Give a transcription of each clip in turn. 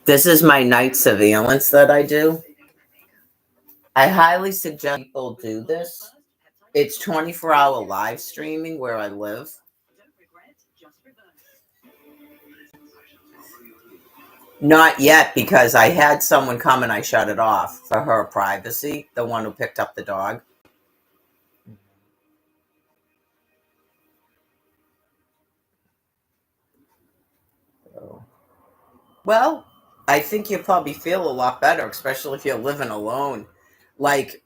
This is my night surveillance that I do. I highly suggest people do this. It's 24-hour live streaming where I live. Not yet, because I had someone come and I shut it off for her privacy, the one who picked up the dog. Well, I think you probably feel a lot better, especially if you're living alone. Like,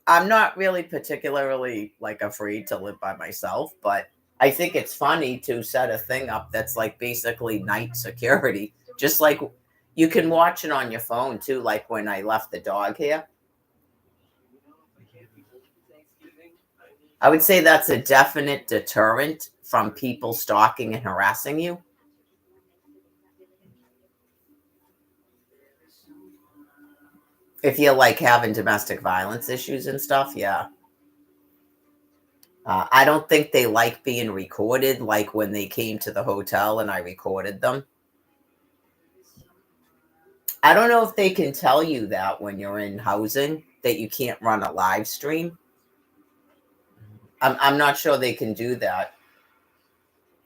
I'm not really particularly like afraid to live by myself, but I think it's funny to set a thing up that's like basically night security. Just like you can watch it on your phone too, like when I left the dog here. I would say that's a definite deterrent from people stalking and harassing you. If you're like having domestic violence issues and stuff, yeah. I don't think they like being recorded, like when they came to the hotel and I recorded them. I don't know if they can tell you that when you're in housing that you can't run a live stream. I'm not sure they can do that.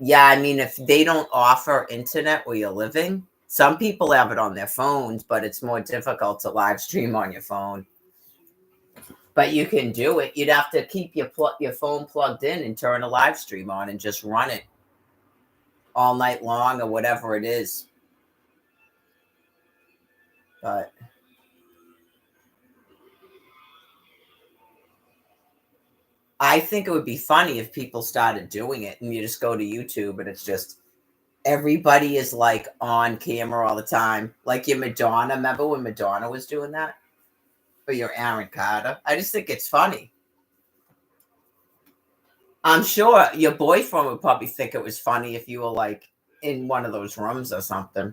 Yeah, I mean, if they don't offer internet where you're living, some people have it on their phones, but it's more difficult to live stream on your phone. But you can do it. You'd have to keep your phone plugged in and turn a live stream on and just run it all night long or whatever it is. But I think it would be funny if people started doing it and you just go to YouTube and it's just everybody is like on camera all the time. Like your Madonna. Remember when Madonna was doing that? Or your Aaron Carter? I just think it's funny. I'm sure your boyfriend would probably think it was funny if you were like in one of those rooms or something.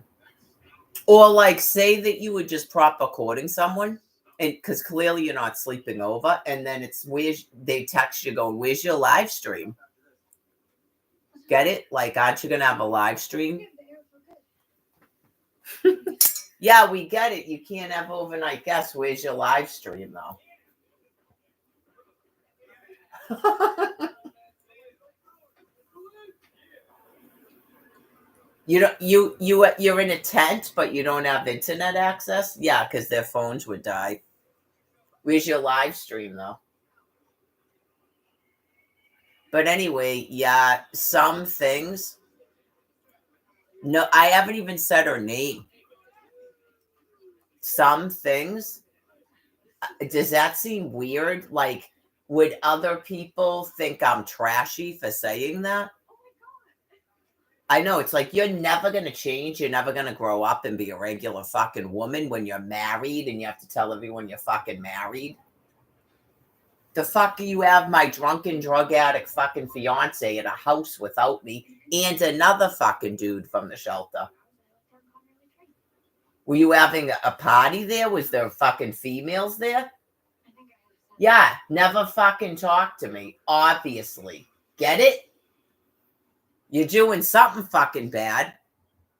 Or like say that you were just prop recording someone and because clearly you're not sleeping over, and then it's where's they text you going, where's your live stream? Get it? Like, aren't you gonna have a live stream? Yeah, we get it. You can't have overnight guests. Where's your live stream though? You don't you're in a tent, but you don't have internet access? Yeah, because their phones would die. Where's your live stream though? But anyway, yeah, some things. No, I haven't even said her name. Some things. Does that seem weird? Like, would other people think I'm trashy for saying that? I know it's like you're never gonna change. You're never gonna grow up and be a regular fucking woman when you're married and you have to tell everyone you're fucking married. The fuck do you have my drunken drug addict fucking fiance in a house without me and another fucking dude from the shelter? Were you having a party there? Was there fucking females there? Yeah, never fucking talk to me, obviously. Get it? You're doing something fucking bad.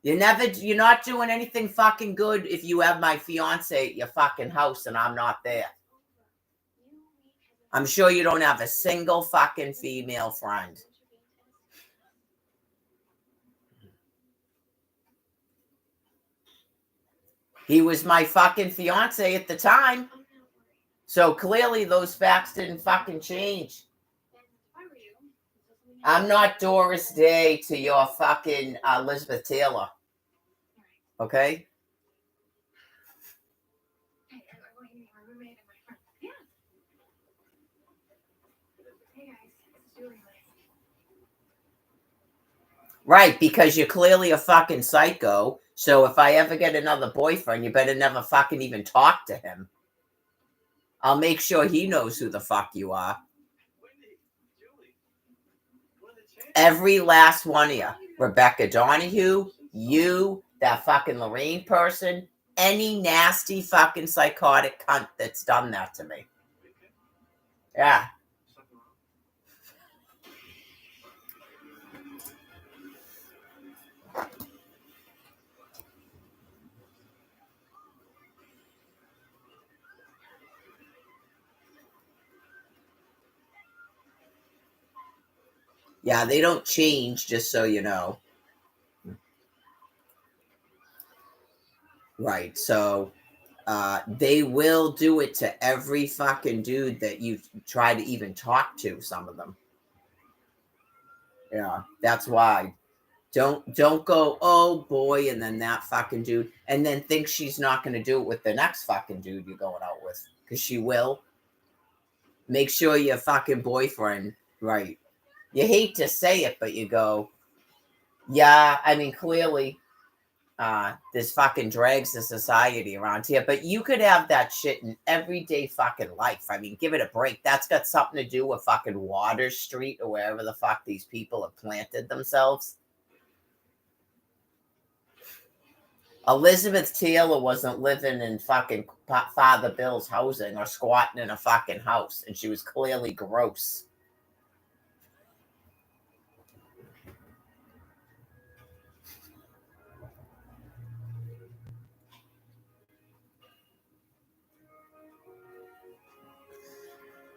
You're not doing anything fucking good if you have my fiance at your fucking house and I'm not there. I'm sure you don't have a single fucking female friend. He was my fucking fiance at the time. So clearly those facts didn't fucking change. I'm not Doris Day to your fucking Elizabeth Taylor. Okay? Right, because you're clearly a fucking psycho. So if I ever get another boyfriend, you better never fucking even talk to him. I'll make sure he knows who the fuck you are. Every last one of you. Rebecca Donahue, you, that fucking Lorraine person, any nasty fucking psychotic cunt that's done that to me. Yeah. Yeah, they don't change, just so you know. Right. So they will do it to every fucking dude that you try to even talk to, some of them. Yeah, that's why. Don't go, oh boy, and then that fucking dude, and then think she's not going to do it with the next fucking dude you're going out with, because she will. Make sure your fucking boyfriend, right? You hate to say it, but you go, yeah. I mean, clearly, this fucking drags the society around here, but you could have that shit in everyday fucking life. I mean, give it a break. That's got something to do with fucking Water Street or wherever the fuck these people have planted themselves. Elizabeth Taylor wasn't living in fucking Father Bill's housing or squatting in a fucking house, and she was clearly gross.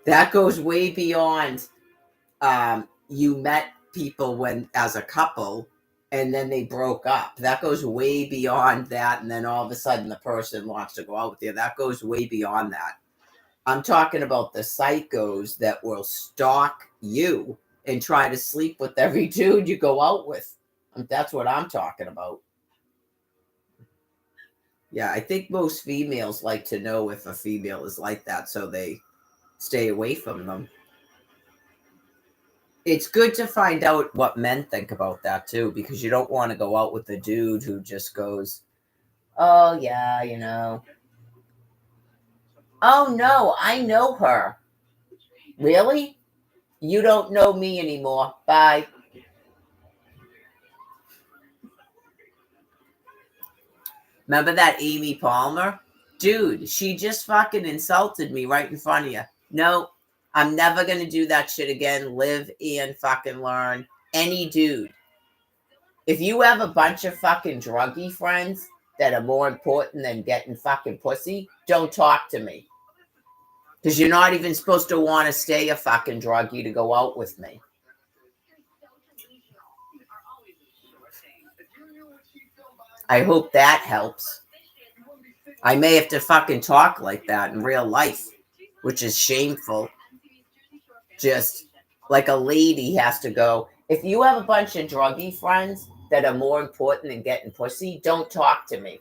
That goes way beyond you met people when as a couple and then they broke up. That goes way beyond that, and then all of a sudden the person wants to go out with you. That goes way beyond that. I'm talking about the psychos that will stalk you and try to sleep with every dude you go out with. That's what I'm talking about. Yeah, I think most females like to know if a female is like that, so they stay away from them. It's good to find out what men think about that too, because you don't want to go out with a dude who just goes, oh, yeah, you know. Oh, no, I know her. Really? You don't know me anymore. Bye. Remember that Amy Palmer? Dude, she just fucking insulted me right in front of you. No, I'm never going to do that shit again. Live and fucking learn. Any dude. If you have a bunch of fucking druggy friends that are more important than getting fucking pussy, don't talk to me. Because you're not even supposed to want to stay a fucking druggie to go out with me. I hope that helps. I may have to fucking talk like that in real life, which is shameful. Just like a lady has to go, if you have a bunch of druggy friends that are more important than getting pussy, don't talk to me.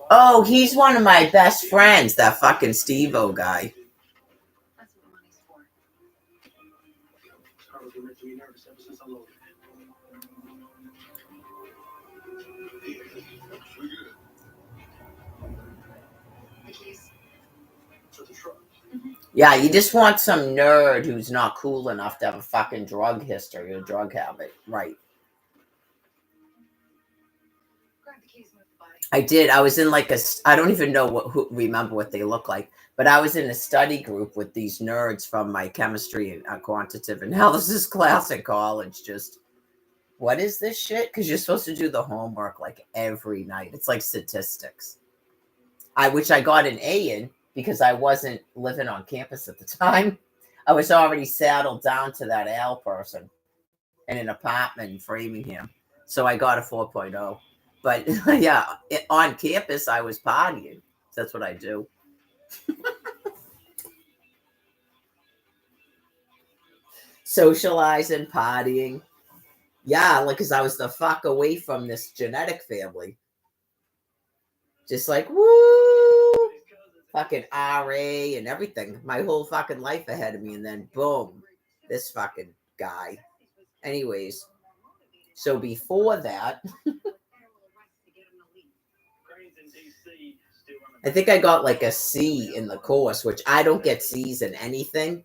Oh, he's one of my best friends, that fucking Steve-O guy. Yeah, you just want some nerd who's not cool enough to have a fucking drug history or drug habit. Right. I did. I was in like I don't even know remember what they look like, but I was in a study group with these nerds from my chemistry and quantitative analysis class at college. Just, what is this shit? Because you're supposed to do the homework like every night. It's like statistics. Which I got an A in because I wasn't living on campus at the time. I was already saddled down to that Al person in an apartment in Framingham. So I got a 4.0. But yeah, on campus, I was partying. That's what I do. Socializing, partying. Yeah, like, because I was the fuck away from this genetic family. Just like, woo! Fucking RA and everything. My whole fucking life ahead of me. And then, boom, this fucking guy. Anyways, so before that, I think I got like a C in the course, which I don't get C's in anything.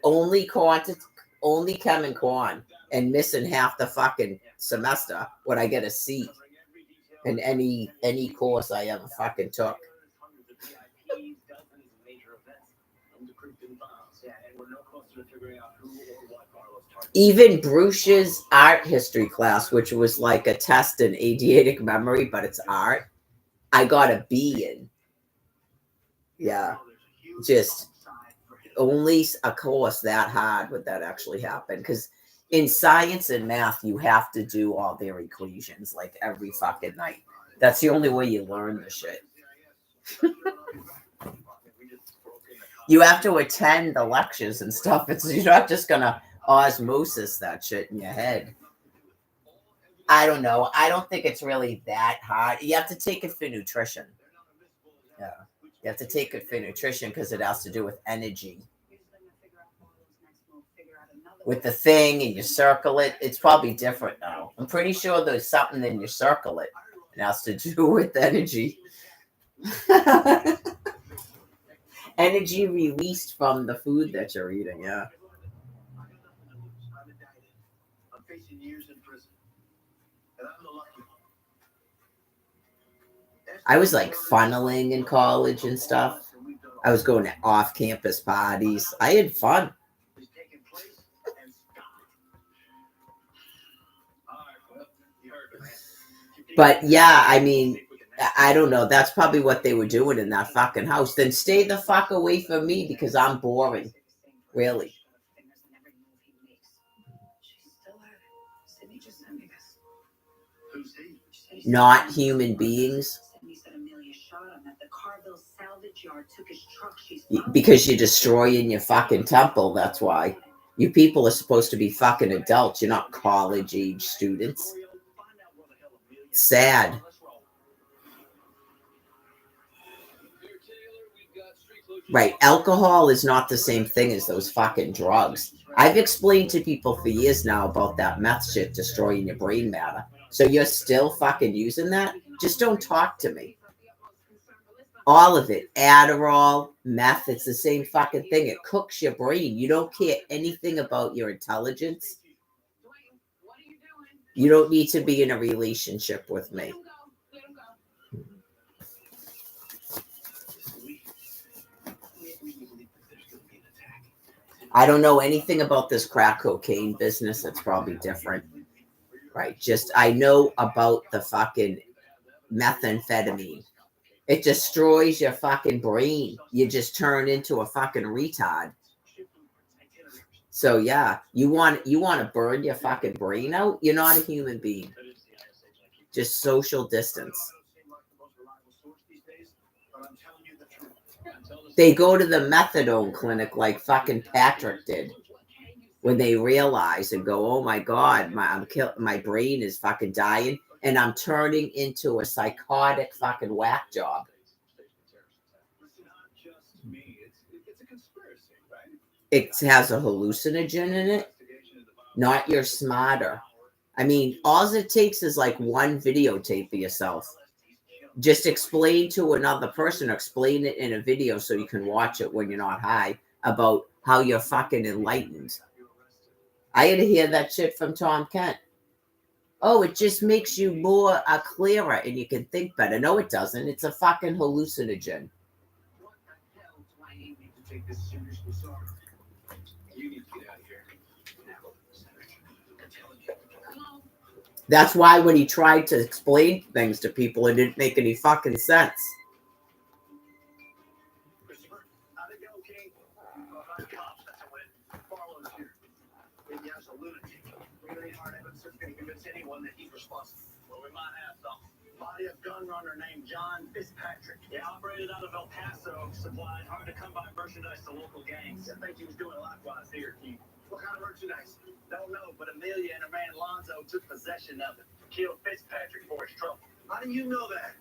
Only chem and quan, and missing half the fucking semester when I get a C in any course I ever fucking took. Even Bruce's art history class, which was like a test in adiatic memory, but it's art, I got a B in. Yeah. Just only a course that hard would that actually happen. Because in science and math, you have to do all their equations like every fucking night. That's the only way you learn the shit. You have to attend the lectures and stuff. You're not just gonna osmosis that shit in your head. I don't know. I don't think it's really that hard. You have to take it for nutrition. Yeah. You have to take it for nutrition because it has to do with energy. With the thing and you circle it, it's probably different now. I'm pretty sure there's something in you circle it. It has to do with energy. Energy released from the food that you're eating, yeah. I was like funneling in college and stuff. I was going to off-campus parties. I had fun. But yeah, I mean, I don't know. That's probably what they were doing in that fucking house. Then stay the fuck away from me because I'm boring. Really. Not human beings. Because you're destroying your fucking temple, that's why. You people are supposed to be fucking adults. You're not college age students. Sad. Right. Alcohol is not the same thing as those fucking drugs. I've explained to people for years now about that meth shit destroying your brain matter. So you're still fucking using that? Just don't talk to me. All of it. Adderall, meth, it's the same fucking thing. It cooks your brain. You don't care anything about your intelligence. You don't need to be in a relationship with me. I don't know anything about this crack cocaine business. It's probably different. Right. Just, I know about the fucking methamphetamine. It destroys your fucking brain. You just turn into a fucking retard. So yeah, you want to burn your fucking brain out? You're not a human being. Just social distance. They go to the methadone clinic like fucking Patrick did when they realize and go, "Oh my god, my brain is fucking dying, and I'm turning into a psychotic fucking whack job." It has a hallucinogen in it. Not you're smarter. I mean, all it takes is like one videotape of yourself. Just explain to another person, explain it in a video so you can watch it when you're not high about how you're fucking enlightened. I had to hear that shit from Tom Kent. Oh, it just makes you more clearer and you can think better. No, it doesn't. It's a fucking hallucinogen. That's why when he tried to explain things to people, it didn't make any fucking sense. Body of gun runner named John Fitzpatrick. He operated out of El Paso, supplied hard to come by merchandise to local gangs. I think he was doing likewise here, Keith. What kind of merchandise? Don't know, but Amelia and her man Lonzo took possession of it. Killed Fitzpatrick for his trouble. How do you know that?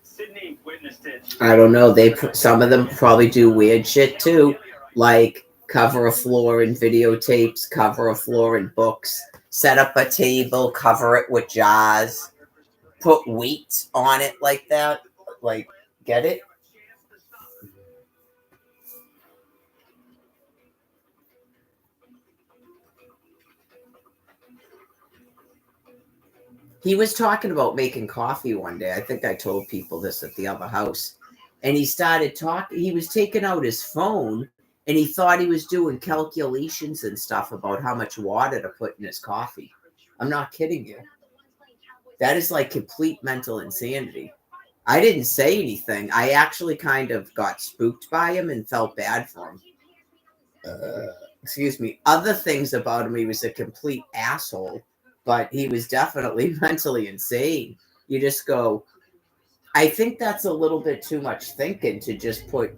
Sydney witnessed it. I don't know. Some of them probably do weird shit too, like cover a floor in videotapes, cover a floor in books, set up a table, cover it with jars. Put weight on it like that. Like, get it? He was talking about making coffee one day. I think I told people this at the other house. And he started talking. He was taking out his phone and he thought he was doing calculations and stuff about how much water to put in his coffee. I'm not kidding you. That is like complete mental insanity. I didn't say anything. I actually kind of got spooked by him and felt bad for him. Excuse me. Other things about him, he was a complete asshole, but he was definitely mentally insane. You just go, I think that's a little bit too much thinking to just put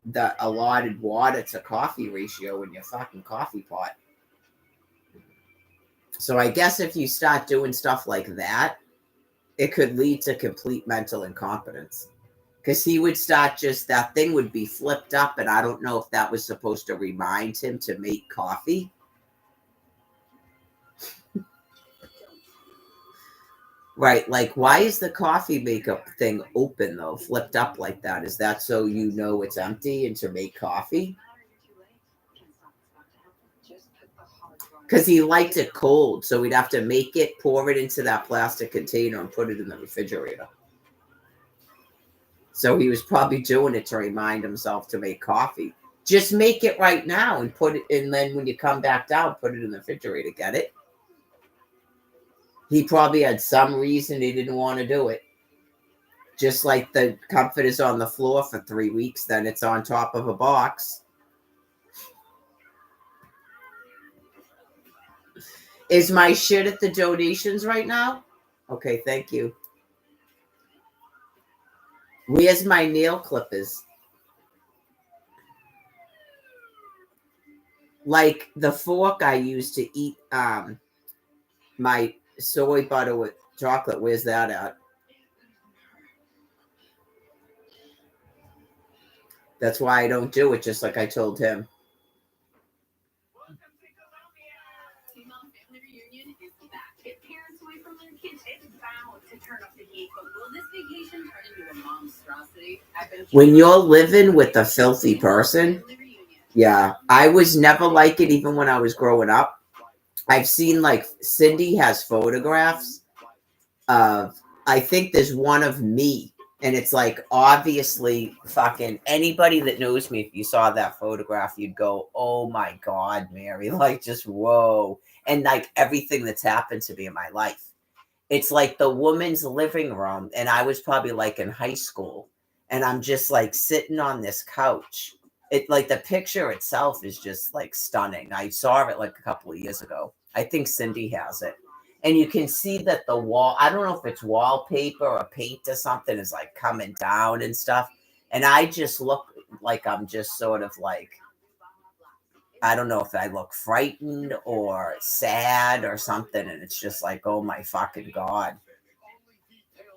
the allotted water to coffee ratio in your fucking coffee pot. So I guess if you start doing stuff like that, it could lead to complete mental incompetence. Because he would start just, that thing would be flipped up, and I don't know if that was supposed to remind him to make coffee. Right, like why is the coffee makeup thing open though, flipped up like that? Is that so you know it's empty and to make coffee? Because he liked it cold, so we'd have to make it, pour it into that plastic container, and put it in the refrigerator. So he was probably doing it to remind himself to make coffee. Just make it right now and put it, and then when you come back down, put it in the refrigerator. Get it? He probably had some reason he didn't want to do it. Just like the comfort is on the floor for 3 weeks, then it's on top of a box. Is my shit at the donations right now? Okay, thank you. Where's my nail clippers? Like the fork I use to eat my soy butter with chocolate. Where's that at? That's why I don't do it, just like I told him. When you're living with a filthy person, yeah, I was never like it even when I was growing up. I've seen like Cindy has photographs of, I think there's one of me, and it's like obviously fucking anybody that knows me, if you saw that photograph, you'd go, oh my God, Mary, like just whoa. And like everything that's happened to me in my life. It's like the woman's living room, and I was probably like in high school, and I'm just like sitting on this couch. It like the picture itself is just like stunning. I saw it like a couple of years ago. I think Cindy has it. And you can see that the wall, I don't know if it's wallpaper or paint or something, is like coming down and stuff. And I just look like I'm just sort of like, I don't know if I look frightened or sad or something. And it's just like, oh my fucking God.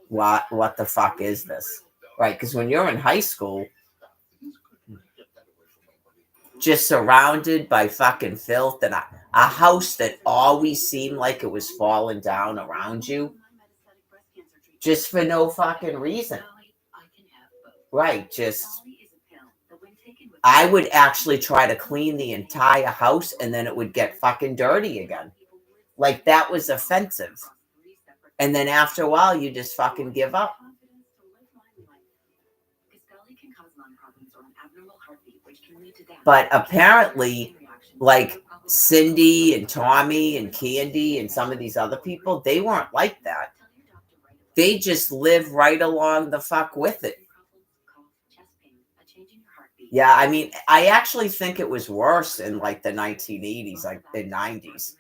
What the fuck is this? Right? Because when you're in high school, just surrounded by fucking filth and a house that always seemed like it was falling down around you, just for no fucking reason. Right? Just, I would actually try to clean the entire house and then it would get fucking dirty again. Like that was offensive. And then after a while, you just fucking give up. But apparently, like Cindy and Tommy and Candy and some of these other people, they weren't like that. They just live right along the fuck with it. Yeah, I mean, I actually think it was worse in like the 1980s, like the 90s,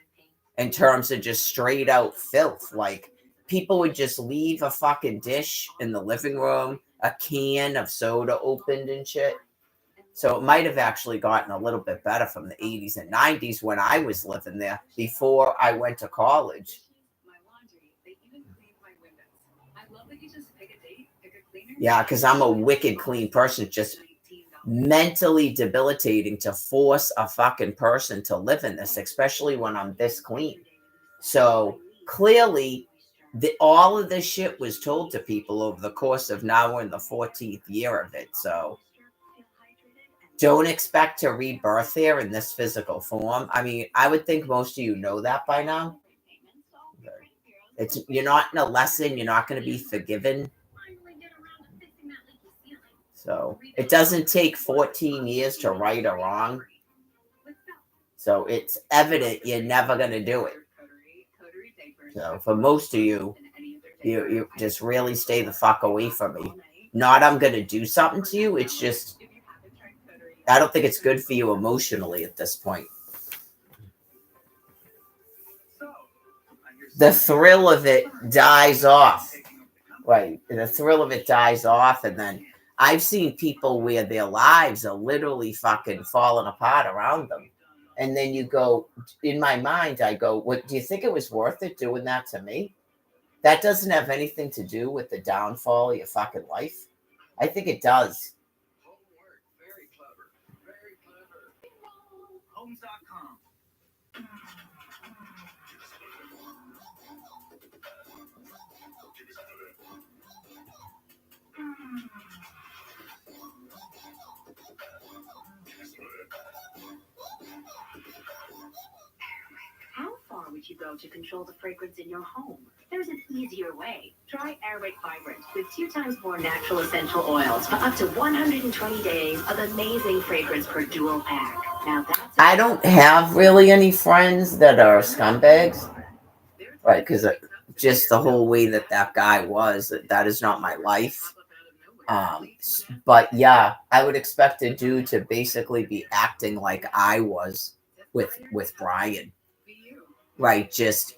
in terms of just straight out filth. Like people would just leave a fucking dish in the living room, a can of soda opened and shit. So it might have actually gotten a little bit better from the 80s and 90s when I was living there before I went to college. Yeah, because I'm a wicked clean person. It's just mentally debilitating to force a fucking person to live in this, especially when I'm this clean. So clearly, all of this shit was told to people over the course of, now we're in the 14th year of it. So don't expect to rebirth here in this physical form. I mean, I would think most of you know that by now. You're not in a lesson. You're not going to be forgiven. So it doesn't take 14 years to right a wrong. So it's evident you're never going to do it. So for most of you, you just really stay the fuck away from me. Not I'm going to do something to you. It's just, I don't think it's good for you emotionally at this point. The thrill of it dies off. Right. The thrill of it dies off. And then I've seen people where their lives are literally fucking falling apart around them. And then you go, in my mind, I go, what do you think it was worth it doing that to me? That doesn't have anything to do with the downfall of your fucking life. I think it does. Very clever. Very clever. Homes.com. How far would you go to control the fragrance in your home? There's an easier way. Try Airwick Vibrant with 2 times more natural essential oils for up to 120 days of amazing fragrance per dual pack. Now that's I don't have really any friends that are scumbags. Right, because just the whole way that guy was, that is not my life. But yeah, I would expect a dude to basically be acting like I was with Brian. Right, just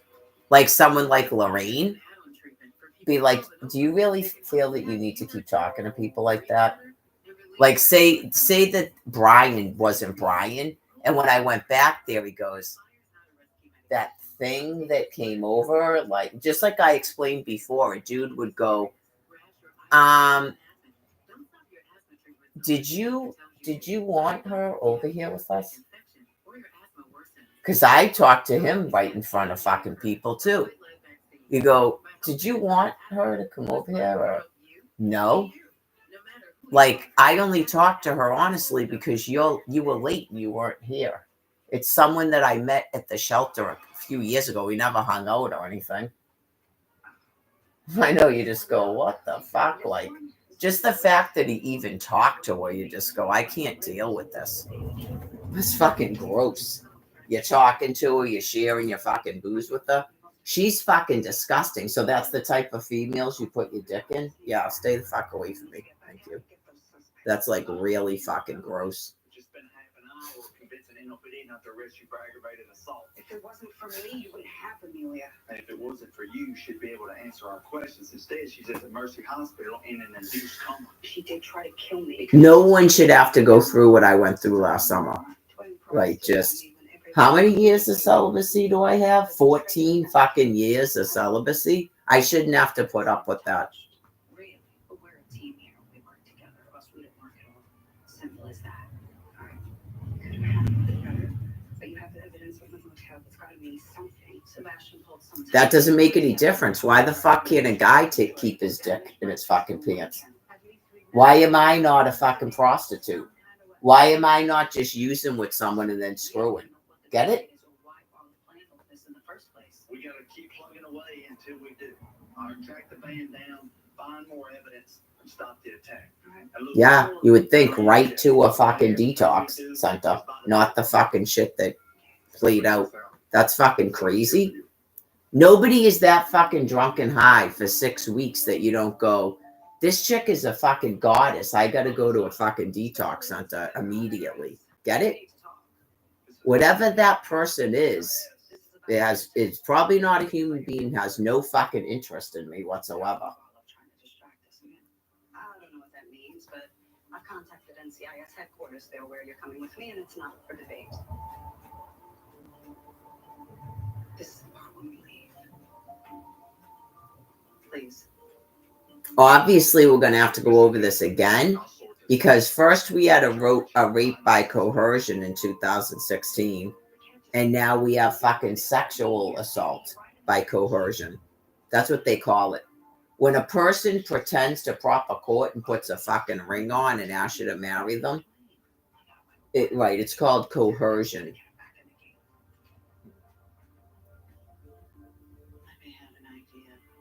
like someone like Lorraine. Be like, do you really feel that you need to keep talking to people like that? Like say that Brian wasn't Brian, and when I went back there, he goes, that thing that came over, like just like I explained before, a dude would go, did you want her over here with us? Because I talked to him right in front of fucking people too. You go, did you want her to come over here or no? Like I only talked to her honestly because you were late and you weren't here. It's someone that I met at the shelter a few years ago. We never hung out or anything. I know you just go, what the fuck? Like, just the fact that he even talked to her, you just go, I can't deal with this. It's fucking gross. You're talking to her, you're sharing your fucking booze with her. She's fucking disgusting. So that's the type of females you put your dick in? Yeah, stay the fuck away from me. Thank you. That's like really fucking gross. Not to arrest you for aggravated assault. If it wasn't for me, you wouldn't have Amelia. And if it wasn't for you, she'd be able to answer our questions. Instead, she's at the Mercy Hospital in an induced coma. She did try to kill me. No one should have to go through what I went through last summer. Like, just how many years of celibacy do I have? 14 fucking years of celibacy. I shouldn't have to put up with that. Really? But we're a team here. We work together. Us, we don't work at all. Simple as that. All right. Could have happened better. But you have the evidence of the motel. It's got to mean something. Sebastian pulled some. That doesn't make any difference. Why the fuck can't a guy keep his dick in his fucking pants? Why am I not a fucking prostitute? Why am I not just using with someone and then screwing? Get it? We gotta keep plugging away until we do. Track the band down, find more evidence, and stop the attack. Yeah, you would think right to a fucking detox center, not the fucking shit that played out. That's fucking crazy. Nobody is that fucking drunk and high for 6 weeks that you don't go, this chick is a fucking goddess. I gotta go to a fucking detox center immediately. Get it? Whatever that person is, it's probably not a human being, has no fucking interest in me whatsoever. I don't know what that means, but I've contacted NCIS headquarters. They're aware you're coming with me, and it's not for debate. This is the part when we leave. Please. Obviously, we're going to have to go over this again because first we had a rape by coercion in 2016, and now we have fucking sexual assault by coercion. That's what they call it. When a person pretends to prop a court and puts a fucking ring on and asks you to marry them, it's called coercion.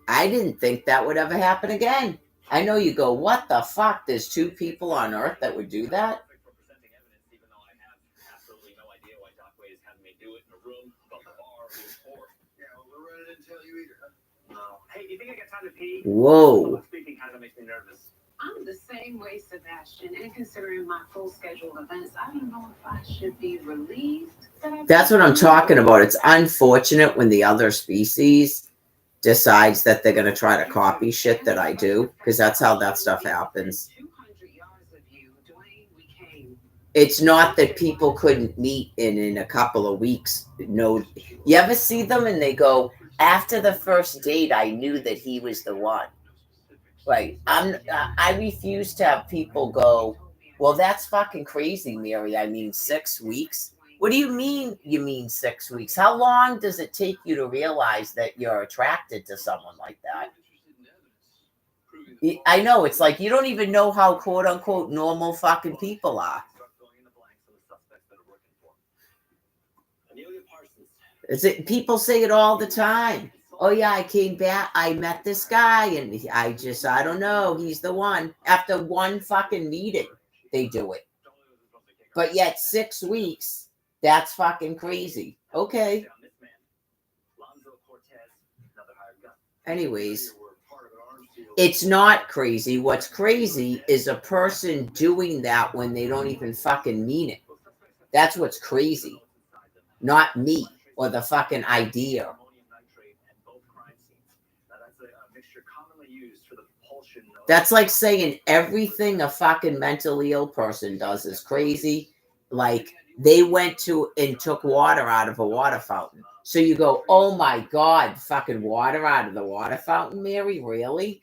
I didn't think that would ever happen again. I know you go, what the fuck? There's two people on Earth that would do that? For presenting evidence, even though I have absolutely no idea why Doc Wade is having me do it in a room above the bar or yeah, well, Loretta didn't tell you either, huh? No. Hey, you think I got time to pee? Whoa. Public speaking kind of makes me nervous. I'm the same way, Sebastian, and considering my full schedule of events, I don't know if I should be relieved that I That's what I'm talking about. It's unfortunate when the other species decides that they're going to try to copy shit that I do, because that's how that stuff happens. 200 yards of you, Dwayne, we came. It's not that people couldn't meet in a couple of weeks. No, you ever see them and they go, after the first date, I knew that he was the one. Right. I refuse to have people go, well, that's fucking crazy, Mary. I mean, 6 weeks. What do you mean 6 weeks? How long does it take you to realize that you're attracted to someone like that? I know, it's like you don't even know how quote unquote normal fucking people are. People say it all the time. Oh yeah, I came back, I met this guy, and I don't know, he's the one. After one fucking meeting, they do it. But yet 6 weeks, that's fucking crazy. Okay. Anyways, it's not crazy. What's crazy is a person doing that when they don't even fucking mean it. That's what's crazy. Not me or the fucking idea. That's like saying everything a fucking mentally ill person does is crazy. Like they went to and took water out of a water fountain. So you go, oh my God, fucking water out of the water fountain, Mary? Really?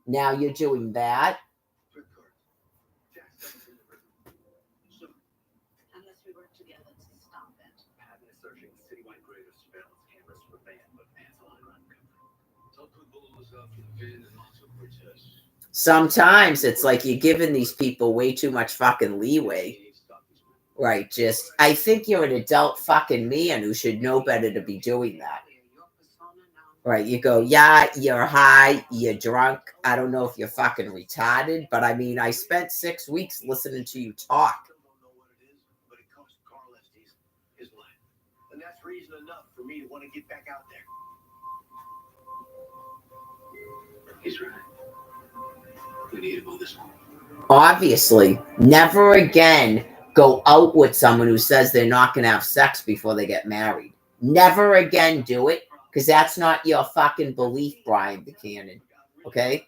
Now you're doing that? Unless we work together to stop it. Patton is searching citywide greater surveillance cameras for van, but Pat's on uncovered. Tell people to look out for the van and also Cortez. Sometimes it's like you're giving these people way too much fucking leeway. Right, just, I think you're an adult fucking man who should know better to be doing that. Right, you go, yeah, you're high, you're drunk. I don't know if you're fucking retarded, but I mean, I spent 6 weeks listening to you talk. But it cost Carl Estes his life. And that's reason enough for me to want to get back out there. He's right. We need him on this one. Obviously, never again go out with someone who says they're not going to have sex before they get married. Never again do it, because that's not your fucking belief, Brian Buchanan. Okay?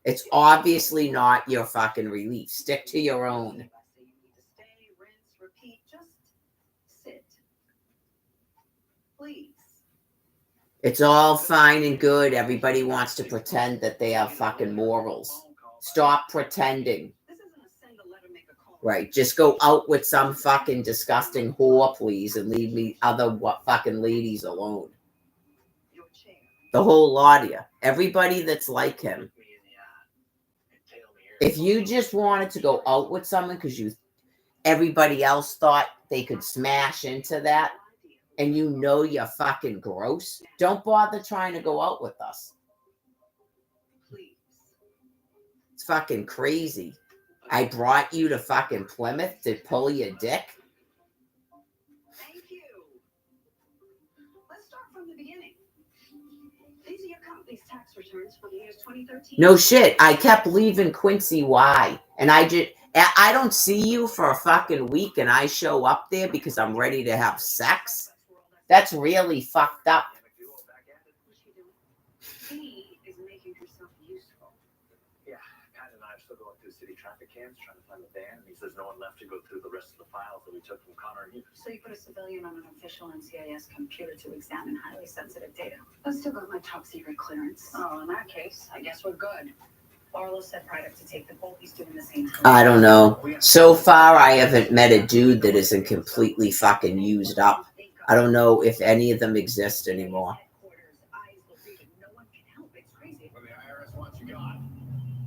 It's obviously not your fucking belief. Stick to your own. It's all fine and good. Everybody wants to pretend that they have fucking morals. Stop pretending. Right, just go out with some fucking disgusting whore, please, and leave me other fucking ladies alone. The whole lot of you. Everybody that's like him. If you just wanted to go out with someone because everybody else thought they could smash into that, and you know you're fucking gross, don't bother trying to go out with us. It's fucking crazy. I brought you to fucking Plymouth to pull your dick? Thank you. Let's start from the beginning. These are your company's tax returns for the years 2013. No shit. I kept leaving Quincy Y. And I don't see you for a fucking week and I show up there because I'm ready to have sex? That's really fucked up. He is making herself useful. Yeah, Pat and I are still going through city traffic cams trying to find the van, and he says no one left to go through the rest of the files that we took from Connor and you. So you put a civilian on an official NCIS computer to examine highly sensitive data. I've still got my top secret clearance. Oh, in that case, I guess we're good. Barlow said Braddock to take the bolt. He's doing the same thing. I don't know. So far, I haven't met a dude that isn't completely fucking used up. I don't know if any of them exist anymore. No one can help. It's crazy. When the IRS wants you gone,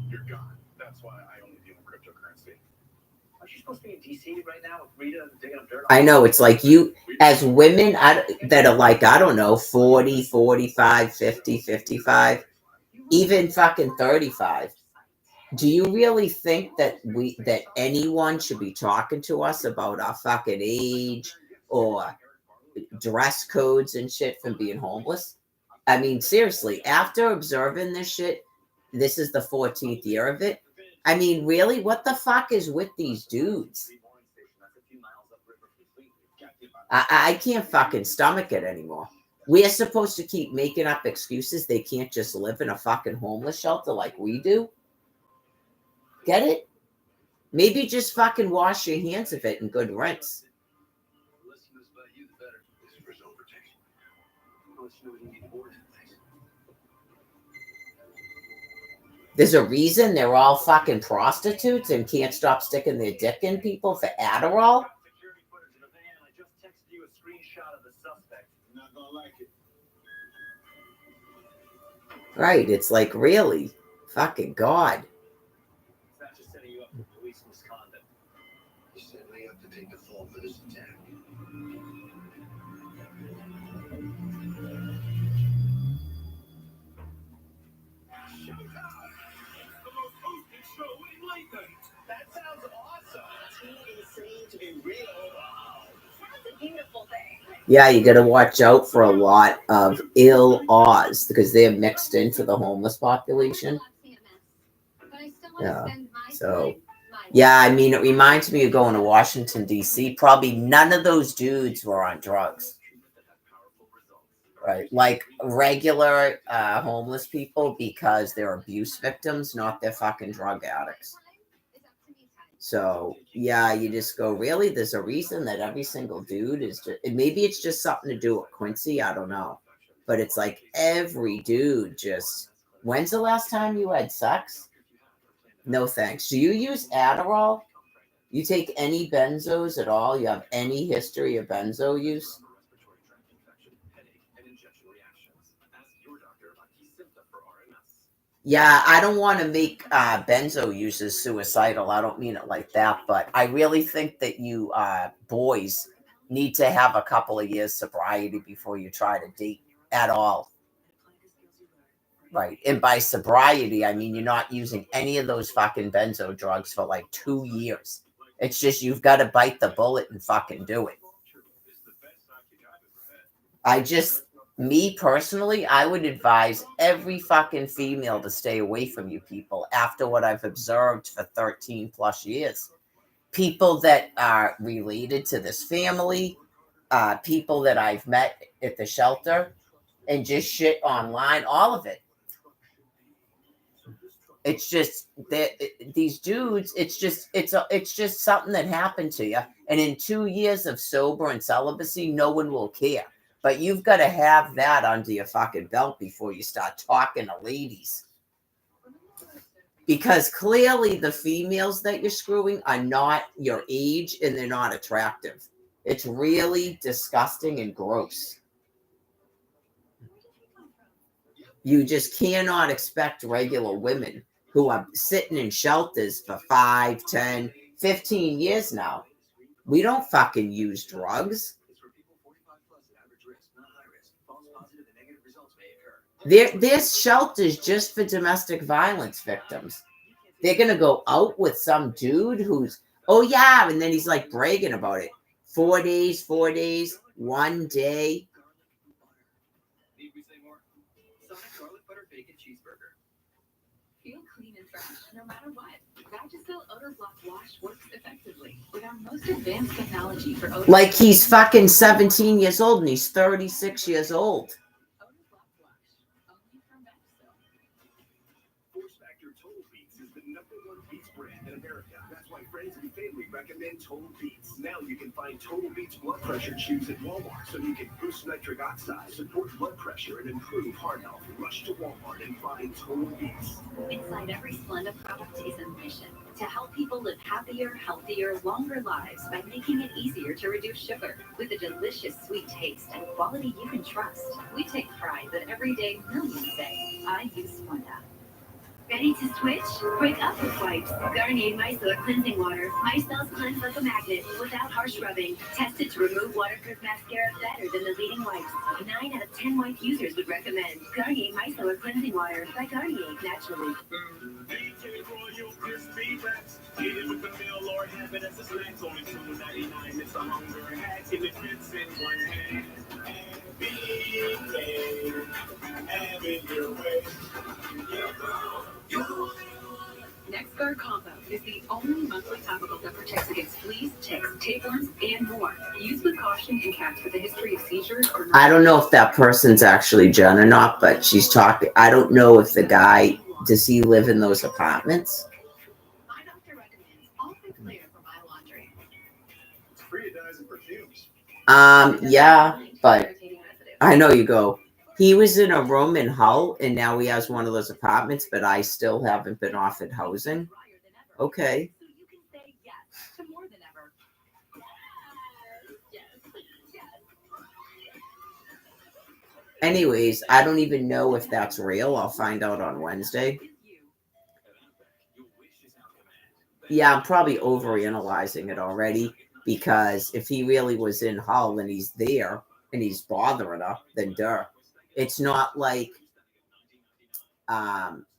you're gone. That's why I only deal in cryptocurrency. Aren't you supposed to be in DC right now with Rita digging up dirt? I know, it's like you, as women that are like, I don't know, 40, 45, 50, 55, even fucking 35. Do you really think that anyone should be talking to us about our fucking age or dress codes and shit from being homeless? I mean, seriously, after observing this shit, this is the 14th year of it. I mean, really, what the fuck is with these dudes? I can't fucking stomach it anymore. We're supposed to keep making up excuses. They can't just live in a fucking homeless shelter like we do. Get it? Maybe just fucking wash your hands of it in good rinse. There's a reason they're all fucking prostitutes and can't stop sticking their dick in people for Adderall. Right, it's like, really? Fucking God. It's not just setting you up for police misconduct. You set me up to take the fall for this attack. The most hosted show in late night. That sounds awesome. Too insane to be real. Wow. That's a beautiful thing. Yeah, you gotta watch out for a lot of ill Oz because they're mixed into the homeless population. Yeah. So, yeah, I mean, it reminds me of going to Washington, D.C. Probably none of those dudes were on drugs. Right. Like regular homeless people because they're abuse victims, not they're fucking drug addicts. So, yeah, you just go, really? There's a reason that every single dude is just, maybe it's just something to do with Quincy. I don't know. But it's like every dude just, when's the last time you had sex? No thanks. Do you use Adderall? You take any benzos at all? You have any history of benzo use? Yeah, I don't want to make benzo users suicidal. I don't mean it like that, but I really think that you boys need to have a couple of years sobriety before you try to date at all. Right. And by sobriety, I mean you're not using any of those fucking benzo drugs for like 2 years. It's just you've got to bite the bullet and fucking do it. Me personally, I would advise every fucking female to stay away from you people after what I've observed for 13 plus years. People that are related to this family, people that I've met at the shelter, and just shit online, all of it. It's just that these dudes, it's just something that happened to you. And in 2 years of sober and celibacy, no one will care. But you've got to have that under your fucking belt before you start talking to ladies. Because clearly the females that you're screwing are not your age and they're not attractive. It's really disgusting and gross. You just cannot expect regular women who are sitting in shelters for 5, 10, 15 years now. We don't fucking use drugs. There's shelters just for domestic violence victims. They're going to go out with some dude who's, oh yeah, and then he's like bragging about it. 4 days, 1 day. Feel clean and fresh no matter what. Vagisil Odor Block Wash works effectively with our most advanced technology for odor. Like he's fucking 17 years old and he's 36 years old. Odor Block Wash, only from Vagisil. Force Factor Total Beats is the #1 beats brand in America. That's why friends and family recommend Total Beats. Now you can find Total Beats blood pressure chews at Walmart so you can boost nitric oxide, support blood pressure, and improve heart health. Rush to Walmart and find Total Beats. Inside every Splenda product is a mission to help people live happier, healthier, longer lives by making it easier to reduce sugar with a delicious sweet taste and quality you can trust. We take pride that every day millions say, I use Splenda. Ready to switch? Break up with wipes. Garnier Micellar Cleansing Water. Micelles cleanse like a magnet without harsh rubbing. Tested to remove waterproof mascara better than the leading wipes. 9 out of 10 wipe users would recommend Garnier Micellar Cleansing Water by Garnier Naturally. Royal crispy wraps. Get it with the meal or have it as a snack. Only $2.99. It's a hunger hack and it fits in one hand. Have it your way. NexGard Combo is the only monthly topical that protects against fleas, ticks, tapeworms, and more. Use with caution in cats with a history of seizures or. I don't know if that person's actually Jen or not, but she's talking. I don't know if the guy, does he live in those apartments? My doctor recommends All Fit Clear for my laundry. It's free, it dies in perfumes. Yeah, but I know you go. He was in a room in Hull, and now he has one of those apartments, but I still haven't been offered housing. Okay. So you can say yes to more than ever. Yes. Anyways, I don't even know if that's real. I'll find out on Wednesday. Yeah, I'm probably overanalyzing it already, because if he really was in Hull and he's there and he's bothering her, then duh. It's not like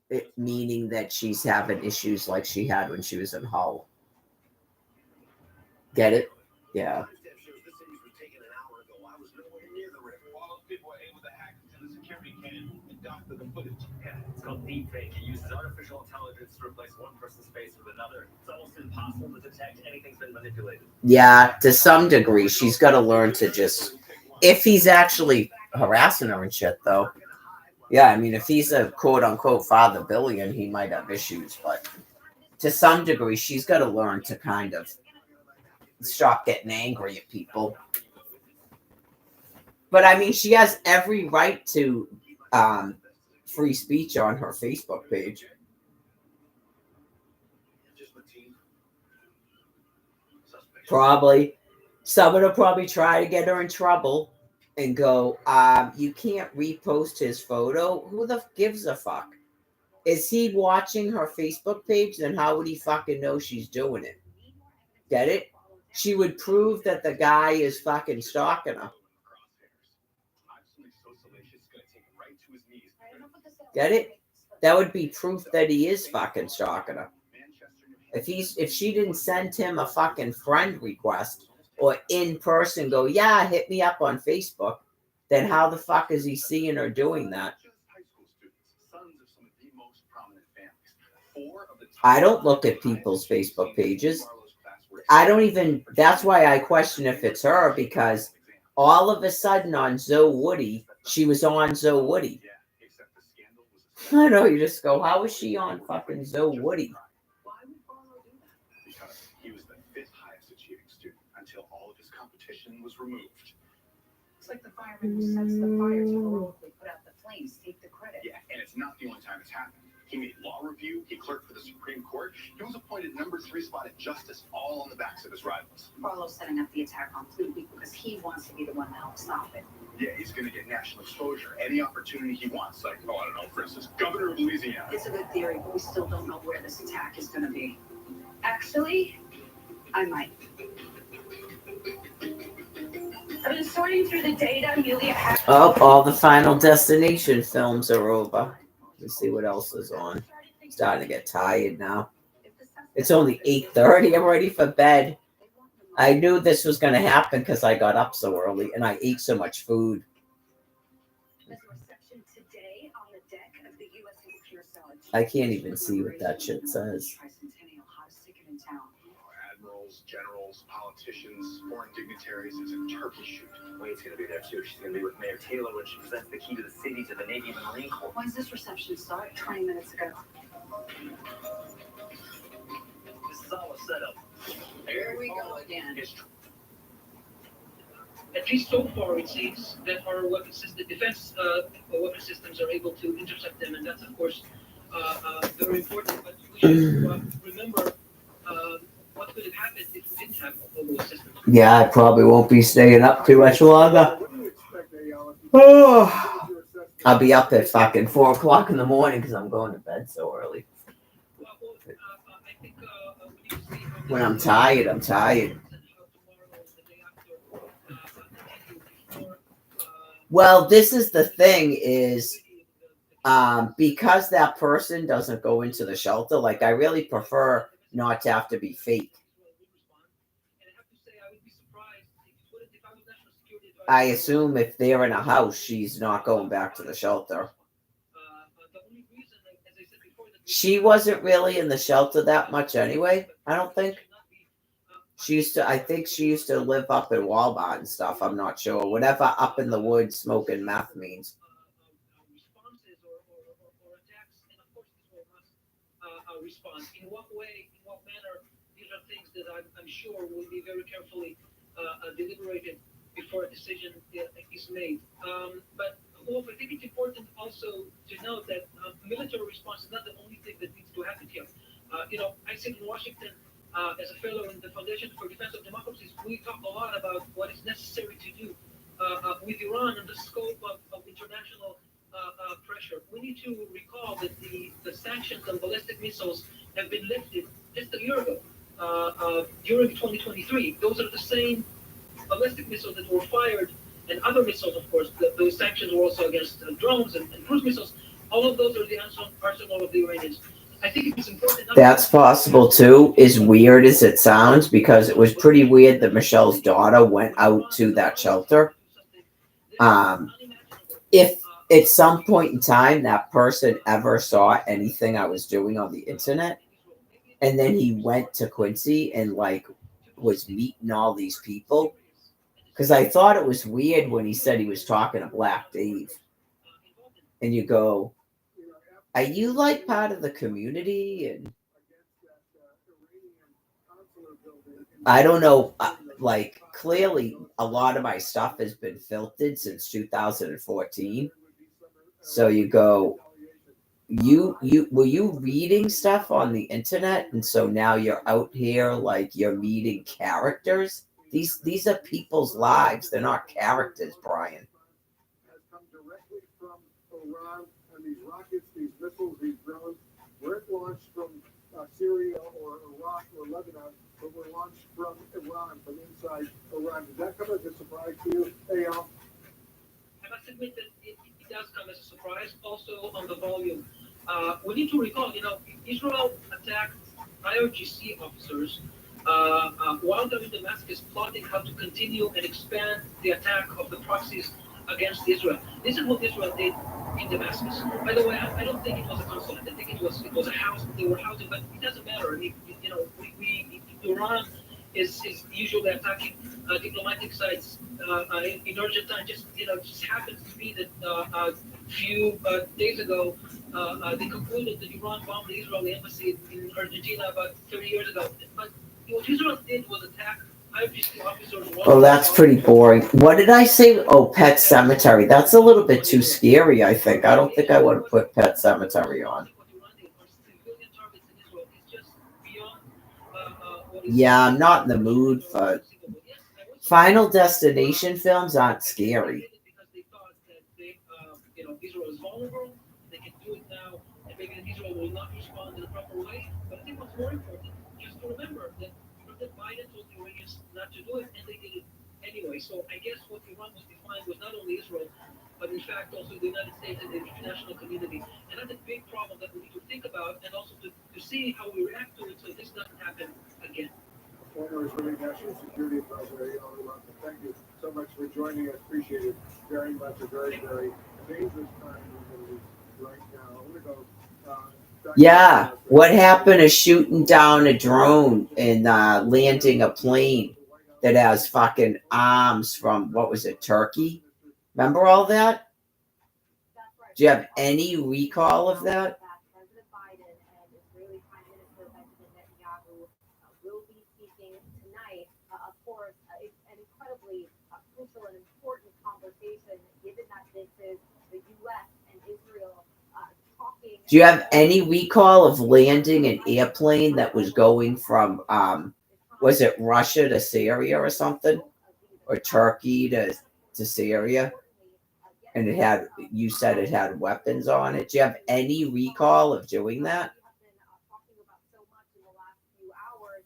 it meaning that she's having issues like she had when she was in Hull. Get it? Yeah. It's called deepfake. It uses artificial intelligence to replace one person's face with another. It's almost impossible to detect anything's been manipulated. Yeah, to some degree, she's got to learn to just, if he's actually harassing her and shit, though. Yeah, I mean, if he's a quote-unquote father billion, he might have issues, but to some degree, she's got to learn to kind of stop getting angry at people. But, I mean, she has every right to free speech on her Facebook page. Probably. Someone will probably try to get her in trouble and go, you can't repost his photo. Who the gives a fuck? Is he watching her Facebook page? Then how would he fucking know she's doing it? Get it? She would prove that the guy is fucking stalking her. Get it? That would be proof that he is fucking stalking her. If she didn't send him a fucking friend request or in person go, yeah, hit me up on Facebook, then how the fuck is he seeing her doing that? I don't look at people's Facebook pages. I don't even, that's why I question if it's her, because all of a sudden on Zoe Woody, she was on Zoe Woody. I know, you just go, how is she on fucking Zoe Woody? Because he was the 5th highest achieving student until all of his competition was removed. It's like the fireman who sets the fire to heroically put out the flames. Take the credit. Yeah, and it's not the only time it's happened. He made law review, he clerked for the Supreme Court, he was appointed number 3 spot at justice, all on the backs of his rivals. Barlow's setting up the attack on Fleet Week because he wants to be the one to help stop it. Yeah, he's going to get national exposure, any opportunity he wants, like, oh, I don't know, for instance, governor of Louisiana. It's a good theory, but we still don't know where this attack is going to be. Actually, I might. I've been sorting through the data Amelia has. Oh, all the Final Destination films are over. Let's see what else is on. I'm starting to get tired now. It's only 8:30. I'm ready for bed. I knew this was going to happen because I got up so early and I ate so much food. I can't even see what that shit says. Admirals, generals, politicians, foreign dignitaries. It's a turkey shoot. Wade's going to be there too. She's going to be with Mayor Taylor when she presents the key to the city to the Navy and the Marine Corps. When's this reception start? 20 minutes ago. This is all a setup. Here we go again. At least so far, it seems that our weapon system, defense weapon systems are able to intercept them, and that's of course very important. But we should remember what could have happened if we didn't have all those systems. Yeah, I probably won't be staying up too much longer. Oh. I'll be up at fucking 4 o'clock in the morning because I'm going to bed so early. I think we need to see how When I'm tired, I'm tired. and how tomorrow, the day after, continue before, Well, this is the thing is because that person doesn't go into the shelter, like I really prefer not to have to be fake. I assume if they're in a house, she's not going back to the shelter. She wasn't really in the shelter that much anyway, I don't think. I think she used to live up in Walmart and stuff. I'm not sure. Whatever up in the woods smoking meth means. Responses or attacks, and of course this will not respond. In what way, in what manner, these are things that I'm sure will be very carefully deliberated before a decision is made. But Wolf, I think it's important also to note that military response is not the only thing that needs to happen here. I sit in Washington as a fellow in the Foundation for Defense of Democracies. We talk a lot about what is necessary to do with Iran and the scope of international pressure. We need to recall that the sanctions on ballistic missiles have been lifted just a year ago, during 2023. Those are the same ballistic missiles that were fired, and other missiles, of course. Those sanctions were also against drones and cruise missiles. All of those are the arsenal of the Iranians. I think it's important. That's possible too, as weird as it sounds, because it was pretty weird that Michelle's daughter went out to that shelter. If at some point in time that person ever saw anything I was doing on the internet, and then he went to Quincy and like was meeting all these people, because I thought it was weird when he said he was talking to Black Dave, and you go, are you like part of the community? And I don't know, like clearly a lot of my stuff has been filtered since 2014. So you go, you were you reading stuff on the internet, and so now you're out here like you're meeting characters. These are people's lives. They're not characters, Brian. Has come directly from Iran, and these rockets, these missiles, these drones weren't launched from Syria or Iraq or Lebanon, but were launched from Iran, from inside Iran. Does that come as a surprise to you, Eyal? I must admit that it does come as a surprise, also on the volume. We need to recall, Israel attacked IRGC officers while they're in Damascus plotting how to continue and expand the attack of the proxies against Israel. This is what Israel did in Damascus. By the way, I don't think it was a consulate. I think it was a house that they were housing, but it doesn't matter. I mean, Iran is usually attacking diplomatic sites in Argentina. Just happens to be that a few days ago they concluded that Iran bombed the Israeli embassy in Argentina about 30 years ago. But what Israel did was attack IRGC officers. Oh, that's pretty boring. What did I say? Oh, Pet Cemetery. That's a little bit too scary, I think. I don't think I want to put Pet Cemetery on. Yeah, I'm not in the mood for Final Destination films. Aren't scary. Because they thought that Israel is vulnerable, they can do it now, and maybe Israel will not respond in the proper way. But I think what's more important, just to remember that President Biden told the Iranians not to do it, and they did it anyway. So I guess what Iran was defined was not only Israel, but in fact also the United States and the international community. And that's a big problem that we need to think about, and also to see how we react to it so this doesn't happen again. Former Israeli National Security Advisor Eyal Olivka, thank you so much for joining us. Appreciate it very much. A very, very dangerous time in the Middle East right now. I'm going to go. Yeah, what happened to shooting down a drone and landing a plane that has fucking arms from, what was it, Turkey? Remember all that? Do you have any recall of that? President Biden and Israeli Prime Minister Benjamin Netanyahu will be speaking tonight. Of course, it's an incredibly crucial and important conversation, given that this is the U.S. and Israel talking. Do you have any recall of landing an airplane that was going from, was it Russia to Syria or something? Or Turkey to Syria? And you said it had weapons on it. Do you have any recall of doing that? Talking about so much in the last few hours.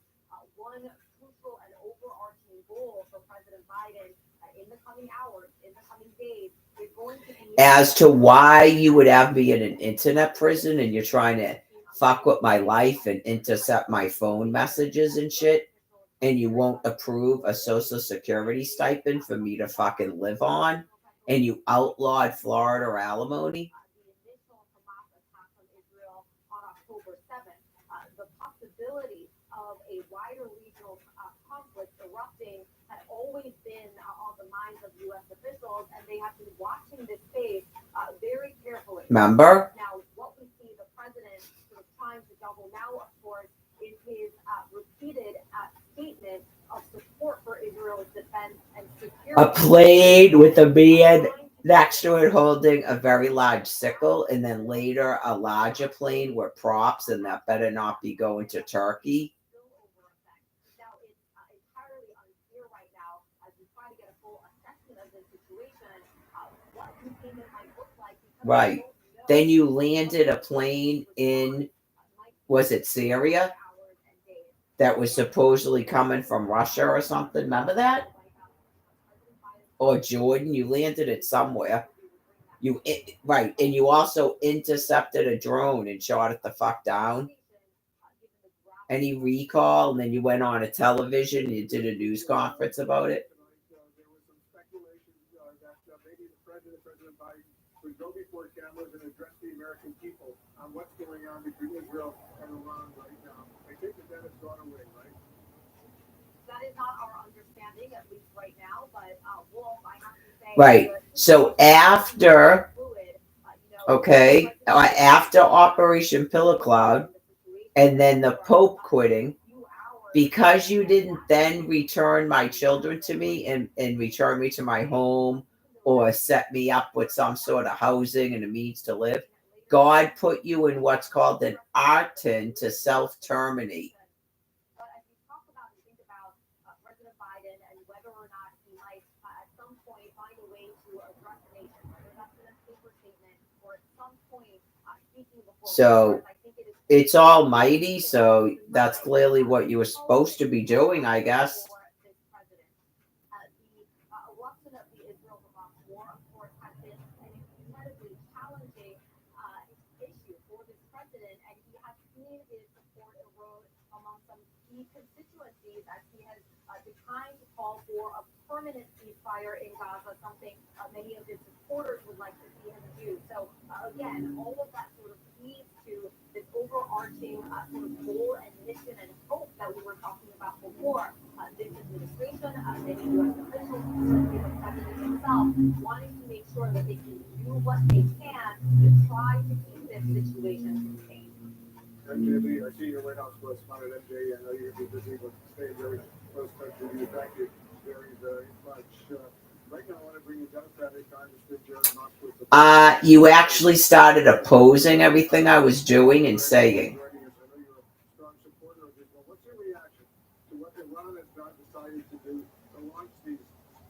One crucial and overarching goal for President Biden in the coming hours, in the coming days, is going to be As to why you would have me in an internet prison and you're trying to fuck with my life and intercept my phone messages and shit, and you won't approve a social security stipend for me to fucking live on, and you outlawed Florida alimony. the initial Hamas attack on Israel on October 7th. The possibility of a wider regional conflict erupting had always been on the minds of U.S. officials, and they have been watching this space very carefully. Remember? Now, what we see the president sort of trying to double now, of course, is his repeated statement of support for Israel's defense and security. A plane with a man next to it holding a very large sickle, and then later a larger plane with props, and that better not be going to Turkey. Now, it's entirely unclear right now as we try to get a full assessment of the situation, what containment might look like. Right. Then you landed a plane in, was it Syria? That was supposedly coming from Russia or something. Remember that? Or Jordan. You landed it somewhere. Right. And you also intercepted a drone and shot it the fuck down. Any recall? And then you went on a television and you did a news conference about it. There was some speculation that maybe President Biden would go before cameras and address the American people on what's going on between Israel and Iran right now. I think that has gone away, right? That is not our understanding, at least right now, but Wolf, I have to say... Right. So after, okay, after Operation Pillow Cloud, and then the Pope quitting, because you didn't then return my children to me and return me to my home or set me up with some sort of housing and a means to live, God put you in what's called an ARTIN to self-terminate. But as you talk about and think about President Biden and whether or not he might at some point find a way to address the nation, whether that's in a paper statement or at some point speaking before So Congress, I think it is it's almighty, so that's clearly what you were supposed to be doing, I guess. for this president. The eruption of the Israel-Hamas war, of course, has been an incredibly challenging issue for this president, and he has seen his support erode among some key constituencies as he has declined to call for a permanent ceasefire in Gaza, something many of his supporters would like to see him do. So, again, all of that sort of leads to this overarching sort of goal and mission and hope that we were talking about before. This administration, many U.S. officials, certainly the president himself, wanting to make sure that they can do what they can to try to keep this situation contained. MJ, I see your White House correspondent, MJ. I know you're going to be busy, but stay very close touch with you. Thank you very, very much. Right now, I want to bring you Democratic Congressman Jared Moskowitz. You actually started opposing everything I was doing and saying. I know you're a strong supporter of Israel. What's your reaction to what Iran has now decided to do to launch these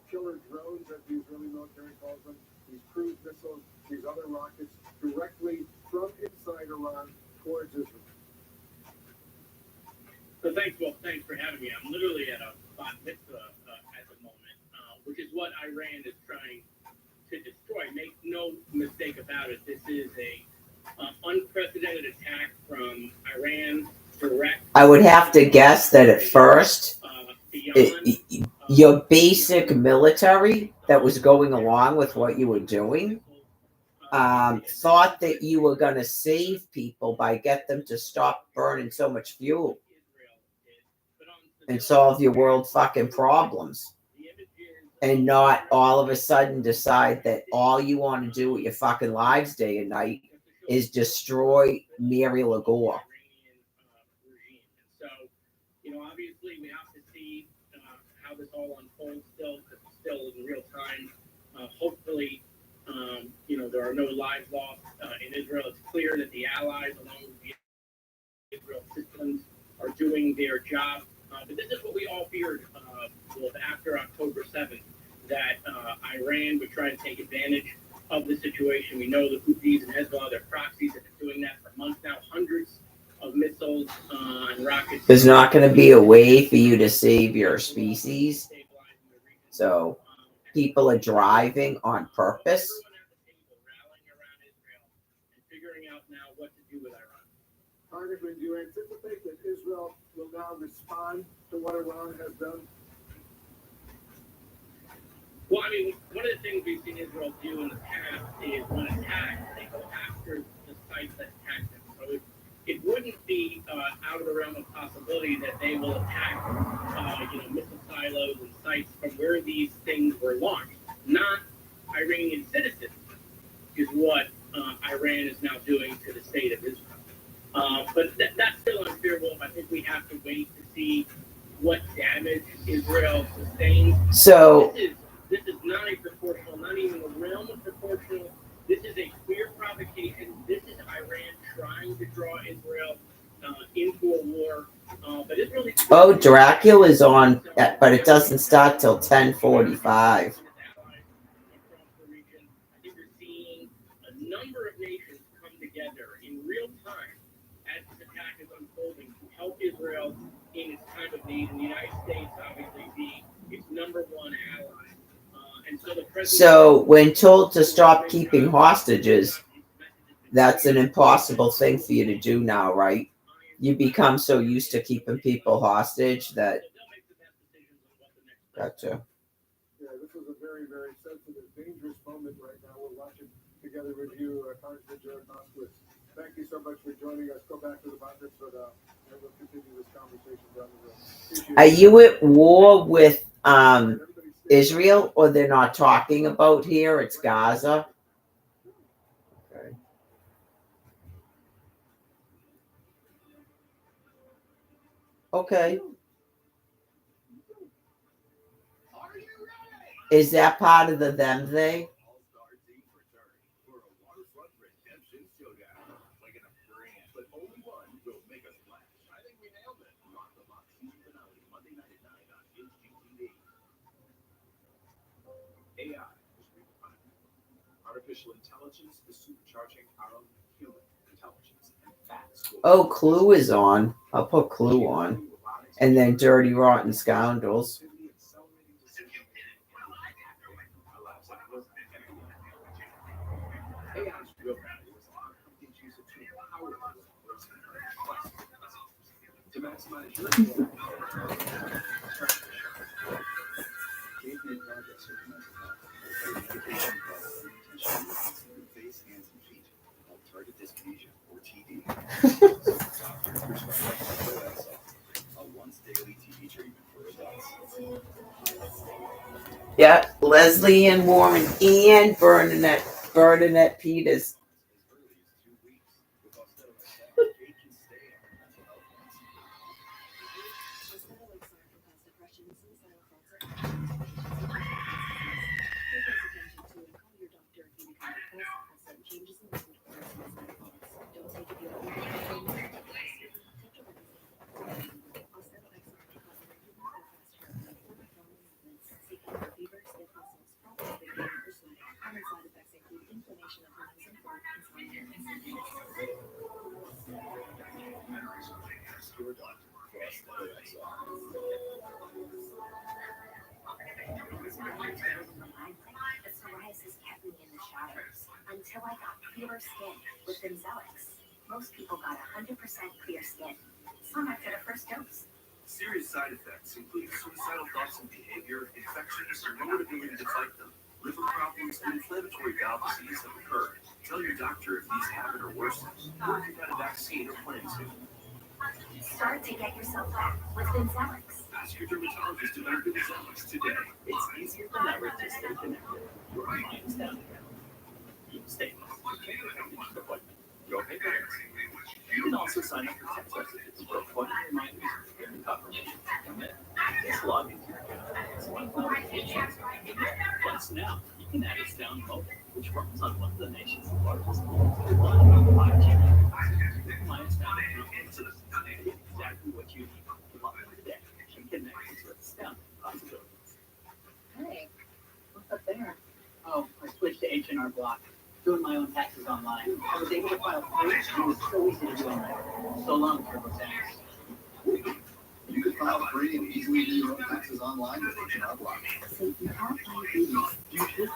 killer drones, as the Israeli military calls them, these cruise missiles, these other rockets, directly from inside Iran towards Israel? So thanks for having me. I'm literally at a bat mitzvah at the moment, which is what Iran is trying to destroy. Make no mistake about it. This is a unprecedented attack from Iran, direct. I would have to guess that at first, beyond your basic military that was going along with what you were doing thought that you were going to save people by get them to stop burning so much fuel and solve your world fucking problems, and not all of a sudden decide that all you want to do with your fucking lives day and night is destroy Mary Lagore. So, obviously we have to see how this all unfolds still, because it's still in real time. Hopefully, there are no lives lost in Israel. It's clear that the allies, along with the Israel systems, are doing their job. But this is what we all feared after October 7th, that Iran would try to take advantage of the situation. We know the Houthis and Hezbollah, their proxies, have been doing that for months now. Hundreds of missiles and rockets. There's not going to be a way for you to save your species. So people are driving on purpose. Figuring out now what to do with Iran. Congressman, do you anticipate that Israel will now respond to what Iran has done? Well, I mean, one of the things we've seen Israel do in the past is when attacked, they go after the sites that attack them. So it wouldn't be out of the realm of possibility that they will attack, missile silos and sites from where these things were launched. Not Iranian citizens is what Iran is now doing to the state of Israel. But that's still unfeasible. I think we have to wait to see what damage Israel sustains. So This is not a proportional, not even the realm of proportional. This is a clear provocation. This is Iran trying to draw Israel into a war. But Israel needs to- oh, Dracula is on, but it doesn't start till 10:45. I think you're seeing a number of nations come together in real time as this attack is unfolding to help Israel in its time of need, and the United States obviously being its number one ally. And so the president. So when told to stop keeping hostages, that's an impossible thing for you to do now, right? You become so used to keeping people hostage that. Gotcha. Yeah, this is a very, very sensitive, dangerous moment right now. We're watching together with you, Congressman Jared Moskowitz. Thank you so much for joining us. Go back to the bunker, and we'll continue this conversation down the road. Appreciate Are it. you at war with Everybody stay Israel, or they're not talking about here? It's Gaza. Okay. Okay. Is that part of the them they? All-Star Team return for a waterfront redemption showdown. Like a brand, but only one will make us splash. I think we nailed it. Rock the Box season finale Monday night at 9 on HGTV. AI is redefined. Artificial intelligence is supercharging our own human intelligence. And facts will Oh, Clue is on. I'll put Clue on. And then Dirty Rotten Scoundrels. To maximize your face, hands, and feet. Target dyskinesia or TD. A once daily TB treatment for adults. Yeah, Leslie and Warren and Bernadette Peters. The psoriasis kept me in the shadows until I got clearer skin with Bimzelx. Most people got 100% clear skin. Some after the first dose. Serious side effects include suicidal thoughts and behavior, infections, or no ability to fight them. Liver problems and inflammatory valve disease have occurred. Tell your doctor if these happen or worsen, or if you've had a vaccine or plan to. Start to get yourself back with Bimzelx. Ask your dermatologist about Bimzelx today. It's easier than ever to stay connected. Your mind's down again. You can stay okay with an appointment. Go pay bills. You can also sign up for text messages for appointment reminders and confirmations to come in. Just log into your account. It's one application. Plus now, you can add us down mobile, which runs on one of the nation's largest multi-line 5G networks. You can line us down to get exactly what you need. Log in today and connect to astounding possibilities. Hey, what's up there? Oh, I switched to H&R our block, doing my own taxes online. I was able to file 3. It was so easy to do online. So long, TurboTax. You could file free and easily do your own taxes online with H&R Block.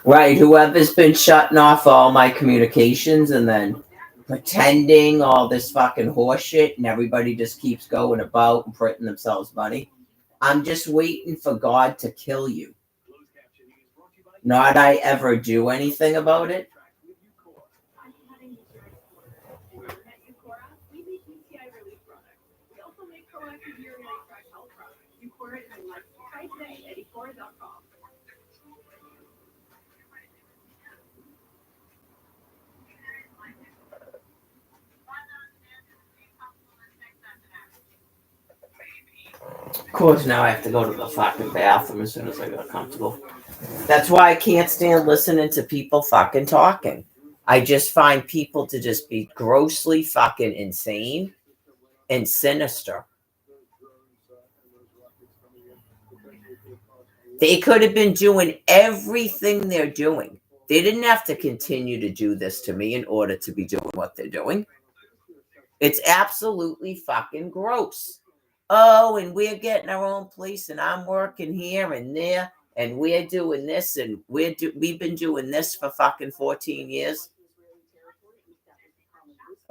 Right, whoever's been shutting off all my communications and then pretending all this fucking horseshit and everybody just keeps going about and printing themselves money. I'm just waiting for God to kill you. Not I ever do anything about it. Of course, now I have to go to the fucking bathroom as soon as I get comfortable. That's why I can't stand listening to people fucking talking. I just find people to just be grossly fucking insane and sinister. They could have been doing everything they're doing. They didn't have to continue to do this to me in order to be doing what they're doing. It's absolutely fucking gross. Oh, and we're getting our own place, and I'm working here and there, and we're doing this, and we've been doing this for fucking 14 years.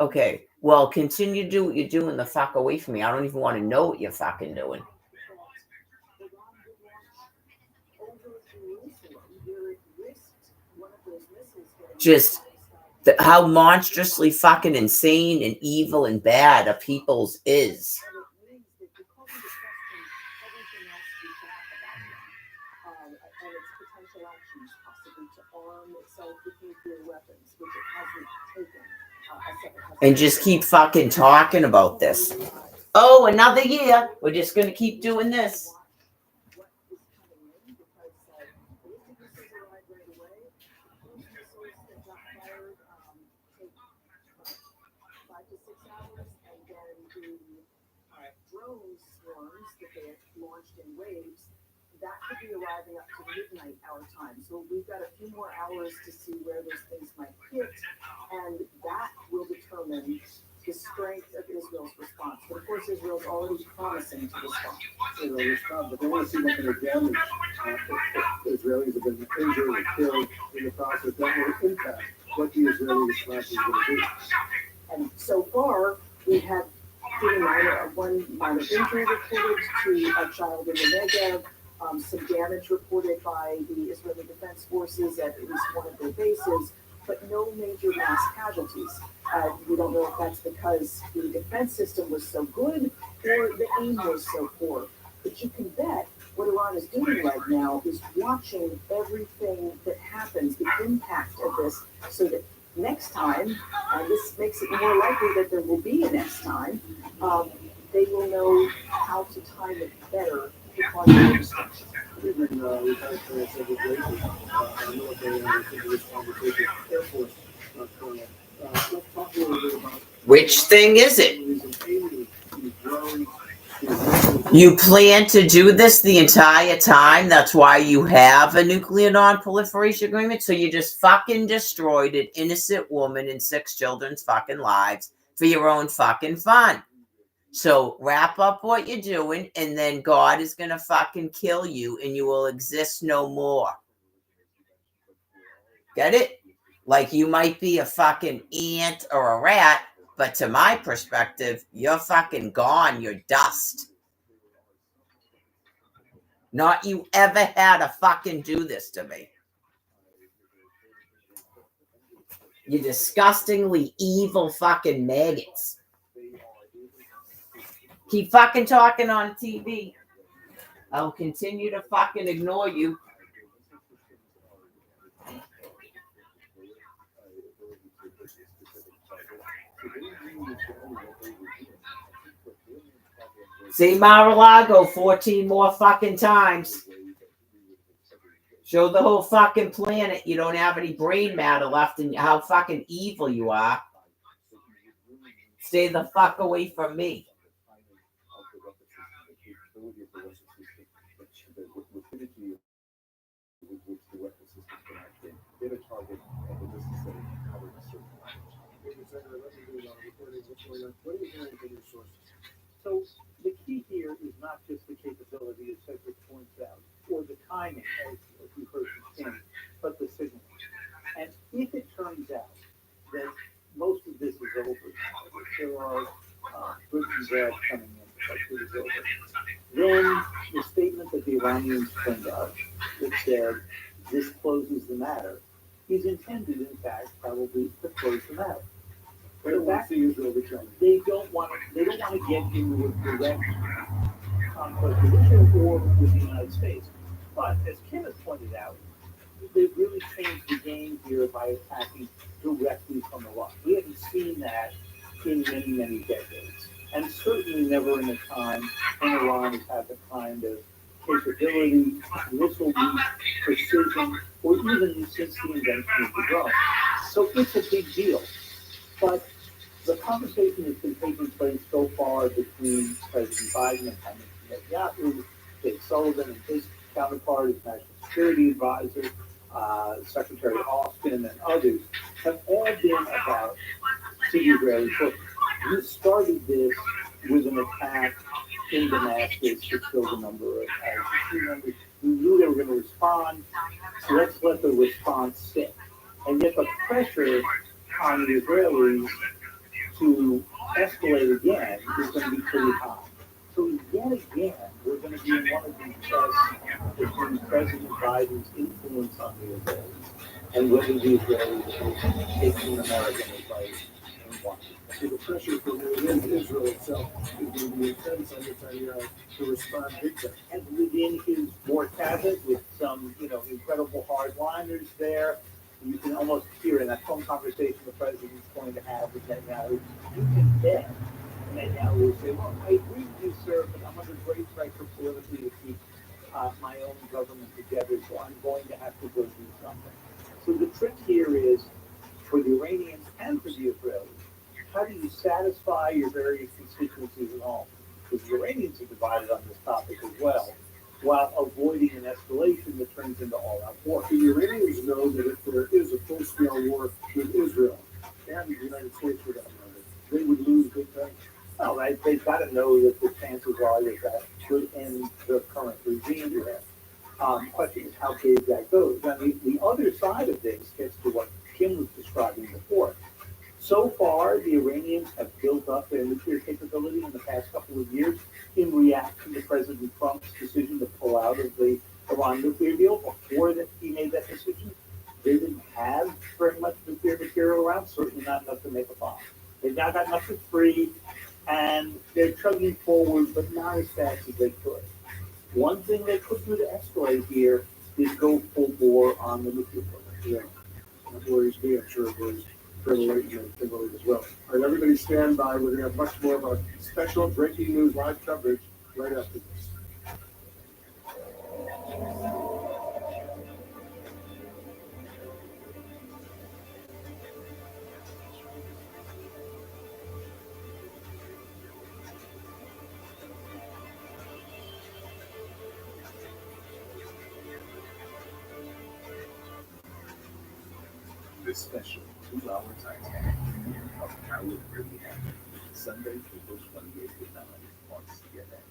Okay, well, continue to do what you're doing the fuck away from me. I don't even want to know what you're fucking doing. Just how monstrously fucking insane and evil and bad a people's is. And just keep fucking talking about this. Oh, another year. We're just going to keep doing this. That could be arriving up to midnight our time. So we've got a few more hours to see where those things might hit, and that will determine the strength of Israel's response. But of course, Israel's already promising to respond. They'll respond, but they want to see what kind of damage the Israelis have been injured or killed in the process. That will impact what the Israeli response is going to be. And so far, we've had one minor injury reported to a child in the Negev. Some damage reported by the Israeli Defense Forces at least one of their bases, but no major mass casualties. We don't know if that's because the defense system was so good or the aim was so poor. But you can bet what Iran is doing right now is watching everything that happens, the impact of this, so that next time, and this makes it more likely that there will be a next time, they will know how to time it better. We've had several places, military into this conversation, Air Force colonel. Let's talk a little bit about which thing is it? You plan to do this the entire time? That's why you have a nuclear non-proliferation agreement? So you just fucking destroyed an innocent woman and 6 children's fucking lives for your own fucking fun. So wrap up what you're doing, and then God is going to fucking kill you, and you will exist no more. Get it? Like you might be a fucking ant or a rat, but to my perspective, you're fucking gone. You're dust. Not you ever had to fucking do this to me. You disgustingly evil fucking maggots. Keep fucking talking on TV. I'll continue to fucking ignore you. See Mar-a-Lago 14 more fucking times. Show the whole fucking planet you don't have any brain matter left and how fucking evil you are. Stay the fuck away from me. With which the weapon system can actually hit a target at the What are you hearing from your sources? So the key here is not just the capability, as Cedric points out, or the timing, as we've heard from Tim, but the signal. And if it turns out that most of this is over, that there are goods and bad coming in, but it is over, then the statement that the Iranians turned out that said this closes the matter is intended, in fact, probably to close the matter. They don't want to see Israel return. They don't want to get into a direct conflict with Israel or with the United States. But as Kim has pointed out, they've really changed the game here by attacking directly from Iraq. We haven't seen that in many, many decades. And certainly never in a time when Iran has had the kind of capability, missile reach, precision, or even since the invention of the drone. So it's a big deal. But the conversation that's been taking place so far between President Biden and Prime Minister Netanyahu, Jake Sullivan and his counterpart, his national security advisor, Secretary Austin, and others, have all been about the Israeli forces. You started this with an attack in Damascus that killed a number of ISIS members. We knew they were going to respond, so let's let the response sit. And yet the pressure on the Israelis to escalate again is going to be pretty high. So yet again, we're going to be in one of these tests between President Biden's influence on the Israelis and whether the Israelis will take the American advice and watch it. So the pressure from within Israel itself is going to be intense on Netanyahu to respond big time. And within his war cabinet, with some, incredible hardliners there, you can almost hear in that phone conversation the president's going to have with Netanyahu, you can bet Netanyahu will say, well, I agree with you, sir, but I'm under great pressure politically to keep my own government together, so I'm going to have to go do something. So the trick here is, for the Iranians and for the Israelis, how do you satisfy your various constituencies at home? Because the Iranians are divided on this topic as well, while avoiding an escalation that turns into all-out war. The Iranians know that if there is a full-scale war with Israel and the United States for that matter, they would lose big time. Well, they've got to know that the chances are that could end the current regime here. Question is how big that goes. I mean, the other side of this gets to what Kim was describing before. So far, the Iranians have built up their nuclear capability in the past couple of years in reaction to President Trump's decision to pull out of the Iran nuclear deal. Before that he made that decision, they didn't have very much nuclear material around, certainly not enough to make a bomb. They've now got enough for free, and they're chugging forward, but not as fast as they could. One thing they could do to escalate here is go full bore on the nuclear program. Yeah, that worries me. I'm sure it worries Kimberly as well. All right, everybody stand by. We're going to have much more of our special breaking news live coverage right after this. This special 2-hour Titanic of How It Really Happened, Sunday, April 28th at 9 on CNN.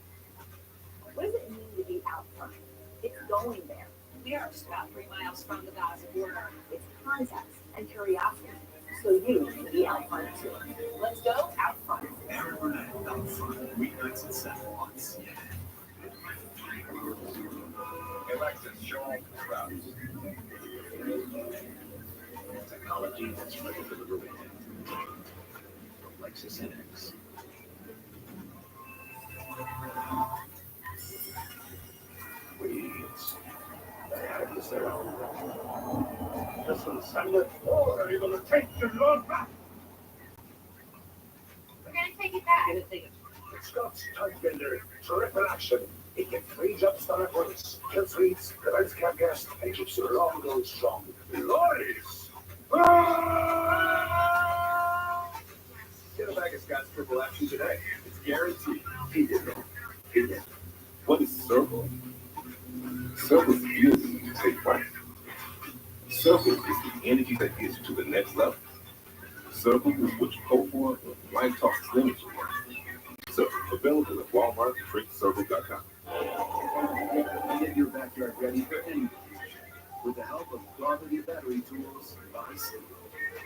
What does it mean to be out front? It's going there. We are just about 3 miles from the Gaza border. It's context and curiosity. So you can be out front too. Let's go out front. Aaron Burnett, Out Front, weeknights at 7 on CNN. Alexis, Sean Krause. Technology that's ready for the room. Lexus NX. Please. I have to say, listen, Sandra, are you going to take your load back? We're going to take it back. It's Scott's Tightbender, terrific action. It can freeze up stomach works, kill sweets, prevents cat gas, and keeps your lung going strong. Lorries! Get a bag of Scott's triple action today. It's guaranteed. He did it. He did. What is Circle? Circle is fuel to take flight. Circle is the energy that gets you to the next level. Circle is what you hope for when life tosses limits you. So, available at Walmart and DrinkCircle.com. Get your backyard ready for any with the help of quality battery tools by Steel.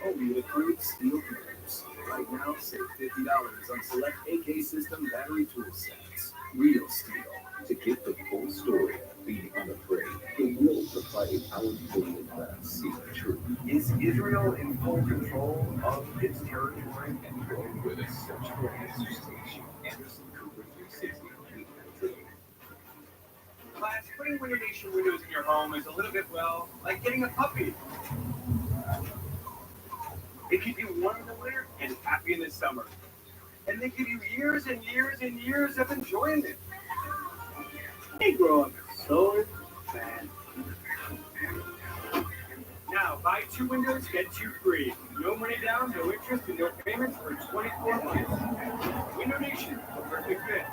Only the crude steel cubes. Right now, save $50 on select AK system battery tool sets. Real steel to get the full story of being unafraid. The will to fight our bully class. See the truth. Is Israel in full control of its territory? And go with a search for answers station. Anderson Cooper 360. Class, putting Window Nation windows in your home is a little bit, well, like getting a puppy. They keep you warm in the winter and happy in the summer. And they give you years and years and years of enjoyment. They grow up so fast. Now, buy 2 windows, get 2 free. No money down, no interest, and no payments for 24 months. Window Nation, the perfect fit.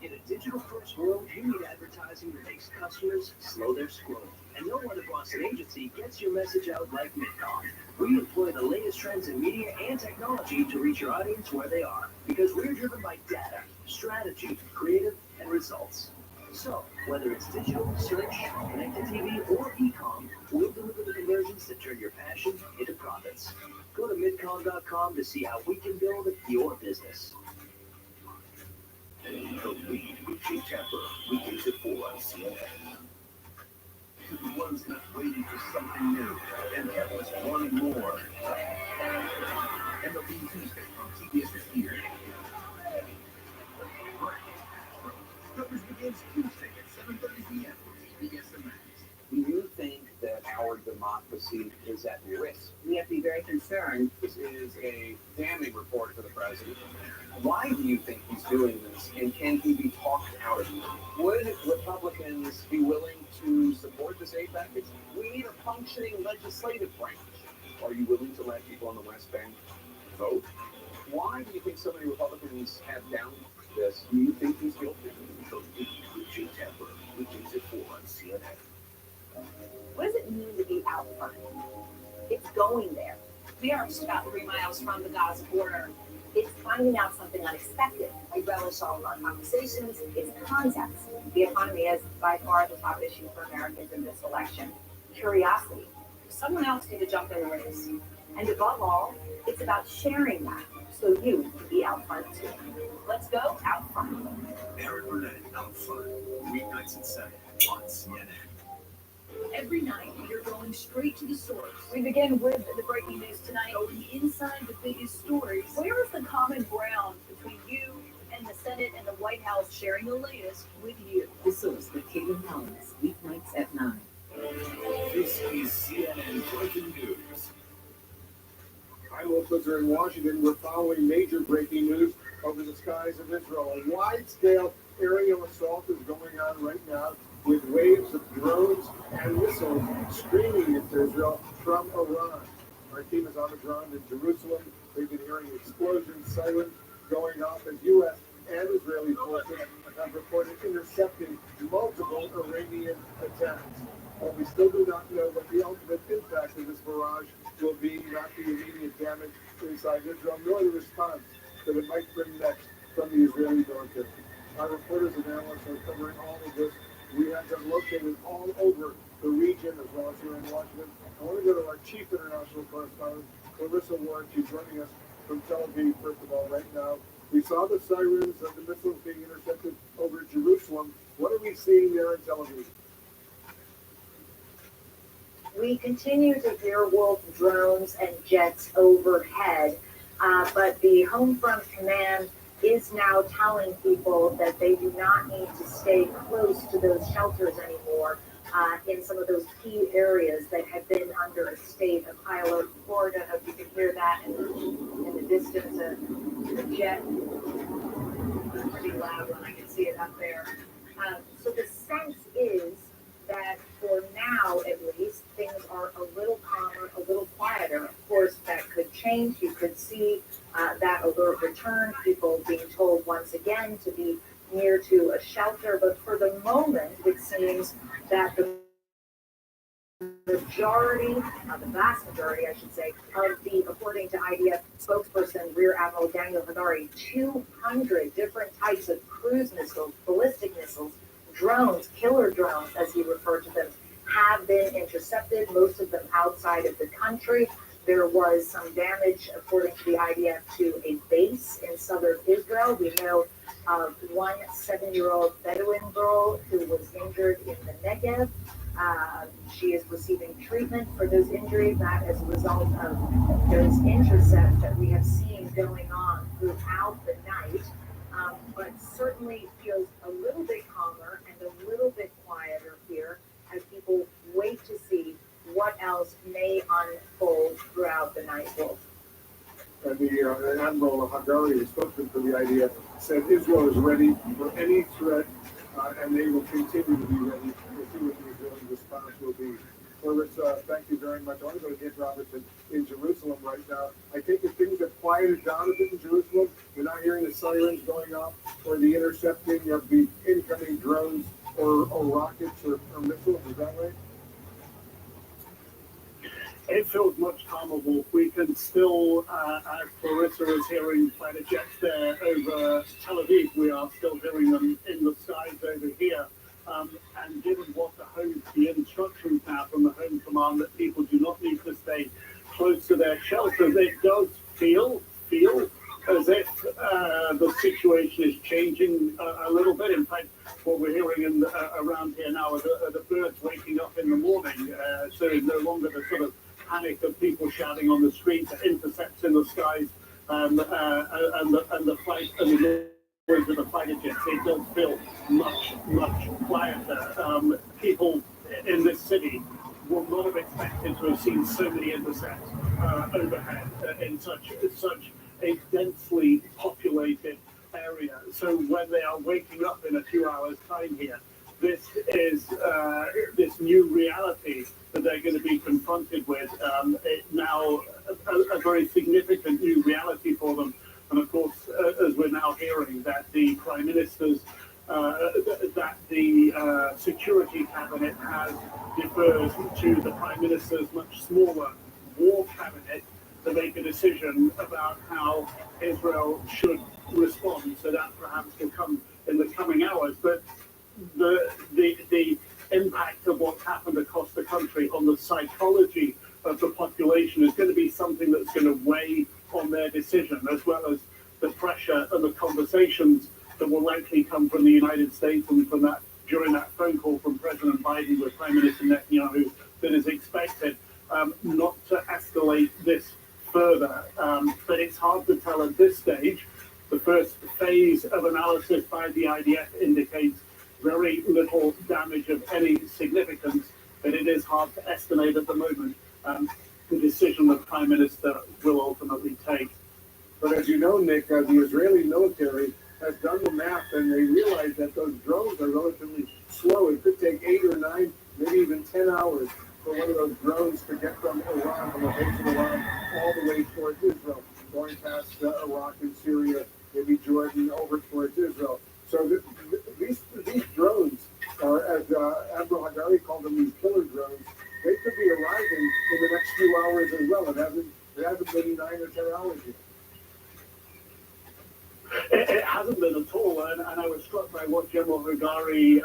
In a digital-first world, you need advertising that makes customers slow their scroll. And no one across an agency gets your message out like Midcom. We employ the latest trends in media and technology to reach your audience where they are. Because we're driven by data, strategy, creative, and results. So, whether it's digital, search, connected TV, or e-com, we'll deliver the conversions that turn your passion into profits. Go to midcom.com to see how we can build your business. The Lead with Jay Tapper, weekdays at 4 on CNN. To the ones not waiting for something new and others wanting more. MLB Tuesday on TBS is here. Coverage begins Tuesday at 7:30 p.m. on TBS and Max. Do you think that our democracy is at risk? We have to be very concerned. This is a damning report for the president. Why do you think he's doing this, and can he be talked out of it? Would Republicans be willing to support this aid package? We need a functioning legislative branch. Are you willing to let people on the West Bank vote? Why do you think so many Republicans have down this? Do you think he's guilty? The Lead with Jay Tapper, weekdays at 4 on CNN. What does it mean to be out front? It's going there. We are just about 3 miles from the Gaza border. It's finding out something unexpected. I relish all of our conversations. It's context. The economy is by far the top issue for Americans in this election. Curiosity. Someone else need to jump in the race. And above all, it's about sharing that so you can be out front too. Let's go out front. Aaron Burnett out front. Weeknights at 7 on CNN. Every night, you're going straight to the source. We begin with the breaking news tonight, going inside the biggest stories. Where is the common ground between you and the Senate and the White House sharing the latest with you? The Source with Caitlin Collins, weeknights at 9. This is CNN Breaking News. Hi, locals are in Washington. We're following major breaking news over the skies of Israel. A wide-scale aerial assault is going on right now with waves of drones and missiles streaming into Israel from Iran. Our team is on the ground in Jerusalem. We've been hearing explosions, sirens going off as U.S. and Israeli forces have reported intercepting multiple Iranian attacks. But we still do not know what the ultimate impact of this barrage will be, not the immediate damage inside Israel, nor the response that it might bring next from the Israeli military. Our reporters and analysts are covering all of this. We have them located all over the region as well as here in Washington. I want to go to our chief international correspondent, Clarissa Warren. She's joining us from Tel Aviv, first of all, right now. We saw the sirens of the missiles being intercepted over Jerusalem. What are we seeing there in Tel Aviv? We continue to hear Wolf drones and jets overhead, but the Home Front Command is now telling people that they do not need to stay close to those shelters anymore in some of those key areas that have been under a state of high alert. Florida, I hope you can hear that in the distance, the jet. It's pretty loud when I can see it up there. So the sense is that for now, at least, things are a little calmer, a little quieter. Of course, that could change. You could see that alert return, people being told once again to be near to a shelter. But for the moment, it seems that the the vast majority, I should say, of the, according to IDF spokesperson Rear Admiral Daniel Hagari, 200 different types of cruise missiles, ballistic missiles, drones, killer drones, as he referred to them, have been intercepted, most of them outside of the country. There was some damage, according to the IDF, to a base in southern Israel. We know of one 7-year-old Bedouin girl who was injured in the Negev. She is receiving treatment for those injuries, that as a result of those intercepts that we have seen going on throughout the night. But certainly feels a little bit calmer and a little bit quieter here as people wait to see what else may unfold throughout the night, Wolf. And the Admiral Hagari, the spokesman for the IDF, said Israel is ready for any threat, and they will continue to be ready. We'll see what the Israeli response will be. Clarissa, thank you very much. I want to go to Nick Robertson in Jerusalem right now. I think if things have quieted down a bit in Jerusalem, we're not hearing the sirens going off or the intercepting of the incoming drones or rockets or missiles. Is that right? It feels much calmer, Wolf. We can still, as Clarissa is hearing fighter jets there over Tel Aviv, we are still hearing them in the skies over here. And given what the instructions now from the Home Command that people do not need to stay close to their shelters, it does feel as if the situation is changing a little bit. In fact, what we're hearing around here now are the birds waking up in the morning. So it's no longer the sort of panic of people shouting on the streets, intercepts in the skies, and the flight and the noise of the fighter jets. It does feel much quieter. People in this city would not have expected to have seen so many intercepts overhead in such a densely populated area. So when they are waking up in a few hours' time here, this is this new reality that they're going to be confronted with. Now a very significant new reality for them. And of course, as we're now hearing that the Prime Minister's, that the Security Cabinet has deferred to the Prime Minister's much smaller War Cabinet to make a decision about how Israel should respond. So that perhaps will come in the coming hours. But the impact of what's happened across the country on the psychology of the population is going to be something that's going to weigh on their decision, as well as the pressure and the conversations that will likely come from the United States and from that during that phone call from President Biden with Prime Minister Netanyahu that is expected not to escalate this further. But it's hard to tell at this stage. The first phase of analysis by the IDF indicates very little damage of any significance, but it is hard to estimate at the moment the decision the Prime Minister will ultimately take. But as you know, Nick, the Israeli military has done the math, and they realize that those drones are relatively slow. It could take 8 or 9, maybe even 10 hours for one of those drones to get from Iran, from the base of Iran, all the way towards Israel, going past Iraq and Syria, maybe Jordan, over towards Israel. So these drones are, as Admiral Hagari called them, these killer drones. They could be arriving in the next few hours as well. It hasn't been 9 or 10 hours yet. It hasn't been at all, and I was struck by what General Hagari,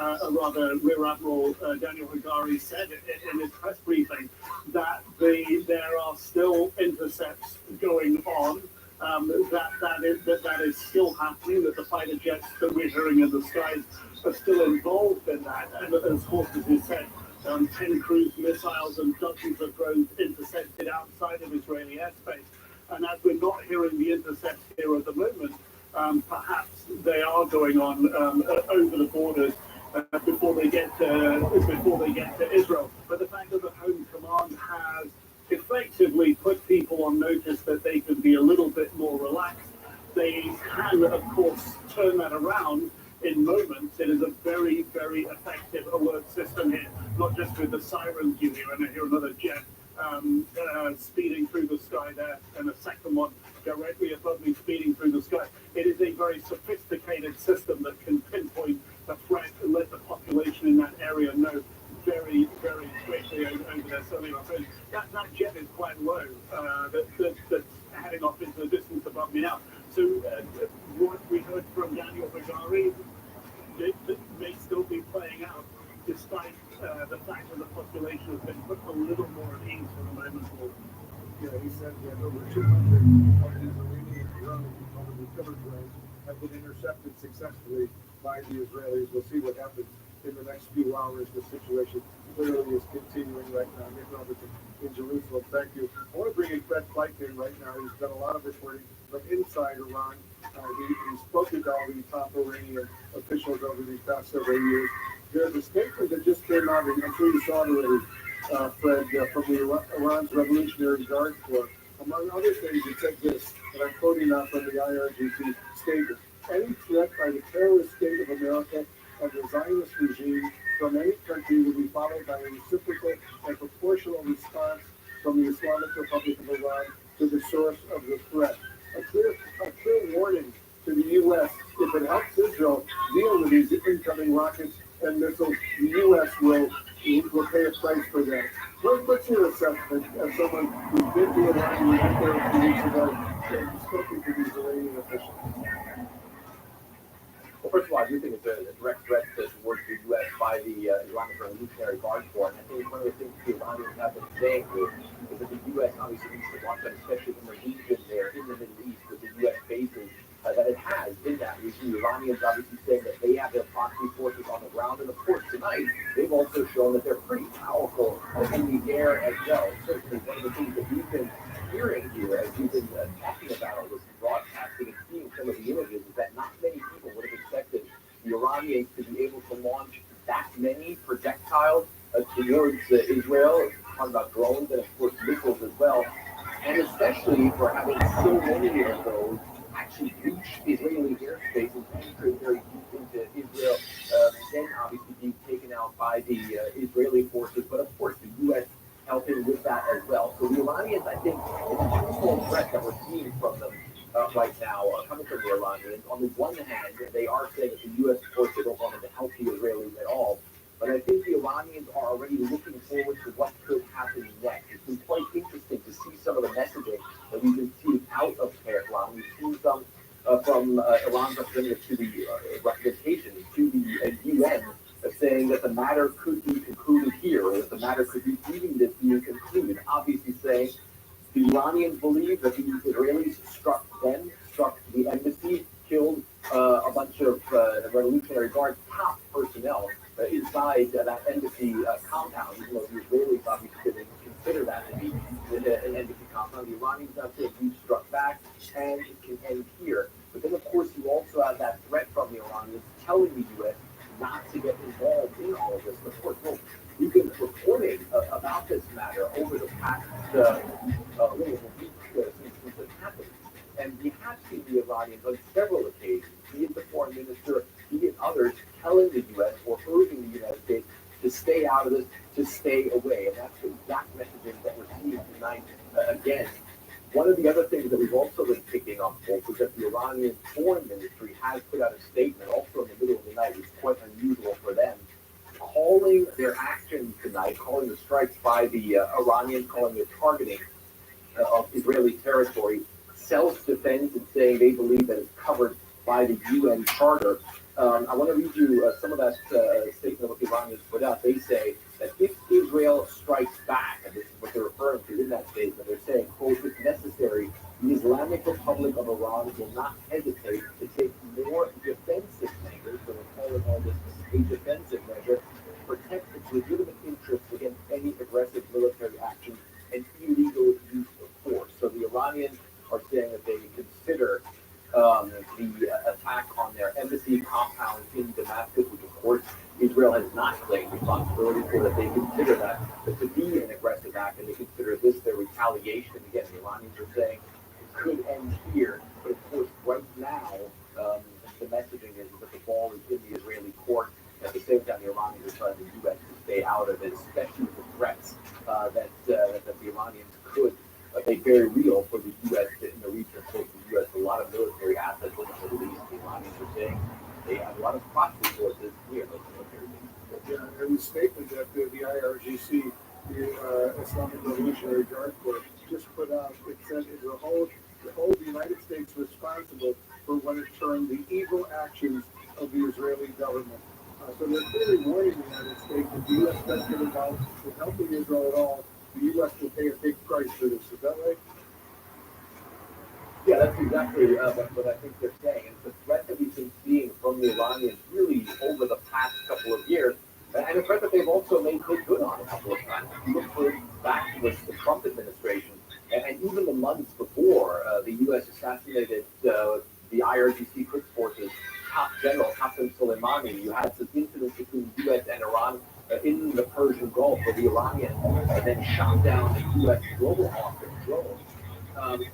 Rear Admiral Daniel Hagari said in his press briefing, that there are still intercepts going on, that is still happening, that the fighter jets that we're hearing in the skies are still involved in that, and of course, as he said, 10 cruise missiles and dozens of drones intercepted outside of Israeli airspace. And as we're not hearing the intercepts here at the moment, perhaps they are going on over the borders before they get to Israel. But the fact that the Home Command has effectively put people on notice that they can be a little bit more relaxed, they can, of course, turn that around in moments. It is a very, very effective alert system here, not just with the sirens you hear, and I hear another jet speeding through the sky there, and a second one directly above me speeding through the sky. It is a very sophisticated system that can pinpoint a threat and let the population in that area know very, very quickly over there's something I'll tell you. That jet is quite low. That's heading off into the distance above me now. So what we heard from Daniel Bagari may still be playing out, despite the fact that the population has been put a little more at ease for the moment. Yeah, he said that over 200 of these Iranian drones, probably killer drones, have been intercepted successfully by the Israelis. We'll see what happens in the next few hours. The situation clearly is continuing right now. Nick Robertson in Jerusalem, thank you. I want to bring in Fred Flake in right now. He's done a lot of reporting from inside Iran. He spoke to all the top Iranian officials over these past several years. There's a statement that just came out, and I'm sure you saw it already, Fred, from the Iran's Revolutionary Guard Corps. Among other things, it said this, and I'm quoting now from the IRGC statement. Any threat by the terrorist state of America and the Zionist regime from any country will be followed by a reciprocal and proportional response from the Islamic Republic of Iran to the source of the threat. A clear warning to the U.S. If it helps Israel deal with these incoming rockets and missiles, the U.S. will pay a price for that. What's your assessment as someone who's been to Iran, we went there a few weeks ago, and spoken to these Iranian officials? Well, first of all, I do think it's a direct threat towards the U.S. by the Islamic Revolutionary Guard Corps. And I think one of the things the Iranians have been saying is that the U.S. obviously needs to watch that, especially in the region there, in the Middle East, with the U.S. bases that it has in that region. The Iranians obviously saying that they have their proxy forces on the ground. And of course, tonight, they've also shown that they're pretty powerful in the air as well. Certainly, one of the things that we've been hearing here, as we've been talking about all this broadcasting and seeing some of the images, is that not many people would have expected the Iranians to be able to launch that many projectiles towards Israel. Talking about drones and, of course, missiles as well. And especially for having so many of those actually reach Israeli airspace and penetrate very deep into Israel, then obviously being taken out by the Israeli forces, but of course the U.S. helping with that as well. So the Iranians, I think, it's a twofold threat that we're seeing from them right now, coming from the Iranians. On the one hand, they are saying that the U.S. of course they don't want them to help the Israelis at all. But I think the Iranians are already looking forward to what could happen next. It's been quite interesting to see some of the messaging that we've been seeing out of Tehran. We've seen some from Iran's representative to the representation to the UN saying that the matter could be concluded here, or that the matter could be deemed as being concluded. Obviously saying the Iranians believe that the Israelis struck them, struck the embassy, killed a bunch of Revolutionary Guard top personnel inside that embassy compound, even though the Israelis obviously didn't consider that to be an embassy compound. The Iranians now say we struck back and it can end here. But then, of course, you also have that threat from the Iranians telling the U.S. not to get involved in all of this. Of course, well, we've been reporting about this matter over the past week since it happened. And we have seen the Iranians on several occasions, be it the foreign minister, be it others, telling the U.S. or urging the United States to stay out of this, to stay away. And that's the exact messaging that we're seeing tonight again. One of the other things that we've also been picking up, folks, is that the Iranian foreign ministry has put out a statement, also in the middle of the night, which is quite unusual for them, calling their actions tonight, calling the strikes by the Iranians, calling the targeting of Israeli territory self-defense, and saying they believe that it's covered by the UN Charter. I want to read you some of that statement of what the Iranians put out. They say that if Israel strikes back, and this is what they're referring to in that statement, they're saying, quote, if necessary, the Islamic Republic of Iran will not hesitate to take more defensive measures, so we're calling all this a defensive measure, to protect its legitimate interests against any aggressive military action and illegal use of force. So the Iranians are saying that they consider the attack on their embassy compound in Damascus, which of course Israel has not claimed responsibility for, that they consider that to be an aggressive act, and they consider this their retaliation. Again, the Iranians are saying it could end here, but of course right now the messaging is that the ball is in the Israeli court. At the same time, the Iranians are telling the U.S. to stay out of it, especially with the threats that the Iranians could make very real for the U.S. in the region. Of course, the U.S. has a lot of military assets in the Middle East. The Iranians are saying they have a lot of proxy forces near those military bases. Yeah, and the statement that the IRGC the Islamic Revolutionary Guard Corps just put out, it said it will hold the United States responsible for what it termed the evil actions of the Israeli government. So they're clearly warning the United States if the U.S. does get involved with helping Israel at all, the U.S. will pay a big price for this. Is that right? Yeah, that's exactly what I think they're saying. It's a threat that we've been seeing from the Iranians really over the past couple of years, and a threat that they've also made good on a couple of times. If you look back to the Trump administration, and even the months before the U.S. assassinated the IRGC Quds Forces top general, Qasem Soleimani, you had some incidents between the U.S. and Iran in the Persian Gulf, where the Iranians then shot down the U.S. global hawk drone.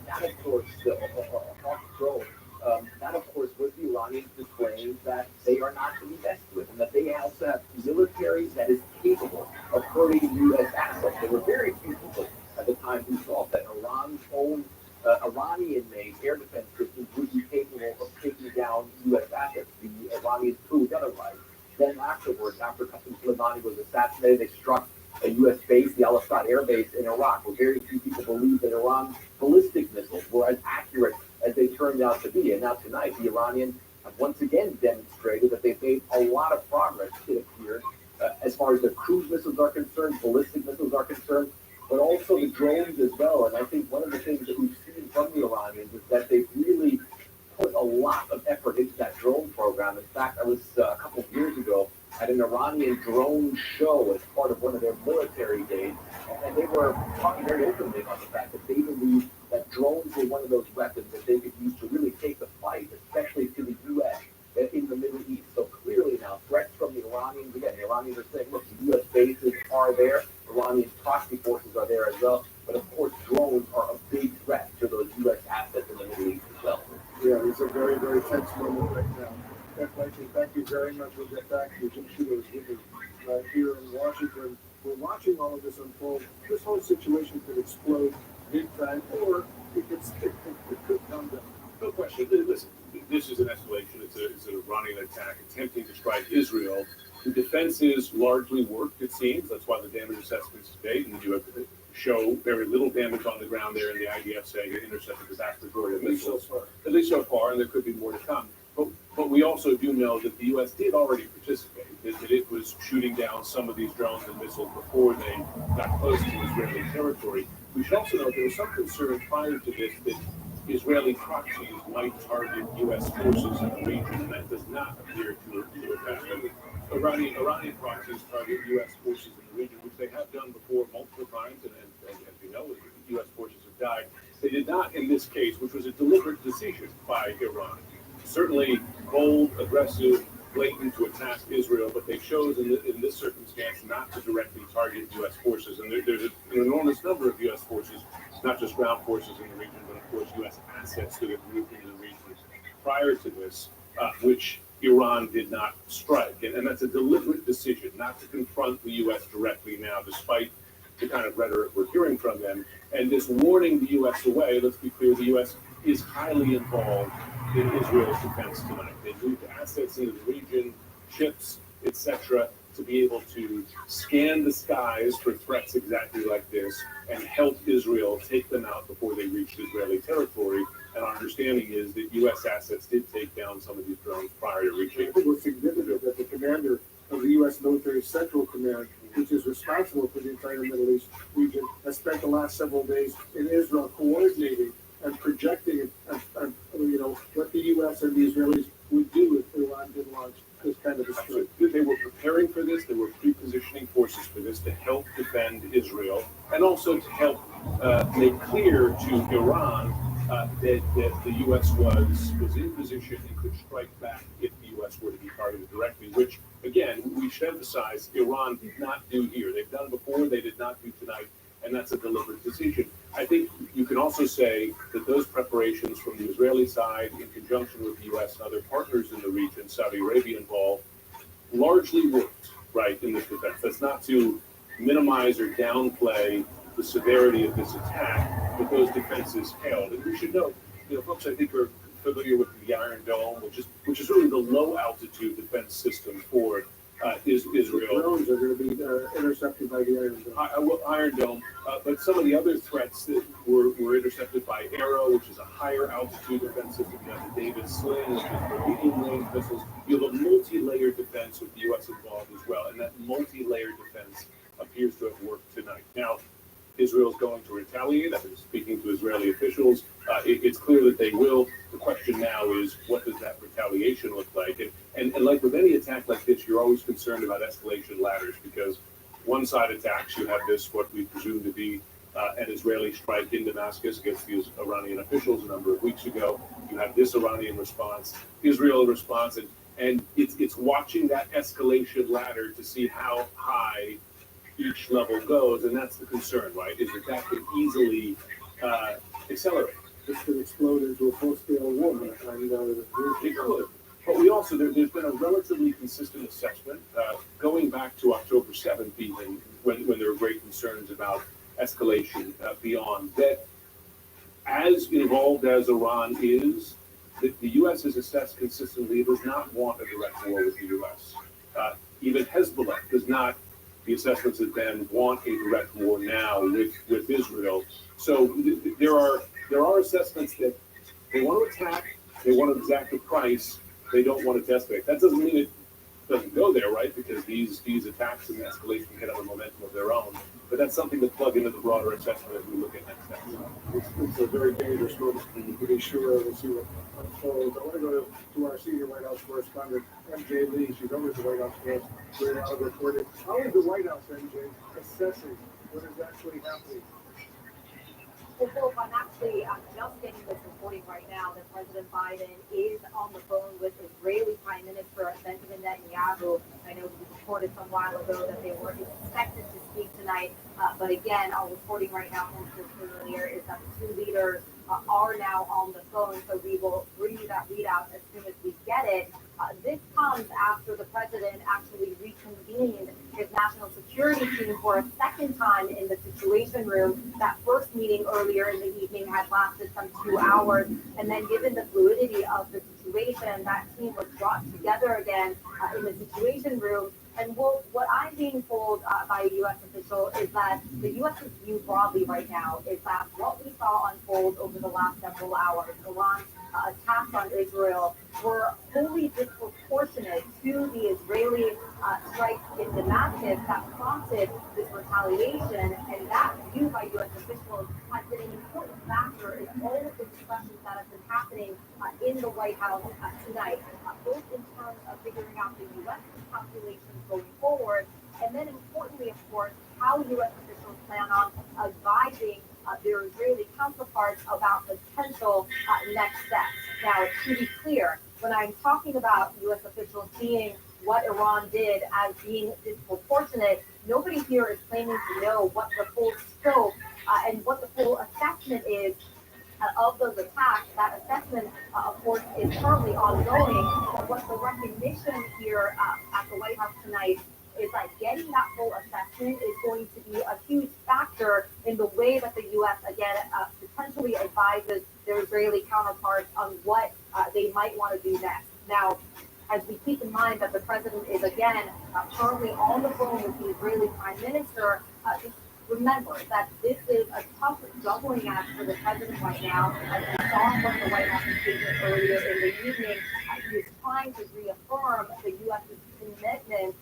That, of course, that, of course, was the Iranians displaying that they are not to be messed with, and that they also have military that is capable of hurting U.S. assets. There were very few people at the time who thought that Iran's own Iranian-made air defense systems would be capable of taking down U.S. assets. The Iranians proved otherwise. Then afterwards, after Qasem Soleimani was assassinated, they struck a U.S. base, the Al-Assad Air Base in Iraq, where very few people believed that Iran's ballistic missiles were as accurate as they turned out to be. And now tonight, the Iranians have once again demonstrated that they've made a lot of progress, it appears, as far as their cruise missiles are concerned, ballistic missiles are concerned, but also the drones as well. And I think one of the things that we've seen from the Iranians is that they've really put a lot of effort into that drone program. In fact, I was a couple of years ago at an Iranian drone show as part of one of their military days, and they were talking very openly about the fact that they believe that drones were one of those weapons that they could use to really take the fight, especially to the U.S. in the Middle East. So clearly now, threats from the Iranians, again, the Iranians are saying, look, the U.S. bases are there, Iranian proxy forces are there as well, but of course drones are a big threat to those U.S. assets in the Middle East as well. Yeah, it's a very, very tense moment right now. Thank you very much. We'll get back to Jim Sciutto with us here in Washington. We're watching all of this unfold. This whole situation could explode big time, or it could come down. No question. Listen, this is an escalation. It's an Iranian attack attempting to strike Israel. The defense is largely worked, it seems. That's why the damage assessments today, and you have show very little damage on the ground there, and the IDF saying it intercepted the vast majority of missiles, at least so far, and there could be more to come. But we also do know that the U.S. did already participate, that it was shooting down some of these drones and missiles before they got close to Israeli territory. We should also note there was some concern prior to this that Israeli proxies might target U.S. forces in the region, and that does not appear to have happened. Iranian proxies target U.S. forces in the region, which they have done before multiple times, and as you know, U.S. forces have died. They did not in this case, which was a deliberate decision by Iran. Certainly bold, aggressive, blatant to attack Israel, but they chose in this circumstance not to directly target U.S. forces. And there's an enormous number of U.S. forces, not just ground forces in the region, but of course U.S. assets that have moved into the region prior to this, which Iran did not strike. And that's a deliberate decision not to confront the U.S. directly now, despite the kind of rhetoric we're hearing from them. And this warning the U.S. away, let's be clear, the U.S. is highly involved in Israel's defense tonight. They moved assets into the region, ships, etc., to be able to scan the skies for threats exactly like this and help Israel take them out before they reached Israeli territory. And our understanding is that U.S. assets did take down some of these drones prior to reaching. It was significant that the commander of the U.S. Military Central Command, which is responsible for the entire Middle East region, has spent the last several days in Israel coordinating and projecting, what the U.S. and the Israelis would do if Iran did launch this kind of a strike. They were preparing for this. They were pre-positioning forces for this to help defend Israel, and also to help make clear to Iran that the U.S. was in position and could strike back if the U.S. were to be targeted directly, which, again, we should emphasize Iran did not do here. They've done before, they did not do tonight, and that's a deliberate decision. I think you can also say that those preparations from the Israeli side, in conjunction with the U.S. and other partners in the region, Saudi Arabia involved, largely worked, right, in this defense. That's not to minimize or downplay the severity of this attack, but those defenses held. And we should note, folks I think are familiar with the Iron Dome, which is really the low altitude defense system for Israel. Drones are going to be intercepted by the Iron Dome. Iron Dome, but some of the other threats that were intercepted by Arrow, which is a higher altitude defense system. You have the David Sling, which is for medium range missiles. You have a multi-layered defense with the U.S. involved as well, and that multi-layered defense appears to have worked tonight. Now, Israel's going to retaliate. I've been speaking to Israeli officials. It's clear that they will. The question now is, what does that retaliation look like? And like with any attack like this, you're always concerned about escalation ladders, because one side attacks, you have this, what we presume to be an Israeli strike in Damascus against the Iranian officials a number of weeks ago. You have this Iranian response, Israel response, and it's watching that escalation ladder to see how high each level goes, and that's the concern, right? Is that can easily accelerate. This could explode into a full-scale war, and it could. But we also, there's been a relatively consistent assessment going back to October 7th, even when there were great concerns about escalation beyond that. As involved as Iran is, the U.S. has assessed consistently it does not want a direct war with the U.S. Even Hezbollah does not. The assessments have been want a direct war now with Israel. So there are assessments that they want to attack, they want to exact a price, they don't want it to escalate. That doesn't mean it doesn't go there, right? Because these attacks and escalation can have a momentum of their own. But that's something to plug into the broader assessment as we look at next steps. It's a very dangerous moment to be sure. We'll see what unfolds. I want to go to our senior White House correspondent, MJ Lee. She covers the White House for us. We're now reporting. How is the White House, MJ, assessing what is actually happening? Well, Wolf, I'm actually just getting this reporting right now that President Biden is on the phone with Israeli Prime Minister Benjamin Netanyahu. I know we reported some while ago that they were expected to speak tonight, but again, our reporting right now from earlier is that the two leaders are now on the phone, so we will bring you that readout as soon as we get it. This comes after the president actually reconvened his national security team for a second time in the Situation Room. That first meeting earlier in the evening had lasted some 2 hours, and then given the fluidity of the situation, that team was brought together again in the Situation Room. And what I'm being told by a U.S. official is that the U.S.'s view broadly right now is that what we saw unfold over the last several hours, Iran's attacks on Israel, were wholly disproportionate to the Israeli strikes in Damascus that prompted this retaliation. And that view by U.S. officials has been an important factor in all of the discussions that have been happening in the White House tonight, both in terms of figuring out the U.S. calculations going forward, and then importantly, of course, how U.S. officials plan on advising their Israeli counterparts about potential next steps. Now, to be clear, when I'm talking about U.S. officials seeing what Iran did as being disproportionate, nobody here is claiming to know what the full scope and what the full assessment is of those attacks. That assessment, of course, is currently ongoing. But what the recognition here at the White House tonight is that getting that full assessment is going to be a huge factor in the way that the U.S., again, potentially advises their Israeli counterparts on what they might want to do next. Now, as we keep in mind that the president is, again, currently on the phone with the Israeli prime minister, just remember that this is a tough juggling act for the president right now. As we saw from the White House statement earlier in the evening, he is trying to reaffirm the U.S.'s commitment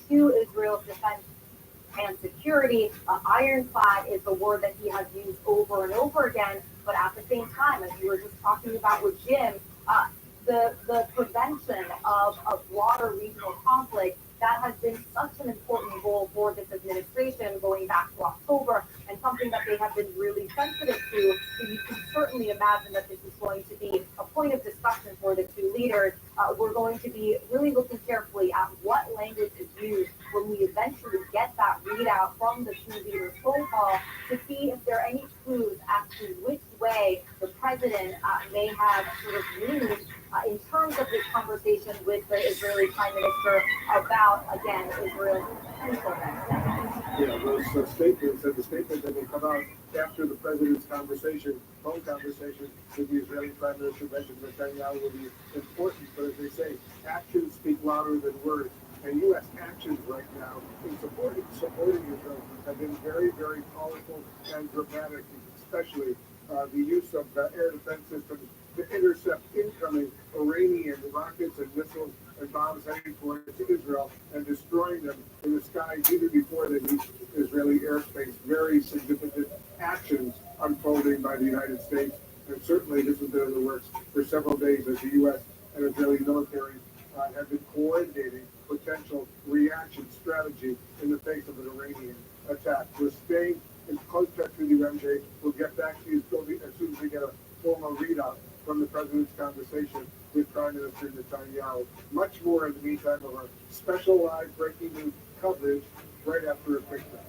to Israel's defense and security. Ironclad is the word that he has used over and over again, but at the same time, as you were just talking about with Jim, the prevention of a broader regional conflict, that has been such an important goal for this administration going back to October, and something that they have been really sensitive to. So you can certainly imagine that this is going to be a point of discussion for the two leaders. We're going to be really looking carefully at what language is used when we eventually get that readout from the two leaders' phone call to see if there are any clues as to which way the president may have sort of moved in terms of his conversation with the Israeli prime minister about, again, Israel's potential next steps. Yeah, those statements and the statement that will come out after the president's phone conversation with the Israeli Prime Minister Benjamin Netanyahu will be important, but as they say, actions speak louder than words. and U.S. actions right now in supporting Israel have been very, very powerful and dramatic, especially the use of air defense systems to intercept incoming Iranian rockets and missiles and bombs heading towards Israel and destroying them in the skies even before they reach Israeli airspace. Very significant actions unfolding by the United States, and certainly this has been in the works for several days as the U.S. and Israeli military have been coordinating potential reaction strategy in the face of an Iranian attack. We're staying in close touch with you, MJ. We'll get back to you as soon as we get a formal readout from the president's conversation with Prime Minister Netanyahu. Much more in the meantime of our special live breaking news coverage right after a quick break.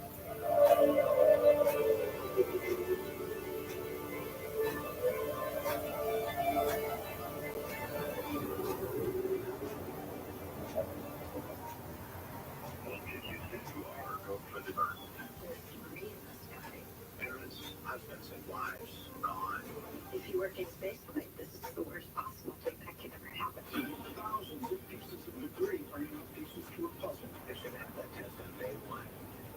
Husbands and wives gone. If you work in spaceflight, this is the worst possible thing that could ever happen. Thousands of pieces of debris are not pieces to a puzzle. They should have that test on day one.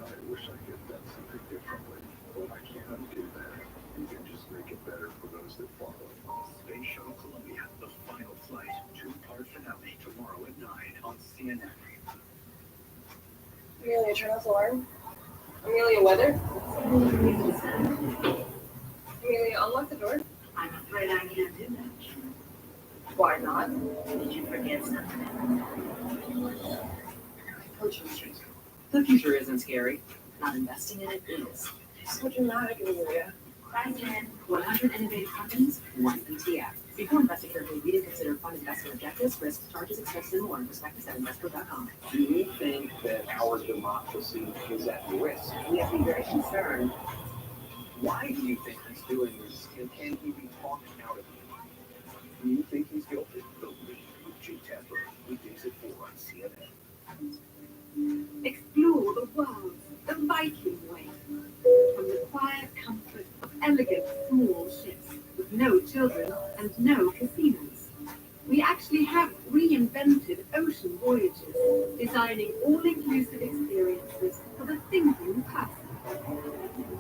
I wish I could have done something differently, but I can't undo that. You can just make it better for those that follow. Space Shuttle Columbia, the final flight, 2-part finale tomorrow at 9 on CNN. Amelia, turn off the alarm. Amelia, weather. Amelia, unlock the door. I'm afraid I can't do that. Why not? Did you forget something? Coach Street. The future isn't scary. Not investing in it is. So dramatic, Amelia. President. 100 innovative companies, one ETF. Before investing carefully, read and consider fund investment objectives, risks, charges, expenses, and more. Prospectus at investor.com. Do you think that our democracy is at risk? We have to be very concerned. Why do you think he's doing this? And can he be talked out of it? Do you think he's guilty? The Lead with Jay Tapper, weekdays at 4 on CNN. Explore the world the Viking way. From the quiet comfort of elegant small ships with no children and no casinos. We actually have reinvented ocean voyages, designing all-inclusive experiences for the thinking person.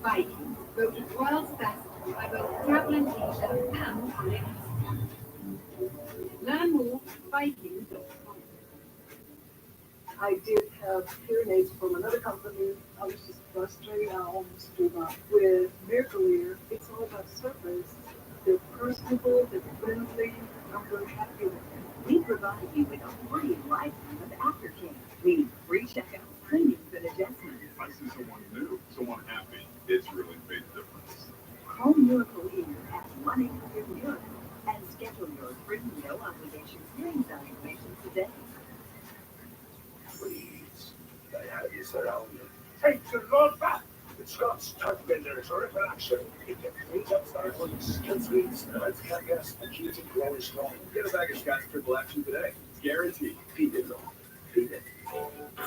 Viking, voted world's best by both Travel and Leisure and Holidays. Learn more at Viking.com. I did have hearing aids from another company. I was just frustrated. I almost gave up. With Miracle Ear, it's all about service. They're personable, they're friendly. I'm very happy with them. We provide you with a free lifetime of aftercare, meaning free checkout, premiums, and adjustments. If I see someone new, someone happy, it's really made a difference. Call Miracle Ear at 1-800-MIRACLE and schedule your free no obligation hearing evaluation today. Please, I have you surrounded. Take the Lord back! It's Scott's Turf Builders are in action. You can freeze up starlings, skin sweets, nuts, carcass, and keep it growing strong. Get a bag of Scott's Triple Action today. It's guaranteed. Feed it all. Feed it.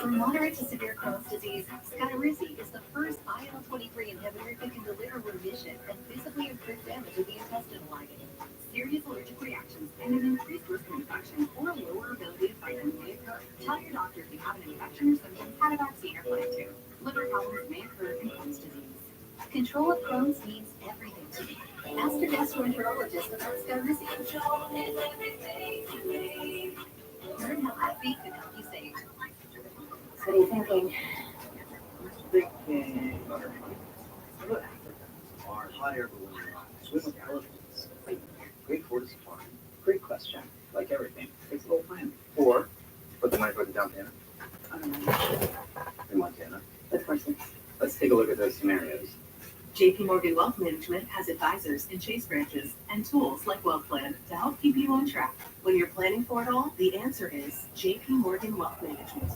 From moderate to severe Crohn's disease, Skyrizi is the first IL-23 inhibitor that can deliver remission and visibly improve damage of the intestinal lining. Serious allergic reactions and an increased risk of infection or a lower ability to fight them may occur. Tell your doctor if you have an infection or symptom, had a vaccine or plan to. Liver problems may occur in Crohn's disease. Control of Crohn's means everything to me. Ask your gastroenterologist about Skyrizi. Learn how happy can help you save. What are you thinking? Thinking Africans are hot air balloon rides, swim with elephants, great Florida safari. Great question. Like everything, takes a little planning. Or put the money for the down payment I don't know. in Montana. Of course it's Let's take a look at those scenarios. JP Morgan Wealth Management has advisors and Chase branches and tools like WealthPlan to help keep you on track. When you're planning for it all, the answer is JP Morgan Wealth Management.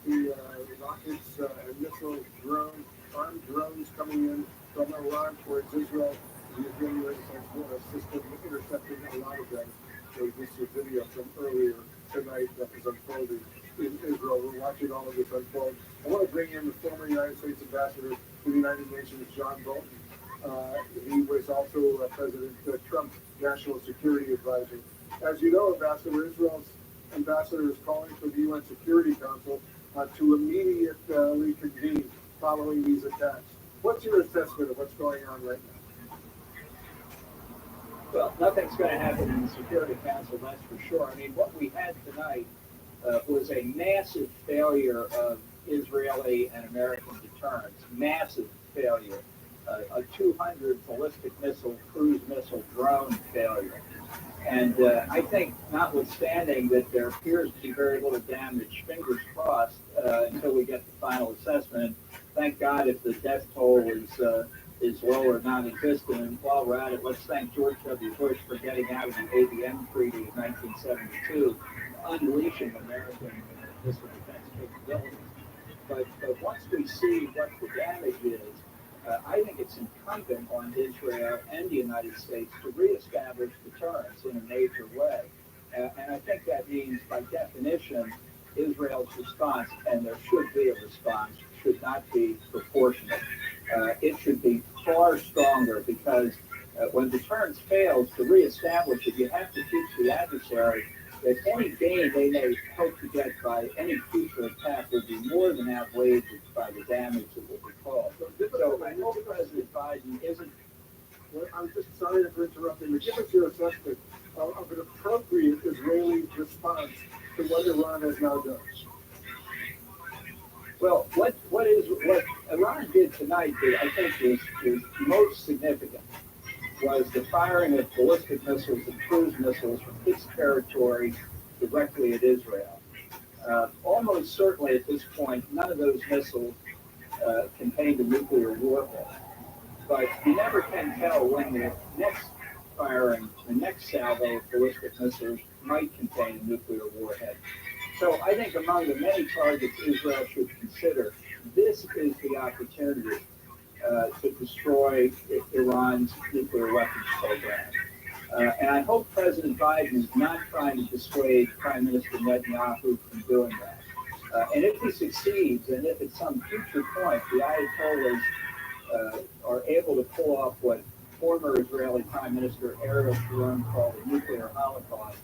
The rockets and missile drones, armed drones coming in from Iran towards Israel. The Israeli system intercepting a lot of them. So this is a video from earlier tonight that was unfolding in Israel. We're watching all of this unfold. I want to bring in the former United States Ambassador to the United Nations, John Bolton. He was also President Trump's National Security Advisor. As you know, Ambassador, Israel's ambassador is calling for the UN Security Council to immediately convene following these attacks. What's your assessment of what's going on right now? Well, nothing's going to happen in the Security Council, that's for sure. I mean, what we had tonight was a massive failure of Israeli and American deterrence. Massive failure. A 200 ballistic missile, cruise missile drone failure. And I think, notwithstanding that there appears to be very little damage, fingers crossed, until we get the final assessment. Thank God if the death toll is low or non-existent. And while we're at it, let's thank George W. Bush for getting out of the ABM Treaty of 1972, unleashing American missile defense capabilities. But once we see what the damage is, I think it's incumbent on Israel and the United States to reestablish deterrence in a major way. And I think that means, by definition, Israel's response, and there should be a response, should not be proportionate. It should be far stronger because when deterrence fails, to reestablish it, you have to teach the adversary that any gain they may hope to get by any future attack will be more than outweighed by the damage that will be caused. So I hope President Biden isn't. Well, I'm just sorry for interrupting, but give us your assessment of an appropriate Israeli response to what Iran has now done. Well, what Iran did tonight, that I think is most significant, was the firing of ballistic missiles and cruise missiles from its territory directly at Israel. Almost certainly at this point, none of those missiles contained a nuclear warhead. But you never can tell when the next firing, the next salvo of ballistic missiles might contain a nuclear warhead. So I think among the many targets Israel should consider, this is the opportunity to destroy Iran's nuclear weapons program. And I hope President Biden is not trying to dissuade Prime Minister Netanyahu from doing that. And if he succeeds, and if at some future point the Ayatollahs are able to pull off what former Israeli Prime Minister Ariel Sharon called a nuclear holocaust,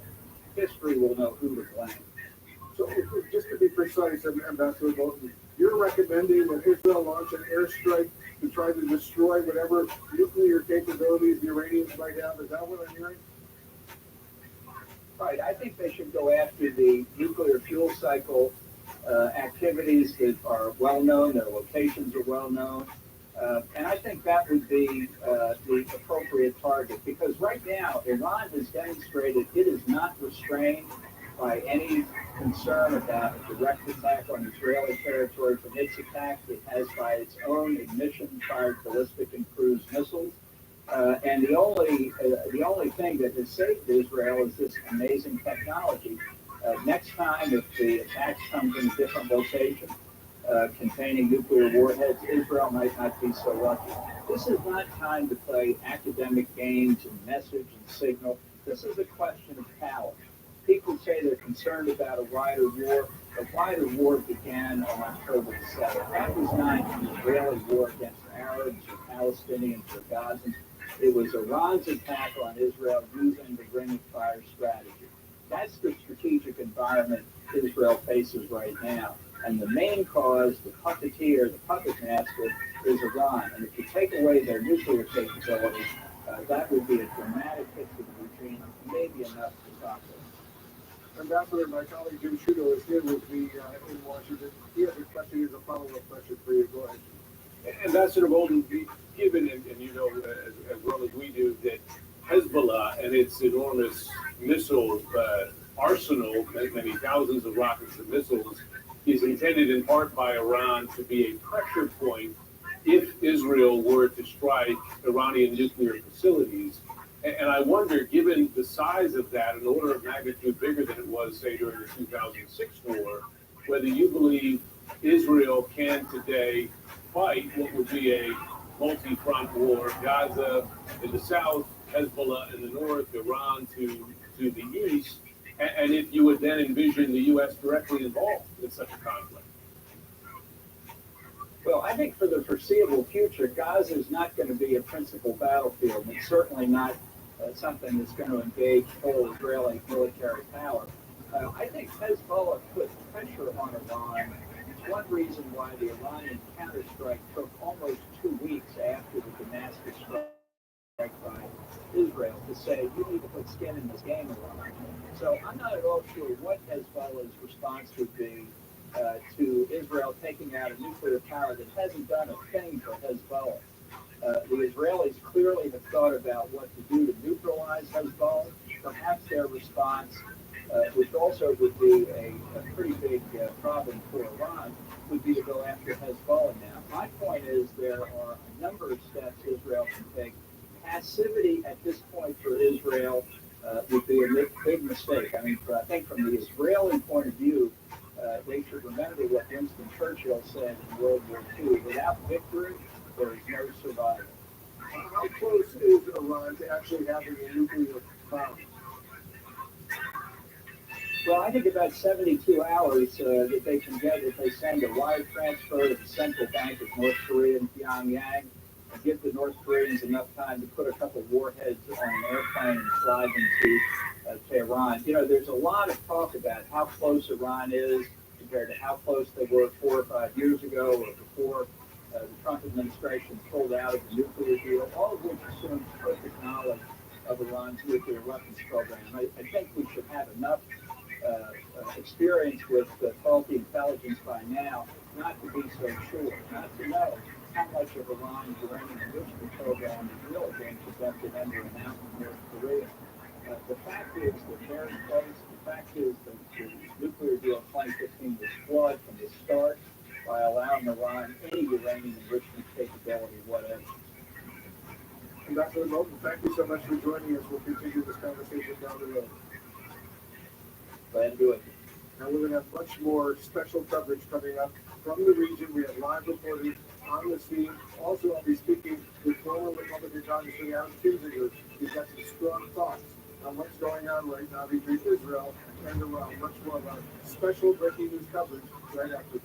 history will know who to blame. So just to be precise, Ambassador Bolton, you're recommending that Israel launch an airstrike to try to destroy whatever nuclear capabilities the Iranians might have. Is that what I'm hearing? Right. I think they should go after the nuclear fuel cycle activities that are well known. Their locations are well known. And I think that would be the appropriate target, because right now Iran has demonstrated it is not restrained by any concern about a direct attack on Israeli territory from its attack. It has by its own ignition-fired ballistic and cruise missiles. And the only thing that has saved Israel is this amazing technology. Next time, if the attacks come from a different location containing nuclear warheads, Israel might not be so lucky. This is not time to play academic games and message and signal. This is a question of power. People say they're concerned about a wider war. The wider war began on October 7th. That was not an Israeli war against Arabs or Palestinians or Gazans. It was Iran's attack on Israel using the ring of fire strategy. That's the strategic environment Israel faces right now. And the main cause, the puppeteer, the puppet master, is Iran. And if you take away their nuclear capabilities, that would be a dramatic hit to the regime, maybe enough to stop it. Ambassador, my colleague Jim Sciutto is here with me in Washington. He has a question. He has a follow-up question for you. Go ahead. Ambassador Bolton, given, and you know as well as we do, that Hezbollah and its enormous missile arsenal, many thousands of rockets and missiles, is intended in part by Iran to be a pressure point if Israel were to strike Iranian nuclear facilities. And I wonder, given the size of that, an order of magnitude bigger than it was, say, during the 2006 war, whether you believe Israel can today fight what would be a multi-front war, Gaza in the south, Hezbollah in the north, Iran to the east, And if you would then envision the U.S. directly involved in such a conflict. Well, I think for the foreseeable future, Gaza is not going to be a principal battlefield. It's certainly not something that's going to engage full Israeli military power. I think Hezbollah put pressure on Iran. It's one reason why the Iranian counterstrike took almost 2 weeks after the Damascus strike by Israel to say, you need to put skin in this game, Iran. So I'm not at all sure what Hezbollah's response would be to Israel taking out a nuclear power that hasn't done a thing for Hezbollah. The Israelis clearly have thought about what to do to neutralize Hezbollah. Perhaps their response, which also would be a pretty big problem for Iran, would be to go after Hezbollah now. My point is there are a number of steps Israel can take. Passivity at this point for Israel would be a big mistake. I mean, I think from the Israeli point of view, they should remember what Winston Churchill said in World War II. Without victory, there is no survival. How close is Iran to actually having a nuclear power? Well, I think about 72 hours that they can get if they send a wire transfer to the central bank of North Korea in Pyongyang and give the North Koreans enough time to put a couple of warheads on an airplane and fly them to Tehran. You know, there's a lot of talk about how close Iran is compared to how close they were 4 or 5 years ago or before the Trump administration pulled out of the nuclear deal, all of which assumes perfect knowledge of Iran's nuclear weapons program. I think we should have enough experience with faulty intelligence by now not to be so sure, not to know how much of Iran's uranium enrichment program is really being conducted under an out in North Korea. The fact is that they're in place. The fact is that the nuclear deal in 2015 was flawed from the start by allowing Iran any uranium enrichment capability, whatever. Ambassador Moulton, thank you so much for joining us. We'll continue this conversation down the road. Glad to do it. Now we're going to have much more special coverage coming up from the region. We have live reporters on the scene. Also, I'll be speaking with former Republican Congressman Adam Kinzinger. He's got some strong thoughts on what's going on right now between Israel and Iran. Much more about special breaking news coverage right after this.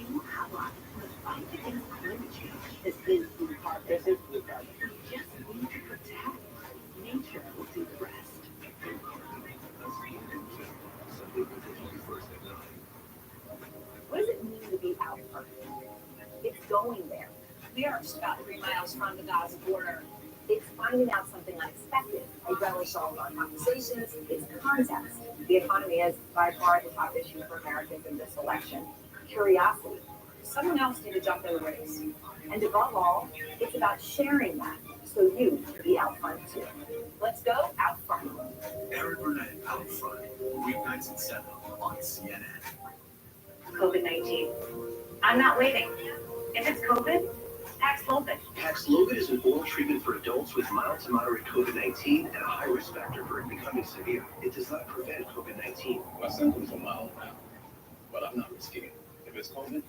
New ally in the fight against climate change is in food harvest. We just need to protect. Nature will do the rest. What does it mean to be out front? It's going there. We are just about 3 miles from the Gaza border. It's finding out something unexpected. I relish all of our conversations. It's context. The economy is by far the top issue for Americans in this election. Curiosity. Someone else need to jump in the race. And above all, it's about sharing that so you can be out front too. Let's go out front. Aaron Burnett out front, weeknights at 7 on CNN. COVID-19. I'm not waiting. If it's COVID, Paxlovid. Paxlovid is an oral treatment for adults with mild to moderate COVID-19 and a high risk factor for it becoming severe. It does not prevent COVID-19. My symptoms are mild now, but I'm not risking it. If it's COVID,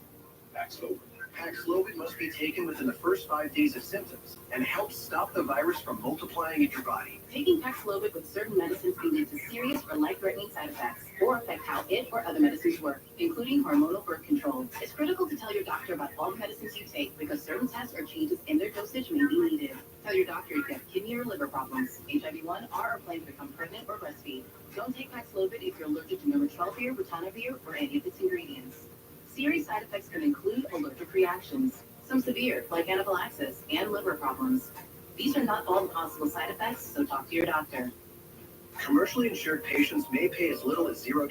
Paxlovid. Paxlovid must be taken within the first 5 days of symptoms and helps stop the virus from multiplying in your body. Taking Paxlovid with certain medicines can lead to serious or life-threatening side effects or affect how it or other medicines work, including hormonal birth control. It's critical to tell your doctor about all the medicines you take because certain tests or changes in their dosage may be needed. Tell your doctor if you have kidney or liver problems, HIV-1, or are planning to become pregnant or breastfeed. Don't take Paxlovid if you're allergic to Nirmatrelvir, ritonavir, or any of its ingredients. Serious side effects can include allergic reactions, some severe, like anaphylaxis, and liver problems. These are not all the possible side effects, so talk to your doctor. Commercially insured patients may pay as little as $0,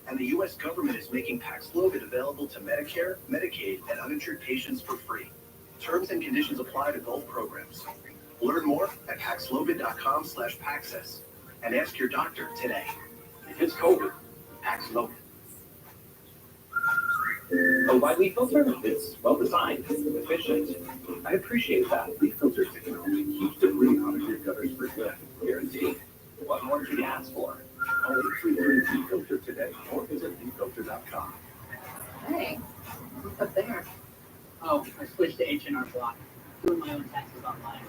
and the U.S. government is making Paxlovid available to Medicare, Medicaid, and uninsured patients for free. Terms and conditions apply to both programs. Learn more at Paxlovid.com/Paxess and ask your doctor today. If it's COVID, Paxlovid. Oh, why leaf filter? It's well designed, efficient. I appreciate that. Leaf filter technology keeps debris out of your gutters for good. Guaranteed. What more could you ask for? Only free leaf filter today, or visit leaffilter.com. Hey, what's up there? Oh, I switched to H&R Block. Doing my own taxes online.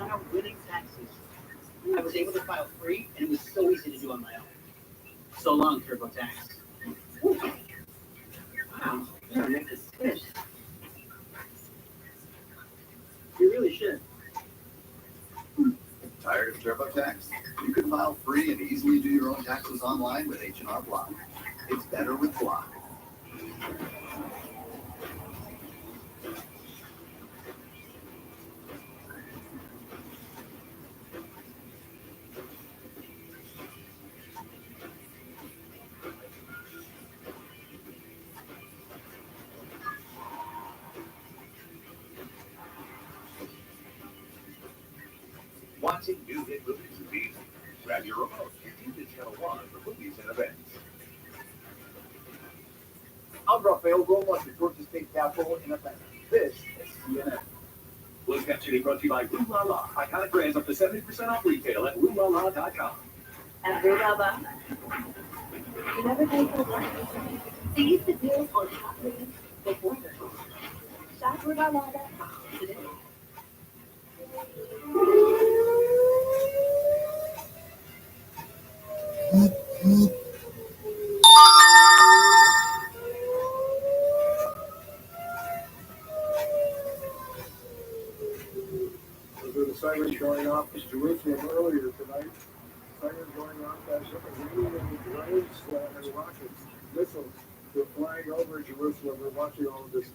on our winning taxes. I was able to file free, and it was so easy to do on my own. So long, TurboTax. Wow, I'm gonna make this switch. You really should. Tired of TurboTax? You can file free and easily do your own taxes online with H&R Block. It's better with Block. Watching new hit movies is easy. Grab your remote and use Channel 1 for movies and events. I'm Rafael Roma at the Georgia State Capitol in Atlanta. This is CNN. Closed captioning brought to you by Rue La La. Iconic brands up to 70% off retail at RueLaLa.com. At Rue La La. You never pay for lunch. Seize the deals on top movies before they're gone. Shop RueLaLa.com today. Those are the sirens going off in Jerusalem earlier tonight. Sirens going off as Iranian drones and rockets, missiles were flying over Jerusalem. We're watching all of this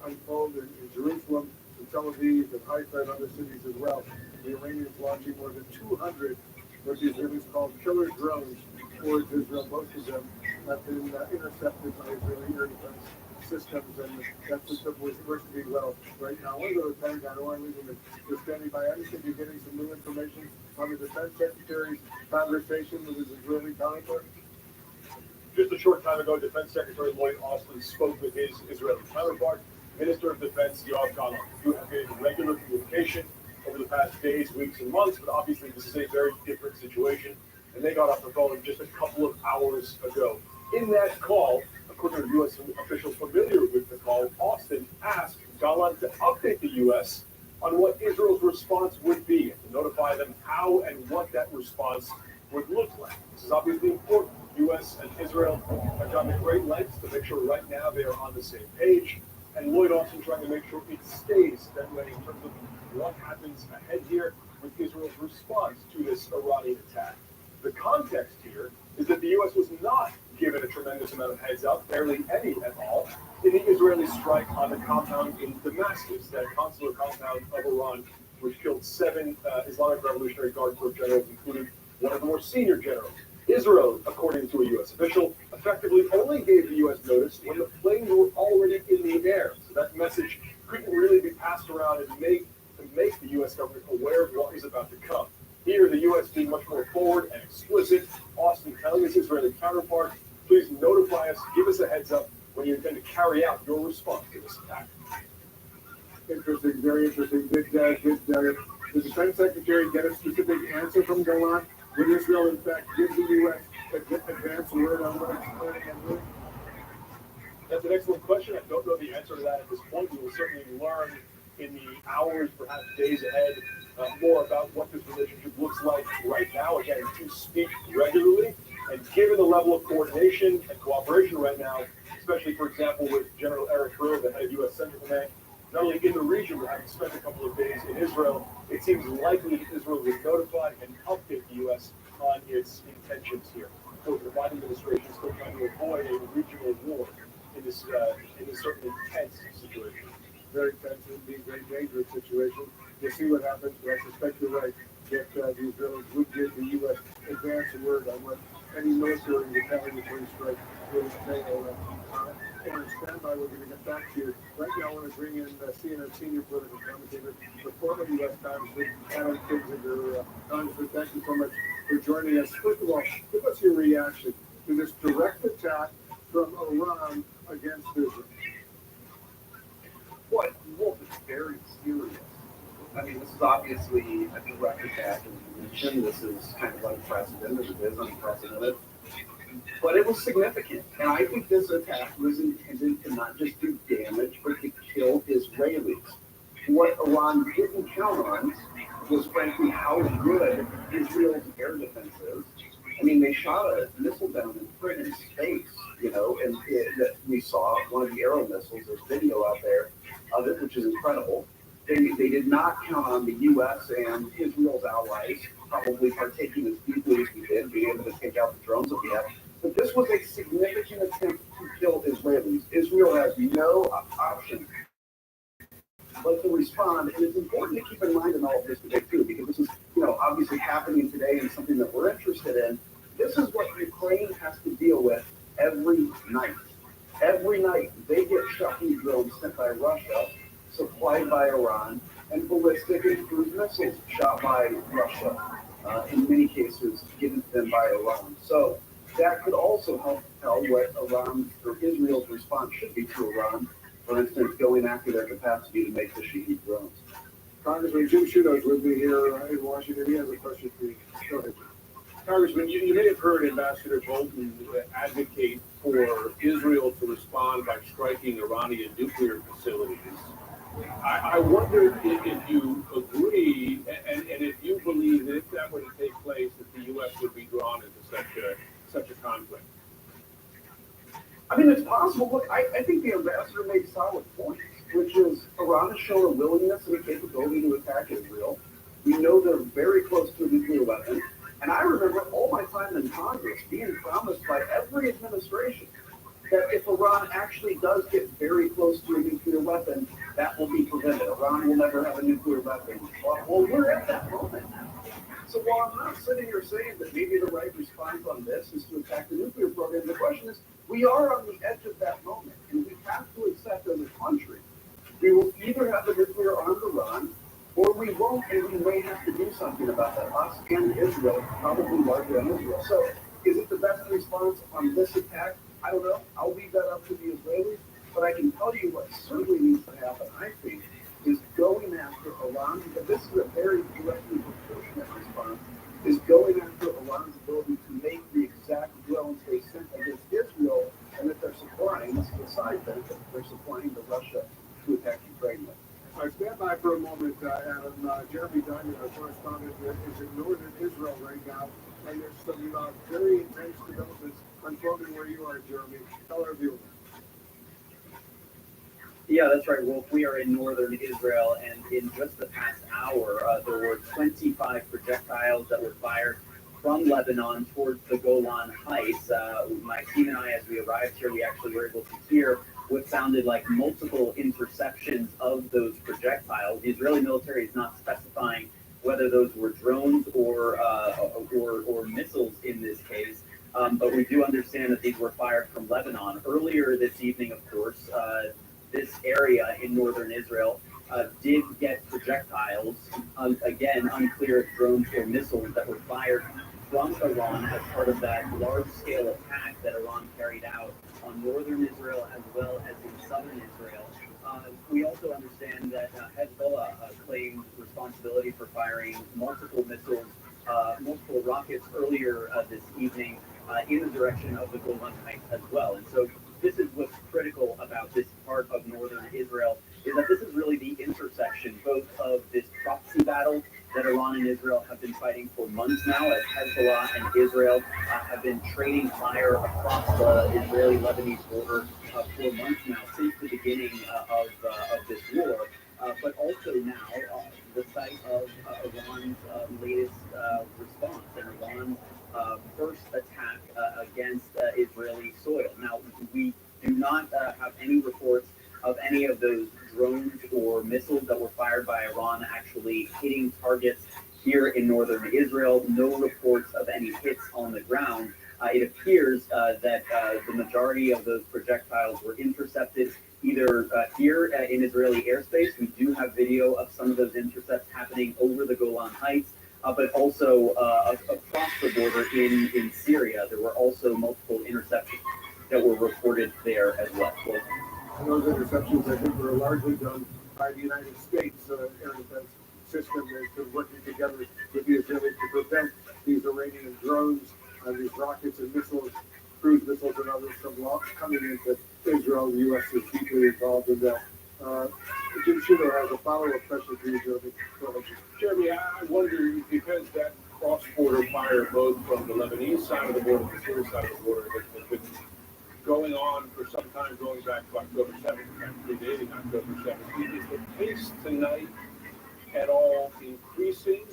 unfold in Jerusalem, in Tel Aviv, and Haifa, and other cities as well. The Iranians launching more than 200 what the Israelis call killer drones towards Israel. Most of them have been intercepted by Israeli air defense systems, and that system was working well right now. One of the things I don't want to leave them is standing by. I think you're getting some new information on the Defense Secretary's conversation with his Israeli counterpart. Just a short time ago, Defense Secretary Lloyd Austin spoke with his Israeli counterpart, Minister of Defense Yoav Gallant. You have been in regular communication over the past days, weeks, and months, but obviously this is a very different situation, and they got off the phone just a couple of hours ago. In that call, according to U.S. officials familiar with the call, Austin asked Gallant to update the U.S. on what Israel's response would be and to notify them how and what that response would look like. This is obviously important. The U.S. and Israel have gone to great lengths to make sure right now they are on the same page, and Lloyd Austin trying to make sure it stays that way in terms of what happens ahead here with Israel's response to this Iranian attack. The context here is that the U.S. was not given a tremendous amount of heads up, barely any at all, in the Israeli strike on the compound in Damascus, that consular compound of Iran, which killed 7 Islamic Revolutionary Guard Corps generals, including one of the more senior generals. Israel, according to a U.S. official, effectively only gave the U.S. notice when the planes were already in the air. So that message couldn't really be passed around and make the U.S. government aware of what is about to come. Here, the U.S. being much more forward and explicit, Austin telling his Israeli counterpart, please notify us, give us a heads up when you intend to carry out your response to this attack. Interesting, very interesting. Did the Defense Secretary get a specific answer from Gallant? Would Israel, in fact, give the U.S. advance word on what it's planning on doing? That's an excellent question. I don't know the answer to that at this point. We will certainly learn in the hours, perhaps days ahead, more about what this relationship looks like right now. Again, to speak regularly, and given the level of coordination and cooperation right now, especially, for example, with General Eric Brill, the head of U.S. Central Command, not only in the region, but having spent a couple of days in Israel, it seems likely that Israel would notify and update the U.S. on its intentions here. So the Biden administration is still trying to avoid a regional war in this certainly tense situation. Very tense and being very dangerous situation. We'll see what happens, but I suspect you're right that the Israelis would give the U.S. advance word on what any military retaliatory strike will entail. And stand by, we're going to get back to you. Right now, I want to bring in CNN senior political commentator, the former U.S. Congressman Adam Kinzinger. Congressman, thank you so much for joining us. First of all, give us your reaction to this direct attack from Iran against Israel. Well, it's very serious. I mean, this is obviously a direct attack, as you mentioned. This is kind of unprecedented. It is unprecedented. But it was significant. And I think this attack was intended to not just do damage, but to kill Israelis. What Iran didn't count on was frankly how good Israel's air defense is. I mean, they shot a missile down in friggin' space, you know, and that we saw one of the Arrow missiles. There's video out there of it, which is incredible. They did not count on the U.S. and Israel's allies probably partaking as deeply as we did, being able to take out the drones that we have. But this was a significant attempt to kill Israelis. Israel has no option but to respond. And it's important to keep in mind in all of this today, too, because this is, you know, obviously happening today and something that we're interested in. This is what Ukraine has to deal with every night. Every night, they get Shahed drones sent by Russia, supplied by Iran, and ballistic and cruise missiles shot by Russia, in many cases given to them by Iran. So that could also help tell what Iran or Israel's response should be to Iran, for instance, going after their capacity to make the Shahed drones. Congressman Jim Sciutto with me here in Washington. He has a question for you. Go ahead. Congressman, you may have heard Ambassador Bolton advocate for Israel to respond by striking Iranian nuclear facilities. I wonder if you agree and if you believe that if that were to take place, that the U.S. would be drawn into such a conflict. I mean, it's possible. Look, I think the ambassador made solid points, which is Iran has shown a willingness and a capability to attack Israel. We know they're very close to a nuclear weapon. And I remember all my time in Congress being promised by every administration that if Iran actually does get very close to a nuclear weapon, that will be prevented. Iran will never have a nuclear weapon. Well, we're at that moment now. So while I'm not sitting here saying that maybe the right response on this is to attack the nuclear program, the question is, we are on the edge of that moment, and we have to accept as a country, we will either have a nuclear armed Iran, or we won't, and we may have to do something about that. Us and Israel, probably largely on Israel. So is it the best response on this attack? I don't know. I'll leave that up to the Israelis. But I can tell you what certainly needs to happen, I think, is going after Iran, because this is a very directly proportionate response, is going after Iran's ability to make the exact drones they sent against Israel, and that they're supplying, this is a side benefit, they're supplying to Russia to attack Ukraine with. All right, stand by for a moment, Adam. Jeremy Diamond, our correspondent, is in northern Israel right now, and there's some very intense developments unfolding where you are, Jeremy. Tell our viewers. Yeah, that's right, Wolf. We are in northern Israel, and in just the past hour, there were 25 projectiles that were fired from Lebanon towards the Golan Heights. My team and I, as we arrived here, we actually were able to hear what sounded like multiple interceptions of those projectiles. The Israeli military is not specifying whether those were drones or missiles in this case, but we do understand that these were fired from Lebanon. Earlier this evening, of course, this area in northern Israel did get projectiles, again, unclear if drones or missiles that were fired from Iran as part of that large-scale attack that Iran carried out on northern Israel as well as in southern Israel. We also understand that Hezbollah claimed responsibility for firing multiple missiles, multiple rockets earlier this evening in the direction of the Golan Heights as well. And so this is what's critical about this part of northern Israel, is that this is really the intersection both of this proxy battle that Iran and Israel have been fighting for months now, as Hezbollah and Israel have been trading fire across the Israeli-Lebanese border for months now, since the beginning of this war. But also now, the site of Iran's latest response and Iran's first attack against Israeli soil. Now, we do not have any reports of any of those drones or missiles that were fired by Iran actually hitting targets here in northern Israel. No reports of any hits on the ground. It appears that the majority of those projectiles were intercepted either here in Israeli airspace. We do have video of some of those intercepts happening over the Golan Heights, but also across the border in Syria. There were also multiple interceptions that were reported there as well. And those interceptions, I think, were largely done by the United States air defense system that's been working together with the Israelis to prevent these Iranian drones, these rockets and missiles, cruise missiles and others from coming into Israel. The U.S. is deeply involved in that. Jim Schumer has a follow-up question for you, Jeremy. Go ahead, Jim. Jeremy, I wonder, because that cross-border fire both from the Lebanese side of the border, the Syrian side of the border, has been going on for some time, going back to October 7th, and predating October 7th. Is the pace tonight at all increasing?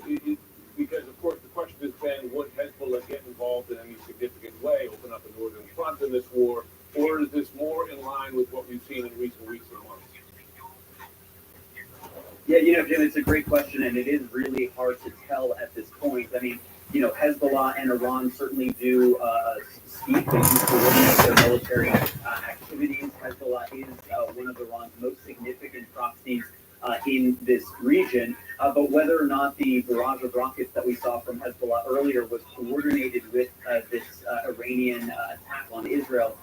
Because, of course, the question has been, would Hezbollah get involved in any significant way, open up a northern front in this war, or is this more in line with what we've seen in recent weeks and months? Yeah, Jim, it's a great question, and it is really hard to tell at this point. I mean, Hezbollah and Iran certainly do speak. They do coordinate their military activities. Hezbollah is one of Iran's most significant proxies in this region. But whether or not the barrage of rockets that we saw from Hezbollah earlier was coordinated with this Iranian attack on Israel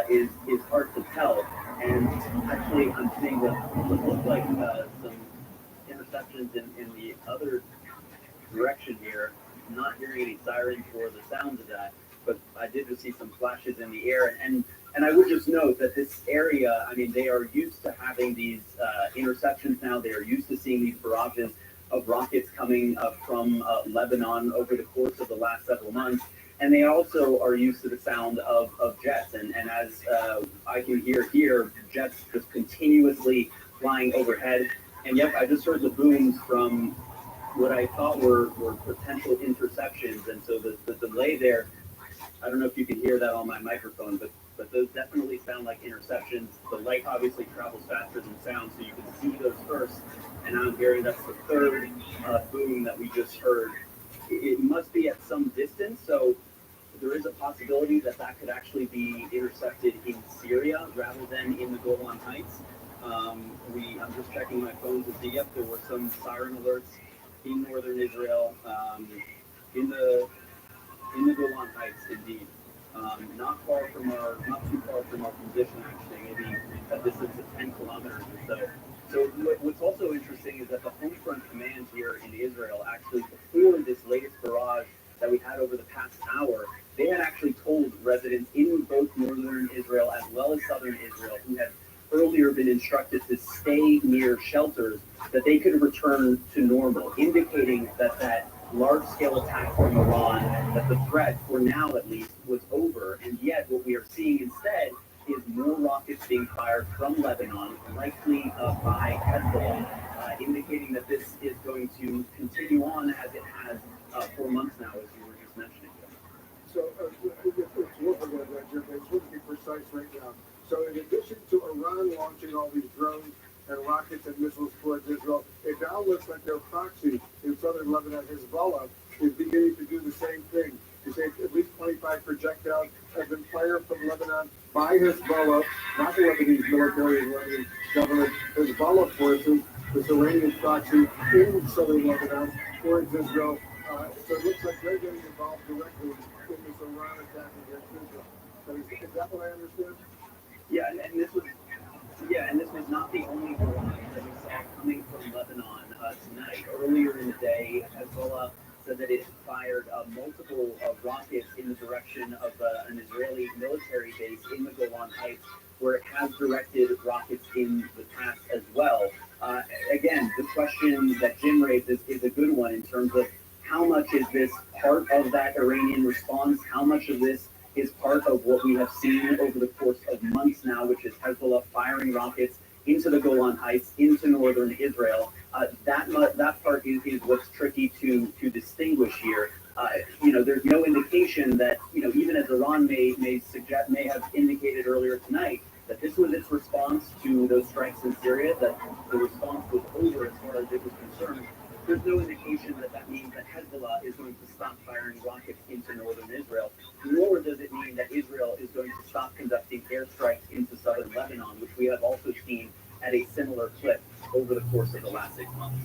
is hard to tell. And actually, I'm seeing what looks like some interceptions in the other direction here. I'm not hearing any sirens or the sounds of that, but I did just see some flashes in the air. And I would just note that this area, I mean, they are used to having these interceptions now. They are used to seeing these barrages of rockets coming from Lebanon over the course of the last several months. And they also are used to the sound of jets. And as I can hear here, jets just continuously flying overhead. And yep, I just heard the booms from what I thought were potential interceptions. And so the delay there, I don't know if you can hear that on my microphone, but those definitely sound like interceptions. The light obviously travels faster than sound, so you can see those first. And I'm hearing that's the third boom that we just heard. It must be at some distance, so there is a possibility that could actually be intercepted in Syria rather than in the Golan Heights. I'm just checking my phone to see, yep, there were some siren alerts in northern Israel, in the Golan Heights, indeed. Not too far from our position, actually, maybe a distance of 10 kilometers or so. So what's also interesting is that the Home Front Command here in Israel, actually before this latest barrage that we had over the past hour, they had actually told residents in both northern Israel as well as southern Israel who had earlier been instructed to stay near shelters that they could return to normal, indicating that large-scale attack from Iran, that the threat, for now at least, was over. And yet what we are seeing instead is more rockets being fired from Lebanon, likely by Hezbollah, indicating that this is going to continue on as it has for months now, as you were just mentioning. So it's worth to be precise right now. So in addition to Iran launching all these drones and rockets and missiles towards Israel, it now looks like their proxy in southern Lebanon, Hezbollah, is beginning to do the same thing. You say at least 25 projectiles have been fired from Lebanon by Hezbollah, not the Lebanese military and Lebanese government, Hezbollah forces, this Iranian proxy in southern Lebanon towards Israel. So it looks like they're getting involved directly in this Iran attack against Israel. So is that what I understand? Yeah, and this was not the only barrage that we saw coming from Lebanon tonight. Earlier in the day, Hezbollah said that it fired multiple rockets in the direction of an Israeli military base in the Golan Heights, where it has directed rockets in the past as well. Again, the question that Jim raised is a good one in terms of how much is this part of that Iranian response? How much of this is part of what we have seen over the course of months now, which is Hezbollah firing rockets into the Golan Heights, into northern Israel. That part is what's tricky to distinguish here. There's no indication that, even as Iran may have indicated earlier tonight, that this was its response to those strikes in Syria, that the response was over as far as it was concerned. There's no indication that means that Hezbollah is going to stop firing rockets into northern Israel, nor does it mean that Israel is going to stop conducting airstrikes into southern Lebanon, which we have also seen at a similar clip over the course of the last 6 months.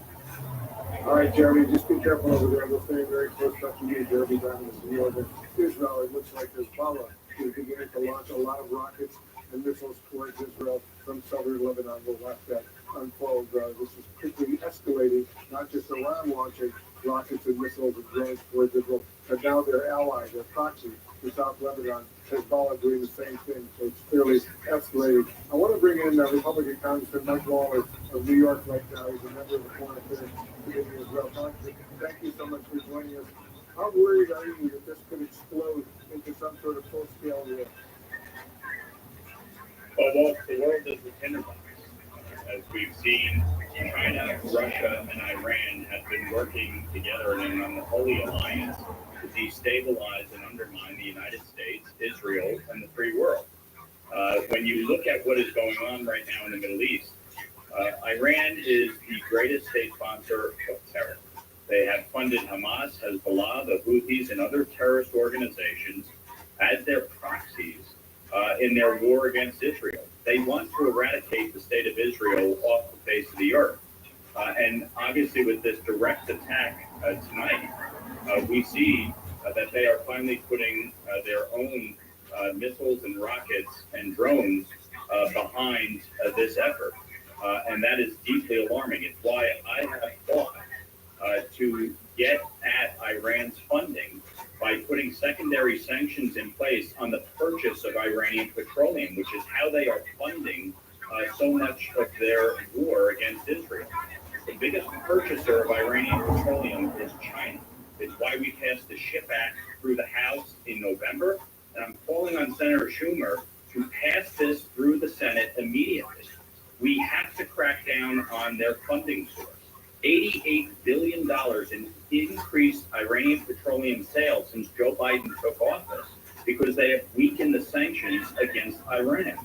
All right, Jeremy, just be careful over there. We'll stay very close to you, Jeremy, down in northern Israel. It looks like Hezbollah is beginning to launch a lot of rockets and missiles towards Israel from southern Lebanon. We'll watch that unfold. This is quickly escalating, not just Iran launching rockets and missiles and drones towards Israel. And now their ally, their proxy, the South Lebanon, Hezbollah doing the same thing. So it's clearly escalating. I want to bring in Republican Congressman Mike Waller of New York right now. He's a member of the Foreign Affairs Committee as well. Congressman, thank you so much for joining us. How worried are you that this could explode into some sort of full-scale war? Well, the world is a tinderbox. As we've seen, China, Russia, and Iran have been working together in an unholy alliance to destabilize and undermine the United States, Israel, and the free world. When you look at what is going on right now in the Middle East, Iran is the greatest state sponsor of terror. They have funded Hamas, Hezbollah, the Houthis, and other terrorist organizations as their proxies in their war against Israel. They want to eradicate the state of Israel off the face of the earth. And obviously with this direct attack tonight, we see that they are finally putting their own missiles and rockets and drones behind this effort. And that is deeply alarming. It's why I have fought to get at Iran's funding by putting secondary sanctions in place on the purchase of Iranian petroleum, which is how they are funding so much of their war against Israel. The biggest purchaser of Iranian petroleum is China. It's why we passed the SHIP Act through the House in November, and I'm calling on Senator Schumer to pass this through the Senate immediately. We have to crack down on their funding source. $88 billion in increased Iranian petroleum sales since Joe Biden took office because they have weakened the sanctions against Iran.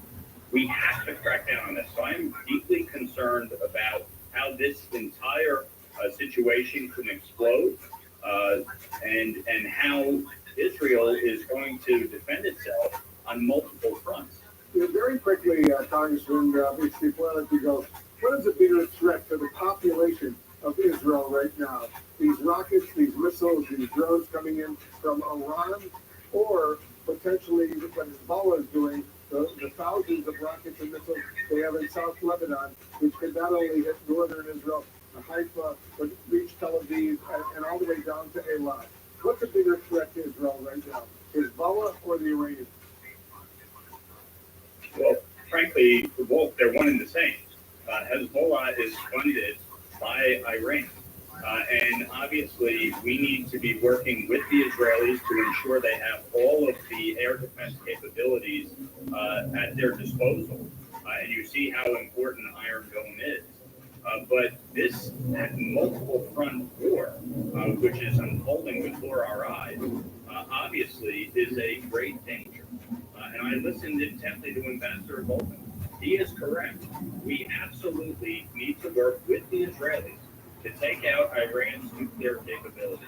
We have to crack down on this. So I'm deeply concerned about how this entire situation can explode and how Israel is going to defend itself on multiple fronts. Very quickly, Congressman, before I let you go, what is the bigger threat to the population of Israel right now? These rockets, these missiles, these drones coming in from Iran, or potentially what Hezbollah is doing, the thousands of rockets and missiles they have in South Lebanon, which could not only hit northern Israel, Haifa, but reach Tel Aviv and all the way down to Eilat. What's a bigger threat to Israel right now, Hezbollah or the Iranians? Well, frankly, they're one and the same. Hezbollah is funded by Iran. And obviously, we need to be working with the Israelis to ensure they have all of the air defense capabilities at their disposal. And you see how important Iron Dome is. But this multiple front war, which is unfolding before our eyes, obviously is a great danger. And I listened intently to Ambassador Bolton. He is correct. We absolutely need to work with the Israelis to take out Iran's nuclear capabilities.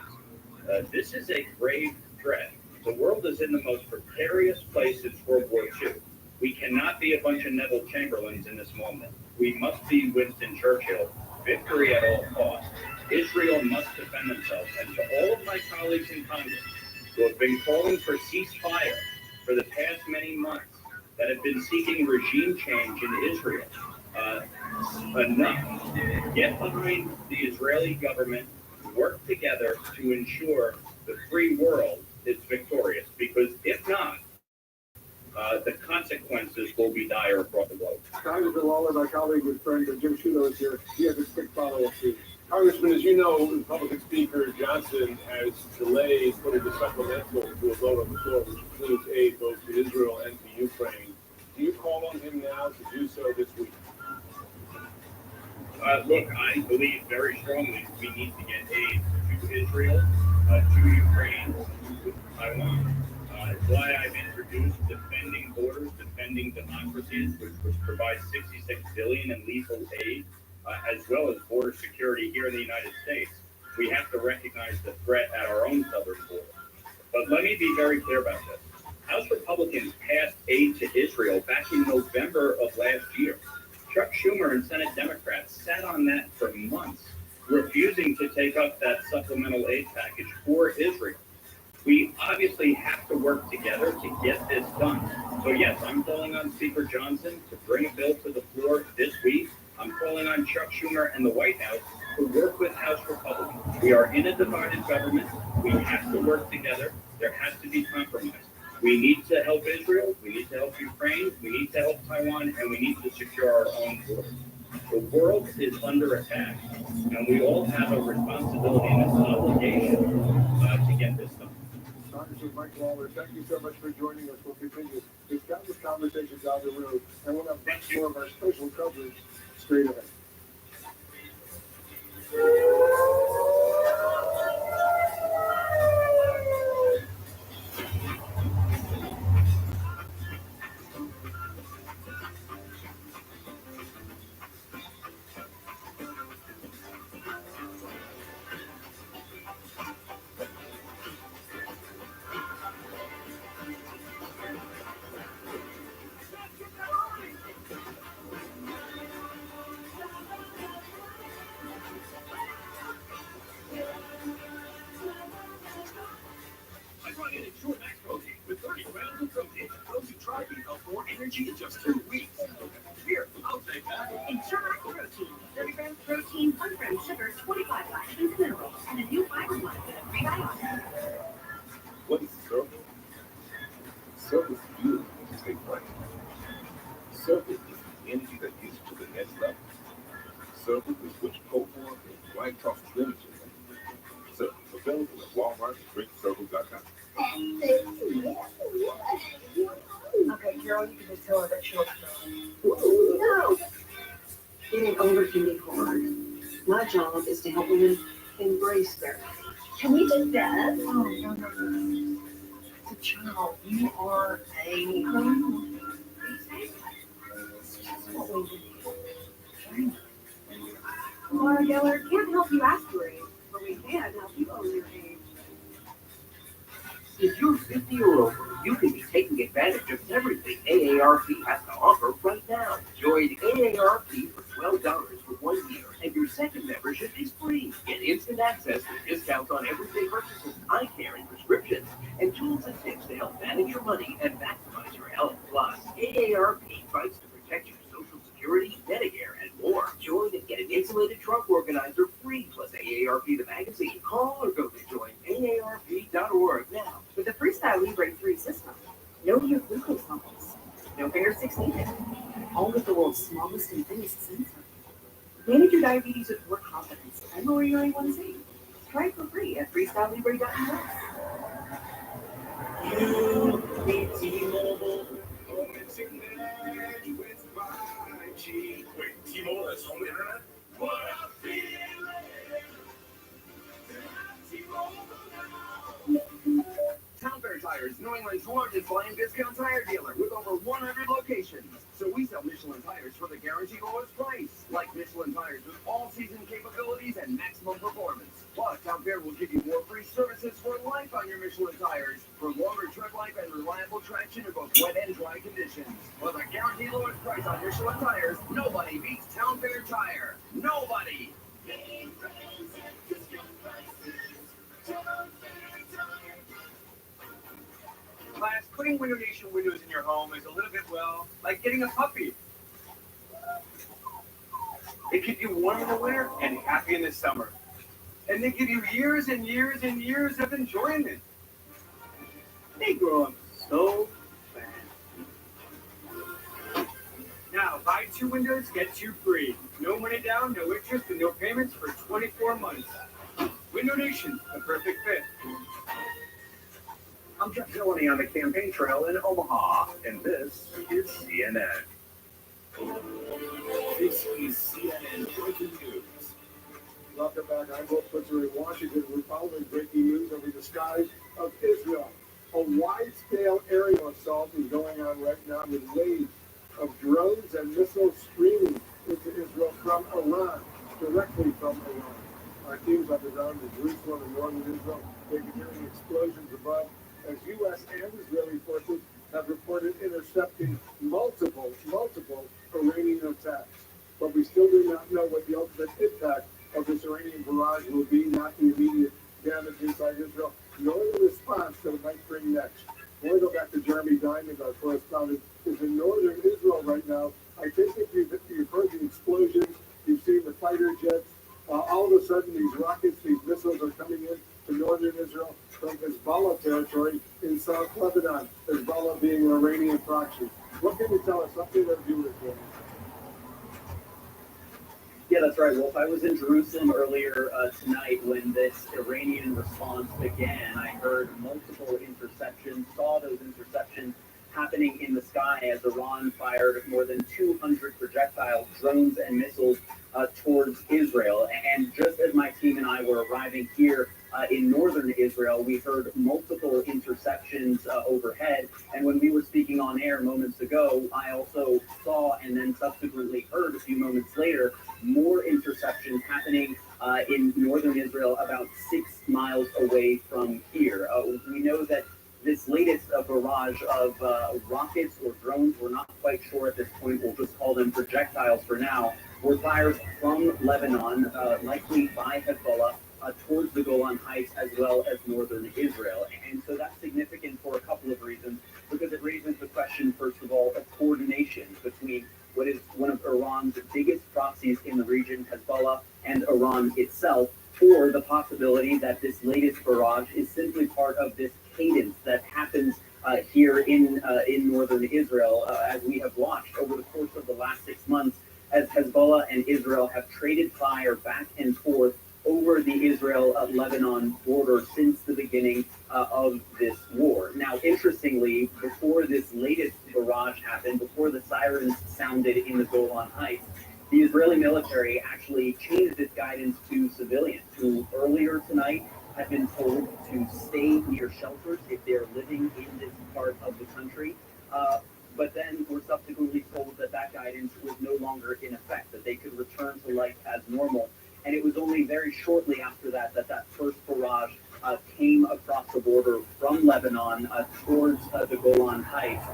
This is a grave threat. The world is in the most precarious place since World War II. We cannot be a bunch of Neville Chamberlains in this moment. We must be Winston Churchill. Victory at all costs. Israel must defend themselves. And to all of my colleagues in Congress who have been calling for ceasefire for the past many months, that have been seeking regime change in Israel, enough. Get behind the Israeli government, work together to ensure the free world is victorious. Because if not, the consequences will be dire across the globe. Congressman Waller, my colleague and friend Jim Sciutto is here. He has a quick follow-up, please. Congressman, as you know, Republican Speaker Johnson has delayed putting the supplemental to a vote on the floor, which includes aid both to Israel and to Ukraine. Do you call on him now to do so this week? Look, I believe very strongly we need to get aid to Israel, to Ukraine, to Taiwan. It's why I've introduced Defending Borders, Defending Democracies, which provides $66 billion in lethal aid, as well as border security here in the United States. We have to recognize the threat at our own southern border. But let me be very clear about this. House Republicans passed aid to Israel back in November of last year. Chuck Schumer and Senate Democrats sat on that for months, refusing to take up that supplemental aid package for Israel. We obviously have to work together to get this done. So yes, I'm calling on Speaker Johnson to bring a bill to the floor this week. I'm calling on Chuck Schumer and the White House to work with House Republicans. We are in a divided government. We have to work together. There has to be compromise. We need to help Israel. We need to help Ukraine. We need to help Taiwan, and we need to secure our own borders. The world is under attack, and we all have a responsibility and an obligation to get this done. Congressman Mike Lawler, thank you so much for joining us. We'll continue these countless conversations down the road, and we'll have much more of our special coverage straight ahead. I brought in a True Max protein with 30 grams of protein. Those who tried me felt more energy in just 2 weeks. Here, I'll take that. Ensure protein. 30 grams protein, 1 gram sugar, 25 vitamins, minerals, and a new fiber line with a prebiotic. What is Circle? Circle is fuel to stay right. Circle is the energy that gets you to the next level. Circle is what you go for and White Cross Limited. Circle available at Walmart and drinkcircle.com. Okay, Carol, you can just tell her that she'll. No! Getting older can be hard. My job is to help women embrace their age. Can we do that? Oh, no. It's a child. You are a grown. That's what we do. Laura Geller can't help you ask your age, but we can help you own your age. If you're 50 or over, you can be taking advantage of everything AARP has to offer right now. Join AARP for $12 for 1 year, and your second membership is free. Get instant access to discounts on everyday purchases, eye care and prescriptions, and tools and tips to help manage your money and maximize your health. Plus, AARP fights to protect your Social Security, Medicare, and more. Join and get an insulated trunk organizer free, plus AARP the magazine. Call or go to joinaarp.org now. With the Freestyle Libre 3 system, know your glucose levels, no finger sticks needed, all with the world's smallest and thinnest sensor. Manage your diabetes with more confidence and lower your A1C. Try it for free at freestylelibre.us. You need T-Mobile. Home internet with 5G. Wait, T-Mobile has home internet? What a feeling! T-Mobile now. Town Fair Tires, New England's largest line discount tire dealer with over 100 locations. So we sell Michelin tires for the guaranteed lowest price, like Michelin tires with all-season capabilities and maximum performance. Plus, Town Fair will give you more free services for life on your Michelin tires for longer tread life and reliable traction in both wet and dry conditions. With a guaranteed lowest price on Michelin tires, nobody beats Town Fair Tire. Nobody! Class, putting Window Nation windows in your home is a little bit, well, like getting a puppy. They keep you warm in the winter and happy in the summer. And they give you years and years and years of enjoyment. They grow up so fast. Now, buy 2 windows, get 2 free. No money down, no interest, and no payments for 24 months. Window Nation, the perfect fit. I'm Jeff Delaney on the campaign trail in Omaha, and this is CNN. This is CNN Breaking News. Welcome back. I'm Will Switzer in Washington. We're following breaking news over the skies of Israel. A wide-scale aerial assault is going on right now with waves of drones and missiles streaming into Israel from Iran, directly from Iran. Our teams on the ground in Jerusalem and northern Israel, they've been hearing explosions above as U.S. and Israeli forces have reported intercepting multiple Iranian attacks. But we still do not know what the ultimate impact of this Iranian barrage will be, not the immediate damage inside Israel, nor the response that it might bring next. I want to go back to Jeremy Diamond, our correspondent, who's in northern Israel right now. I think if you've heard the explosions, you've seen the fighter jets, all sudden these rockets, these missiles are coming in to northern Israel from Hezbollah territory in South Lebanon, Hezbollah being an Iranian proxy. What can you tell us? What can they do with it? Yeah, that's right, Wolf. I was in Jerusalem earlier tonight when this Iranian response began. I heard multiple interceptions, saw those interceptions happening in the sky as Iran fired more than 200 projectile drones and missiles towards Israel. And just as my team and I were arriving here in northern Israel, we heard multiple interceptions overhead. And when we were speaking on air moments ago, I also saw and then subsequently heard a few moments later more interceptions happening in northern Israel about 6 miles away from here. We know that this latest barrage of rockets or drones, we're not quite sure at this point, we'll just call them projectiles for now, were fired from Lebanon, likely by Hezbollah, towards the Golan Heights as well as northern Israel. And so that's significant for a couple of reasons, because it raises the question, first of all, of coordination between what is one of Iran's biggest proxies in the region, Hezbollah, and Iran itself, or the possibility that this latest barrage is simply part of this cadence that happens here in northern Israel, as we have watched over the course of the last 6 months, as Hezbollah and Israel have traded fire back and forth over the Israel-Lebanon border since the beginning of this war. Now, interestingly, before this latest barrage happened, before the sirens sounded in the Golan Heights, the Israeli military actually changed its guidance to civilians who earlier tonight had been told to stay near shelters if they're living in this part of the country. But then were subsequently told that that guidance was no longer in effect, that they could return to life as normal. And it was only very shortly after that that first barrage came across the border from Lebanon towards the Golan Heights.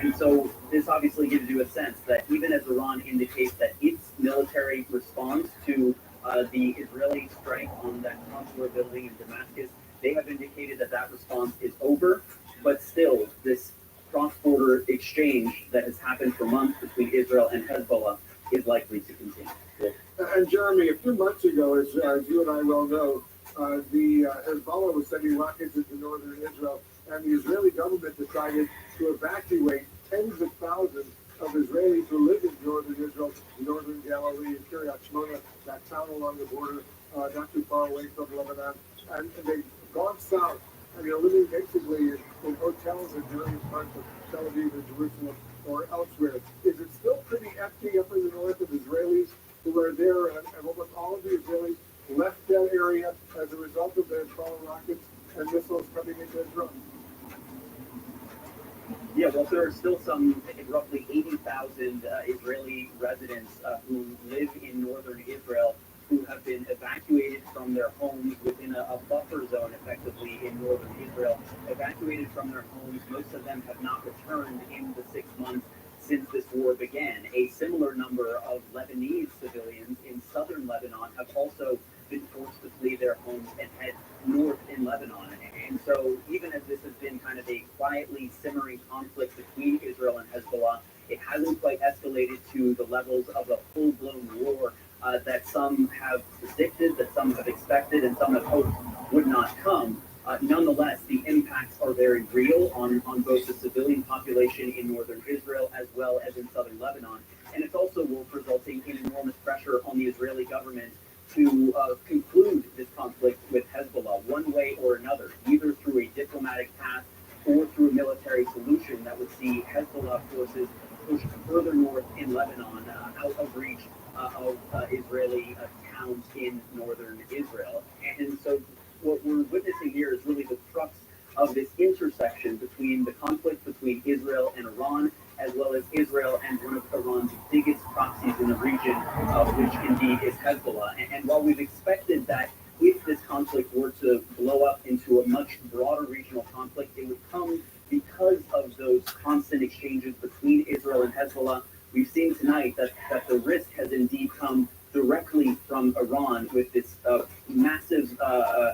And so this obviously gives you a sense that even as Iran indicates that its military response to the Israeli strike on that consular building in Damascus, they have indicated that that response is over, but still this cross-border exchange that has happened for months between Israel and Hezbollah is likely to continue. And Jeremy, a few months ago, as you and I well know, the Hezbollah was sending rockets into northern Israel, and the Israeli government decided to evacuate tens of thousands of Israelis who live in northern Israel, northern Galilee, and Kiryat Shmona, that town along the border, not too far away from Lebanon, and they've gone south, and they're living basically in hotels in various parts of Tel Aviv and Jerusalem or elsewhere. Is it still pretty empty up in the north of Israelis who are there, and almost all of the Israelis left that area as a result of the Hezbollah rockets and missiles coming into Israel? Yeah, well, there are still some roughly 80,000 Israeli residents who live in northern Israel who have been evacuated from their homes within a buffer zone, effectively, in northern Israel. Evacuated from their homes, most of them have not returned in the 6 months since this war began. A similar number of Lebanese civilians in southern Lebanon have also been forced to flee their homes and head north in Lebanon. And so even as this has been kind of a quietly simmering conflict between Israel and Hezbollah, it hasn't quite escalated to the levels of a full-blown war that some have predicted, that some have expected, and some have hoped would not come. Nonetheless, the impacts are very real on both the civilian population in northern Israel as well as in southern Lebanon. And it's also resulting in enormous pressure on the Israeli government to conclude this conflict with Hezbollah one way or another, either through a diplomatic path or through a military solution that would see Hezbollah forces pushed further north in Lebanon, out of reach of Israeli towns in northern Israel. And so what we're witnessing here is really the crux of this intersection between the conflict between Israel and Iran, as well as Israel and one of Iran's biggest proxies in the region, which indeed is Hezbollah. And while we've expected that if this conflict were to blow up into a much broader regional conflict, it would come because of those constant exchanges between Israel and Hezbollah. We've seen tonight that the risk has indeed come directly from Iran with this massive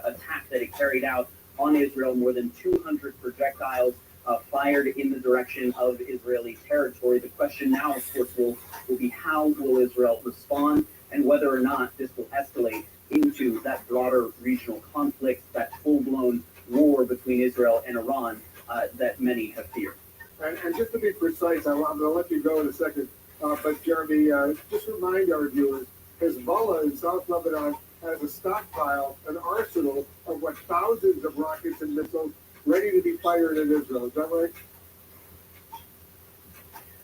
attack that it carried out on Israel, more than 200 projectiles fired in the direction of Israeli territory. The question now, of course, will be how will Israel respond and whether or not this will escalate into that broader regional conflict, that full-blown war between Israel and Iran that many have feared. And just to be precise, I'm going to let you go in a second, but Jeremy, just remind our viewers, Hezbollah in South Lebanon has a stockpile, an arsenal of what, thousands of rockets and missiles ready to be fired in Israel. Is that right?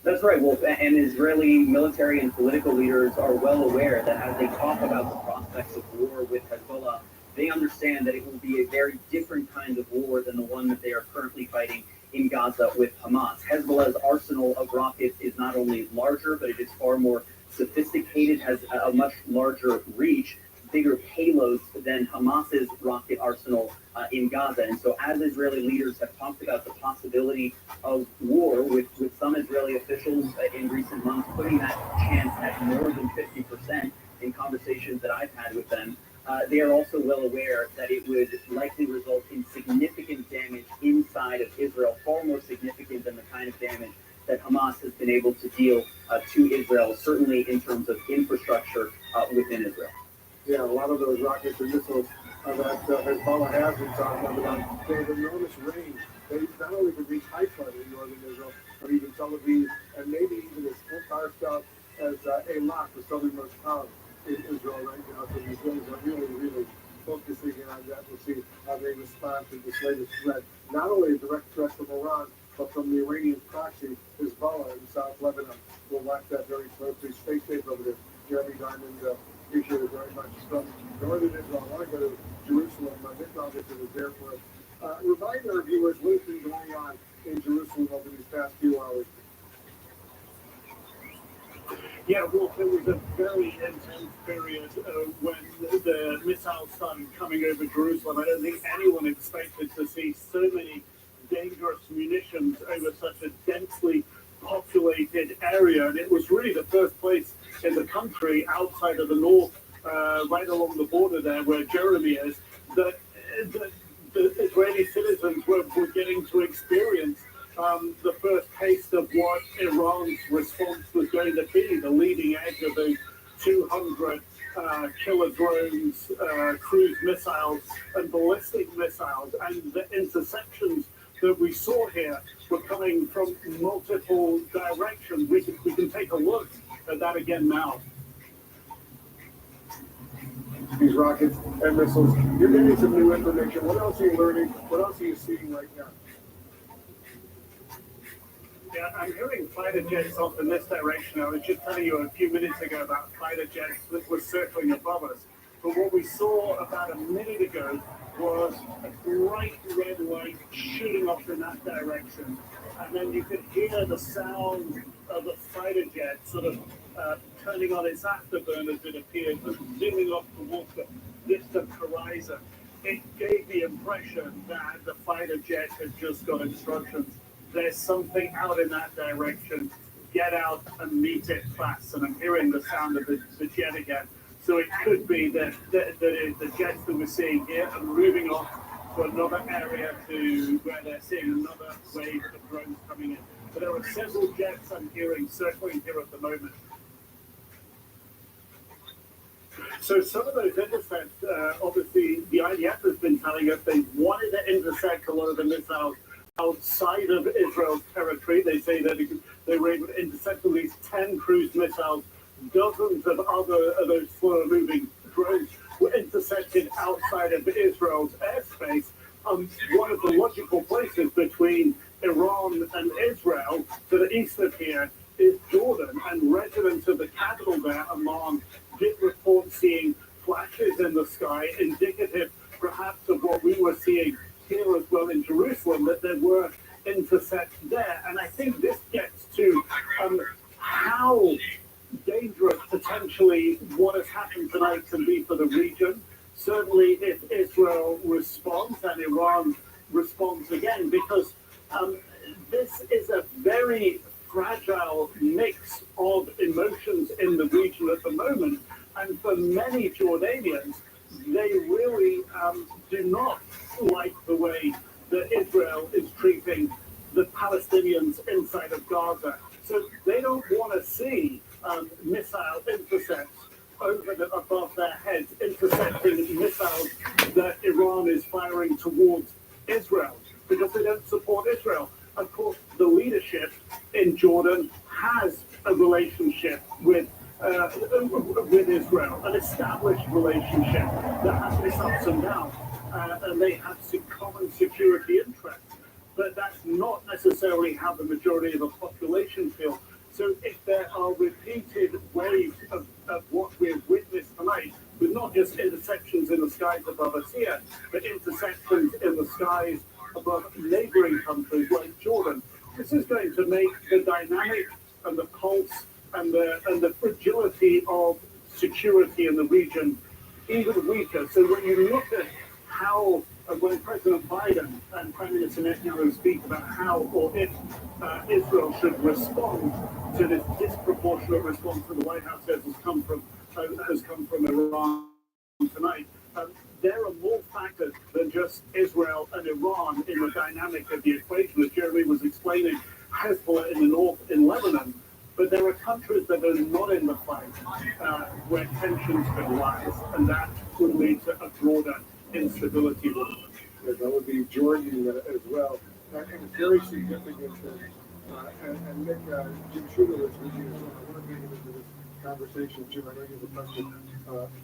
That's right, Wolf. And Israeli military and political leaders are well aware that as they talk about the prospects of war with Hezbollah, they understand that it will be a very different kind of war than the one that they are currently fighting in Gaza with Hamas. Hezbollah's arsenal of rockets is not only larger, but it is far more sophisticated, has a much larger reach, bigger payloads than Hamas's rocket arsenal in Gaza. And so as Israeli leaders have talked about the possibility of war with some Israeli officials in recent months, putting that chance at more than 50% in conversations that I've had with them, they are also well aware that it would likely result in significant damage inside of Israel, far more significant than the kind of damage that Hamas has been able to deal to Israel, certainly in terms of infrastructure within Israel. Yeah, a lot of those rockets and missiles that Hezbollah has in South Lebanon, they have enormous range. They not only can reach Haifa in northern Israel, but even Tel Aviv, and maybe even as far south as Eilat, the southernmost town in Israel right now. So the Israelis are really, really focusing in on that. We'll see how they respond to this latest threat. Not only a direct threat from Iran, but from the Iranian proxy, Hezbollah in South Lebanon. We'll watch that very closely. Stay safe over there. Jeremy Diamond, appreciate it very much. From northern Israel, I want to go to Jerusalem. Nick Robinson is there for us. Remind our viewers what's been going on in Jerusalem over these past few hours. Yeah, Wolf, it was a very intense period when the missiles started coming over Jerusalem. I don't think anyone expected to see so many dangerous munitions over such a densely populated area. And it was really the first place in the country outside of the north, right along the border there where Jeremy is, that the Israeli citizens were getting to experience the first taste of what Iran's response was going to be, the leading edge of the 200 killer drones, cruise missiles, and ballistic missiles. And the interceptions that we saw here were coming from multiple directions. We can take a look at that again now. These rockets and missiles. You're getting some new information. What else are you learning? What else are you seeing right now? Yeah, I'm hearing fighter jets off in this direction. I was just telling you a few minutes ago about fighter jets that were circling above us. But what we saw about a minute ago was a bright red light shooting off in that direction. And then you could hear the sound of the fighter jet sort of turning on its afterburners, it appeared, and zooming off towards the distant horizon. It gave the impression that the fighter jet had just got instructions. There's something out in that direction. Get out and meet it fast. And I'm hearing the sound of the jet again. So it could be that the jets that we're seeing here are moving off to another area to where they're seeing another wave of drones coming in. But there are several jets I'm hearing circling here at the moment. So some of those intercepts, obviously the IDF has been telling us they wanted to intercept a lot of the missiles outside of Israel's territory. They say that they were able to intercept at least 10 cruise missiles. Dozens of other of those slower-moving drones were intercepted outside of Israel's airspace. One of the logical places between Iran and Israel to the east of here is Jordan, and residents of the capital there, Amman, did report seeing flashes in the sky, indicative perhaps of what we were seeing here as well in Jerusalem, that there were intercepts there. And I think this gets to how dangerous potentially what has happened tonight can be for the region. Certainly if Israel responds and Iran responds again, because this is a very fragile mix of emotions in the region at the moment. And for many Jordanians, they really do not like the way that Israel is treating the Palestinians inside of Gaza. So they don't want to see missile intercepts over above their heads, intercept in Jordan has a relationship with Israel, an established relationship that has its ups and downs, and they have some common security interests. But that's not necessarily how the majority of the population feel. So if there are repeated waves of what we've witnessed tonight, with not just intersections in the skies above us here, but intersections in the skies above neighboring countries like Jordan, this is going to make the dynamic and the pulse and the fragility of security in the region even weaker. So when you look at how, when President Biden and Prime Minister Netanyahu speak about how or if Israel should respond to this disproportionate response that the White House says has come from Iran tonight, there are more factors than just Israel and Iran in the dynamic of the equation. As Jeremy was explaining, Hezbollah in the north in Lebanon, but there are countries that are not in the fight where tensions could rise, and that would lead to a broader instability. Yeah, that would be Jordan as well, and very significant. And Nick, Jim Shooter was with you, so I want to bring him into this conversation. Jim, I know you have a question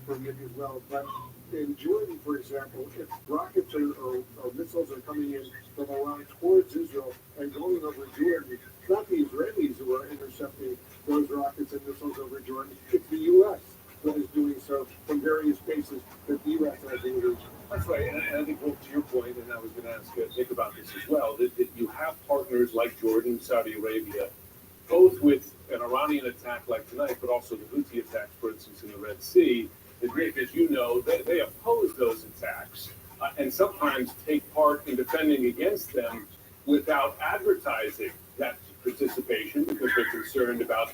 for Nick as well, but in Jordan, for example, if rockets or missiles are coming in from Iran towards Israel and going over Jordan, it's not the Israelis who are intercepting those rockets and missiles over Jordan, it's the U.S. that is doing so from various bases that the U.S. has in the region. That's right, and I think, well, to your point, and I was going to ask Nick about this as well, that you have partners like Jordan, Saudi Arabia, both with an Iranian attack like tonight, but also the Houthi attacks, for instance, in the Red Sea. The Greek, as you know, they oppose those attacks and sometimes take part in defending against them without advertising that participation because they're concerned about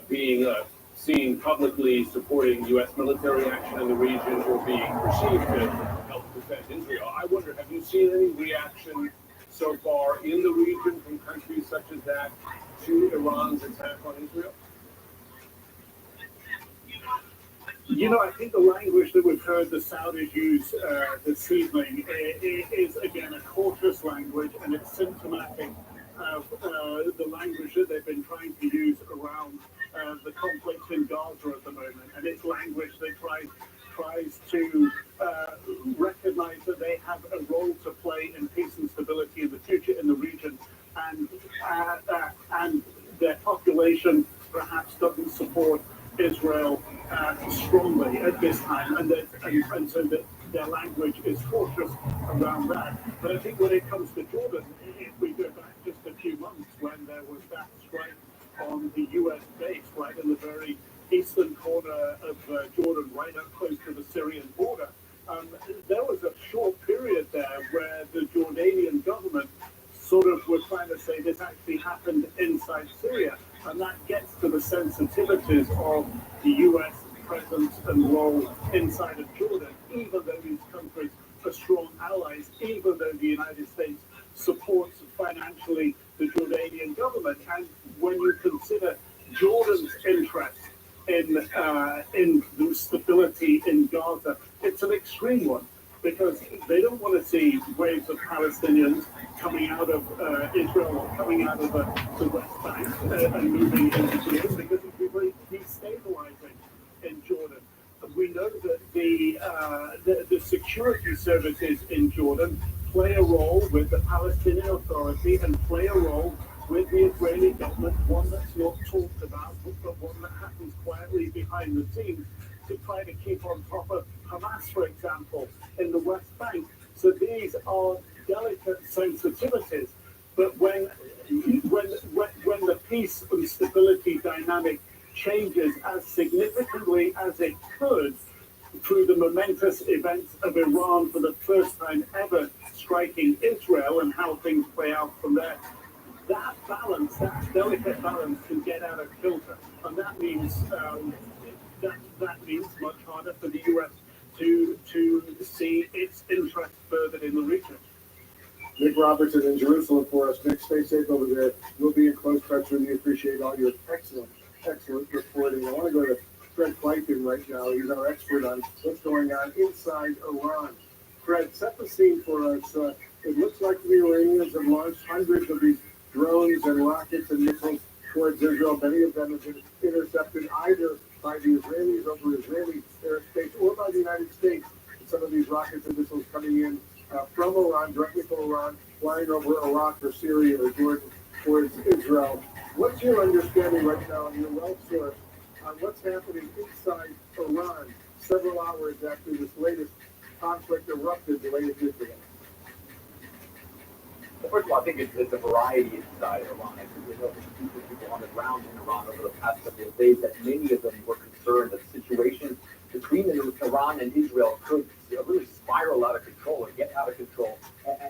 being seen publicly supporting U.S. military action in the region or being perceived to help defend Israel. I wonder, have you seen any reaction so far in the region from countries such as that to Iran's attack on Israel? You know, I think the language that we've heard the Saudis use this evening is, again, a cautious language, and it's symptomatic of the language that they've been trying to use around the conflict in Gaza at the moment. And it's language that tries to recognize that they have a role to play in peace and stability in the future in the region, and their population perhaps doesn't support Israel strongly at this time, and so that their language is cautious around that. But I think when it comes to Jordan, if we go back just a few months when there was that strike on the U.S. base right in the very eastern corner of Jordan, right up close to the Syrian border, there was a short period there where the Jordanian government sort of were trying to say this actually happened inside Syria. And that gets to the sensitivities of the U.S. presence and role inside of Jordan, even though these countries are strong allies, even though the United States supports financially the Jordanian government. And when you consider Jordan's interest in the stability in Gaza, it's an extreme one, because they don't want to see waves of Palestinians coming out of Israel or coming out of the West Bank and moving into Jordan, because it would be destabilizing in Jordan. We know that the security services in Jordan play a role with the Palestinian Authority and play a role with the Israeli government, one that's not talked about, but one that happens quietly behind the scenes to try to keep on top of Hamas, for example, in the West Bank. So these are delicate sensitivities. But when the peace and stability dynamic changes as significantly as it could through the momentous events of Iran for the first time ever striking Israel and how things play out from there, that balance, that delicate balance, can get out of kilter, and that means that means much harder for the U.S. to see its interest furthered in the region. Nick Robertson in Jerusalem for us. Nick, stay safe over there. We'll be in close touch with you. Appreciate all your excellent reporting. I want to go to Fred Fleischman right now. He's our expert on what's going on inside Iran. Fred, set the scene for us. It looks like the Iranians have launched hundreds of these drones and rockets and missiles towards Israel. Many of them have been intercepted either by the Israelis over Israeli airspace or by the United States. And some of these rockets and missiles coming in from Iran, directly from Iran, flying over Iraq or Syria or Jordan towards Israel. What's your understanding right now, and your well source, on what's happening inside Iran several hours after this latest conflict erupted the latest Israel? Well, first of all, I think it's a variety inside Iran. I think we know from people on the ground in Iran over the past couple of days that many of them were concerned that the situation between Iran and Israel could really spiral out of control or get out of control,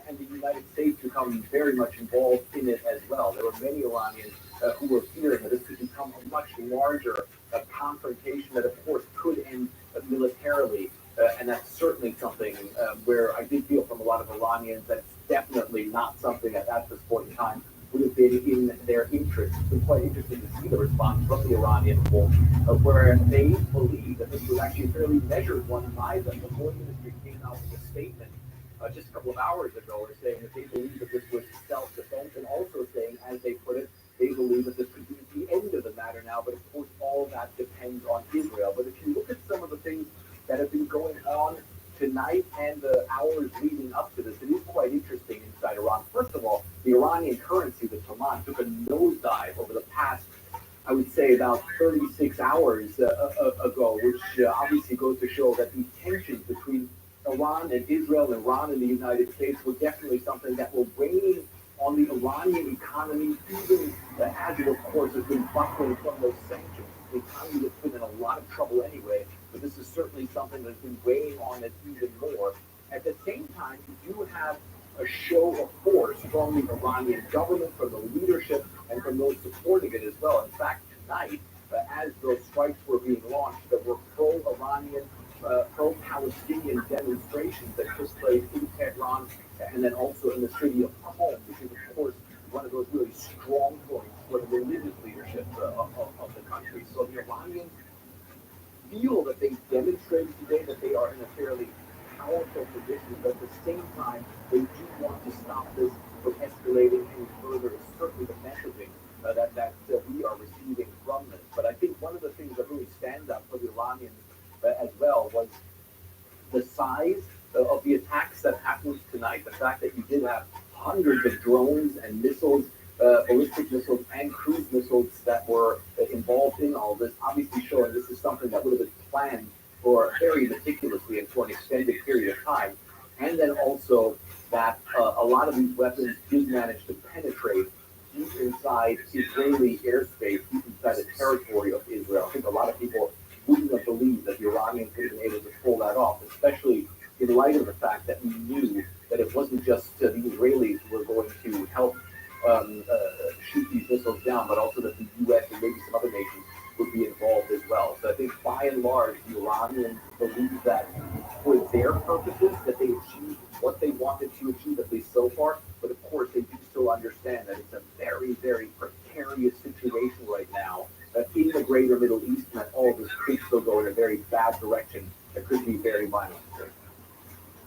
and the United States become very much involved in it as well. There were many Iranians who were fearing that this could become a much larger confrontation that, of course, could end militarily. And that's certainly something where I did feel from a lot of Iranians that it's definitely not something that at this point in time would have been in their interest. It's been quite interesting to see the response from the Iranian people, where they believe that this was actually a fairly measured one by them. The foreign ministry came out with a statement just a couple of hours ago saying that they believe that this was self-defense, and also saying, as they put it, they believe that this could be the end of the matter now, but of course all of that depends on Israel. But if you look at some of the things that have been going on tonight and the hours leading up to this, it is quite interesting inside Iran. First of all, the Iranian currency, the Taman, took a nosedive over the past, I would say, about 36 hours ago, which obviously goes to show that the tensions between Iran and Israel, and Iran and the United States, were definitely something that will weigh on the Iranian economy, even as it, of course, has been buckling from those sanctions. The economy has been in a lot of trouble anyway, but this is certainly something that's been weighing on it even more. At the same time, you do have a show of force from the Iranian government, from the leadership, and from those supporting it as well. In fact, tonight, as those strikes were being launched, there were pro-Iranian, pro-Palestinian demonstrations that took place in Tehran and then also in the city of Qom, which is, of course, one of those really strong points for the religious leadership of the country. So the Iranians feel that they've demonstrated today that they are in a fairly powerful position, but at the same time, they do want to stop this from escalating any further. It's certainly the messaging that we are receiving from this. But I think one of the things that really stands out for the Iranians as well was the size of the attacks that happened tonight. The fact that you did have hundreds of drones and missiles, ballistic missiles and cruise missiles that were involved in all this, obviously showing this is something that would have been planned for very meticulously and for an extended period of time. And then also that a lot of these weapons did manage to penetrate deep inside Israeli airspace, deep inside the territory of Israel. I think a lot of people wouldn't have believed that the Iranians would have been able to pull that off, especially in light of the fact that we knew that it wasn't just the Israelis who were going to help shoot these missiles down, but also that the U.S. and maybe some other nations would be involved as well. So I think by and large, the Iranians believe that for their purposes, that they achieved what they wanted to achieve, at least so far. But of course, they do still understand that it's a very, very precarious situation right now in the greater Middle East, and that all of this could still go in a very bad direction that could be very violent.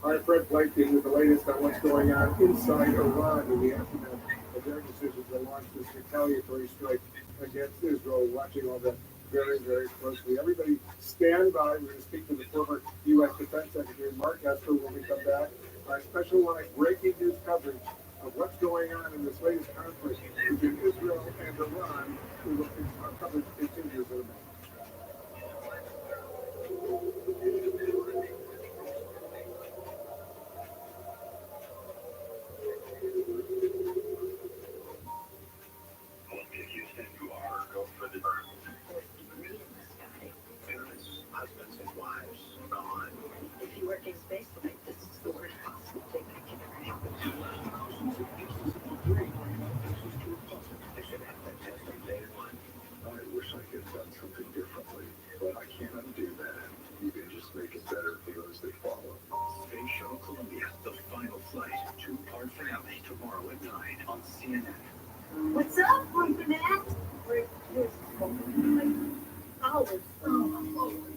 All right, Fred Blanking with the latest on what's going on inside Iran in the aftermath of their decision to launch this retaliatory strike against Israel. Watching all that very, very closely. Everybody stand by. We're going to speak to the former U.S. Defense Secretary, Mark Esper, when we come back. Our special live breaking news coverage of what's going on in this latest conflict between Israel and Iran. Our coverage continues in a minute. Husbands and wives gone. If you work in space flight, this is the worst possible thing that can ever happen. They should have that test on day one. I wish I could have done something differently, but I can't undo that. You can just make it better for those that follow. Space Shuttle Columbia, the final flight, two-part finale tomorrow at 9 on CNN. What's up, Antoinette? Here's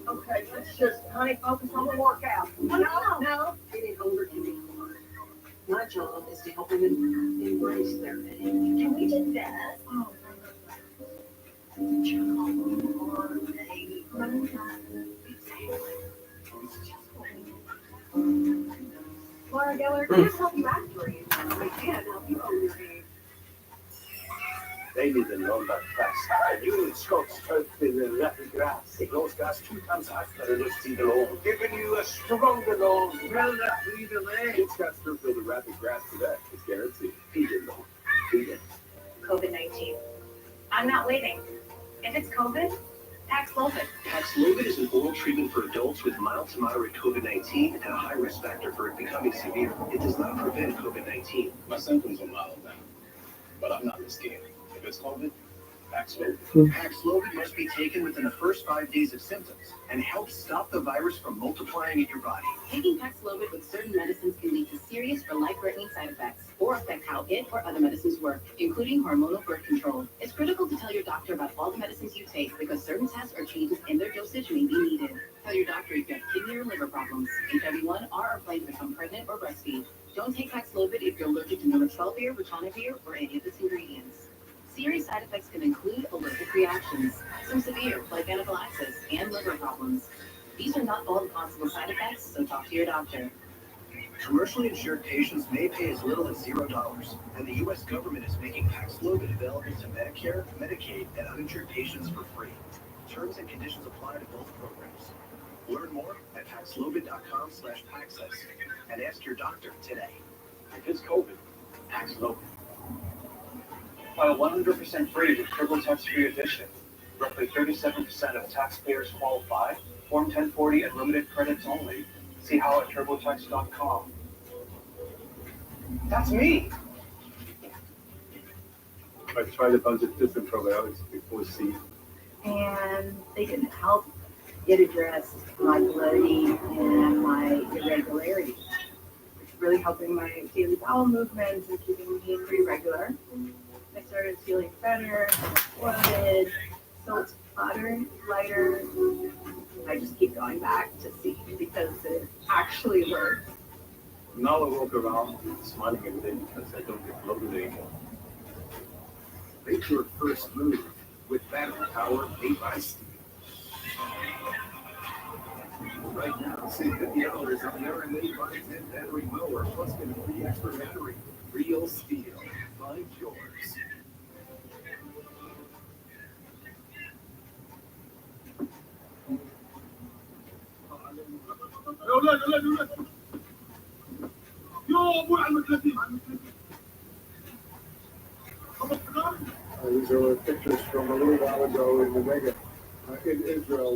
okay, let's just, honey, focus on the workout. No. Getting older can be hard. My job is to help women embrace their age. Can we Geller can't help you act your age, but they can help you own your age. They need to know that fast. You Scots out in the rapid grass. It grows gas 2 times faster than just see the loan. Giving you a stronger loan. Well, that breathe away. It's got Sturfield and Rapid Grass today. It's guaranteed. Feed it, loan. Feed it. COVID-19. I'm not waiting. If it's COVID, Paxlovid. Paxlovid is an oral treatment for adults with mild to moderate COVID-19 and a high risk factor for it becoming severe. It does not prevent COVID-19. My symptoms are mild now, but I'm not scared. If it's COVID, Paxlovid. Paxlovid must be taken within the first 5 days of symptoms and helps stop the virus from multiplying in your body. Taking Paxlovid with certain medicines can lead to serious or life-threatening side effects or affect how it or other medicines work, including hormonal birth control. It's critical to tell your doctor about all the medicines you take because certain tests or changes in their dosage may be needed. Tell your doctor if you have kidney or liver problems, HIV-1, or plan to become pregnant or breastfeed. Don't take Paxlovid if you're allergic to Norotrelvir, ritonavir, or any of its ingredients. Serious side effects can include allergic reactions, some severe, like anaphylaxis, and liver problems. These are not all the possible side effects, so talk to your doctor. Commercially insured patients may pay as little as $0, and the U.S. government is making Paxlovid available to Medicare, Medicaid, and uninsured patients for free. Terms and conditions apply to both programs. Learn more at Paxlovid.com/Paxless and ask your doctor today. If it's COVID, Paxlovid. File 100% free with TurboTax Free Edition. Roughly 37% of taxpayers qualify. Form 1040 and limited credits only. See how at TurboTax.com. That's me. I tried a bunch of different probiotics before C. And they didn't help. It addressed my bloating and my irregularities. It's really helping my daily bowel movements and keeping me pretty regular. I started feeling better, bloated, so it's flatter, lighter. I just keep going back to see because it actually works. Now I walk around smiling every day because I don't get bloated anymore. Make your first move with battery power made by Steel. Right now, save $50 on their made by 10 battery mower, plus get a free extra battery. Real Steel. Find yours. These are pictures from a little while ago in Nevada, in Israel.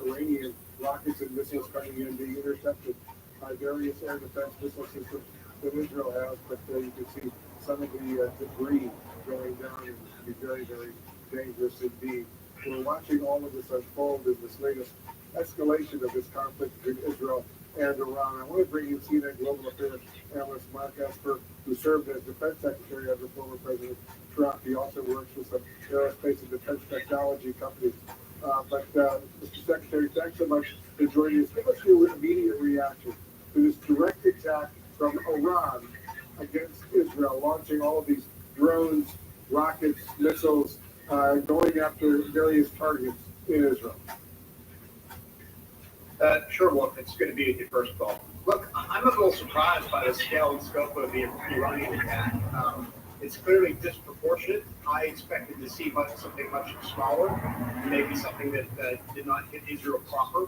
Iranian rockets and missiles coming in being intercepted by various air defense missile systems that Israel has, but you can see some of the debris going down, and it can be very, very dangerous indeed. We're watching all of this unfold in this latest escalation of this conflict between Israel and Iran. I want to bring in CNN Global Affairs analyst Mark Esper, who served as defense secretary under former President Trump. He also works with some aerospace and defense technology companies. Mr. Secretary, thanks so much for joining us. Give us your immediate reaction to this direct attack from Iran against Israel, launching all of these drones, rockets, missiles, going after various targets in Israel. Sure, Wolf, it's good to be with you, first of all. Look, I'm a little surprised by the scale and scope of the Iranian attack. It's clearly disproportionate. I expected to see something much smaller, maybe something that did not hit Israel proper.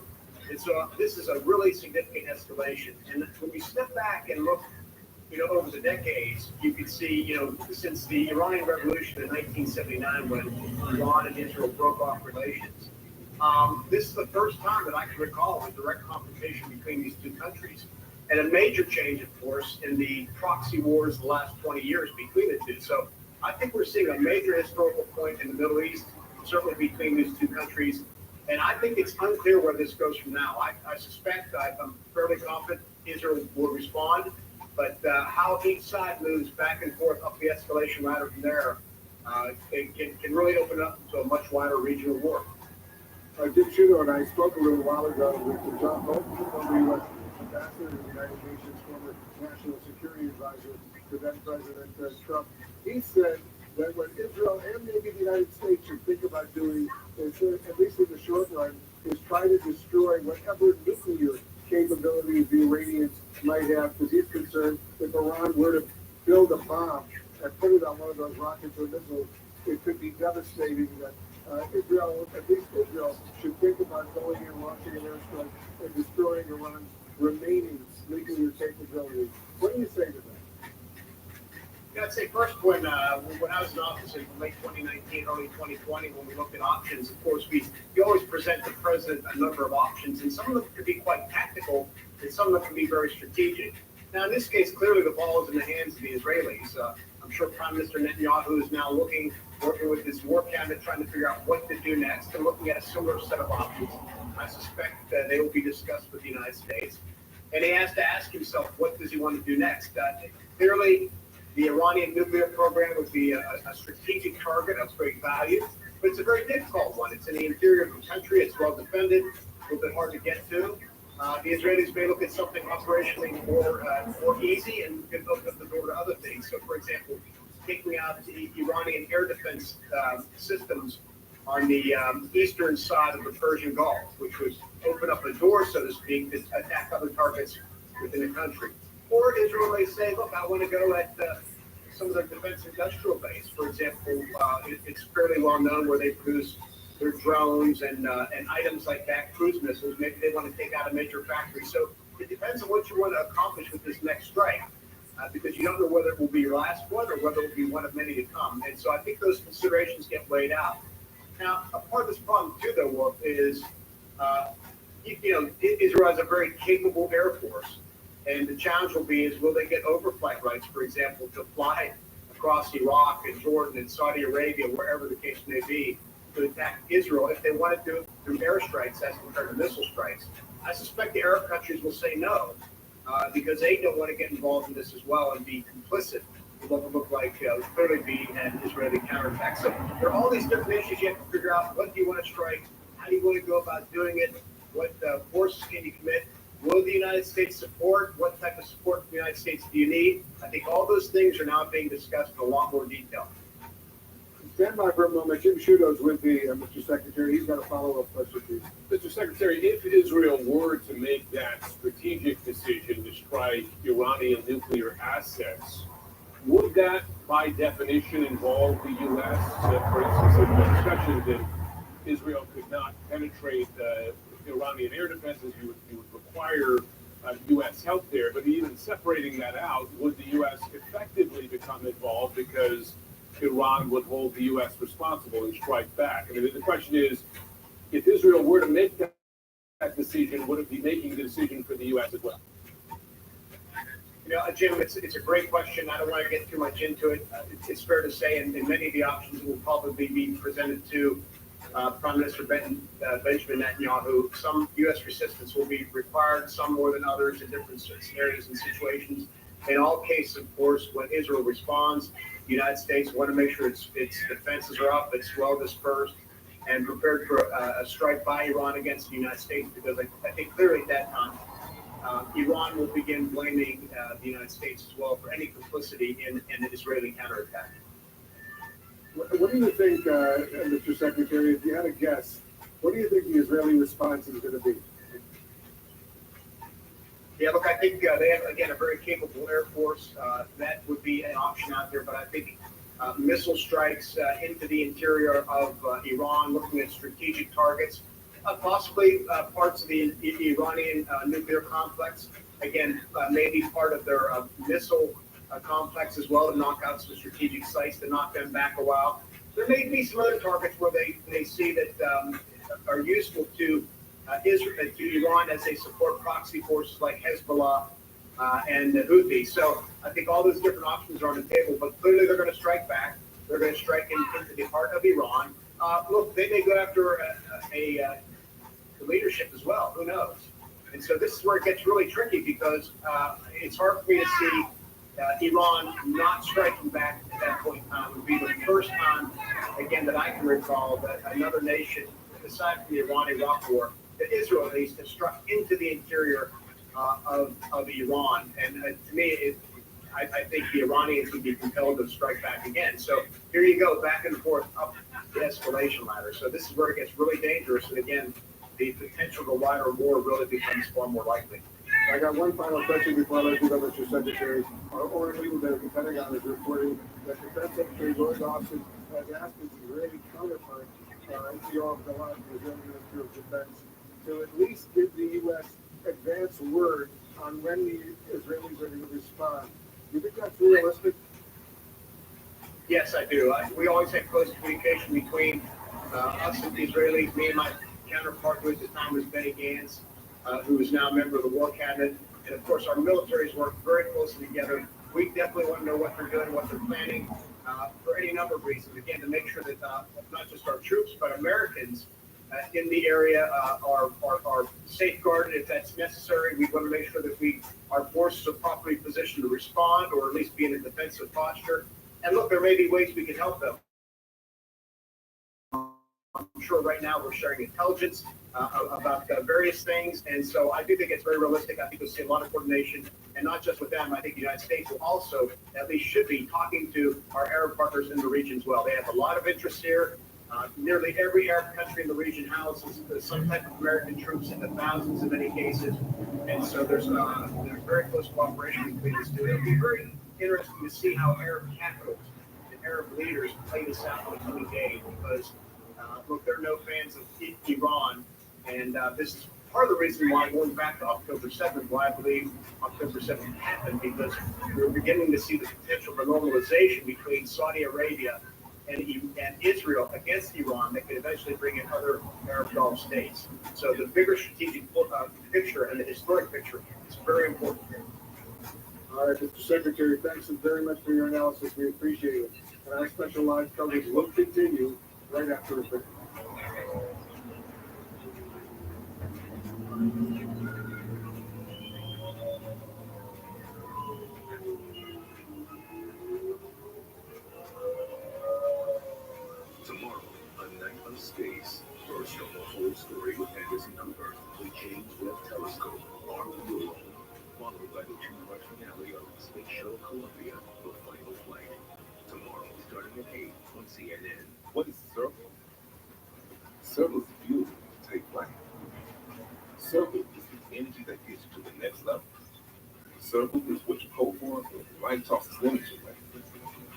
And so this is a really significant escalation. And when we step back and look, over the decades, you can see, since the Iranian Revolution in 1979, when Iran and Israel broke off relations, this is the first time that I can recall a direct confrontation between these two countries. And a major change, of course, in the proxy wars the last 20 years between the two. So I think we're seeing a major historical point in the Middle East, certainly between these two countries. And I think it's unclear where this goes from now. I suspect, I'm fairly confident Israel will respond. But how each side moves back and forth up the escalation ladder from there it can really open up to a much wider regional war. Dick Schutter and I spoke a little while ago with John Bolton, former U.S. ambassador to the United Nations, former national security advisor to then President Trump. He said that what Israel and maybe the United States should think about doing, is, at least in the short run, is try to destroy whatever nuclear capabilities the Iranians might have, because he's concerned if Iran were to build a bomb and put it on one of those rockets or missiles, it could be devastating. That Israel, at least Israel, should think about going in, launching an airstrike, and destroying Iran's remaining nuclear capabilities. What do you say to that? Yeah, I'd say first, when I was in office in late 2019, early 2020, when we looked at options, of course, we always present the president a number of options, and some of them could be quite tactical, and some of them can be very strategic. Now, in this case, clearly the ball is in the hands of the Israelis. I'm sure Prime Minister Netanyahu is now working with his war cabinet, trying to figure out what to do next, and looking at a similar set of options. I suspect that they will be discussed with the United States, and he has to ask himself, what does he want to do next? Clearly, the Iranian nuclear program would be a strategic target of great value, but it's a very difficult one. It's in the interior of the country. It's well defended, a little bit hard to get to. The Israelis may look at something operationally more easy and can open up the door to other things. So, for example, taking out the Iranian air defense systems on the eastern side of the Persian Gulf, which would open up a door, so to speak, to attack other targets within the country. Or Israel may say, look, I want to go at some of their defense industrial base. For example, it's fairly well known where they produce their drones and items like that, cruise missiles. Maybe they want to take out a major factory. So it depends on what you want to accomplish with this next strike, because you don't know whether it will be your last one or whether it will be one of many to come. And so I think those considerations get weighed out. Now, a part of this problem, too, though, Wolf, is, Israel has a very capable Air Force. And the challenge will be is, will they get overflight rights, for example, to fly across Iraq and Jordan and Saudi Arabia, wherever the case may be, to attack Israel if they want to do it through airstrikes as compared to missile strikes? I suspect the Arab countries will say no, because they don't want to get involved in this as well and be complicit in what would look like clearly be an Israeli counterattack. So there are all these different issues you have to figure out. What do you want to strike? How do you want to go about doing it? What forces can you commit? Will the United States support? What type of support from the United States do you need? I think all those things are now being discussed in a lot more detail. Stand by for a moment. Jim Sciutto's with me, Mr. Secretary. He's got a follow-up question, please. Mr. Secretary, if Israel were to make that strategic decision to strike Iranian nuclear assets, would that, by definition, involve the U.S.? For instance, there's been discussion that Israel could not penetrate Iranian air defenses. You would require U.S. help there. But even separating that out, would the U.S. effectively become involved because Iran would hold the U.S. responsible and strike back? I mean, the question is, if Israel were to make that decision, would it be making the decision for the U.S. as well? Jim, it's a great question. I don't want to get too much into it. It's fair to say, and many of the options will probably be presented to Prime Minister Benjamin Netanyahu. Some U.S. resistance will be required, some more than others in different scenarios and situations. In all cases, of course, when Israel responds, the United States want to make sure its defenses are up, it's well dispersed, and prepared for a strike by Iran against the United States, because I think clearly at that time, Iran will begin blaming the United States as well for any complicity in an Israeli counterattack. What do you think, Mr. Secretary, if you had a guess, what do you think the Israeli response is going to be? Yeah, look, I think they have, again, a very capable Air Force. That would be an option out there, but I think missile strikes into the interior of Iran, looking at strategic targets, possibly parts of the Iranian nuclear complex, again, maybe part of their missile complex as well, to knock out some strategic sites, to knock them back a while. There may be some other targets where they see that are useful to Israel, to Iran, as they support proxy forces like Hezbollah and the Houthis. So I think all those different options are on the table, but clearly they're going to strike back. They're going to strike into the heart of Iran. Look, they may go after the leadership as well. Who knows? And so this is where it gets really tricky, because it's hard for me to see Iran not striking back at that point in time. It would be the first time, again, that I can recall that another nation, aside from the Iran-Iraq war, that Israel at least has struck into the interior of Iran. And to me, I think the Iranians would be compelled to strike back again. So here you go, back and forth up the escalation ladder. So this is where it gets really dangerous. And again, the potential to wider war really becomes far more likely. I got one final question before I let you go, Mr. Secretary. Our own legal that the Pentagon is reporting that Defense Secretary Lloyd Austin has asked his Israeli counterpart, Yoav Gallant, the Israeli Minister of Defense, to at least give the U.S. advance word on when the Israelis are going to respond. Do you think that's realistic? Yes, I do. We always have close communication between us and the Israelis. Me and my counterpart, who at the time was Benny Gantz, who is now a member of the War Cabinet. And of course, our militaries work very closely together. We definitely want to know what they're doing, what they're planning, for any number of reasons. Again, to make sure that not just our troops, but Americans in the area are safeguarded if that's necessary. We want to make sure that our forces are properly positioned to respond, or at least be in a defensive posture. And look, there may be ways we can help them. I'm sure right now we're sharing intelligence about various things. And so I do think it's very realistic. I think we'll see a lot of coordination, and not just with them. I think the United States will also, at least should be, talking to our Arab partners in the region as well. They have a lot of interest here. Nearly every Arab country in the region houses some type of American troops, in the thousands in many cases. And so there's very close cooperation between these two. It'll be very interesting to see how Arab capitals and Arab leaders play this out in the coming days, because look, they're no fans of Iran, and this is part of the reason why, going back to October 7th, why I believe October 7th happened, because we're beginning to see the potential for normalization between Saudi Arabia and Israel against Iran that could eventually bring in other Arab Gulf states. So the bigger strategic picture and the historic picture is very important here. All right, Mr. Secretary, thanks very much for your analysis. We appreciate it. And our special live coverage will continue right after the break. Tomorrow, A Night of Space. First of the whole story with Anderson Cooper, the James Webb Telescope, Are We Alone? Followed by the 2-part finale of Space Shuttle Columbia, The Final Flight. Tomorrow, starting at 8 on CNN. What is Circle? Circle is the fuel to take flight. Circle is the energy that gets you to the next level. Circle is what you hope for when life tosses limits your way.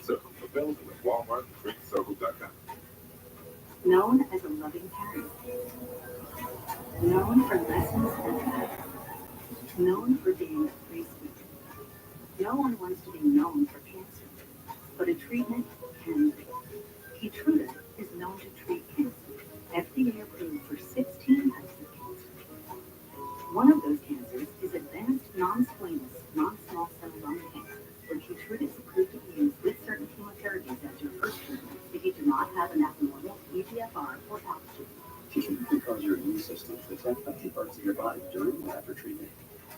Circle, available at Walmart and drinkcircle.com. Known as a loving parent, known for lessons that matter, known for being a free speaker. No one wants to be known for cancer, but a treatment can be. Keytruda is known to treat cancer, FDA approved for 16 types of cancer. One of those cancers is advanced non-squamous, non-small cell lung cancer, where Keytruda is approved to be used with certain chemotherapies as your first treatment if you do not have an abnormal EGFR or ALK. Keytruda can cause your immune system to attack healthy parts of your body during and after treatment.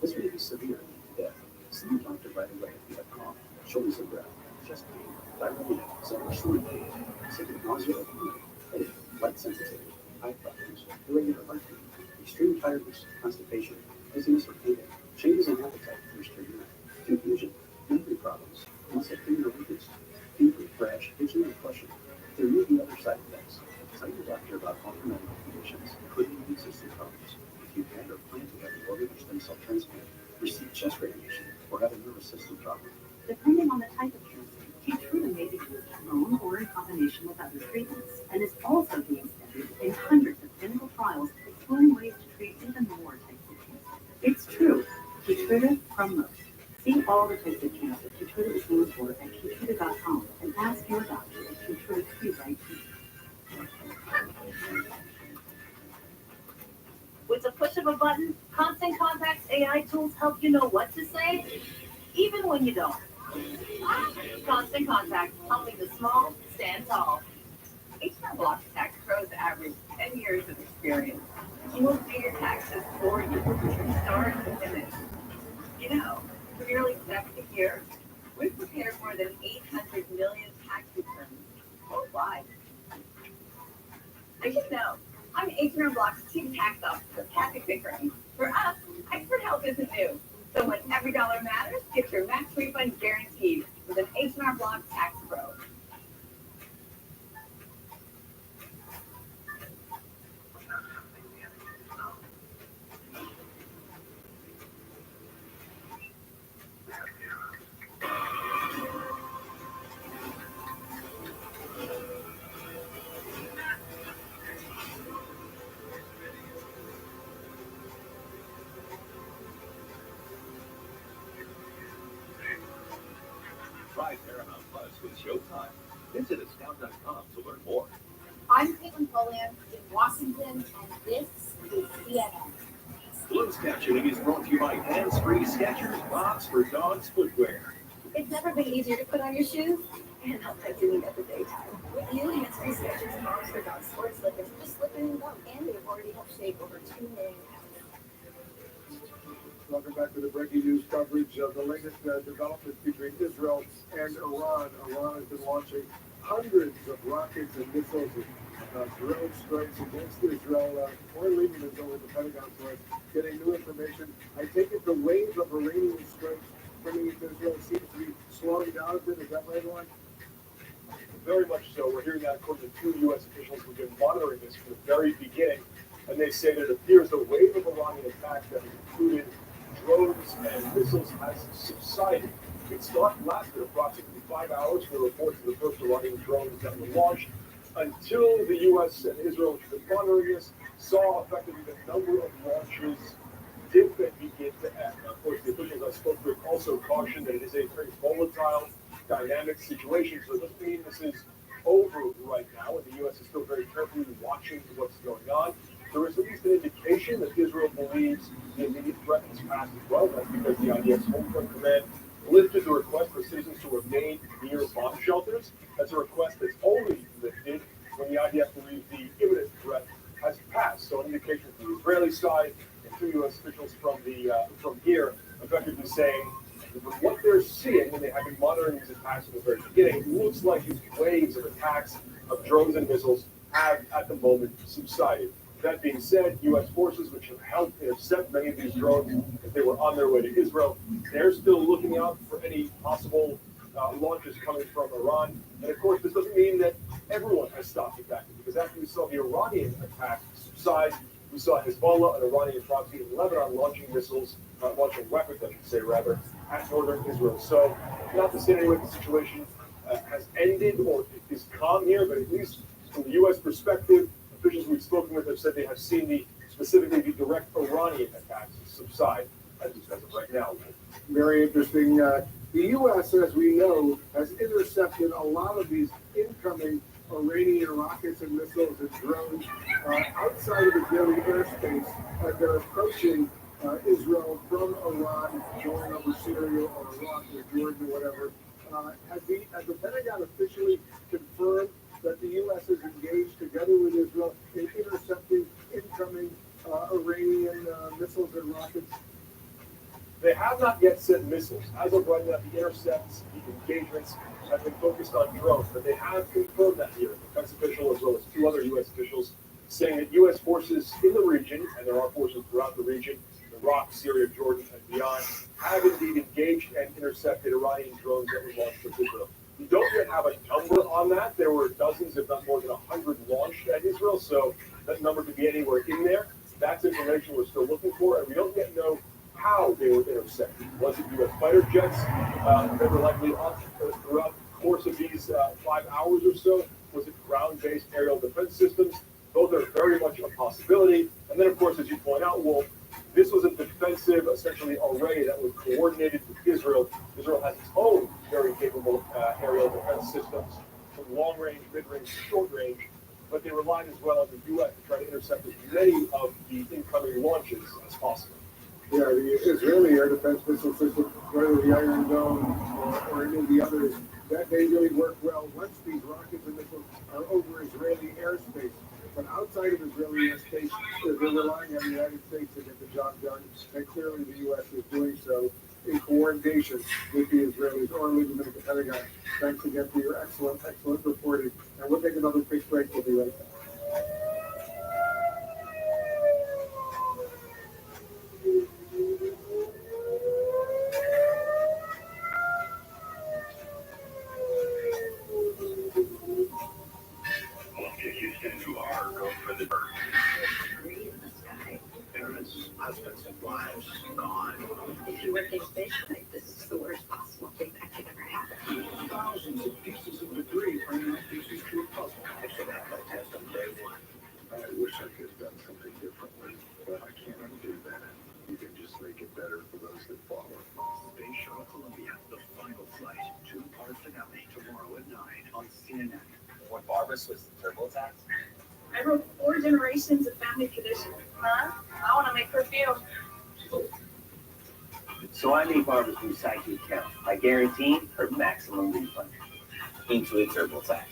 This may be severe, death. See your doctor right away if you have cough, shortness of breath, chest pain, diarrhea, stomach pain, severe nausea or vomiting, headache, light sensitivity, eye problems, irregular heartbeat, extreme tiredness, constipation, dizziness or headache, changes in appetite, thirst or urine, confusion, memory problems, muscle pain or weakness, fever, rash, itching, or flushing. There may be other side effects. Tell your doctor about all your medical conditions, including immune system problems. If you had or plan to have an organ or stem cell transplant, receive chest radiation, or have a nervous system problem. Depending on the type of cancer, Keytruda may be used alone or in combination with other treatments, and is also being studied in hundreds of clinical trials exploring ways to treat even more types of cancer. It's true, Keytruda from Merck. See all the types of cancer Keytruda is used for at Keytruda.com and ask your doctor if Keytruda could be right for you. With the push of a button, Constant Contact's AI tools help you know what to say, even when you don't. Constant Contact, helping the small stand tall. H&R Block's tax pros average 10 years of experience. You will pay your taxes for you from start to finish. You know, for nearly 70 years, we've prepared more than 800 million tax returns worldwide. I should know, I'm H&R Block's Chief Tax Officer, Kathy Bickering. For us, expert help isn't new. So when every dollar matters, get your max refund guaranteed with an H&R Block Tax Pro. Try Paramount Plus with Showtime. Visit astound.com to learn more. I'm Caitlin Polian in Washington, and this is CNN. Closed captioning is brought to you by Hands-Free Skechers Box for Dogs Footwear. It's never been easier to put on your shoes and help by doing it at the daytime. With you, hands-free Skechers and Box for Dogs sports slippers just slip in and go, and they've already helped save over 2 million pounds. Welcome back to the breaking news coverage of the latest developments between Israel and Iran. Iran has been launching hundreds of rockets and missiles and drone strikes against Israel. Corey Lieberman is over at the Pentagon for us, getting new information. I take it the wave of Iranian strikes coming into Israel seems to be slowing down a bit. Is that right, Ron? Very much so. We're hearing that according to 2 U.S. officials who've been monitoring this from the very beginning, and they say that it appears the wave of Iranian attacks that included drones and missiles has subsided. It lasted approximately 5 hours for the reports of the first Iranian drones that were launched until the U.S. and Israel, which have been monitoring this, saw effectively the number of launches dip and begin to ebb. Now, of course, the officials I spoke with also cautioned that it is a very volatile, dynamic situation, so it doesn't mean this is over right now, and the U.S. is still very carefully watching what's going on. There is at least an indication that Israel believes the immediate threat has passed as well. That's because the IDF's Home Front Command lifted the request for citizens to remain near bomb shelters. That's a request that's only lifted when the IDF believes the imminent threat has passed. So an indication from the Israeli side and 2 U.S. officials from here effectively saying that from what they're seeing, and they have been monitoring these attacks from the very beginning, it looks like these waves of attacks of drones and missiles have at the moment subsided. That being said, U.S. forces, which have helped intercept many of these drones as they were on their way to Israel, they're still looking out for any possible launches coming from Iran. And of course, this doesn't mean that everyone has stopped attacking, because after we saw the Iranian attack subside, we saw Hezbollah, an Iranian proxy in Lebanon, launching missiles, launching weapons, I should say, rather, at northern Israel. So, not to say anyway the situation has ended or is calm here, but at least from the U.S. perspective, officials we've spoken with have said they have seen specifically the direct Iranian attacks subside, as of right now. Very interesting. The U.S., as we know, has intercepted a lot of these incoming Iranian rockets and missiles and drones outside of Israeli airspace as they're approaching Israel from Iran, going over Syria or Iraq or Jordan or whatever. Has the Pentagon officially confirmed that the U.S. is engaged together with Israel in intercepting incoming Iranian missiles and rockets? They have not yet sent missiles. As of right now, the intercepts, the engagements have been focused on drones, but they have confirmed that here. A defense official, as well as 2 other U.S. officials, saying that U.S. forces in the region, and there are forces throughout the region, Iraq, Syria, Jordan, and beyond, have indeed engaged and intercepted Iranian drones that were launched from Israel. We don't yet have a number on that. There were dozens, if not more than 100, launched at Israel, so that number could be anywhere in there. That's information we're still looking for, and we don't yet know how they were intercepted. Was it U.S. fighter jets that were likely up throughout the course of these 5 hours or so? Was it ground-based aerial defense systems? Both are very much a possibility. And then, of course, as you point out, Wolf, this was a defensive, essentially, array that was coordinated with Israel. Israel has its own very capable aerial defense systems, from long range, mid range, short range, but they relied as well on the U.S. to try to intercept as many of the incoming launches as possible. Yeah, the Israeli air defense missile system, whether the Iron Dome or any of the others, that they really work well once these rockets and missiles are over Israeli airspace. But outside of Israeli airspace, they're relying on the United States to get the job done, and clearly the U.S. is doing so in coordination with the Israelis or leaving them at the Pentagon. Thanks again for your excellent reporting. And we'll take another quick break. We'll be right back. Husbands and wives gone. If you were getting fish, like, this is the worst possible thing that could ever happen. Thousands of pieces of debris are not pieces to a puzzle. I should have that test on day 1. I wish I could have done something differently, but I can't undo that. You can just make it better for those that follow. Space Shuttle Columbia, the final flight, 2 parts Barbara Swiss TurboTax? I wrote 4 generations of family tradition. Huh? I want to make perfume. So I made Barbara's new psyche account by guaranteeing her maximum refund. Intuit TurboTax.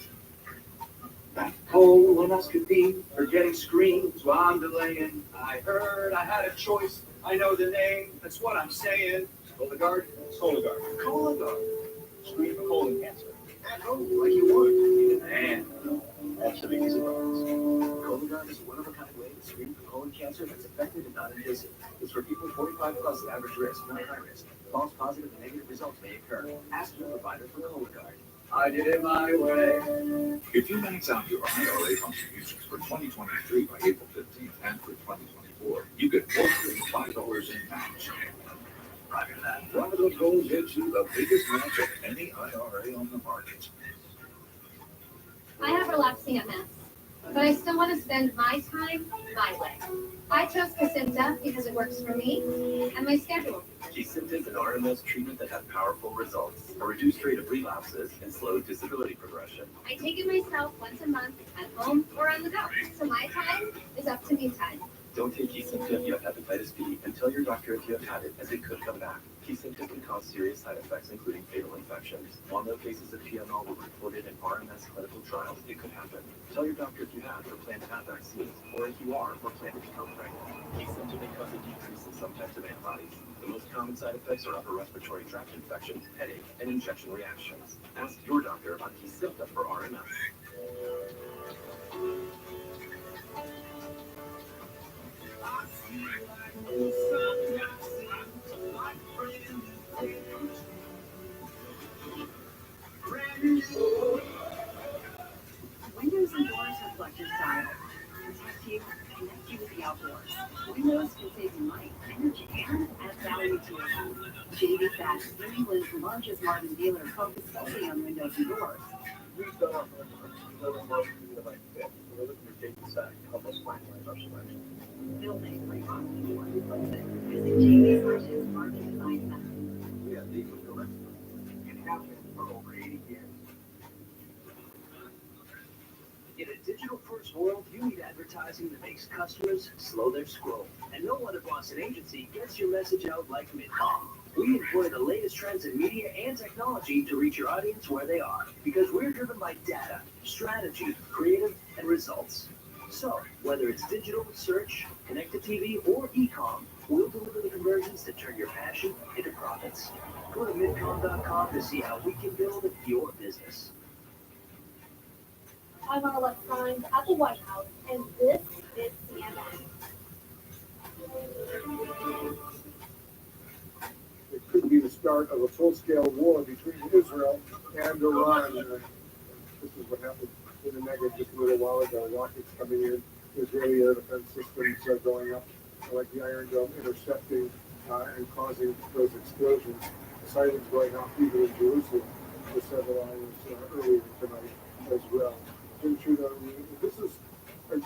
Colonoscopy, forgetting screens while I'm delaying. I heard I had a choice. I know the name. That's what I'm saying. Cologuard? Cologuard. Cologuard. Screen for colon cancer. At home, like you would. Man, that's the easy ones. Cologuard is a one-of-a-kind way to screen for colon cancer that's effective and not invasive. It's for people 45 plus at average risk, not high risk. False positive and negative results may occur. Ask your provider for Cologuard. I did it my way. If you max out your IRA contributions for 2023 by April 15th and for 2024, you get $405 in match. Prior to that, Robinhood Gold gives you the biggest match of any IRA on the market. I have relapsing MS, but I still want to spend my time my way. I chose Kesimpta because it works for me and my schedule. Kesimpta is an RMS treatment that has powerful results, a reduced rate of relapses, and slowed disability progression. I take it myself once a month at home or on the go, so my time is up to me time. Don't take Kesimpta if you have hepatitis B, and tell your doctor if you have had it, as it could come back. Kesimpta can cause serious side effects, including fatal infections. While no cases of PML were reported in RMS clinical trials, it could happen. Tell your doctor if you have or plan to have vaccines, or if you are or plan to become pregnant. Kesimpta may cause a decrease in some types of antibodies. The most common side effects are upper respiratory tract infection, headache, and injection reactions. Ask your doctor about Kesimpta for RMS. Windows and doors reflect your style. Protect you, connect you with the outdoors. Windows can save you money, energy, and add value to your home. JV Fast is New England's largest modern dealer focused solely on windows and doors. We've done our homework. We're looking for Jason Sack to help us finalize our selection. Building, remodeling, or replacement. Visit JV's Largest Market Design Center. We have deep with the and have been for over 80 years. In a digital-first world, you need advertising that makes customers slow their scroll. And no other Boston agency gets your message out like Midcom. We employ the latest trends in media and technology to reach your audience where they are, because we're driven by data, strategy, creative, and results. So, whether it's digital, search, connected TV, or e-com, we'll deliver the conversions that turn your passion into profits. Go to midcom.com to see how we can build your business. I'm Arlette Friend at the White House, and this is CNN. It could be the start of a full-scale war between Israel and Iran. This is what happened in the Negev just a little while ago. Rockets coming in, Israeli air defense systems are going up, like the Iron Dome, intercepting and causing those explosions. Sirens going off even in Jerusalem for several hours earlier tonight as well. Jim Trudeau, this is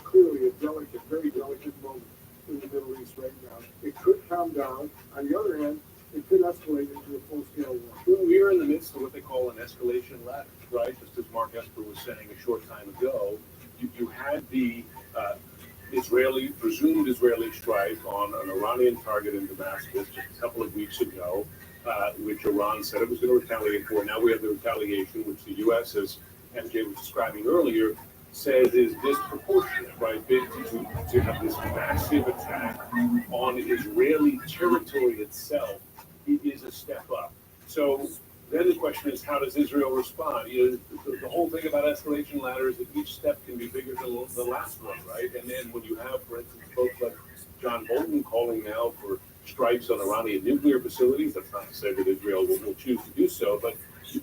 clearly a delicate, very delicate moment in the Middle East right now. It could calm down. On the other hand, it could escalate into a full-scale war. Well, we are in the midst of what they call an escalation ladder, right? Just as Mark Esper was saying a short time ago, you had the presumed Israeli strike on an Iranian target in Damascus just a couple of weeks ago, which Iran said it was going to retaliate for. Now we have the retaliation, which the U.S., as MJ was describing earlier, says is disproportionate, right? To have this massive attack on Israeli territory itself is a step up. So then the question is, how does Israel respond? The whole thing about escalation ladder is that each step can be bigger than the last one, right? And then when you have, for instance, folks like John Bolton calling now for strikes on Iranian nuclear facilities, that's not to say that Israel will choose to do so, but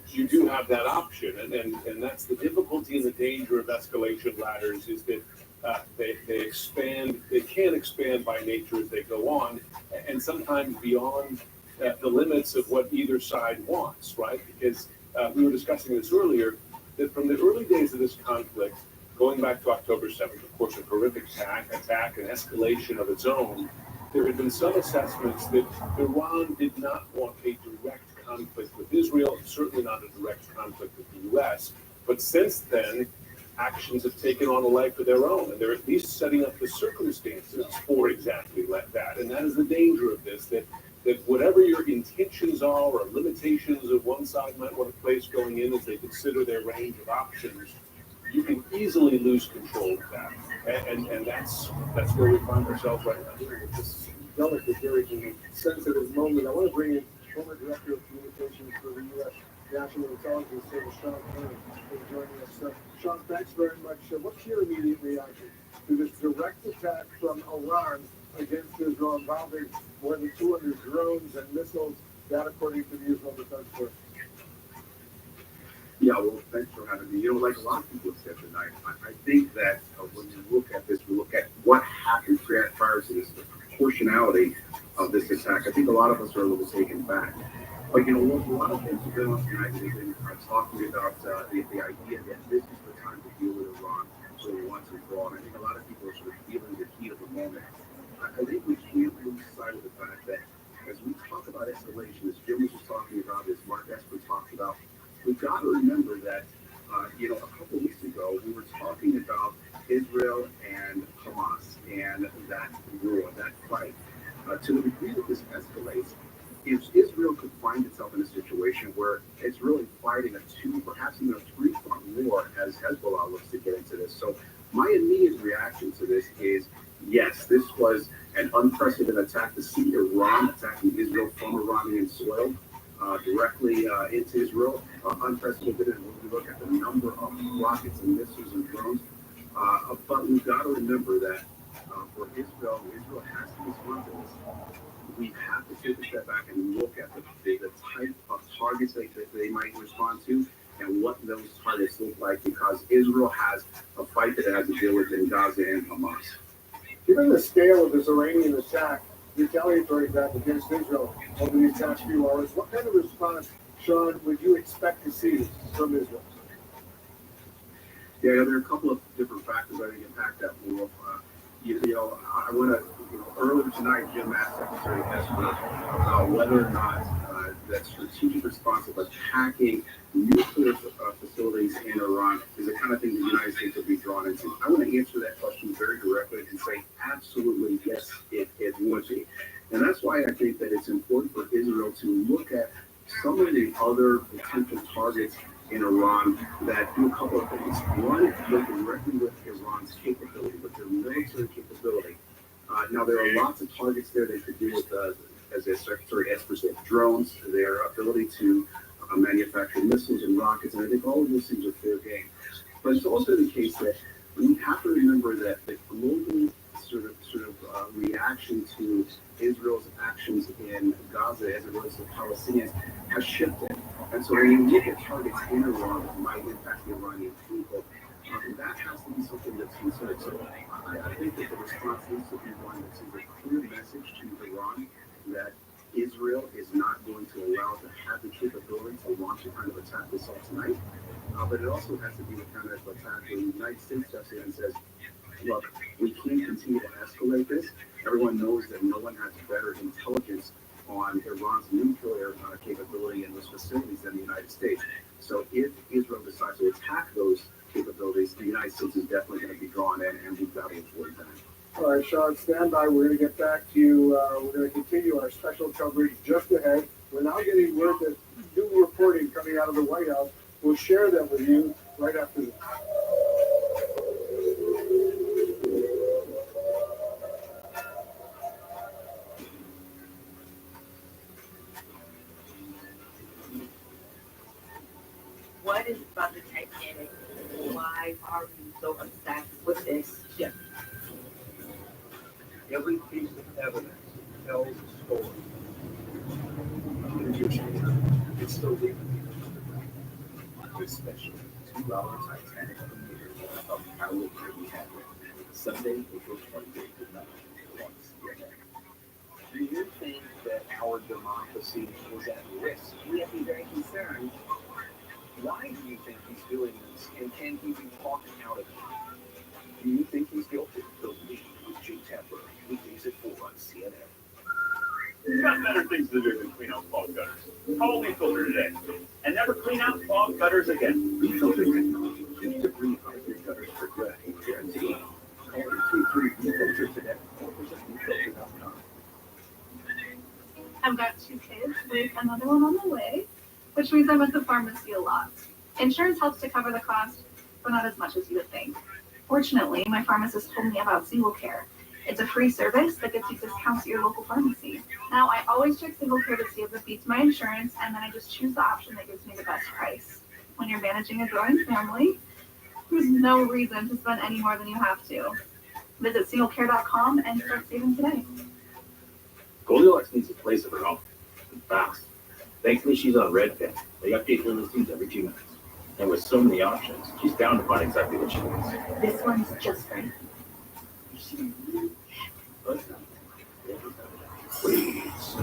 you do have that option, and that's the difficulty and the danger of escalation ladders is that they expand. They can expand by nature as they go on, and sometimes beyond the limits of what either side wants, right? Because we were discussing this earlier, that from the early days of this conflict, going back to October 7th, of course, a horrific attack and escalation of its own, there had been some assessments that Iran did not want a direct conflict with Israel, certainly not a direct conflict with the U.S. But since then, actions have taken on a life of their own, and they're at least setting up the circumstances for exactly like that. And that is the danger of this, that whatever your intentions are or limitations that one side might want to place going in as they consider their range of options, you can easily lose control of that. And that's where we find ourselves right now. This delicate, very sensitive moment. I want to bring in former Director of Communications for the U.S. National Intelligence Service, Sean Connery, for joining us. Sean, thanks very much. What's your immediate reaction to this direct attack from Iran against Israel involving more than 200 drones and missiles, that according to the Israel Defense Force? Yeah, well, thanks for having me. Like a lot of people have said tonight, I think that when you look at this, we look at what happened prior to this, the proportionality of this attack. I think a lot of us are a little taken back. But, a lot of things have been on tonight that have been talking about the idea that this is the time to deal with Iran, so once and for all. And I think a lot of people are sort of feeling the heat of the moment. I think we can't lose sight of the fact that as we talk about escalation, as Jim was just talking about, as Mark Esper talked about, we've got to remember that, a couple of weeks ago, we were talking about Israel and Hamas and that war, that fight. To the degree that this escalates, if Israel could find itself in a situation where it's really fighting a two, perhaps even a three-front war as Hezbollah looks to get into this. So my immediate reaction to this is, yes, this was an unprecedented attack to see Iran attacking Israel from Iranian soil. Directly into Israel, unprecedented when we look at the number of rockets and missiles and drones. But we've got to remember that for Israel has to respond to this. We have to take a step back and look at the type of targets that they might respond to and what those targets look like, because Israel has a fight that it has to deal with in Gaza and Hamas. Given the scale of this Iranian attack, retaliatory attack against Israel over these past few hours, what kind of response, Sean, would you expect to see from Israel? Yeah, there are a couple of different factors I think impact that move. I want to, earlier tonight, Jim asked Secretary Esper about whether or not that strategic response of attacking nuclear facilities in Iran is the kind of thing the United States would be drawn into. I want to answer that question very directly and say absolutely yes, it would be. And that's why I think that it's important for Israel to look at some of the other potential targets in Iran that do a couple of things. One, look directly with Iran's capability, with their military capability. Now, there are lots of targets there they could do with, as Secretary Esper said, drones, their ability to manufacture missiles and rockets, and I think all of those things are fair game. But it's also the case that we have to remember that the global sort of reaction to Israel's actions in Gaza as it relates to the Palestinians has shifted. And so when you look at targets in Iran that might impact the Iranian people, that has to be something that's considered. So I think that the response needs to be one that sends a clear message to Iran that Israel is not going to allow it to have the capability to launch a kind of attack this all tonight. But it also has to be the kind of attack where the United States steps in and says, look, we can't continue to escalate this. Everyone knows that no one has better intelligence on Iran's nuclear capability in those facilities than the United States. So if Israel decides to attack those capabilities, the United States is definitely going to be drawn in, and we've got to avoid that. All right, Sean, stand by. We're going to get back to you. We're going to continue our special coverage just ahead. We're now getting word that new reporting coming out of the White House. We'll share that with you right after this. What is about the Titanic? Why are we so obsessed with this ship? Every piece of evidence tells a story. It's still leaving this special 2-hour Titanic premiere of Pirates of the Caribbean, Sunday, April 28th, on CNN. Do you think that our democracy is at risk? We have to be very concerned. Why do you think he's doing this? And can he be talking out of it? Do you think he's guilty? The Lead with Jay Tapper, weekdays at 4 on CNN. You've got better things to do than clean out fog gutters. Call Leaf Filter today and never clean out fog gutters again. Leaf Filter technology, 50-degree high-grade gutter eFilter today or visit eFilter.com. I've got 2 kids with another one on the way, which means I'm at the pharmacy a lot. Insurance helps to cover the cost, but not as much as you would think. Fortunately, my pharmacist told me about Single Care. It's a free service that gets you discounts at your local pharmacy. Now, I always check Single Care to see if it beats my insurance, and then I just choose the option that gives me the best price. When you're managing a growing family, there's no reason to spend any more than you have to. Visit singlecare.com and start saving today. Goldilocks needs a place of her own, and fast. Thankfully, she's on Redfin. They update their listings every 2 minutes. And with so many options, she's down to find exactly what she wants. This one's just right. Please,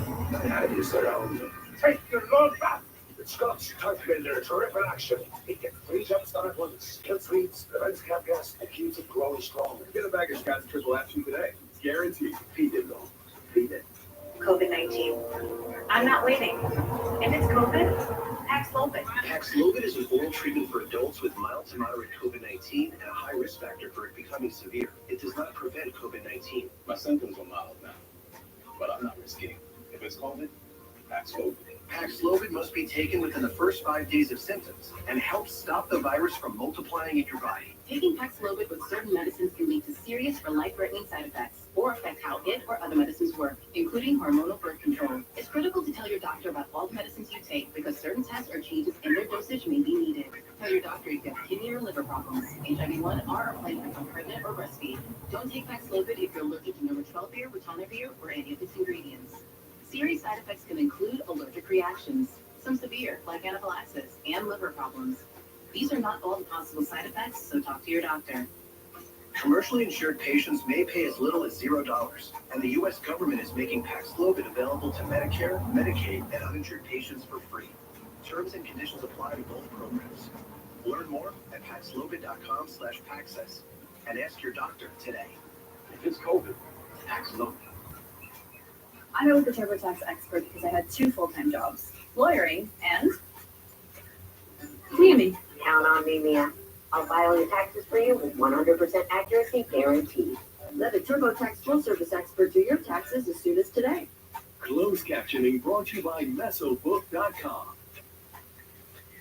have you surround them. Take your load back. The Scots Type Builder is ripping action. It gets 3 jump start at once. Kill sweets, prevents cap gas, and keeps it growing strong. Get a bag of Scott's triple action today. It's guaranteed. Feed it though. Feed it. COVID-19. I'm not waiting. If it's COVID, Paxlovid. Paxlovid is an oral treatment for adults with mild to moderate COVID-19 and a high risk factor for it becoming severe. It does not prevent COVID-19. My symptoms are mild now, but I'm not risking. If it's COVID, Paxlovid. Paxlovid must be taken within the first 5 days of symptoms and helps stop the virus from multiplying in your body. Taking Paxlovid with certain medicines can lead to serious or life-threatening side effects or affect how it or other medicines work, including hormonal birth control. It's critical to tell your doctor about all the medicines you take because certain tests or changes in their dosage may be needed. Tell your doctor if you have kidney or liver problems, HIV-1, or are planning to become pregnant or breastfeed. Don't take Paxlovid if you're allergic to Nortrelvir, ritonavir, or any of its ingredients. Serious side effects can include allergic reactions, some severe, like anaphylaxis, and liver problems. These are not all the possible side effects, so talk to your doctor. Commercially insured patients may pay as little as $0, and the U.S. government is making Paxlovid available to Medicare, Medicaid, and uninsured patients for free. Terms and conditions apply to both programs. Learn more at Paxlovid.com/Paxess and ask your doctor today. If it's COVID, Paxlovid. I was the TurboTax expert because I had 2 full-time jobs, lawyering and cleaning. Count on me, Mia. I'll file your taxes for you with 100% accuracy guaranteed. Let the TurboTax full service expert do your taxes as soon as today. Closed captioning brought to you by Mesobook.com.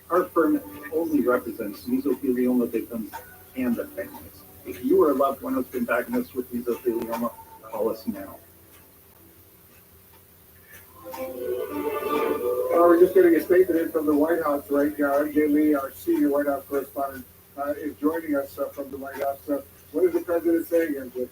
Our firm only represents mesothelioma victims and their families. If you or a loved one has been diagnosed with mesothelioma, call us now. We're just getting a statement in from the White House right now. Jay Lee, our senior White House correspondent, is joining us from the White House. What is the president saying, Angela?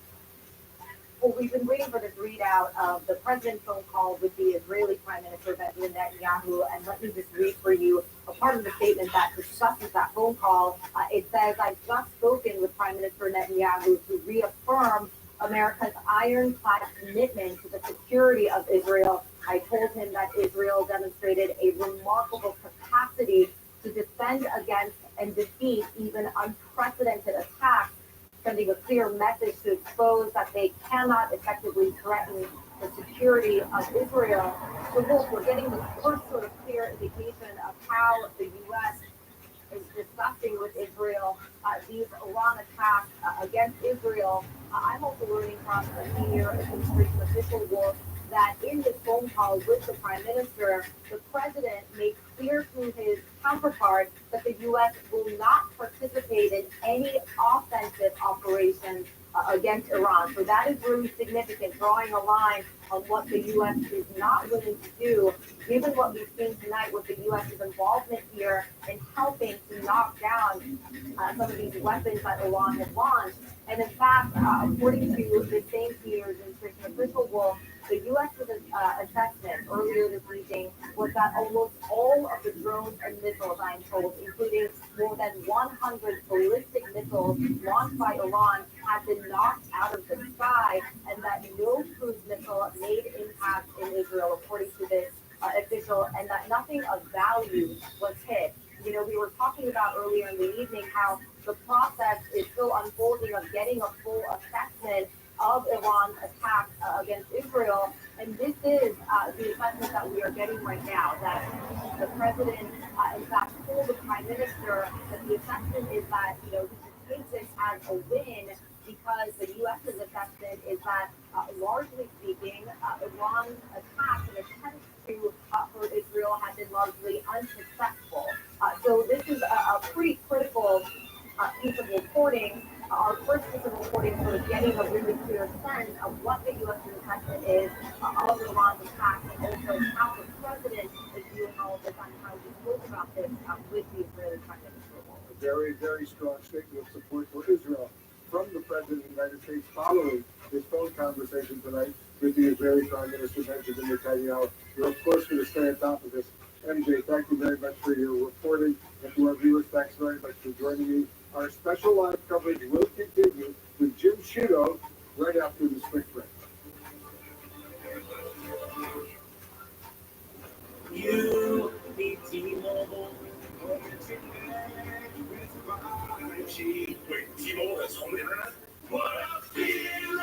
Well, we've been waiting for this readout of the president's phone call with the Israeli Prime Minister Benjamin Netanyahu, and let me just read for you a part of the statement that discusses that phone call. It says, "I've just spoken with Prime Minister Netanyahu to reaffirm America's ironclad commitment to the security of Israel. I told him that Israel demonstrated a remarkable capacity to defend against and defeat even unprecedented attacks, sending a clear message to expose that they cannot effectively threaten the security of Israel." So look, we're getting the first sort of clear indication of how the U.S. is discussing with Israel these Iran attacks against Israel. I'm also learning from a senior administration official that in this phone call with the Prime Minister, the President made clear to his counterpart that the U.S. will not participate in any offensive operations against Iran. So that is really significant, drawing a line on what the U.S. is not willing to do, given what we've seen tonight with the U.S.'s involvement here in helping to knock down some of these weapons that Iran has launched. And in fact, according to the same senior administration official, the U.S.'s assessment earlier this evening was that almost all of the drones and missiles, I'm told, including more than 100 ballistic missiles launched by Iran, had been knocked out of the sky, and that no cruise missile made impact in Israel, according to this official, and that nothing of value was hit. You know, we were talking about earlier in the evening how the process is still unfolding of getting a full assessment of Iran's attack against Israel. And this is the assessment that we are getting right now, that the president, in fact, told the prime minister that the assessment is that, you know, he should take this as a win because the U.S. has assessed is that, largely speaking, Iran's attack and attempts to hurt Israel have been largely unsuccessful. So this is a pretty critical piece of reporting. Our first piece of reporting sort of getting a really clear sense of what the U.S. intention is of Iran's attack, and also how the president is viewing all of this and how he spoke about this with the Israeli Prime Minister. A very, very strong statement of support for Israel from the President of the United States following his phone conversation tonight with the Israeli Prime Minister Benjamin Netanyahu. You're of course going to stay on top of this. MJ, thank you very much for your reporting, and to our viewers, thanks very much for joining me. Our special live coverage will continue with Jim Sciutto right after this quick break. You need T-Mobile. Wait, T-Mobile has home internet? What a feeling!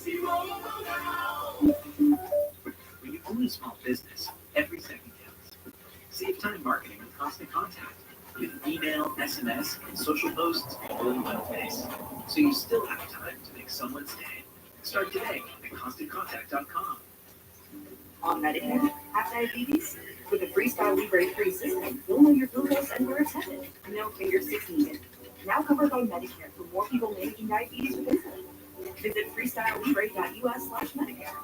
T-Mobile now! When you own a small business, every second counts. Save time marketing with Constant Contact. With email, SMS, and social posts all in one place. So you still have time to make someone's day. Start today at ConstantContact.com. On Medicare, have diabetes? With a Freestyle Libre 3 system, you'll know your glucose and where it's headed. No finger sticks needed. Now covered by Medicare for more people managing diabetes with insulin. Visit freestylelibre.us/Medicare.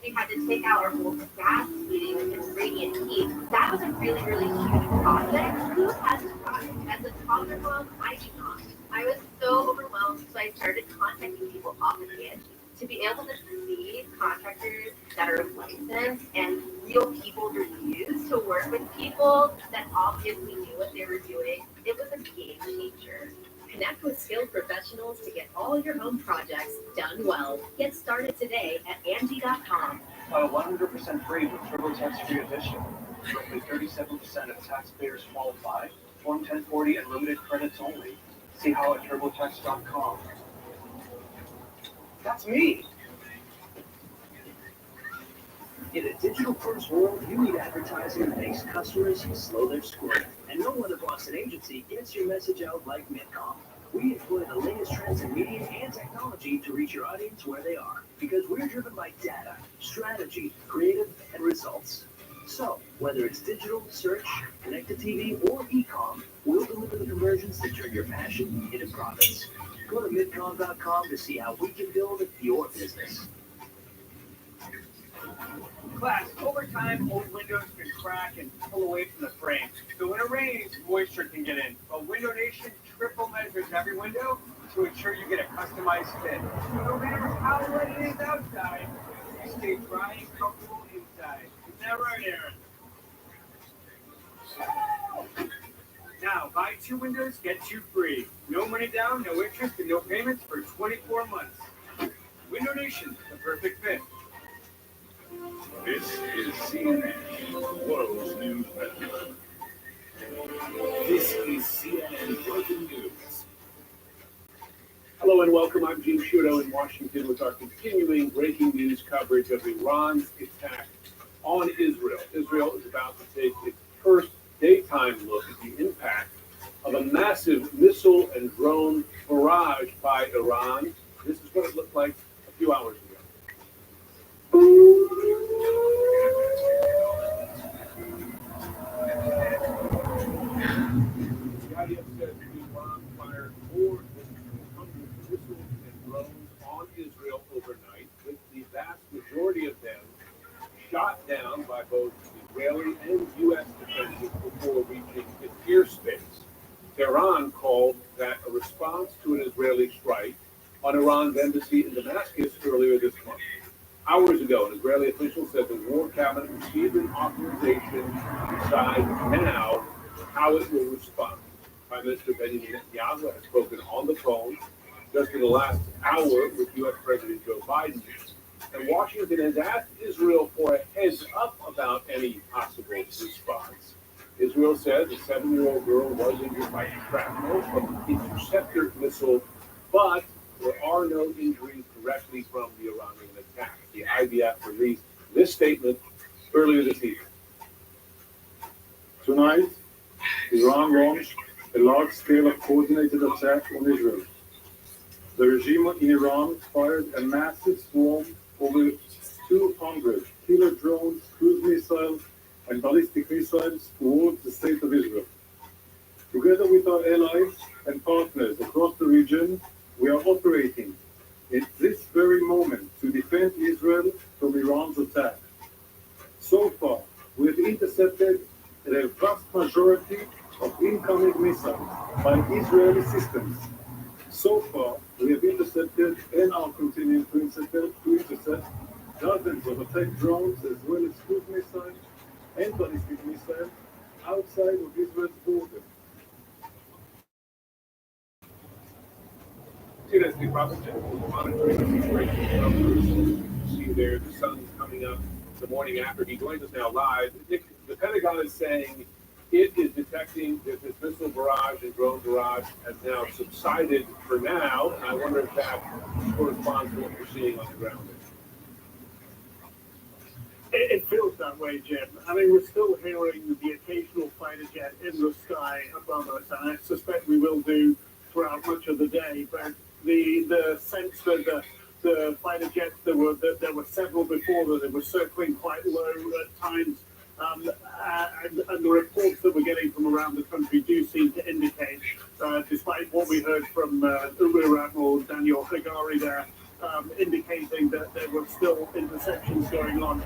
We had to take out our whole gas heating and radiant heat. That was a really, really huge project. Who has tried? As a toddler mom, I did not. I was so overwhelmed, so I started contacting people off of it to be able to see contractors that are licensed and real people reviews to work with people that obviously knew what they were doing. It was a game changer. Connect with skilled professionals to get all your home projects done well. Get started today at Angie.com. 100% free with TurboTax Free Edition. Roughly 37% of taxpayers qualify. Form 1040 and limited credits only. See how at TurboTax.com. That's me. In a digital-first world, you need advertising that makes customers slow their scroll. And no other Boston agency gets your message out like Midcom. We employ the latest trends in media and technology to reach your audience where they are. Because we're driven by data, strategy, creative, and results. So, whether it's digital, search, connected TV, or e-com, we'll deliver the conversions that turn your passion into profits. Go to midcom.com to see how we can build your business. Class, over time, old windows can crack and pull away from the frame. So when it rains, moisture can get in. But Window Nation triple measures every window to ensure you get a customized fit. So no matter how wet it is outside, you stay dry and comfortable inside. Is that right, Aaron? Now, buy 2 windows, get 2 free. No money down, no interest, and no payments for 24 months. Window Nation, the perfect fit. This is CNN, World's News Network. This is CNN Breaking News. Hello and welcome. I'm Jim Sciutto in Washington with our continuing breaking news coverage of Iran's attack on Israel. Israel is about to take its first daytime look at the impact of a massive missile and drone barrage by Iran. This is what it looked like a few hours ago. The IDF says Iran fired more than 200 missiles and drones on Israel overnight, with the vast majority of them shot down by both Israeli and U.S. defenses before reaching its airspace. Tehran called that a response to an Israeli strike on Iran's embassy in Damascus earlier this month. Hours ago, an Israeli official said the War Cabinet received an authorization to decide now how it will respond. Prime Minister Benjamin Netanyahu has spoken on the phone just in the last hour with U.S. President Joe Biden, and Washington has asked Israel for a heads up about any possible response. Israel says a 7-year-old girl was injured by shrapnel from an interceptor missile, but there are no injuries directly from the Iranian attack. The IDF released this statement earlier this evening. Tonight, Iran launched a large-scale coordinated attack on Israel. The regime in Iran fired a massive swarm over 200 killer drones, cruise missiles, and ballistic missiles towards the state of Israel. Together with our allies and partners across the region, we are operating at this very moment to defend Israel from Iran's attack. So far, we have intercepted a vast majority of incoming missiles by Israeli systems. So far, we have intercepted and are continuing to intercept dozens of attack drones as well as cruise missiles and ballistic missiles outside of Israel's border. TNS New Prospect, monitoring the breaking numbers. See there, the sun's coming up the morning after. He joins us now live. Nick, the Pentagon is saying it is detecting that this missile barrage and drone barrage has now subsided for now. And I wonder if that corresponds to what we're seeing on the ground. It feels that way, Jim. I mean, we're still hearing the occasional fighter jet in the sky above us, and I suspect we will do throughout much of the day. But the sense that the fighter jets, there were several before that they were circling quite low at times, and the reports that we're getting from around the country do seem to indicate, despite what we heard from Rear Admiral Daniel Hagari there, indicating that there were still interceptions going on.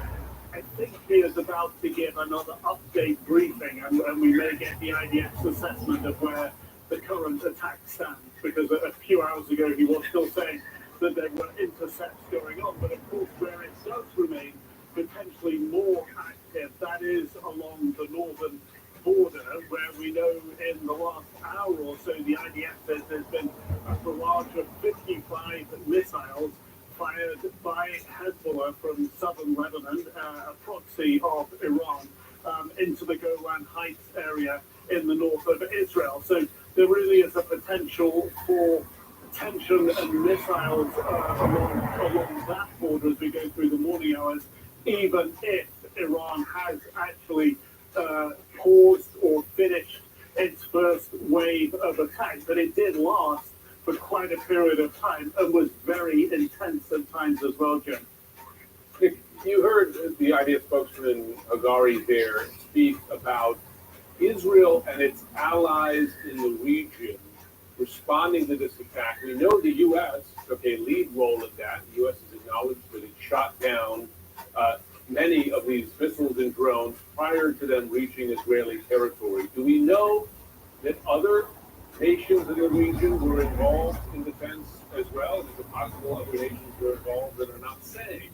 I think he is about to give another update briefing, and we may get the IDF's assessment of where the current attack stands, because a few hours ago he was still saying that there were intercepts going on, but of course where it does remain potentially more active, that is along the northern border, where we know in the last hour or so the IDF says there's been a barrage of 55 missiles fired by Hezbollah from southern Lebanon, a proxy of Iran, into the Golan Heights area in the north of Israel. So there really is a potential for tension and missiles along that border as we go through the morning hours, even if Iran has actually paused or finished its first wave of attacks. But it did last for quite a period of time and was very intense at times as well, Jim. Nick, you heard the IDF spokesman Hagari there speak about Israel and its allies in the region responding to this attack. We know the U.S. took a lead role in that. The U.S. has acknowledged that it shot down many of these missiles and drones prior to them reaching Israeli territory. Do we know that other nations in the region were involved in defense as well? Is it possible other nations were involved that are not saying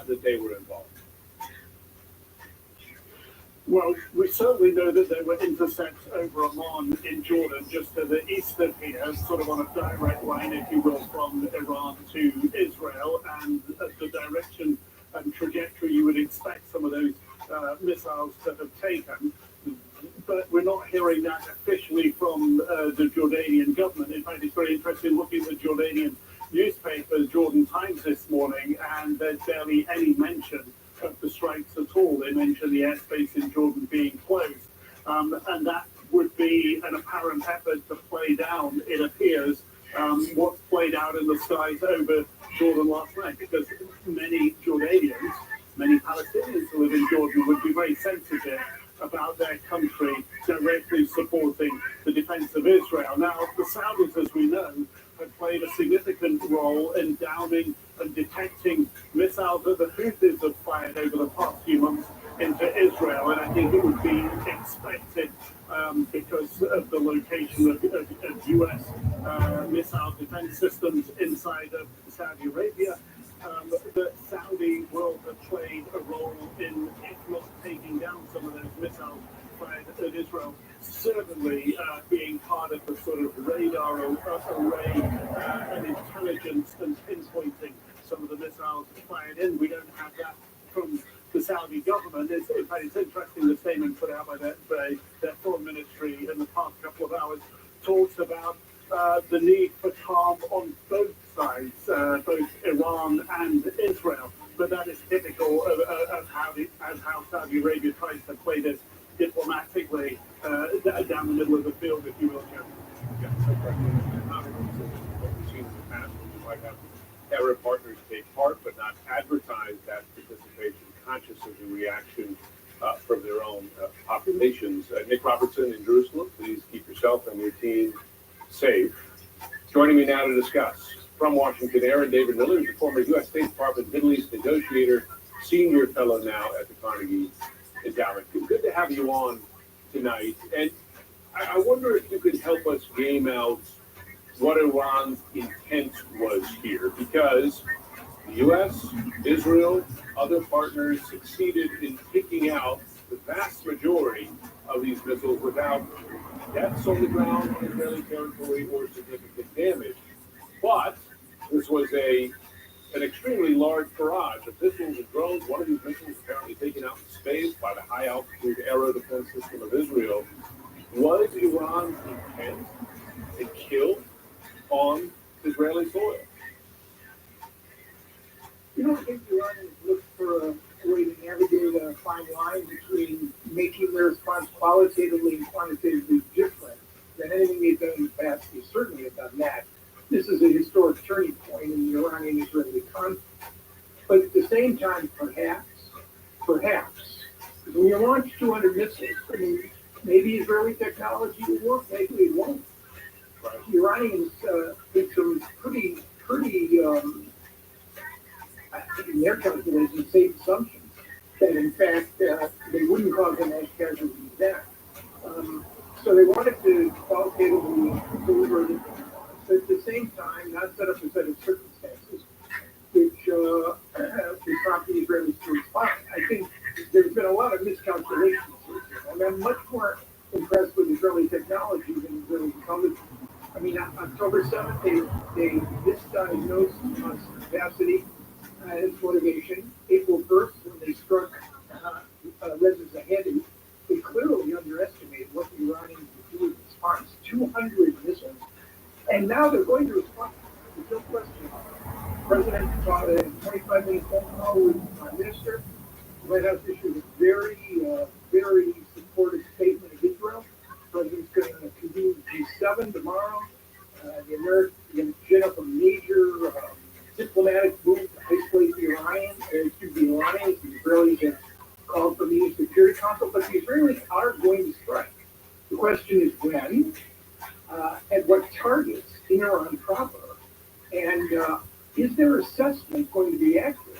that they were involved? Well, we certainly know that there were intercepts over Amman in Jordan, just to the east of here, sort of on a direct line, if you will, from Iran to Israel, and the direction and trajectory you would expect some of those missiles to have taken. But we're not hearing that officially from the Jordanian government. In fact, it's very interesting looking at the Jordanian newspaper, Jordan Times, this morning, and there's barely any mention of the strikes at all. They mention the airspace in Jordan being closed. And that would be an apparent effort to play down, it appears, what's played out in the skies over Jordan last night, because many Jordanians, many Palestinians who live in Jordan would be very sensitive about their country directly supporting the defense of Israel. Now, the Saudis, as we know, have played a significant role in downing and detecting missiles that the Houthis have fired over the past few months into Israel, and I think it would be expected because of the location of U.S. Missile defense systems inside of Saudi Arabia, that Saudi will have played a role in, if not taking down some of those missiles fired at Israel, certainly being part of the sort of radar array and intelligence and pinpointing some of the missiles fired in. We don't have that from the Saudi government. In fact, it's interesting, the statement put out by their foreign ministry in the past couple of hours talks about the need for calm on both sides, both Iran and Israel. But that is typical of how Saudi Arabia tries to play this diplomatically down the middle of the field, if you will, Joe. Yeah, so what we've seen in the past might have Arab partners take part, but not advertise that participation, conscious of the reaction from their own populations. Nick Robertson in Jerusalem, please keep yourself and your team safe. Joining me now to discuss from Washington, Aaron David Miller, the former U.S. State Department Middle East negotiator, senior fellow now at the Carnegie Endowment. Good to have you on tonight. And I wonder if you could help us game out what Iran's intent was here, because the U.S., Israel, other partners succeeded in picking out the vast majority of these missiles without deaths on the ground in Israeli territory or significant damage. But this was an extremely large barrage of missiles and drones. One of these missiles apparently taken out in space by the high altitude aero defense system of Israel. Was Iran's intent to kill on Israeli soil? I think Iranians look for a way to navigate a fine line between making their response qualitatively and quantitatively different than anything they've done in the past. They certainly have done that. This is a historic turning point in the Iranian-Israeli conflict. But at the same time, perhaps, when you launch 200 missiles, maybe Israeli technology will work, maybe it won't. The Iranians did some pretty in their calculations, safe assumptions that in fact they wouldn't cause a mass casualty death. So they wanted to qualitatively deliver it, but at the same time not set up a set of circumstances which prompt the Israelis to respond. I think there's been a lot of miscalculations here, and I'm much more impressed with Israeli technology than Israeli intelligence. October 7th, they misdiagnosed Hamas capacity and its motivation. April 1st, when they struck Reza Zahedi, they clearly underestimated what the Iranians would do in response. 200 missiles. And now they're going to respond. There's no question. The President had a 25-minute phone call with the Prime Minister. The White House issued a very supportive statement of Israel. The President's going to convene G7 tomorrow. The Americans are going to gin up a major diplomatic move to isolate the Iranians. The Israelis have called for the Security Council, but the Israelis are going to strike. The question is when, at what targets in Iran proper, and is their assessment going to be accurate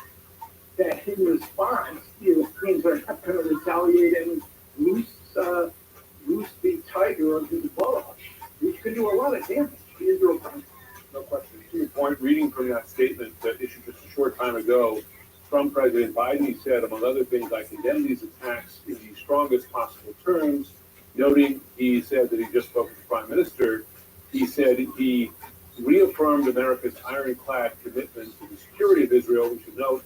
that in response, the Iranians are not going to retaliate and loose the tiger of Hezbollah, which can do a lot of damage to Israel. No question. To your point, reading from that statement that issued just a short time ago from President Biden, he said, among other things, I condemn these attacks in the strongest possible terms, noting he said that he just spoke with the Prime Minister. He said he reaffirmed America's ironclad commitment to the security of Israel. We should note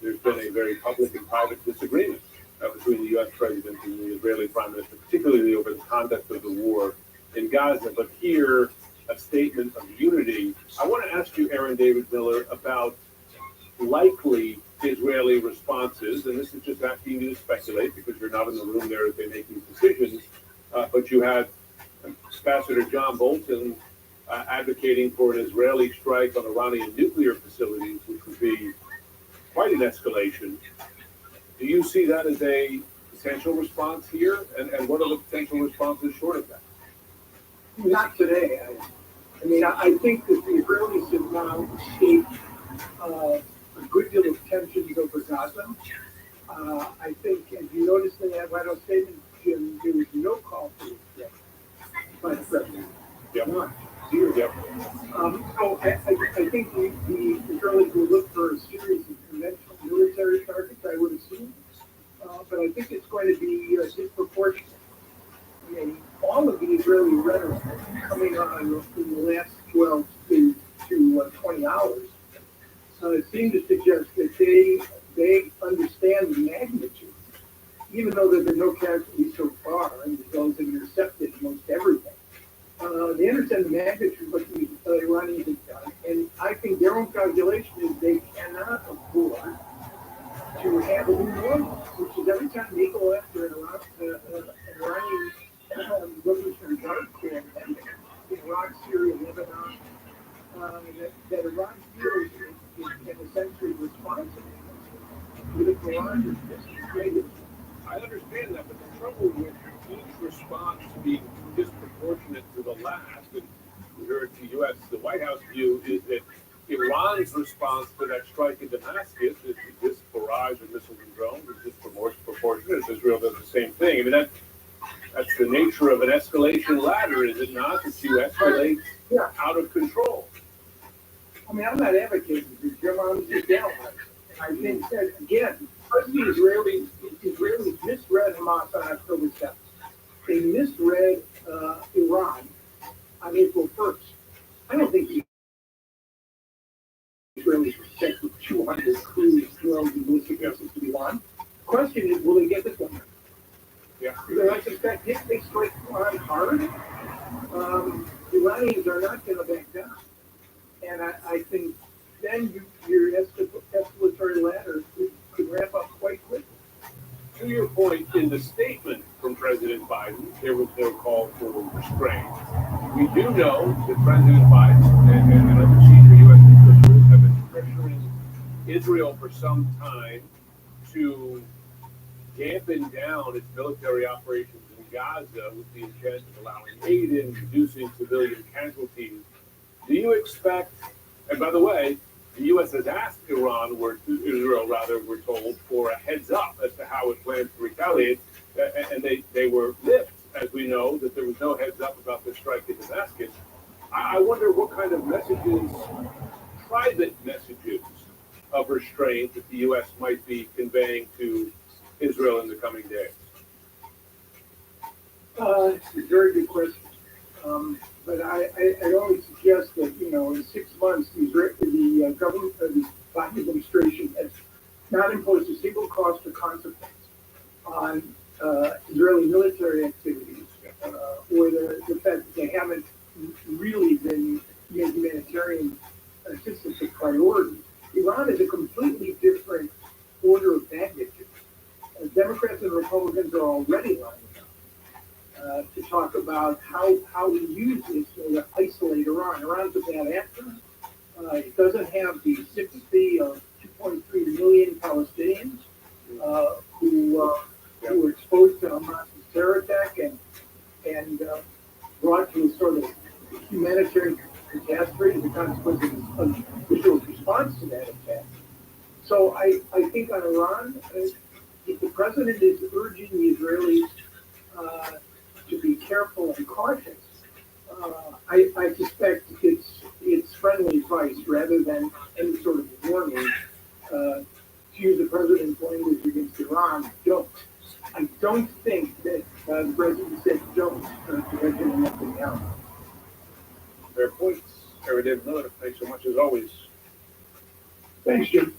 there's been a very public and private disagreement between the U.S. President and the Israeli Prime Minister, particularly over the conduct of the war in Gaza. But here, a statement of unity. I want to ask you, Aaron David Miller, about likely Israeli responses, and this is just asking you to speculate because you're not in the room there as they make these decisions, but you had Ambassador John Bolton advocating for an Israeli strike on Iranian nuclear facilities, which would be quite an escalation. Do you see that as a potential response here, and what are the potential responses short of that? Not today. I think that the Israelis have now escaped a good deal of tensions over Gaza. I think, as you noticed in that White House statement, Jim, there was no call for it yet by the President. Yep. None. Yep. So I think the Israelis will look for a series of conventional military targets, I would assume. But I think it's going to be disproportionate. All of the Israeli rhetoric coming on in the last 12 to 20 hours seem to suggest that they understand the magnitude, even though there have been no casualties so far, and the drones have intercepted most everything. They understand the magnitude of what the Iranians have done, and I think their own calculation is they cannot afford to have a new normal, which is every time they go after an Iranian Revolutionary Guard Corps in Iraq, Syria, Lebanon, that Iran feels it can essentially respond to the Quran is created. I understand that, but the trouble with each response being disproportionate to the last, and we heard the White House view is that Iran's response to that strike in Damascus is this barrage of missiles and drones is disproportionate. Israel does the same thing. I mean, that's the nature of an escalation ladder, is it not? That you escalate out of control. I mean, I'm not advocating for Iran to down. I think that, again, the Israelis misread Hamas on October 7th. They misread Iran on April 1st. I don't think the Israelis protected 200 cruise drones and ballistic missiles to Iran. The question is, will they get this one? Yeah. Because I suspect if they strike Iran hard, Iranians are not going to back down. And I think then your escalatory ladder could ramp up quite quickly. To your point, in the statement from President Biden, there was no call for restraint. We do know that President Biden and other senior U.S. officials have been pressuring Israel for some time to dampen down its military operations in Gaza with the intent of allowing aid in, reducing civilian casualties. Do you expect, and by the way, the U.S. has asked Israel, we're told, for a heads up as to how it plans to retaliate, and they were miffed, as we know, that there was no heads up about the strike in Damascus. I wonder what kind of messages, private messages of restraint that the U.S. might be conveying to Israel in the coming days. It's a very good question. But I only suggest that, in 6 months, the government, the Biden administration has not imposed a single cost or consequence on Israeli military activities, or the fact that they haven't really been made humanitarian assistance a priority. Iran is a completely different order of magnitude. Democrats and Republicans are already lining up to talk about how we use this to isolate Iran. Iran's a bad actor. It doesn't have the sympathy of 2.3 million Palestinians who were exposed to Hamas's terror attack and brought to a sort of humanitarian catastrophe as a consequence of Israel's response to that attack. So I think on Iran, if the president is urging the Israelis to be careful and cautious, I suspect it's friendly advice rather than any sort of warning. To use the president's language against Iran, don't. I don't think that the president said don't to Benjamin Netanyahu. Fair points. Harry David Miller, thanks so much as always. Thanks, Jim.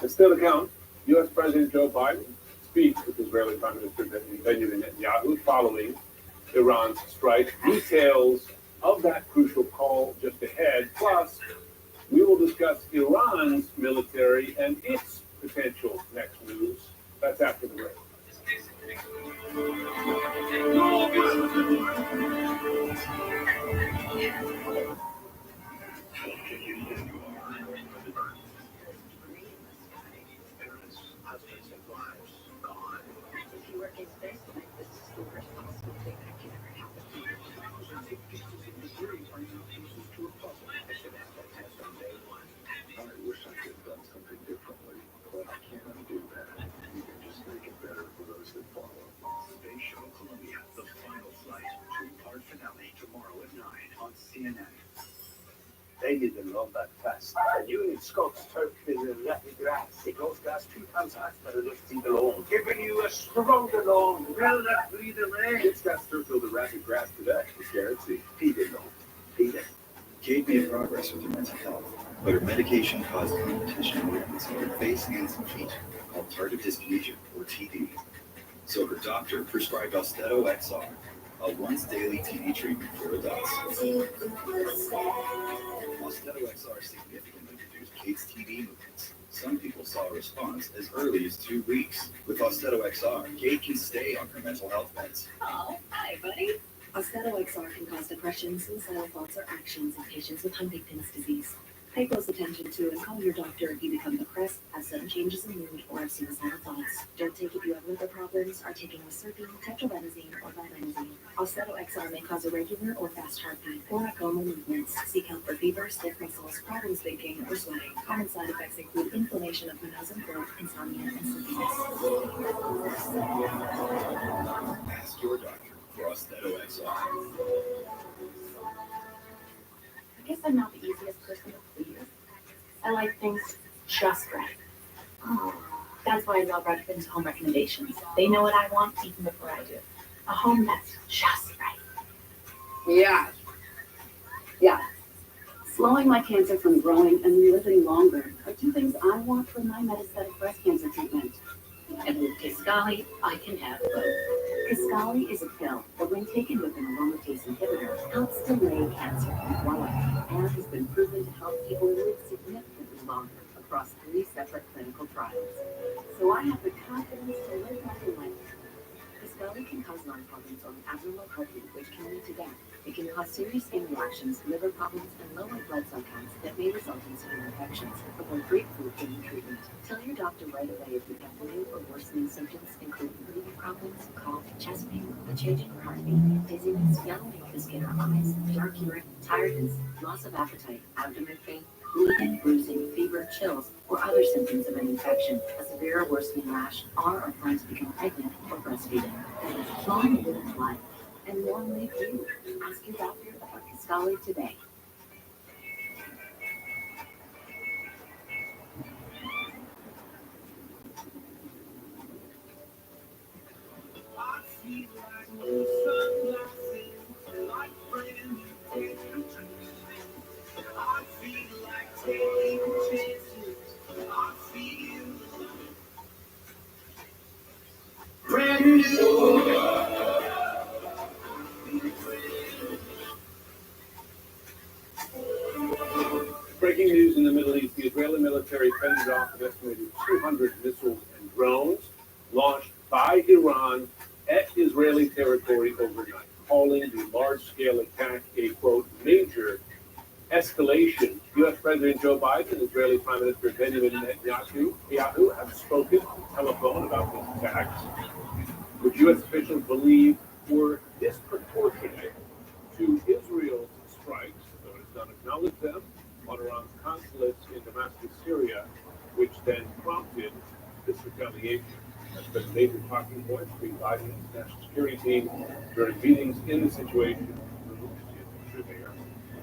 And still to count, U.S. President Joe Biden speaks with Israeli Prime Minister Benjamin Netanyahu following Iran's strike. Details of that crucial call just ahead. Plus, we will discuss Iran's military and its potential next moves. That's after the break. Husbands and wives gone. If you work his best, this is the worst possible thing that can ever happen. Thousands of pieces in Missouri are now pieces to a puzzle. I said that test on day one. I wish I could have done something differently, but I can't undo that. You can just make it better for those that follow. Space Shuttle Columbia, the final flight, 2-part finale tomorrow at 9 on CNN. They didn't love that test. You and Scott's took the rapid gas. It goes gas 2 times faster than lifting the loan. Giving you a stronger loan. Well, that breather man. Kids got through the rapid grass today. It's guaranteed. He didn't know. He did. Kate made progress with her mental health, but her medication caused competition movements in her face, hands, and feet, called tardive dyskinesia, or TD. So her doctor prescribed Austedo XR, a once-daily TD treatment for adults. Austedo XR significantly reduced Kate's TD movements. Some people saw a response as early as 2 weeks. With Austedo XR, Kate can stay on her mental health meds. Oh, hi, buddy. Austedo XR can cause depression, suicidal thoughts, or actions in patients with Huntington's disease. Pay close attention to and call your doctor if you become depressed, have sudden changes in mood, or have suicidal thoughts. Don't take if you have liver problems, are taking Liserpine, tetrabenazine, or vibenazine. Austedo XR may cause irregular or fast heartbeat or abnormal movements. Seek help for fever, stiff muscles, problems thinking, or sweating. Common side effects include inflammation of the nose and throat, insomnia, and sleepiness. Ask your doctor for Austedo XR. I guess I'm not the easiest person to please. I like things just right. That's why I love Redfins Home Recommendations. They know what I want even before I do. A home that's just right. Yeah. Slowing my cancer from growing and living longer are two things I want for my metastatic breast cancer treatment. And with Kisqali, I can have both. Kisqali is a pill that, when taken with an aromatase inhibitor, helps delay cancer development and has been proven to help people live significantly longer across 3 separate clinical trials. So I have the confidence to live my life. Kisqali can cause lung problems or an abnormal heartbeat, which can lead to death. It can cause serious skin reactions, liver problems, and low white blood cell counts that may result in severe infections. Avoid grapefruit during treatment. Tell your doctor right away if you have new or worsening symptoms, including breathing problems, cough, chest pain, a change in your heartbeat, dizziness, yellowing of the skin or eyes, dark urine, tiredness, loss of appetite, abdomen pain, bleeding, bruising, fever, chills, or other symptoms of an infection, a severe or worsening rash, are trying to become pregnant or breastfeeding. Long live life, and long live you. Ask your doctor about Kisqali today. Breaking news in the Middle East: the Israeli military fended off an estimated 200 missiles and drones launched by Iran at Israeli territory overnight, calling the large-scale attack a, quote, major escalation. U.S. President Joe Biden and Israeli Prime Minister Benjamin Netanyahu have spoken on the telephone about these attacks, which U.S. officials believe were disproportionate to Israel's strikes, though it has not acknowledged them, on Iran's consulates in Damascus, Syria, which then prompted this retaliation. That's been a major talking point between Biden and his national security team during meetings in the situation.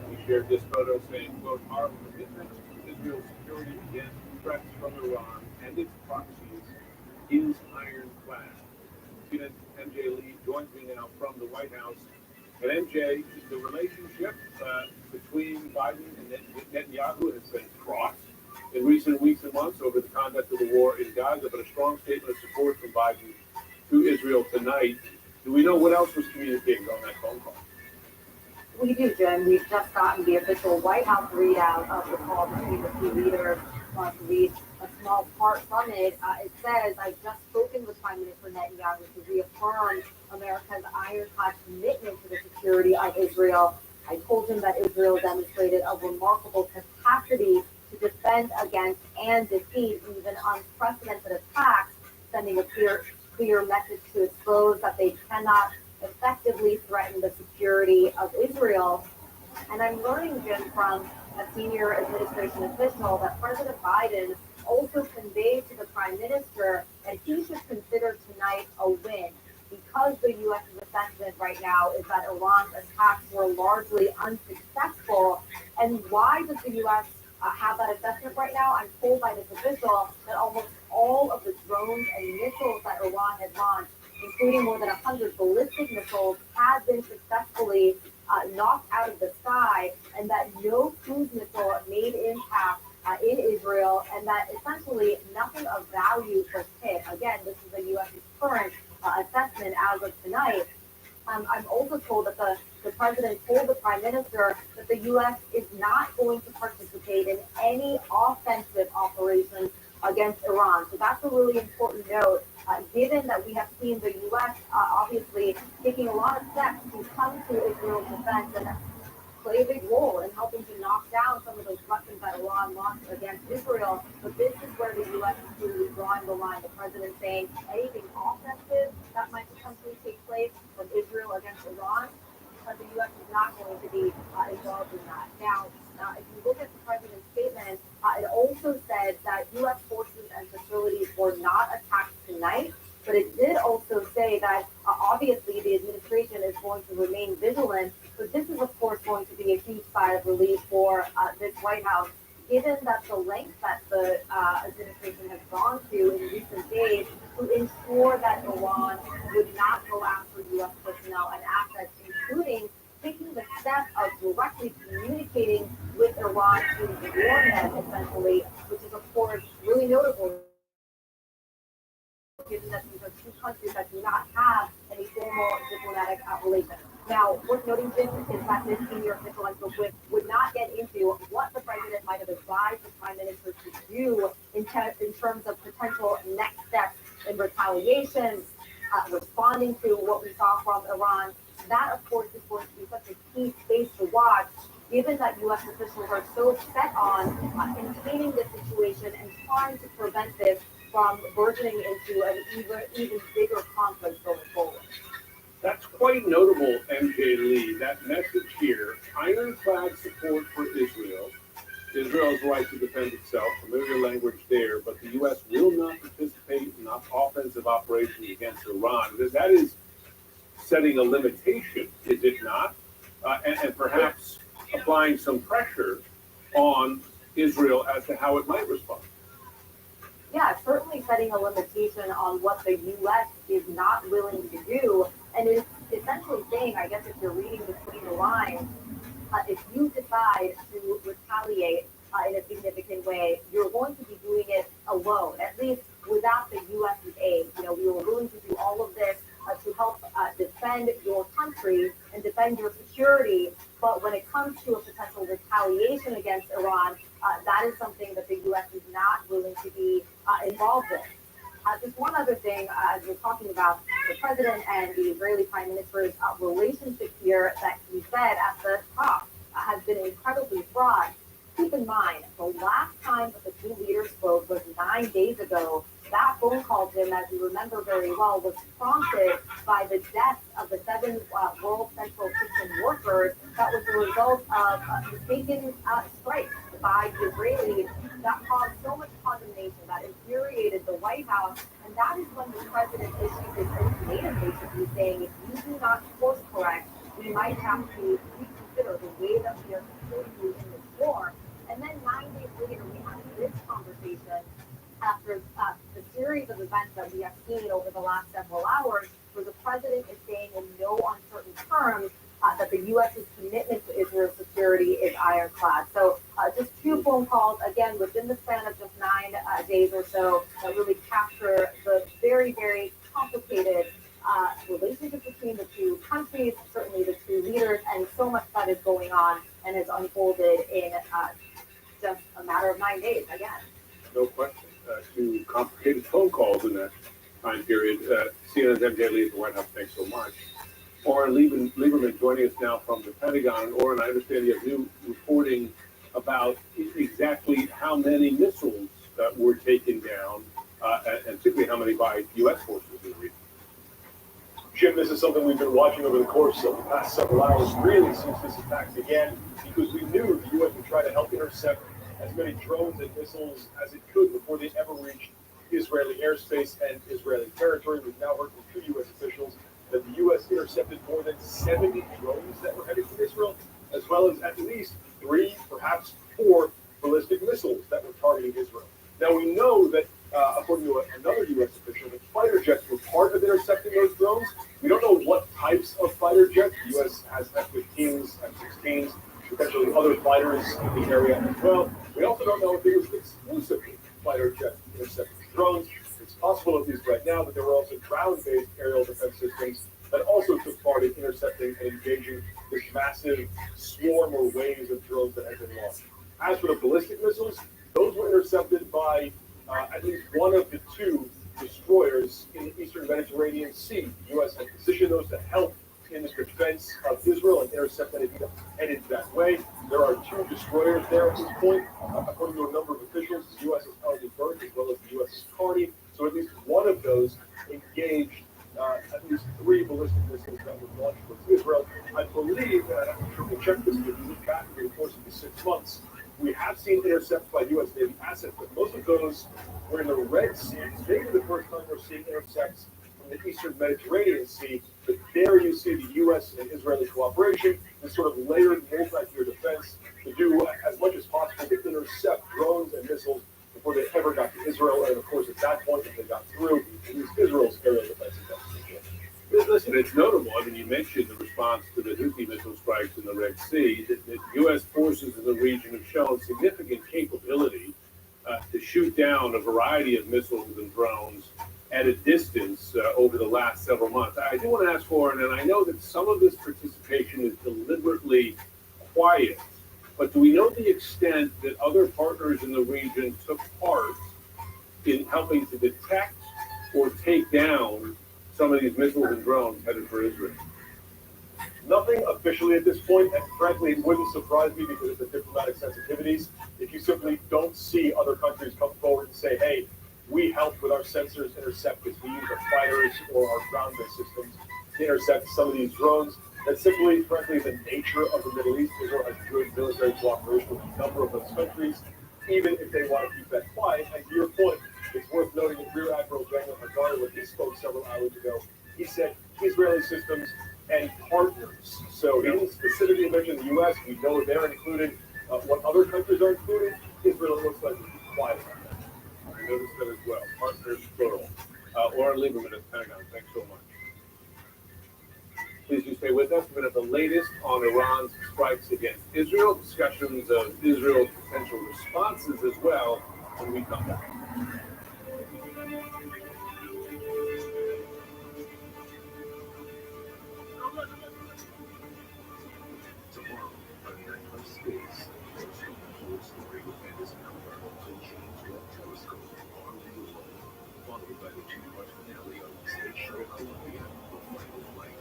He shared this photo saying, quote, our commitment to Israel's security against threats from Iran and its proxies is ironclad. Lieutenant MJ Lee joins me now from the White House. And MJ, the relationship between Biden and Netanyahu has been fraught in recent weeks and months over the conduct of the war in Gaza, but a strong statement of support from Biden to Israel tonight. Do we know what else was communicated on that phone call? We do, Jim. We've just gotten the official White House readout of the call between the two leaders. To read a small part from it, it says, I've just spoken with Prime Minister Netanyahu to reaffirm America's ironclad commitment to the security of Israel. I told him that Israel demonstrated a remarkable capacity to defend against and defeat even unprecedented attacks, sending a clear message to its foes that they cannot effectively threaten the security of Israel. And I'm learning, Jim, from a senior administration official that President Biden also conveyed to the Prime Minister that he should consider tonight a win, because the U.S.'s assessment right now is that Iran's attacks were largely unsuccessful. And why does the U.S. Have that assessment right now? I'm told by this official that almost all of the drones and missiles that Iran had launched, including more than 100 ballistic missiles, have been successfully knocked out of the sky, and that no cruise missile made impact in Israel, and that essentially nothing of value was hit. Again, this is the U.S.'s current assessment as of tonight. I'm also told that the president told the prime minister that the U.S. is not going to participate in any offensive operations against Iran. So that's a really important note. given that we have seen the U.S. Obviously taking a lot of steps to come to Israel's defense and play a big role in helping to knock down some of those weapons that Iran launched against Israel. But this is where the U.S. is really drawing the line. The president saying anything offensive that might potentially take place from Israel against Iran, but the U.S. is not going to be involved in that. Now, if you look at the president's statement, it also said that U.S. forces and facilities were not attacked tonight, but it did also say that obviously the administration is going to remain vigilant. But this is, of course, going to be a huge sigh of relief for this White House, given that the length that the administration has gone to in recent days to ensure that Iran would not go after U.S. personnel and assets, including taking the step of directly communicating with Iran to warn them, essentially, which is, of course, really notable, given that these are two countries that do not have any formal diplomatic relations. Now, worth noting, Jim, is that this senior official I spoke with would not get into what the president might have advised the prime minister to do in terms of potential next steps in retaliation, responding to what we saw from Iran. That, of course, is going to be such a key space to watch, given that U.S. officials are so set on containing the situation and trying to prevent this from burgeoning into an even bigger conflict going forward. That's quite notable, MJ Lee. That message here, ironclad support for Israel, Israel's right to defend itself, familiar language there, but the U.S. will not participate in offensive operations against Iran. That is setting a limitation, is it not? And perhaps applying some pressure on Israel as to how it might respond. Yeah, certainly setting a limitation on what the U.S. is not willing to do. And it's essentially saying, I guess if you're reading between the lines, if you decide to retaliate in a significant way, you're going to be doing it alone, at least without the U.S.'s aid. You know, we were willing to do all of this to help defend your country and defend your security. But when it comes to a potential retaliation against Iran, that is something that the U.S. is not willing to be involved in. Just one other thing, as we're talking about the president and the Israeli prime minister's relationship here, that he said at the top has been incredibly fraught. Keep in mind, the last time that the two leaders spoke was 9 days ago. That phone call, Jim, as you remember very well, was prompted by the deaths of the 7 World Central Kitchen workers. That was the result of mistaken strikes by the Israelis that caused so much condemnation, that infuriated the White House. And that is when the president issued this ultimatum, basically saying, if you do not course correct, we might have to reconsider the way that we are supporting you in this war. And then 9 days later, we have this conversation after the series of events that we have seen over the last several hours, where the president is saying in no uncertain terms that the U.S.'s commitment to Israel's security is ironclad. So just 2 phone calls, again, within the span of just 9 days or so, that really capture the very, very complicated relationship between the two countries, certainly the two leaders, and so much that is going on and has unfolded in just a matter of 9 days, again. No question. 2 complicated phone calls in that time period. CNN's MJ Lee at the White House, thanks so much. Oren Lieberman joining us now from the Pentagon. And Oren, I understand you have new reporting about exactly how many missiles were taken down, and particularly how many by U.S. forces in the region. Jim, this is something we've been watching over the course of the past several hours, really since this attack began, because we knew the U.S. would try to help intercept as many drones and missiles as it could before they ever reached Israeli airspace and Israeli territory. We've now heard from 2 U.S. officials that the U.S. intercepted more than 70 drones that were headed to Israel, as well as at least 3, perhaps 4 ballistic missiles that were targeting Israel. Now, we know that, according to another U.S. official, that fighter jets were part of intercepting those drones. We don't know what types of fighter jets. The U.S. has F-15s, F-16s, potentially other fighters in the area as well. We also don't know if it was exclusively fighter jets intercepting drones. It's possible, at least right now, that there were also ground-based aerial defense systems that also took part in intercepting and engaging this massive swarm or waves of drones that had been launched. As for the ballistic missiles, those were intercepted by at least one of the 2 destroyers in the Eastern Mediterranean Sea. The U.S. has positioned those to help in the defense of Israel and intercept anything that's headed that way. There are 2 destroyers there at this point. According to a number of officials, the USS Arleigh Burke as well as the USS Carney. So at least one of those engaged at least 3 ballistic missiles that were launched towards Israel. I believe, and I have to triple check this because this back in the course of the 6 months, we have seen intercepts by U.S. Navy assets, but most of those were in the Red Sea. It's maybe the first time we're seeing intercepts from the Eastern Mediterranean Sea, but there you see the U.S. and Israeli cooperation, this sort of layered multi-tier defense to do as much as possible to intercept drones and missiles before they ever got to Israel. And of course, at that point, if they got through, it was Israel's aerial defense investigation. Listen, it's notable. I mean, you mentioned the response to the Houthi missile strikes in the Red Sea. The U.S. forces in the region have shown significant capability to shoot down a variety of missiles and drones at a distance over the last several months. I do want to ask for, and I know that some of this participation is deliberately quiet, but do we know the extent that other partners in the region took part in helping to detect or take down some of these missiles and drones headed for Israel? Nothing officially at this point, and frankly, it wouldn't surprise me because of the diplomatic sensitivities. If you simply don't see other countries come forward and say, hey, we helped with our sensors intercept this, we use our fighters or our ground-based systems to intercept some of these drones. That's simply, frankly, the nature of the Middle East. Israel has good military cooperation with a number of those countries, even if they want to keep that quiet. And to your point, it's worth noting that Rear Admiral Daniel Hagari, when he spoke several hours ago, he said Israeli systems and partners. So he didn't specifically mention the U.S. We know they're included. What other countries are included, Israel looks like it's quiet on that. I noticed that as well. Partners, plural. Oren Lieberman at Pentagon, thanks so much. Please do stay with us. We're going to have the latest on Iran's strikes against Israel, discussions of Israel's potential responses as well when we come back. Tomorrow, on Night of Space, there's a whole story with Anderson Cooper and James Webb Telescope on the world, followed by the 2-part finale on Space Shuttle Columbia, The Final Flight.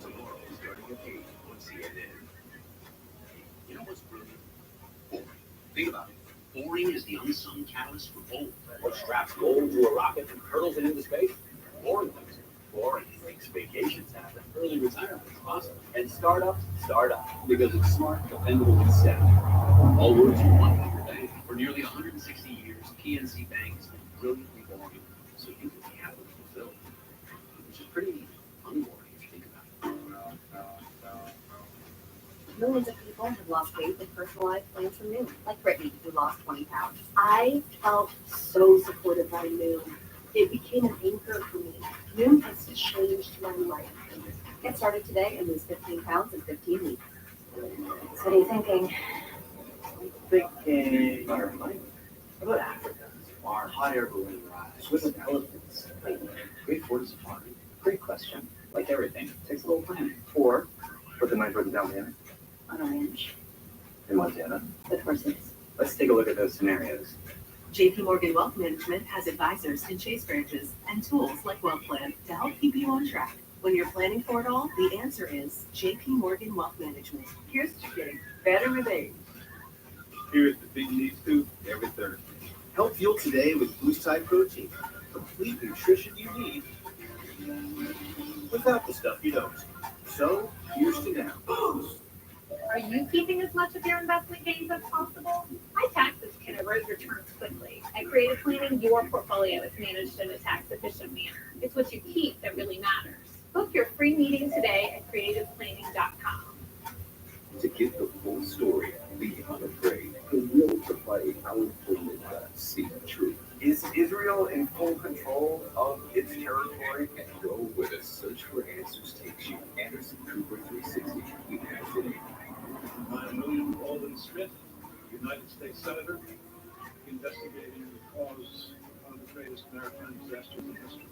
Tomorrow, starting at 8 on CNN. You know what's brilliant? Boring. Think about it. Boring is the unsung catalyst for bold. What straps gold to a rocket and hurtles it into space? Boring things. Boring makes vacations happen. Early retirement is possible. And startups start up because it's smart, dependable, and safe. All words you want in your bank. For nearly 160 years, PNC Bank has been brilliantly boring, so you can be happily fulfilled. Which is pretty unboring if you think about it. Millions of people have lost weight with personalized plans from Noom, like Brittany, who lost 20 pounds. I felt so supported by Noom. It became an anchor for me. Noom has changed my life. Get started today and lose 15 pounds in 15 weeks. So what are you thinking? Thinking, how about Africa? Our hot air balloon rides, with elephants. Wait, great for safari. Great question. Like everything, takes a little planning. Or put the knife down there. On a ranch. In Montana. With horses. Let's take a look at those scenarios. JP Morgan Wealth Management has advisors in Chase branches and tools like Wealth Plan to help keep you on track. When you're planning for it all, the answer is JP Morgan Wealth Management. Here's to getting better with age. Here's the big news too every Thursday. Help fuel today with Boost High Protein. Complete nutrition you need without the stuff you don't. So, here's to now. Boost! Are you keeping as much of your investment gains as possible? iTaxes can erode returns quickly. At Creative Planning, your portfolio is managed in a tax-efficient manner. It's what you keep that really matters. Book your free meeting today at creativeplanning.com. To get the full story, be unafraid. The will to fight our freedom see the truth. Is Israel in full control of its territory? And go where the search for answers takes you. Anderson Cooper 360. We have today. I'm William Alden Smith, United States Senator, investigating the cause of one of the greatest maritime disasters in history.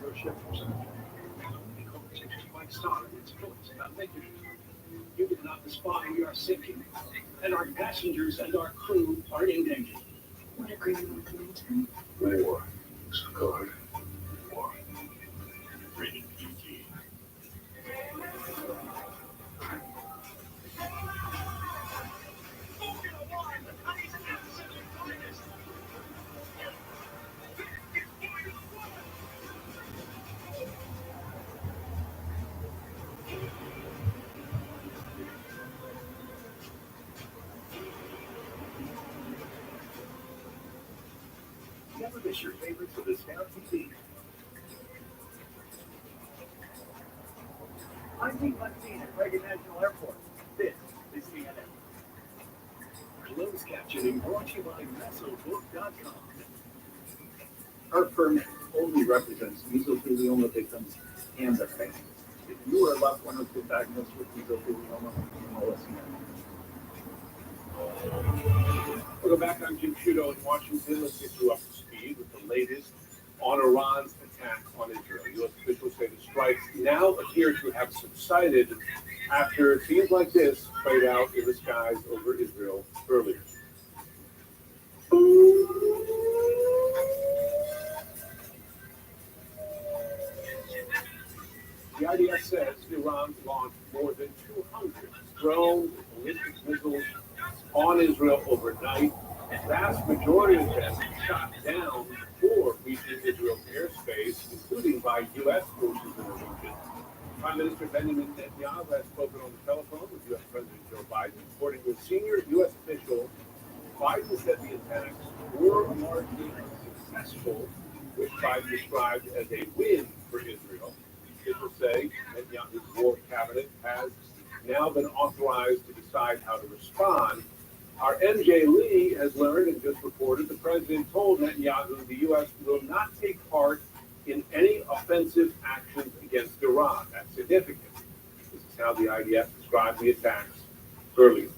Your ship was the conversation quite started. Its points about making you did not respond. We are sinking, and our passengers and our crew are in danger. What agreement with the military? War. Scarred. War. Rated PG. Never miss your favorites with this Now TV. I'm Pete Lexine at Reagan National Airport. This is CNN. Closed captioning brought to you by MesoBook.com. Our firm only represents mesothelioma victims and their families. If you or a loved one has been diagnosed with mesothelioma, call us now. Welcome back. I'm Jim Sciutto in Washington. Let's get you up to speed with the latest on Iran's attack on Israel. U.S. officials say the strikes now appear to have subsided after scenes like this played out in the skies over Israel earlier. The IDF says Iran launched more than 200 drones and ballistic missiles on Israel overnight. The vast majority of them shot down before reaching Israel's airspace, including by U.S. forces in the region. Prime Minister Benjamin Netanyahu has spoken on the telephone with U.S. President Joe Biden. According to a senior U.S. official, Biden said the attacks were largely successful, which Biden described as a win for Israel. Officials say Netanyahu's war cabinet has now been authorized to decide how to respond. Our MJ Lee has learned and just reported the president told Netanyahu the U.S. will not take part in any offensive actions against Iran. That's significant. This is how the IDF described the attacks earlier.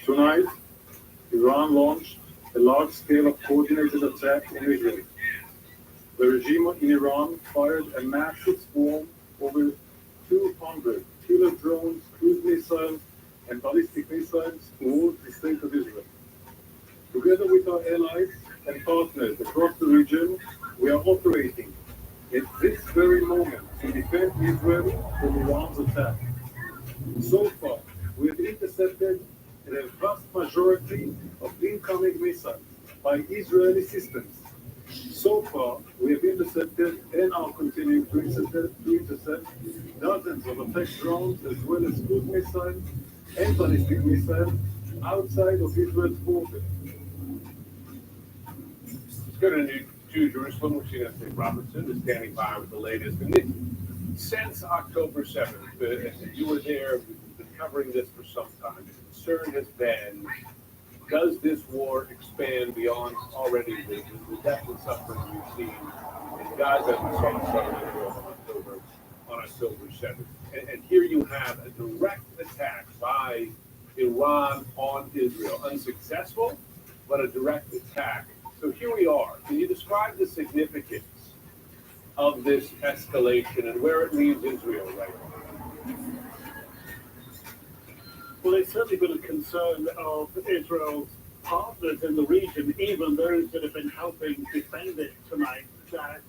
Tonight, Iran launched a large-scale coordinated attack on Israel. The regime in Iran fired a massive swarm over 200 killer drones, cruise missiles, and ballistic missiles towards the state of Israel. Together with our allies and partners across the region, we are operating at this very moment to defend Israel from Iran's attack. So far, we have intercepted a vast majority of incoming missiles by Israeli systems. So far, we have intercepted and are continuing to intercept dozens of attack drones as well as cruise missiles and ballistic missiles outside of Israel's border. Let's go to Jerusalem, where CNN Robertson is standing by with the latest. And since October 7th, you were there, we've been covering this for some time. The concern has been, does this war expand beyond already the death and suffering we've seen in Gaza and we saw in southern Israel on October 7th? And here you have a direct attack by Iran on Israel. Unsuccessful, but a direct attack. So here we are. Can you describe the significance of this escalation and where it leaves Israel right now? Well, it's certainly been a concern of Israel's partners in the region, even those that have been helping defend it tonight, that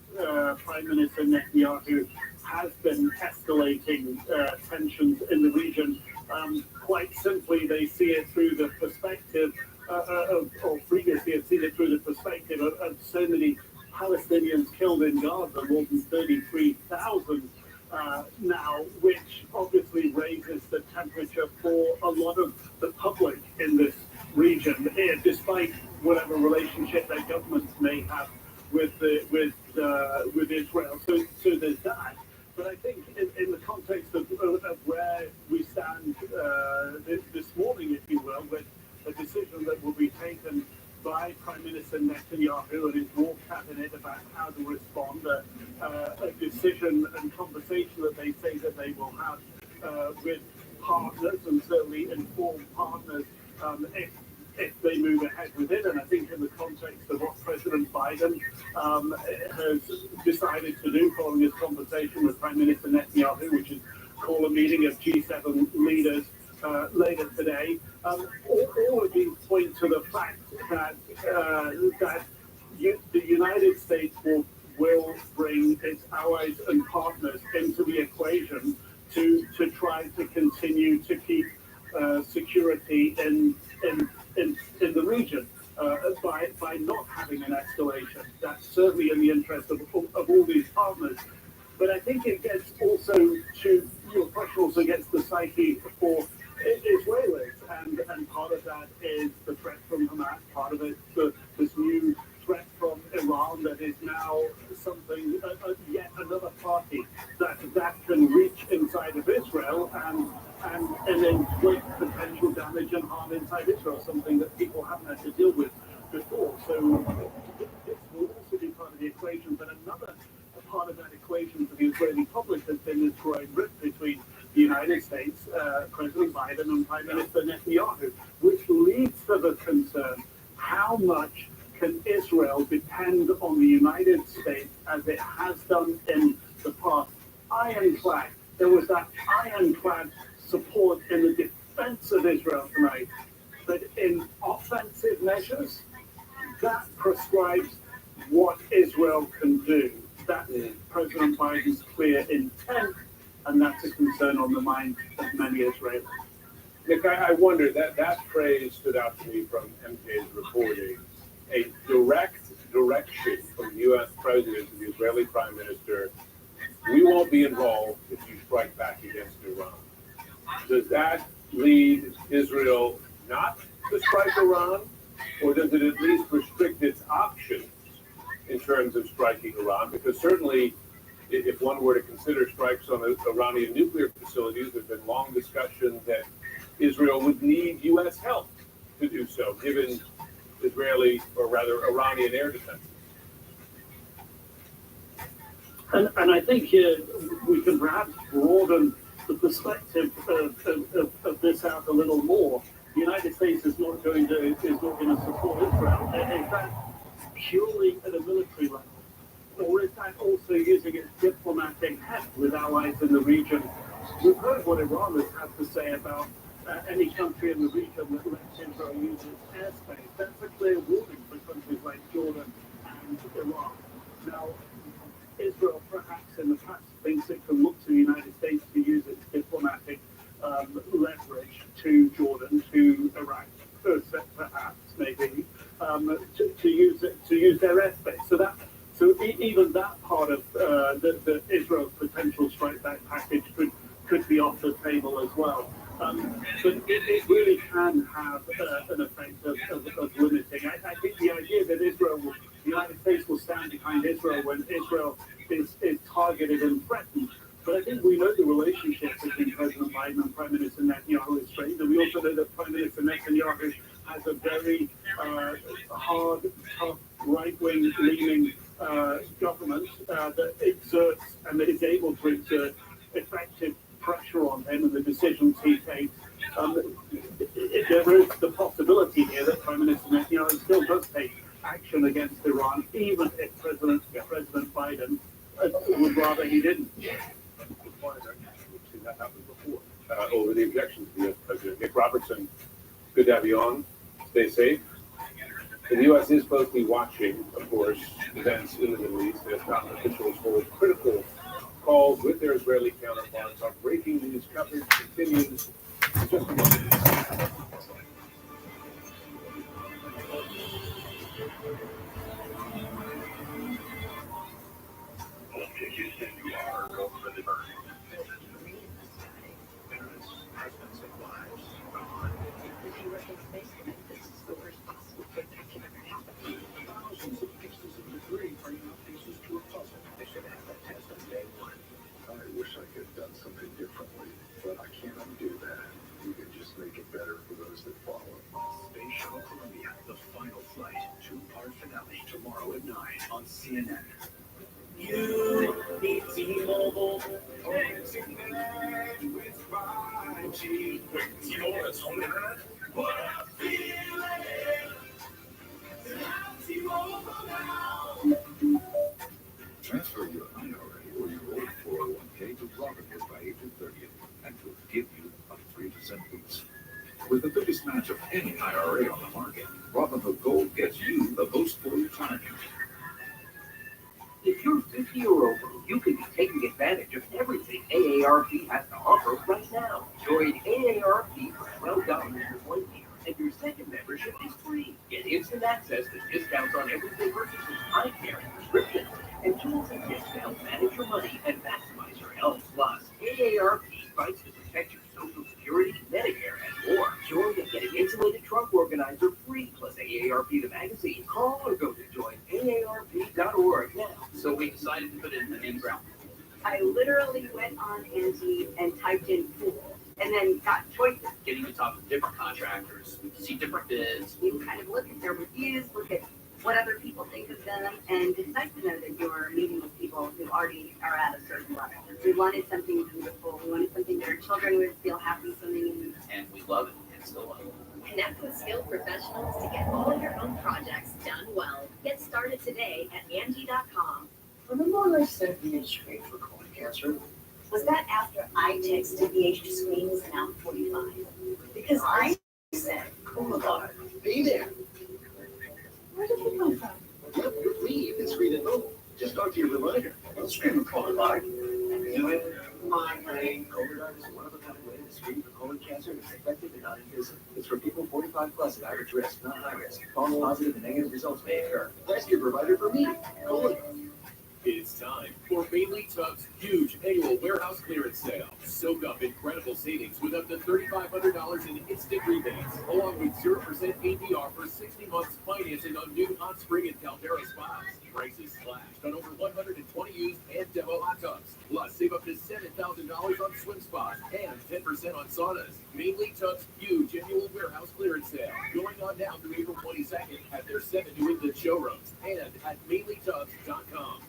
Prime Minister Netanyahu has been escalating tensions in the region. Quite simply, they see it through the perspective or previously have seen it through the perspective of so many Palestinians killed in Gaza, more than 33,000 now, which obviously raises the temperature for a lot of the public in this region, despite whatever relationship their governments may have with Israel. So there's that. But I think in the context of where we stand this morning, if you will, with a decision that will be taken by Prime Minister Netanyahu and his war cabinet about how to respond, a decision and conversation that they say that they will have with partners, and certainly informed partners if they move ahead with it. And I think in the context of what President Biden has decided to do following his conversation with Prime Minister Netanyahu, which is call a meeting of G7 leaders later today, all of these point to the fact that security in the region by not having an escalation. That's certainly in the interest of all these partners. But I think it gets also to your question also gets the psyche for Israelis, and part of that is the threat from Hamas. Part of it this new threat from Iran that is now something yet another party that can reach inside of Israel and inflict potential damage and harm inside Israel, something that people haven't had to deal with before. So this will also be part of the equation, but another part of that equation for the Israeli public has been this growing rift between the United States, President Biden, and Prime Minister Netanyahu, which leads to the concern: how much can Israel depend on the United States as it has done in the past? Ironclad. There was that ironclad support in the defense of Israel tonight, but in offensive measures, that prescribes what Israel can do. That is President Biden's clear intent, and that's a concern on the mind of many Israelis. Nick, I wonder, that phrase stood out to me from MK's reporting. A direct direction from the U.S. President to the Israeli Prime Minister: we won't be involved if you strike back against Iran. Does that lead Israel not to strike Iran, or does it at least restrict its options in terms of striking Iran? Because certainly, if one were to consider strikes on Iranian nuclear facilities, there's been long discussion that Israel would need U.S. help to do so, given Israeli, or rather Iranian air defense. And I think here we can perhaps broaden the perspective of this out a little more. The United States is not going to support Israel. Is that purely at a military level, or is that also using its diplomatic heft with allies in the region? We've heard what Iran has had to say about any country in the region that lets Israel use its airspace. That's a clear warning for countries like Jordan and Iraq. Now, Israel perhaps in the past thinks it can look to the United States to use its diplomatic leverage to Jordan, to Iraq, perhaps maybe to use their airspace. So even that part of the Israel's potential strike back package could be off the table as well. But it really can have an effect of limiting. I think the idea that the United States will stand behind Israel when Israel is targeted and threatened. But I think we know the relationship between President Biden and Prime Minister Netanyahu is strained, and we also know that Prime Minister Netanyahu has a very hard, tough, right-wing leaning government that exerts and that is able to exert effective pressure on him and the decisions he takes. There is the possibility here that Prime Minister Netanyahu still does take action against Iran, even if President Biden would rather he didn't. We've seen that happen before over the objections to the U.S. President. Nick Robertson, good to have you on. Stay safe. The U.S. is closely watching, of course, events in the Middle East. As government officials hold critical calls with their Israeli counterparts. Our breaking news coverage continues in just a moment. Tomorrow at 9 on CNN. You need T-Mobile. With 5G. With T-Mobile, it's home internet. What a feeling! T-Mobile now. Transfer your IRA or your old 401k to Robinhood by April 30th, and we'll give you a 3% boost. With the biggest match of any IRA on the market, Robinhood Gold gets you the most for retirement. If you're 50 or over, you could be taking advantage of everything AARP has to offer right now. Join AARP for membership is free. Get instant access to discounts on everyday purchases, eye care, and prescriptions, and tools and tips to help manage your money and maximize your health. Plus, AARP fights to protect your Social Security, Medicare, and more. Join and get an insulated trunk organizer free, plus AARP the magazine. Call or go to joinaarp.org now. So we decided to put in the name ground. I literally went on Angie and typed in pool, and then got choices. Getting to talk with different contractors, see different bids. You kind of look at their reviews, look at what other people think of them, and it's nice to know that you're meeting with people who already are at a certain level. We wanted something beautiful. We wanted something that our children would feel happy swimming in. And we love it and still love it. Connect with skilled professionals to get all your home projects done well. Get started today at Angie.com. Remember when I said VH screen for colon cancer? Was that after I texted VH to screen is now 45? Because I said, oh my God, be there. Where did you come from? Yep, you're me. You can screen at home. Just talk to your reminder. Don't scream for colon live. Do it. Migraine. Cologuard is one of a kind way to screen for colon cancer. It's effective and non-invasive. It's for people 45 plus at average risk, not high risk. False positive and negative results may occur. Ask your provider for me. Cologuard. It's time for Bailey Tubbs' huge annual warehouse clearance sale. Soak up incredible savings with up to $3,500 in instant rebates, along with 0% APR for 60 months financing on new Hot Spring and Caldera spas. Prices slashed on over 120 used and demo hot tubs. Plus, save up to $7,000 on swim spas and 10% on saunas. Bailey Tubbs' huge annual warehouse clearance sale going on now through April 22nd at their 7 New England showrooms and at BaileyTubbs.com.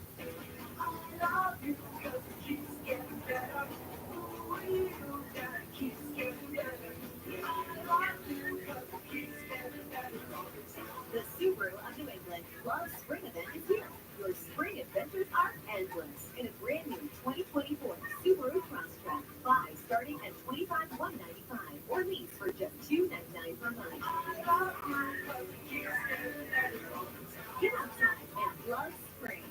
The Subaru of New England Love Spring Event is here. Your spring adventures are endless. In a brand new 2024 Subaru Crosstrek, buy starting at $25,195 or lease for just $299 per month. Get outside and love spring.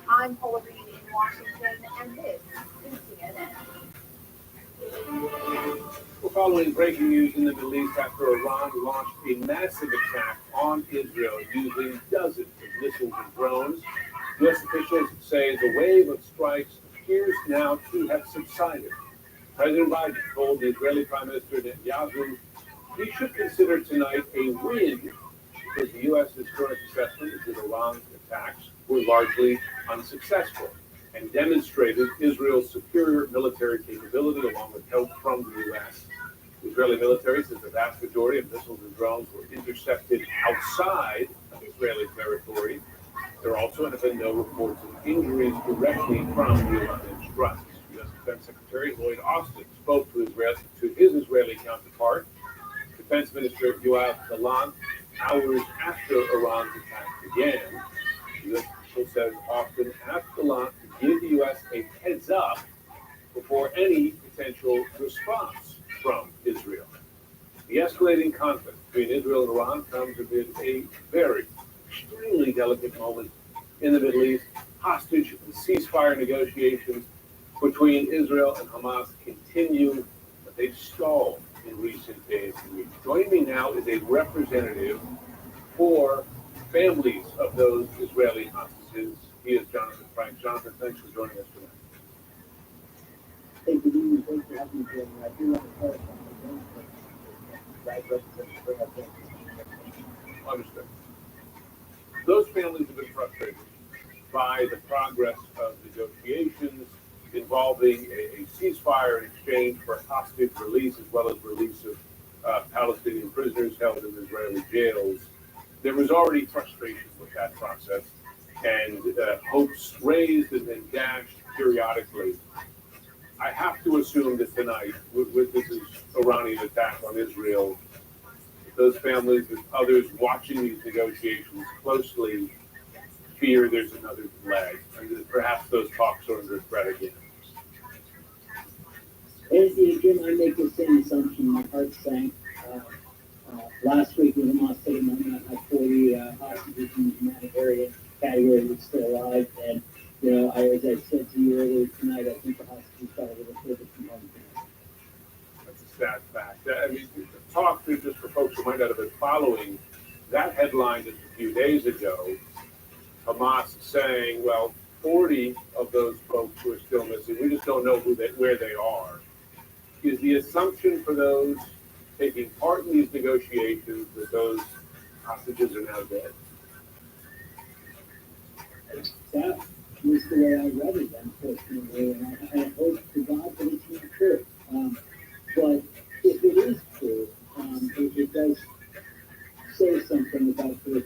I'm Paula Reed in Washington, and this is CNN. We're following breaking news in the Middle East after Iran launched a massive attack on Israel using dozens of missiles and drones. U.S. officials say the wave of strikes appears now to have subsided. President Biden told the Israeli Prime Minister Netanyahu he should consider tonight a win because the U.S.'s current assessment is that Iran's attacks were largely unsuccessful and demonstrated Israel's superior military capability along with help from the U.S. The Israeli military says the vast majority of missiles and drones were intercepted outside of Israeli territory. There also have been no reports of injuries directly from the Iranian strikes. U.S. Defense Secretary Lloyd Austin spoke to his Israeli counterpart, Defense Minister Yoav Gallant, hours after Iran's attack began. The U.S. official says Austin asked Gallant to give the U.S. a heads up before any potential response from Israel. The escalating conflict between Israel and Iran comes amid a very extremely delicate moment in the Middle East. Hostage and ceasefire negotiations between Israel and Hamas continue, but they've stalled in recent days and weeks. Joining me now is a representative for families of those Israeli hostages. He is Jonathan Frank. Jonathan, thanks for joining us tonight. Thank you, thanks for having me, Jim. I do want to clarify. Understood. Those families have been frustrated by the progress of negotiations involving a ceasefire in exchange for hostage release as well as release of Palestinian prisoners held in Israeli jails. There was already frustration with that process and hopes raised and then dashed periodically. I have to assume that tonight, with this Iranian attack on Israel, those families and others watching these negotiations closely fear there's another delay, and that perhaps those talks are under threat again. Anthony, again, I make the same assumption. My heart sank. Last week, when Hamas said I 40 hostages in the humanitarian category were still alive, and as I said to you earlier tonight, I think the hostages got a little further from home. That's a sad fact. I mean, talk to just for folks who might not have been following that headline just a few days ago. Hamas saying, well, 40 of those folks who are still missing, we just don't know where they are. Is the assumption for those taking part in these negotiations that those hostages are now dead? That was the way I read it, unfortunately, and I hope to God that it's not true. But if it is true, it does say something about the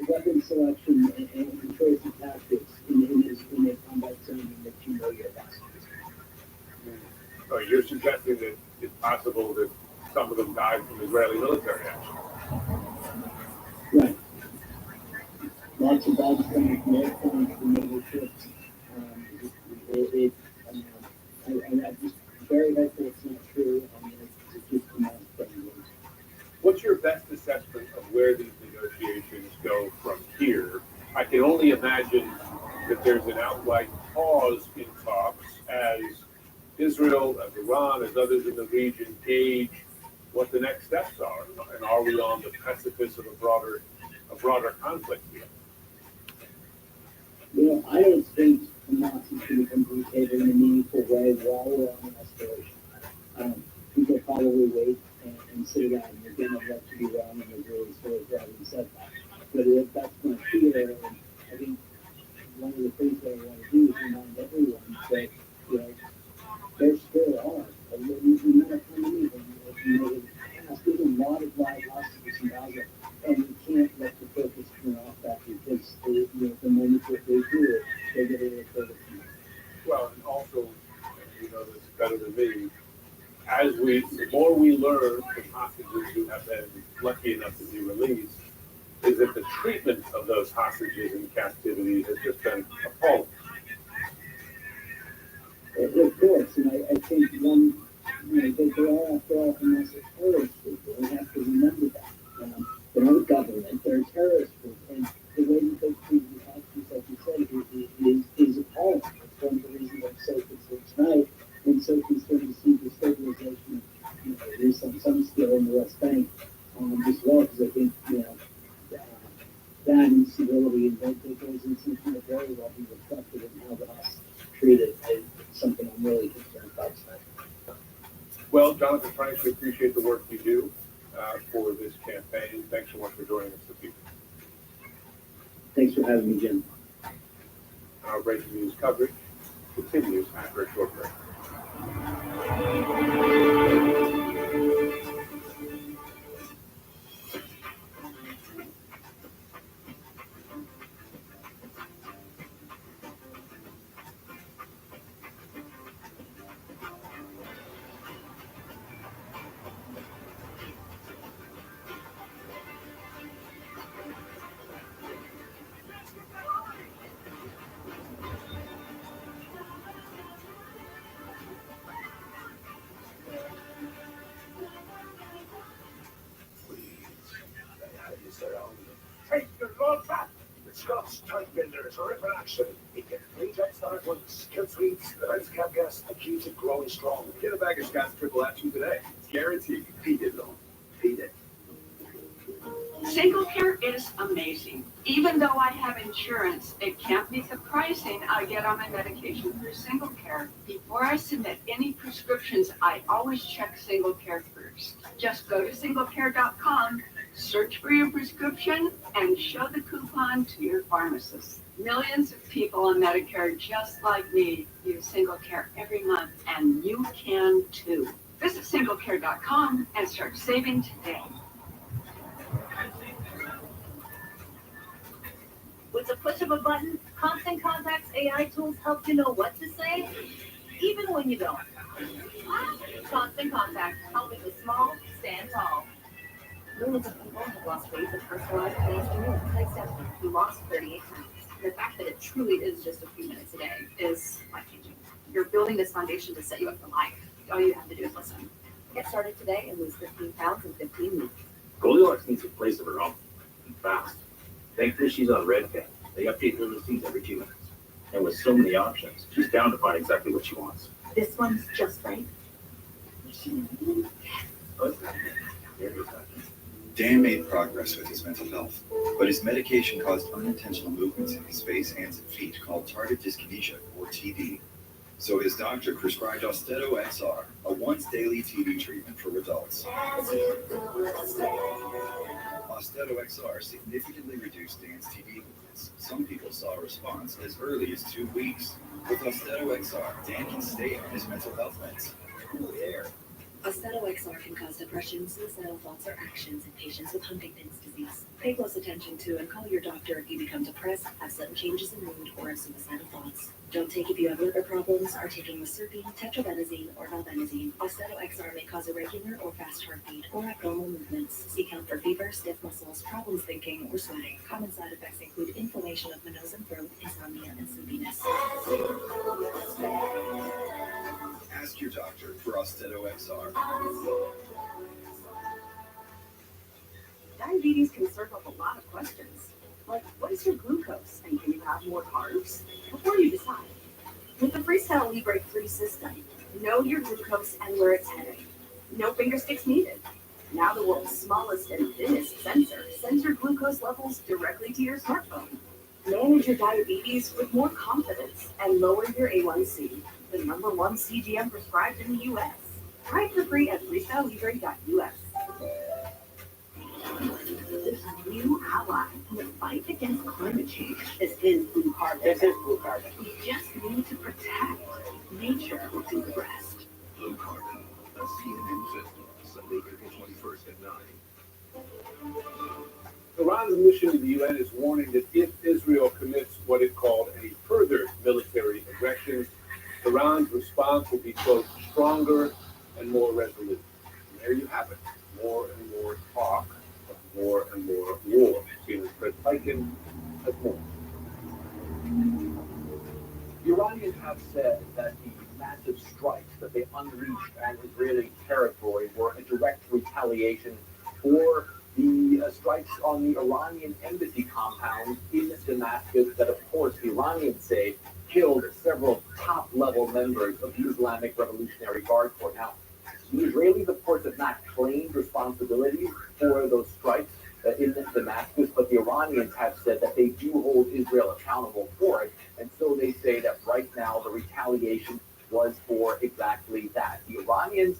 weapon selection and choice of tactics in a combat zone in which you know you're best. So you're suggesting that it's possible that some of them died from Israeli military action? Right. Lots of bodies coming from airplanes from naval ships. I'm just very hopeful it's not true. It's just a mass thing. What's your best assessment of where these negotiations go from here? I can only imagine that there's an outright pause in talks as Israel, as Iran, as others in the region gauge what the next steps are, and are we on the precipice of a broader conflict here? I don't think Hamas is going to come to the table in a meaningful way while we're on an escalation. People probably wait and say that, and again, I'd love to be wrong, and Israel is still having said that. But if that's my fear, and I think one of the things that I want to do is remind everyone that, there still are, no matter how many of them, there's a lot of live hostages in Gaza, and you can't let the focus turn off that because the moment that they do it, they get a little further from it. Well, and also, you know this better than me, the more we learn from hostages who have been lucky enough to be released, is that the treatment of those hostages in captivity has just been appalling. Of course, and I think they are after all Hamas are terrorist group, and we have to remember that. They're not a government, they're a terrorist group, and the way that they treat the hostages, like you said, is appalling. It's one of the reasons I'm so concerned tonight, and so concerned to see the stabilization of, at least on some scale in the West Bank, as well, because I think, that instability and that goes into something that very well be reflected in how the Hamas treated. Something I'm really concerned about tonight. Well, Jonathan Franks, we appreciate the work you do for this campaign. Thanks so much for joining us this evening. Thanks for having me, Jim. Our breaking news coverage continues after a short break. Take your love back. The Scots Tank Builders are in action. You get 3 Jetstar ones, skill suites, the lens cap gas, and keys are growing strong. Get a bag of Scott's triple action today. It's guaranteed. Beat it, though. Beat it. Single Care is amazing. Even though I have insurance, it can't beat the pricing I get on my medication through Single Care. Before I submit any prescriptions, I always check Single Care first. Just go to singlecare.com, search for your prescription, and show the coupon to your pharmacist. Millions of people on Medicare just like me use Single Care every month, and you can too. Visit singlecare.com and start saving today. With the push of a button, Constant Contact's AI tools help you know what to say, even when you don't. Constant Contact, helping the small stand tall. Millions of people have lost weight with personalized plans to move. Like Stephanie, who lost 38 pounds. The fact that it truly is just a few minutes a day is life-changing. You're building this foundation to set you up for life. All you have to do is listen. Get started today and lose 15 pounds in 15 weeks. Goldilocks needs a place of her own, and fast. Thankfully, she's on Redfin. They update their listings every 2 minutes. And with so many options, she's down to find exactly what she wants. This one's just right. Dan made progress with his mental health, but his medication caused unintentional movements in his face, hands, and feet called tardive dyskinesia, or TD. So his doctor prescribed Austedo XR, a once-daily TD treatment for adults. Austedo XR significantly reduced Dan's TD movements. Some people saw a response as early as 2 weeks. With Austedo XR, Dan can stay on his mental health meds. Cool air. Austedo XR can cause depression, suicidal thoughts, or actions in patients with Huntington's disease. Pay close attention to and call your doctor if you become depressed, have sudden changes in mood, or have suicidal thoughts. Don't take if you have liver problems, are taking Serpine, tetrabenazine, or valbenazine. Austedo XR may cause irregular or fast heartbeat or abnormal movements. Seek help for fever, stiff muscles, problems thinking, or sweating. Common side effects include inflammation of the nose and throat, insomnia, and sleepiness. Ask your doctor for Austedo XR. Diabetes can serve up a lot of questions, like what is your glucose and can you have more carbs? Before you decide, with the Freestyle Libre 3 system, know your glucose and where it's heading. No finger sticks needed. Now the world's smallest and thinnest sensor sends your glucose levels directly to your smartphone. Manage your diabetes with more confidence and lower your A1C, the #1 CGM prescribed in the U.S. Try it for free at freestylelibre.us. This new ally in the fight against climate change is Blue Carbon. This is Blue Carbon. We just need to protect. Nature will do the rest. Blue Carbon, a CNN film, Sunday, April 21st at 9. Iran's mission to the UN is warning that if Israel commits what it called any further military aggression, Iran's response will be, quote, stronger and more resolute. And there you have it. More and more talk of more and more war. Fred Peiken has more. The Iranians have said that the massive strikes that they unleashed on Israeli territory were a direct retaliation for the strikes on the Iranian embassy compound in Damascus that, of course, the Iranians say killed several top-level members of the Islamic Revolutionary Guard Corps. Now, the Israelis, of course, have not claimed responsibility for those strikes in Damascus, but the Iranians have said that they do hold Israel accountable for it, and so they say that right now the retaliation was for exactly that. The Iranians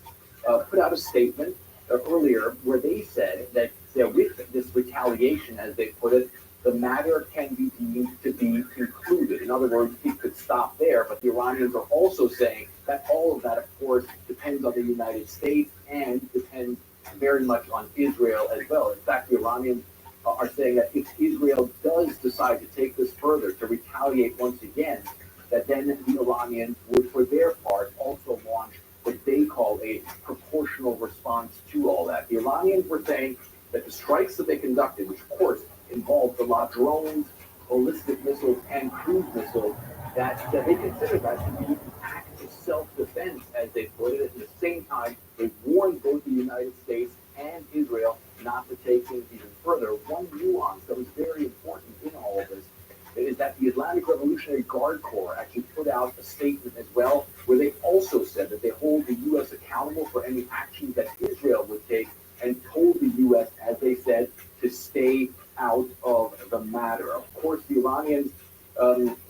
put out a statement earlier where they said that with this retaliation, as they put it, the matter can be deemed to be concluded. In other words, it could stop there, but the Iranians are also saying that all of that, of course, depends on the United States and depends very much on Israel as well. In fact, the Iranians are saying that if Israel does decide to take this further, to retaliate once again, that then the Iranians would, for their part, also launch what they call a proportional response to all that. The Iranians were saying that the strikes that they conducted, which of course involved a lot of drones, ballistic missiles, and cruise missiles, that they considered that to be an act of self-defense, as they put it. At the same time, they warned both the United States and Israel not to take things even further. One nuance that was very important in all of this is that the Islamic Revolutionary Guard Corps actually put out a statement as well, where they also said that they hold the U.S. accountable for any actions that Israel would take, and told the U.S., as they said, to stay out of the matter. Of course, the Iranians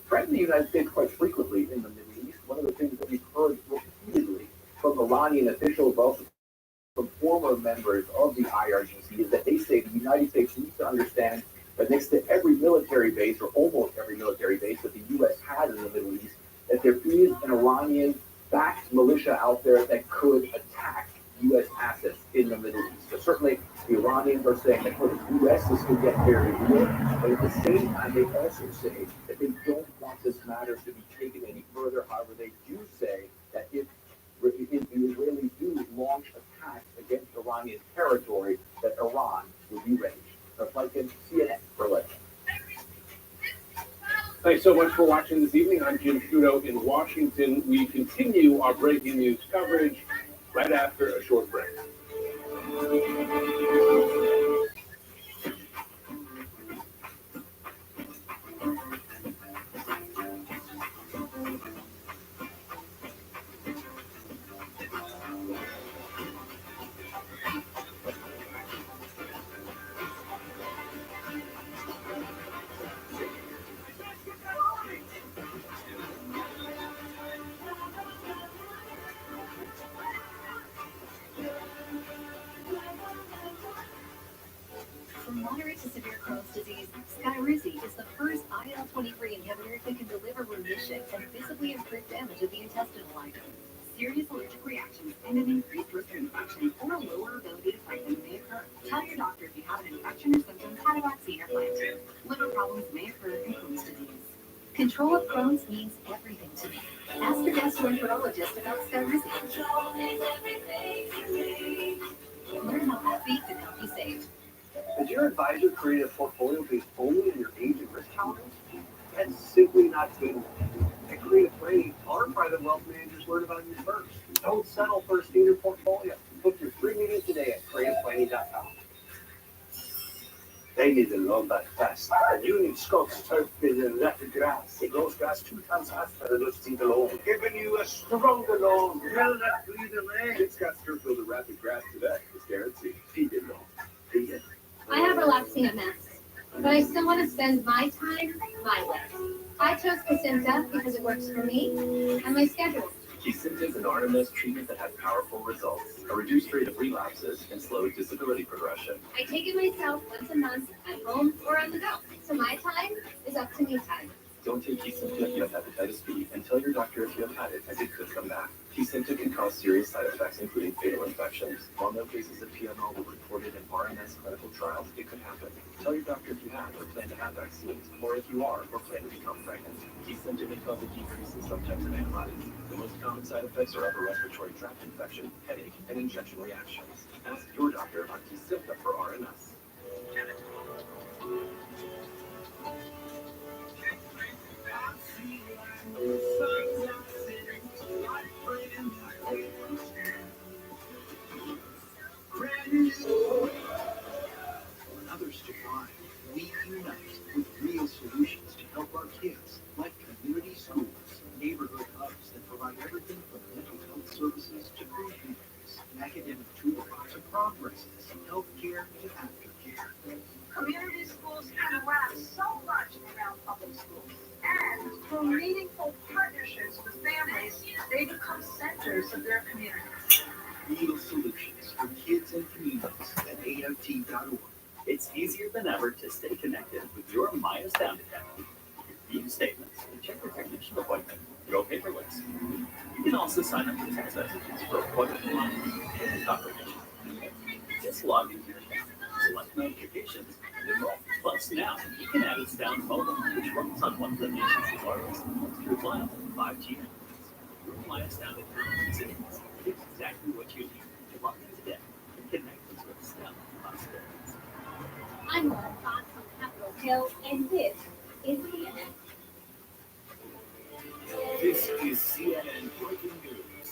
threaten the United States quite frequently in the Middle East. One of the things that we've heard repeatedly from Iranian officials, also from former members of the IRGC, is that they say the United States needs to understand that next to every military base, or almost every military base that the U.S. has in the Middle East, that there is an Iranian-backed militia out there that could attack U.S. assets in the Middle East. So certainly the Iranians are saying that for the U.S. this could get very real, but at the same time they also say that they don't want this matter to be taken any further. However, they do say that if the Israelis do launch attacks against Iranian territory, that Iran will be ready. Like in CNN, Berlin. Thanks so much for watching this evening. I'm Jim Sciutto in Washington. We continue our breaking news coverage right after a short break. moderate to severe Crohn's disease, Skyrizi is the first IL-23 inhibitor that can deliver remission and visibly improve damage of the intestinal lining. Serious allergic reactions and an increased risk of infection or a lower ability to fight them may occur. Tell your doctor if you have an infection or symptoms, had a vaccine or plan to. Liver problems may occur in Crohn's disease. Control of Crohn's means everything to me. Ask your gastroenterologist about Skyrizi. Learn how happy can help you save. Does your advisor create a portfolio based only on your age and risk tolerance? That's simply not good enough. At Creative Planning, our private wealth managers learn about you first. Don't settle for a standard portfolio. Book your free meeting today at creativeplanning.com. They need to learn that fast. And you need Scott's turf bin and electric grass. It grows grass 2 times faster than a seed alone. Giving you a stronger lawn. Well, that breathe away. Get Scott's Turf Builder Rapid Grass today. It's guaranteed. Feed it all. Feed it. I have relaxing MS, but I still want to spend my time my way. I chose Kesimpta because it works for me and my schedule. Kesimpta is an RMS treatment that has powerful results, a reduced rate of relapses, and slowed disability progression. I take it myself once a month at home or on the go, so my time is up to me time. Don't take Kesimpta if you have hepatitis B, and tell your doctor if you have had it, as it could come back. Kesimpta can cause serious side effects, including fatal infections. While no cases of PML were reported in RMS clinical trials, it could happen. Tell your doctor if you have or plan to have vaccines, or if you are or plan to become pregnant. Kesimpta may cause a decrease in some types of antibodies. The most common side effects are upper respiratory tract infection, headache, and injection reactions. Ask your doctor about Kesimpta for RMS. For others to thrive, we unite with real solutions to help our kids, like community schools, neighborhood hubs that provide everything from mental health services to food pantries, academic tools to progress, healthcare to aftercare. Community schools can learn so much around public schools. And through meaningful partnerships with families, they become centers of their communities. Real solutions for kids and communities at AOT.org. It's easier than ever to stay connected with your Maya Sound account. View statements and check your technician appointment. Go paperless. You can also sign up for text messages for appointment reminders and confirmation. Just log into your account, select notifications, and enroll. Plus now, you can add Astound Mobile, which runs on one of the nation's largest, most reliable 5G networks. Your Maya Astound account is exactly what you need to log in today and connect us with Astound possibilities. I'm Laura Fox on Capitol Hill, and this is CNN. This is CNN Breaking News.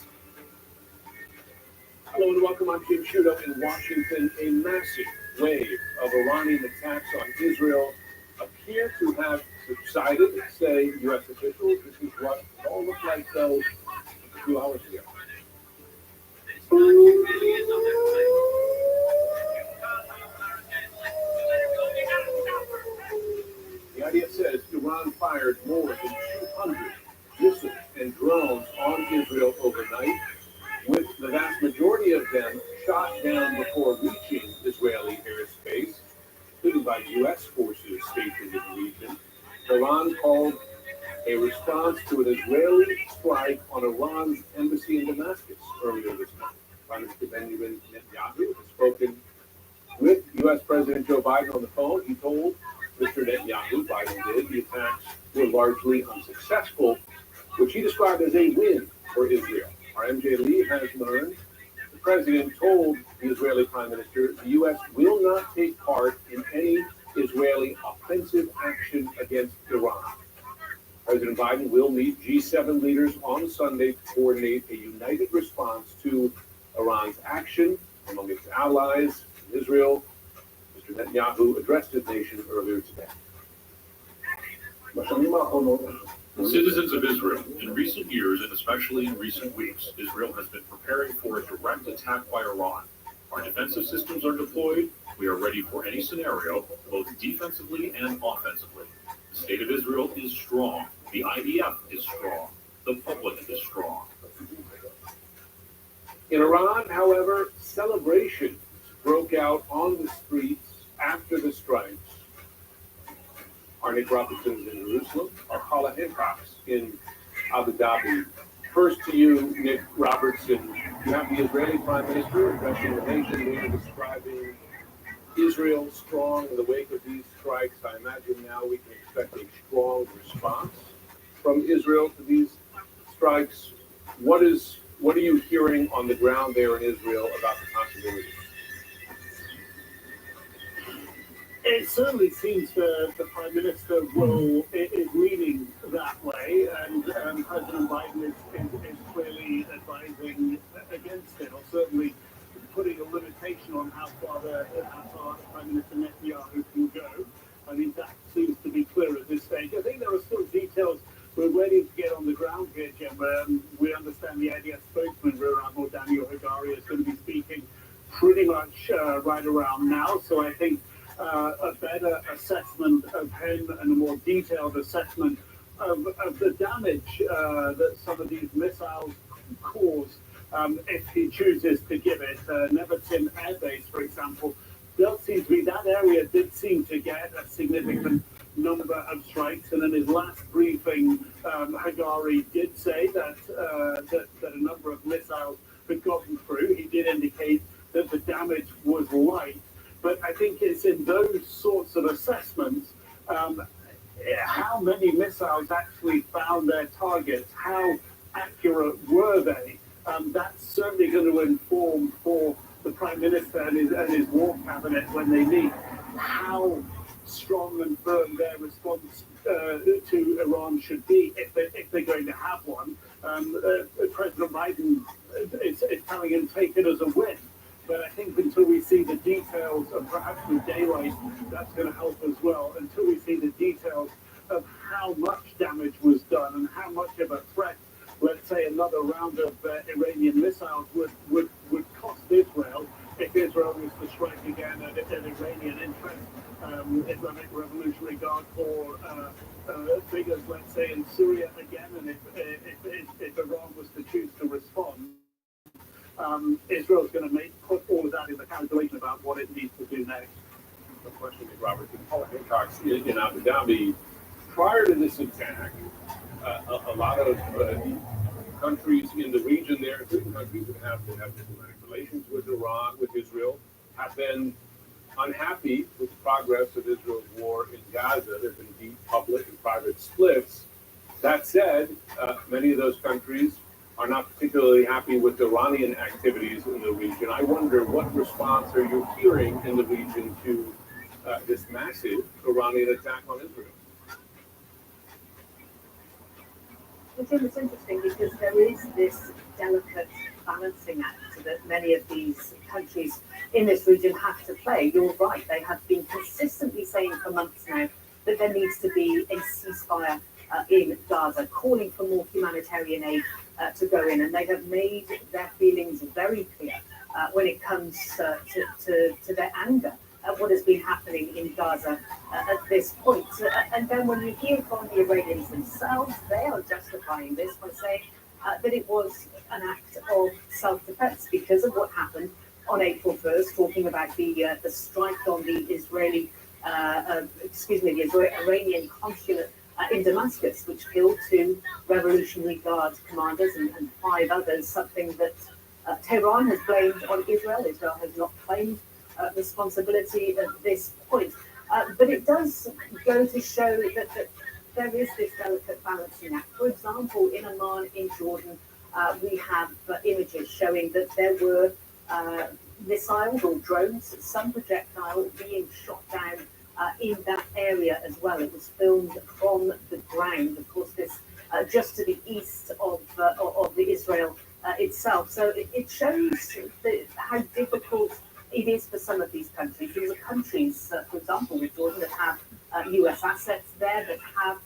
Hello and welcome. I'm Jim Sciutto in Washington. A massive wave of Iranian attacks on Israel appear to have subsided, say U.S. officials. This is what it all looked like, though, a few hours ago. The IDF says Iran fired more than 200 missiles and drones on Israel overnight, with the vast majority of them shot down before reaching Israeli airspace, including by U.S. forces stationed in the region. Iran called a response to an Israeli strike on Iran's embassy in Damascus earlier this month. Prime Minister Benjamin Netanyahu has spoken with U.S. President Joe Biden on the phone. He told Mr. Netanyahu, Biden did, the attacks were largely unsuccessful, which he described as a win for Israel. Our MJ Lee has learned the president told the Israeli prime minister the U.S. will not take part in any Israeli offensive action against Iran. President Biden will meet G7 leaders on Sunday to coordinate a united response to Iran's action among its allies in Israel. Mr. Netanyahu addressed his nation earlier today. Citizens of Israel, in recent years and especially in recent weeks, Israel has been preparing for a direct attack by Iran. Our defensive systems are deployed. We are ready for any scenario, both defensively and offensively. The state of Israel is strong. The IDF is strong. The public is strong. In Iran, however, celebrations broke out on the streets after the strikes are Nick Robertson in Jerusalem or Paula Hancock's in Abu Dhabi. First to you, Nick Robertson, you have the Israeli Prime Minister addressing the nation there, describing Israel strong in the wake of these strikes. I imagine now we can expect a strong response from Israel to these strikes. What are you hearing on the ground there in Israel about the possibility? It certainly seems the Prime Minister is leaning that way, and President Biden is clearly advising against it, or certainly putting a limitation on how far Prime Minister Netanyahu can go. I think that seems to be clear at this stage. I think there are still details we're waiting to get on the ground here, Jim. We understand the IDF spokesman, Rear Admiral Daniel Hagari, is going to be speaking pretty much right around now. So I think a better assessment of him and a more detailed assessment of the damage that some of these missiles cause, if he chooses to give it. Nevatim Air Base, for example, does seem to be, that area did seem to get a significant number of strikes, and in his last briefing, Hagari did say that a number of missiles had gotten through. He did indicate that the damage was light, but I think it's in those sorts of assessments, how many missiles actually found their targets, how accurate were they? That's certainly going to inform for the Prime Minister and his war cabinet when they meet how strong and firm their response to Iran should be, if they're going to have one. President Biden is telling him take it as a win. But I think until we see the details of perhaps the daylight, that's going to help as well. Until we see the details of how much damage was done and how much of a threat, let's say, another round of Iranian missiles would cost Israel if Israel was to strike again at Iranian interest. Islamic Revolutionary Guard Corps figures, let's say, in Syria again, and if Iran was to choose to respond, Israel's going to put all of that in the calculation about what it needs to do next. The question is, Robert, Paula Hancock's in Abu Dhabi. Prior to this attack, a lot of countries in the region there, including countries that have diplomatic relations with Iran, with Israel, have been unhappy with the progress of Israel's war in Gaza. There have been deep public and private splits. That said, many of those countries are not particularly happy with Iranian activities in the region. I wonder, what response are you hearing in the region to this massive Iranian attack on Israel? It's interesting because there is this delicate balancing act that many of these countries in this region have to play. You're right, they have been consistently saying for months now that there needs to be a ceasefire in Gaza, calling for more humanitarian aid to go in, and they have made their feelings very clear when it comes to their anger at what has been happening in Gaza at this point. And then when you hear from the Iranians themselves, they are justifying this by saying that it was an act of self-defense because of what happened on April 1st, talking about the strike on the Iranian consulate in Damascus, which killed 2 Revolutionary Guard commanders and 5 others, something that Tehran has blamed on Israel. Israel has not claimed responsibility at this point. But it does go to show that there is this delicate balancing act. For example, in Amman, in Jordan, we have images showing that there were missiles or drones, some projectile being shot down in that area as well. It was filmed from the ground. Of course, this just to the east of the Israel itself. So it shows how difficult it is for some of these countries. These are countries, for example, with Jordan, that have U.S. assets there, that have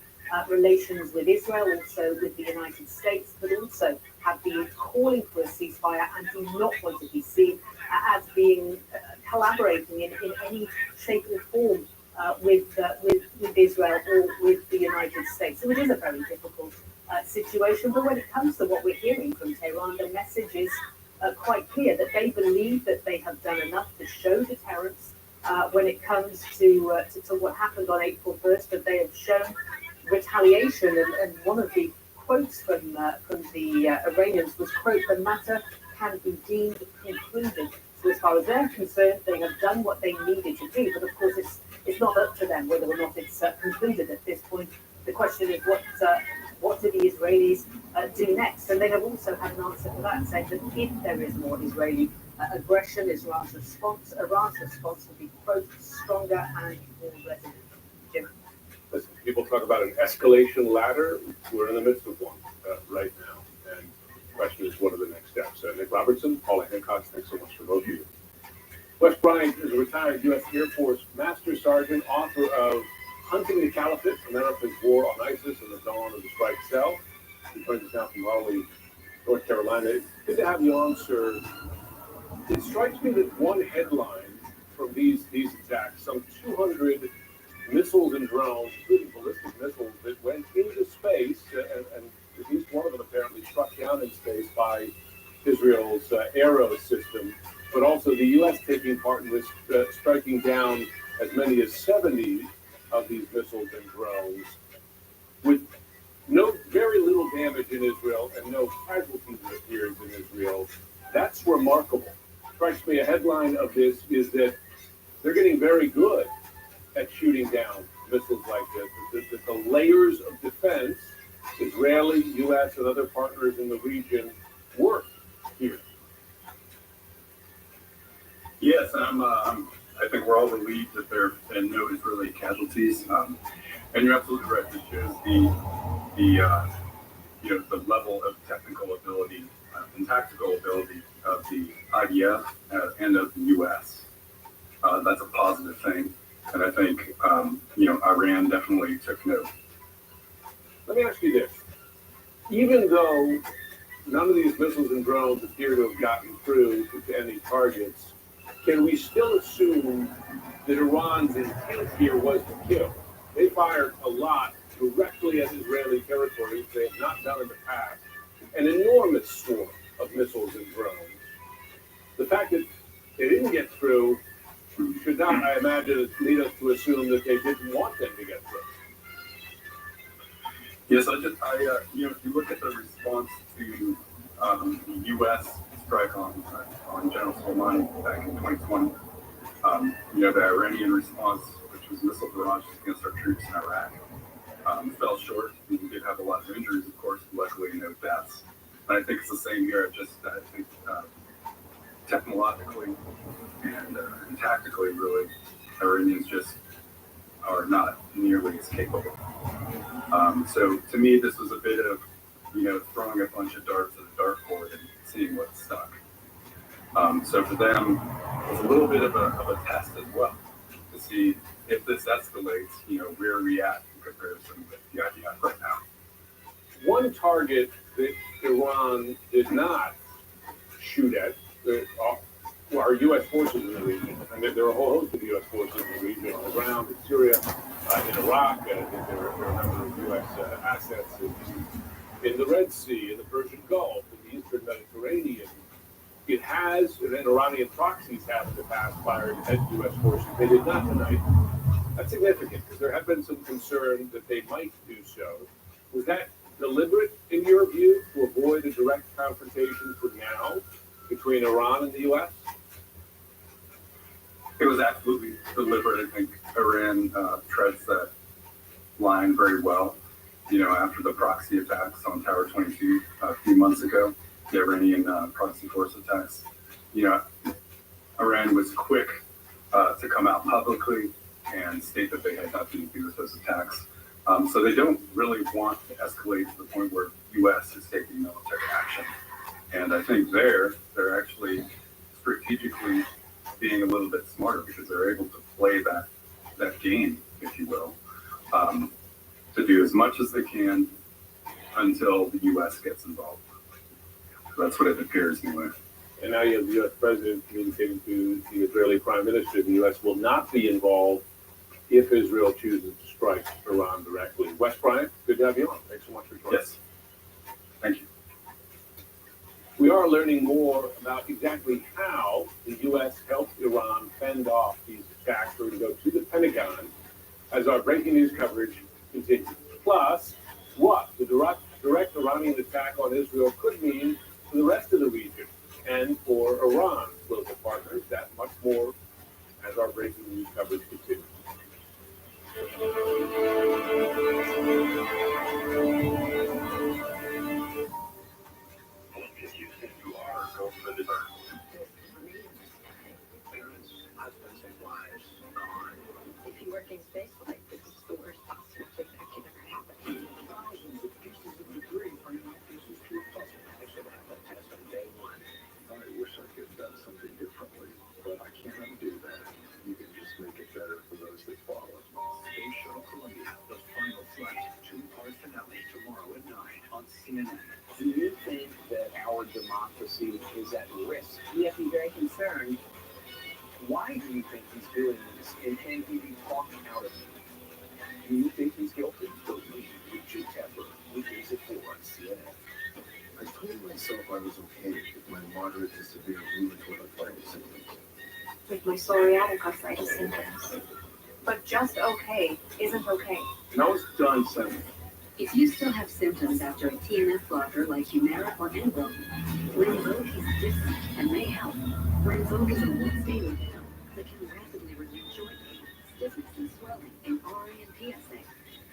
relations with Israel, also with the United States, but also have been calling for a ceasefire and do not want to be seen as being collaborating in any shape or form with Israel or with the United States. So it is a very difficult situation. But when it comes to what we're hearing from Tehran, the message is quite clear that they believe that they have done enough to show deterrence when it comes to what happened on April 1st, but they have shown retaliation. And one of the quotes from the Iranians was, quote, "The matter can be deemed concluded." So as far as they're concerned, they have done what they needed to do. But of course, it's not up to them whether or not it's concluded at this point. The question is, what do the Israelis do next? And they have also had an answer for that, saying that if there is more Israeli aggression, Iran's response will be both stronger and more resolute. Jim? Listen, people talk about an escalation ladder. We're in the midst of one right now. And the question is, what are the next steps? Nick Robertson, Paula Hancock, thanks so much for both of you. Wes Bryant is a retired U.S. Air Force Master Sergeant, author of Hunting the Caliphate, America's War on ISIS and the Dawn of the Strike Cell. He joins us now from Raleigh, North Carolina. It's good to have you on, sir. It strikes me that one headline from these attacks, some 200 missiles and drones, including ballistic missiles, that went into space, and at least one of them apparently struck down in space by Israel's Arrow system, but also the U.S. taking part in this, striking down as many as 70 of these missiles and drones, with very little damage in Israel and no casualties, it appears, in Israel. That's remarkable. Strikes me a headline of this is that they're getting very good at shooting down missiles like this. The layers of defense, Israeli, U.S., and other partners in the region, work here. Yes, I think we're all relieved that there have been no Israeli casualties. And you're absolutely right. This shows the level of technical ability and tactical ability of the IDF and of the U.S. That's a positive thing, and I think Iran definitely took note. Let me ask you this: even though none of these missiles and drones appear to have gotten through to any targets, can we still assume that Iran's intent here was to kill? They fired a lot directly at Israeli territory, which they have not done in the past, an enormous swarm of missiles and drones. The fact that they didn't get through should not, I imagine, lead us to assume that they didn't want them to get through. Yes, if you look at the response to the U.S. strike on General Soleimani back in 2020, the Iranian response, which was missile barrages against our troops in Iraq, fell short. We did have a lot of injuries, of course, luckily no deaths. And I think it's the same here. I think technologically and tactically, really, Iranians just are not nearly as capable. So to me, this was a bit of, throwing a bunch of darts at a dartboard and seeing what stuck. So for them, it was a little bit of a test as well to see if this escalates, where we at in comparison with the IDF right now. One target that Iran did not shoot at are U.S. forces in the region. And there are a whole host of U.S. forces in the region on the ground in Syria, in Iraq. There are a number of U.S. assets in the Red Sea, in the Persian Gulf, in the Eastern Mediterranean. It has, and Iranian proxies have in the past fired at U.S. forces. They did not tonight. That's significant because there have been some concern that they might do so. Was that deliberate, in your view, to avoid a direct confrontation for now between Iran and the U.S.? It was absolutely deliberate. I think Iran treads that line very well. After the proxy attacks on Tower 22 a few months ago, the Iranian proxy force attacks, Iran was quick to come out publicly and state that they had nothing to do with those attacks. So they don't really want to escalate to the point where U.S. is taking military action. And I think they're actually strategically being a little bit smarter because they're able to play that game, if you will, to do as much as they can until the U.S. gets involved. So that's what it appears anyway. And now you have the U.S. president communicating to the Israeli prime minister the U.S. will not be involved if Israel chooses to strike Iran directly. Wes Bryant, good to have you on. Thanks so much for joining us. Yes. Thank you. We are learning more about exactly how the U.S. helped Iran fend off these facts. We're going to go to the Pentagon as our breaking news coverage continues. Plus, what the direct Iranian attack on Israel could mean for the rest of the region and for Iran's local partners. That much more as our breaking news coverage continues. If you think you are, go for the burn. Parents, husbands, and wives gone. If you work in space flight, this is the worst possible thing that could ever happen. Thousands of pieces of debris are not pieces to a puzzle. I should have that test on day one. I wish I could have done something differently, but I can't undo that. You can just make it better for those that follow. Space Shuttle Columbia, the final flight, 2-part finale tomorrow at 9 on CNN. Do you think that our democracy is at risk? We have to be very concerned. Why do you think he's doing this? And can he be talked out of it? Do you think he's guilty? Don't leave with Jim Tapper, weekdays at 4 on CNN. I told myself I was okay with my moderate to severe rheumatoid arthritis symptoms. With my psoriatic arthritis symptoms. But just okay isn't okay. Now it's done, Senator. If you still have symptoms after a TNF blocker like Humira or Enbrel, Rinvoq is different and may help. Rinvoq is a once-daily pill that can rapidly relieve joint pain, stiffness and swelling in RA and PSA,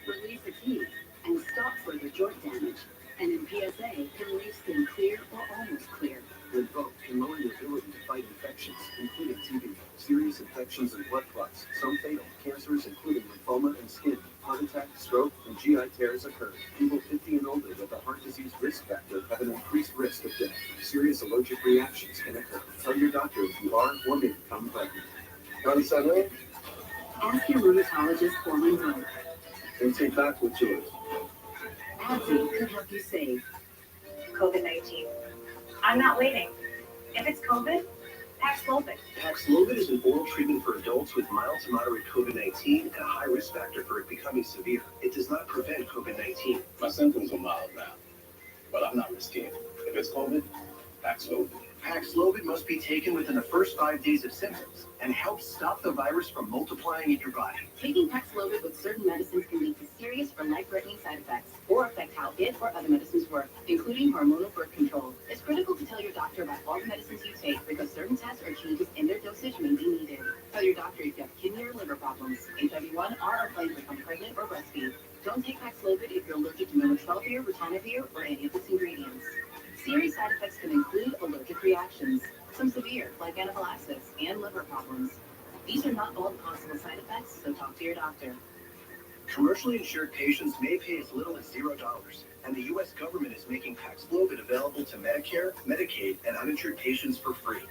relieve fatigue, and stop further joint damage, and in PSA can leave skin clear or almost clear. Rinvoq can lower your ability to fight infections, including TB, serious infections and blood clots, some fatal, cancers including lymphoma and skin, heart attack, stroke, and GI tears occur. People 50 and older with a heart disease risk factor have an increased risk of death. Serious allergic reactions can occur. Tell your doctor if you are or may become pregnant. Done, Senator? Ask your rheumatologist for Rinvoq. And take back what's yours. AbbVie could help you save. COVID-19. I'm not waiting. If it's COVID, Paxlovid. Paxlovid is an oral treatment for adults with mild to moderate COVID-19 and a high risk factor for it becoming severe. It does not prevent COVID-19. My symptoms are mild now, but I'm not risking it. If it's COVID, Paxlovid. Paxlovid must be taken within the first 5 days of symptoms and helps stop the virus from multiplying in your body. Taking Paxlovid with certain medicines can lead to serious or life-threatening side effects or affect how it or other medicines work, including hormonal birth control. It's critical to tell your doctor about all the medicines you take because certain tests or changes in their dosage may be needed. Tell your doctor if you have kidney or liver problems, HIV-1, are planning to become pregnant or breastfeed. Don't take Paxlovid if you're allergic to Milnachelvir, ritonavir, or any of its ingredients. Serious side effects can include allergic reactions, some severe, like anaphylaxis, and liver problems. These are not all the possible side effects, so talk to your doctor. Commercially insured patients may pay as little as $0, and the U.S. government is making Paxlovid available to Medicare, Medicaid, and uninsured patients for free.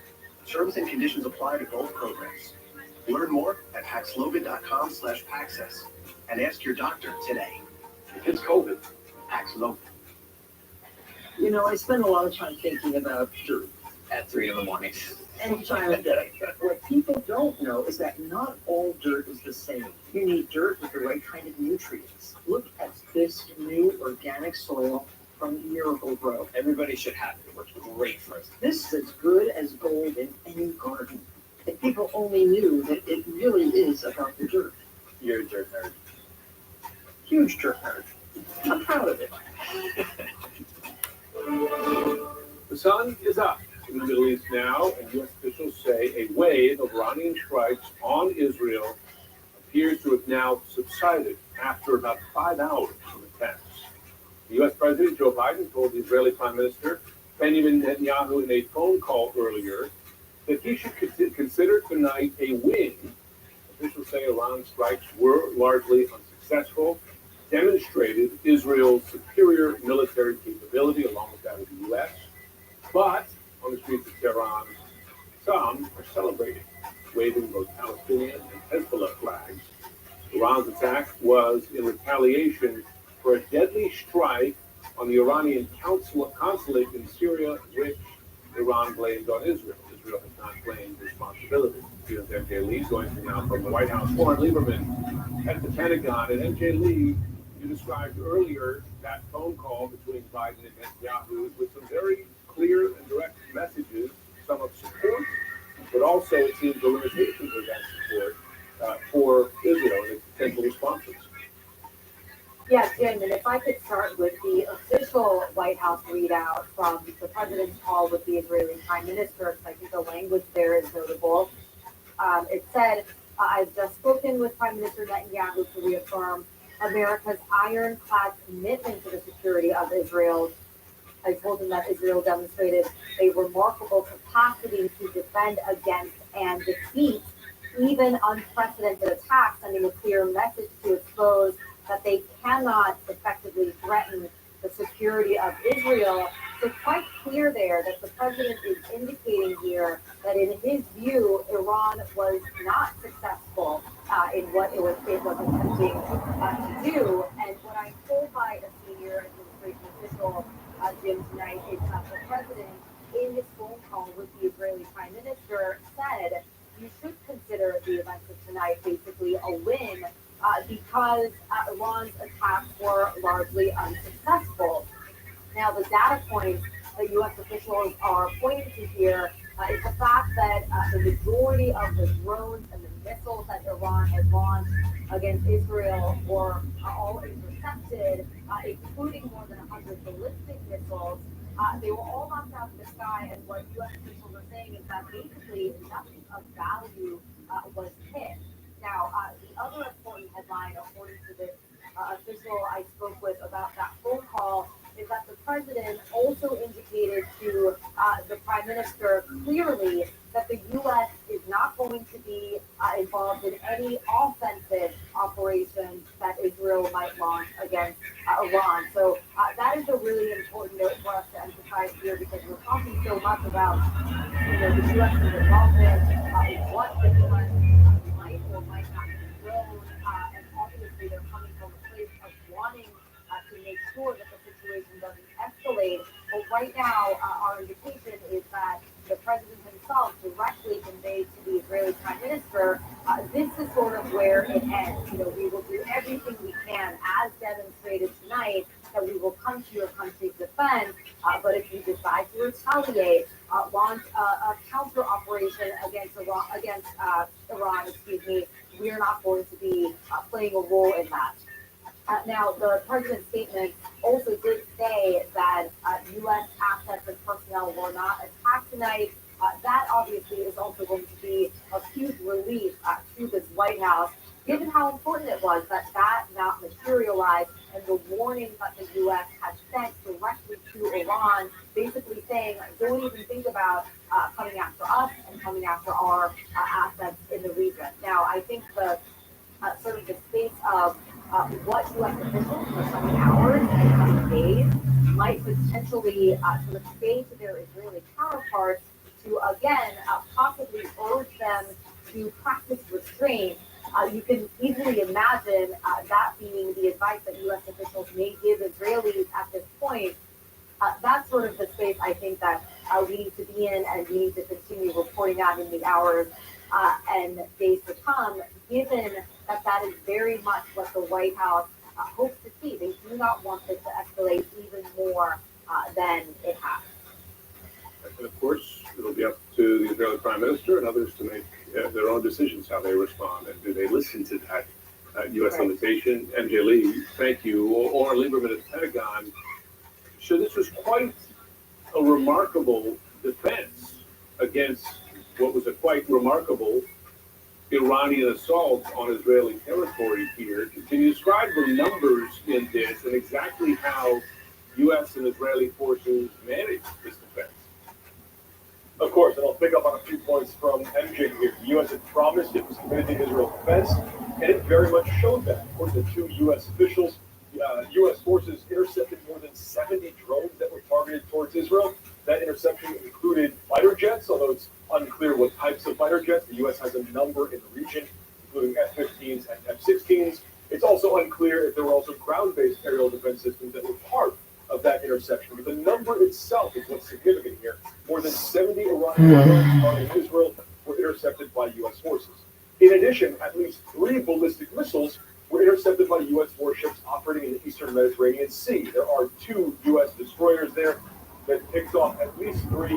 Terms and conditions apply to both programs. Learn more at Paxlovid.com/Paxess and ask your doctor today. If it's COVID, Paxlovid. You know, I spend a lot of time thinking about dirt At 3 in the morning. any time of day. What people don't know is that not all dirt is the same. You need dirt with the right kind of nutrients. Look at this new organic soil from Miracle Grow. Everybody should have it. It works great for us. This is as good as gold in any garden. If people only knew that it really is about the dirt. You're a dirt nerd. Huge dirt nerd. I'm proud of it. The sun is up in the Middle East now, and U.S. officials say a wave of Iranian strikes on Israel appears to have now subsided after about 5 hours of attacks. The U.S. President Joe Biden told the Israeli Prime Minister Benjamin Netanyahu in a phone call earlier that he should consider tonight a win. Officials say Iran's strikes were largely unsuccessful, demonstrated Israel's superior military capability along with that of the U.S. But on the streets of Tehran, some are celebrating, waving both Palestinian and Hezbollah flags. Iran's attack was in retaliation for a deadly strike on the Iranian consulate in Syria, which Iran blamed on Israel. Israel has not claimed responsibility. Here's MJ Lee joins me now from the White House. Warren Lieberman at the Pentagon. And MJ Lee, you described earlier that phone call between Biden and Netanyahu with some very clear and direct messages, some of support, but also it seems the limitations of that support. for Israel and its potential responses. Yes, Jim, and if I could start with the official White House readout from the president's call with the Israeli prime minister, because I think the language there is notable. It said, I've just spoken with Prime Minister Netanyahu to reaffirm America's ironclad commitment to the security of Israel. I told him that Israel demonstrated a remarkable capacity to defend against and defeat even unprecedented attacks, sending a clear message to its foes that they cannot effectively threaten the security of Israel. So quite clear there that the president is indicating here that in his view, Iran was not successful in what it was attempting to do. And what I'm told by a senior administration official, Jim, tonight, is that the president, in his phone call with the Israeli prime minister, said, you should consider the events of tonight basically a win because Iran's attacks were largely unsuccessful. Now, the data points that U.S. officials are pointing to here is the fact that the majority of the drones and the missiles that Iran had launched against Israel were all intercepted, including more than 100 ballistic missiles. They were all knocked out of the sky, and what U.S. officials are saying is that basically nothing of value was hit. Now, the other important headline, according to this official I spoke with about that phone call, is that the president also indicated to the prime minister clearly that the U.S. is not going to be involved in any offensive operations that Israel might launch against Iran. So that is a really important note for us to emphasize here, because we're talking so much about the U.S.'s involvement, what the U.S. might or might not be doing, and obviously they're coming from a place of wanting to make sure that the situation doesn't escalate. But right now, our indication is that the president himself directly conveyed to the Israeli prime minister, this is sort of where it ends. We will do everything we can, as demonstrated tonight, that we will come to your country's defense. But if you decide to retaliate, launch a counter operation against Iran, we are not going to be playing a role in that. Now, the president's statement also did say that U.S. assets and personnel were not attacked tonight. That obviously is also going to be a huge relief to this White House, given how important it was that not materialized, and the warning that the U.S. had sent directly to Iran, basically saying, don't even think about coming after us and coming after our assets in the region. Now, I think the sort of the space of what U.S. officials for coming hours and coming days might potentially sort of say to their Israeli counterparts to, again, possibly urge them to practice restraint. You can easily imagine that being the advice that U.S. officials may give Israelis at this point. That's sort of the space I think that we need to be in, and we need to continue reporting out in the hours and days to come, given that is very much what the White House hopes to see. They do not want this to escalate even more than it has. And of course, it'll be up to the Israeli Prime Minister and others to make their own decisions how they respond, and do they listen to that U.S. limitation. MJ Lee, thank you. Or Lieberman at the Pentagon. So this was quite a remarkable defense against what was a quite remarkable Iranian assault on Israeli territory here. Can you describe the numbers in this and exactly how U.S. and Israeli forces managed this defense? Of course, and I'll pick up on a few points from MJ here. The U.S. had promised it was committed to Israel's defense, and it very much showed that. According to two U.S. officials, U.S. forces intercepted more than 70 drones that were targeted towards Israel. That interception included fighter jets, although it's unclear what types of fighter jets. The U.S. has a number in the region, including F-15s and F-16s. It's also unclear if there were also ground-based aerial defense systems that were part of that interception. But the number itself is what's significant here. More than 70 Iranian drones targeting Israel were intercepted by U.S. forces. In addition, at least 3 ballistic missiles were intercepted by U.S. warships operating in the eastern Mediterranean Sea. There are 2 U.S. destroyers there. that picked off at least 3,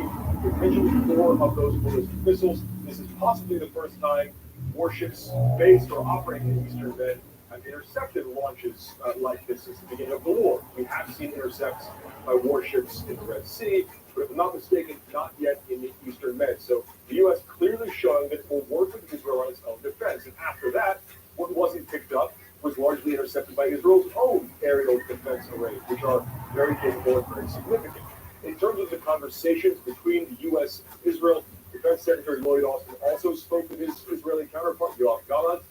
potentially 4 of those ballistic missiles. This is possibly the first time warships based or operating in Eastern Med have intercepted launches like this since the beginning of the war. We have seen intercepts by warships in the Red Sea, but if I'm not mistaken, not yet in the Eastern Med. So the U.S. clearly showing that it will work with Israel on its own defense. And after that, what wasn't picked up was largely intercepted by Israel's own aerial defense arrays, which are very capable and very significant. In terms of the conversations between the U.S. and Israel, Defense Secretary Lloyd Austin also spoke with his Israeli counterpart, Yoav Gallant,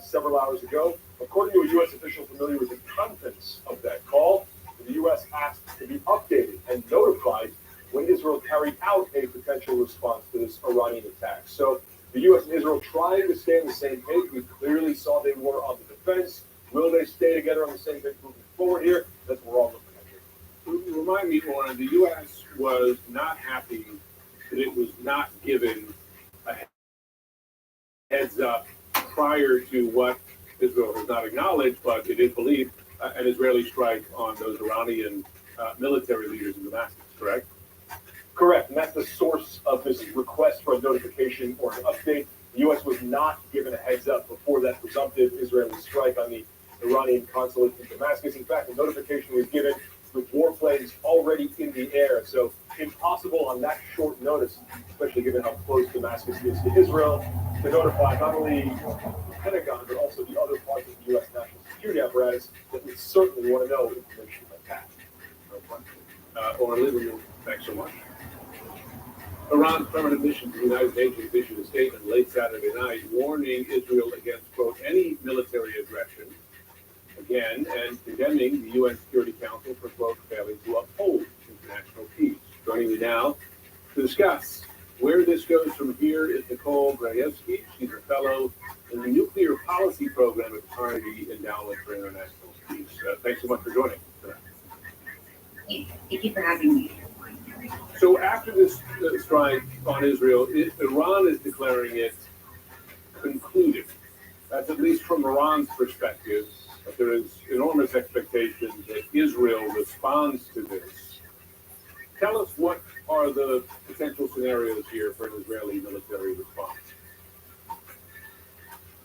several hours ago. According to a U.S. official familiar with the contents of that call, the U.S. asked to be updated and notified when Israel carried out a potential response to this Iranian attack. So the U.S. and Israel trying to stay on the same page. We clearly saw they were on the defense. Will they stay together on the same page moving forward here? That's what we're all looking at here. Remind me, Warren, the U.S. was not happy that it was not given a heads up prior to what Israel has not acknowledged, but it did believe an Israeli strike on those Iranian military leaders in Damascus, correct? Correct, and that's the source of this request for a notification or an update. The U.S. was not given a heads up before that presumptive Israeli strike on the Iranian consulate in Damascus. In fact, the notification was given with warplanes already in the air. So impossible on that short notice, especially given how close Damascus is to Israel, to notify not only the Pentagon, but also the other parts of the U.S. national security apparatus that we certainly want to know information like that. Oren Lieberman, thanks so much. Iran's permanent mission to the United Nations issued a statement late Saturday night warning Israel against, quote, any military aggression, again, and condemning the UN Security Council for, quote, failing to uphold international peace. Joining me now to discuss where this goes from here is Nicole Grajewski. She's a fellow in the Nuclear Policy Program at the Carnegie Endowment for International Peace. Thanks so much for joining us today. Thank you for having me. So after this strike on Israel, Iran is declaring it concluded. That's at least from Iran's perspective. But there is enormous expectation that Israel responds to this. Tell us what are the potential scenarios here for an Israeli military response?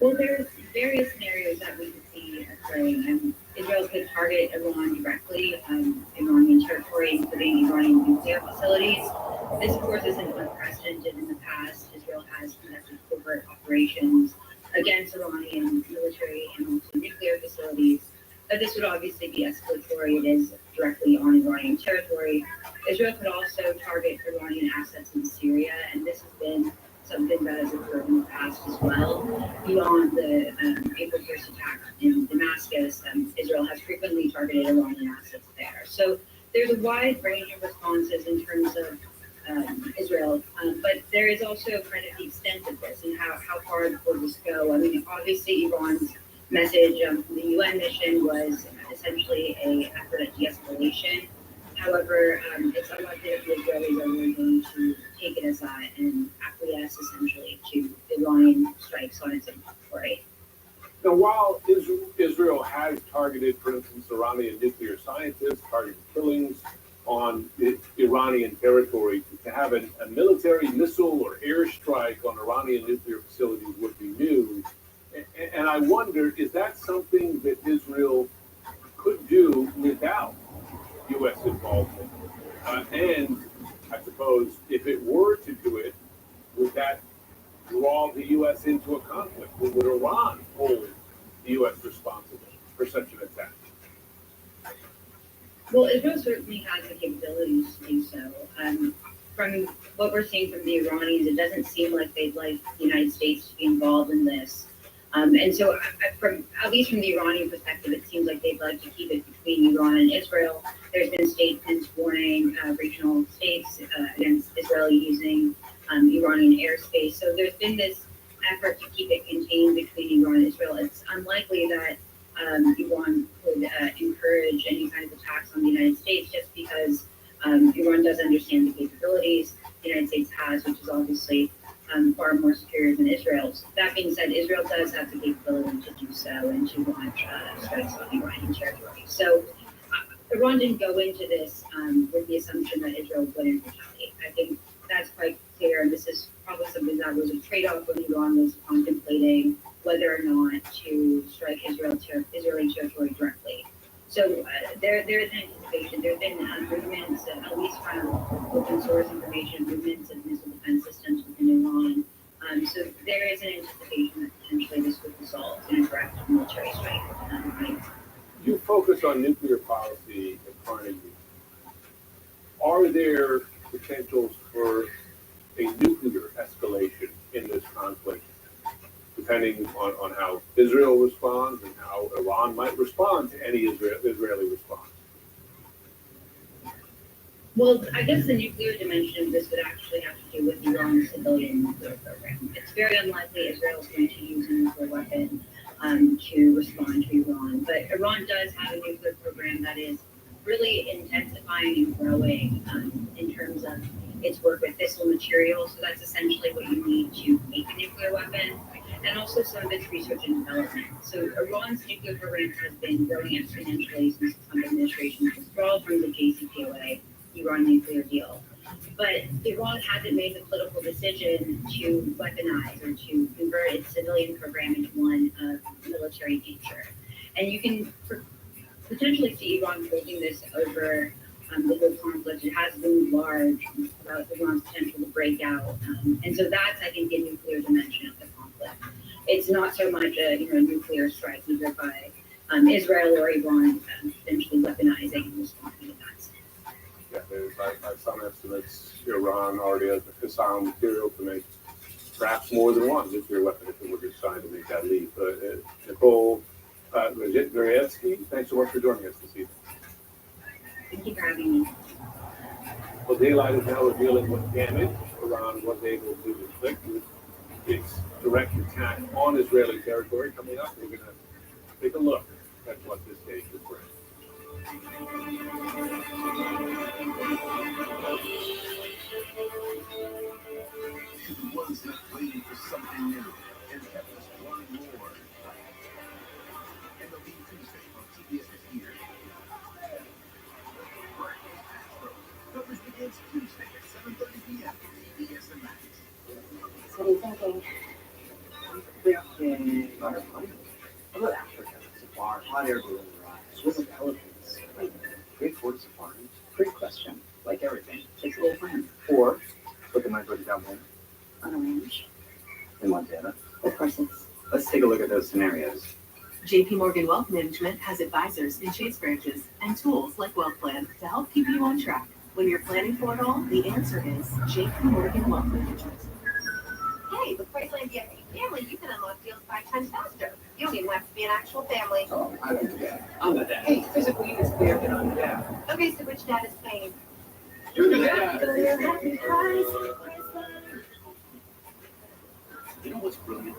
Well, there's various scenarios that we could see occurring. Israel could target Iran directly, Iranian territory, including Iranian nuclear facilities. This, of course, isn't unprecedented in the past. Israel has conducted covert operations against Iranian military and also nuclear facilities. This would obviously be escalatory. It is directly on Iranian territory. Israel could also target Iranian assets in Syria, and this has been something that has occurred in the past as well. Beyond the April 1st attack in Damascus, Israel has frequently targeted Iranian assets there. So there's a wide range of responses in terms of Israel, but there is also kind of the extent of this and how far will this go. I mean, obviously Iran's message from the UN mission was essentially an effort at de-escalation. However, it's unlikely that the Israelis are really going to take it as that and acquiesce essentially to Iranian strikes on its territory. Now, while Israel has targeted, for instance, Iranian nuclear scientists, targeted killings on Iranian territory, to have a military missile or airstrike on Iranian nuclear facilities would be new. And I wonder, is that something that Israel could do without U.S. involvement? And I suppose if it were to do it, would that draw the U.S. into a conflict? Would Iran hold the U.S. responsible for such an attack? Well, Israel certainly has the capabilities to do so. From what we're seeing from the Iranians, it doesn't seem like they'd like the United States to be involved in this. And so, at least from the Iranian perspective, it seems like they'd like to keep it between Iran and Israel. There's been statements warning regional states against Israel using Iranian airspace. So there's been this effort to keep it contained between Iran and Israel. It's unlikely that Iran would encourage any kind of attacks on the United States just because Iran does understand the capabilities the United States has, which is obviously far more superior than Israel's. That being said, Israel does have the capability to do so and to launch strikes on Iranian territory. So Iran didn't go into this with the assumption that Israel wouldn't retaliate. I think that's quite clear, and this is probably something that was a trade-off when Iran was contemplating whether or not to strike Israeli territory directly. So there is an anticipation. There have been movements, at least from open source information, movements of missile defense systems within Iran. So there is an anticipation that potentially this would result in a direct military strike. You focus on nuclear policy at Carnegie. Are there potentials for a nuclear escalation in this conflict, depending on how Israel responds and how Iran might respond to any Israeli response? Well, I guess the nuclear dimension of this would actually have to do with Iran's civilian nuclear program. It's very unlikely Israel is going to use a nuclear weapon to respond to Iran. But Iran does have a nuclear program that is really intensifying and growing in terms of its work with fissile materials. So that's essentially what you need to make a nuclear weapon, and also some of its research and development. So Iran's nuclear program has been growing exponentially since the Trump administration's withdrawal from the JCPOA Iran nuclear deal. But Iran hasn't made the political decision to weaponize or to convert its civilian program into one of military nature. And you can potentially see Iran holding this over the whole conflict. It has loomed large about Iran's potential to break out. And so that's, I think, the nuclear dimension of the conflict. It's not so much a nuclear strike either by Israel or Iran potentially weaponizing and responding to that. Yeah, by some estimates, Iran already has the fissile material to make perhaps more than one nuclear weapon if it were decided to make that leap. Nicole Verietsky, thanks so much for joining us this evening. Thank you for having me. Well, daylight is now revealing what damage Iran was able to inflict with its direct attack on Israeli territory. Coming up, we're going to take a look at what this day could bring. To the ones left waiting for something new and kept us wanting more. MLB Tuesday on TBS is here. Coverage begins Tuesday at 7:30 p.m. TBS and Max. What are you thinking? I'm thinking butterfly. How about Africa? Safari, hot air balloon ride, swim with elephants. Wait, great for safari. Great question. Like everything, takes a little time. Or look at my buddy down there On a ranch. in Montana. Of course it's. Let's take a look at those scenarios. JP Morgan Wealth Management has advisors in Chase branches and tools like Wealth Plan to help keep you on track. When you're planning for it all, the answer is JP Morgan Wealth Management. Hey, with Priceline DFA Family, you can unlock deals 5 times faster. You don't even have to be an actual family. Oh, I can do that. I'm the dad. Hey, physically it's clear that I'm the dad. Okay, so which dad is paying? You're the dad. You know what's brilliant?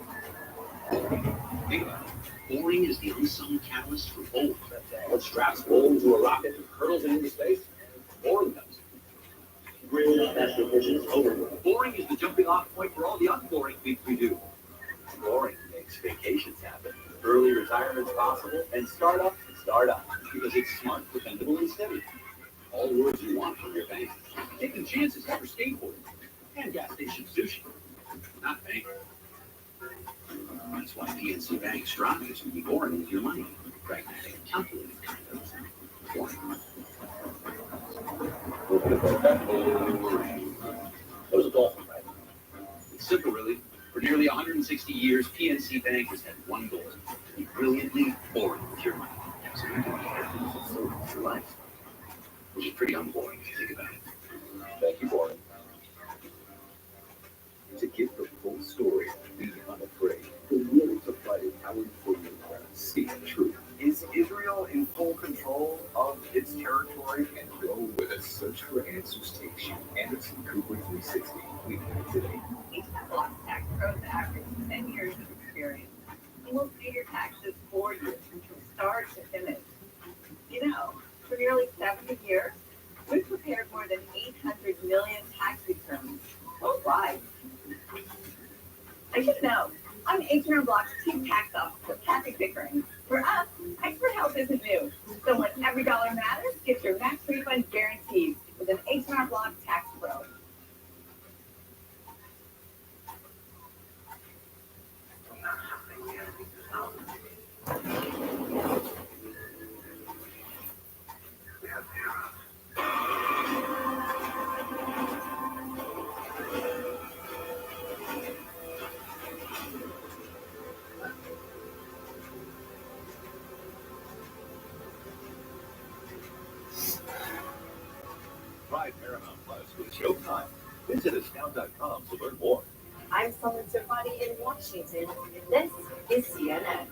Think about it. Boring is the unsung catalyst for bold. What straps bold to a rocket and hurtles it into space? Boring does. Real astrophysics is over. Boring is the jumping off point for all the unboring things we do. Boring makes vacations happen. Early retirement's possible, and startup Because it's smart, dependable, and steady. All the words you want from your bank. Taking chances for skateboarding and gas station sushi. Not banking. That's why PNC Bank strives to be boring with your money. Pragmatic, calculated kind of boring. Those are dolphins, right? It's simple, really. For nearly 160 years, PNC Bank has had one goal: to be brilliantly boring with your money. So you can be happy with your life. Which is pretty unboring if you think about it. Thank you, Boring. To get the full story, be unafraid. The will to fight is powered for you. Seek truth. Is Israel in full control of its territory? And go where the search for answers takes you. Anderson Cooper 360. Weeknight today. Each block tax pros average 10 years of experience. And will pay your taxes for you from start to finish. You know, for nearly 70 years, we've prepared more than 800 million tax returns worldwide. I should know. I'm H&R Block's Chief Tax Officer, Kathy Pickering. For us, expert help isn't new. So when every dollar matters, get your max refund guaranteed with an H&R Block Tax Pro. Try Paramount Plus with Showtime. Visit astound.com to learn more. I'm Salman Sirfani in Washington. This is CNN.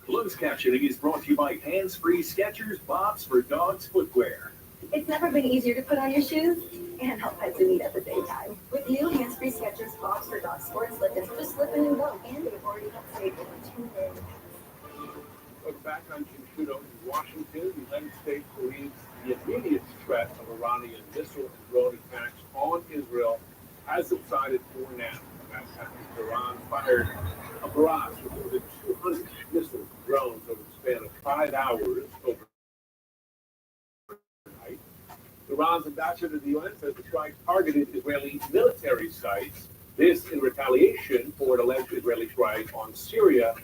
Closed captioning is brought to you by Hands-Free Skechers Bobs for Dogs Footwear. It's never been easier to put on your shoes and help pets in need at the same time. With new hands-free Skechers Bobs for Dogs sport slippers, just slip in and go. And they've already helped save over 2 million pets. Look back on Jim Trudeau in Washington. The United States believes the immediate threat of Iranian missile and drone attacks on Israel has subsided for now. That's after Iran fired a barrage with more than 200 missiles and drones over the span of 5 hours overnight. Iran's ambassador to the UN says the strike targeted Israeli military sites. This in retaliation for an alleged Israeli strike on Syria,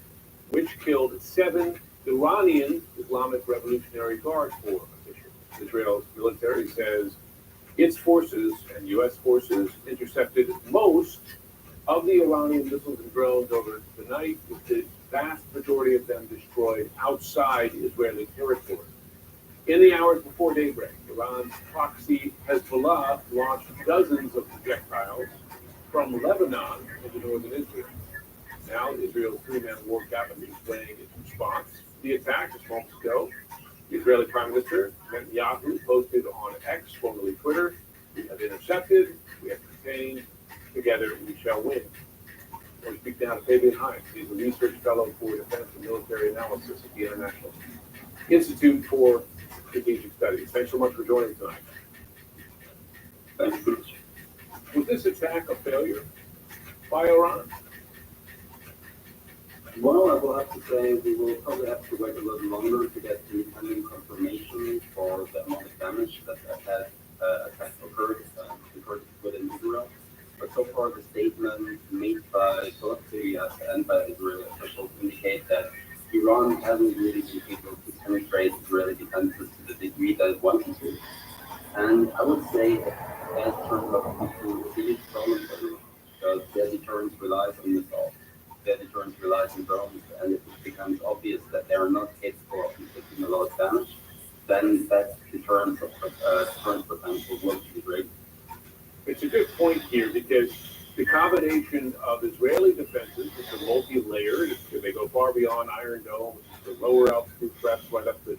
which killed 7 Iranian Islamic Revolutionary Guard Corps officials. Israel's military says its forces and U.S. forces intercepted most of the Iranian missiles and drones over the night, with the vast majority of them destroyed outside Israeli territory. In the hours before daybreak, Iran's proxy Hezbollah launched dozens of projectiles from Lebanon into northern Israel. Now, Israel's three-man war cabinet is weighing its response to the attack just moments ago. The Israeli Prime Minister Netanyahu posted on X, formerly Twitter, "We have intercepted, we have contained, together we shall win." We speak now to Fabian Hines. He's a research fellow for defense and military analysis at the International Institute for Strategic Studies. Thanks so much for joining tonight. Thanks, Bruce. Was this attack a failure by Iran? Well, I will have to say we will probably have to wait a little longer to get independent confirmation for the amount of damage that attack occurred within Israel. But so far, the statement made by both the US and by Israeli officials indicate that Iran hasn't really been able to penetrate Israeli defenses to the degree that it wanted to. And I would say that turns out to be a huge problem for them, because their deterrence relies on missiles. Their deterrence relies on drones, and if it becomes obvious that they are not capable of inflicting a lot of damage, then that deterrence potential will be great. It's a good point here, because the combination of Israeli defenses, which are multi-layered, they go far beyond Iron Dome, the lower altitude threats right up to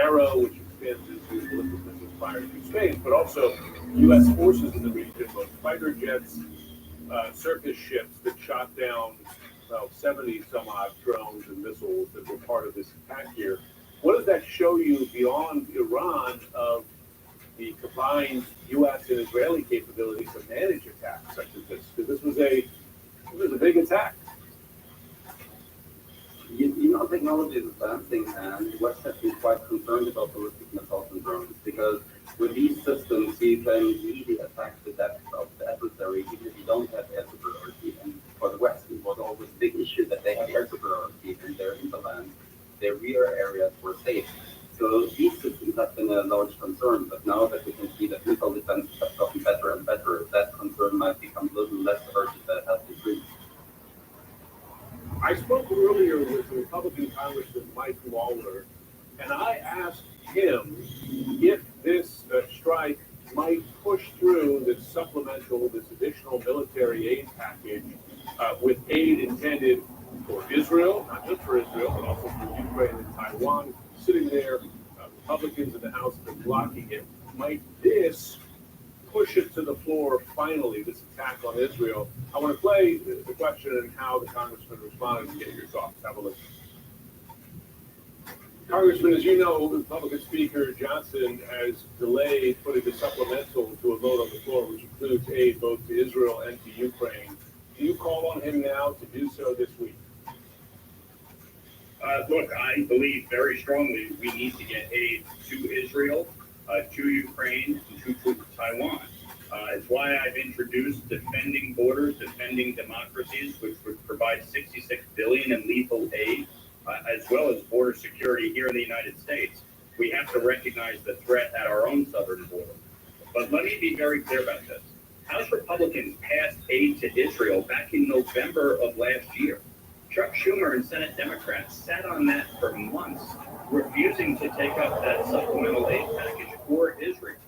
Arrow, which extends into ballistic missiles fired through space, but also U.S. forces in the region, both fighter jets, surface ships that shot down 70 some odd drones and missiles that were part of this attack here. What does that show you beyond Iran of the combined U.S. and Israeli capabilities to manage attacks such as this? Because this was a big attack. Technology is advancing, and the West has been quite concerned about ballistic missiles and drones, because with these systems, you can really attack the depth of the adversary, even if you don't have air superiority. And for the West, it was always a big issue that they had air superiority in their hinterland. Their rear areas were safe. So these systems have been a large concern, but now that we can see that missile defenses have gotten better and better, that concern might become a little less urgent than it has been. I spoke earlier with Republican Congressman Mike Lawler, and I asked him if this strike might push through this supplemental, this additional military aid package with aid intended for Israel, not just for Israel, but also for Ukraine and Taiwan, sitting there. Republicans in the House have been blocking it. Might this push it to the floor finally, this attack on Israel? I want to play the question and how the congressman responded and get your thoughts. Have a listen. Congressman, as you know, Republican Speaker Johnson has delayed putting the supplemental to a vote on the floor, which includes aid both to Israel and to Ukraine. Do you call on him now to do so this week? Look, I believe very strongly we need to get aid to Israel, to Ukraine, and to Taiwan. It's why I've introduced Defending Borders, Defending Democracies, which would provide $66 billion in lethal aid, as well as border security here in the United States. We have to recognize the threat at our own southern border. But let me be very clear about this. House Republicans passed aid to Israel back in November of last year. Chuck Schumer and Senate Democrats sat on that for months, refusing to take up that supplemental aid package for Israel.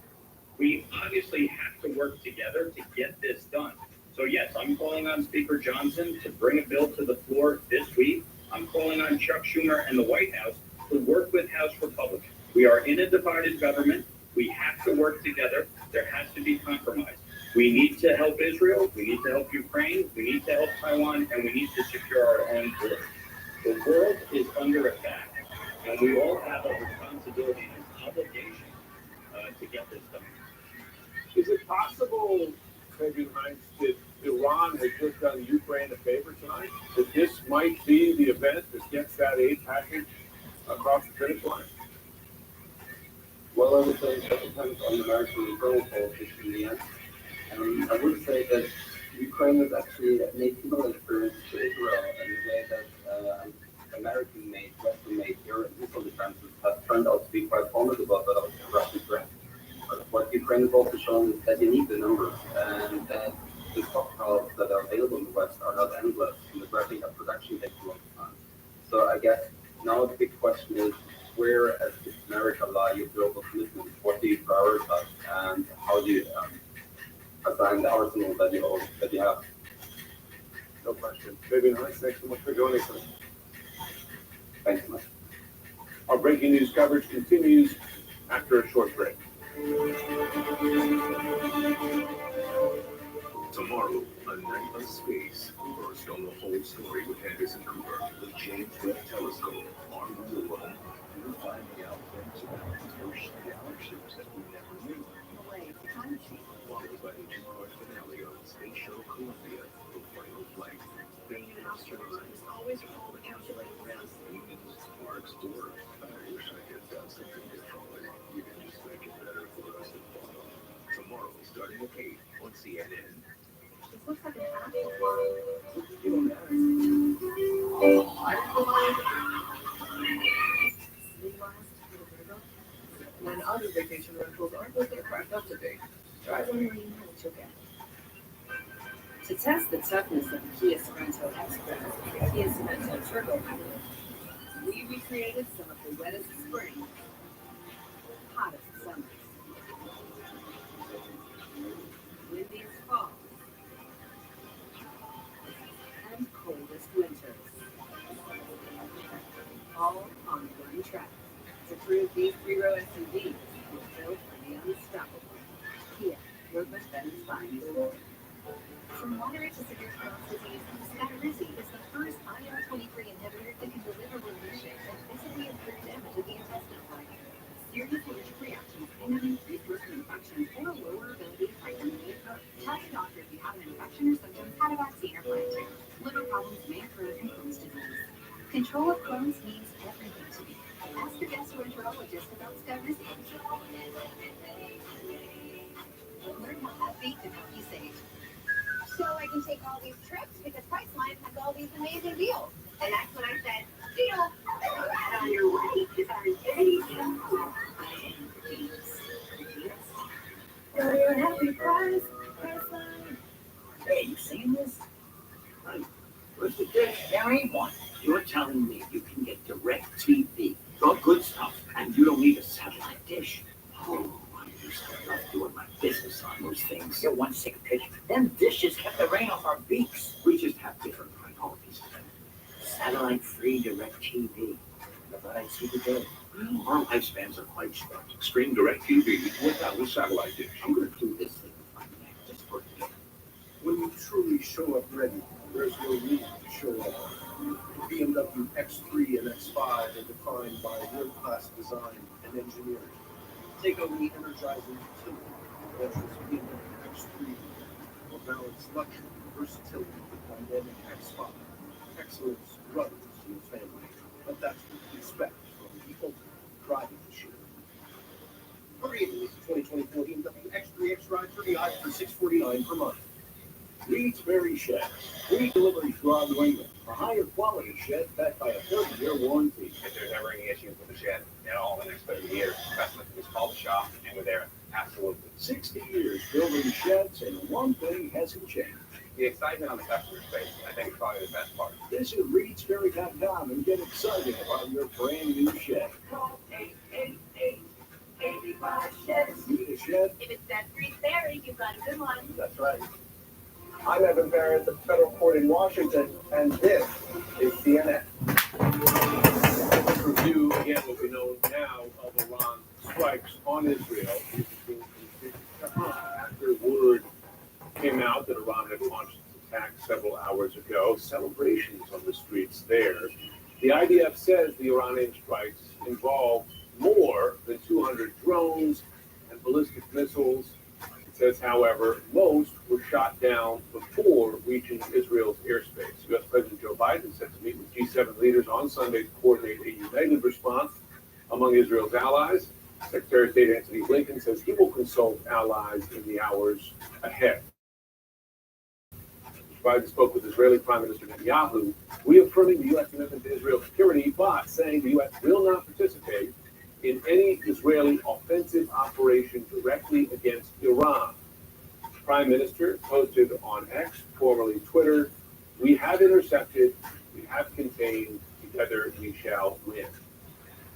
We obviously have to work together to get this done. So yes, I'm calling on Speaker Johnson to bring a bill to the floor this week. I'm calling on Chuck Schumer and the White House to work with House Republicans. We are in a divided government. We have to work together. There has to be compromise. We need to help Israel. We need to help Ukraine. We need to help Taiwan, and we need to secure our own borders. The world is under attack, and we all have a responsibility and obligation to get this done. Is it possible, President Heinz, that Iran has just done Ukraine a favor tonight? That this might be the event that gets that aid package across the finish line? Well, I would say that depends on the American internal politics in the end. I would say that Ukraine is actually making no interference to Israel in the way that American-made, Western-made air and missile defenses have turned out to be quite formidable, but also Russian threat. But what Ukraine has also shown is that you need the numbers, and that the stockpiles that are available in the West are not endless, and the ramping up production takes a long time. So I guess now the big question is, where as America lie your global commitments? What do you prioritize, and how do you assign the arsenal that you have? No question. David Heinz, thanks so much for joining us. Thanks so much. Our breaking news coverage continues after a short break. Tomorrow, a night of space. First on the whole story with Anderson Cooper, the James Webb Telescope on the Moon. We're finding out things about the first galaxies that we never knew. Followed by the two-part finale of Space Shuttle Columbia, the final flight. Being an astronaut is always all the calculated risks. Humans, sparks, or I wish I could have something to call it. You can just make it better for us at bottom. Tomorrow, starting at 8 on CNN. This looks like an apple. When other vacation rentals aren't looking cracked up to date, try one where you know what you'll get. To test the toughness of the Kia Sorento X-Trail and Kia Sorento Turbo, we recreated some of the wettest spring, hottest summers, windiest fall, and coldest winters, all on one track. To prove these three-row SUVs were built for the unstoppable. Kia, movement that inspires. From moderate to severe Crohn's disease, Skyrizi is the first IL-23 inhibitor that can deliver remission and physically improve damage of the intestinal lining. Serious allergic reactions and an increased risk of infection or a lower ability to fight them. Tell your doctor if you have an infection or symptoms, had a vaccine or plan to. Liver problems may occur in Crohn's disease. Control of Crohn's means everything to me. Ask your gastroenterologist about Skyrizi. Learn how that beat can help you save. So I can take all these trips because Priceline has all these amazing deals. And that's when I said, deal. On your way is our day. So you're happy price, Priceline. Hey, you seen this? Where's the dish? There ain't one. You're telling me you can get direct TV, the good stuff, and you don't need a satellite dish? Oh, I used to love doing my business on those things. You're one sick pitch. Them dishes kept the rain off our beaks. We just have different priorities. Satellite-free direct TV. I thought I'd see the day. Our lifespans are quite short. Stream DirecTV without a satellite dish. I'm going to do this thing with my neck just for a day. When you truly show up ready, there's no need to show up. The BMW X3 and X5 are defined by world-class design and engineering. Take on the energizing utility that is BMW X3 will balance luxury, versatility with dynamic X5. Excellence runs in the family. but that's what we expect from the ultimate driving machine. Hurry in with the 2024 BMW X3 X-Drive 30i for $649 per month. Reed's Berry Shed. Reed Delivery Rob Raymond. A higher quality shed backed by a 30-year warranty. If there's ever any issues with the shed at all in the next 30 years, customers can just call the shop and we're there. Absolutely. 60 years building sheds, and one thing hasn't changed. The excitement on the customer's face, I think, is probably the best part. Visit Reed'sBerry.com and get excited about your brand new shed. Call 888-85-SHED. Need a shed? If it's that Reed's Berry, you've got a good one. That's right. I'm Evan Barrett at the federal court in Washington, and this is CNN. Let's review again what we know now of Iran strikes on Israel. After word came out that Iran had launched its attack several hours ago, celebrations on the streets there. The IDF says the Iranian strikes involved more than 200 drones and ballistic missiles. It says, however, most were shot down before reaching Israel's airspace. U.S. President Joe Biden is set to meet with G7 leaders on Sunday to coordinate a united response among Israel's allies. Secretary of State Antony Blinken says he will consult allies in the hours ahead. Biden spoke with Israeli Prime Minister Netanyahu, reaffirming the U.S. commitment to Israel's security, but saying the U.S. will not participate in any Israeli offensive operation directly against Iran. Prime Minister posted on X, formerly Twitter, "We have intercepted, we have contained, together we shall win."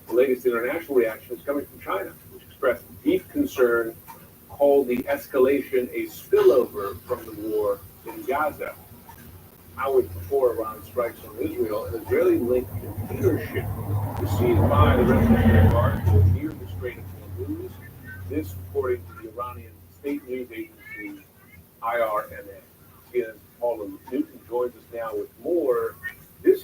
The latest international reaction is coming from China, which expressed deep concern, called the escalation a spillover from the war in Gaza. Hours before Iran strikes on Israel, an Israeli-linked container ship was seized by the Revolutionary Guard near the Strait of Hormuz. This, according to the Iranian state news agency IRNA. CNN's Paula Newton joins us now with more. Is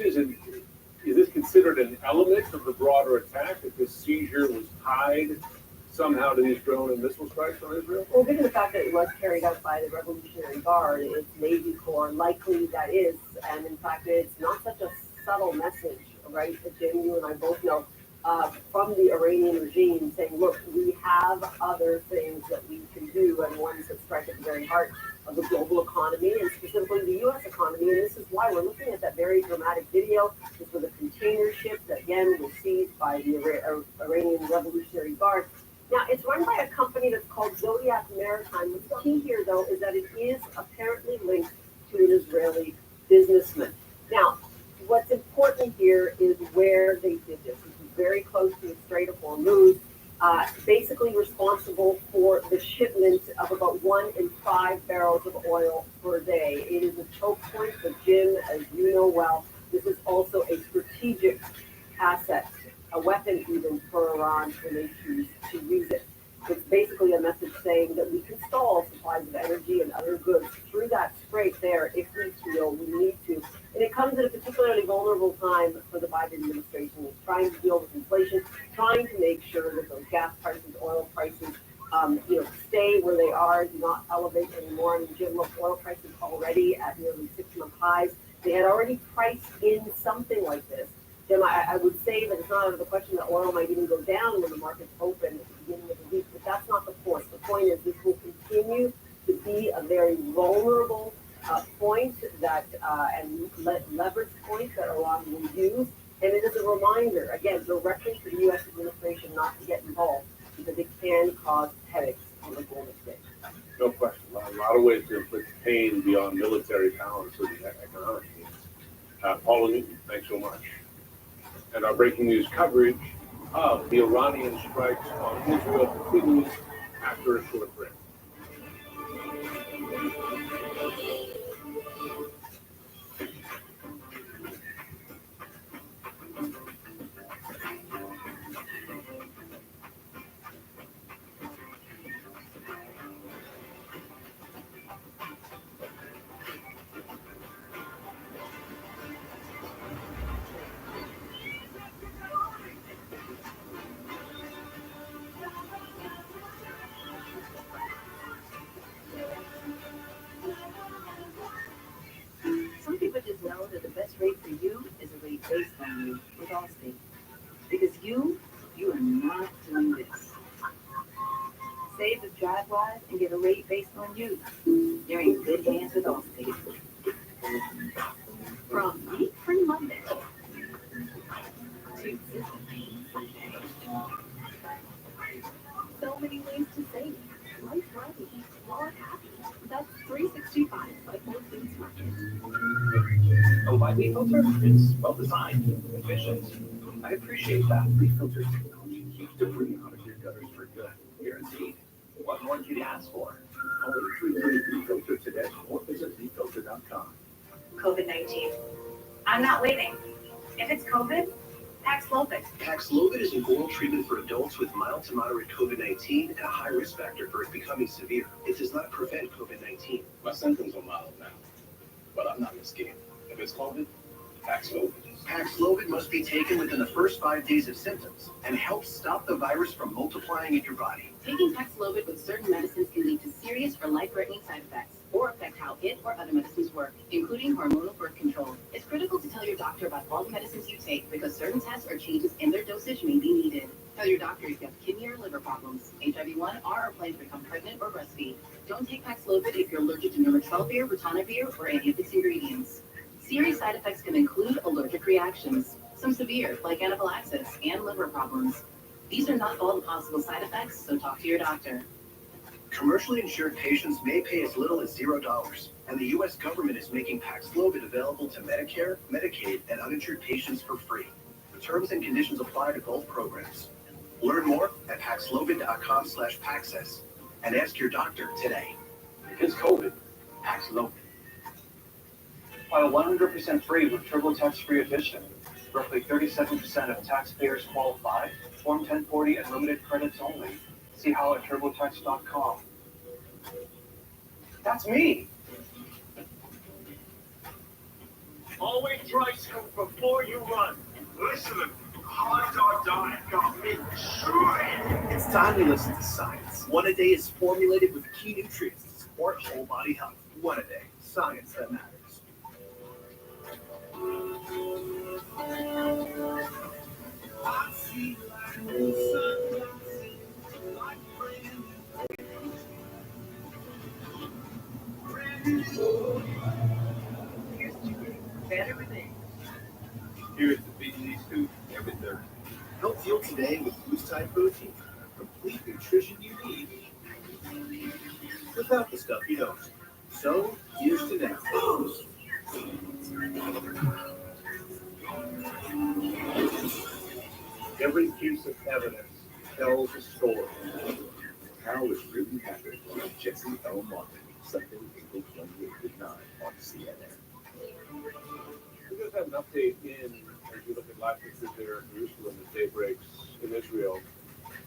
this considered an element of the broader attack, that this seizure was tied somehow to these drone and missile strikes on Israel? Well, given the fact that it was carried out by the Revolutionary Guard, it's Navy Corps, likely that is, and in fact, it's not such a subtle message, right? That Jim, you and I both know from the Iranian regime saying, look, we have other things that we can do, and ones that strike at the very heart of the global economy, and specifically the U.S. economy, and this is why we're looking at that very dramatic video. This was a container ship that, again, was seized by the Iranian Revolutionary Guard. Now, it's run by a company that's called Zodiac Maritime. What's key here, though, is that it is apparently linked to an Israeli businessman. Now, what's important here is where they did this. This is very close to the Strait of Hormuz, basically responsible for the shipment of about 1 in 5 barrels of oil per day. It is a choke point, but Jim, as you know well, this is also a strategic asset, a weapon even for Iran when they choose to use it. It's basically a message saying that we can stall supplies of energy and other goods through that strait there if we feel we need to. And it comes at a particularly vulnerable time for the Biden administration. It's trying to deal with inflation, trying to make sure that those gas prices, oil prices, stay where they are, do not elevate anymore. I mean, Jim, look, oil prices already at nearly 6-month highs. They had already priced in something like this. Jim, I would say that it's not out of the question that oil might even go down when the markets open at the beginning of the week, but that's not the point. The point is this will continue to be a very vulnerable point that and leverage point that Iran will use. And it is a reminder, again, directly for the U.S. administration not to get involved because it can cause headaches on the global stage. No question. A lot of ways to inflict pain beyond military power, including economic means. Paula Newton, thanks so much. And our breaking news coverage of the Iranian strikes on Israel continues after a short break. Some people just know that the best rate for you is a rate based on you. With Allstate. Because you are not doing this. Save the drive wise and get a rate based on you. You're in good hands with Allstate. From Geek Free Monday to so many ways to save. Life ready, wallet happy. That's 365 by Whole Foods Market. Oh, my leaf filter is well designed, efficient. I appreciate that. Leaf filter technology keeps debris out of your gutters for good. Guaranteed. What more could you ask for? Call 833-LEAF-FILTER today or visit leaffilter.com. COVID-19. I'm not waiting. If it's COVID, Paxlovid. Paxlovid is an oral treatment for adults with mild to moderate COVID-19 and a high risk factor for it becoming severe. It does not prevent COVID-19. My symptoms are mild now, but I'm not scared. If it's COVID, Paxlovid. Paxlovid must be taken within the first 5 days of symptoms and helps stop the virus from multiplying in your body. Taking Paxlovid with certain medicines can lead to serious or life-threatening side effects or affect how it or other medicines work, including hormonal birth control. It's critical to tell your doctor about all the medicines you take because certain tests or changes in their dosage may be needed. Tell your doctor if you have kidney or liver problems, HIV-1, or are planning to become pregnant or breastfeed. Don't take Paxlovid if you're allergic to nirmatrelvir, ritonavir, or any of its ingredients. Serious side effects can include allergic reactions, some severe, like anaphylaxis and liver problems. These are not all the possible side effects, so talk to your doctor. Commercially insured patients may pay as little as $0, and the U.S. government is making Paxlovid available to Medicare, Medicaid, and uninsured patients for free. The terms and conditions apply to both programs. Learn more at Paxlovid.com/Paxess and ask your doctor today. If it's COVID, Paxlovid. File 100% free with TurboTax Free Edition. Roughly 37% of taxpayers qualify. Form 1040 and limited credits only. See how at TurboTax.com. That's me. Always try scoop before you run. Listen, hot dog diet got me chewing. It's time to listen to science. One A Day is formulated with key nutrients to support whole body health. One A Day, science that matters. Better with it. Here's the BG scoop every Thursday. Help fuel today with Boost Tide Protein. Complete nutrition you need without the stuff you don't. So, here's to now. Every piece of evidence tells a story. How it really happened with Jesse L. Martin, Sunday, April 28th at 9 on CNN. We just have an update as you look at live pictures there in Jerusalem as day breaks in Israel.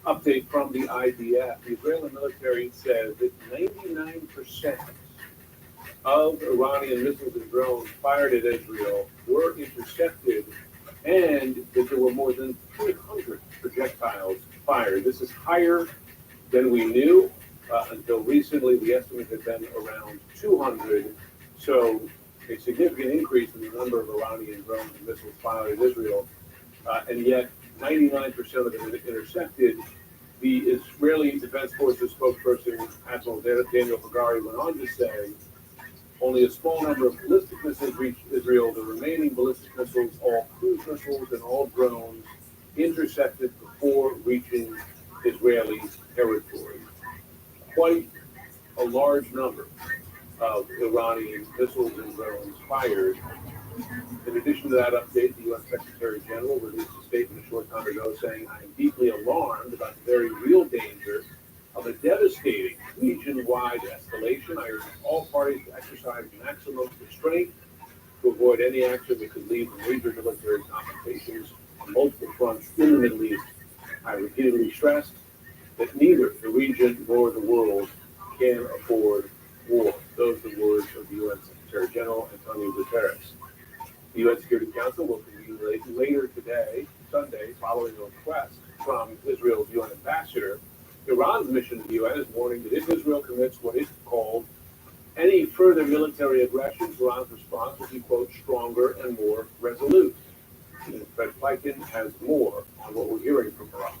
Update from the IDF. The Israeli military says that 99% of Iranian missiles and drones fired at Israel were intercepted and that there were more than 300 projectiles fired. This is higher than we knew. Until recently, the estimate had been around 200. So a significant increase in the number of Iranian drones and missiles fired at Israel. And yet 99% of them intercepted. The Israeli Defense Forces spokesperson, Admiral Daniel Hagari, went on to say, only a small number of ballistic missiles reached Israel. The remaining ballistic missiles, all cruise missiles and all drones, intercepted before reaching Israeli territory. Quite a large number of Iranian missiles and drones fired. In addition to that update, the U.S. Secretary General released a statement a short time ago saying, I am deeply alarmed about the very real danger of a devastating region-wide escalation. I urge all parties to exercise maximum restraint to avoid any action that could lead to major military confrontations on multiple fronts in the Middle East. I repeatedly stressed that neither the region nor the world can afford war. Those are the words of the UN Secretary General Antonio Guterres. The UN Security Council will convene later today, Sunday, following a request from Israel's UN ambassador. Iran's mission to the UN is warning that if Israel commits what is called any further military aggression, Iran's response will be, quote, stronger and more resolute. And Fred Pleitgen has more on what we're hearing from Iran.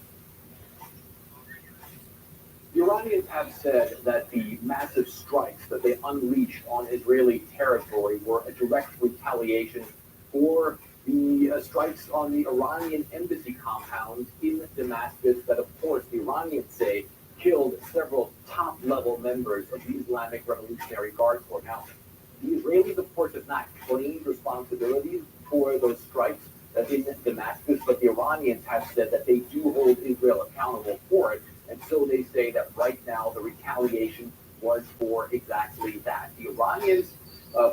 The Iranians have said that the massive strikes that they unleashed on Israeli territory were a direct retaliation for the strikes on the Iranian embassy compound in Damascus that, of course, the Iranians say killed several top-level members of the Islamic Revolutionary Guard Corps. Now, the Israelis, of course, have not claimed responsibility for those strikes in Damascus, but the Iranians have said that they do hold Israel accountable for it. And so they say that right now the retaliation was for exactly that. The Iranians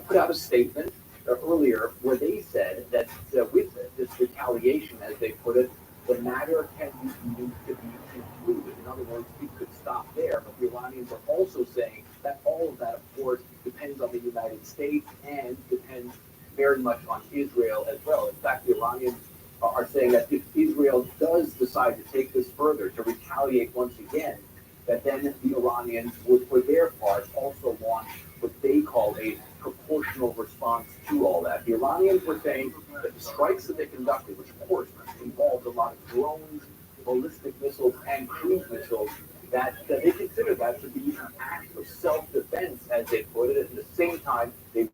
put out a statement earlier where they said that with this retaliation, as they put it, the matter can need to be concluded. In other words, it could stop there. But the Iranians are also saying that all of that, of course, depends on the United States and depends very much on Israel as well. In fact, the Iranians are saying that if Israel does decide to take this further, to retaliate once again, that then the Iranians would, for their part, also launch what they call a proportional response to all that. The Iranians were saying that the strikes that they conducted, which of course involved a lot of drones, ballistic missiles, and cruise missiles, that they consider that to be an act of self-defense, as they put it. At the same time, they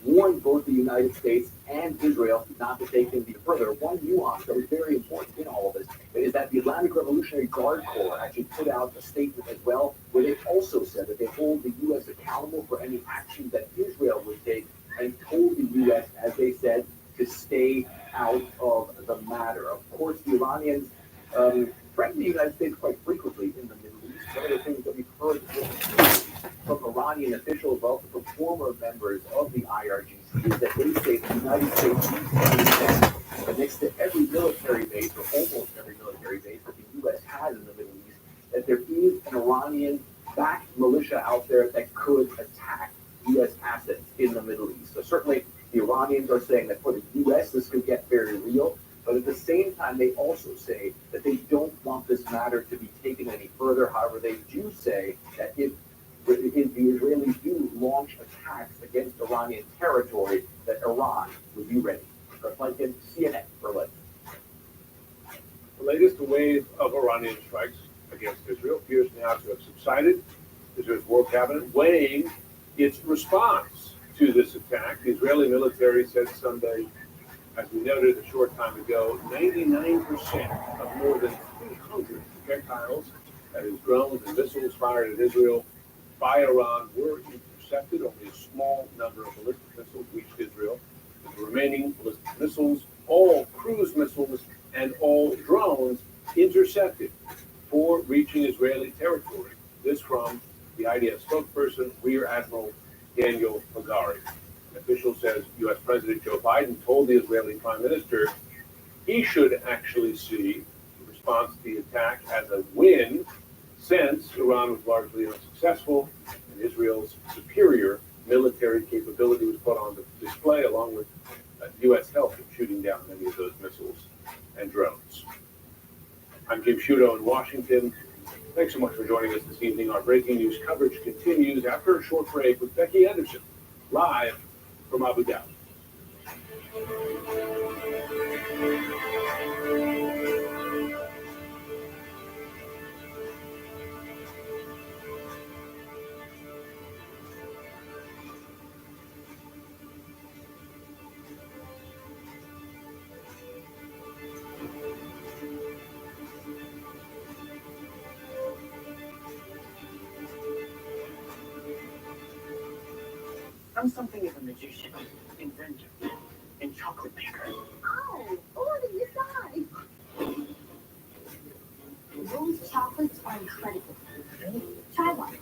warned both the United States and Israel not to take them further. One nuance that was very important in all of this is that the Islamic Revolutionary Guard Corps actually put out a statement as well, where they also said that they hold the U.S. accountable for any action that Israel would take, and told the U.S., as they said, to stay out of the matter. Of course, the Iranians threaten the United States quite frequently in the Middle East. One of the things that we've heard from Iranian officials, also from former members of the IRGC, is that they say the United States needs to understand that next to every military base, or almost every military base that the U.S. has in the Middle East, that there is an Iranian-backed militia out there that could attack U.S. assets in the Middle East. So certainly the Iranians are saying that for the U.S. this could get very real, but at the same time they also say that they don't want this matter to be taken any further. However, they do say that if the Israelis do launch attacks against Iranian territory, that Iran would be ready. Like in CNN, Berlin. The latest wave of Iranian strikes against Israel appears now to have subsided. Israel's war cabinet weighing its response to this attack. The Israeli military said Sunday, as we noted a short time ago, 99% of more than 300 projectiles, that is drones and missiles fired at Israel by Iran, were intercepted. Only a small number of ballistic missiles reached Israel. The remaining ballistic missiles, all cruise missiles, and all drones intercepted for reaching Israeli territory. This from the IDF spokesperson, Rear Admiral Daniel Hagari. An official says U.S. President Joe Biden told the Israeli Prime Minister he should actually see the response to the attack as a win, since Iran was largely unsuccessful and Israel's superior military capability was put on display, along with U.S. help in shooting down many of those missiles and drones. I'm Jim Sciutto in Washington. Thanks so much for joining us this evening. Our breaking news coverage continues after a short break with Becky Anderson, live from Abu Dhabi. I'm something of a magician, inventor, and chocolate maker. Oh, what did you decide? Those chocolates are incredible. Try one.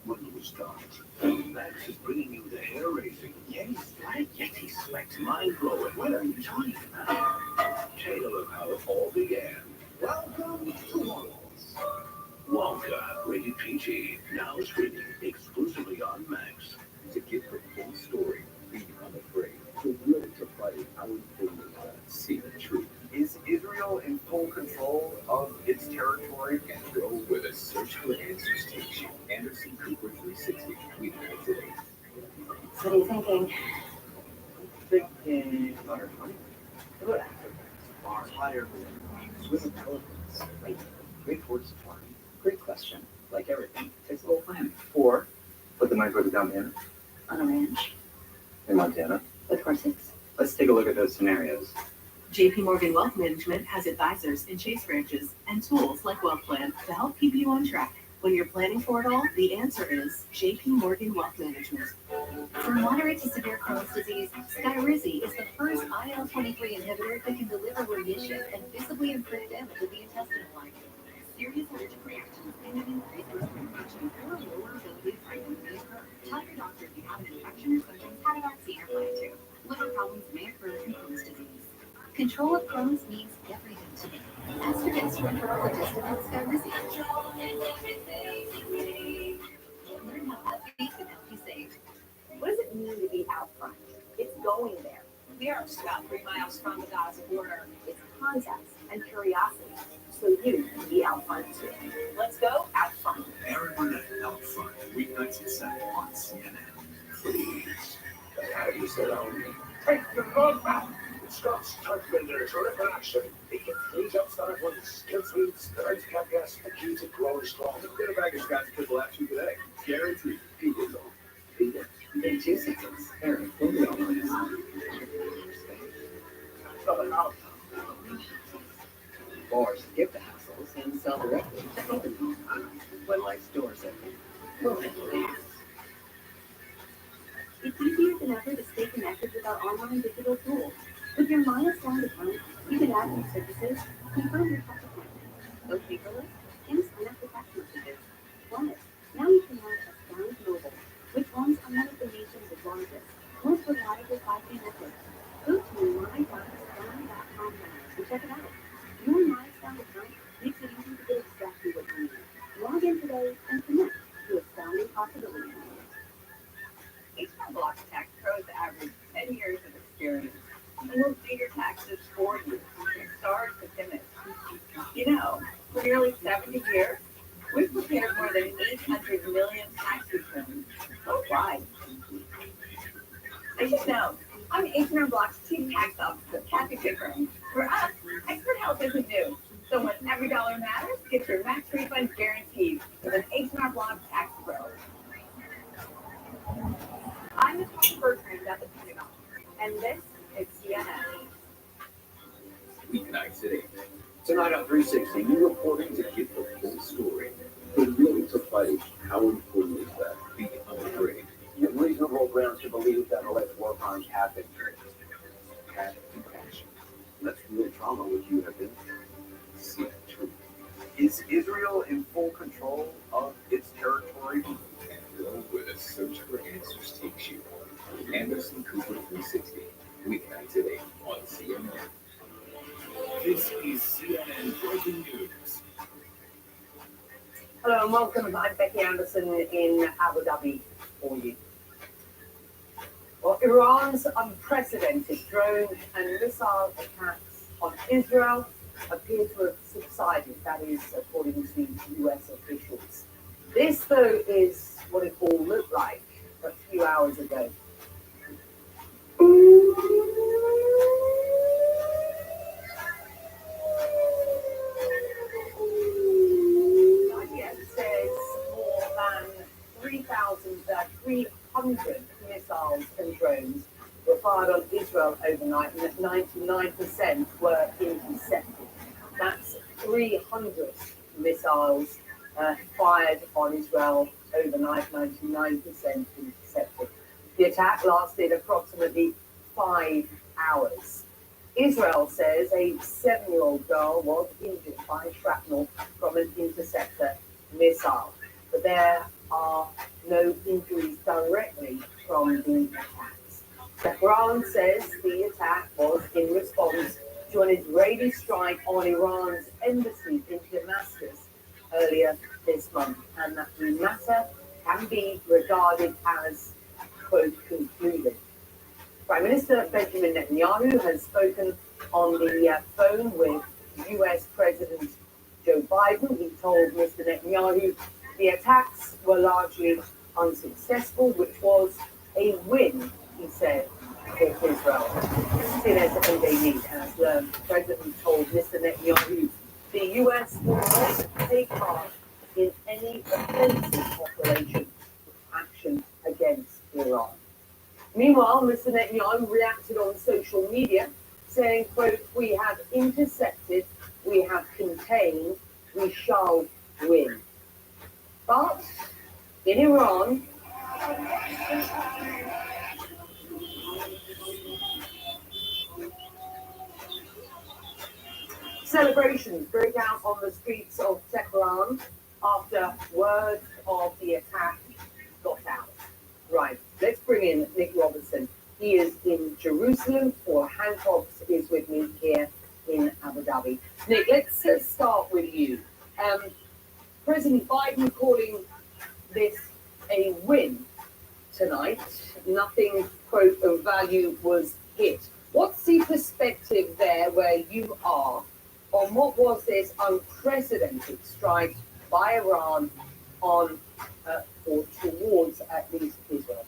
When we start, Max is bringing you the hair-raising Yeti Sweat. Yeti Sweat's mind-blowing. What are you talking about? Tale of how it all began. Welcome to Wonka's. Wonka, rated PG, now streaming exclusively on Max. To get the full story, be unafraid. So willing to fight our freedom, see the truth. Is Israel in full control of its territory? And go where the search for answers takes you. Anderson Cooper 360, tweeted it today. What are you thinking? thinking about our money. How about Africa? Safari, hot air balloon, swim with elephants, right? Great for safari. Great question. Like everything, Takes a little planning. or Put the money towards the down payment On a ranch in Montana. with horses. Let's take a look at those scenarios. JP Morgan Wealth Management has advisors in Chase branches and tools like Wealth Plan to help keep you on track. When you're planning for it all, the answer is JP Morgan Wealth Management. From moderate to severe Crohn's disease, Skyrizi is the first IL-23 inhibitor that can deliver remission and visibly improve damage of the intestinal lining. Serious allergic reactions and an increased risk of infection or lower ability to fight them may occur. Tell your doctor if you have an infection or symptoms, had a vaccine or plan to. Liver problems may occur from Crohn's disease. Control of Crohn's means everything to me. Ask your gastroenterologist about Skyrizi. Learn how healthy can help you save. What does it mean to be out front? It's going there. We are just about 3 miles from the Gaza border. It's context and curiosity, so you can be out front too. Let's go out front. Aaron Burnett out front, weeknights at 7 on CNN. Please. How do you say that? Take the road back. Scott's Turf Builders are in action. They can freeze up start when the skill sweeps, the rice cap gas, the key to growing strong. Get a bag of Scott's Triple Action today. Guaranteed. People's own. people in 2 seconds. Aaron, fully online. Bars skip the hassles and sell directly to open home. When life's doors open, we'll handle it. It's easier than ever to stay connected with our online digital tools. With your MyAstound account, you can add new services, confirm your touch appointments, go paperless, and sign up for text messages. Plus, now you can add Astound Mobile, which runs on one of the nation's largest, most reliable 5G networks. Go to my.astound.com now and check it out. Your MyAstound account makes it easy to get exactly what you need. Log in today and connect to astounding possibilities. H1 Block Tax Pros average 10 years of experience and will do your taxes for you from start to finish. You know, for nearly 70 years, we've prepared more than 800 million tax returns worldwide. As you know, I'm H&R Block's Chief Tax Officer, Kathy Pickering. For us, expert help isn't new. So when every dollar matters, get your max refund guaranteed with an H&R Block Tax Pro. I'm Nicole Bertrand at the Pentagon, and this is CNN. Weeknights at 8. Tonight on 360, new reporting to get the full story. It really took by how important is that? Be unafraid. You have reasonable grounds to believe that alleged war crimes have been committed. Had compassion. That's real trauma which you have been. See the truth. Is Israel in full control of its territory? And go where the search for answers takes you. Anderson Cooper 360. Weeknights at 8 on CNN. This is CNN Breaking News. Hello and welcome. I'm Becky Anderson in Abu Dhabi for you. Well, Iran's unprecedented drone and missile attacks on Israel appear to have subsided. That is, according to US officials. This, though, is what it all looked like a few hours ago. IDF says more than 300 missiles and drones were fired on Israel overnight, and that 99% were intercepted. That's 300 missiles fired on Israel overnight, 99% intercepted. The attack lasted approximately 5 hours. Israel says a 7-year-old girl was injured by shrapnel from an interceptor missile, but there are no injuries directly from the attacks. Tehran says the attack was in response to an Israeli strike on Iran's embassy in Damascus earlier this month, and that the matter can be regarded as, quote, concluded. Prime Minister Benjamin Netanyahu has spoken on the phone with US President Joe Biden. He told Mr. Netanyahu the attacks were largely unsuccessful, which was a win, he said, for Israel. CNN's NJE, the president told Mr. Netanyahu the US will not take part in any offensive operation action against Iran. Meanwhile, Mr. Netanyahu reacted on social media saying, quote, "We have intercepted, we have contained, we shall win." But in Iran, celebrations broke out on the streets of Tehran after word of the attack got out. Right, let's bring in Nick Robertson. He is in Jerusalem, or Hancock's is with me here in Abu Dhabi. Nick, let's start with you. President Biden calling this a win tonight. Nothing, quote, of value was hit. What's the perspective there where you are on what was this unprecedented strike by Iran on or towards at least Israel?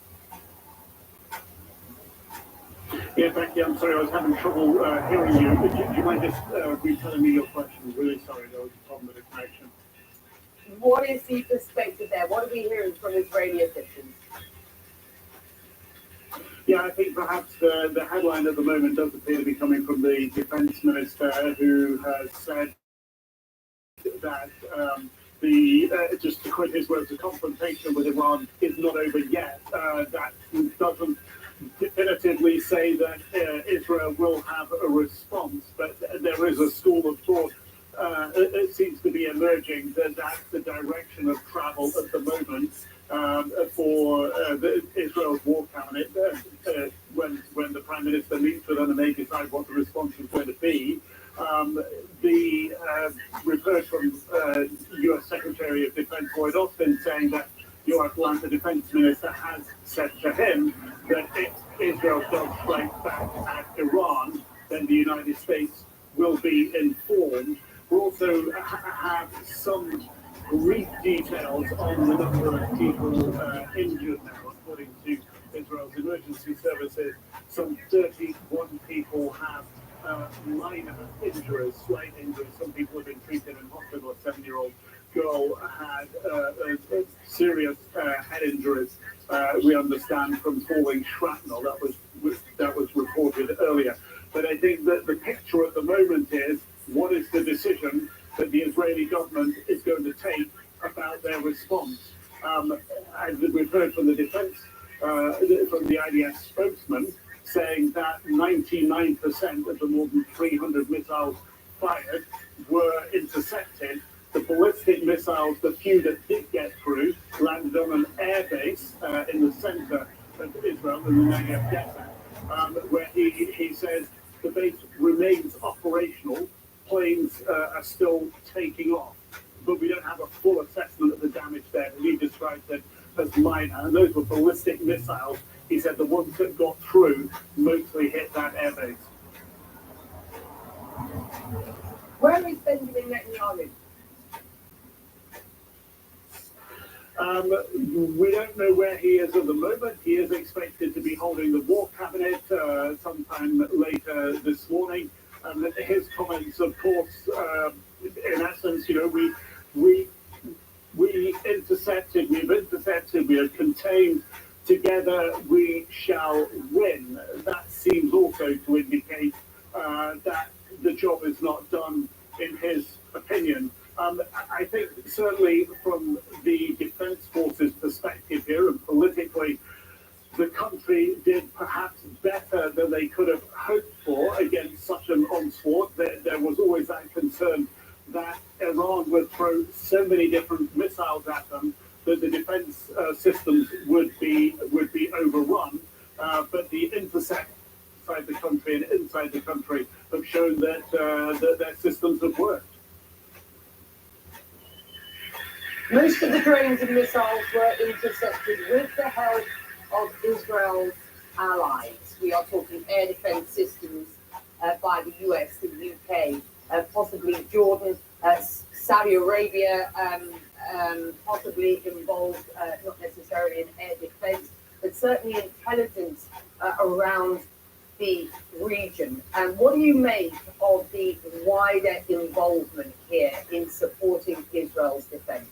Yeah, Becky, I'm sorry, I was having trouble hearing you. Do you mind just retelling me your question? Really sorry, there was a problem with the connection. What is the perspective there? What are we hearing from Israeli officials? Yeah, I think perhaps the headline at the moment does appear to be coming from the defense minister, who has said that just to quote his words, the confrontation with Iran is not over yet. That doesn't definitively say that Israel will have a response, but there is a school of thought. It seems to be emerging that that's the direction of travel at the moment for Israel's war cabinet. When the Prime Minister meets with them and they decide what the response is going to be. We've heard from U.S. Secretary of Defense Lloyd Austin saying that your Atlanta Defense Minister has said to him that if Israel does strike back at Iran, then the United States will be informed. We also have some brief details on the number of people injured now, according to Israel's emergency services. Some 31 people have minor injuries, slight injuries. Some people have been treated in hospital. A 7-year-old girl had serious head injuries. We understand from falling shrapnel. That was reported earlier. But I think that the picture at the moment is, what is the decision that the Israeli government is going to take about their response? As we've heard from the defense, from the IDF spokesman, saying that 99% of the more than 300 missiles fired were intercepted. The ballistic missiles, the few that did get through, landed on an airbase in the center of Israel, in the Negev Desert, where he says the base remains operational. Planes are still taking off, but we don't have a full assessment of the damage there. He described it as minor, and those were ballistic missiles. He said the ones that got through mostly hit that airbase. Where is Benjamin Netanyahu? We don't know where he is at the moment. He is expected to be holding the war cabinet sometime later this morning. His comments, of course, in essence, we've intercepted, we have contained, together we shall win. That seems also to indicate that the job is not done in his opinion. I think certainly from the Defense Forces perspective here, and politically, the country did perhaps better than they could have hoped for against such an onslaught. There was always that concern that Iran would throw so many different missiles at them that the defense systems would be overrun. But the intercept outside the country and inside the country have shown that their systems have worked. Most of the drones and missiles were intercepted with the help of Israel's allies. We are talking air defense systems by the US, the UK, possibly Jordan, Saudi Arabia, possibly involved, not necessarily in air defense, but certainly intelligence around the region. And what do you make of the wider involvement here in supporting Israel's defense?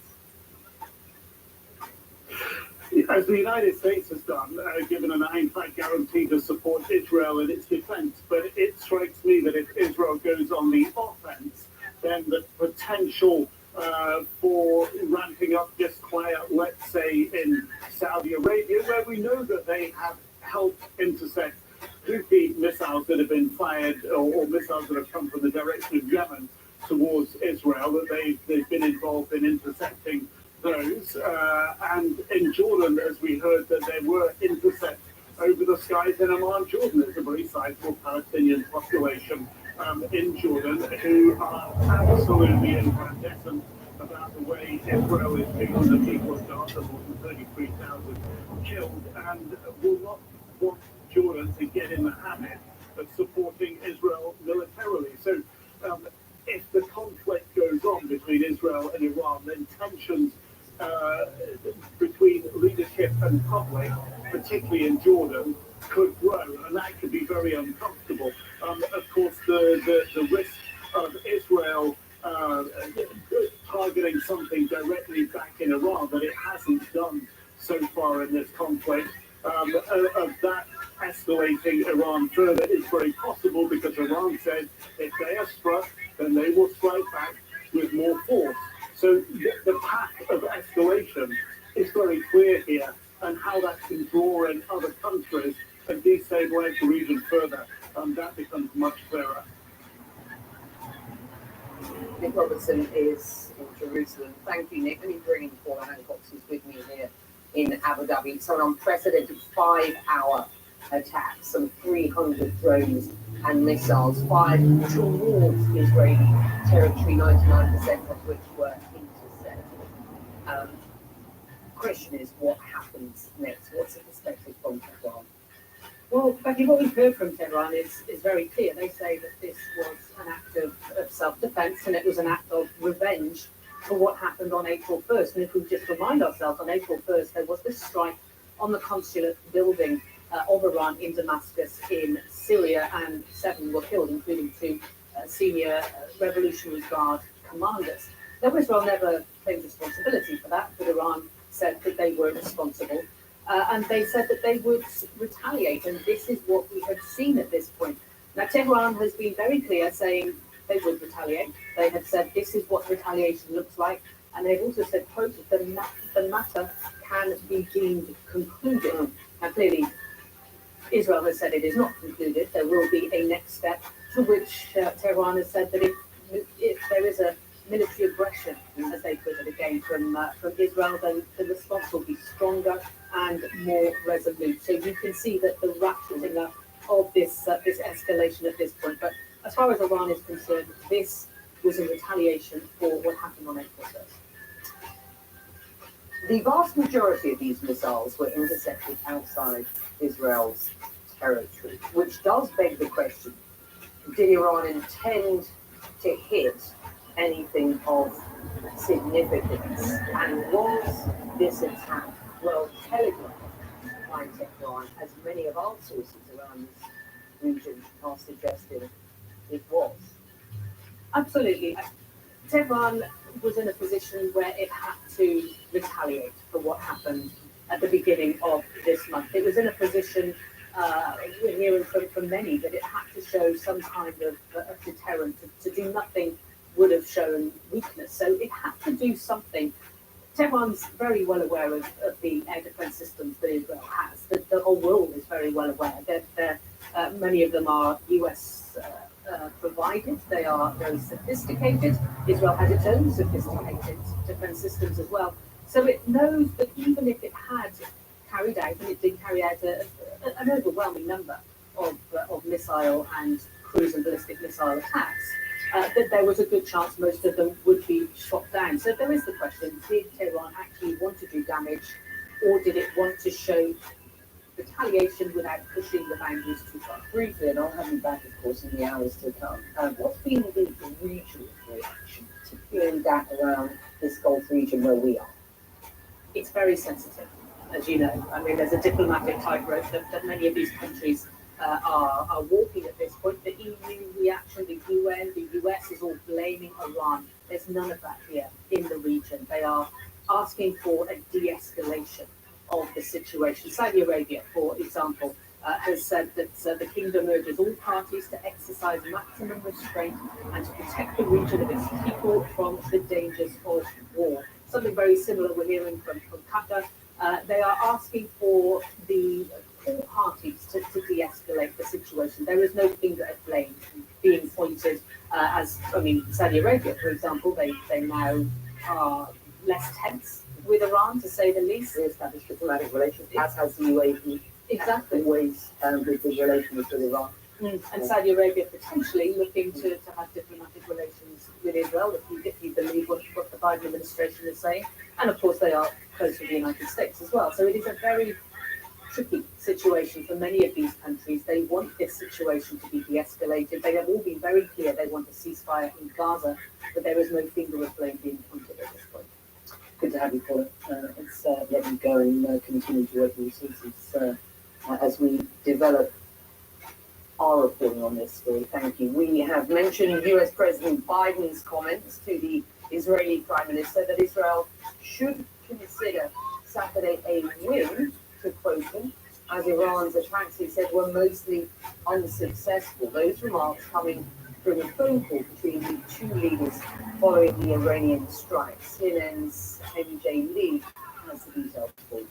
As the United States has done, given an ironclad guarantee to support Israel in its defense. But it strikes me that if Israel goes on the offense, then the potential for ramping up disquiet, let's say in Saudi Arabia, where we know that they have helped intercept Houthi missiles that have been fired or missiles that have come from the direction of Yemen towards Israel, that they've been involved in intercepting those. And in Jordan, as we heard, that there were intercepts over the skies in Amman, Jordan. There's a very sizable Palestinian population in Jordan who are absolutely incandescent about the way Israel is treating the people of Gaza, more than 33,000 killed, and will not want Jordan to get in the habit of supporting Israel militarily. So if the conflict goes on between Israel and Iran, then tensions between leadership and public, particularly in Jordan, could grow, and that could be very uncomfortable. Of course, the risk of Israel targeting something directly back in Iran that it hasn't done so far in this conflict, of that escalating Iran further is very possible, because Iran said if they are struck, then they will strike back with more force. So the path of escalation is very clear here, and how that can draw in other countries and destabilize the region further, that becomes much clearer. Nick Robertson is in Jerusalem. Thank you, Nick. Let me bring in Paula Hancock, who's with me here in Abu Dhabi. So an unprecedented 5-hour attack, some 300 drones and missiles fired towards Israeli territory, 99% of which were intercepted. Question is, what happens next? What's the perspective from Tehran? Well, Becky, what we've heard from Tehran is very clear. They say that this was an act of self-defense, and it was an act of revenge for what happened on April 1st. And if we just remind ourselves, on April 1st, there was this strike on the consulate building of Iran in Damascus in Syria, and 7 were killed, including 2 senior Revolutionary Guard commanders. Now, Israel never claimed responsibility for that, but Iran said that they were responsible. And they said that they would retaliate, and this is what we have seen at this point. Now, Tehran has been very clear, saying they would retaliate. They have said this is what retaliation looks like, and they've also said, quote, the matter can be deemed concluded. Now, clearly, Israel has said it is not concluded. There will be a next step, to which Tehran has said that if there is a military aggression, as they put it again, from Israel, then the response will be stronger and more resolute. So you can see that the ratcheting up of this escalation at this point. But as far as Iran is concerned, this was a retaliation for what happened on April 1st. The vast majority of these missiles were intercepted outside Israel's territory, which does beg the question, did Iran intend to hit anything of significance? And was this attack well telegraphed by Tehran, as many of our sources around this region are suggesting it was? Absolutely. Tehran was in a position where it had to retaliate for what happened at the beginning of this month. It was in a position, we're hearing from many, that it had to show some kind of deterrent. To do nothing would have shown weakness. So it had to do something. Tehran's very well aware of the air defense systems that Israel has. The whole world is very well aware that many of them are US provided. They are very sophisticated. Israel has its own sophisticated defense systems as well. So it knows that even if it had carried out, and it did carry out an overwhelming number of missile and cruise and ballistic missile attacks, that there was a good chance most of them would be shot down. So there is the question, did Tehran actually want to do damage, or did it want to show retaliation without pushing the boundaries too far? Briefly, and I'll have you back, of course, in the hours to come. What's been the regional reaction, particularly that around this Gulf region where we are? It's very sensitive, as you know. I mean, there's a diplomatic tightrope that many of these countries are walking at this point. The EU reaction, the UN, the US is all blaming Iran. There's none of that here in the region. They are asking for a de-escalation of the situation. Saudi Arabia, for example, has said that the kingdom urges all parties to exercise maximum restraint and to protect the region of its people from the dangers of war. Something very similar we're hearing from Qatar. They are asking for all parties to de-escalate the situation. There is no finger of blame being pointed Saudi Arabia, for example, they now are less tense with Iran, to say the least. Re-established diplomatic relations, as has the UAE. Exactly. Always with the relations with Iran. And Saudi Arabia potentially looking to have diplomatic relations with Israel, if you believe what the Biden administration is saying. And of course, they are close to the United States as well. So it is a very tricky situation for many of these countries. They want this situation to be de-escalated. They have all been very clear they want a ceasefire in Gaza, but there is no finger of blame being pointed at this point. Good to have you, Paula. Let's let you go and continue to work with resources as we develop our reporting on this story. Thank you. We have mentioned US President Biden's comments to the Israeli Prime Minister that Israel should consider Saturday a win, to quote him, as Iran's attacks, he said, were mostly unsuccessful. Those remarks coming from a phone call between the two leaders following the Iranian strikes. CNN's MJ Lee has the details for you.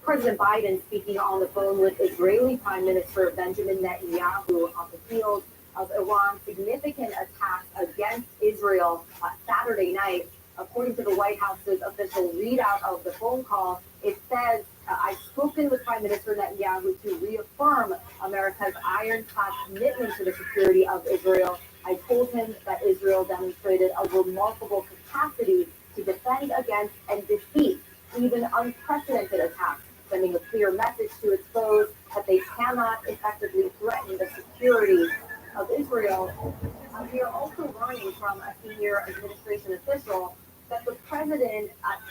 President Biden speaking on the phone with Israeli Prime Minister Benjamin Netanyahu on the field of Iran's significant attack against Israel Saturday night. According to the White House's official readout of the phone call, it says, I've spoken with Prime Minister Netanyahu to reaffirm America's ironclad commitment to the security of Israel. I told him that Israel demonstrated a remarkable capacity to defend against and defeat even unprecedented attacks, sending a clear message to its foes that they cannot effectively threaten the security of Israel. We are also learning from a senior administration official that the president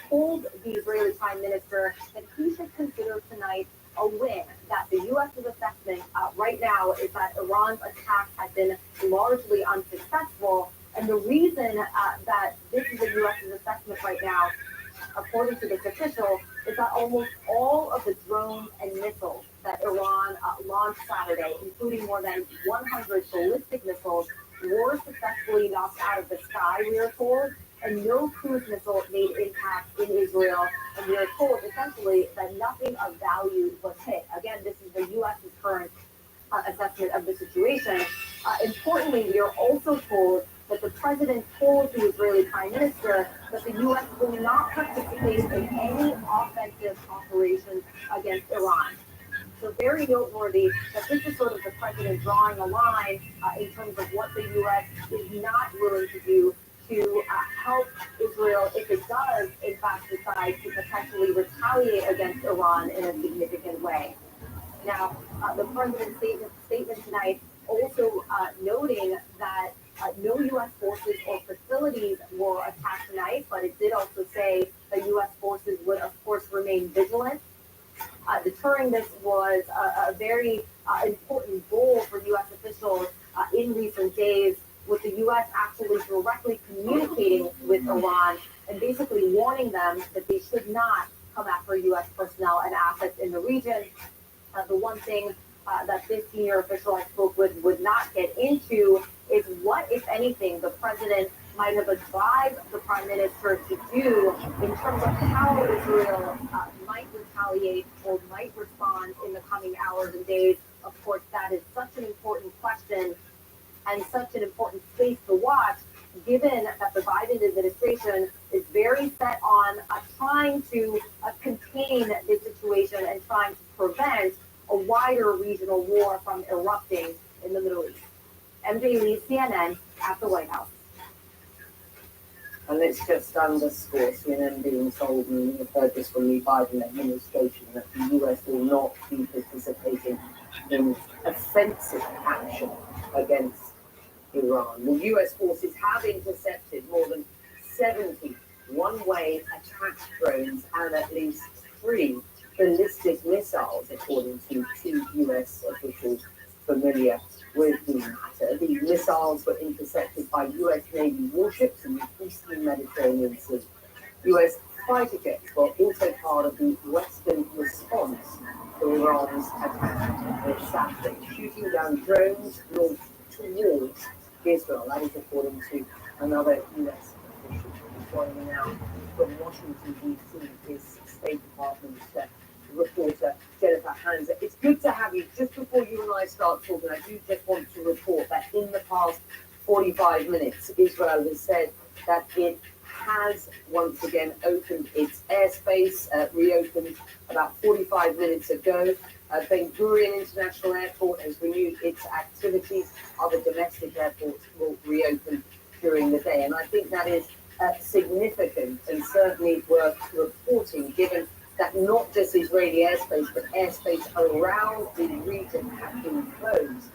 told the Israeli prime minister that he should consider tonight a win, that the U.S.'s assessment right now is that Iran's attack has been largely unsuccessful. And the reason that this is the U.S.'s assessment right now, according to this official, is that almost all of the drones and missiles that Iran launched Saturday, including more than 100 ballistic missiles, were successfully knocked out of the sky, we are told, and no cruise missile made impact in Israel. And we are told essentially that nothing of value was hit. Again, this is the U.S.'s current assessment of the situation. Importantly, we are also told that the president told the Israeli prime minister that the U.S. will not participate in any offensive operations against Iran. So very noteworthy that this is sort of the president drawing a line in terms of what the U.S. is not willing to do to help Israel if it does, in fact, decide to potentially retaliate against Iran in a significant way. Now, the president's statement tonight also noting that no U.S. forces or facilities were attacked tonight, but it did also say that U.S. forces would, of course, remain vigilant. Deterring this was a very important goal for U.S. officials in recent days, with the U.S. actually directly communicating with Iran and basically warning them that they should not come after U.S. personnel and assets in the region. The one thing that this senior official I spoke with would not get into is what, if anything, the president might have advised the prime minister to do in terms of how Israel might retaliate or might respond in the coming hours and days. Of course, that is such an important question and such an important space to watch, given that the Biden administration is very set on trying to contain this situation and trying to prevent a wider regional war from erupting in the Middle East. MJ Lee, CNN, at the White House. And let's just underscore CNN being told, and we've heard this from the Biden administration, that the US will not be participating in offensive action against Iran. The US forces have intercepted more than 70 one-way attack drones and at least 3 ballistic missiles, according to two US officials familiar with the matter. The missiles were intercepted by US Navy warships in the eastern Mediterranean Sea. US fighter jets were also part of the Western response to Iran's attack on Saturday, shooting down drones launched towards Israel. That is according to another US official. Joining now from Washington, D.C. is State Department reporter Jennifer Hanser. It's good to have you. Just before you and I start talking, I do just want to report that in the past 45 minutes, Israel has said that it has once again opened its airspace, reopened about 45 minutes ago. Ben Gurion International Airport has renewed its activities. Other domestic airports will reopen during the day. And I think that is significant and certainly worth reporting, given that not just Israeli airspace, but airspace around the region have been closed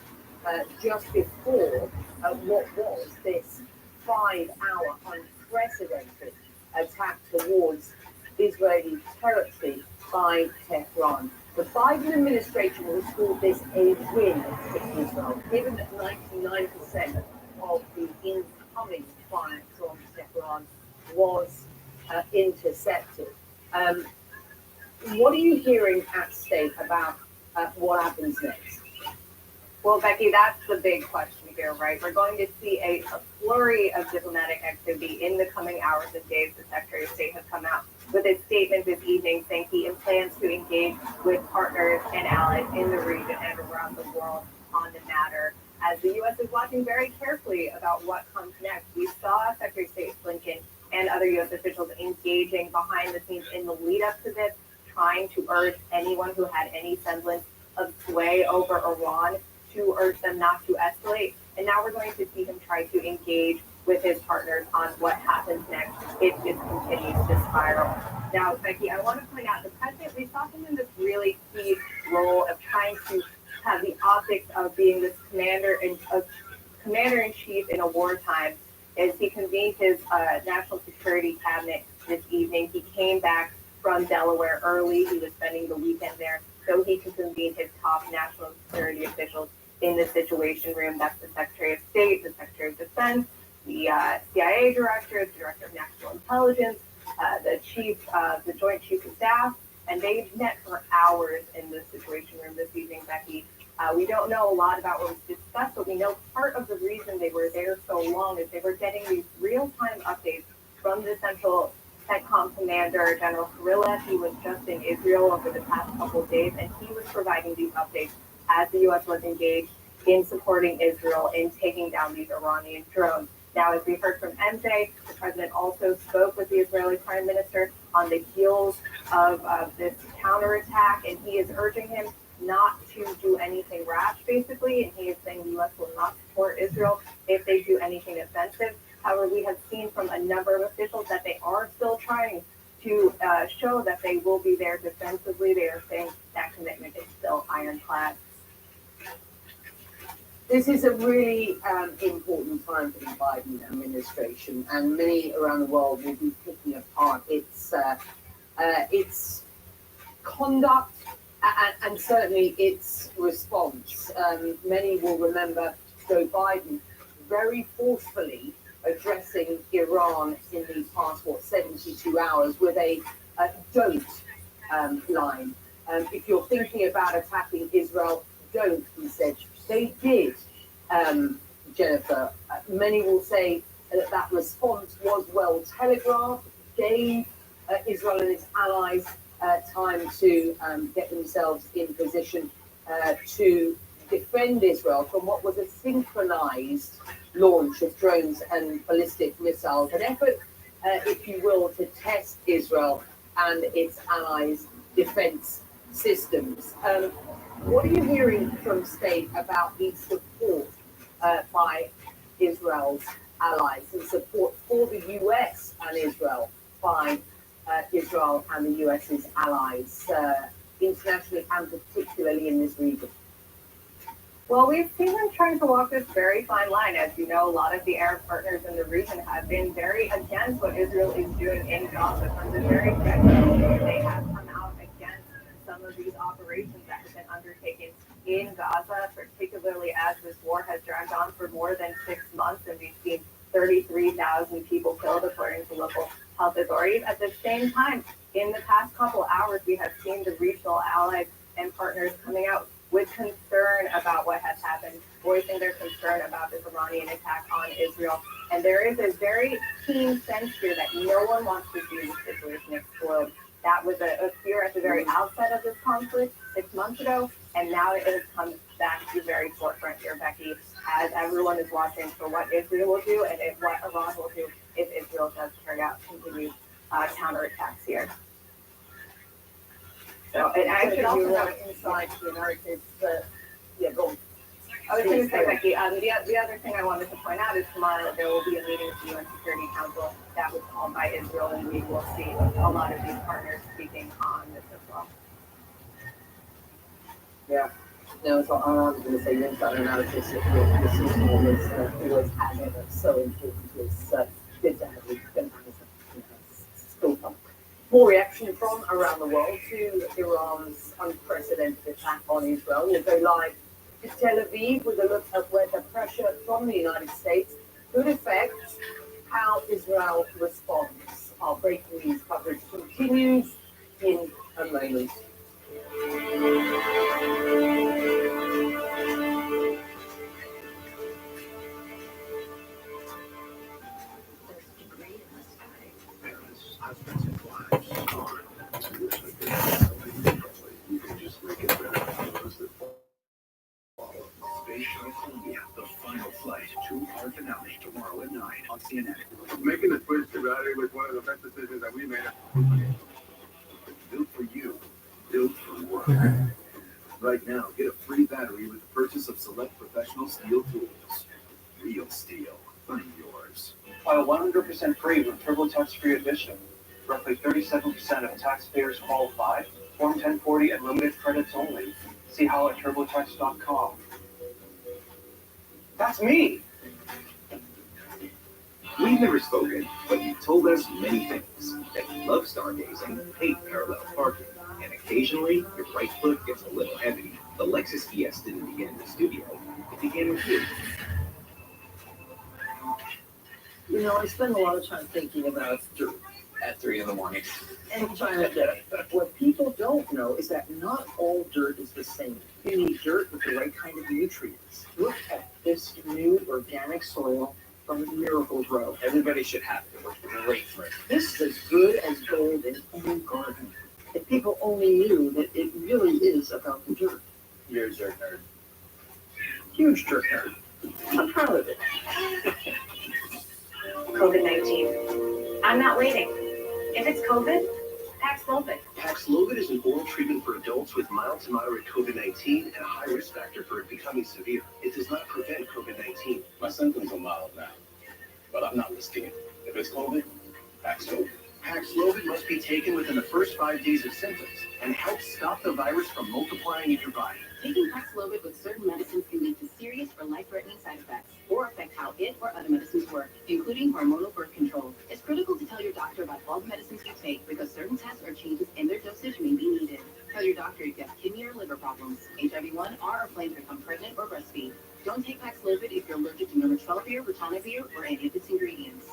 just before what was this 5-hour unprecedented attack towards Israeli territory by Tehran. The Biden administration has called this a win for Israel, given that 99% of the incoming fire from Tehran was intercepted. What are you hearing at State about what happens next? Well, Becky, that's the big question here, right? We're going to see a flurry of diplomatic activity in the coming hours and days. The Secretary of State has come out with a statement this evening saying he plans to engage with partners and allies in the region and around the world on the matter, as the U.S. is watching very carefully about what comes next. We saw Secretary of State Blinken and other U.S. officials engaging behind the scenes in the lead up to this, trying to urge anyone who had any semblance of sway over Iran to urge them not to escalate. And now we're going to see him try to engage with his partners on what happens next if this continues to spiral. Now, Becky, I want to point out the president, we saw him in this really key role of trying to have the optics of being this commander-in-chief in a wartime. As he convened his national security cabinet this evening, he came back from Delaware early. He was spending the weekend there so he could convene his top national security officials in the Situation Room. That's the Secretary of State, the Secretary of Defense, the CIA Director, the Director of National Intelligence, the Joint Chief of Staff, and they met for hours in the Situation Room this evening, Becky. We don't know a lot about what was discussed, but we know part of the reason they were there so long is they were getting these real-time updates from the Central CENTCOM commander, General Kurilla. He was just in Israel over the past couple of days, and he was providing these updates as the U.S. was engaged in supporting Israel in taking down these Iranian drones. Now, as we heard from MJ, the president also spoke with the Israeli prime minister on the heels of this counterattack, and he is urging him not to do anything rash, basically, and he is saying the U.S. will not support Israel if they do anything offensive. However, we have seen from a number of officials that they are still trying to show that they will be there defensively. They are saying that commitment is still ironclad. This is a really important time for the Biden administration, and many around the world will be picking apart its conduct and certainly its response. Many will remember Joe Biden very forcefully addressing Iran in the past, 72 hours with a don't line. If you're thinking about attacking Israel, don't, he said. They did, Jennifer. Many will say that response was well telegraphed, gave Israel and its allies time to get themselves in position to defend Israel from what was a synchronized launch of drones and ballistic missiles, an effort, if you will, to test Israel and its allies' defense systems. What are you hearing from State about the support by Israel's allies and support for the U.S. and Israel by Israel and the U.S.'s allies, internationally and particularly in this region? Well, we've seen them trying to walk this very fine line. As you know, a lot of the Arab partners in the region have been very against what Israel is doing in Gaza from the very get-go. They have come out against some of these operations that have been undertaken in Gaza, particularly as this war has dragged on for more than 6 months, and we've seen 33,000 people killed, according to local health authorities. At the same time, in the past couple hours, we have seen the regional allies and partners coming out with concern about what has happened, voicing their concern about this Iranian attack on Israel. And there is a very keen sense here that no one wants to see the situation explode. That was a fear at the very outset of this conflict 6 months ago, and now it has come back to the very forefront here, Becky, as everyone is watching for what Israel will do and what Iran will do if Israel does carry out continued counterattacks here. So, and I should also note inside the Americas, go on. I was going to say, Becky, the other thing I wanted to point out is tomorrow there will be a meeting with the UN Security Council that was called by Israel, and we will see a lot of these partners speaking on this as well. Yeah. No, so I was going to say, inside analysis, the system was having so important was good to have still more reaction from around the world to Iran's unprecedented attack on Israel. We'll go live to Tel Aviv with a look at where the pressure from the United States could affect how Israel responds. Our breaking news coverage continues in a moment. Husbands and wives are you can just make it better for those that follow. Space Shuttle Columbia, the final flight, 2-part finale tomorrow at 9 on CNN. Making the switch to battery was one of the best decisions that we made. Built for you, built for work. Right now, get a free battery with the purchase of select professional steel tools. Real steel. Find yours. File 100% free with TurboTax Free Edition. Roughly 37% of taxpayers qualify. Form 1040 and limited credits only. See how at TurboTax.com. That's me! We've never spoken, but you've told us many things. That you love stargazing, hate parallel parking, and occasionally your right foot gets a little heavy. The Lexus ES didn't begin in the studio. It began with you. You know, I spend a lot of time thinking about dirt at 3 in the morning and trying to get it. What people don't know is that not all dirt is the same. You need dirt with the right kind of nutrients. Look at this new organic soil from Miracle Grow. Everybody should have it. It works great for it. This is as good as gold in any garden. If people only knew that it really is about the dirt. You're a dirt nerd. Huge dirt nerd. I'm proud of it. COVID-19. I'm not waiting. If it's COVID, Paxlovid. Paxlovid is an oral treatment for adults with mild to moderate COVID-19 and a high risk factor for it becoming severe. It does not prevent COVID-19. My symptoms are mild now, but I'm not risking it. If it's COVID, Paxlovid. Paxlovid must be taken within the first 5 days of symptoms and helps stop the virus from multiplying in your body. Taking Paxlovid with certain medicines can lead to serious or life-threatening side effects or affect how it or other medicines work, including hormonal birth control. It's critical to tell your doctor about all the medicines you take because certain tests or changes in their dosage may be needed. Tell your doctor if you have kidney or liver problems, HIV-1, or are planning to become pregnant or breastfeed. Don't take Paxlovid if you're allergic to nirmatrelvir, ritonavir, or any of its ingredients.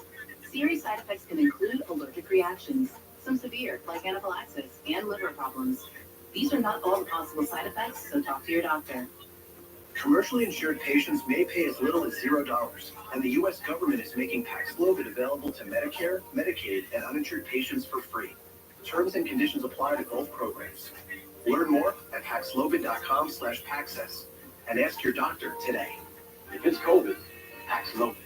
Serious side effects can include allergic reactions, some severe, like anaphylaxis, and liver problems. These are not all the possible side effects, so talk to your doctor. Commercially insured patients may pay as little as $0, and the U.S. government is making Paxlovid available to Medicare, Medicaid, and uninsured patients for free. Terms and conditions apply to both programs. Learn more at Paxlovid.com/Paxess and ask your doctor today. If it's COVID, Paxlovid.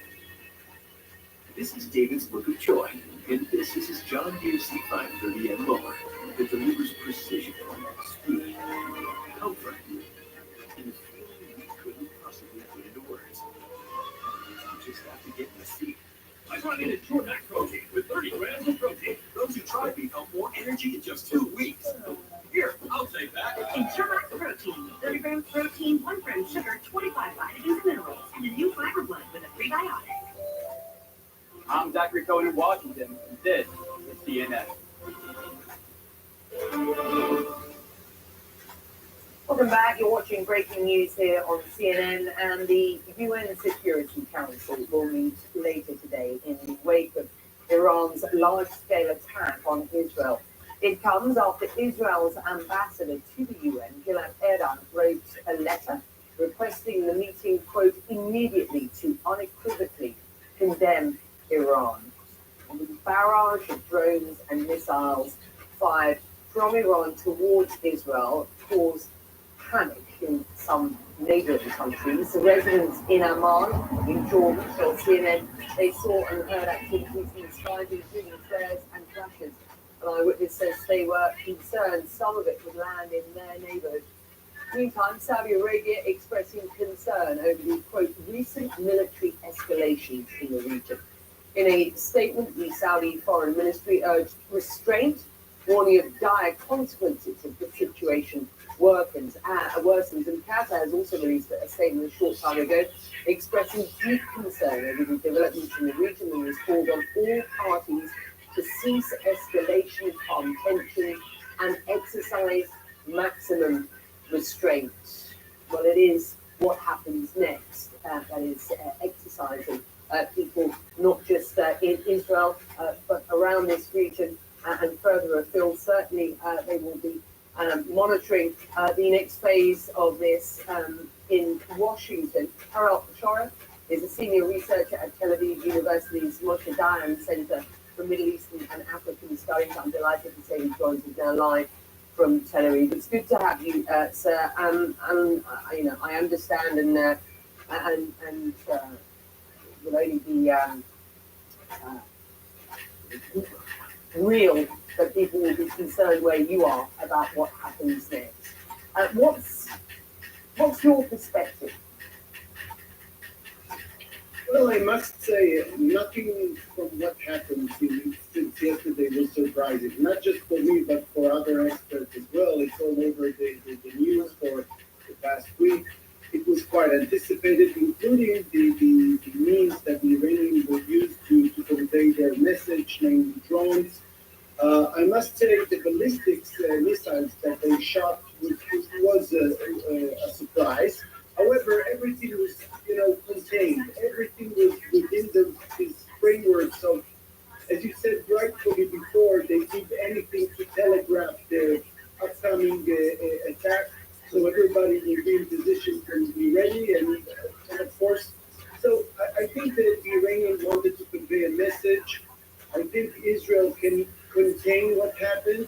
This is David's Look of Joy, and this is his John Deere C530N mower that delivers precision, speed, comfort, and a feeling you couldn't possibly put into words. You just have to get in the seat. I brought in a Jormax protein with 30 grams of protein. Those who tried me felt more energy in just 2 weeks. Here, I'll take that. Jormax protein, 30 grams protein, 1 gram sugar, 25 vitamins and minerals, and a new fiber blend with a prebiotic. I'm Zachary Cohen in Washington, and this is CNN. Welcome back. You're watching breaking news here on CNN, and the UN Security Council will meet later today in the wake of Iran's large-scale attack on Israel. It comes after Israel's ambassador to the UN, Gilad Erdan, wrote a letter requesting the meeting, quote, immediately to unequivocally condemn Iran. The barrage of drones and missiles fired from Iran towards Israel caused panic in some neighboring countries. The residents in Amman, in Jordan, told CNN they saw and heard activities in the skies, including flares and crashes. An eyewitness says they were concerned some of it would land in their neighborhood. Meantime, Saudi Arabia expressing concern over the, quote, recent military escalations in the region. In a statement, the Saudi Foreign Ministry urged restraint, warning of dire consequences if the situation worsens. And Qatar has also released a statement a short time ago expressing deep concern over the developments in the region and has called on all parties to cease escalation of tensions and exercise maximum restraint. Well, it is what happens next that is exercising people not just in Israel but around this region and further afield. Certainly they will be monitoring the next phase of this in Washington. Harald Schorrer is a senior researcher at Tel Aviv University's Moshe Dayan Center for Middle Eastern and African Studies. I'm delighted to say he joins us now live from Tel Aviv. It's good to have you, sir. You know, I understand and will only be real that people will be concerned where you are about what happens next. What's your perspective? Well, I must say, nothing from what happened since yesterday was surprising. Not just for me, but for other experts as well. It's all over the news for the past week. It was quite anticipated, including the means that the Iranians will use to convey their message, namely drones. I must say the ballistics missiles that they shot was a surprise. However, everything was, contained. Everything was within this framework. So, as you said rightfully before, they did anything to telegraph their upcoming attack. So everybody will be in position to be ready, and of course, so I think that the Iranians wanted to convey a message. I think Israel can contain what happened,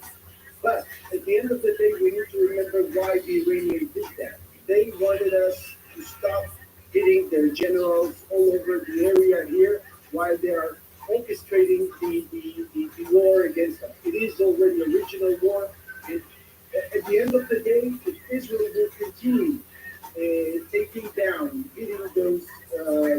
but at the end of the day, we need to remember why the Iranians did that. They wanted us to stop hitting their generals all over the area here while they are orchestrating the war against us. It is already a regional war. At the end of the day, if Israel will continue taking down, hitting those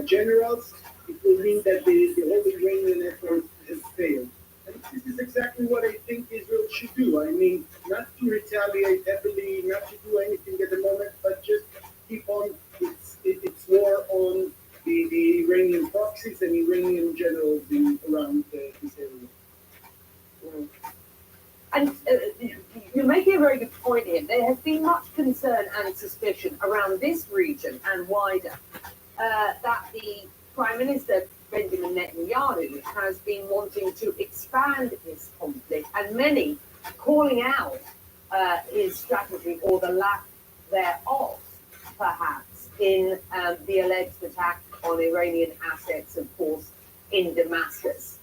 generals, it will mean that the whole Iranian effort has failed. And this is exactly what I think Israel should do. I mean, not to retaliate heavily, not to do anything at the moment, but just keep on its war on the Iranian proxies and Iranian generals around this area. Mm. And you're making a very good point here. There has been much concern and suspicion around this region and wider that the Prime Minister, Benjamin Netanyahu, has been wanting to expand this conflict, and many calling out his strategy or the lack thereof, perhaps, in the alleged attack on Iranian assets, of course, in Damascus.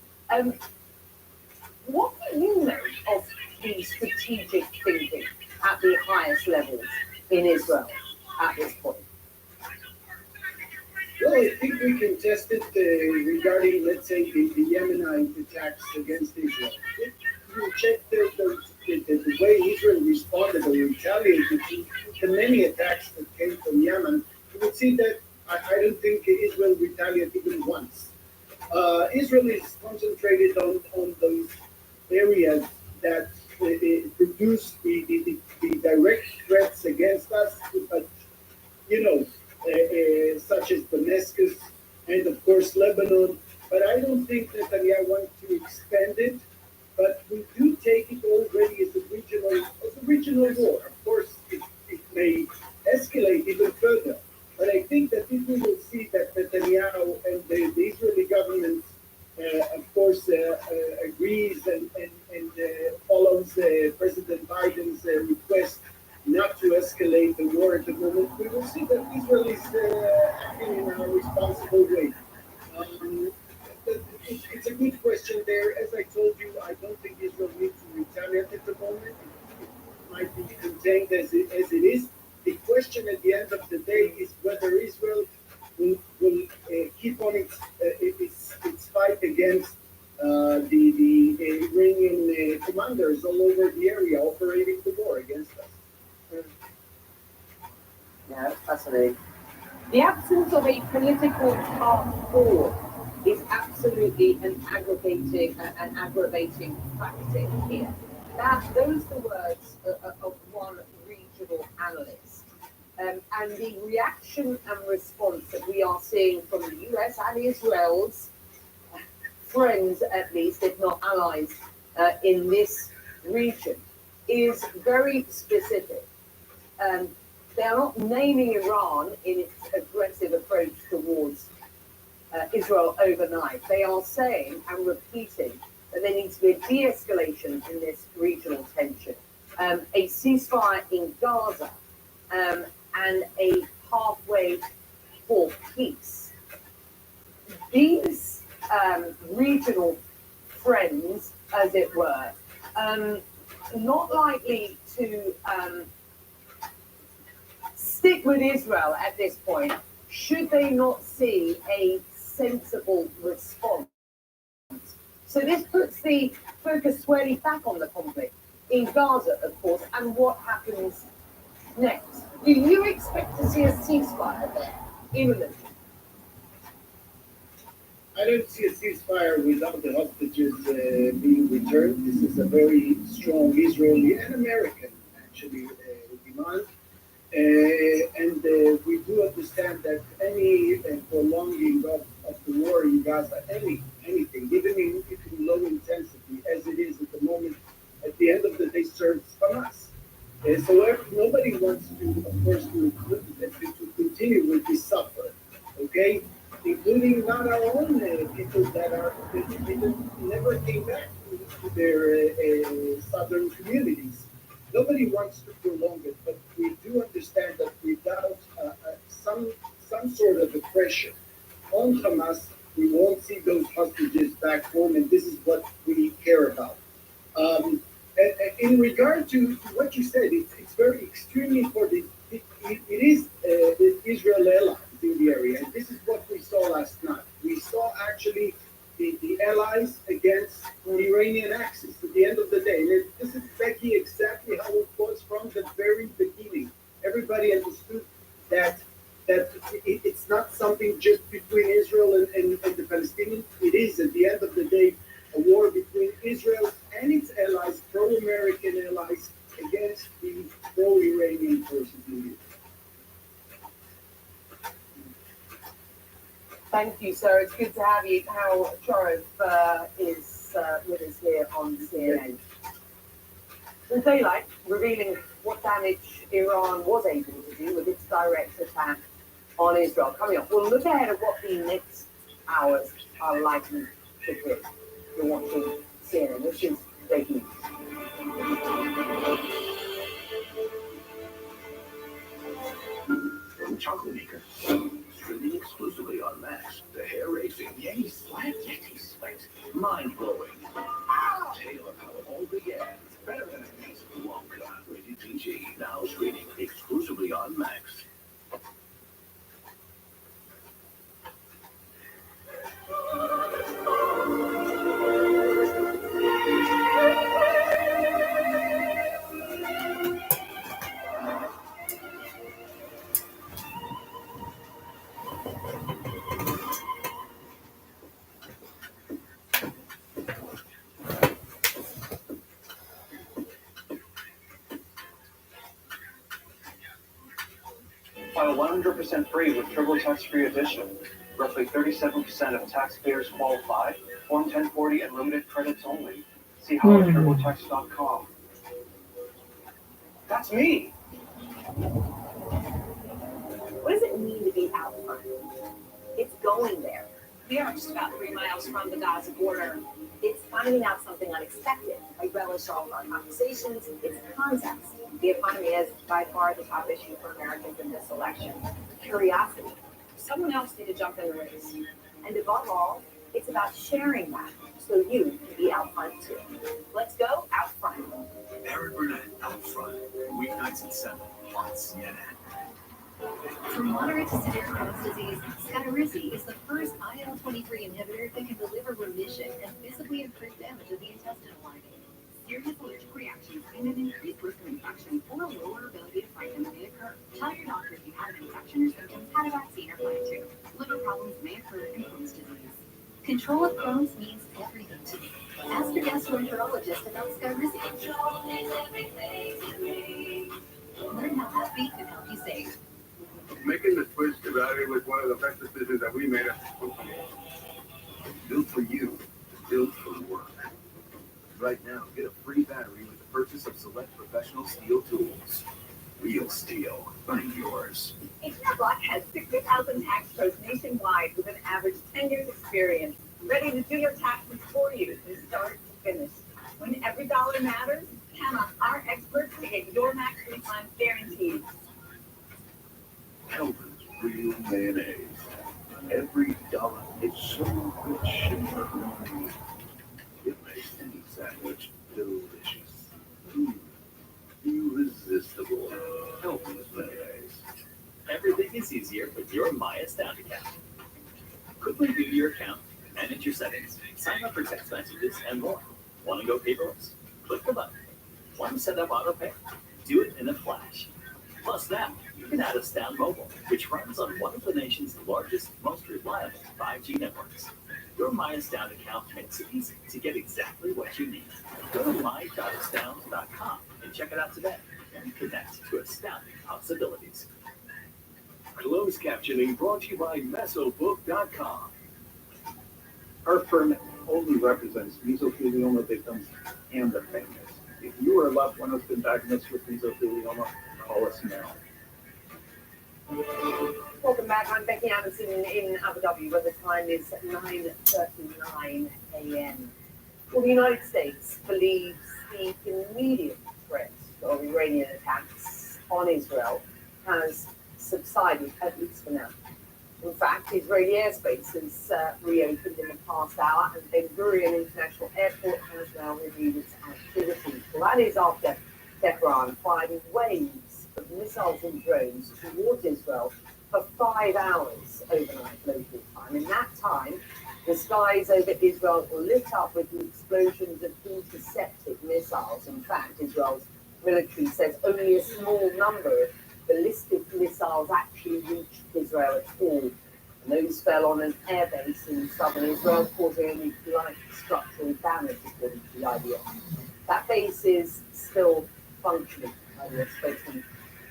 What do you know of the strategic thinking at the highest levels in Israel at this point? Well, I think we can test it regarding, let's say, the Yemenite attacks against Israel. If you check the way Israel responded or retaliated to the many attacks that came from Yemen, you would see that I don't think Israel retaliated even once. Israel is concentrated on those areas that produce the direct threats against us, but such as Damascus and of course Lebanon. But I don't think Netanyahu wants to expand it. But we do take it already as a regional war. Of course, it may escalate even further. But I think that if we will see that Netanyahu and the Israeli government, of course, agrees and follows President Biden's request not to escalate the war at the moment, we will see that Israel is acting in a responsible way. It's a good question there. As I told you, I don't think Israel needs to retaliate at the moment. It might be contained as it is. The question at the end of the day is whether Israel will keep on its fight against the Iranian commanders all over the area operating the war against us. Yeah, that's fascinating. The absence of a political path forward is absolutely an aggravating factor here. Those are the words of one regional analyst. And the reaction and response that we are seeing from the US and Israel's friends, at least, if not allies, in this region, is very specific. They are not naming Iran in its aggressive approach towards Israel overnight. They are saying and repeating that there needs to be a de-escalation in this regional tension, a ceasefire in Gaza, and a pathway for peace. These regional friends, as it were, not likely to stick with Israel at this point, should they not see a sensible response. So this puts the focus squarely back on the conflict in Gaza, of course, and what happens next. Do you expect to see a ceasefire there imminently? I don't see a ceasefire without the hostages being returned. This is a very strong Israeli and American, actually, demand. And we do understand that any prolonging of the war in Gaza, anything, even in low intensity, as it is at the moment, at the end of the day serves Hamas. So nobody wants to, of course, to continue with this suffer, okay? Including not our own people that never came back to their southern communities. Nobody wants to prolong it, but we do understand that without some sort of oppression on Hamas, we won't see those hostages back home, and this is what we care about. In regard to what you said, it's very extremely important. It is the Israel allies in the area, and this is what we saw last night. We saw actually the allies against the Iranian axis at the end of the day. And this is, Becky, exactly how it was from the very beginning. Everybody understood that it's not something just between Israel and the Palestinians. It is, at the end of the day, a war between Israel and its allies, pro-American allies, against the pro-Iranian forces in Israel. Thank you, sir. It's good to have you. Hal Chorov is with us here on CNN. The daylight revealing what damage Iran was able to do with its direct attack on Israel. Coming up, we'll look ahead at what the next hours are likely to bring. You're watching CNN. This is breaking From Chocolate Maker. Streaming exclusively on Max. The hair-raising Yeti Slack Yeti Spikes. Mind-blowing. Tale of how it all began. Better than a piece of Wonka. Rated PG. Now streaming exclusively on Max. File 100% free with TurboTax Free Edition. Roughly 37% of taxpayers qualify. Form 1040 and limited credits only. See how at TurboTax.com. That's me. What does it mean to be out front? It's going there. We are just about 3 miles from the Gaza border. It's finding out something unexpected. I relish all of our conversations. It's context. The economy is by far the top issue for Americans in this election. Curiosity. Someone else need to jump in the race. And above all, it's about sharing that so you can be out front too. Let's go out front. Aaron Burnett out front, weeknights at 7 on CNN. From moderate to severe Crohn's disease, Skyrizi is the first IL-23 inhibitor that can deliver remission and visibly improve damage of the intestinal lining. Serious allergic reactions and an increased risk of infection or a lower ability to fight them may occur. Tell your doctor if you have an infection or symptoms, had a vaccine, or plan to. Liver problems may occur in Crohn's disease. Control of Crohn's means everything to me. Ask your gastroenterologist about Skyrizi. Learn how Happy can help you save. Making the switch to battery was one of the best decisions that we made as a company. Built for you, built for work. Right now, get a free battery with the purchase of select professional steel tools. Real steel, find yours. H&R Block has 60,000 tax pros nationwide with an average 10 years experience, ready to do your taxes for you from start to finish. When every dollar matters, count on our experts to get your max refund guaranteed. Hellman's real mayonnaise. Every dollar is so rich and firm. It makes any sandwich delicious. Irresistible. Hellman's mayonnaise. Everything is easier with your My Astound account. Quickly view your account, manage your settings, sign up for text messages, and more. Want to go paperless? Click the button. Want to set up autopay? Do it in a flash. Plus now, you can add Astound Mobile, which runs on one of the nation's largest, most reliable 5G networks. Your My Astound account makes it easy to get exactly what you need. Go to my.astound.com and check it out today and connect to astounding possibilities. Closed captioning brought to you by Mesobook.com. Our firm only represents mesothelioma victims and their families. If you or a loved one has been diagnosed with mesothelioma, call us now. Welcome back. I'm Becky Anderson in Abu Dhabi, where the time is 9:39 a.m. Well, the United States believes the immediate threat of Iranian attacks on Israel has subsided, at least for now. In fact, Israeli airspace has reopened in the past hour, and Ben Gurion International Airport has now renewed its activity. Well, that is after Tehran fired waves of missiles and drones towards Israel for 5 hours overnight local time. In that time, the skies over Israel were lit up with the explosions of intercepted missiles. In fact, Israel's military says only a small number of ballistic missiles actually reached Israel at all. And those fell on an airbase in southern Israel, causing only light structural damage, according to the IDF. That base is still functioning. IDF spokesman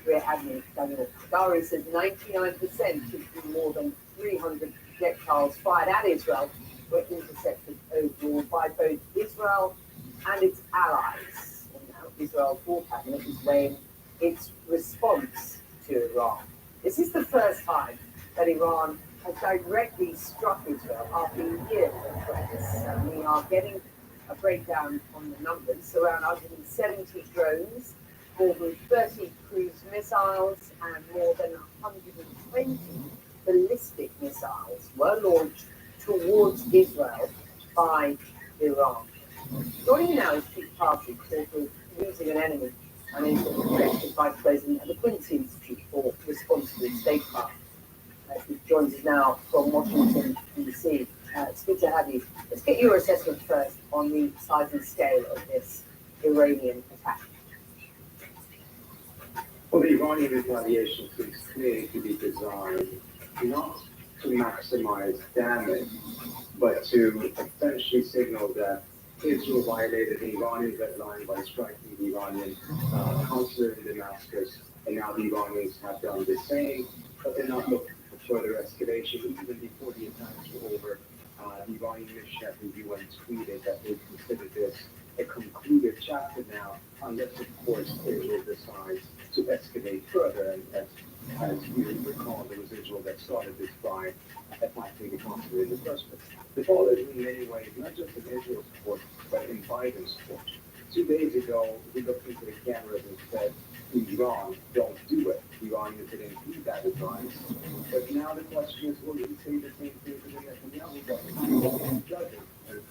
Rear Admiral Daniel Hagari says 99% of the more than 300 projectiles fired at Israel were intercepted overall by both Israel and its allies. And now Israel's war cabinet is weighing its response to Iran. This is the first time that Iran has directly struck Israel after years of threats. And we are getting a breakdown on the numbers. Around 170 drones, more than 30 cruise missiles, and more than 120 ballistic missiles were launched towards Israel by Iran. Joining me now is Chief Party, author of Losing an Enemy, and is Executive Vice President at the Quincy Institute for Responsible Statecraft. He joins us now from Washington, D.C. It's good to have you. Let's get your assessment first on the size and scale of this Iranian attack. Well, the Iranian retaliation seems clearly to be designed not to maximize damage, but to essentially signal that Israel violated the Iranian red line by striking the Iranian consulate in Damascus, and now the Iranians have done the same, but they're not looking for further escalation. Even before the attacks were over, the Iranian mission at the UN tweeted that they consider this a concluded chapter now, unless, of course, Israel decides to escalate further. And as you recall, there was Israel that started this by attacking the consulate in the first place. The ball is in many ways not just in Israel's support, but in Biden's support. 2 days ago, we looked into the cameras and said, Iran, don't do it. Iran didn't heed that advice. But now the question is, will you say the same thing to the Netanyahu government? Judging, and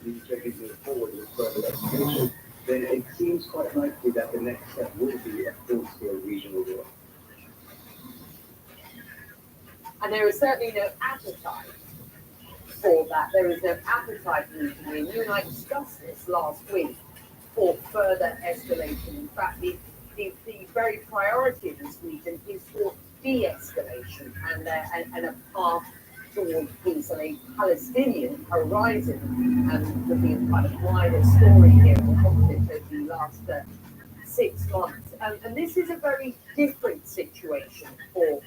the Israelis move forward with further escalation, then it seems quite likely that the next step will be a full-scale regional war. And there is certainly no appetite for that. There is no appetite usually. And you and I discussed this last week for further escalation. In fact, the very priority of this region is for de-escalation and a path towards peace and a Palestinian horizon. And looking at kind of wider story here in the conflict over the last 6 months. And this is a very different situation for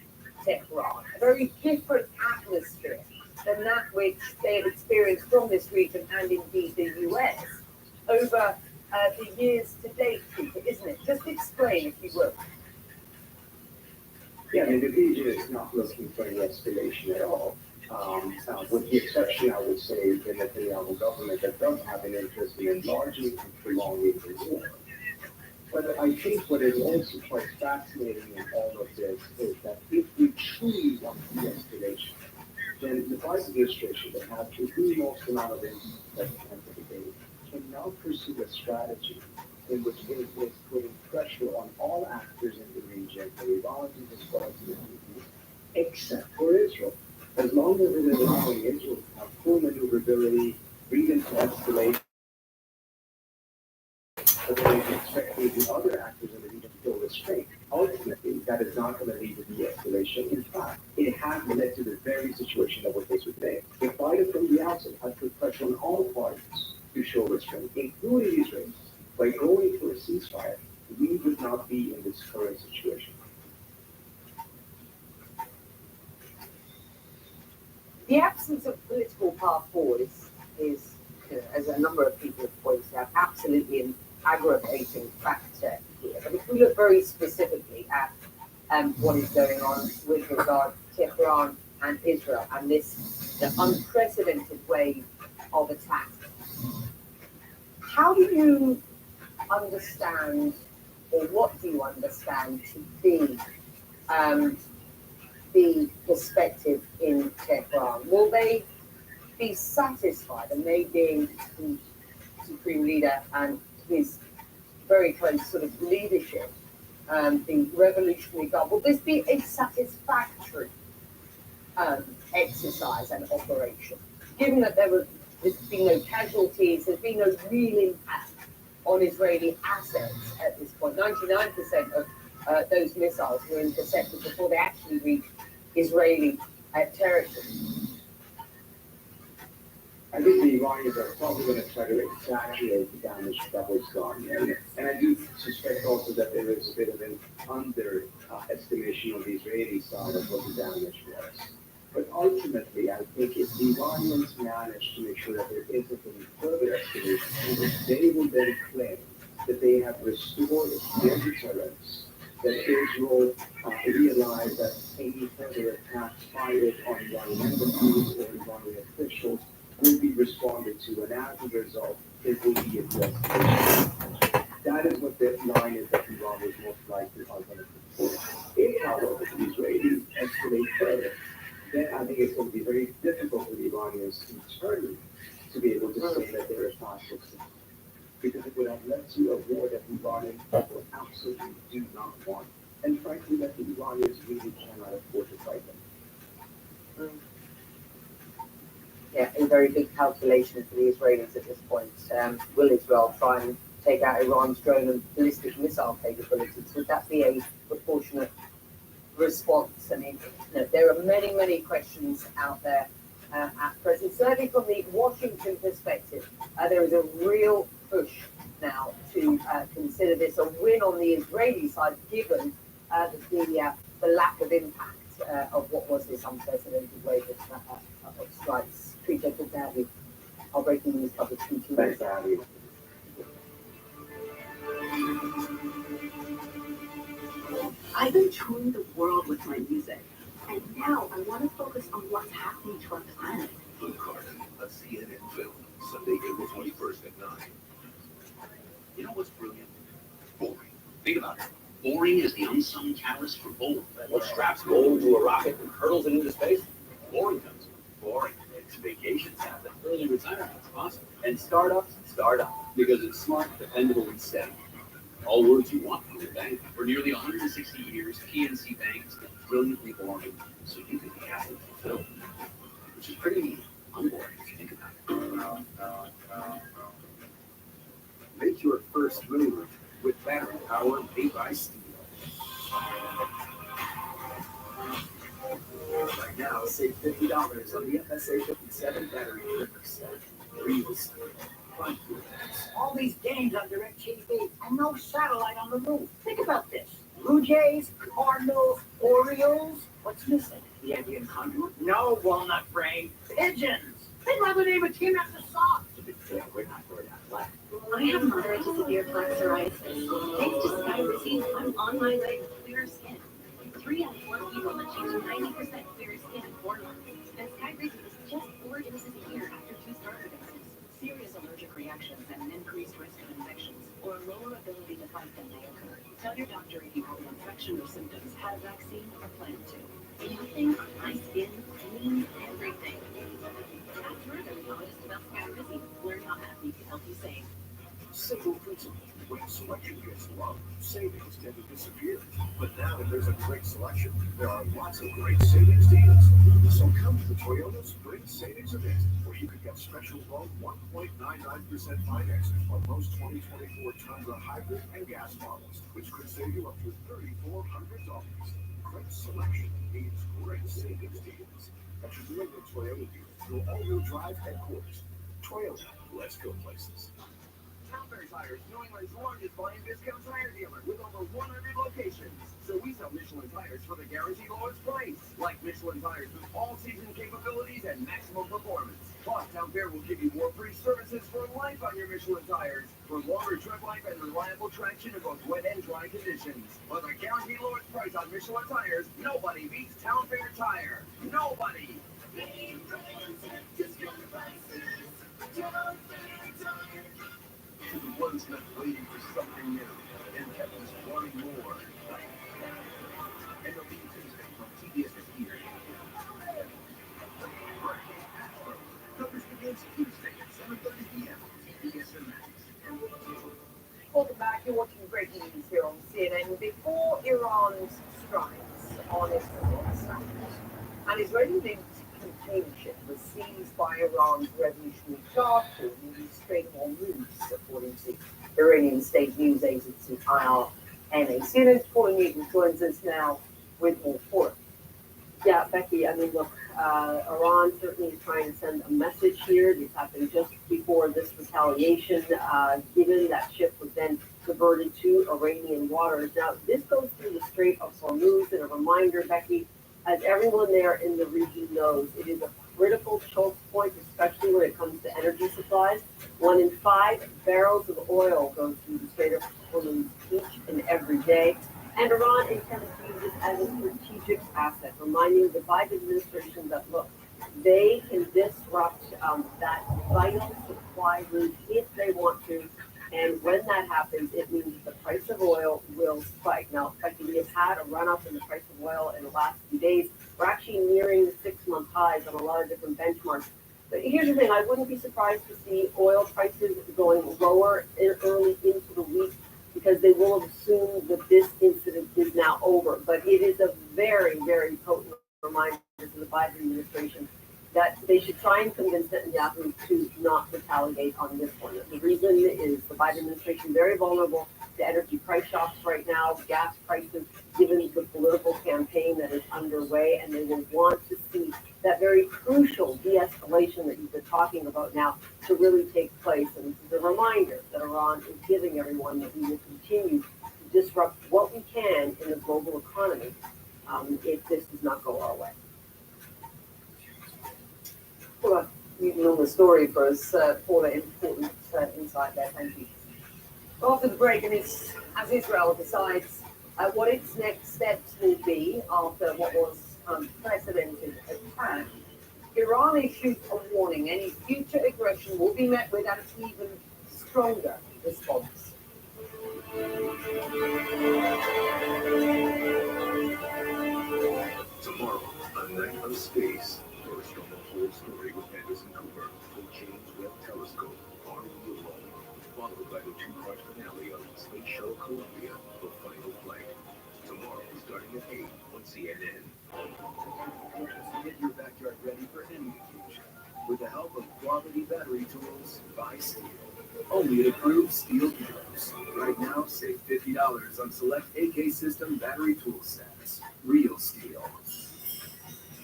Tehran, a very different atmosphere than that which they have experienced from this region and indeed the US over the years to date, Peter, isn't it? Just explain, if you will. Yeah, I mean, the region is not looking for any escalation at all. With the exception, I would say, the Netanyahu government that does have an interest in enlarging and prolonging the war. But I think what is also quite fascinating in all of this is that if we truly want de-escalation, then the Biden administration that has the most amount of influence at the end of the day can now pursue a strategy in which it is putting pressure on all actors in the region, the Iranians as well as the Israelis, except for Israel. As long as it is allowing Israel to have full maneuverability, freedom to escalate, but then expecting the other actors in the region to feel restraint. Ultimately, that is not going to lead to de-escalation. In fact, it has led to the very situation that we're faced with today. If Biden from the outset had put pressure on all parties to show restraint, including Israel, by going for a ceasefire, we would not be in this current situation. The absence of political path forward is as a number of people have pointed out, absolutely an aggravating factor here. But if we look very specifically at what is going on with regard to Tehran and Israel and this unprecedented wave of attack, how do you understand, or what do you understand to be the perspective in Tehran? Will they be satisfied, and they being the supreme leader and his very close sort of leadership, the Revolutionary Guard, will this be a satisfactory exercise and operation? Given that there's been no casualties, there's been no real impact on Israeli assets at this point. 99% of those missiles were intercepted before they actually reached Israeli territory. I think the Iranians are probably going to try to exaggerate the damage that was done. And I do suspect also that there is a bit of an underestimation on the Israeli side of what the damage was. But ultimately, I think if the Iranians manage to make sure that there isn't any further escalation, they will then claim that they have restored their deterrence, that Israel realized that any further attacks fired on Iranian embassies or Iranian officials will be responded to, and as a result, there will be a de-escalation. That is what the line is that Iran was most likely are going to put forward. If, however, the Israelis escalate further, then I think it's going to be very difficult for the Iranians internally to be able to say that they're a hostile system, because it would have led to a war that the Iranians people absolutely do not want, and frankly, that the Iranians really cannot afford to fight them. Yeah, a very big calculation for the Israelis at this point. Will Israel try and take out Iran's drone and ballistic missile capabilities? Would that be a proportionate response? I mean, there are many, many questions out there at present. Certainly from the Washington perspective, there is a real push now to consider this a win on the Israeli side, given the lack of impact of what was this unprecedented wave of strikes. Appreciate it, Daddy. I'll break the news coverage in 2 minutes. I've been touring the world with my music, and now I want to focus on what's happening to our planet. Blue Card, a CNN film, Sunday, April 21st at 9. You know what's brilliant? Boring. Think about it. Boring is the unsung catalyst for bold. What straps gold to a rocket and hurtles it into space? Boring comes. Boring. It's vacations happen. Early retirement's awesome. And startups start up because it's smart, dependable, and steady. All words you want from your bank. For nearly 160 years, PNC Bank has been brilliantly boring, so you can be happily fulfilled. Which is pretty unboring if you think about it. Make your first move with battery power made by Steel. Right now, save $50 on the FSA 57 battery tripper set. Real Steel. Fun for that. All these games on DirecTV and no satellite on the roof. Think about this. Blue Jays, Cardinals, Orioles. What's missing? The Indian Condor? No, Walnut Brain. Pigeons. They'd rather name a team after socks. We're not going out left. I have moderate to severe plaque psoriasis. Thanks to Skyrizi, I'm on my way to clearer skin. 3 out of 4 people achieve 90% clearer skin in 4 months. And Skyrizi is just 4 doses a year after 2 starter doses. Serious allergic reactions and an increased risk of infections or a lower ability to fight them may occur. Tell your doctor if you have an infection or symptoms, had a vaccine, or plan to. Nothing on my skin means everything. Ask your dermatologist about Skyrizi. Learn how AbbVie can help you save. Simple principle. When selection gets low, savings tend to disappear. But now that there's a great selection, there are lots of great savings deals. So come to the Toyota Spring Savings Event, where you can get special low 1.99% financing on most 2024 Tundra hybrid and gas models, which could save you up to $3,400. Great selection means great savings deals. At your New England Toyota dealer, your all-wheel drive headquarters. Toyota, let's go places. Calvert Tires, New England's largest volume discount tire dealer with over 100 locations. So we sell Michelin tires for the guaranteed lowest price. Like Michelin tires with all-season capabilities and maximum performance. Plus, Town Fair will give you more free services for life on your Michelin tires for longer tread life and reliable traction in both wet and dry conditions. For the guaranteed lowest price on Michelin tires, nobody beats Town Fair Tire. Nobody. To the ones that waiting for something new and kept us wanting more. MLB Tuesday from TBS this year. Coverage begins Tuesday at 7:30 p.m. TBS and Max. Welcome back. You're watching breaking news here on CNN. Before Iran's strikes on Israel and Israeli-linked container ship was seized by Iran's Revolutionary Guard Corps in the Strait of Hormuz, according to Iranian state news agency IRNA. CNN's Pauline Newton joins us now with more for it. Yeah, Becky, I mean, look, Iran certainly is trying to send a message here. This happened just before this retaliation, given that ship was then diverted to Iranian waters. Now, this goes through the Strait of Hormuz, and a reminder, Becky, as everyone there in the region knows, it is a critical choke point, especially when it comes to energy supplies. 1 in 5 barrels of oil goes through the Strait of Hormuz each and every day. And Iran intends to use this as a strategic asset, reminding the Biden administration that, look, they can disrupt that vital supply route if they want to. And when that happens, it means the price of oil will spike. Now, we have had a run-up in the price of oil in the last few days. We're actually nearing the 6-month highs on a lot of different benchmarks. But here's the thing, I wouldn't be surprised to see oil prices going lower early into the week, because they will have assumed that this incident is now over. But it is a very, very potent reminder to the Biden administration that they should try and convince Netanyahu to not retaliate on this one. The reason is the Biden administration is very vulnerable to energy price shocks right now, gas prices, given the political campaign that is underway, and they will want to see that very crucial de-escalation that you've been talking about now to really take place. And this is a reminder that Iran is giving everyone that we will continue to disrupt what we can in the global economy if this does not go our way. Well, you know the story for us, Paula, important insight there, thank you. After the break, and as Israel decides what its next steps will be after what was unprecedented attack. Iran issued a warning any future aggression will be met with an even stronger response. Tomorrow, A Night of Space. First on the whole story with Anderson Cooper, the James Webb Telescope, Are We Alone? Followed by the two-part finale of Space Shuttle Columbia, The Final Flight. Tomorrow, starting at 8 on CNN. Get your backyard ready for any occasion with the help of quality battery tools by Steel. Only at approved Steel dealers. Right now, save $50 on select AK System battery tool sets. Real Steel.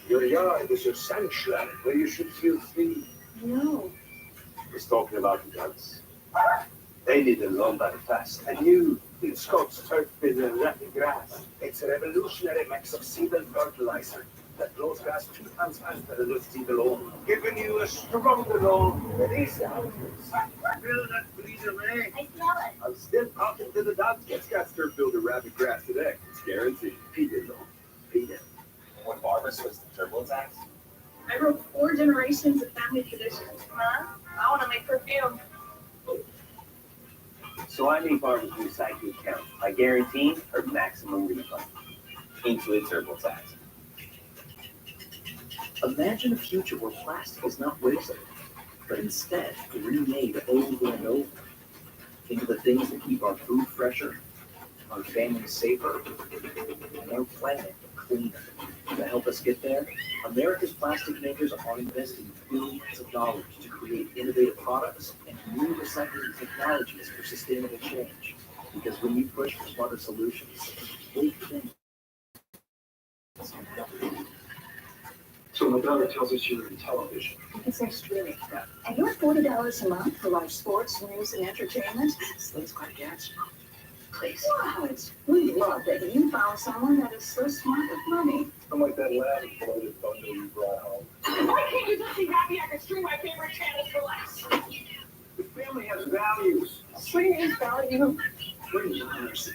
Your yard is your sanctuary where you should feel free. No. He's talking about the ducks. They need a lawn very fast. And you, in Scott's turf with the rapid grass. It's a revolutionary mix of seed and fertilizer that grows grass 2 times faster than the seed alone, giving you a stronger lawn with easy houses. Feel that breeze away. I smell it. I'm still talking to the dogs. Get Scott's Turf Builder rapid grass today. It's guaranteed. Feed it, though. Feed it. When Barbara switched to TurboTax, I wrote 4 generations of family traditions. Mom, I want to make perfume. So I made Barbara's recycling account by guaranteeing her maximum refund. Intuit TurboTax. Imagine a future where plastic is not wasted, but instead remade over and over. Think of the things that keep our food fresher, our families safer, and our planet cleaner. To help us get there, America's plastic makers are investing billions of dollars to create innovative products and new recycling technologies for sustainable change. Because when you push for smarter solutions, big things. So my daughter tells us you're in television. It's their streaming. And you're $40 a month for live sports, news, and entertainment. Let's quite get Please. What? We love that you found someone that is so smart with money. I'm like that lab bloated bundle you brought home. Why can't you just be happy I can stream my favorite channels for less? The family has values. Stream is value. Bring your mercy.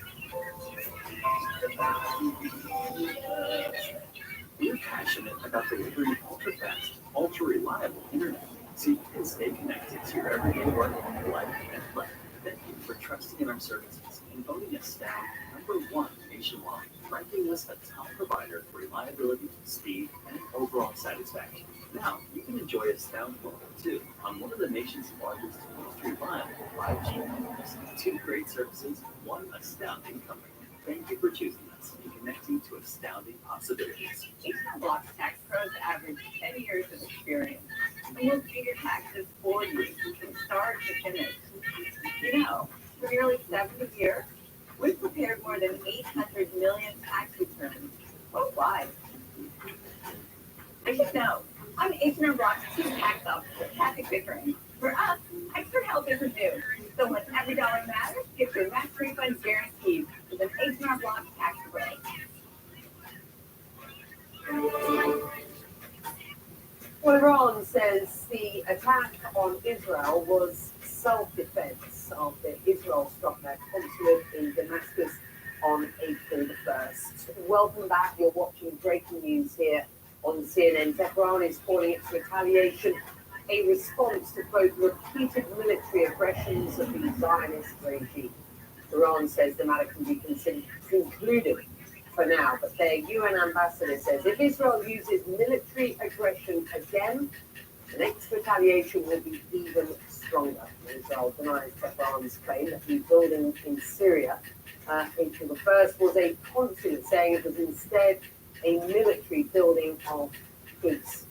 We're passionate about delivering ultra-fast, ultra-reliable internet so you can stay connected to your everyday work, life, and play. Thank you for trusting in our services and voting us down #1 nationwide, ranking us a top provider for reliability, speed, and overall satisfaction. Now, you can enjoy us down local too on one of the nation's largest and most reliable 5G networks. 2 great services, 1 astounding company. Thank you for choosing us and connecting to astounding possibilities. H&R Block's tax pros average 10 years of experience. And we'll do your taxes for you from start to finish. You know, for nearly 70 years, we've prepared more than 800 million tax returns worldwide. I should know, I'm H&R Block's Chief Tax Officer, Kathy Pickering. For us, expert help is due. So when every dollar matters, get your max refund guaranteed with an H&R Block tax pro. Well, Iran says the attack on Israel was self-defense after Israel struck their consulate in Damascus on April the 1st. Welcome back. You're watching breaking news here on CNN. Tehran is calling its retaliation a response to, quote, repeated military aggressions of the Zionist regime. Iran says the matter can be concluded for now, but their UN ambassador says if Israel uses military aggression again, the next retaliation will be even stronger. Israel denies Tehran's claim that the building in Syria, April the 1st, was a consulate, saying it was instead a military building of its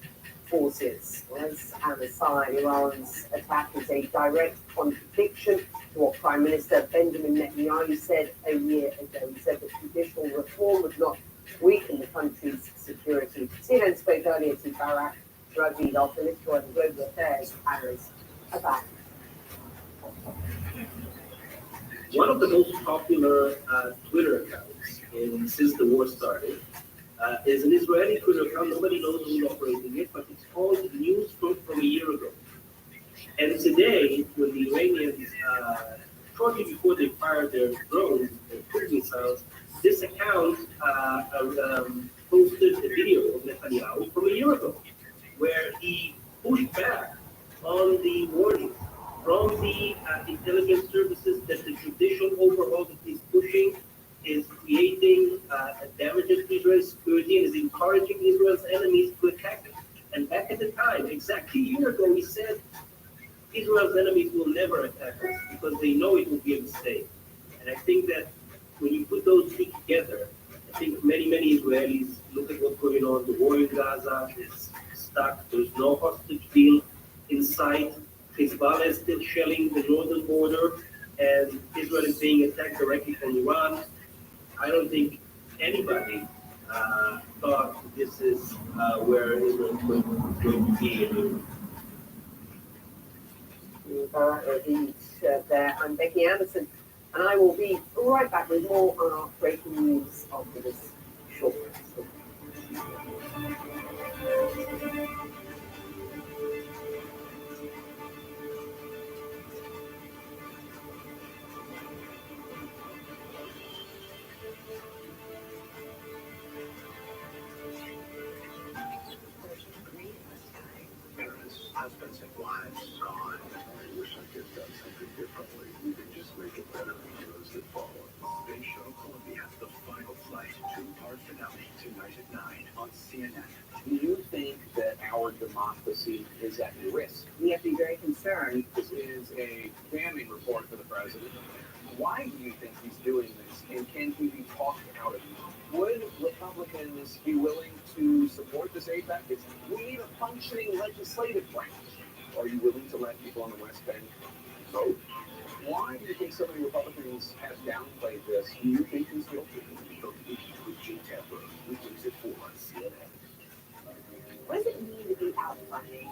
forces. As an aside, Iran's attack is a direct contradiction to what Prime Minister Benjamin Netanyahu said a year ago. He said that judicial reform would not weaken the country's security. CNN spoke earlier to Barak Ravid, our political and global affairs analyst, about one of the most popular Twitter accounts since the war started is an Israeli Twitter account. Nobody knows who's operating it, but it's called News from a year ago. And today, when the Iranians, shortly before they fired their drones, their cruise missiles, this account posted a video of Netanyahu from a year ago, where he pushed back on the warning from the intelligence services that the judicial overhaul that he's pushing is creating damages to Israel's security and is encouraging Israel's enemies to attack it. And back at the time, exactly a year ago, he said Israel's enemies will never attack us because they know it will be a mistake. And I think that when you put those two together, I think many Israelis look at what's going on. The war in Gaza is stuck. There's no hostage deal in sight. Hezbollah is still shelling the northern border, and Israel is being attacked directly from Iran. I don't think anybody thought this is where Israel is going to be. There, I'm Becky Anderson, and I will be right back with more on our breaking news after this short break. Husbands and wives gone. I wish I could have done something differently. We could just make it better for those that follow. Space Shuttle Columbia, the final flight, 2-part finale, tonight at 9 on CNN. Do you think that our democracy is at risk? We have to be very concerned. This is a damning report for the president. Why do you think he's doing this, and can he be talked out of it? Would Republicans be willing to support this APEC? We need a functioning legislative branch. Are you willing to let people on the West Bank vote? Why do you think so many Republicans have downplayed this? Do you think he's guilty? With Jim Tapper, weekdays at 4 on CNN. What does it mean to be out funding?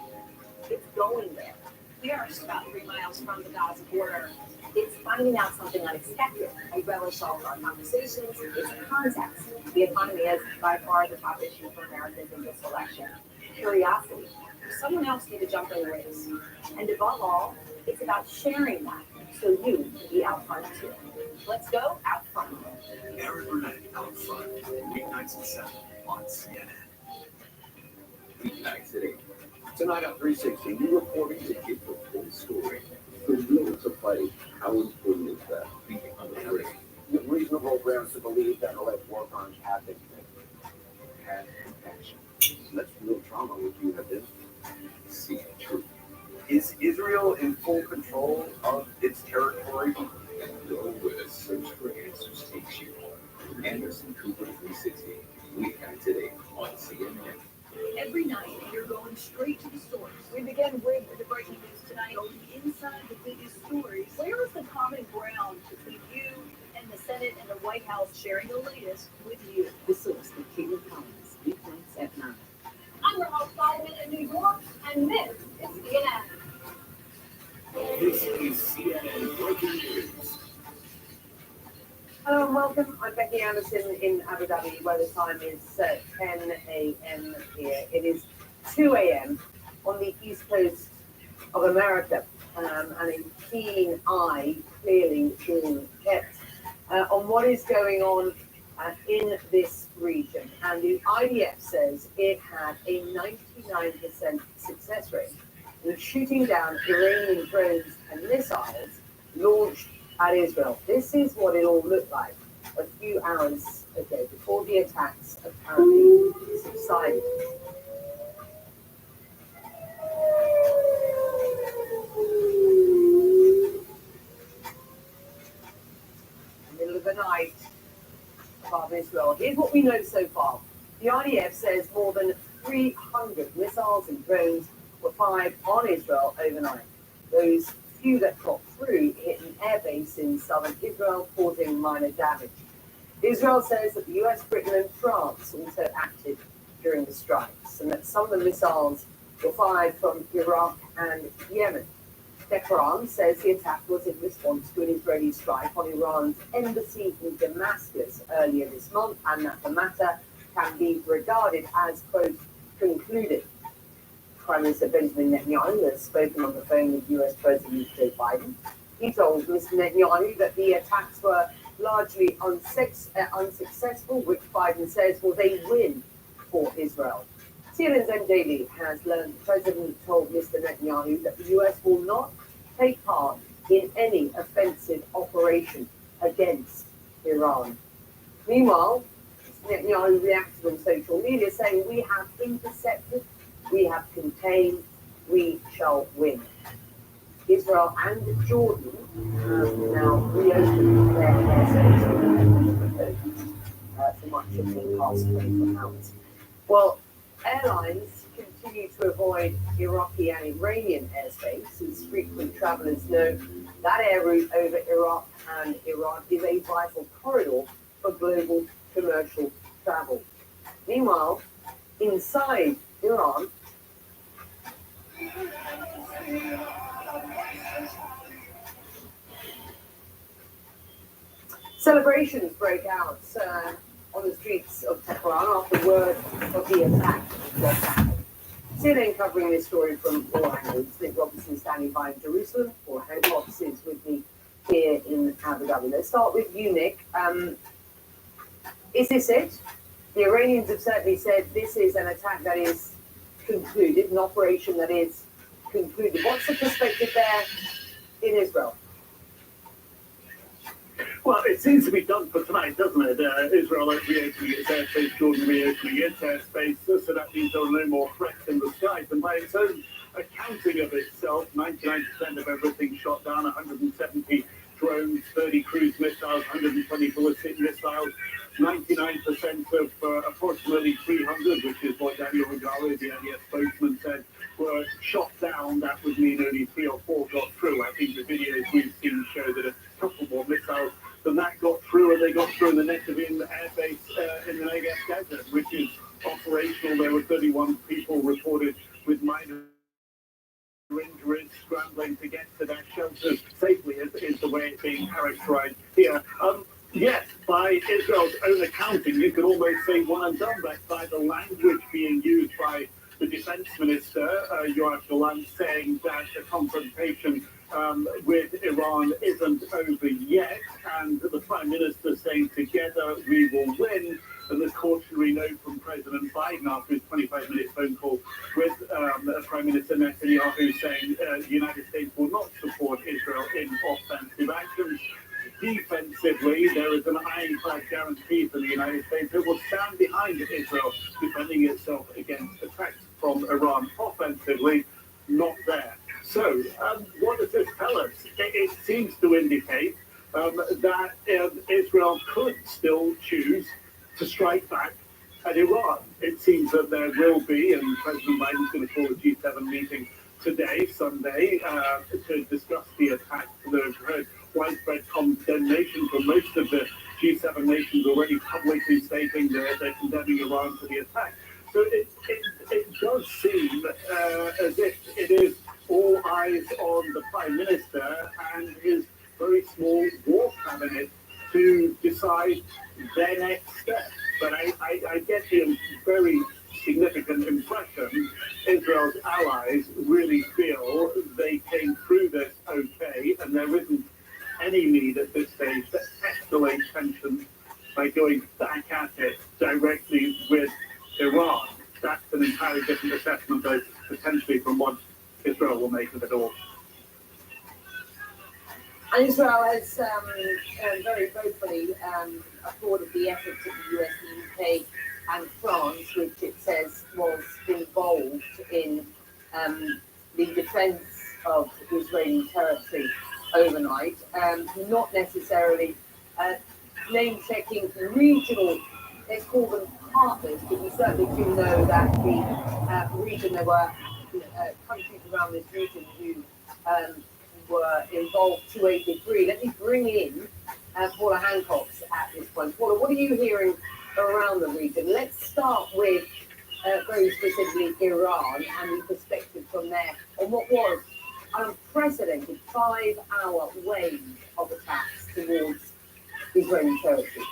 It's going there. We are just about 3 miles from the Gaza border. It's finding out something unexpected. I relish all of our conversations. It's context. The economy is by far the top issue for Americans in this election. Curiosity. Someone else need to jump in the race. And above all, it's about sharing that so you can be out front too. Let's go out front. Aaron Burnett out front, weeknights at 7 on CNN. Weeknights at 8. Tonight on 360, new reporting to get the full story. There's no to play. How important is that? Being unafraid. With reasonable grounds to believe that alleged war crimes have been committed. Had action. That's real trauma would you have been. See truth. Is Israel in full control of its territory? Know where the search for answers takes you. Anderson Cooper 360. Weeknights at 8 on CNN. Every night, you're going straight to the source. We begin with the breaking news tonight, going inside the biggest stories. Where is the common ground between you and the Senate and the White House sharing the latest with you? The source with Caitlin Collins, weeknights at 9. I'm your host, Solomon in New York, and this is CNN. This is CNN Breaking News. Hello and welcome. I'm Becky Anderson in Abu Dhabi, where the time is 10 a.m. here. It is 2 a.m. on the east coast of America, and a keen eye clearly being kept on what is going on in this region. And the IDF says it had a 99% success rate in shooting down Iranian drones and missiles launched at Israel. This is what it all looked like a few hours ago before the attacks apparently subsided. Middle of the night above Israel. Here's what we know so far. The IDF says more than 300 missiles and drones were fired on Israel overnight. Those few that got through hit an airbase in southern Israel, causing minor damage. Israel says that the US, Britain, and France also acted during the strikes, and that some of the missiles were fired from Iraq and Yemen. Tehran says the attack was in response to an Israeli strike on Iran's embassy in Damascus earlier this month, and that the matter can be regarded as, quote, concluded. Prime Minister Benjamin Netanyahu has spoken on the phone with US President Joe Biden. He told Mr. Netanyahu that the attacks were largely unsuccessful, which Biden says was a win for Israel. CNN's M. Daily has learned the president told Mr. Netanyahu that the U.S. will not take part in any offensive operation against Iran. Meanwhile, Netanyahu reacted on social media saying, "We have intercepted, we have contained, we shall win." Israel and Jordan have now reopened their airspace for much of the past 24 hours. Well, airlines continue to avoid Iraqi and Iranian airspace, as frequent travelers know that air route over Iraq and Iran is a vital corridor for global commercial travel. Meanwhile, inside Iran, celebrations break out on the streets of Tehran after word of the attack got out. CNN covering this story from all angles. Nick Robinson standing by in Jerusalem, or head offices with me here in Abu Dhabi. Let's start with you, Nick. Is this it? The Iranians have certainly said this is an attack that is concluded, an operation that is concluded. What's the perspective there in Israel? Well, it seems to be done for tonight, doesn't it? Israel reopening its airspace, Jordan reopening its airspace, so that means there are no more threats in the skies. And by its own accounting of itself, 99% of everything shot down, 170 drones, 30 cruise missiles, 120 ballistic missiles, 99% of approximately 300, which is what Daniel Hagari, the IDF spokesman, said, were shot down. That would mean only 3 or 4 got through. I think the videos we've seen show that a couple more missiles than that got through, and they got through in the Netivim air base in the Negev desert, which is operational. There were 31 people reported with minor injuries, scrambling to get to their shelters safely, is the way it's being characterized here. Yes, by Israel's own accounting, you could almost say one and done, but by the language being used by the defense minister, Yoav Gallant, saying that the confrontation with Iran isn't over yet, and the Prime Minister saying together we will win, and the cautionary note from President Biden after his 25-minute phone call with Prime Minister Netanyahu saying the United States will not support Israel in offensive actions. Defensively, there is an ironclad guarantee for the United States that will stand behind Israel, defending itself against attacks from Iran. Offensively, not there. So, what does this tell us? It seems to indicate that Israel could still choose to strike back at Iran. It seems that there will be, and President Biden's going to call a G7 meeting today, Sunday, to discuss the attack. They've heard widespread condemnation from most of the G7 nations already publicly stating they're condemning Iran for the attack. So it does seem as if it is all eyes on the Prime Minister and his very small war cabinet to decide their next step. But I get the very significant impression Israel's allies really feel they came through this okay, and there isn't any need at this stage to escalate tensions by going back at it directly with Iran. That's an entirely different assessment, though, potentially from what Israel will make of it all. And Israel has very vocally applauded the efforts of the US, the UK, and France, which it says was involved in the defense of Israeli territory overnight. Not necessarily name-checking regional, let's call them partners, but we certainly do know that the region, there were countries around this region who were involved to a degree. Let me bring in Paula Hancock at this point. Paula, what are you hearing around the region? Let's start with very specifically Iran and the perspective from there on what was an unprecedented 5-hour wave of attacks towards Israeli territory.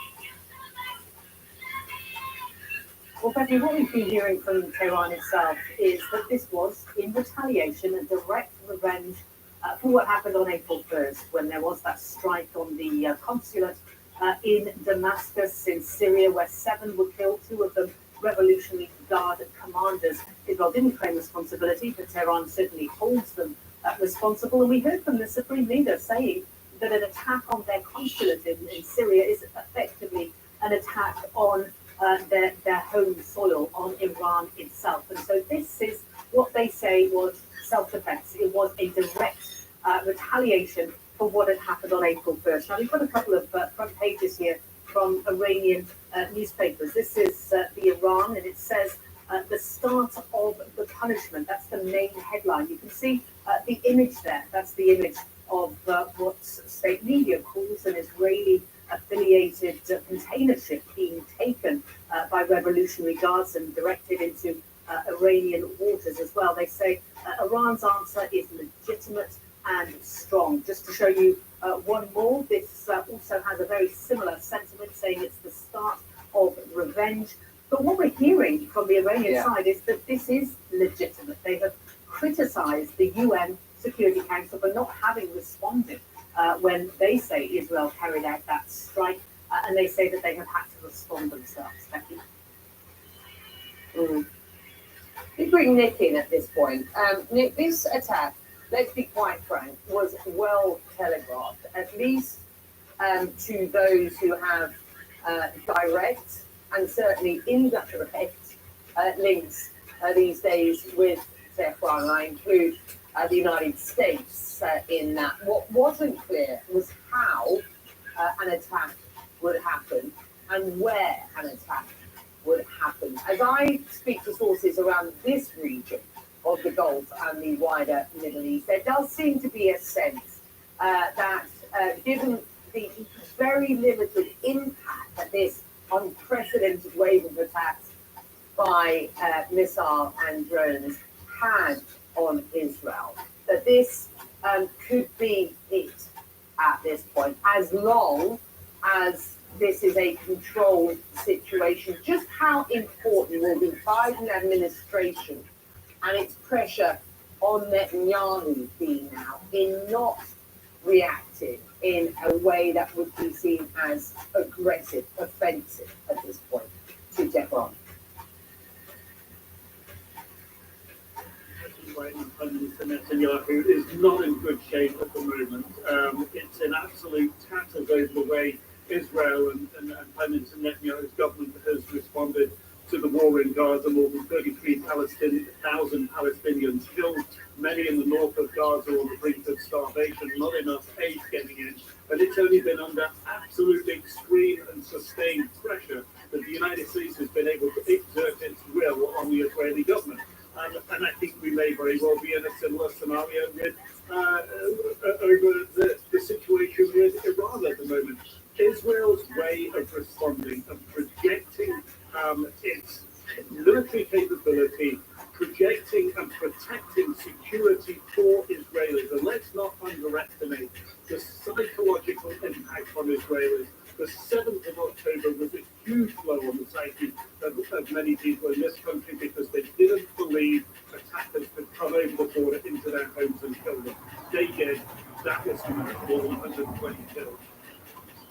Well, Becky, what we've been hearing from Tehran itself is that this was, in retaliation, a direct revenge for what happened on April 1st, when there was that strike on the consulate in Damascus, in Syria, where 7 were killed, 2 of them Revolutionary Guard commanders. Israel didn't claim responsibility, but Tehran certainly holds them responsible. And we heard from the Supreme Leader saying that an attack on their consulate in Syria is effectively an attack on their home soil, on Iran itself. And so this is what they say was self-defense. It was a direct retaliation for what had happened on April 1st. Now, we've got a couple of front pages here from Iranian newspapers. This is the Iran, and it says the start of the punishment. That's the main headline. You can see the image there. That's the image of what state media calls an Israeli-affiliated container ship being taken by Revolutionary Guards and directed into Iranian waters as well. They say Iran's answer is legitimate and strong. Just to show you one more, this also has a very similar sentiment, saying it's the start of revenge. But what we're hearing from the Iranian side is that this is legitimate. They have criticized the UN Security Council for not having responded when they say Israel carried out that strike, and they say that they have had to respond themselves. Thank you. We bring Nick in at this point. Nick, this attack, let's be quite frank, was well telegraphed, at least to those who have direct and certainly indirect links these days with Tehran. I include the United States in that. What wasn't clear was how an attack would happen and where an attack would happen. As I speak to sources around this region of the Gulf and the wider Middle East, there does seem to be a sense that given the very limited impact that this unprecedented wave of attacks by missile and drones had on Israel, that this could be it at this point, as long as this is a controlled situation. Just how important will the Biden administration and its pressure on Netanyahu be now in not reacting in a way that would be seen as aggressive, offensive at this point to Tehran? Prime Minister Netanyahu is not in good shape at the moment. It's in absolute tatters over the way Israel and Prime Minister Netanyahu's government has responded to the war in Gaza. More than 33,000 Palestinians killed, many in the north of Gaza on the brink of starvation, not enough aid getting in. And it's only been under absolutely extreme and sustained pressure that the United States has been able to exert its will on the Israeli government. And I think we may very well be in a similar scenario with over the situation with Iran at the moment. Israel's way of responding and projecting its military capability, projecting and protecting security for Israelis. And let's not underestimate the psychological impact on Israelis. The 7th of October was a huge blow on the psyche of many people in this country because they didn't believe attackers could come over the border into their homes and kill them. They did. That was more than 120 killed.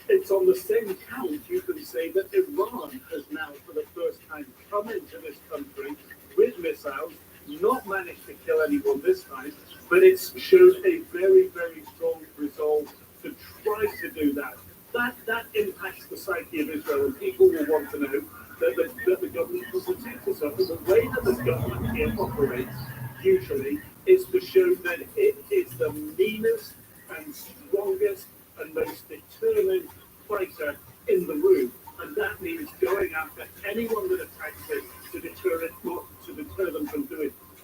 It's on the same count you can say that Iran has now, for the first time, come into this country with missiles, not managed to kill anyone this time, but it's shown a very, very strong resolve to try to do that. That impacts the psyche of Israel, and people will want to know that the government will protect itself. And the way that the government here operates, usually, is to show that it is the meanest and strongest and most determined fighter in the room. And that means going after anyone that attacks it to deter them from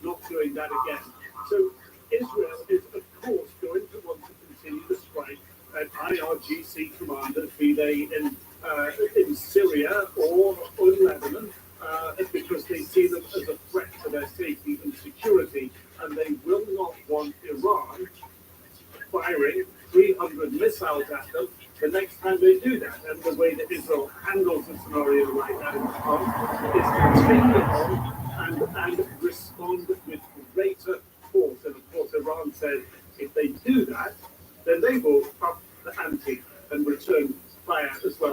not doing that again. So Israel is, of course, going to want to continue to strike at IRGC commanders, be they in Syria or in Lebanon, because they see them as a threat to their safety and security, and they will not want Iran firing 300 missiles at them the next time they do that. And the way that Israel handles a scenario like that in the past is to take them on and respond with greater force. And of course, Iran says if they do that, then they will up the ante and return fire as well.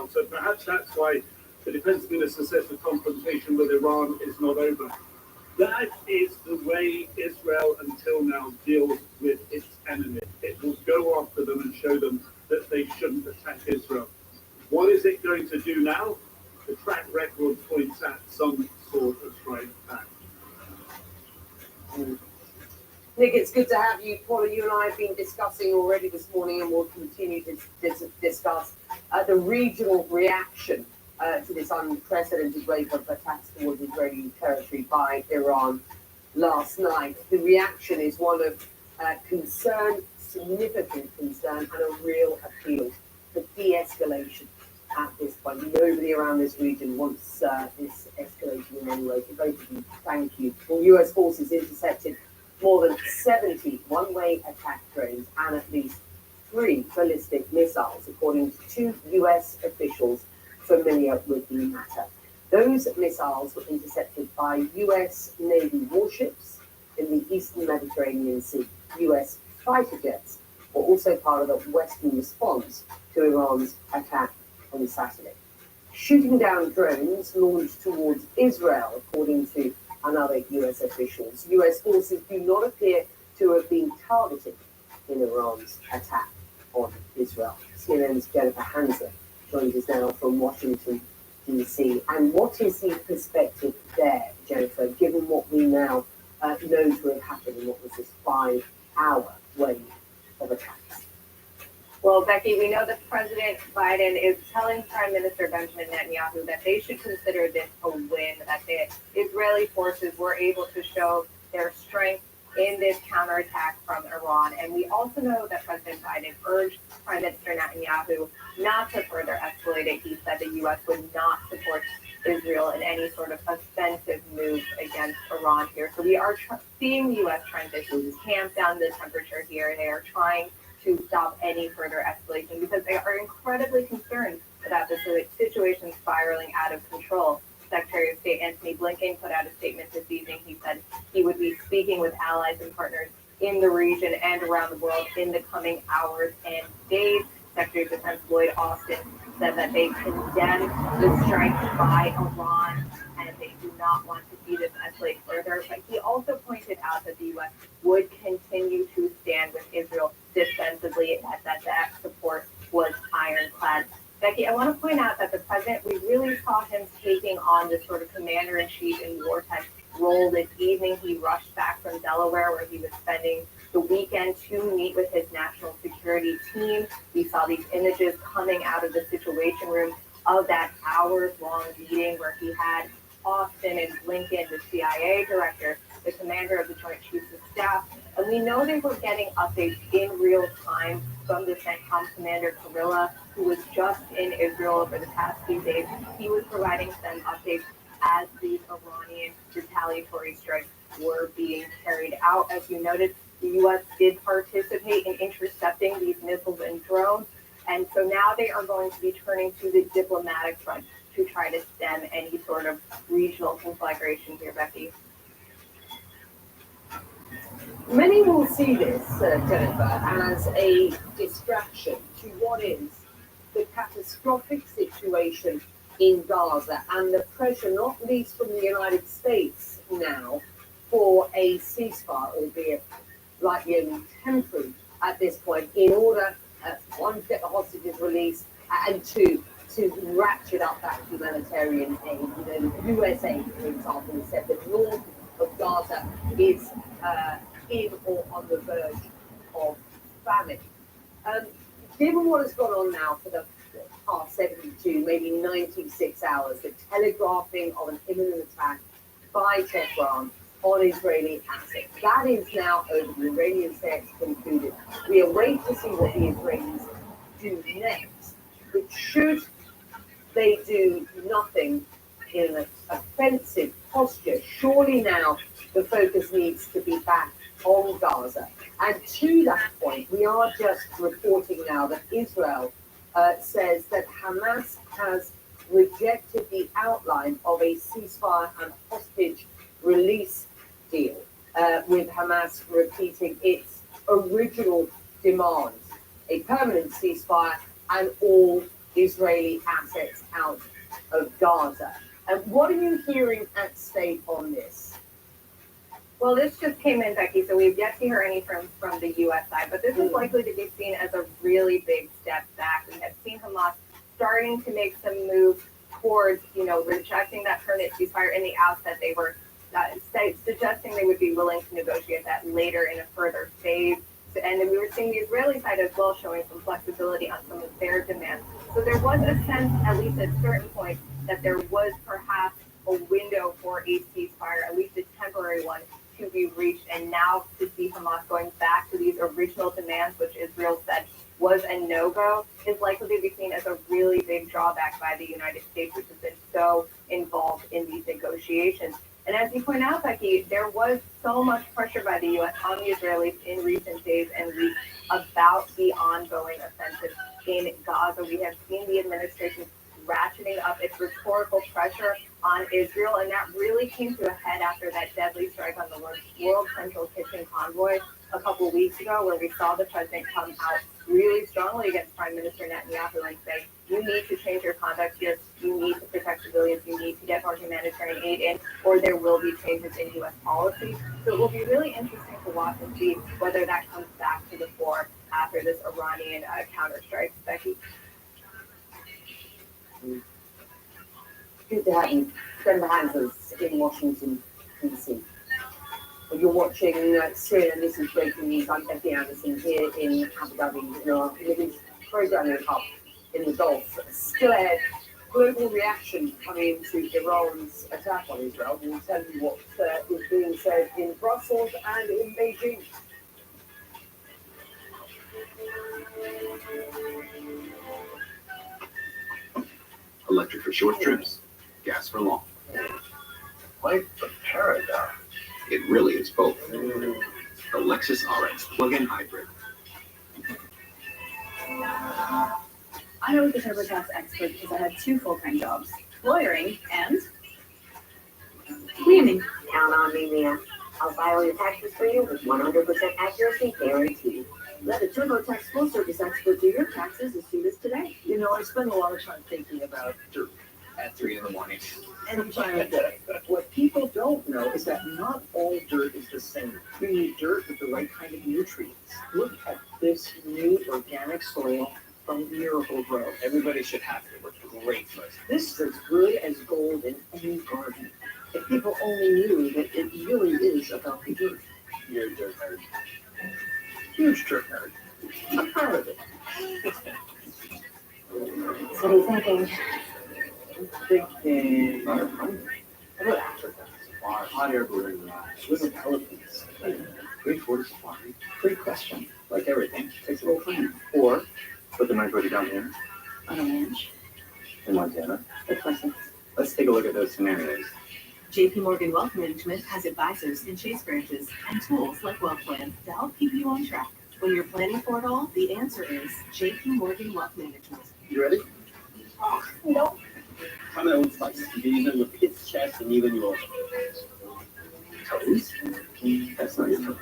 That's why the defense minister says the confrontation with Iran is not over. That is the way Israel until now deals with its enemy. It will go after them and show them that they shouldn't attack Israel. What is it going to do now? The track record points at some sort of strike back. Nick, it's good to have you. Paula, you and I have been discussing already this morning, and we'll continue to discuss the regional reaction to this unprecedented wave of attacks towards Israeli territory by Iran last night. The reaction is one of concern, significant concern, and a real appeal for de-escalation at this point. Nobody around this region wants this escalation in any way. For both of you, thank you. Well, US forces intercepted more than 70 one-way attack drones and at least 3 ballistic missiles, according to 2 US officials familiar with the matter. Those missiles were intercepted by US Navy warships in the Eastern Mediterranean Sea. US fighter jets were also part of the Western response to Iran's attack on Saturday. Shooting down drones launched towards Israel, according to another US officials. US forces do not appear to have been targeted in Iran's attack on Israel. CNN's Jennifer Hansen joins us now from Washington, D.C. And what is the perspective there, Jennifer, given what we now know to have happened in what was this 5-hour wave of attacks? Well, Becky, we know that President Biden is telling Prime Minister Benjamin Netanyahu that they should consider this a win, that the Israeli forces were able to show their strength in this counterattack from Iran. And we also know that President Biden urged Prime Minister Netanyahu not to further escalate it. He said the U.S. would not support Israel in any sort of offensive move against Iran here. So we are seeing the U.S. trying to tamp down the temperature here. They are trying to stop any further escalation because they are incredibly concerned about the situation spiraling out of control. Secretary of State Antony Blinken put out a statement this evening. He said he would be speaking with allies and partners in the region and around the world in the coming hours and days. Secretary of Defense Lloyd Austin said that they condemn the strike by Iran and they do not want to see this escalate further. But he also pointed out that the U.S. would continue to stand with Israel defensively, and that support was ironclad. Becky, I want to point out that the president, we really saw him taking on this sort of commander-in-chief in wartime role this evening. He rushed back from Delaware, where he was spending the weekend to meet with his national security team. We saw these images coming out of the Situation Room of that hours-long meeting where he had Austin and Blinken, the CIA director, the commander of the Joint Chiefs of Staff, and we know they were getting updates in real time from the CENTCOM commander, Kurilla, who was just in Israel over the past few days. He was providing them updates as these Iranian retaliatory strikes were being carried out. As you noted, the U.S. did participate in intercepting these missiles and drones, and so now they are going to be turning to the diplomatic front to try to stem any sort of regional conflagration here, Becky. Many will see this, Jennifer, as a distraction to what is the catastrophic situation in Gaza and the pressure, not least from the United States now, for a ceasefire, albeit likely only temporary at this point, in order, one, to get the hostages released, and two, to ratchet up that humanitarian aid. You know, the USA, for example, has said that north of Gaza is in or on the verge of famine. Given what has gone on now for the past 72, maybe 96 hours, the telegraphing of an imminent attack by Tehran on Israeli assets, that is now over. The Iranians say it's concluded. We await to see what the Israelis do next. But should they do nothing in an offensive posture, surely now the focus needs to be back on Gaza. And to that point, we are just reporting now that Israel says that Hamas has rejected the outline of a ceasefire and hostage release deal, with Hamas repeating its original demands, a permanent ceasefire and all Israeli assets out of Gaza. And what are you hearing at state on this? Well, this just came in, Becky, so we've yet to hear any from the U.S. side, but this is likely to be seen as a really big step back. We have seen Hamas starting to make some moves towards, rejecting that permanent ceasefire in the outset. They were suggesting they would be willing to negotiate that later in a further phase. And then we were seeing the Israeli side as well showing some flexibility on some of their demands. So there was a sense, at least at certain points, that there was perhaps a window for a ceasefire, at least a temporary one, to be reached. And now to see Hamas going back to these original demands, which Israel said was a no-go, is likely to be seen as a really big drawback by the United States, which has been so involved in these negotiations. And as you point out, Becky, there was so much pressure by the U.S. on the Israelis in recent days and weeks about the ongoing offensive in Gaza. We have seen the administration ratcheting up its rhetorical pressure on Israel, and that really came to a head after that deadly strike on the World Central Kitchen convoy a couple of weeks ago, where we saw the president come out really strongly against Prime Minister Netanyahu and say, you need to change your conduct here, you need to protect civilians, you need to get more humanitarian aid in, or there will be changes in U.S. policy. So it will be really interesting to watch and see whether that comes back to the fore after this Iranian counterstrike. Becky? Good to have you spend the hands us in Washington, D.C. Well, you're watching Syria, and this is breaking news. I'm Effie Anderson here in Abu Dhabi, in our living programming hub in the Gulf. Still ahead, global reaction coming to Iran's attack on Israel. We'll tell you what is being said in Brussels and in Beijing. Electric for short trips, gas for long. Quite the paradox. It really is both. The Lexus RX plug-in hybrid. I was a TurboTax expert because I had 2 full-time jobs, lawyering and cleaning. Count on me, Mia. I'll file your taxes for you with 100% accuracy guaranteed. Let a TurboTax full-service expert do your taxes as soon as today. I spend a lot of time thinking about dirt at 3 in the morning. And what people don't know is that not all dirt is the same. You need dirt with the right kind of nutrients. Look at this new organic soil from Miracle Grow. Everybody should have it. It works great for us. This is as good as gold in any garden. If people only knew that it really is about the dirt. You're a dirt nerd. Huge dirt nerd. I'm proud of it. What are you thinking? Thinking about about Africa, safari, hot air balloon ride, swimming elephants, great water safari. Great question. Like everything, takes a little time. Or put the majority down here On a ranch. in Montana. Good question. Let's take a look at those scenarios. JP Morgan Wealth Management has advisors in Chase branches and tools like WealthPlan to help keep you on track. When you're planning for it all, the answer is JP Morgan Wealth Management. You ready? Oh, nope. I'm an old spice. You can use them with kids' chest and even your toes. That's not your toes.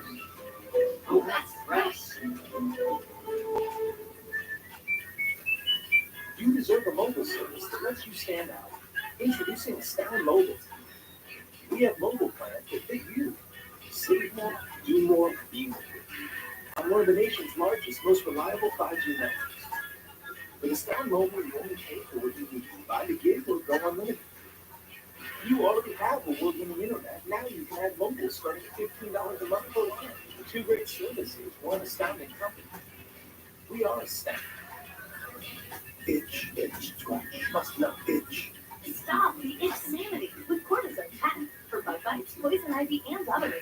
Oh, that's fresh. You deserve a mobile service that lets you stand out. Introducing Astound Mobile. We have mobile plans that fit you. Save more, do more, be more. I'm one of the nation's largest, most reliable 5G networks. With Astound Mobile, you only pay for what you need. Buy the gig or go unlimited. You already have a working internet. Now you can add mobile starting at $15 a month per line. 2 great services, one astounding company. We are astounding. Itch, scratch, must not itch. Stop the itch-sanity with Cortisone 10 for bug bites, poison ivy, and other itches.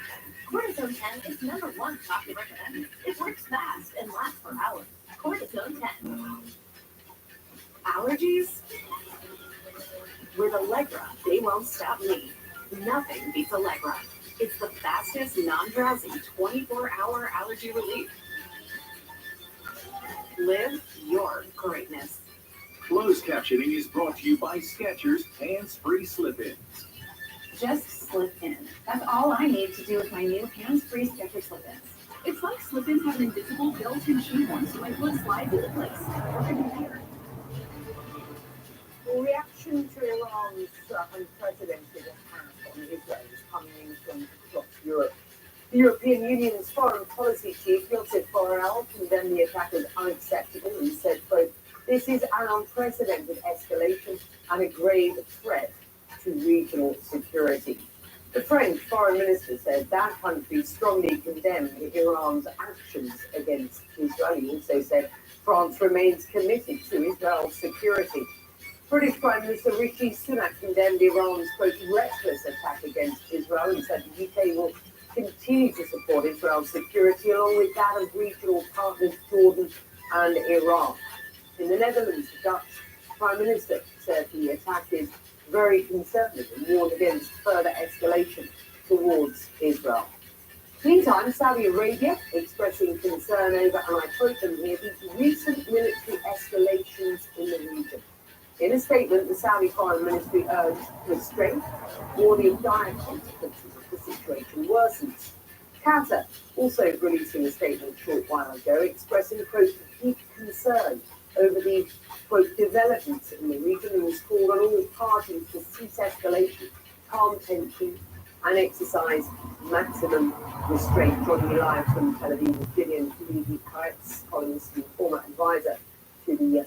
Cortisone 10 is #1 top recommended. It works fast and lasts for hours. Cortisone 10. Allergies? With Allegra, they won't stop me. Nothing beats Allegra. It's the fastest, non-drowsy 24-hour allergy relief. Live your greatness. Closed captioning is brought to you by Skechers Hands-Free Slip-Ins. Just slip in. That's all I need to do with my new hands-free Skechers slip-ins. It's like slip-ins have an invisible built-in shoehorn so my foot slides into place. Or computer. Well, reaction to Iran's unprecedented attack on Israel is coming in from across Europe. The European Union's foreign policy chief, Josep Borrell, condemned the attack as unacceptable and said, quote, "This is an unprecedented escalation and a grave threat to regional security." The French foreign minister said that country strongly condemned Iran's actions against Israel. He also said France remains committed to Israel's security. British Prime Minister Rishi Sunak condemned Iran's, quote, "reckless attack against Israel" and said the UK will continue to support Israel's security along with that of regional partners Jordan and Iran. In the Netherlands, the Dutch Prime Minister said the attack is very concerning and warned against further escalation towards Israel. Meantime, Saudi Arabia expressing concern over, and I quote them here, the recent military escalations in the region. In a statement, the Saudi Foreign Ministry urged restraint, warning of dire consequences if the situation worsens. Qatar also releasing a statement a short while ago expressing, quote, deep concern over the, quote, developments in the region and was called on all parties to cease escalation, calm tension, and exercise maximum restraint. Joining me live from Tel Aviv is Gideon Levy-Karetz, columnist and former advisor to the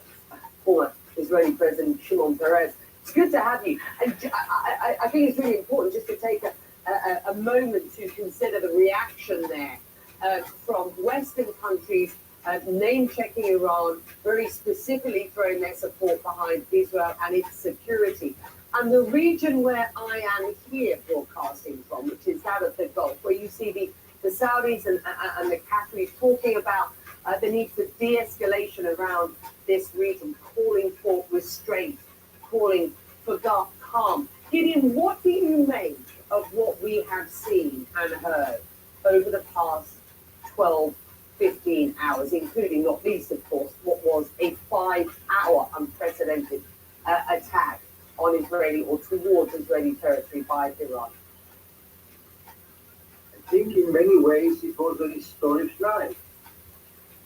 former Israeli President Shimon Peres. It's good to have you. And I think it's really important just to take a moment to consider the reaction there from Western countries name-checking Iran, very specifically throwing their support behind Israel and its security. And the region where I am here broadcasting from, which is that of the Gulf, where you see the Saudis and the Qataris talking about the need for de-escalation around this region, calling for restraint, calling for calm. Gideon, what do you make of what we have seen and heard over the past 12, 15 hours, including not least, of course, what was a 5-hour unprecedented attack on Israeli or towards Israeli territory by Iran? I think in many ways it was an historic night.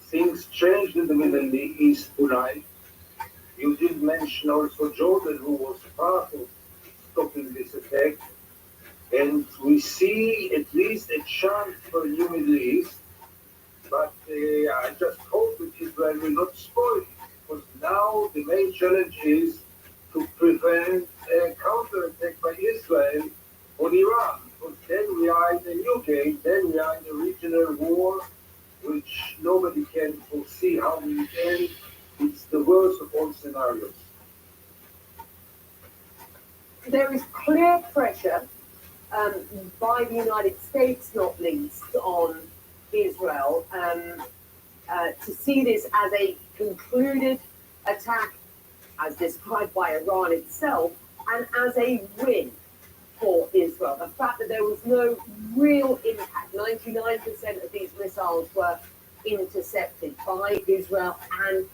Things changed in the Middle East tonight. You did mention also Jordan, who was part of stopping this attack. And we see at least a chance for a new Middle East. But I just hope that Israel will not spoil it, because now the main challenge is to prevent a counterattack by Israel on Iran. Because then we are in a new game, then we are in a regional war, which nobody can foresee how we will end. It's the worst of all scenarios. There is clear pressure by the United States, not least, on Israel to see this as a concluded attack, as described by Iran itself, and as a win for Israel. The fact that there was no real impact, 99% of these missiles were intercepted by Israel and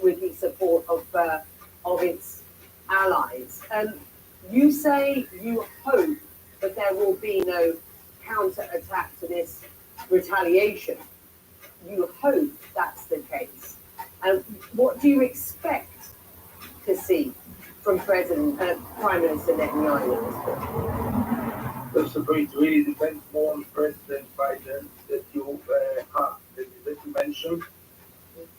with the support of its allies. You say you hope that there will be no counter-attack to this retaliation. You hope that's the case. What do you expect to see from Prime Minister Netanyahu at this point? First of all, it really depends more on President Biden that you mentioned.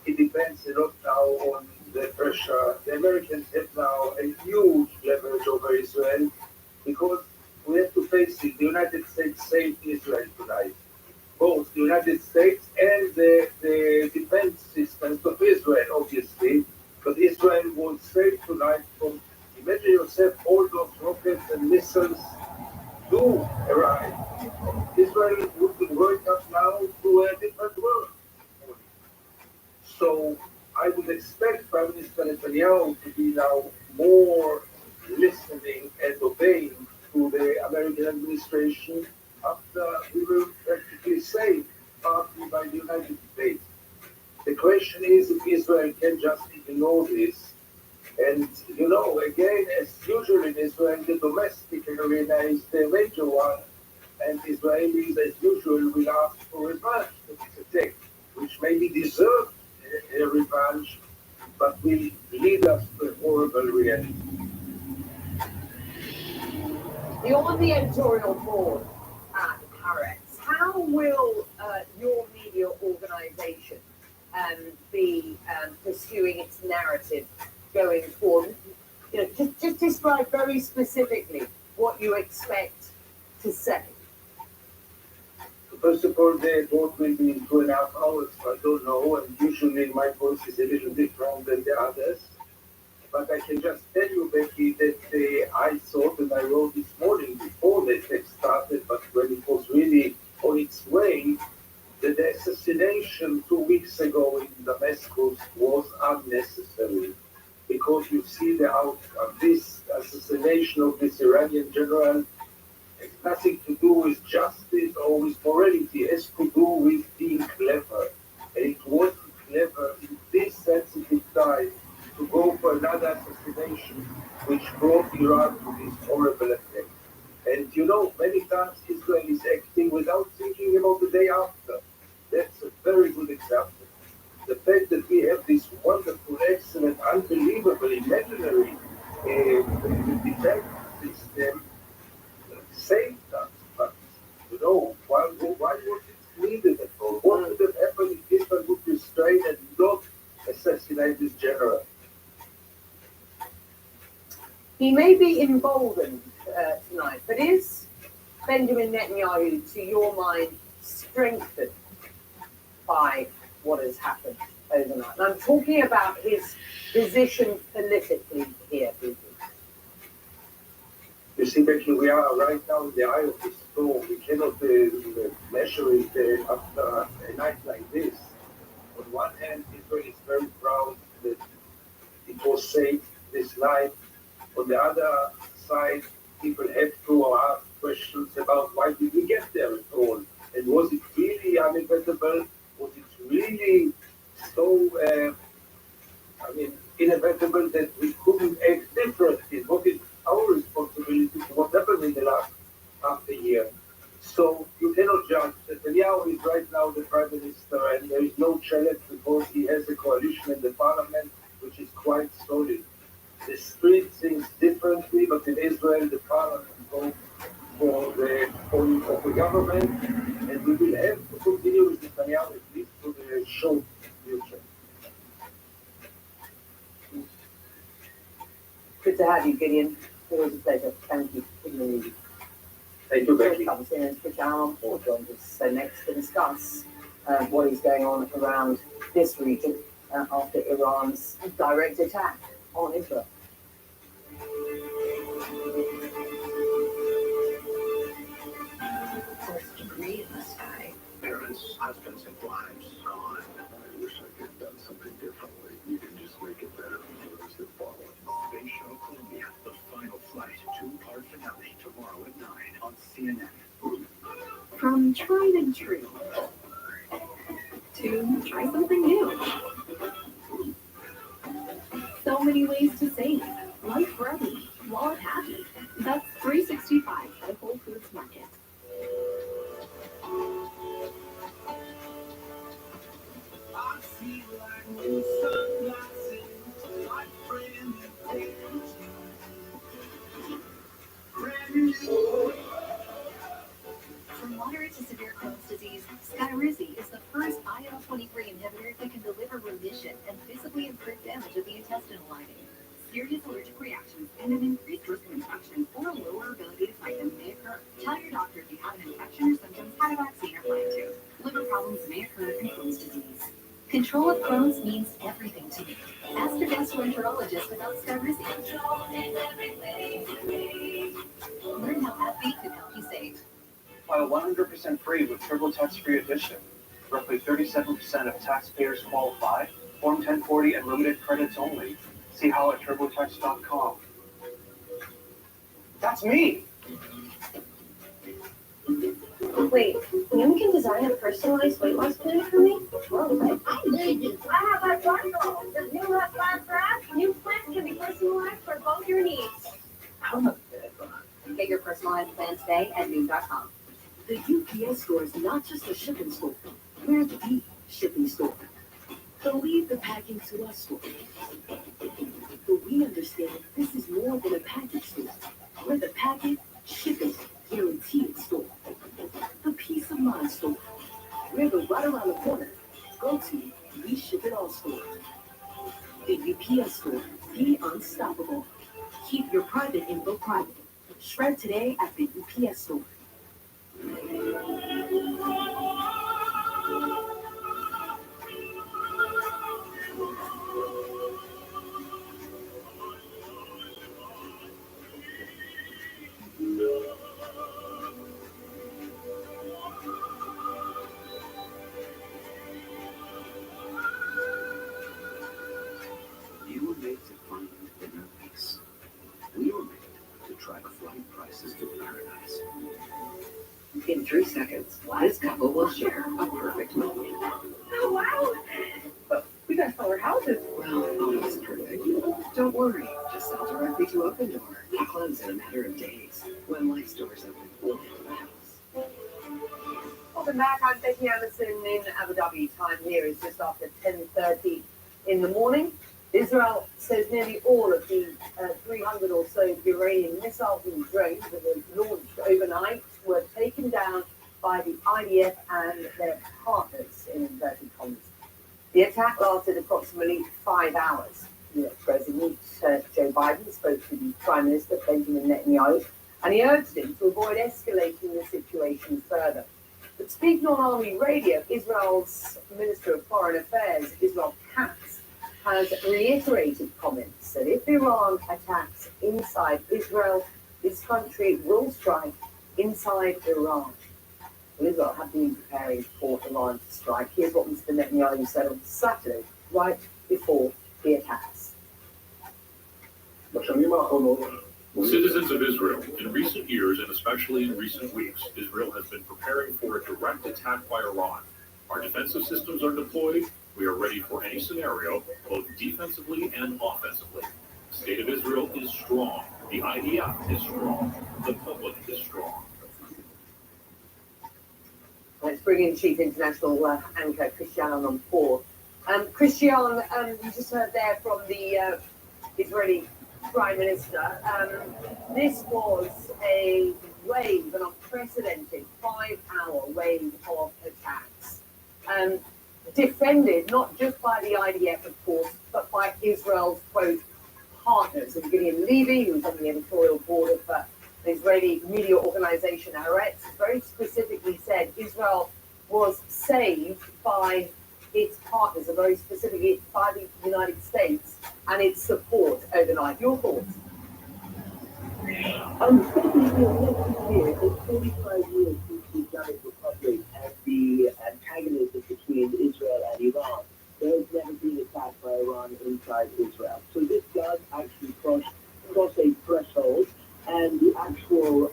It depends a lot now on the pressure. The Americans have now a huge leverage over Israel because we have to face it. The United States saved Israel tonight. Both the United States and the defense systems of Israel, obviously. But Israel was saved tonight from, imagine yourself, all those rockets and missiles do arrive. Israel would be working up now to a different world. So I would expect Prime Minister Netanyahu to be now more listening and obeying to the American administration after we were practically saved partly by the United States. The question is if Israel can just ignore this. And, you know, again, as usual in Israel, the domestic arena is the major one, and Israelis, as usual, will ask for revenge for this attack, which maybe deserves a revenge, but will lead us to a horrible reality. on the editorial board at Haaretz, how will your media organization be pursuing its narrative going forward? You know, just describe very specifically what you expect to say. First of all, the vote will be in 2.5 hours. I don't know, and usually my voice is a little different than the others. But I can just tell you, Becky, that I thought, and I wrote this morning before the text started, but when it was really on its way, that the assassination 2 weeks ago in Damascus was unnecessary. Because you see the outcome. This assassination of this Iranian general has nothing to do with justice or with morality. It has to do with being clever. And it wasn't clever in this sensitive time to go for another assassination which brought Iran to this horrible effect. And you know, many times Israel is acting without thinking about the day after. That's a very good example. The fact that we have this wonderful, excellent, unbelievable, imaginary defense system saved us. But, you know, why was it needed at all? What would have happened if Israel would restrain and not assassinate this general? He may be emboldened tonight, but is Benjamin Netanyahu, to your mind, strengthened by what has happened overnight? And I'm talking about his position politically here, people. You see, Becky, we are right now in the eye of the storm. We cannot measure it after a night like this. On one hand, Israel is very proud that it was safe this night. On the other side, people have to ask questions about why did we get there at all? And was it really inevitable? Was it really so, inevitable that we couldn't act differently? Was it our responsibility for what happened in the last half a year? So you cannot judge. Netanyahu is right now the prime minister, and there is no challenge because he has a coalition in the parliament which is quite solid. The street thinks differently, but in Israel the parliament votes for the government, and we will have to continue with Netanyahu at least for the short future. Good to have you, Gideon. Always a pleasure. Thank you for being with. Thank you, Becky. Comes in and Richard Allen Ford joins us next to discuss what is going on around this region after Iran's direct attack on Israel. First degree in the sky. Parents, husbands, and wives gone. I wish I could have done something differently. You can just make it better for those that follow. Space Shuttle Columbia, the final flight, 2-part finale tomorrow at 9 on CNN. From tried and true to try something new. So many ways to save. Life ready, wallet happy. That's 365 at Whole Foods Market. From moderate to severe Crohn's disease, Skyrizi is the first IL-23 inhibitor that can deliver remission and visibly improve damage of the intestinal lining. Serious allergic reactions and an increased risk of infection or a lower ability to fight them may occur. Tell your doctor if you have an infection or symptoms, had a vaccine, or plan to. Liver problems may occur in Crohn's disease. Control of Crohn's means everything to me. Ask your gastroenterologist about Skyrizi. Learn how AbbVie can help you save. File 100% free with TurboTax Free Edition. Roughly 37% of taxpayers qualify. Form 1040 and limited credits only. See how at TurboTax.com. That's me! Wait, you can design a personalized weight loss plan for me? Whoa, I'm lazy. I have that bundle. Does new have plan for us? New plans can be personalized for both your needs. Get your personalized plan today at noon.com. The UPS store is not just a shipping store. We're the shipping store. Believe the packing to us store. But we understand this is more than a package store. We're the packet shipping guaranteed store, the Peace of Mind store. We're the right around the corner. Go to We Ship It All store. The UPS store. Be unstoppable. Keep your private info private. Shred today at the UPS store. You were made to find inner peace. We were made to track flight prices to paradise. In 3 seconds, this couple will share a perfect moment. Oh, wow. But we got to sell our houses. Well, almost perfect. Don't worry, just sell directly to Open Door. We'll close in a matter of days. When life stores open, we'll handle the house. Welcome back. I'm Becky Anderson in Abu Dhabi. Time here is just after 10:30 in the morning. Israel says nearly all of the 300 or so Iranian missiles and drones that were launched overnight were taken down by the IDF and their partners in inverted commas. The attack lasted approximately 5 hours. US President Joe Biden spoke to the Prime Minister Benjamin Netanyahu, and he urged him to avoid escalating the situation further. But speaking on Army radio, Israel's Minister of Foreign Affairs, Israel Katz, has reiterated comments that if Iran attacks inside Israel, this country will strike inside Iran. Well, Israel had been preparing for Iran to strike. Here's what Mr. Netanyahu said on Saturday, right before the attacks. Citizens of Israel, in recent years and especially in recent weeks, Israel has been preparing for a direct attack by Iran. Our defensive systems are deployed. We are ready for any scenario, both defensively and offensively. The state of Israel is strong. The IDF is strong. The public is strong. Let's bring in Chief International Anchor Christian Amanpour. Christian, you just heard there from the Israeli Prime Minister. This was a wave, an unprecedented 5-hour wave of attacks. Defended not just by the IDF, of course, but by Israel's, quote, partners. And Gideon Levy, who's on the editorial board of the Israeli media organization Haaretz, very specifically said Israel was saved by its partners, and very specifically by the United States and its support overnight. Your thoughts? It's 45 years since the Islamic Republic and the antagonism between Israel and Iran. There has never been attack by Iran inside Israel. So this does actually cross a threshold, and the actual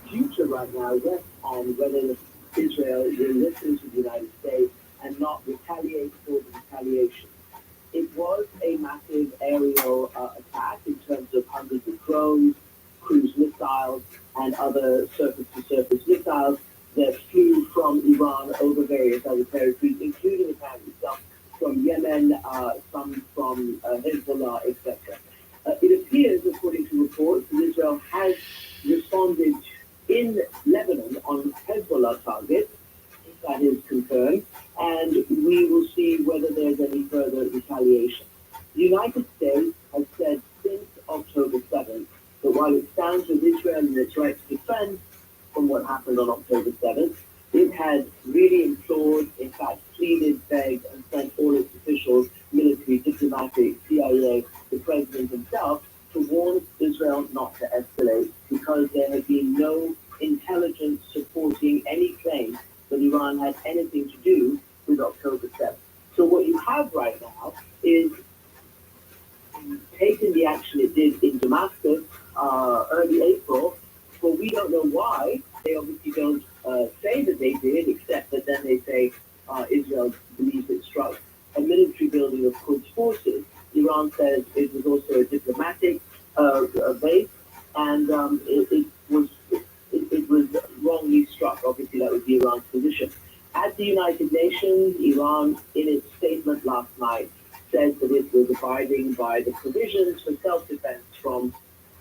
future right now rests on whether Israel will listen to the United States and not retaliate for the retaliation. It was a massive aerial attack in terms of hundreds of drones, cruise missiles, and other surface-to-surface missiles that flew from Iran over various other territories, including apparently some from Yemen, some from Hezbollah, etc. It appears, according to reports, that Israel has responded in Lebanon on Hezbollah targets. That is confirmed, and we will see whether there's any further retaliation. The United States has said since October 7th that while it stands with Israel in its right to defend from what happened on October 7th, it had really implored, in fact, pleaded, begged, and sent all its officials, military, diplomatic, CIA, the president himself, to warn Israel not to escalate, because there had been no intelligence supporting any claim that Iran had anything to do with October 7th. So what you have right now is taking the action it did in Damascus early April, but we don't know why. They obviously don't say that they did, except that then they say Israel believes it struck a military building of Quds forces. Iran says it was also a diplomatic base, and it was wrongly struck. Obviously, that would be Iran's position. At the United Nations, Iran, in its statement last night, says that it was abiding by the provisions for self-defense from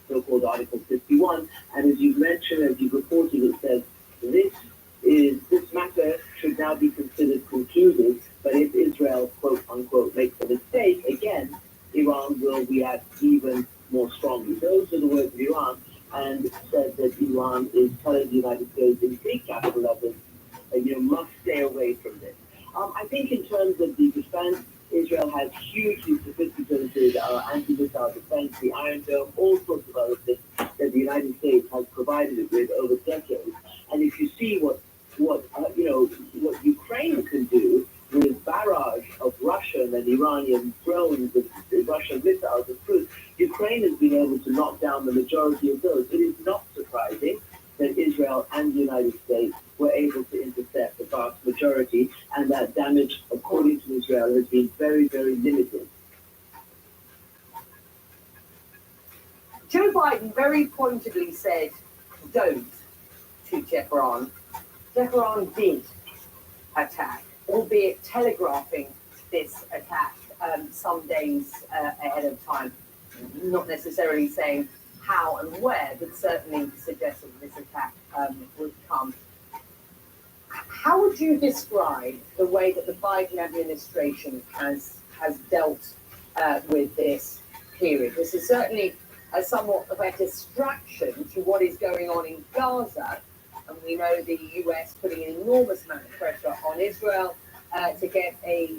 so-called Article 51. And as you've mentioned, as you've reported, it says this matter should now be considered concluded, but if Israel, quote unquote, makes a mistake, again, Iran will react even more strongly. Those are the words of Iran, and said that Iran is telling the United States in big capital letters, must stay away from this. I think in terms of the defense, Israel has hugely sophisticated anti-missile defense, the Iron Dome, all sorts of other things that the United States has provided it with over decades. And if you see what Ukraine can do with barrage of Russian and Iranian drones and Russian missiles and cruise, Ukraine has been able to knock down the majority of those. It is not surprising that Israel and the United States were able to intercept the vast majority, and that damage, according to Israel, has been very, very limited. Joe Biden very pointedly said, don't, to Tehran. Tehran did attack, albeit telegraphing this attack some days ahead of time. Not necessarily saying how and where, but certainly suggesting this attack would come. How would you describe the way that the Biden administration has dealt with this period? This is certainly somewhat of a distraction to what is going on in Gaza, and we know the US putting an enormous amount of pressure on Israel to get a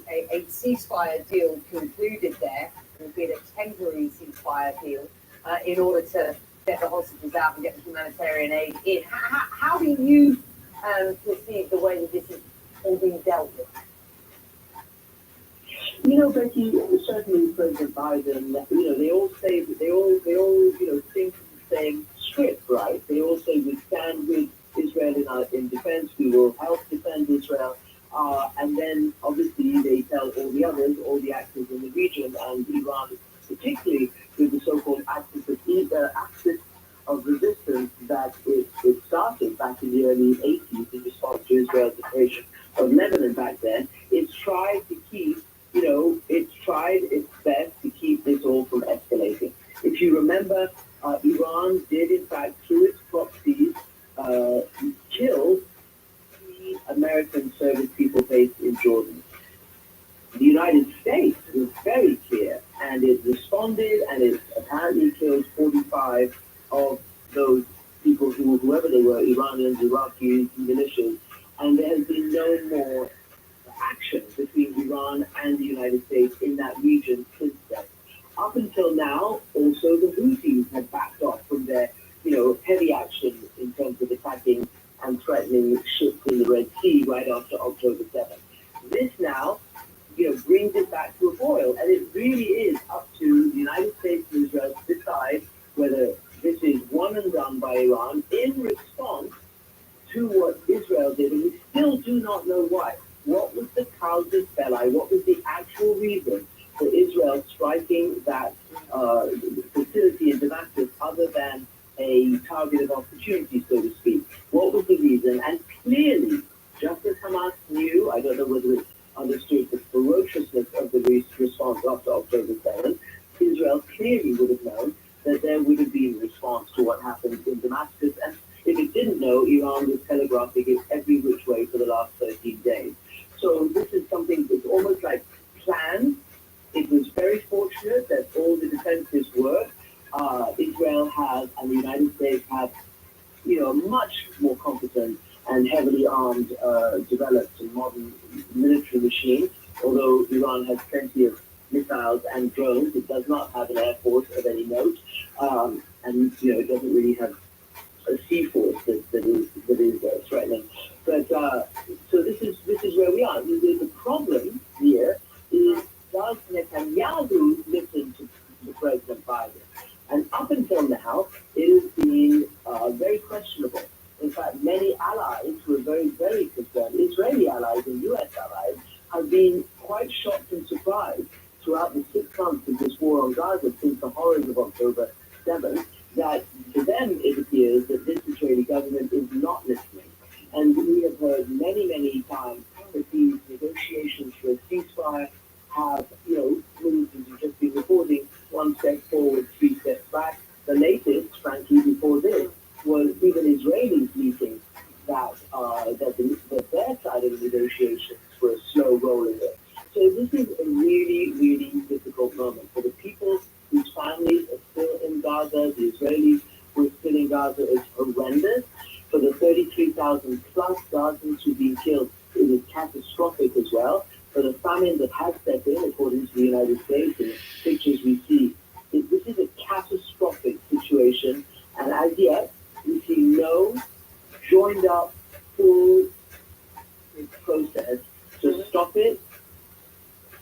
ceasefire deal concluded there, albeit a temporary ceasefire deal, in order to get the hostages out and get the humanitarian aid in. How do you perceive the way that this is all being dealt with? Becky, certainly President Biden, they all say that they all think the same script, right? They all say we stand with Israel in defense, we will help defend Israel, and then obviously they tell all the others, all the actors in the region, and Iran particularly, with the so-called axis of resistance that it started back in the early 80s in response to Israel's invasion of Lebanon back then. It's tried to keep, it's tried its best to keep this all from escalating. If you remember, Iran did in fact, through its proxies, kill 3 American service people based in Jordan. The United States was very clear, and it responded, and it apparently killed 45 of those people whoever they were, Iranians, Iraqis, militias, and there has been no more action between Iran and the United States in that region since then. Up until now, also the Houthis had backed off from their, heavy action in terms of attacking and threatening ships in the Red Sea right after October 7th. This now, brings it back to a boil, and it really is up to the United States and Israel to decide whether this is one and done by Iran in response to what Israel did, and we still do not know why. What was the casus belli? What was the actual reason for Israel striking that facility in Damascus other than a target of opportunity, so to speak? What was the reason? And clearly, just as Hamas knew, I don't know whether it's understood the ferociousness of the response after October 7th, Israel clearly would have known that there would have been a response to what happened in Damascus. And if it didn't know, Iran was telegraphing it every which way for the last 13 days. So this is something that's almost like planned. It was very fortunate that all the defenses worked. Israel has, and the United States have, much more competent and heavily armed, developed and modern military machine. Although Iran has plenty of missiles and drones, it does not have an air force of any note, and it doesn't really have a sea force that is threatening. But so this is where we are. The problem here is, does Netanyahu listen to President Biden? And up until now, it has been very questionable. In fact, many allies who are very, very concerned, Israeli allies and U.S. allies, have been quite shocked and surprised throughout the 6 months of this war on Gaza since the horrors of October 7th, that to them it appears that this Israeli government is not listening. And we have heard many, many times that these negotiations for a ceasefire have, moved, as you've just been reporting, 1 step forward, 3 steps back. The latest, frankly, before this, was even Israelis meeting that their side of the negotiations were slow rolling it. So this is a really, really difficult moment for the people whose families are still in Gaza. The Israelis who are still in Gaza is horrendous. For the 33,000 plus Gazans who've been killed, it is catastrophic as well. For the famine that has set in, according to the United States, and the pictures we see, this is a catastrophic situation. And as yet, we see no joined up full process to stop it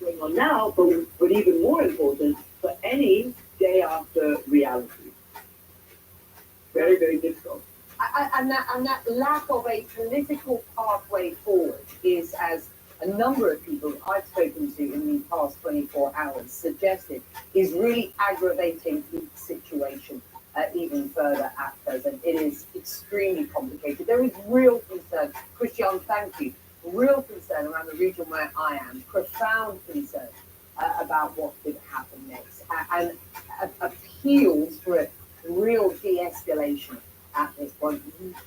going on now, but even more important, for any day after reality. Very, very difficult. And that lack of a political pathway forward is, as a number of people I've spoken to in the past 24 hours suggested, is really aggravating the situation even further at present. It is extremely complicated. There is real concern. Christian, thank you. Real concern around the region where I am. Profound concern about what could happen next. And appeals for a real de-escalation at this point.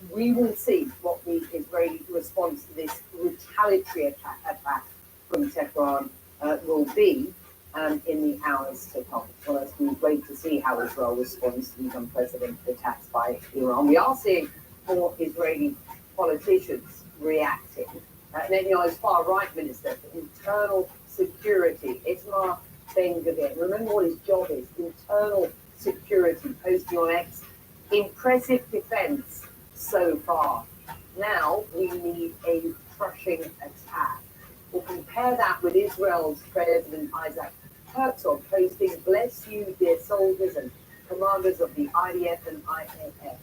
We will see what the Israeli response to this retaliatory attack from Tehran will be in the hours to come. Well, it's been great to see how Israel responds to these unprecedented attacks by Iran. We are seeing more Israeli politicians reacting. Netanyahu's far-right minister for internal security, Itamar Ben-Gvir, remember what his job is, internal security, posting on X, impressive defense so far. Now we need a crushing attack. We'll compare that with Israel's President Isaac Herzog posting, "Bless you, dear soldiers and commanders of the IDF and IAF.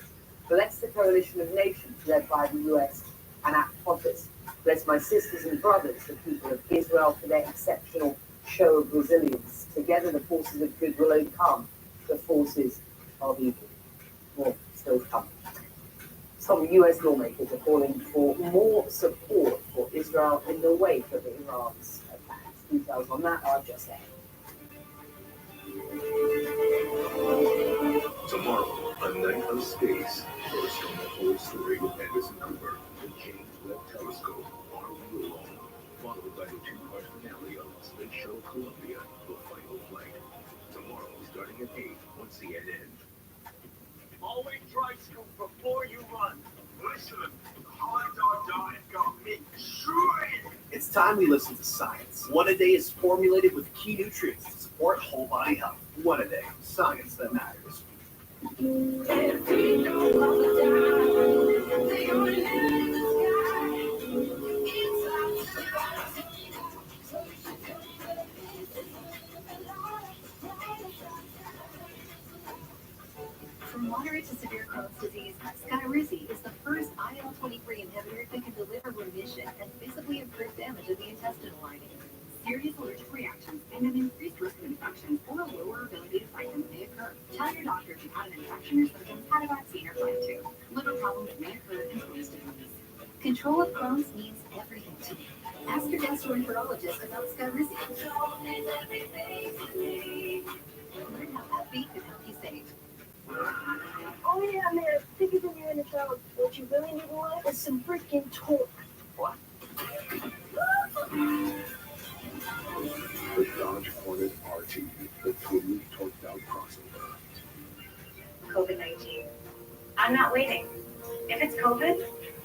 Bless the coalition of nations led by the US and ACT. Bless my sisters and brothers, the people of Israel, for their exceptional show of resilience. Together the forces of good will overcome the forces of evil." Will still come. Some US lawmakers are calling for more support for Israel in the wake of Iran's attacks. Details on that are just ahead. Tomorrow, a night of space. First on the whole story with Anderson Cooper, the James Webb Telescope, Are We Alone? Followed by the two-part finale of Space Shuttle Columbia, The Final Flight. Tomorrow, starting at 8 on CNN. Always try scoop before you run. Listen, hot dog diet got me shredded. It's time we listen to science. One A Day is formulated with key nutrients to support whole body health. One A Day, science that matters. From moderate to severe Crohn's disease, Skyrizi is the first IL-23 inhibitor that can deliver remission and visibly improve damage of the intestinal lining. Serious allergic reactions and an increased risk of infection or a lower ability to fight them may occur. Tell your doctor if you've had an infection or symptoms, had a vaccine, or plan to. Liver problems may occur in Crohn's disease. Control of Crohn's means everything to me. Ask your gastroenterologist about Skyrizi. Learn how AbbVie can help you save. Oh yeah, man, thicker than you're in the shower. What you really need in life is some freaking torque. What? The Dodge Hornet RT, the fully torqued out crossover. COVID-19. I'm not waiting. If it's COVID,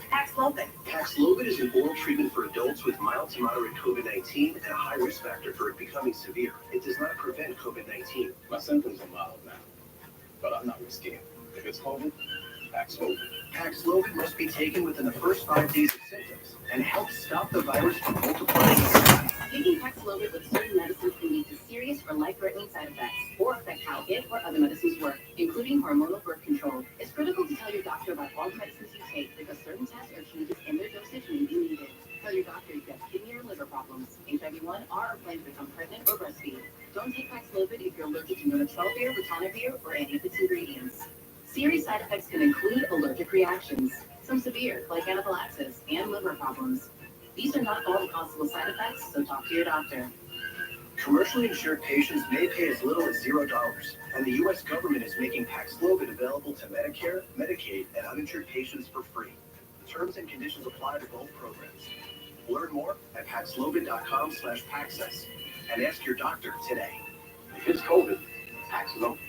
Paxlovid. Paxlovid is an oral treatment for adults with mild to moderate COVID-19 and a high risk factor for it becoming severe. It does not prevent COVID-19. My symptoms are mild now, but I'm not risking it. If it's COVID, Paxlovid. Paxlovid must be taken within the first 5 days of symptoms and helps stop the virus from multiplying. Taking Paxlovid with certain medicines can lead to serious or life-threatening side effects or affect how it or other medicines work, including hormonal birth control. It's critical to tell your doctor about all the medicines you take because certain tests or changes in their dosage may be needed. Tell your doctor if you have kidney or liver problems, HIV-1, or are planning to become pregnant or breastfeed. Don't take Paxlovid if you're allergic to nonylprovir, ritonavir, or any of its ingredients. Serious side effects can include allergic reactions, some severe, like anaphylaxis, and liver problems. These are not all the possible side effects, so talk to your doctor. Commercially insured patients may pay as little as $0, and the U.S. government is making Paxlovid available to Medicare, Medicaid, and uninsured patients for free. Terms and conditions apply to both programs. Learn more at Paxlovid.com/Paxess and ask your doctor today. If it's COVID, Paxlovid.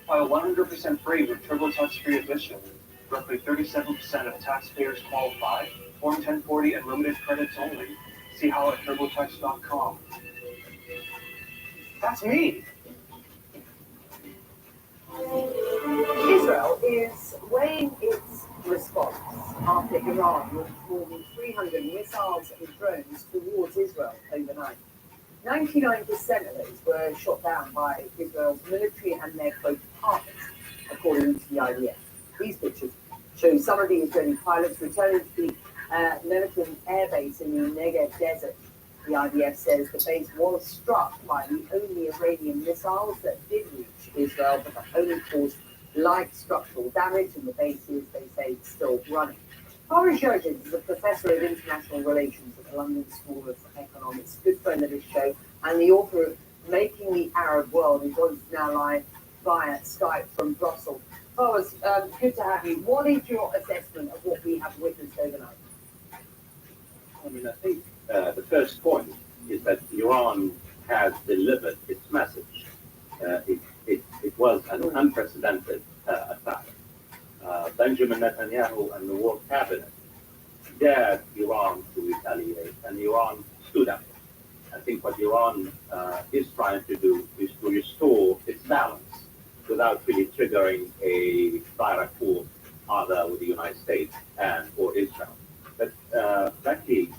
File 100% free with TurboTax Free Edition. Roughly 37% of taxpayers qualify. Form 1040 and limited credits only. See how at TurboTax.com. That's me. Israel is weighing its response after Iran launched more than 300 missiles and drones towards Israel overnight. 99% of those were shot down by Israel's military and their close partners, according to the IDF. These pictures show some of the Israeli pilots returning to the Nevatim air base in the Negev desert. The IDF says the base was struck by the only Iranian missiles that did reach Israel, but have only caused light structural damage, and the base is, they say, still running. Boris Yeltsin is a professor of international relations at the London School of Economics, good friend of this show, and the author of Making the Arab World, who joins us now live via Skype from Brussels. Boris, good to have you. What is your assessment of what we have witnessed overnight? I mean, I think the first point is that Iran has delivered its message. It was an unprecedented attack. Benjamin Netanyahu and the war cabinet dared Iran to retaliate, and Iran stood up. I think what Iran is trying to do is to restore its balance without really triggering a direct war either with the United States and or Israel. But Becky,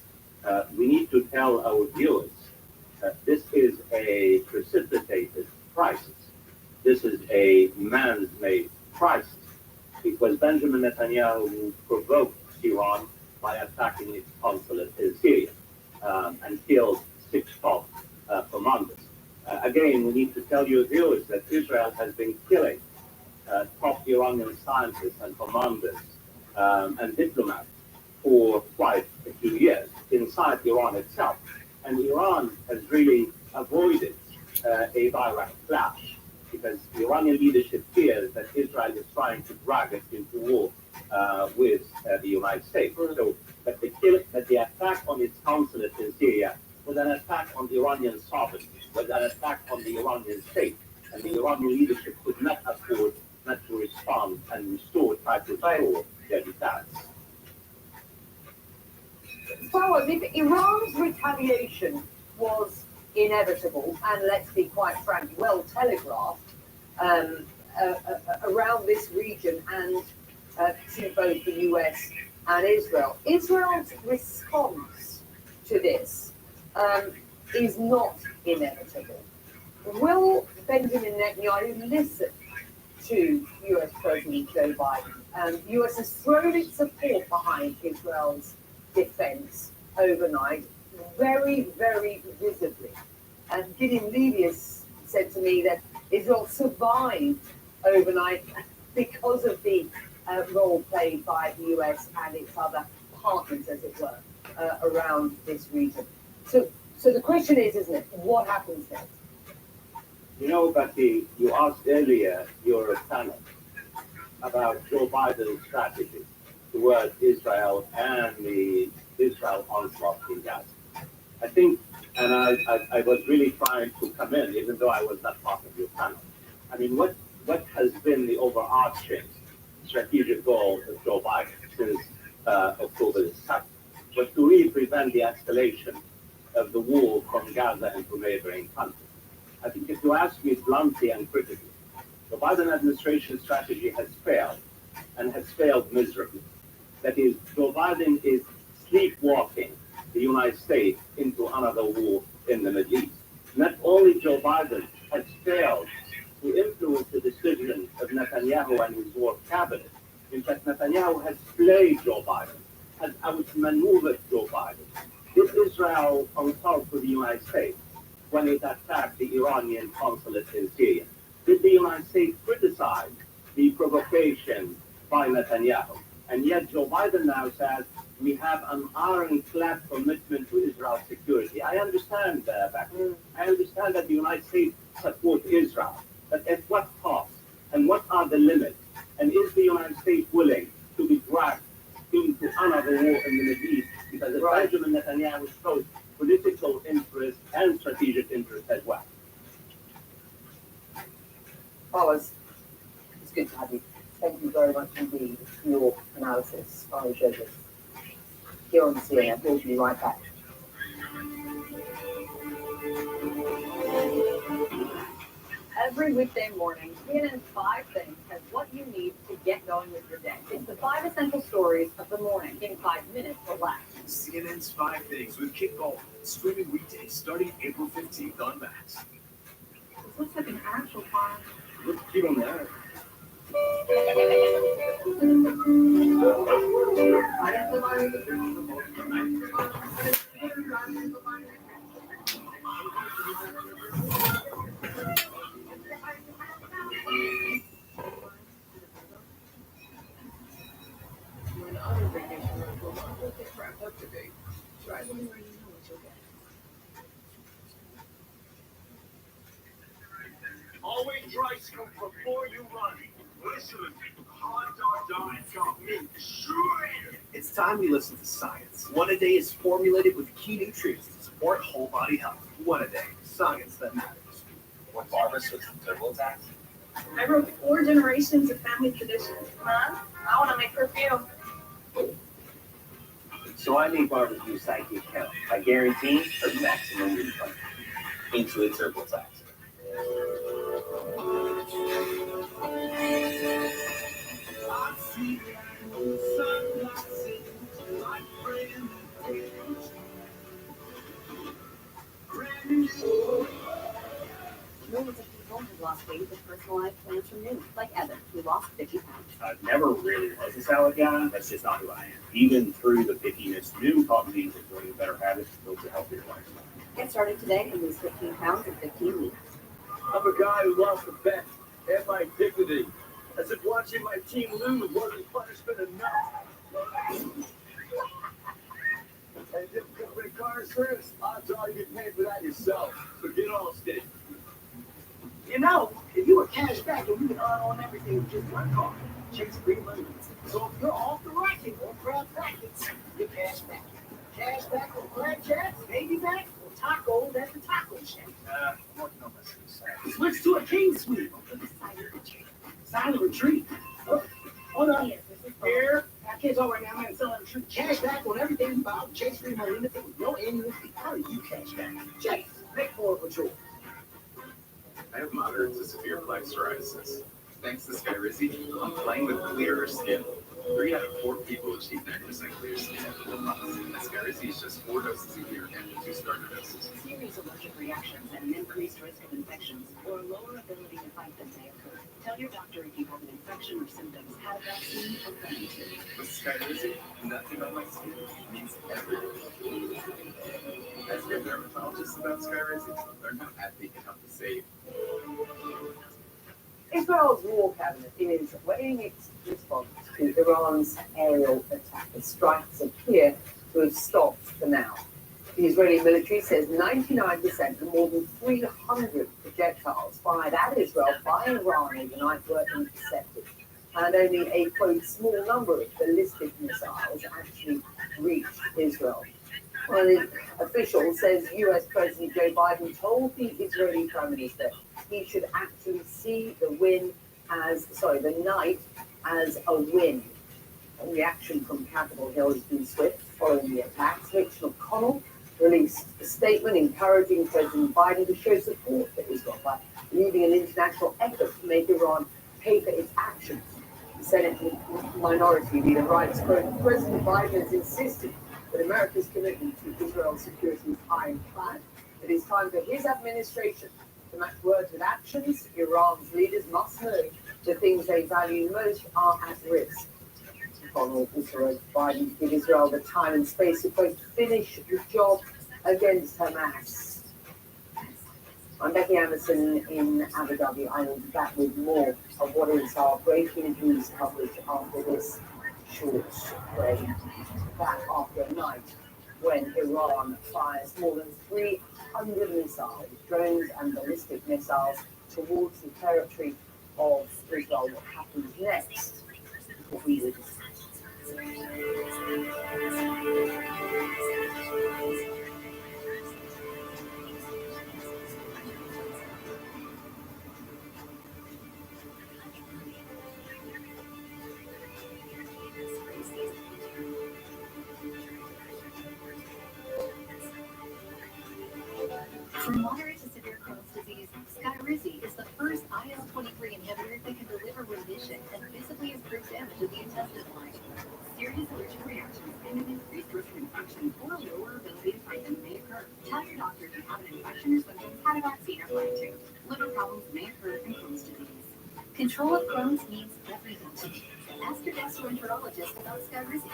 we need to tell our viewers that this is a precipitated crisis. This is a man-made crisis. It was Benjamin Netanyahu who provoked Iran by attacking its consulate in Syria and killed 6 top commanders. Again, we need to tell your viewers that Israel has been killing top Iranian scientists and commanders and diplomats for quite a few years inside Iran itself. And Iran has really avoided a direct clash because the Iranian leadership fears that Israel is trying to drag it into war with the United States. So that the attack on its consulate in Syria was an attack on the Iranian sovereignty, was an attack on the Iranian state, and the Iranian leadership could not afford not to respond and try to restore their defense. So, if Iran's retaliation was inevitable, and let's be quite frank, well telegraphed around this region and to both the US and Israel, Israel's response to this is not inevitable. Will Benjamin Netanyahu listen to US President Joe Biden? The US has thrown its support behind Israel's defense overnight, very, very visibly. And Gideon Levy said to me that Israel survived overnight because of the role played by the US and its other partners, as it were, around this region. So the question is, isn't it, what happens next? You know, Becky, you asked earlier your panel about Joe Biden's strategy towards Israel and the Israel onslaught in Gaza. I think, and I was really trying to come in, even though I was not part of your panel. I mean, what has been the overarching strategic goal of Joe Biden since October 2nd? Was to really prevent the escalation of the war from Gaza into neighboring countries. I think if you ask me bluntly and critically, the Biden administration strategy has failed and has failed miserably. That is, Joe Biden is sleepwalking the United States into another war in the Middle East. Not only Joe Biden has failed to influence the decision of Netanyahu and his war cabinet, in fact, Netanyahu has played Joe Biden, has outmaneuvered Joe Biden. Did Israel consult with the United States when it attacked the Iranian consulate in Syria? Did the United States criticize the provocation by Netanyahu? And yet Joe Biden now says, we have an ironclad commitment to Israel's security. I understand that. I understand that the United States supports Israel, but at what cost? And what are the limits? And is the United States willing to be dragged into another war in the Middle East? Because if Benjamin Netanyahu shows political interest and strategic interest as well. Powers, it's good to have you. Thank you very much indeed for your analysis on the show. Here on CNN, we'll be right back. Every weekday morning, CNN's 5 Things has what you need to get going with your day. It's the 5 essential stories of the morning in 5 minutes or less. CNN's 5 Things with Kit Baldwin, streaming weekdays starting April 15th on Max. This looks like an actual farm. Looks cute on that. When other vacation rentals will get wrapped up today, drive anywhere you know what you'll get. Always dry scoop before you run. Listen, hot dog got me shredded. It's time we listen to science. One A Day is formulated with key nutrients to support whole body health. One A Day, science that matters. What Barbara was turbo tax? I wrote 4 generations of family traditions. Mom, I want to make perfume. So I made barbecue psychic count by guaranteeing a maximum refund. Into the turbo tax. Millions of people have lost weight with personalized plans from Noom, like Evan, who lost 50 pounds. I've never really was a salad guy. That's just not who I am. Even through the pickiness, Noom taught me that building better habits builds a healthier lifestyle. Get started today and lose 15 pounds in 15 weeks. I'm a guy who lost a bet and my dignity. As if watching my team lose wasn't punishment enough. And if company car service, odds are you get paid for that yourself. So get all state. You know, if you were cash back and you can earn on everything with just one card, Chase free money. So if you're off the racket or crab packets, you're cash back. Cash back on crab jacks, baby back, or tacos at the taco shack. I'm working on my suicide. Switch to a king suite. Silent retreat. Oh, hold on. Here, our kids all right now, man, selling retreat. Cash back on everything you buy. Chase free money, anything with no annual fee. How do you cash back? Chase, make more of a choice. I have moderate to severe plaque psoriasis. Thanks to Skyrizi, I'm playing with clearer skin. 3 out of 4 people achieve 90% clear skin after 4 months. And Skyrizi is just 4 doses a year after 2 starter doses. Serious allergic reactions and an increased risk of infections or a lower ability to fight them may occur. Tell your doctor if you have an infection or symptoms, had a vaccine, or planning to. With Skyrizi, nothing on my skin means everything. Ask your dermatologist about Skyrizi. Learn how AbbVie can help you save. Israel's war cabinet is weighing its response to Iran's aerial attack. The strikes appear to have stopped for now. The Israeli military says 99% of more than 300 projectiles fired at Israel by Iran overnight were intercepted. And only a, quote, small number of ballistic missiles actually reached Israel. Well, the official says U.S. President Joe Biden told the Israeli Prime Minister he should actually see the night as a win. And reaction from Capitol Hill has been swift following the attacks. Mitch McConnell released a statement encouraging President Biden to show support for Israel by leading an international effort to make Iran pay for its actions. The Senate Minority Leader writes, quote, President Biden has insisted that America's commitment to Israel's security is ironclad. It is time for his administration to match words with actions. Iran's leaders must know the things they value most are at risk. McConnell also wrote Biden to give Israel the time and space to quote, finish the job against Hamas. I'm Becky Anderson in Abu Dhabi. I will be back with more of what is our breaking news coverage after this short break back after a night when Iran fires more than 300 missiles, drones and ballistic missiles towards the territory of Israel. What happens next? What we will discuss. From moderate to severe Crohn's disease, Skyrizi is the first IL-23 inhibitor that can deliver remission and visibly improve damage of the intestinal lining. Serious allergic reactions and an increased risk of infection or a lower ability to fight them may occur. Tell your doctor if you have an infection or symptoms, had a vaccine or planning to. Liver problems may occur in Crohn's disease. Control of Crohn's means everything to you. Ask your gastroenterologist about Skyrizi.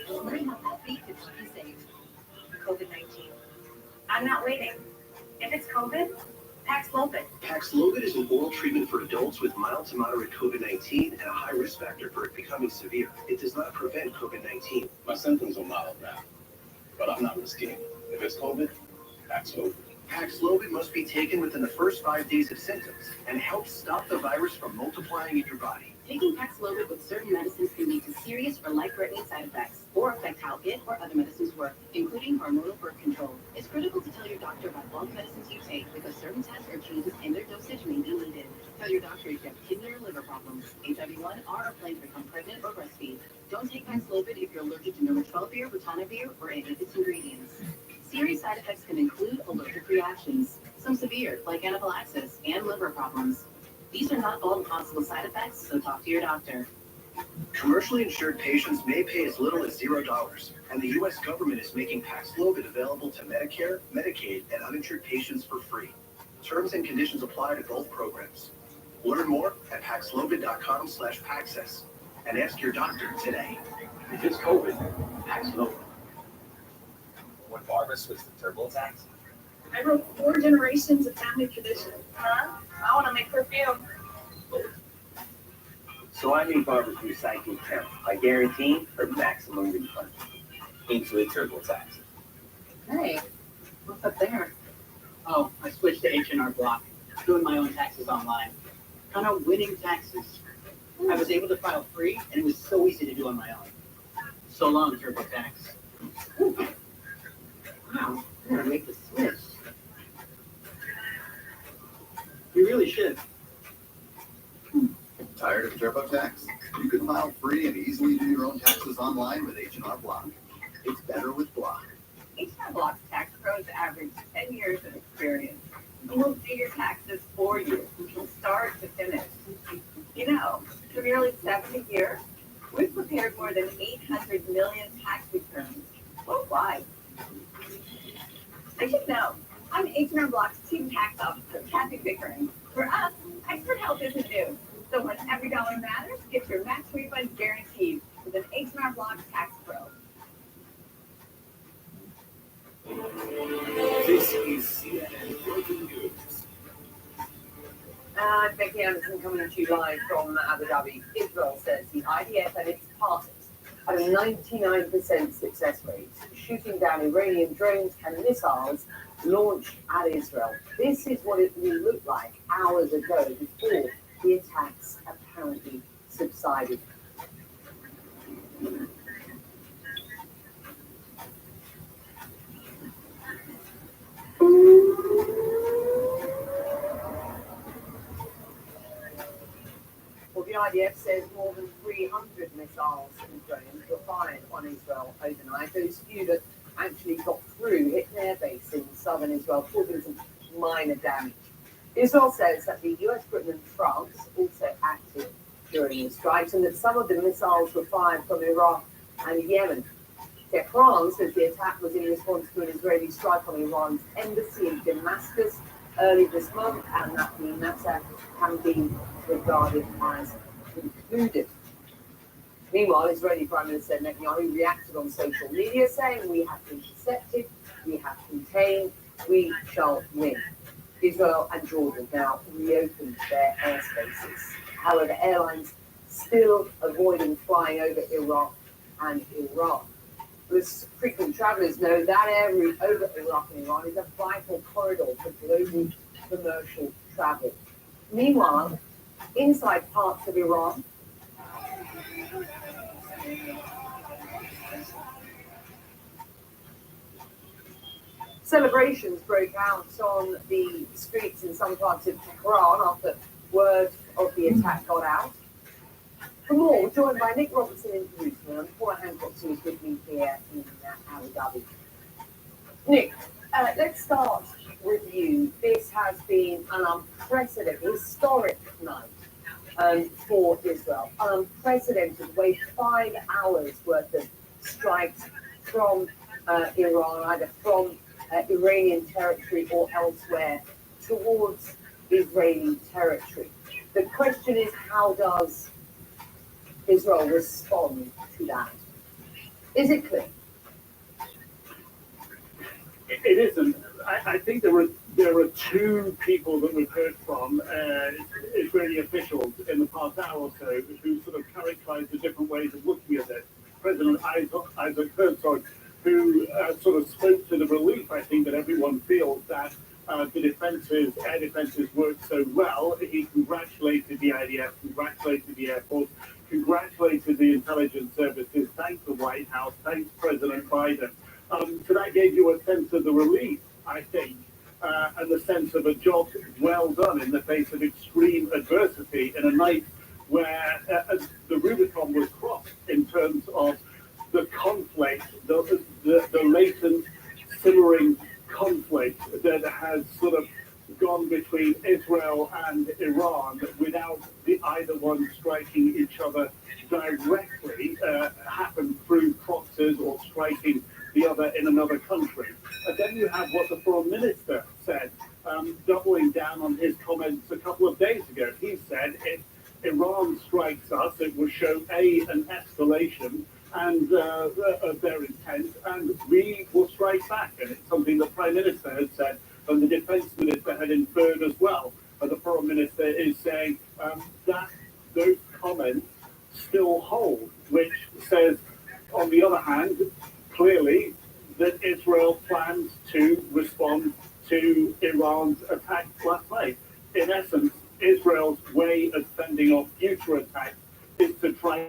Learn how healthy could keep you safe. COVID-19. I'm not waiting. If it's COVID, Paxlovid. Paxlovid is an oral treatment for adults with mild to moderate COVID-19 and a high risk factor for it becoming severe. It does not prevent COVID-19. My symptoms are mild now, but I'm not risking it. If it's COVID, Paxlovid. Paxlovid must be taken within the first 5 days of symptoms and helps stop the virus from multiplying in your body. Taking Paxlovid with certain medicines can lead to serious or life-threatening side effects or affect how it or other medicines work, including hormonal birth control. It's critical to tell your doctor about all the medicines you take because certain tests or changes in their dosage may be needed. Tell your doctor if you have kidney or liver problems, HIV-1, or are planning to become pregnant or breastfeed. Don't take Paxlovid if you're allergic to number 12 beer, ritonavir, or any of its ingredients. Serious side effects can include allergic reactions, some severe, like anaphylaxis, and liver problems. These are not all possible side effects, so talk to your doctor. Commercially insured patients may pay as little as $0, and the U.S. government is making Paxlovid available to Medicare, Medicaid, and uninsured patients for free. Terms and conditions apply to both programs. Learn more at Paxlovid.com/Paxess and ask your doctor today. If it's COVID, Paxlovid. When Barbara switched to TurboTax, I wrote 4 generations of family tradition. Huh? I want to make perfume. So I made Barbara's recycling count by guaranteeing her maximum refund. Into a TurboTax. Hey, what's up there? Oh, I switched to H&R Block, doing my own taxes online. Kind of winning taxes. I was able to file free, and it was so easy to do on my own. So long, TurboTax. Wow, I'm gonna make the switch. You really should. Tired of TurboTax? You can file free and easily do your own taxes online with H&R Block. It's better with Block. H&R Block's tax pros average 10 years of experience. And will do your taxes for you from start to finish. You know, for nearly 70 years, we've prepared more than 800 million tax returns worldwide. I should know. I'm H&R Block's Chief Tax Officer, Kathy Pickering. For us, expert help isn't new. So when every dollar matters, get your max refund guaranteed with an H&R Block Tax Pro. This is CNN Breaking News. I'm Becky Anderson coming to you live from Abu Dhabi. Israel says the IDF and its partners had a 99% success rate, shooting down Iranian drones and missiles launched at Israel. This is what it will look like hours ago before the attacks apparently subsided. Well, the IDF says more than 300 missiles and drones were fired on Israel overnight. Those few that actually got through hit an airbase in southern Israel, causing some minor damage. Israel says that the US, Britain, and France also acted during the strikes, and that some of the missiles were fired from Iraq and Yemen. Tehran says the attack was in response to an Israeli strike on Iran's embassy in Damascus early this month, and that the matter can be regarded as concluded. Meanwhile, Israeli Prime Minister Netanyahu reacted on social media saying, "We have intercepted, we have contained, we shall win." Israel and Jordan now reopened their airspaces. However, airlines still avoiding flying over Iraq and Iran. As frequent travelers know, that air route over Iraq and Iran is a vital corridor for global commercial travel. Meanwhile, inside parts of Iran, celebrations broke out on the streets in some parts of Tehran after word of the attack got out. For more, we're joined by Nick Robertson in Jerusalem and Paula Hancock, who is with me here in Abu Dhabi. Nick, let's start with you. This has been an unprecedented, historic night for Israel. An unprecedented way, 5 hours worth of strikes from Iran, either from Iranian territory or elsewhere towards Israeli territory. The question is, how does Israel respond to that? Is it clear? It isn't. I think there are two people that we've heard from, Israeli officials in the past hour or so, who sort of characterize the different ways of looking at it. President Isaac Herzog, who sort of spoke to the relief, I think, that everyone feels that the air defenses worked so well. He congratulated the IDF, congratulated the Air Force, congratulated the intelligence services, thanked the White House, thanked President Biden. So that gave you a sense of the relief, I think, and the sense of a job well done in the face of extreme adversity in a night where the Rubicon was crossed in terms of the conflict, the latent, simmering conflict that has sort of gone between Israel and Iran without either one striking each other directly, happened through proxies or striking the other in another country. And then you have what the foreign minister said, doubling down on his comments a couple of days ago. He said, if Iran strikes us, it will show an escalation and of their intent, and we will strike back. And it's something the Prime Minister has said, and the Defence Minister had inferred as well. And the Foreign Minister is saying that those comments still hold, which says, on the other hand, clearly that Israel plans to respond to Iran's attack last night. In essence, Israel's way of fending off future attacks is to try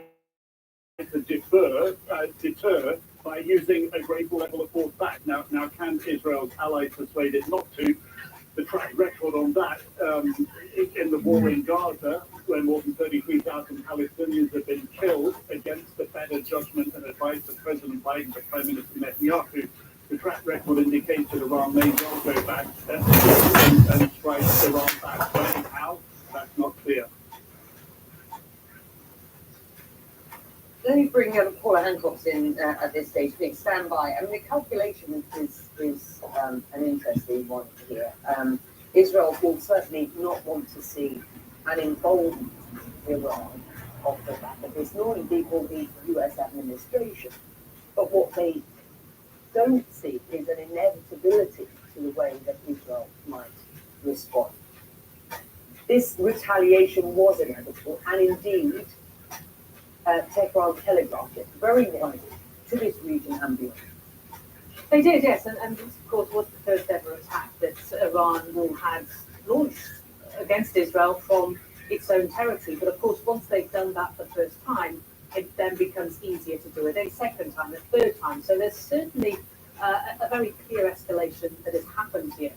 to deter by using a greater level of force back. Now, can Israel's allies persuade it not to? The track record on that in the war in Gaza, where more than 33,000 Palestinians have been killed against the better judgment and advice of President Biden and Prime Minister Netanyahu, the track record indicates that Iran may well go back and strike Iran back. But how? That's not clear. Let me bring Paula Hancock in at this stage. Please stand by. I mean, the calculation is an interesting one here. Israel will certainly not want to see an emboldened Iran off the back of this, nor indeed will the US administration. But what they don't see is an inevitability to the way that Israel might respond. This retaliation was inevitable, and indeed, Tehran telegraphed it very widely to this region and beyond. They did, yes, and this, of course, was the first ever attack that Iran had launched against Israel from its own territory. But of course, once they've done that the first time, it then becomes easier to do it a second time, a third time. So there's certainly a very clear escalation that has happened here.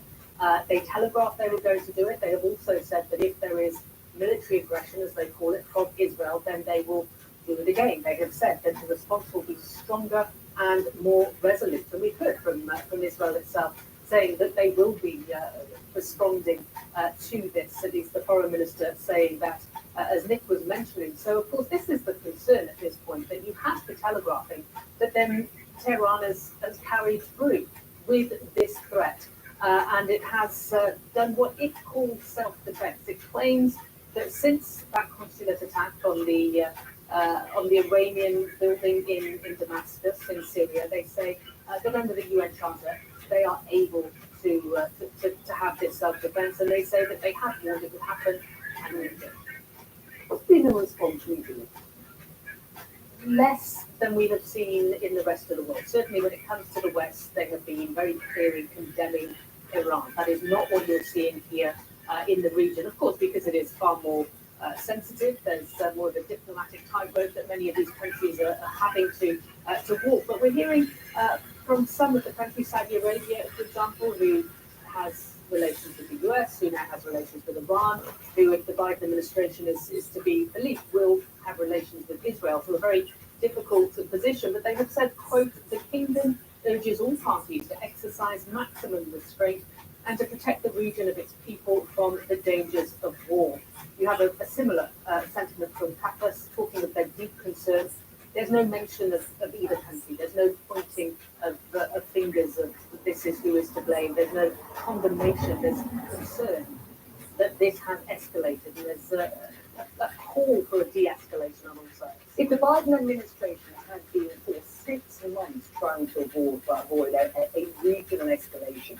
They telegraphed they were going to do it. They have also said that if there is military aggression, as they call it, from Israel, then they will do it again. They have said that the response will be stronger and more resolute. And we've heard from Israel itself saying that they will be responding to this. At least the foreign minister saying that, as Nick was mentioning. So, of course, this is the concern at this point, that you have the telegraphing that then Tehran has carried through with this threat. And it has done what it calls self-defense. It claims that since that consulate attack on the Iranian building in Damascus, in Syria, they say that under the UN Charter, they are able to have this self-defense, and they say that they have warned it would happen, and they did. What's been the response regionally? Less than we have seen in the rest of the world. Certainly when it comes to the West, they have been very clear in condemning Iran. That is not what you're seeing here in the region, of course, because it is far more sensitive. There's more of a diplomatic tightrope that many of these countries are having to walk. But we're hearing from some of the countries, Saudi Arabia, for example, who has relations with the US, who now has relations with Iran, who, if the Biden administration is to be believed, will have relations with Israel. So a very difficult position. But they have said, quote, the kingdom urges all parties to exercise maximum restraint and to protect the region of its people from the dangers of war. You have a similar sentiment from Qatar, talking of their deep concerns. There's no mention of either country. There's no pointing of fingers of this is who is to blame. There's no condemnation. There's concern that this has escalated, and there's a call for a de-escalation on all sides. If the Biden administration had been for 6 months trying to avoid a regional escalation,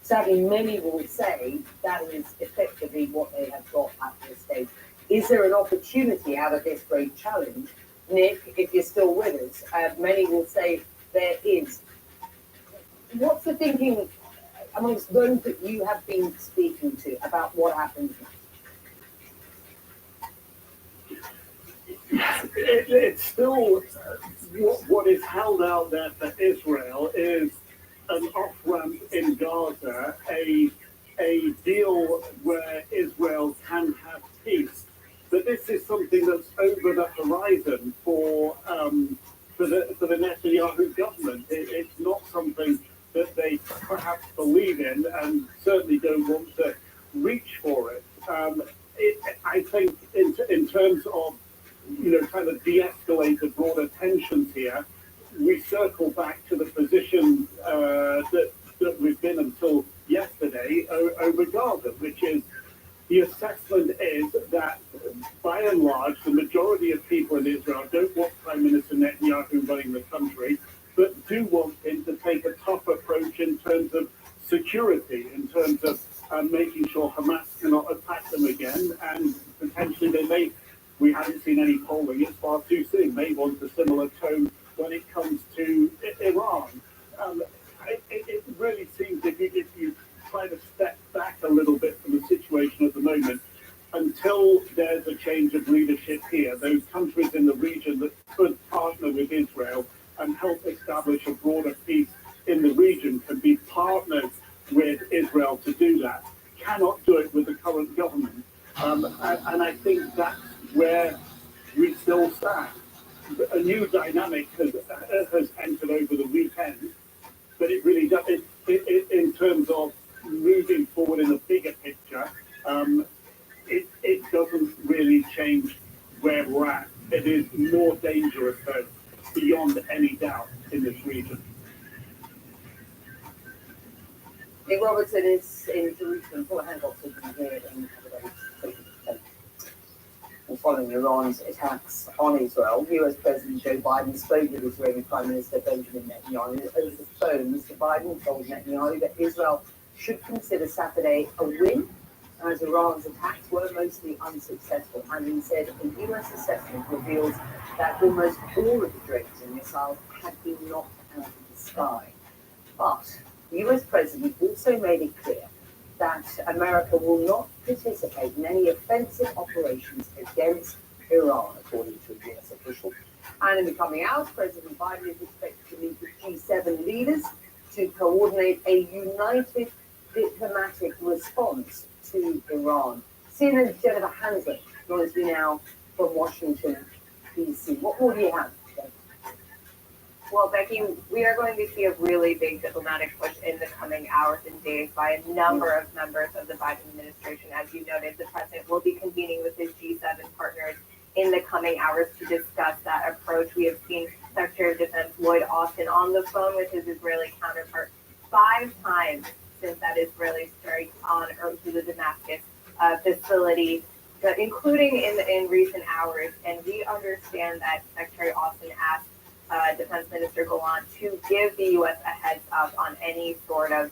sadly many will say that is effectively what they have got at this stage. Is there an opportunity out of this great challenge? Nick, if you're still with us, many will say there is. What's the thinking amongst those that you have been speaking to about what happens next? It's still what is held out there for Israel is an off-ramp in Gaza, a deal where Israel can have peace. But this is something that's over the horizon for the Netanyahu government. It's not something that they perhaps believe in and certainly don't want to reach for it. I think in terms of kind of de-escalate the broader tensions here, we circle back to the position that we've been until yesterday over Gaza, which is the assessment is that, by and large, the majority of people in Israel don't want Prime Minister Netanyahu running the country, but do want him to take a tough approach in terms of security, in terms of making sure Hamas cannot attack them again, and potentially they may, we haven't seen any polling, it's far too soon, may want a similar tone when it comes to Iran. It really seems if you try to step back a little bit from the situation at the moment, until there's a change of leadership here, those countries in the region that could partner with Israel and help establish a broader peace in the region can be partnered with Israel to do that. Cannot do it with the current government. And I think that's where we still stand. A new dynamic has entered over the weekend, but it really does, in terms of moving forward in the bigger picture, it doesn't really change where we're at. It is more dangerous, though, beyond any doubt, in this region. Nick Robertson is in Jerusalem for handoff here in following Iran's attacks on Israel. US President Joe Biden spoke with Israeli Prime Minister Benjamin Netanyahu over the phone. Mr. Biden told Netanyahu that Israel should consider Saturday a win, as Iran's attacks were mostly unsuccessful. And he said a US assessment reveals that almost all of the drones and missiles had been knocked out of the sky. But the US President also made it clear that America will not participate in any offensive operations against Iran, according to a US official. And in the coming hours, President Biden is expected to meet with G7 leaders to coordinate a united diplomatic response to Iran. CNN's Jennifer Hansler joins me now from Washington, D.C. What more do you have? Well, Becky, we are going to see a really big diplomatic push in the coming hours and days by a number of members of the Biden administration. As you noted, the president will be convening with his G7 partners in the coming hours to discuss that approach. We have seen Secretary of Defense Lloyd Austin on the phone with his Israeli counterpart 5 times since that Israeli strike on to the Damascus facility, including in recent hours. And we understand that Secretary Austin asked Defense Minister Gallant to give the U.S. a heads up on any sort of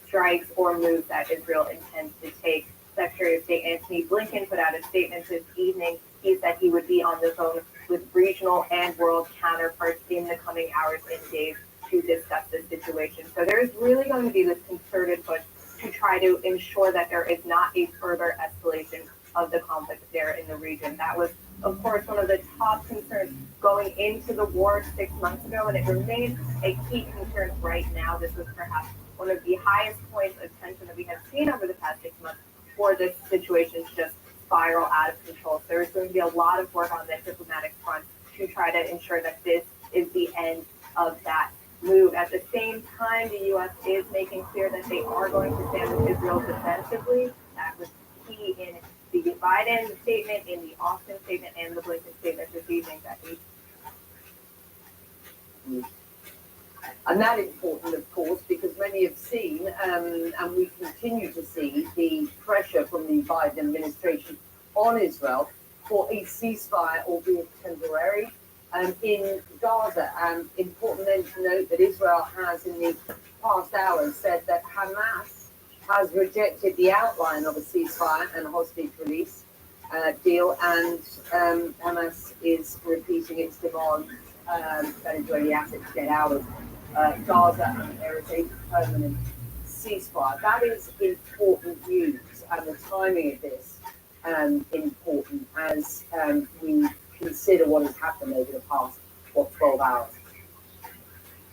strikes or moves that Israel intends to take. Secretary of State Antony Blinken put out a statement this evening he said he would be on the phone with regional and world counterparts in the coming hours and days to discuss this situation. So there's really going to be this concerted push to try to ensure that there is not a further escalation of the conflict there in the region. That was, of course, one of the top concerns going into the war 6 months ago, and it remains a key concern right now. This was perhaps one of the highest points of tension that we have seen over the past 6 months for this situation to just spiral out of control. So there's going to be a lot of work on the diplomatic front to try to ensure that this is the end of that move. At the same time, the U.S. is making clear that they are going to stand with Israel defensively. That was key in the Biden statement, in the Austin statement, and the Blinken statement this evening. And that is important, of course, because many have seen, and we continue to see, the pressure from the Biden administration on Israel for a ceasefire, albeit temporary, in Gaza. And important then to note that Israel has, in the past hours, said that Hamas has rejected the outline of a ceasefire and hostage release deal, and Hamas is repeating its demand that Israeli assets get out of Gaza and there is a permanent ceasefire. That is important news, and the timing of this important as we consider what has happened over the past 12 hours.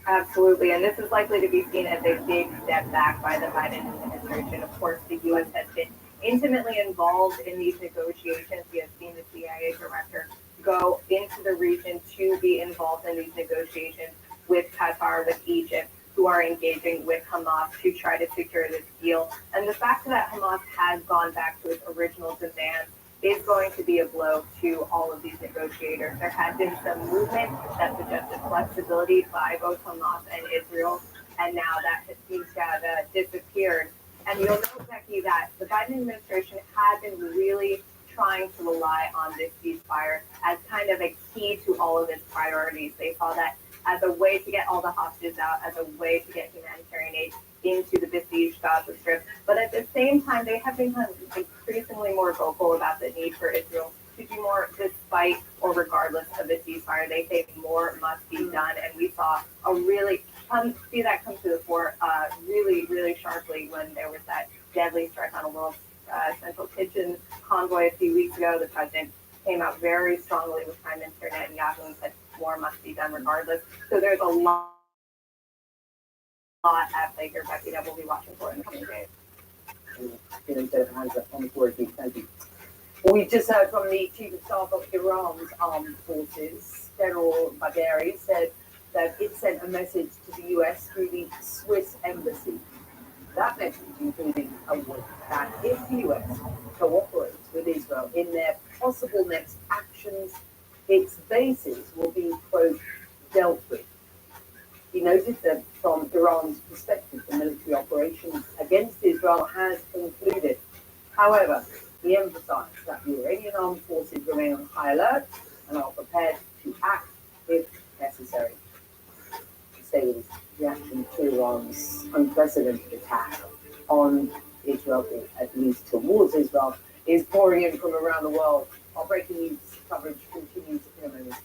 Absolutely, and this is likely to be seen as a big step back by the Biden administration. Of course, the U.S. has been intimately involved in these negotiations. We have seen the CIA director go into the region to be involved in these negotiations with Qatar, with Egypt, who are engaging with Hamas to try to secure this deal. And the fact that Hamas has gone back to its original demands is going to be a blow to all of these negotiators. There has been some movement that suggested flexibility by both Hamas and Israel, and now that seems to have disappeared. And you'll note, Becky, that the Biden administration had been really trying to rely on this ceasefire as kind of a key to all of its priorities. They saw that as a way to get all the hostages out, as a way to get humanitarian aid into the besieged Gaza Strip. But at the same time, they have become increasingly more vocal about the need for Israel to do more despite or regardless of the ceasefire. They say more must be done. And we saw see that come to the fore really sharply when there was that deadly strike on a World Central Kitchen convoy a few weeks ago. The president came out very strongly with Prime Minister Netanyahu and said more must be done regardless. So there's a lot at play here, Becky, that we'll be watching for in the coming days. Thank you. Well, we just heard from the Chief of Staff of Iran's armed forces, General Bagheri, said that it sent a message to the US through the Swiss embassy. That message included a word that if the US cooperates with Israel in their possible next actions, its bases will be, quote, dealt with. He noted that from Iran's perspective, the military operation against Israel has concluded. However, he emphasized that the Iranian armed forces remain on high alert and are prepared to act if necessary. Stated reaction to Iran's unprecedented attack on Israel, at least towards Israel, is pouring in from around the world. Our breaking news coverage continues in a moment.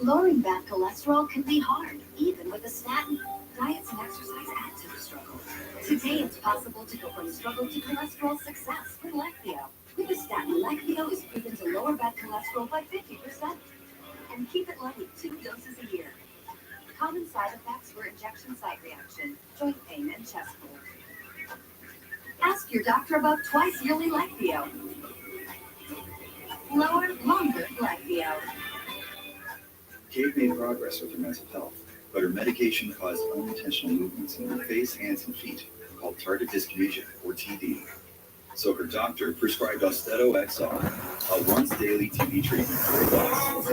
Lowering bad cholesterol can be hard, even with a statin. Diets and exercise add to the struggle. Today, it's possible to go from struggle to cholesterol success with Leqvio. With a statin, Leqvio is proven to lower bad cholesterol by 50% and keep it light 2 doses a year. Common side effects were injection site reaction, joint pain, and chest cold. Ask your doctor about twice-yearly Leqvio. Lower, longer Leqvio. Kate made progress with her mental health, but her medication caused unintentional movements in her face, hands, and feet, called tardive dyskinesia, or TD. So her doctor prescribed Austedo XR, a once-daily TD treatment for her loss.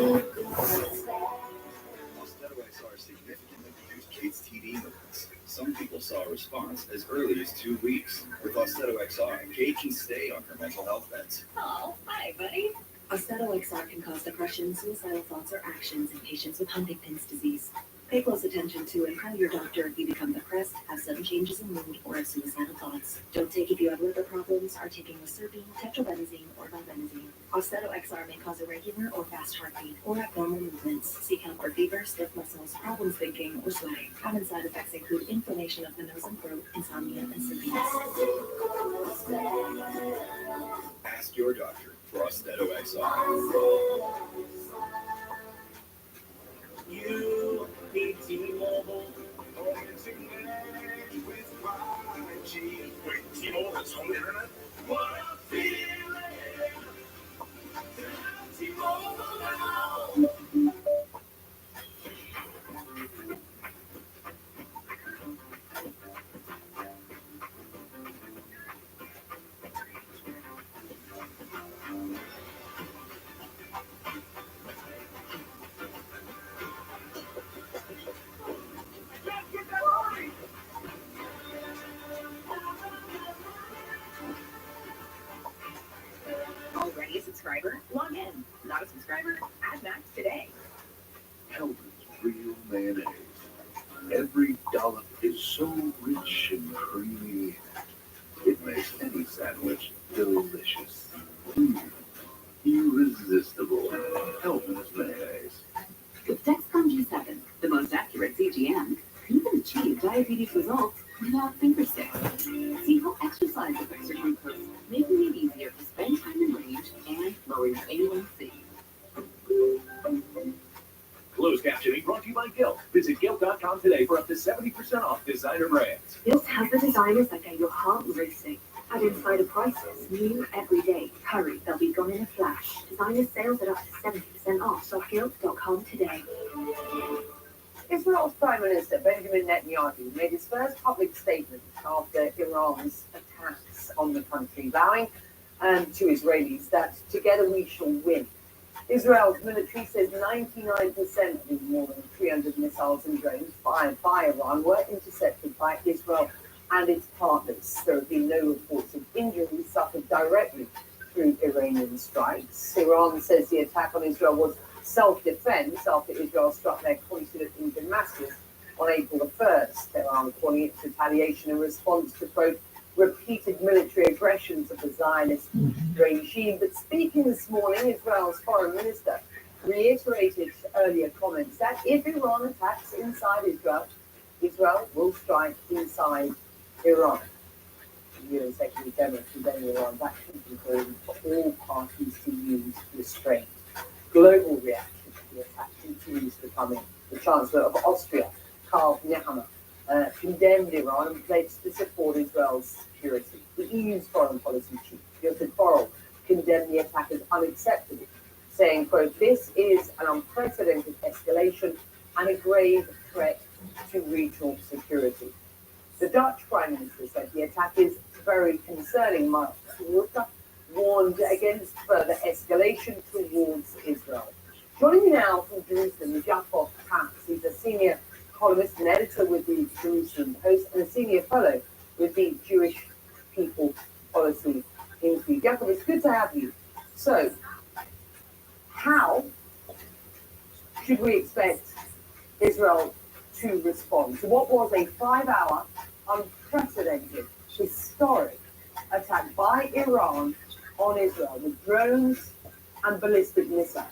Austedo XR significantly reduced Kate's TD movements. Some people saw a response as early as 2 weeks. With Austedo XR, Kate can stay on her mental health meds. Oh, hi, buddy. Austedo XR can cause depression, suicidal thoughts, or actions in patients with Huntington's disease. Pay close attention to and call your doctor if you become depressed, have sudden changes in mood, or have suicidal thoughts. Don't take if you have liver problems, are taking Liserpine, tetrabenzene, or valbenazine. Austedo XR may cause irregular or fast heartbeat or abnormal movements. Seek help for fever, stiff muscles, problems thinking, or sweating. Common side effects include inflammation of the nose and throat, insomnia, and sleepiness. Ask your doctor for Austedo XR. You need T-Mobile. Home internet with 5G. Wait, T-Mobile has home internet? What a feeling! T-Mobile now! Already a subscriber? Log in. Not a subscriber? Add Max today. Hellman's real mayonnaise. Every dollop is so rich and creamy. It makes any sandwich delicious. Irresistible. Hellman's mayonnaise. With Dexcom G7, the most accurate CGM, you can achieve diabetes results without finger sticks. See how exercise affects your glucose, making it easier to spend time in range and lower your A1C. Closed captioning brought to you by Gilt. Visit Gilt.com today for up to 70% off designer brands. Gilt has the designers that get your heart racing. At insider prices, new every day. Hurry, they'll be gone in a flash. Designer sales at up to 70% off. Shop Gilt.com today. Israel's Prime Minister Benjamin Netanyahu made his first public statement after Iran's attacks on the country, vowing to Israelis that together we shall win. Israel's military says 99% of the more than 300 missiles and drones fired by Iran were intercepted by Israel and its partners. There have been no reports of injuries suffered directly through Iranian strikes. Iran says the attack on Israel was self-defense after Israel struck their consulate in Damascus on April the 1st. Iran calling it retaliation in response to, quote, repeated military aggressions of the Zionist regime. But speaking this morning, Israel's foreign minister reiterated earlier comments that if Iran attacks inside Israel, Israel will strike inside Iran. The UN Secretary General condemned Iran's action, calling for all parties to use restraint. Global reaction to the attack continues to come in. The Chancellor of Austria, Karl Nehammer, condemned Iran and pledged to support Israel's security. The EU's foreign policy chief, Josep Borrell, condemned the attack as unacceptable, saying, quote, this is an unprecedented escalation and a grave threat to regional security. The Dutch Prime Minister said the attack is very concerning. Mark Rutte warned against further escalation towards Israel. Joining me now from Jerusalem, Jacob Katz. He's a senior columnist and editor with the Jerusalem Post and a senior fellow with the Jewish People Policy Institute. Jacob, it's good to have you. So, how should we expect Israel to respond to what was a 5-hour, unprecedented, historic attack by Iran on Israel with drones and ballistic missiles?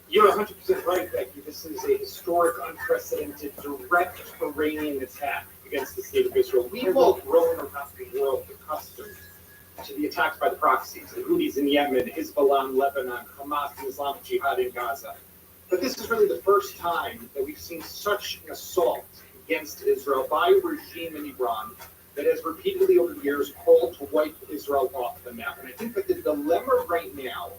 You're 100% right, Becky. This is a historic, unprecedented, direct Iranian attack against the state of Israel. We've all grown around the world accustomed to the attacks by the proxies, the Houthis in Yemen, Hezbollah in Lebanon, Hamas and Islamic Jihad in Gaza. But this is really the first time that we've seen such an assault against Israel by a regime in Iran that has repeatedly over the years called to wipe Israel off the map. And I think that the dilemma right now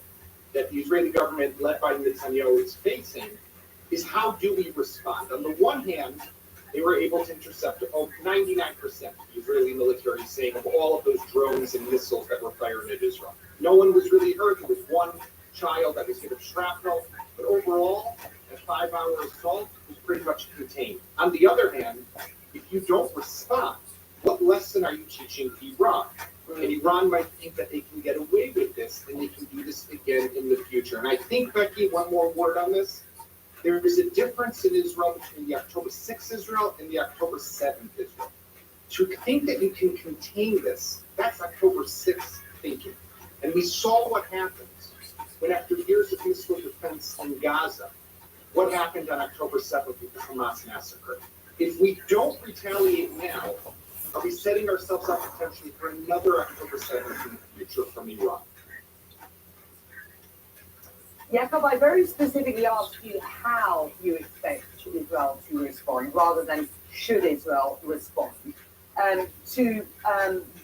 that the Israeli government led by Netanyahu is facing is how do we respond? On the one hand, they were able to intercept 99% of the Israeli military, saying of all of those drones and missiles that were fired at Israel. No one was really hurt. There was one child that was hit of shrapnel, but overall, a 5-hour assault was pretty much contained. On the other hand, if you don't respond, what lesson are you teaching Iran? And Iran might think that they can get away with this and they can do this again in the future. And I think, Becky, one more word on this. There is a difference in Israel between the October 6th Israel and the October 7th Israel. To think that you can contain this, that's October 6th thinking. And we saw what happens when, after years of missile defense in Gaza, what happened on October 7th with the Hamas massacre. If we don't retaliate now, are we setting ourselves up potentially for another October 7th in the future from Iran? Jacob, I very specifically asked you how you expect Israel to respond, rather than should Israel respond, to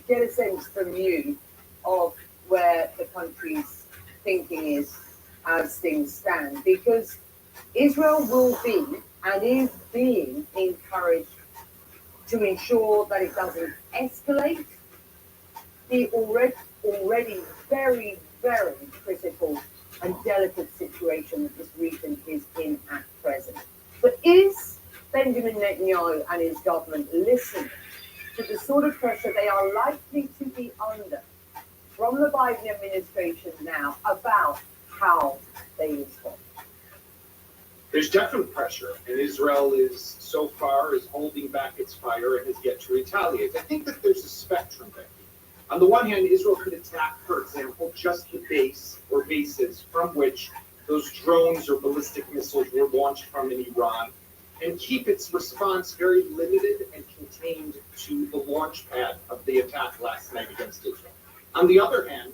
get a sense from you of where the country's thinking is as things stand, because Israel will be and is being encouraged to ensure that it doesn't escalate the already very, very critical and delicate situation that this region is in at present. But is Benjamin Netanyahu and his government listening to the sort of pressure they are likely to be under from the Biden administration now about how they respond? There's definite pressure, and Israel is so far is holding back its fire and has yet to retaliate. I think that there's a spectrum there. On the one hand, Israel could attack, for example, just the base or bases from which those drones or ballistic missiles were launched from in Iran, and keep its response very limited and contained to the launch pad of the attack last night against Israel. On the other hand,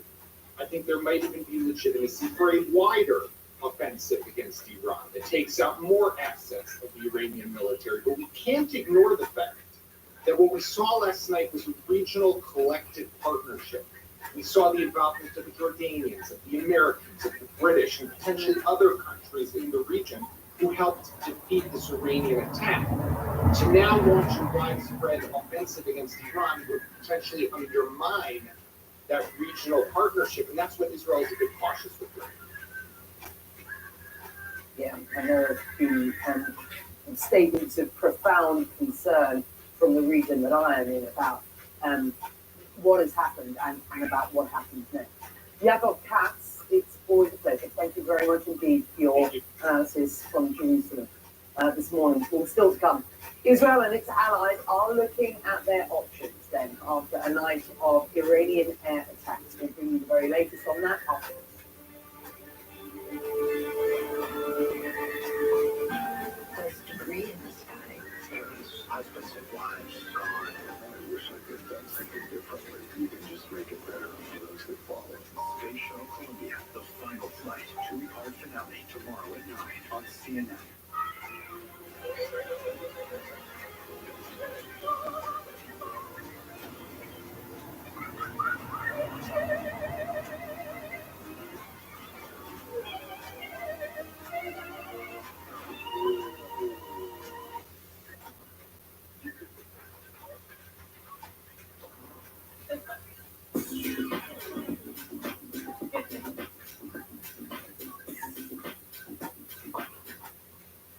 I think there might even be legitimacy for a wider offensive against Iran that takes out more assets of the Iranian military. But we can't ignore the fact that what we saw last night was a regional collective partnership. We saw the involvement of the Jordanians, of the Americans, of the British, and potentially other countries in the region who helped defeat this Iranian attack. To now launch a widespread offensive against Iran would potentially undermine that regional partnership, and that's what Israel is a bit cautious with. Yeah, and there have been statements of profound concern from the region that I am in about what has happened and about what happens next. Jacob Katz, it's always a pleasure. Thank you very much indeed for your analysis from Jerusalem this morning. Well, still to come. Israel and its allies are looking at their options then after a night of Iranian air attacks. We'll bring you the very latest on that after. There's debris in the sky. Husbands and wives gone. I wish I could have done something differently. You can just make it better for those that follow. Space Shuttle Columbia, the final flight, 2-part finale tomorrow at 9 on CNN.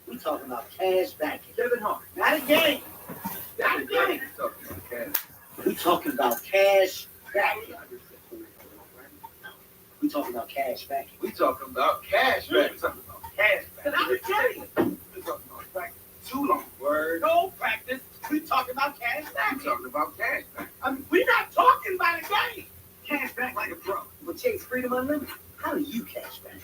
We talking about cash backing. Kevin Hart, not a game. Not a game. We talking about cash backing. We talking about cash backing. We talking about cash back. We talking about cash back. Not a game. We talking about practice. Too long. Word. No practice. We talking about cash We backing. talking about cash back. I mean, we're not talking about a game. Cash back like a pro. But Chase, Freedom Unlimited. How do you cash back?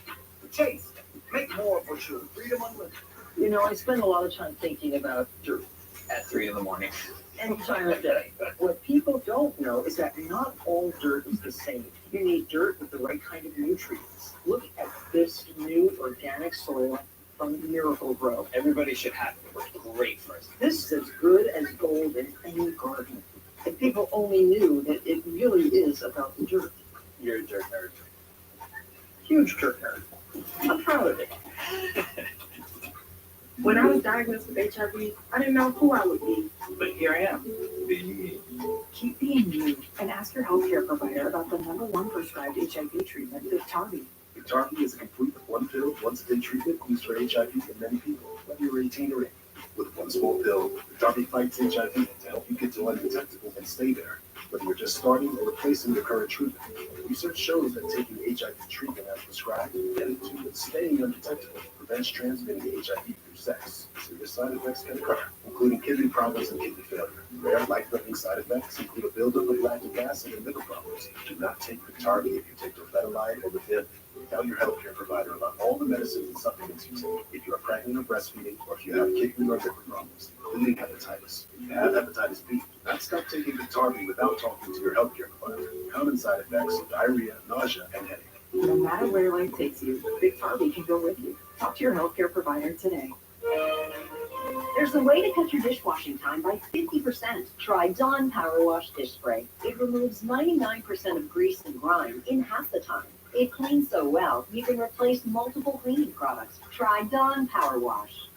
But Chase, make more for sure. Freedom Unlimited. You know, I spend a lot of time thinking about dirt at 3 in the morning, any time of day. What people don't know is that not all dirt is the same. You need dirt with the right kind of nutrients. Look at this new organic soil from Miracle Grow. Everybody should have it. It works great for us. This is as good as gold in any garden. If people only knew that it really is about the dirt. You're a dirt nerd. Huge dirt nerd. I'm proud of it. When I was diagnosed with HIV, I didn't know who I would be. But here I am, being me. Keep being you and ask your healthcare provider about the #1 prescribed HIV treatment, Biktarvy. Biktarvy is a complete one pill, once a day treatment used for HIV in many people, whether you're 18 or 80. With one small pill, Biktarvy fights HIV to help you get to undetectable and stay there. whether you're just starting or replacing your current treatment. Research shows that taking HIV treatment as prescribed and getting to and staying undetected prevents transmitting HIV through sex. Serious side effects can occur, including kidney problems and kidney failure. Rare life-threatening side effects include a buildup of lactic acid and liver problems. Do not take Biktarvy if you take dofetilide or Levin. Tell your healthcare provider about all the medicines and supplements you take if you are pregnant or breastfeeding, or if you have kidney or liver problems, including hepatitis. If you have hepatitis B, do not stop taking Biktarvy without talking to your healthcare provider. Common side effects are diarrhea, nausea, and headache. No matter where life takes you, Biktarvy can go with you. Talk to your healthcare provider today. There's a way to cut your dishwashing time by 50%. Try Dawn Power Wash Dish Spray. It removes 99% of grease and grime in half the time. It cleans so well, you can replace multiple cleaning products. Try Dawn Power Wash.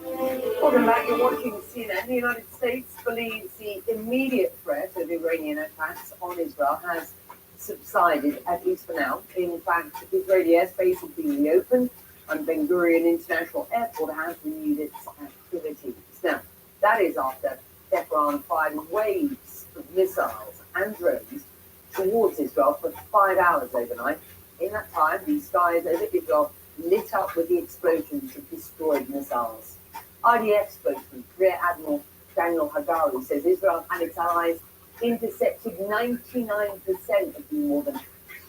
Welcome back. You're watching CNN. The United States believes the immediate threat of Iranian attacks on Israel has subsided, at least for now. In fact, the Israeli airspace has been reopened, and Ben Gurion International Airport has renewed its activities. Now, that is after Tehran fired waves of missiles and drones towards Israel for 5 hours overnight. In that time, the skies over Israel lit up with the explosions of destroyed missiles. IDF spokesman Rear Admiral Daniel Hagari says Israel and its allies intercepted 99% of the more than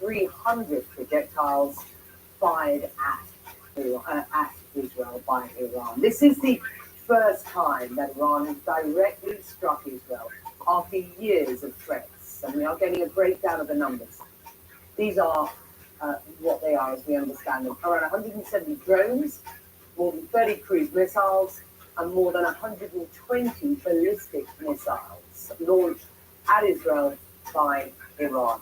300 projectiles fired at Israel by Iran. This is the first time that Iran has directly struck Israel after years of threats, and we are getting a breakdown of the numbers. These are what they are as we understand them. Around 170 drones, more than 30 cruise missiles, and more than 120 ballistic missiles launched at Israel by Iran.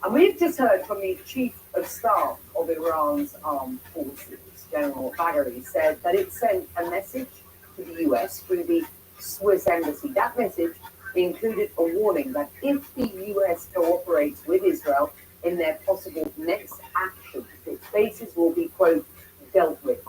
And we've just heard from the Chief of Staff of Iran's armed forces, General Bagheri, said that it sent a message to the US through the Swiss embassy. That message included a warning that if the US cooperates with Israel in their possible next actions, its bases will be, quote, dealt with.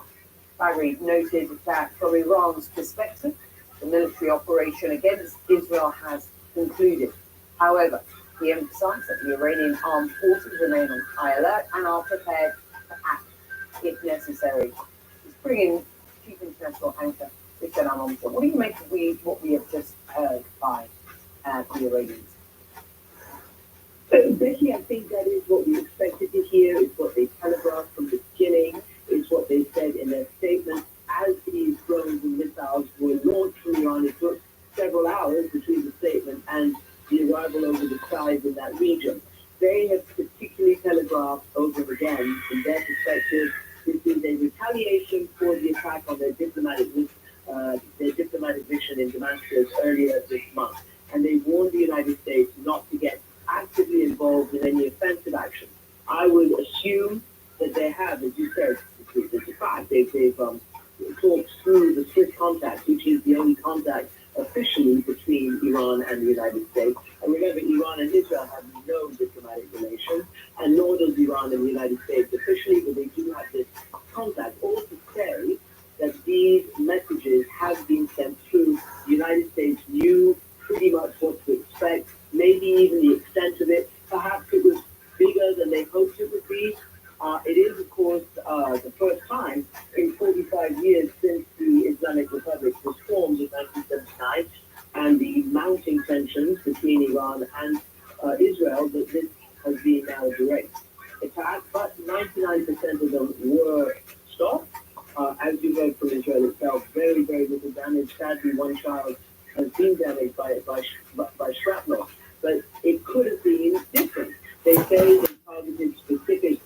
Bagheri noted that from Iran's perspective, the military operation against Israel has concluded. However, he emphasized that the Iranian armed forces remain on high alert and are prepared to act if necessary. Let's bring in Chief International Anchor Richard Amomshaw. What do you make of what we have just heard by the Iranians? Becky, I think that is what we expected to hear. It's what they telegraphed from the beginning. It's what they said in their statement. As these drones and missiles were launched from Iran, it took several hours between the statement and the arrival over the skies in that region. They have particularly telegraphed over and again, from their perspective, this is a retaliation for the attack on their diplomatic mission in Damascus earlier this month. And they warned the United States not to get actively involved in any offensive action. I would assume that they have, as you said, it's a fact. They've talked through the Swiss contact, which is the only contact officially between Iran and the United States. And remember, Iran and Israel have no diplomatic relations, and nor does Iran and the United States officially, but they do have this contact. All to say that these messages have been sent through. The United States knew pretty much what to expect, maybe even the extent of it. Perhaps it was bigger than they hoped it would be. It is, of course, the first time in 45 years since the Islamic Republic was formed in 1979, and the mounting tensions between Iran and Israel, that this has been now a direct attack, but 99% of them were stopped. As you heard from Israel itself, very, very little damage. Sadly, one child has been damaged by shrapnel, but it could have been different. They say they targeted specific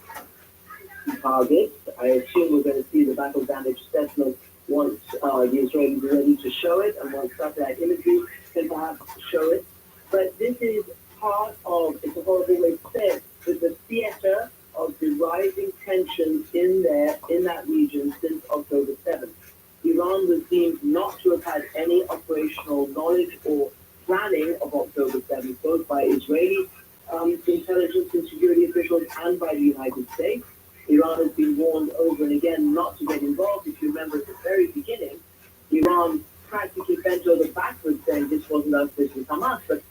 targets. I assume we're going to see the battle damage assessment once the Israelis are ready to show it, and once satellite imagery can perhaps show it. But this is part of, it's a horrible way to say it, but the theater of the rising tensions in that region since October 7th. Iran was deemed not to have had any operational knowledge or planning of October 7th, both by Israeli intelligence and security officials and by the United States. Iran has been warned over and again not to get involved. If you remember at the very beginning, Iran practically bent over backwards saying this wasn't us, this was Hamas. But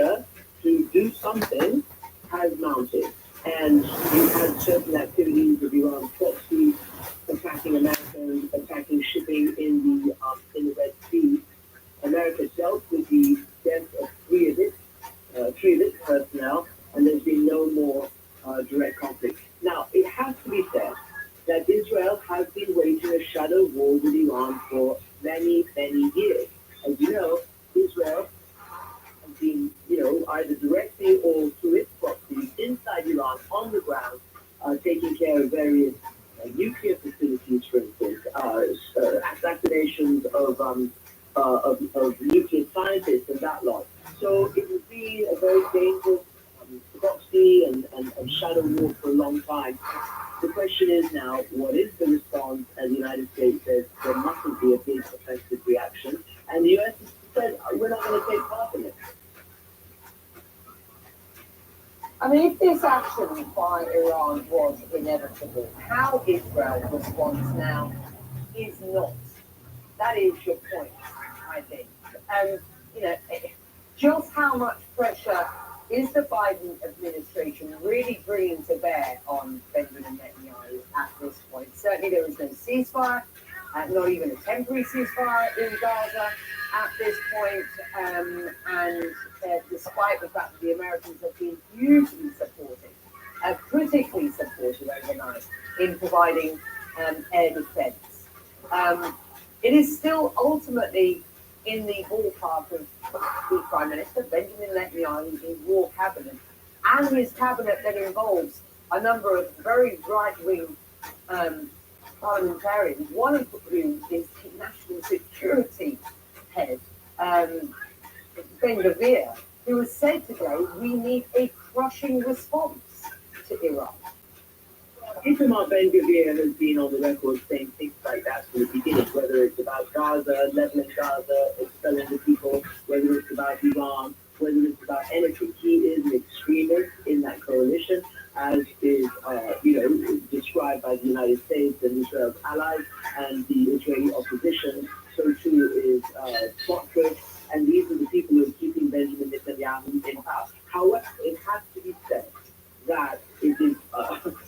pressure to do something has mounted. And you've had certain activities of Iran proxy attacking Americans, attacking shipping in the Red Sea. America dealt with the death of three of its personnel, and there's been no more direct conflict. Now, it has to be said that Israel has been waging a shadow war with Iran for many, many years. As you know, Israel has been, either directly or through its proxies inside Iran on the ground, taking care of various nuclear facilities, for instance, assassinations of nuclear scientists and that lot. So it has been a very dangerous proxy and shadow war for a long time. The question is now, what is the response? And the United States says there mustn't be a big offensive reaction. And the U.S. has said, we're not going to take part in it. I mean, if this action by Iran was inevitable, how Israel responds now is not. That is your point, I think. And, just how much pressure is the Biden administration really bringing to bear on Benjamin Netanyahu at this point? Certainly there is no ceasefire, not even a temporary ceasefire in Gaza at this point. And despite the fact that the Americans have been hugely supportive, critically supportive overnight in providing air defense, it is still ultimately in the ballpark of the Prime Minister, Benjamin Netanyahu's war cabinet, and his cabinet that involves a number of very right-wing parliamentarians, one of whom is the national security head, Ben Gvir, who has said today we need a crushing response to Iran. Itamar Ben-Gvir has been on the record saying things like that from the beginning, whether it's about Gaza, leveling Gaza, expelling the people, whether it's about Iran, whether it's about anything. He is an extremist in that coalition, as is, described by the United States and Israel's allies and the Israeli opposition. So too is Smotrich, and these are the people who are keeping Benjamin Netanyahu in power. However, it has to be said that it is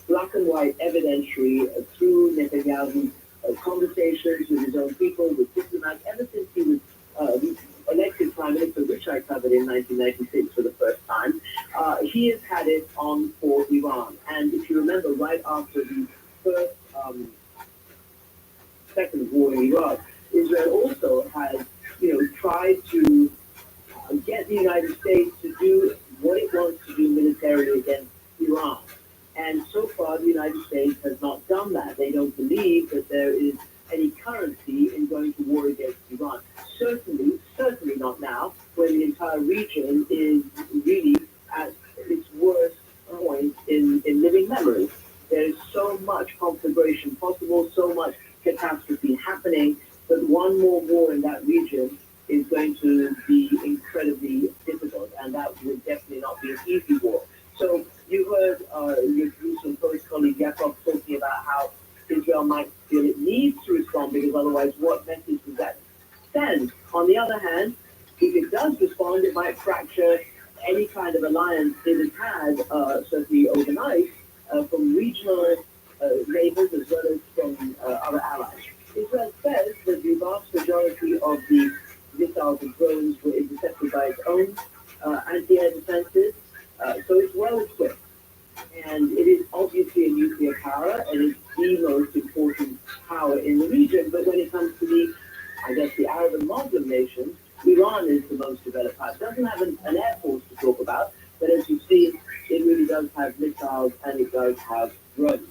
black and white evidentiary through Netanyahu's conversations with his own people, with diplomats, ever since he was elected prime minister, which I covered in 1996 for the first time. He has had it on for Iran. And if you remember, right after the first second war in Iraq, Israel also has, tried to get the United States to do what it wants to do militarily against Iran. And so far, the United States has not done that. They don't believe that there is any currency in going to war against Iran. Certainly not now, when the entire region is really at its worst point in living memory. There's so much conflagration possible, so much catastrophe happening, that one more war in that region is going to be incredibly difficult, and that would definitely not be an easy war. So you heard your Jerusalem Post colleague Yaakov talking about how Israel might feel it needs to respond, because otherwise what message does that send? On the other hand, if it does respond, it might fracture any kind of alliance it has had, certainly overnight, from regional neighbors as well as from other allies. Israel says that the vast majority of the missiles and drones were intercepted by its own anti-air defenses, so it's well equipped. And it is obviously a nuclear power, and it's the most important power in the region. But when it comes to the Arab and Muslim nations, Iran is the most developed power. It doesn't have an air force to talk about, but as you see, it really does have missiles and it does have drones.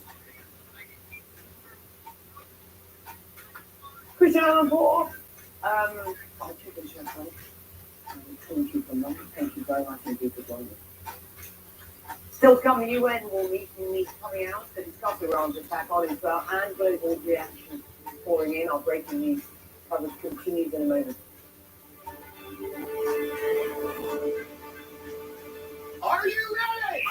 Christian Amanpour, I'll take this one. Thank you for London. Thank you very much indeed for joining us. Still coming, UN will meet coming out to discuss Iran's attack on Israel and global reaction pouring in. Our breaking news coverage continues in a moment. Are you ready?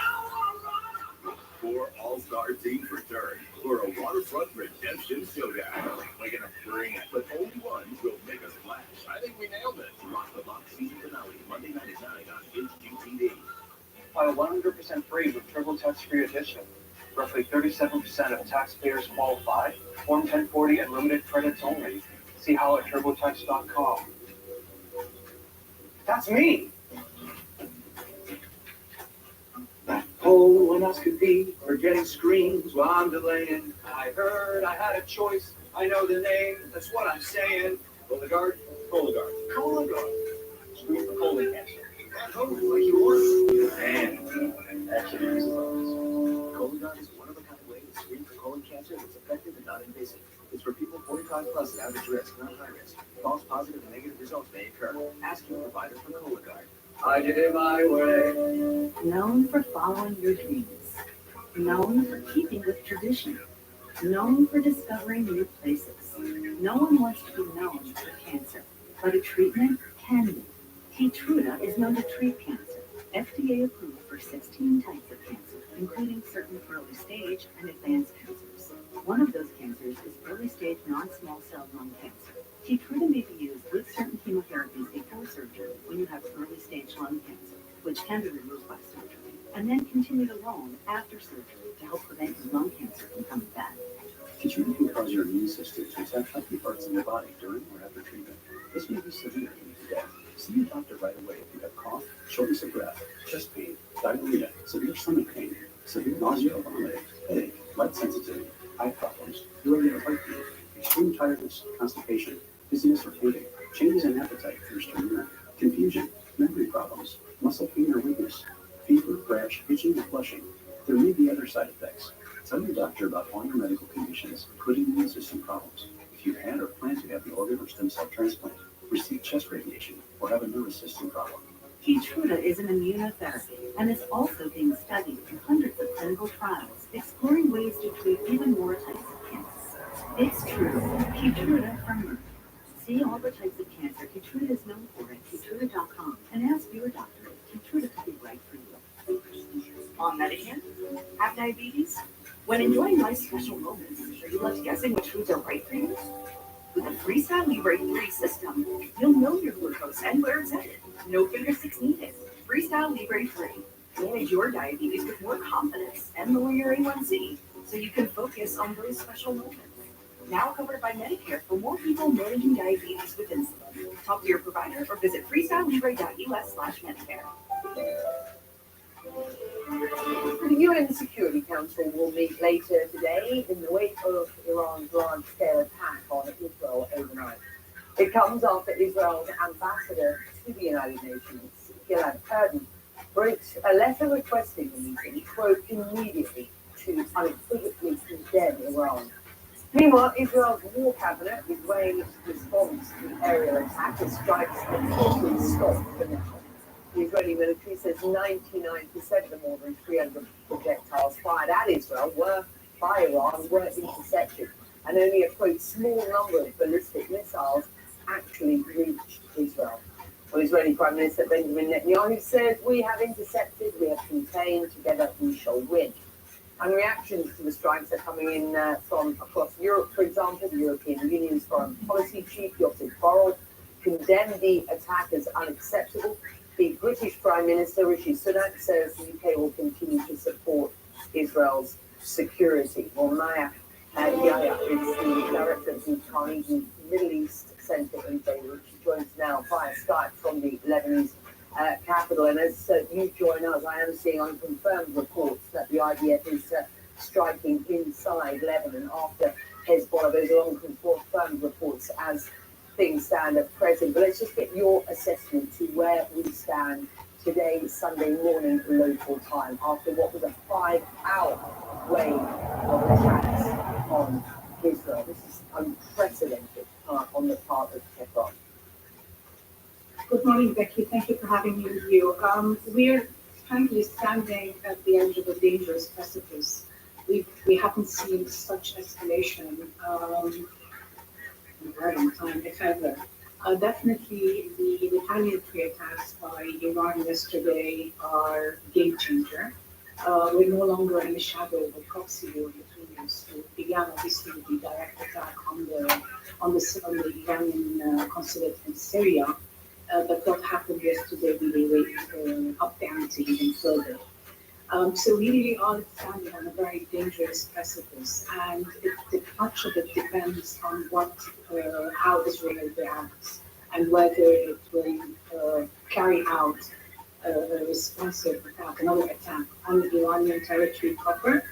For All-Star Team Return for a waterfront redemption showdown. We're gonna bring it, but only one will make us splash. I think we nailed it. Rock the Box season finale Monday night at 9 on HBO. 100% free with TurboTax Free Edition. Roughly 37% of taxpayers qualify. Form 1040 and limited credits only. See how at TurboTax.com. That's me! Colonoscopy, we're getting screens while I'm delaying. I heard I had a choice. I know the name. That's what I'm saying. Cologuard? Cologuard. Cologuard. Screen for colon cancer. At home, like you ordered. And actually, Cologuard is one of a kind way to screen for colon cancer that's effective and not invasive. It's for people 45 plus at average risk, not high risk. False positive and negative results may occur. Ask your provider for Cologuard. I did it my way. Known for following your dreams. Known for keeping with tradition. Known for discovering new places. No one wants to be known for cancer, but a treatment can be. Keytruda is known to treat cancer. FDA approved for 16 types of cancer, including certain early stage and advanced cancers. One of those cancers is early stage non-small cell lung cancer. Keytruda may be used with certain chemotherapies before surgery when you have early stage lung cancer, which can be removed by surgery, and then continued alone after surgery to help prevent your lung cancer from coming back. Keytruda can cause your immune system to attack healthy parts of your body during or after treatment. This may be severe and lead to death. See your doctor right away if you have cough, shortness of breath, chest pain, diarrhea, severe stomach pain, severe nausea or vomiting, headache, light sensitivity, eye problems, irregular heartbeat, extreme tiredness, constipation, dizziness or fainting, changes in appetite, thirst or urine, confusion, memory problems, muscle pain or weakness, fever, rash, itching, or flushing. There may be other side effects. Tell your doctor about all your medical conditions, including immune system problems. If you had or plan to have the organ or stem cell transplant, receive chest radiation, or have a nervous system problem. Keytruda is an immunotherapy and is also being studied in hundreds of clinical trials, exploring ways to treat even more types of cancer. It's true. Keytruda from Merck. See all the types of cancer Keytruda is known for at Keytruda.com and ask your doctor if Keytruda could be right for you. On Medicare? Have diabetes? When enjoying life's special moments, are you left guessing which foods are right for you? With the Freestyle Libre 3 system, you'll know your glucose and where it's headed. No finger sticks needed. Freestyle Libre 3. Manage your diabetes with more confidence and lower your A1C so you can focus on those special moments. Now covered by Medicare for more people managing diabetes with insulin. Talk to your provider or visit freestylelibre.us/Medicare. The UN Security Council will meet later today in the wake of Iran's large-scale attack on Israel overnight. It comes after Israel's ambassador to the United Nations, Gilad Erdan, wrote a letter requesting the meeting, quote, immediately to unequivocally condemn Iran. Meanwhile, Israel's war cabinet is weighing its response to the aerial attack as strikes have totally stopped for now. The Israeli military says 99% of the more than 300 projectiles fired at Israel by Iran were intercepted, and only a quote small number of ballistic missiles actually reached Israel. Well, Israeli Prime Minister Benjamin Netanyahu says, "We have intercepted, we have contained, together we shall win." And reactions to the strikes are coming in from across Europe. For example, the European Union's foreign policy chief, Josep Borrell, condemned the attack as unacceptable. The British Prime Minister, Rishi Sunak, says the UK will continue to support Israel's security. Well, Maya Yahya is the director of the Carnegie Middle East Center in Beirut. She joins now via Skype from the Lebanese capital. And as you join us, I am seeing unconfirmed reports that the IDF is striking inside Lebanon after Hezbollah. Those are unconfirmed reports as things stand at present. But let's just get your assessment to where we stand today, Sunday morning, local time, after what was a 5-hour wave of attacks on Israel. This is unprecedented on the part of Tehran. Good morning, Becky. Thank you for having me with you. We're frankly standing at the edge of a dangerous precipice. We haven't seen such escalation in a very long time, if ever. Definitely, the retaliatory attacks by Iran yesterday are game changer. We're no longer in the shadow of a proxy war between us. It began obviously with the direct attack on the Iranian consulate in Syria. But what happened yesterday really raised up the ante even further. So we really are standing on a very dangerous precipice, and much of it depends on how Israel reacts and whether it will carry out a responsive attack, another attack on the Iranian territory proper,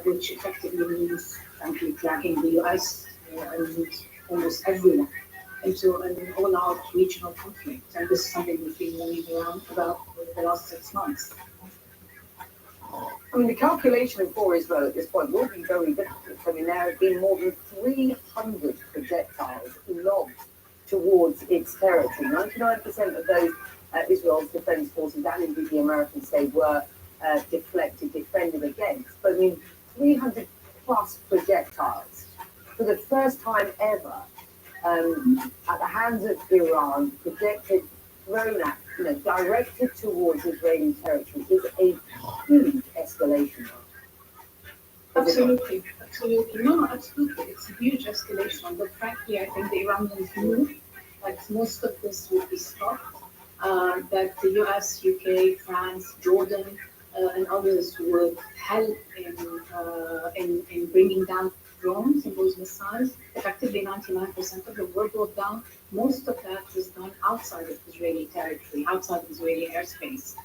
which effectively means, frankly, dragging the US and almost everyone into an all-out regional conflict. And this is something we've been learning around about over the last 6 months. I mean, the calculation for Israel at this point will be very difficult. I mean, there have been more than 300 projectiles lobbed towards its territory. 99% of those Israel's defense forces and indeed the Americans say were defended against. But I mean, 300 plus projectiles for the first time ever at the hands of Iran, projected, thrown at, directed towards Israeli territory is a huge escalation. Absolutely. No, absolutely. It's a huge escalation. But frankly, I think the Iranians knew that most of this would be stopped, that the US, UK, France, Jordan, and others would help in bringing down drones and those missiles. Effectively, 99% of them were brought down. Most of that was done outside of Israeli territory, outside of Israeli airspace.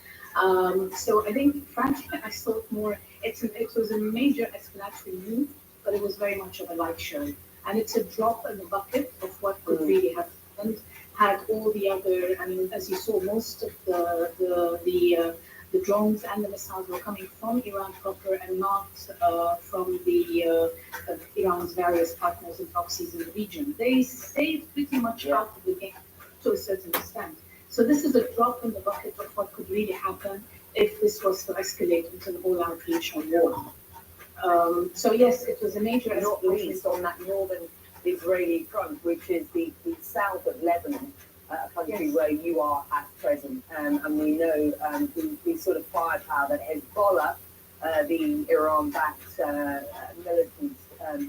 So I think, frankly, I thought more, it was a major escalatory move, but it was very much of a light show. And it's a drop in the bucket of what could really have happened had all the other, I mean, as you saw, most of the drones and the missiles were coming from Iran proper and not from Iran's various partners and proxies in the region. They stayed pretty much out of the game to a certain extent. So this is a drop in the bucket of what could really happen if this was to escalate into an all-out regional war. So yes, it was a major escalation. Not least on that northern Israeli front, which is the south of Lebanon, a country where you are at present. And we know the sort of firepower that Hezbollah, the Iran-backed militant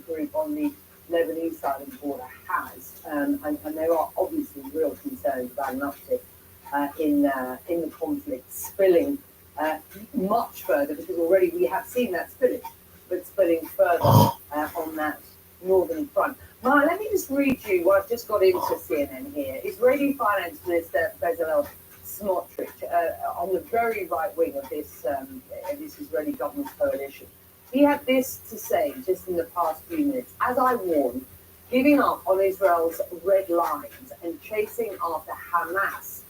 group on the Lebanese side of the border has. And there are obviously real concerns about an uptick in the conflict spilling much further, because already we have seen that spilling, but spilling further on that northern front. Maya, let me just read you what I've just got into CNN here. Israeli Finance Minister Bezalel Smotrich, on the very right wing of this Israeli government coalition, he had this to say just in the past few minutes. As I warned, giving up on Israel's red lines and chasing after Hamas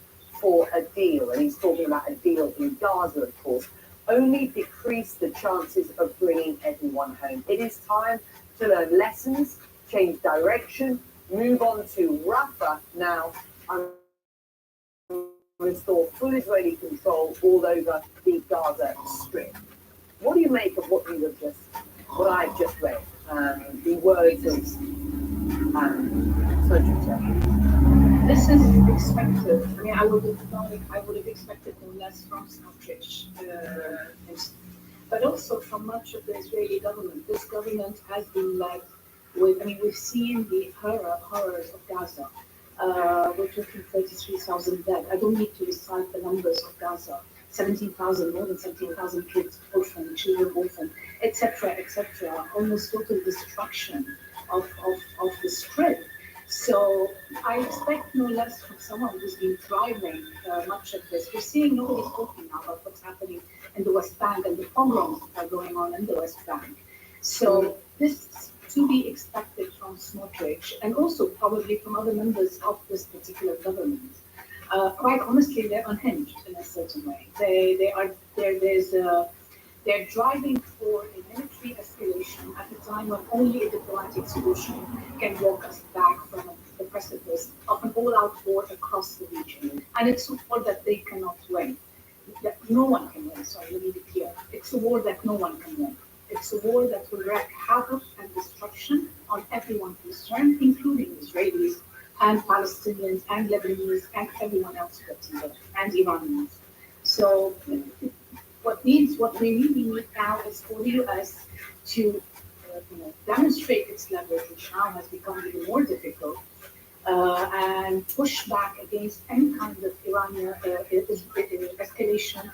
for a deal, and he's talking about a deal in Gaza, of course, only decrease the chances of bringing everyone home. It is time to learn lessons, change direction, move on to Rafah now, and restore full Israeli control all over the Gaza Strip. What do you make of what I've just read? The words of Smotrich. This is expected. I mean, I would have expected no less from Smotrich, but also from much of the Israeli government. This government has been led with, I mean, we've seen the horrors of Gaza. We're talking 33,000 dead. I don't need to recite the numbers of Gaza. 17,000, more than 17,000 kids orphaned, children orphaned, etc., almost total destruction of the Strip. So I expect no less from someone who's been driving much of this. We're seeing nobody's talking now about what's happening in the West Bank and the pogroms that are going on in the West Bank. So this is to be expected from Smotrich and also probably from other members of this particular government. Quite honestly, they're unhinged in a certain way. They're driving for a military escalation at a time when only a diplomatic solution can walk us back from the precipice of an all-out war across the region. And it's a war that they cannot win. That no one can win, sorry, let me be clear. It's a war that no one can win. It's a war that will wreak havoc and destruction on everyone concerned, including Israelis and Palestinians and Lebanese and everyone else that's involved, and Iranians. So what we really need now is for the US to demonstrate its leverage, which now has become even more difficult, and push back against any kind of Iranian escalation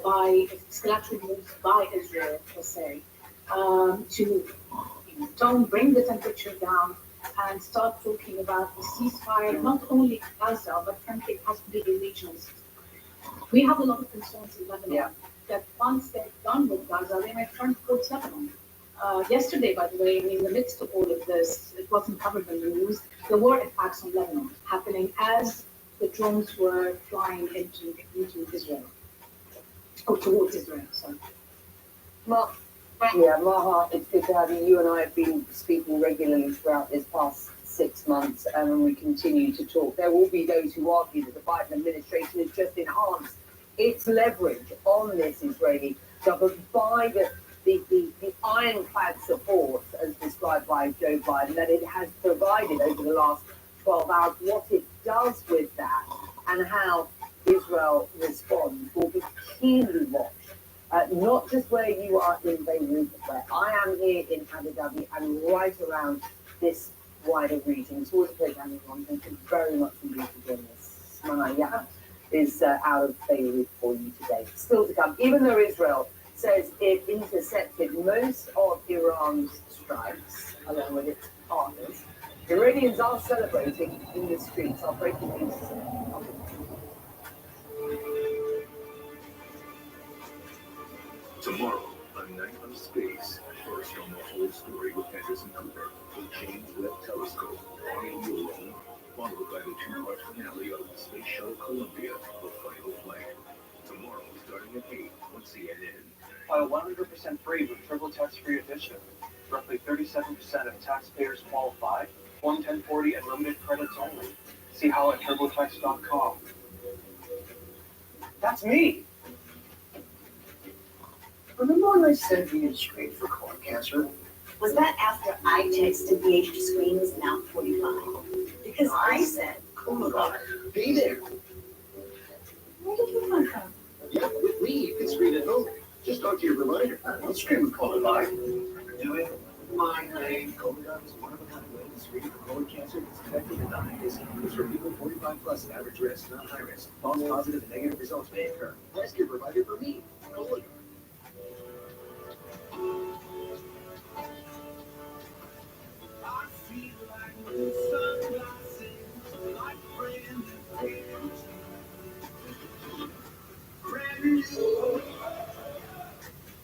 by collateral moves by Israel per se, to don't bring the temperature down and start talking about a ceasefire, not only Gaza, but frankly, it has to be a regional ceasefire. We have a lot of concerns in Lebanon that once they're done with Gaza, they might turn towards Lebanon. Yesterday, by the way, in the midst of all of this, it wasn't covered in the news, there were attacks on Lebanon happening as the drones were flying into Israel, or towards Israel, sorry. Maha, it's good to have you. You and I have been speaking regularly throughout this past 6 months, and we continue to talk. There will be those who argue that the Biden administration has just enhanced its leverage on this Israeli government by the ironclad support, as described by Joe Biden, that it has provided over the last 12 hours. What it does with that and how Israel responds will be keenly watched. Not just where you are in Beirut, where I am here in Abu Dhabi and right around this wider region. It's always a pleasure having you on. Thank you very much indeed for doing this. Manaya is out of Beirut for you today. Still to come, even though Israel says it intercepted most of Iran's strikes, along with its partners, Iranians are celebrating in the streets. Our breaking news. Tomorrow, A Night of Space, first on the whole story with Anderson Cooper, the James Webb Telescope, Are You Alone? Followed by the two-part finale of the Space Shuttle Columbia, The Final Flight. Tomorrow, starting at 8 on CNN. File 100% free with TurboTax Free Edition. Roughly 37% of taxpayers qualify. Form 1040 and limited credits only. See how at TurboTax.com. That's me! Remember when I said you had screened for colon cancer? Was that after I texted the age to screen was now 45? Because I said, Oh my God, be there. where did you come from? Yeah, with me, you can screen at home. Just talk to your provider. Don't scream with colon live. Do it. My name. Cologuard is one of a kind way to screen for colon cancer. It's effective and non-invasive. It's for people 45 plus at average risk, not high risk. False positive and negative results may occur. Ask your provider for me. Cologuard.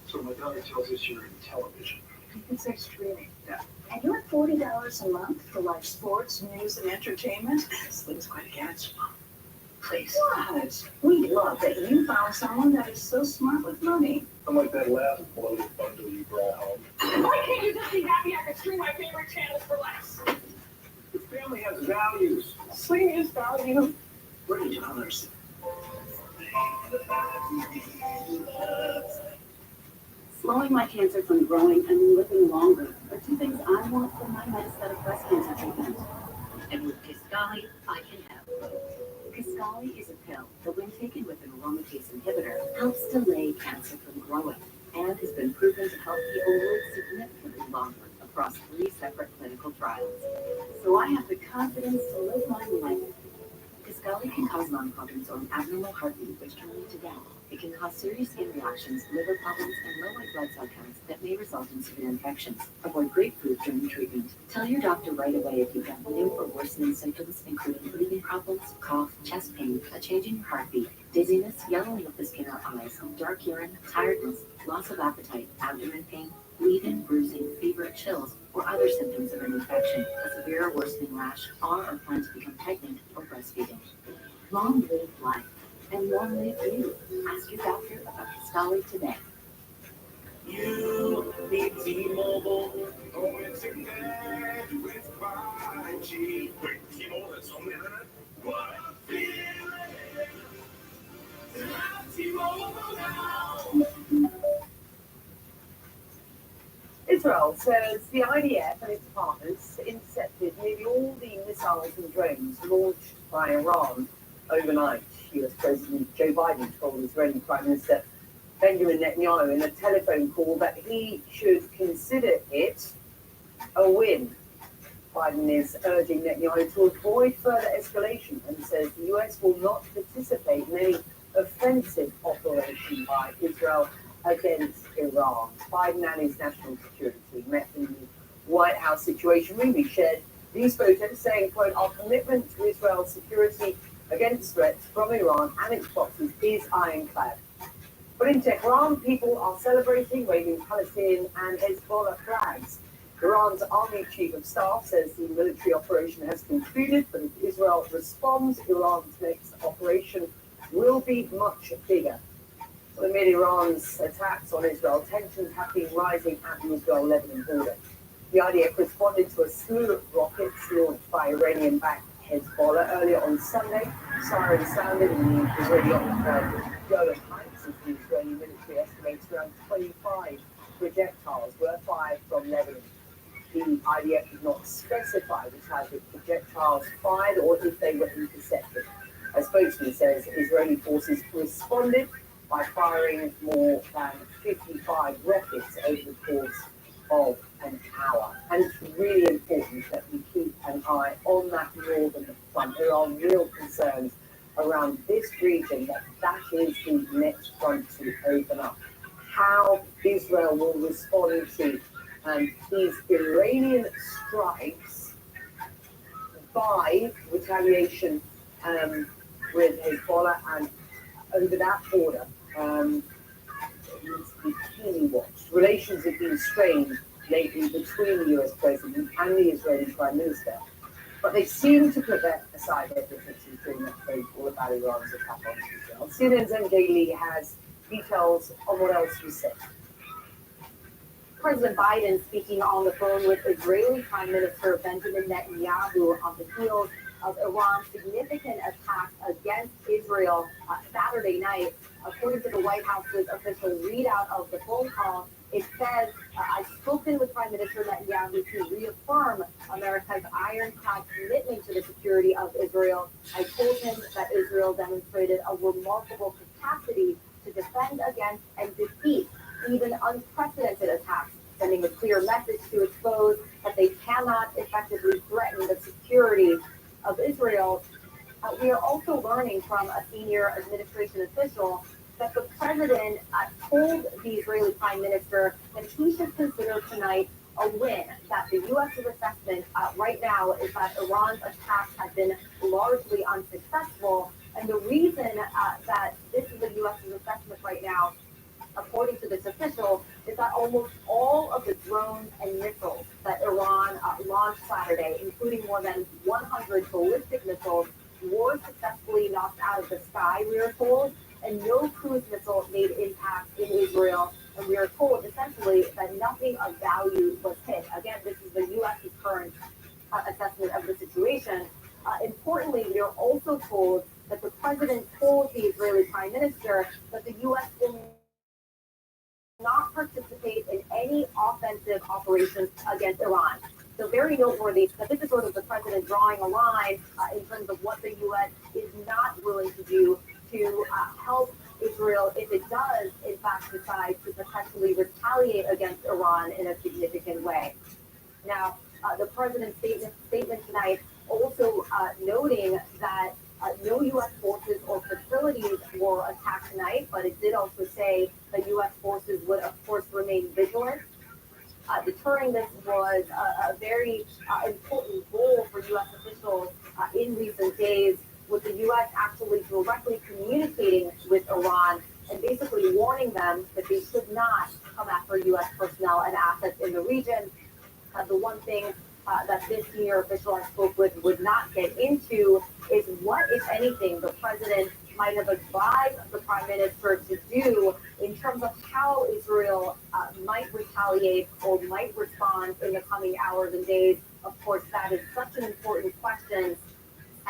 So my daughter tells us you're in television. You can say streaming. Yeah. And you're at $40 a month for live sports, news, and entertainment. Slim's quite a catch. Please. What? We love that you found someone that is so smart with money. I'm like that last bloated bundle you brought home. Why can't you just be happy I can stream my favorite channels for less? Your family has values. Sling is value. Where did you understand? Slowing my cancer from growing and living longer are two things I want from my metastatic breast cancer treatment. And with Kisqali, I can have both. Kisqali is a pill that, when taken with an aromatase inhibitor, helps delay cancer from growing and has been proven to help people live significantly longer across 3 separate clinical trials. So I have the confidence to live my life. Kisqali can cause lung problems or an abnormal heartbeat, which can lead to death. It can cause serious skin reactions, liver problems, and low white blood cell counts that may result in severe infections. Avoid grapefruit during treatment. Tell your doctor right away if you've got new or worsening symptoms, including breathing problems, cough, chest pain, a change in your heartbeat, dizziness, yellowing of the skin or eyes, dark urine, tiredness, loss of appetite, abdomen pain, bleeding, bruising, fever, chills, or other symptoms of an infection, a severe or worsening rash, or plan to become pregnant or breastfeeding. Long live life, and long live you. Ask your doctor about Kisqali today. You need T-Mobile. Going together with 5G. Wait, T-Mobile that's home internet? What a feeling! To have T-Mobile now. Israel says the IDF and its partners intercepted nearly all the missiles and drones launched by Iran overnight. US President Joe Biden told Israeli Prime Minister Benjamin Netanyahu in a telephone call that he should consider it a win. Biden is urging Netanyahu to avoid further escalation and says the US will not participate in any offensive operation by Israel against Iran. Biden and his national security team met in the White House Situation Room. We shared these photos saying, quote, our commitment to Israel's security against threats from Iran and its proxies is ironclad. But in Tehran, people are celebrating, waving Palestinian and Hezbollah flags. Iran's army chief of staff says the military operation has concluded, but if Israel responds, Iran's next operation will be much bigger. Amid Iran's attacks on Israel, tensions have been rising at the Israel-Lebanon border. The IDF responded to a slew of rockets launched by Iranian-backed Hezbollah earlier on Sunday. Sirens sounded in the Israeli-occupied Golan Heights as the Israeli military estimates around 25 projectiles were fired from Lebanon. The IDF did not specify the type of projectiles fired or if they were intercepted. A spokesman says Israeli forces responded by firing more than 55 rockets over the course of an hour. And it's really important that we keep an eye on that northern front. There are real concerns around this region that is the next front to open up. How Israel will respond to these Iranian strikes by retaliation with Hezbollah and over that border needs to be keenly watched. Relations have been strained lately between the US President and the Israeli Prime Minister, but they seem to put aside their differences during that phone call about Iran's attack on Israel. CNN's MJ Lee has details on what else was said. President Biden speaking on the phone with Israeli Prime Minister Benjamin Netanyahu on the heels of Iran's significant attacks against Israel Saturday night. According to the White House's official readout of the phone call, it says, I've spoken with Prime Minister Netanyahu to reaffirm America's ironclad commitment to the security of Israel. I told him that Israel demonstrated a remarkable capacity to defend against and defeat even unprecedented attacks, sending a clear message to expose that they cannot effectively threaten the security of Israel. We are also learning from a senior administration official that the president told the Israeli prime minister that he should consider tonight a win, that the U.S.'s assessment right now is that Iran's attacks have been largely unsuccessful. And the reason that this is the U.S.'s assessment right now, according to this official, is that almost all of the drones and missiles that Iran launched Saturday, including more than 100 ballistic missiles, were successfully knocked out of the sky, we are told, and no cruise missile made impact in Israel. And we are told essentially that nothing of value was hit. Again, this is the U.S.'s current assessment of the situation. Importantly, we are also told that the president told the Israeli prime minister that the U.S. will not participate in any offensive operations against Iran. So very noteworthy that this is sort of the president drawing a line in terms of what the U.S. is not willing to do to help Israel if it does, in fact, decide to potentially retaliate against Iran in a significant way. Now, the president's statement tonight also noting that no U.S. forces or facilities were attacked tonight, but it did also say that U.S. forces would, of course, remain vigilant. Deterring this was a very important goal for U.S. officials in recent days, with the U.S. actually directly communicating with Iran and basically warning them that they should not come after U.S. personnel and assets in the region. The one thing that this senior official I spoke with would not get into is what, if anything, the president might have advised the prime minister to do in terms of how Israel might retaliate or might respond in the coming hours and days. Of course, that is such an important question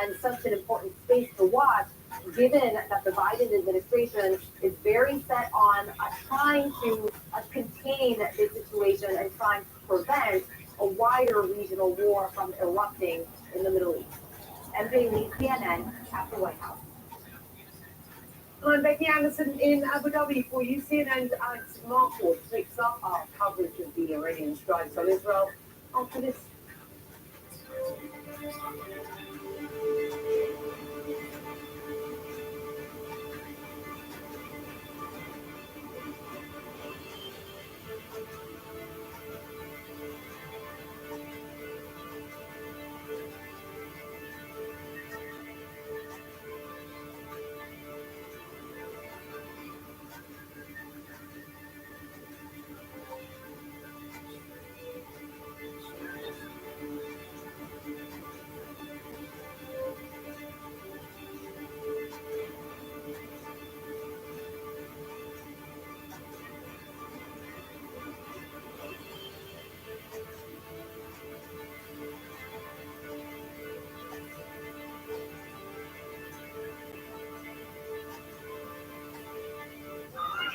and such an important space to watch, given that the Biden administration is very set on trying to contain this situation and trying to prevent a wider regional war from erupting in the Middle East. MJ Lee, CNN, at the White House. I'm Becky Anderson in Abu Dhabi for you. CNN's Alex Marquardt takes up our coverage of the Iranian strikes on Israel after this.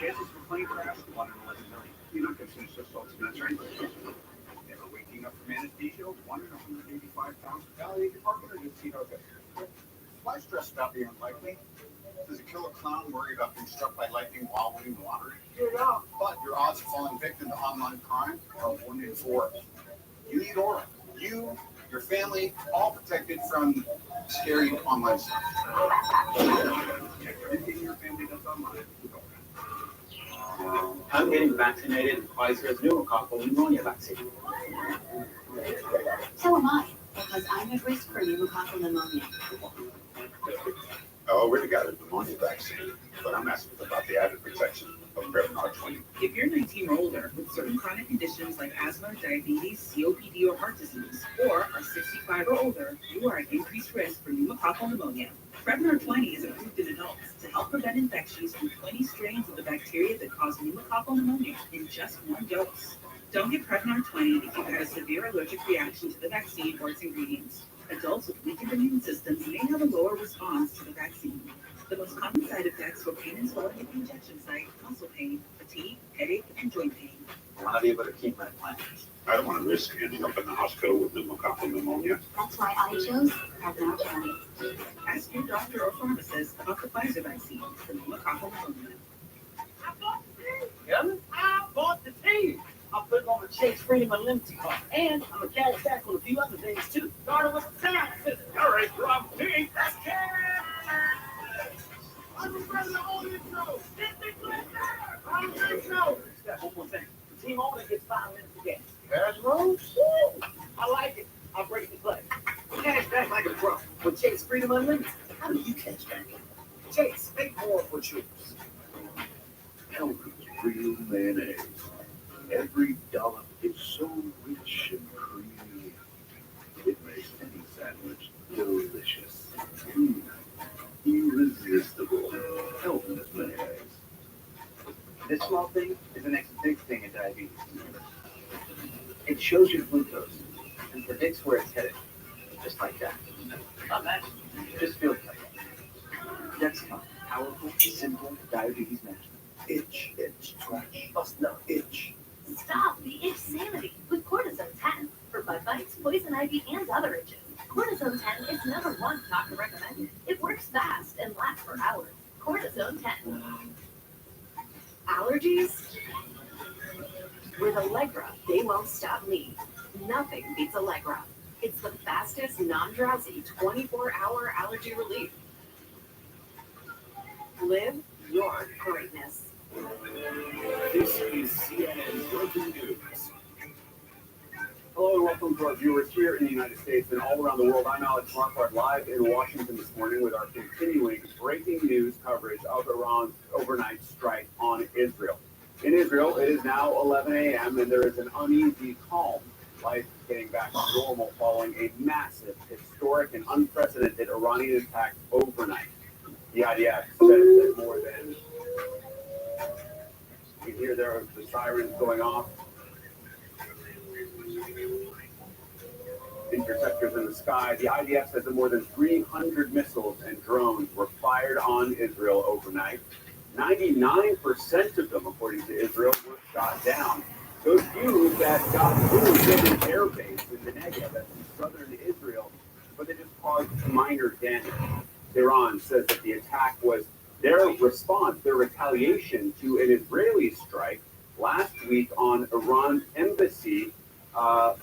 Chances for plane crash, 1 in 11 million. You're not going to finish this off, that's right. Never waking up from anesthesia, 1 in 185,000. Valley Department or just okay. Why stress about the unlikely? Does a killer clown worry about being struck by lightning while winning the lottery? Yeah, but your odds of falling victim to online crime are 1 in 4. You need Aura. You, your family, all protected from scary online stuff. Everything your family does online. I'm getting vaccinated with Pfizer's pneumococcal pneumonia vaccine. So am I, because I'm at risk for pneumococcal pneumonia. I already got a pneumonia vaccine, but I'm asking about the added protection of Prevnar 20. If you're 19 or older with certain chronic conditions like asthma, diabetes, COPD, or heart disease, or are 65 or older, you are at increased risk for pneumococcal pneumonia. Prevnar 20 is approved in adults to help prevent infections from 20 strains of the bacteria that cause pneumococcal pneumonia in just 1 dose. Don't get Prevnar 20 if you've had a severe allergic reaction to the vaccine or its ingredients. Adults with weakened immune systems may have a lower response to the vaccine. The most common side effects were pain and swelling at the injection site, muscle pain, fatigue, headache, and joint pain. I want to be able to keep my plans. I don't want to risk ending up in the hospital with pneumococcal pneumonia. That's why I chose Prevnar 20. Ask your doctor or pharmacist about the Pfizer vaccine for pneumococcal pneumonia. Yeah? I bought the team. I put it on the Chase Freedom Unlimited card. And I'm a cash back on a few other things too. Starting with the sound system. All right, Rob T. That's I'm ready to hold it through. I'm ready to know. One more thing. The team only gets 5 minutes to get. Cash rolls? Woo! I like it. I'll break the play. Cash back like a pro. With Chase Freedom Unlimited. How do you cash back? Chase, make more for choose. Hellman's real mayonnaise. Every dollop is so rich and creamy. It makes any sandwich delicious. Irresistible. Hellman's mayonnaise. This small thing is the next big thing in diabetes. It shows your glucose and predicts where it's headed. Just like that. Not that. It just feels like that. Dexcom. Powerful, simple diabetes management. Itch, scratch, must not itch. Stop the itch sanity with Cortisone 10 for bug bites, poison ivy, and other itches. Cortisone 10 is #1 doctor recommended. It works fast and lasts for hours. Cortisone 10. Allergies? With Allegra, they won't stop me. Nothing beats Allegra. It's the fastest, non-drowsy, 24-hour allergy relief. Live your greatness. This is CNN's Breaking News. Hello and welcome to our viewers here in the United States and all around the world. I'm Alex Marquardt, live in Washington this morning with our continuing breaking news coverage of Iran's overnight strike on Israel. In Israel, it is now 11 a.m. and there is an uneasy calm. Life getting back to normal following a massive, historic, and unprecedented Iranian attack overnight. The IDF says that more than... You can hear there the sirens going off. Interceptors in the sky. The IDF says that more than 300 missiles and drones were fired on Israel overnight. 99% of them, according to Israel, were shot down. Those few that got through hit an air base in the Negev, that's in southern Israel, but they just caused minor damage. Iran says that the attack was their response, their retaliation to an Israeli strike last week on Iran's embassy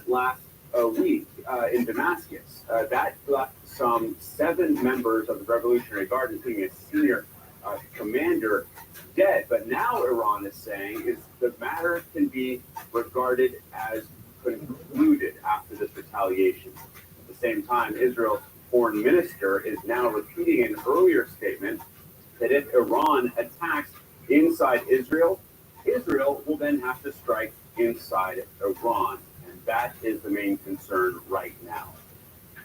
last week in Damascus. That left some 7 members of the Revolutionary Guard, including a senior commander, dead. But now Iran is saying is the matter can be regarded as concluded after this retaliation. At the same time, Israel's foreign minister is now repeating an earlier statement that if Iran attacks inside Israel, Israel will then have to strike inside Iran. And that is the main concern right now.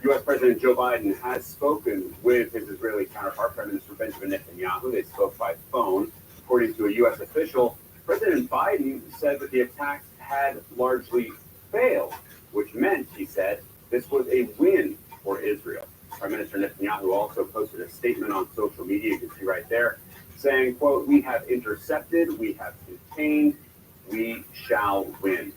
U.S. President Joe Biden has spoken with his Israeli counterpart, Prime Minister Benjamin Netanyahu. They spoke by phone. According to a U.S. official, President Biden said that the attacks had largely failed, which meant, he said, this was a win for Israel. Prime Minister Netanyahu also posted a statement on social media, you can see right there, saying, quote, "We have intercepted, we have contained, we shall win."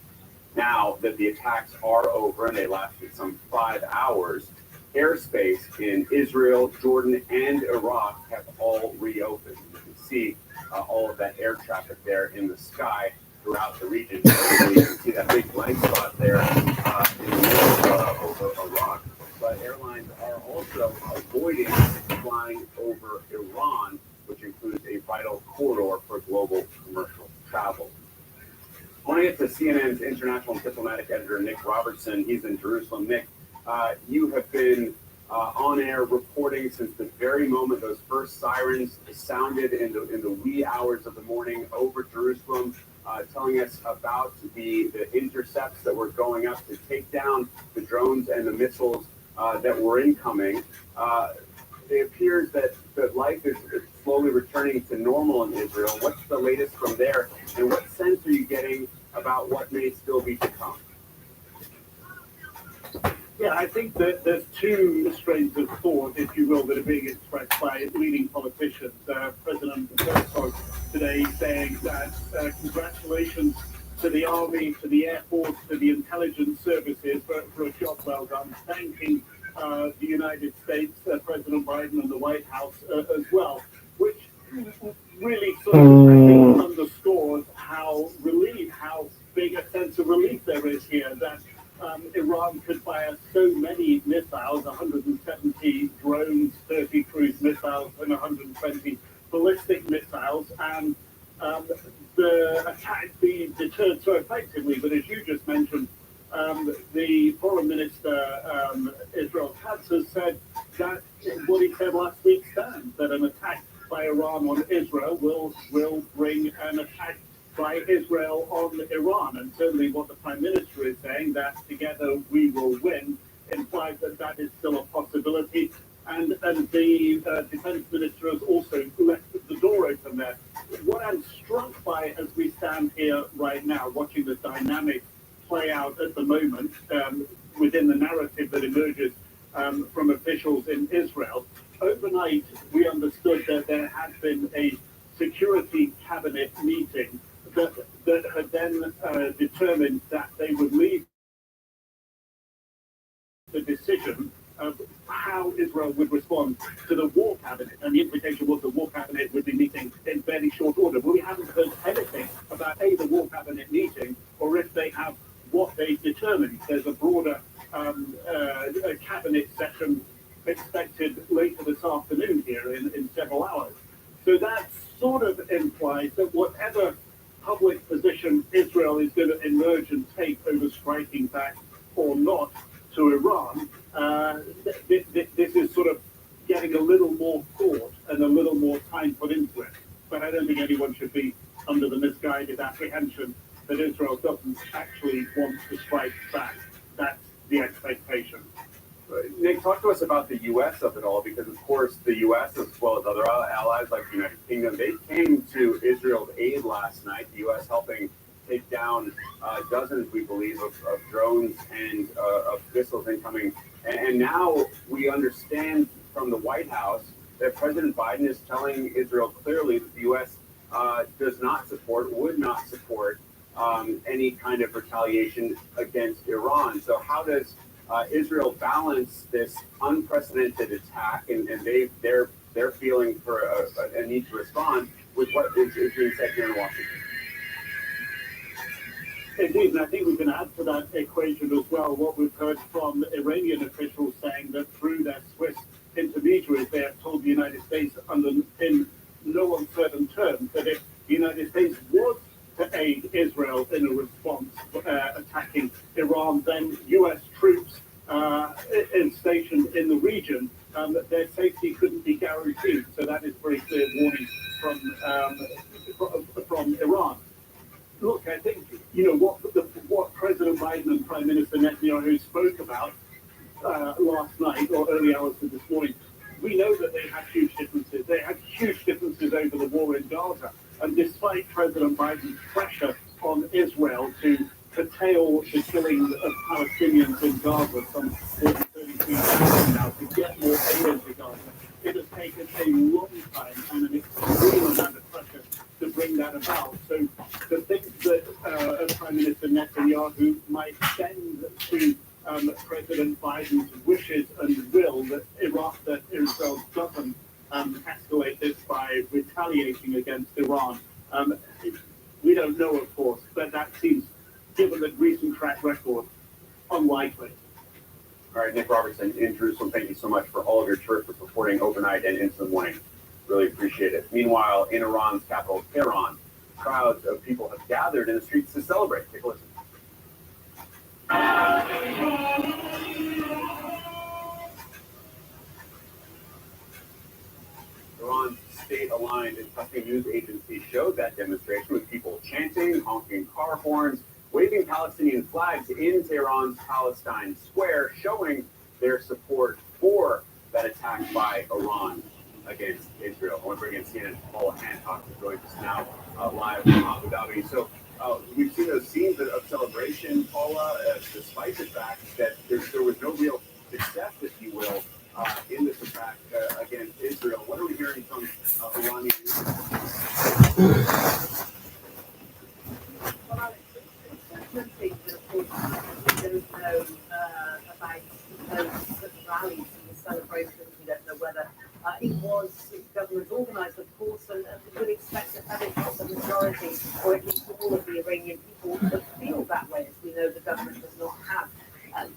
Now that the attacks are over and they lasted some 5 hours, airspace in Israel, Jordan, and Iraq have all reopened. You can see all of that air traffic there in the sky throughout the region. So you can see that big blank spot there in the middle over Iraq. But airlines are also avoiding flying over Iran, which includes a vital corridor for global commercial travel. I want to get to CNN's international and diplomatic editor, Nick Robertson. He's in Jerusalem. Nick, you have been on air reporting since the very moment those first sirens sounded in the wee hours of the morning over Jerusalem, telling us about the intercepts that were going up to take down the drones and the missiles that were incoming. It appears that life is slowly returning to normal in Israel. What's the latest from there, and what sense are you getting about what may still be to come? Yeah, I think that there's two strains of thought, if you will, that are being expressed by leading politicians. President Herzog today saying that congratulations to the Army, to the Air Force, to the intelligence services for a job well done, thanking the United States, President Biden and the White House as well, which really sort of, I think, underscores how big a sense of relief there is here that Iran could fire so many missiles, 170 drones, 30 cruise missiles, and 120 ballistic missiles, and the attack be deterred so effectively. But as you just mentioned, the foreign minister, Israel Katz, has said that what he said last week stands, that an attack by Iran on Israel will bring an attack by Israel on Iran. And certainly what the Prime Minister is saying, that together we will win, implies that is still a possibility. And the Defense Minister has also left the door open there. What I'm struck by as we stand here right now, watching the dynamic play out at the moment within the narrative that emerges from officials in Israel, overnight we understood that there had been a security cabinet meeting that had then determined that they would leave the decision of how Israel would respond to the war cabinet. And the implication was the war cabinet would be meeting in fairly short order. But we haven't heard anything about the war cabinet meeting, or if they have what they determined. There's a broader cabinet session expected later this afternoon here in several hours. So that sort of implies that whatever public position Israel is going to emerge and take over striking back or not to Iran, this is sort of getting a little more thought and a little more time put into it. But I don't think anyone should be under the misguided apprehension that Israel doesn't actually want to strike back. That's the expectation. Nick, talk to us about the U.S. of it all, because, of course, the U.S., as well as other allies like the United Kingdom, they came to Israel's aid last night, the U.S. helping take down dozens, we believe, of drones and of missiles incoming. And now we understand from the White House that President Biden is telling Israel clearly that the U.S. does not support, would not support any kind of retaliation against Iran. So how does Israel balance this unprecedented attack and they're feeling for a need to respond with what is being said here in Washington? Indeed, and I think we can add to that equation as well what we've heard from Iranian officials saying that through their Swiss intermediaries, they have told the United States in no uncertain terms that if the United States was to aid Israel in a response attacking Iran, then U.S. troops stationed in the region, their safety couldn't be guaranteed. So that is very clear warning from Iran. Look, I think what President Biden and Prime Minister Netanyahu spoke about last night or early hours of this morning. We know that they have huge differences. They have huge differences over the war in Gaza. And despite President Biden's pressure on Israel to curtail the killing of Palestinians in Gaza, some 33,000 now, to get more aid into Gaza, it has taken a long time and an extreme about. So the things that Prime Minister Netanyahu might send to President Biden's wishes and will that Israel doesn't escalate this by retaliating against Iran. We don't know, of course, but that seems, given the recent track record, unlikely. All right, Nick Robertson in Jerusalem, thank you so much for all of your terrific reporting overnight and into the morning. Really appreciate it. Meanwhile, in Iran's capital, Tehran, crowds of people have gathered in the streets to celebrate. Take a listen. Iran's state-aligned and trusting news agency showed that demonstration with people chanting, honking car horns, waving Palestinian flags in Tehran's Palestine Square, showing their support for that attack by Iran against Israel. I want to bring in CNN's Paula Hancock, who joins us now live from Abu Dhabi. So we've seen those scenes of celebration, Paula, despite the fact that there was no real success, if you will, in this attack against Israel. What are we hearing from Iranian news? Things that, of course, there is no about those rallies and the celebrations. We don't know whether it was government organised, of course, and we would expect that it's not the majority, or at least all of the Iranian people that feel that way. As we know, the government does not have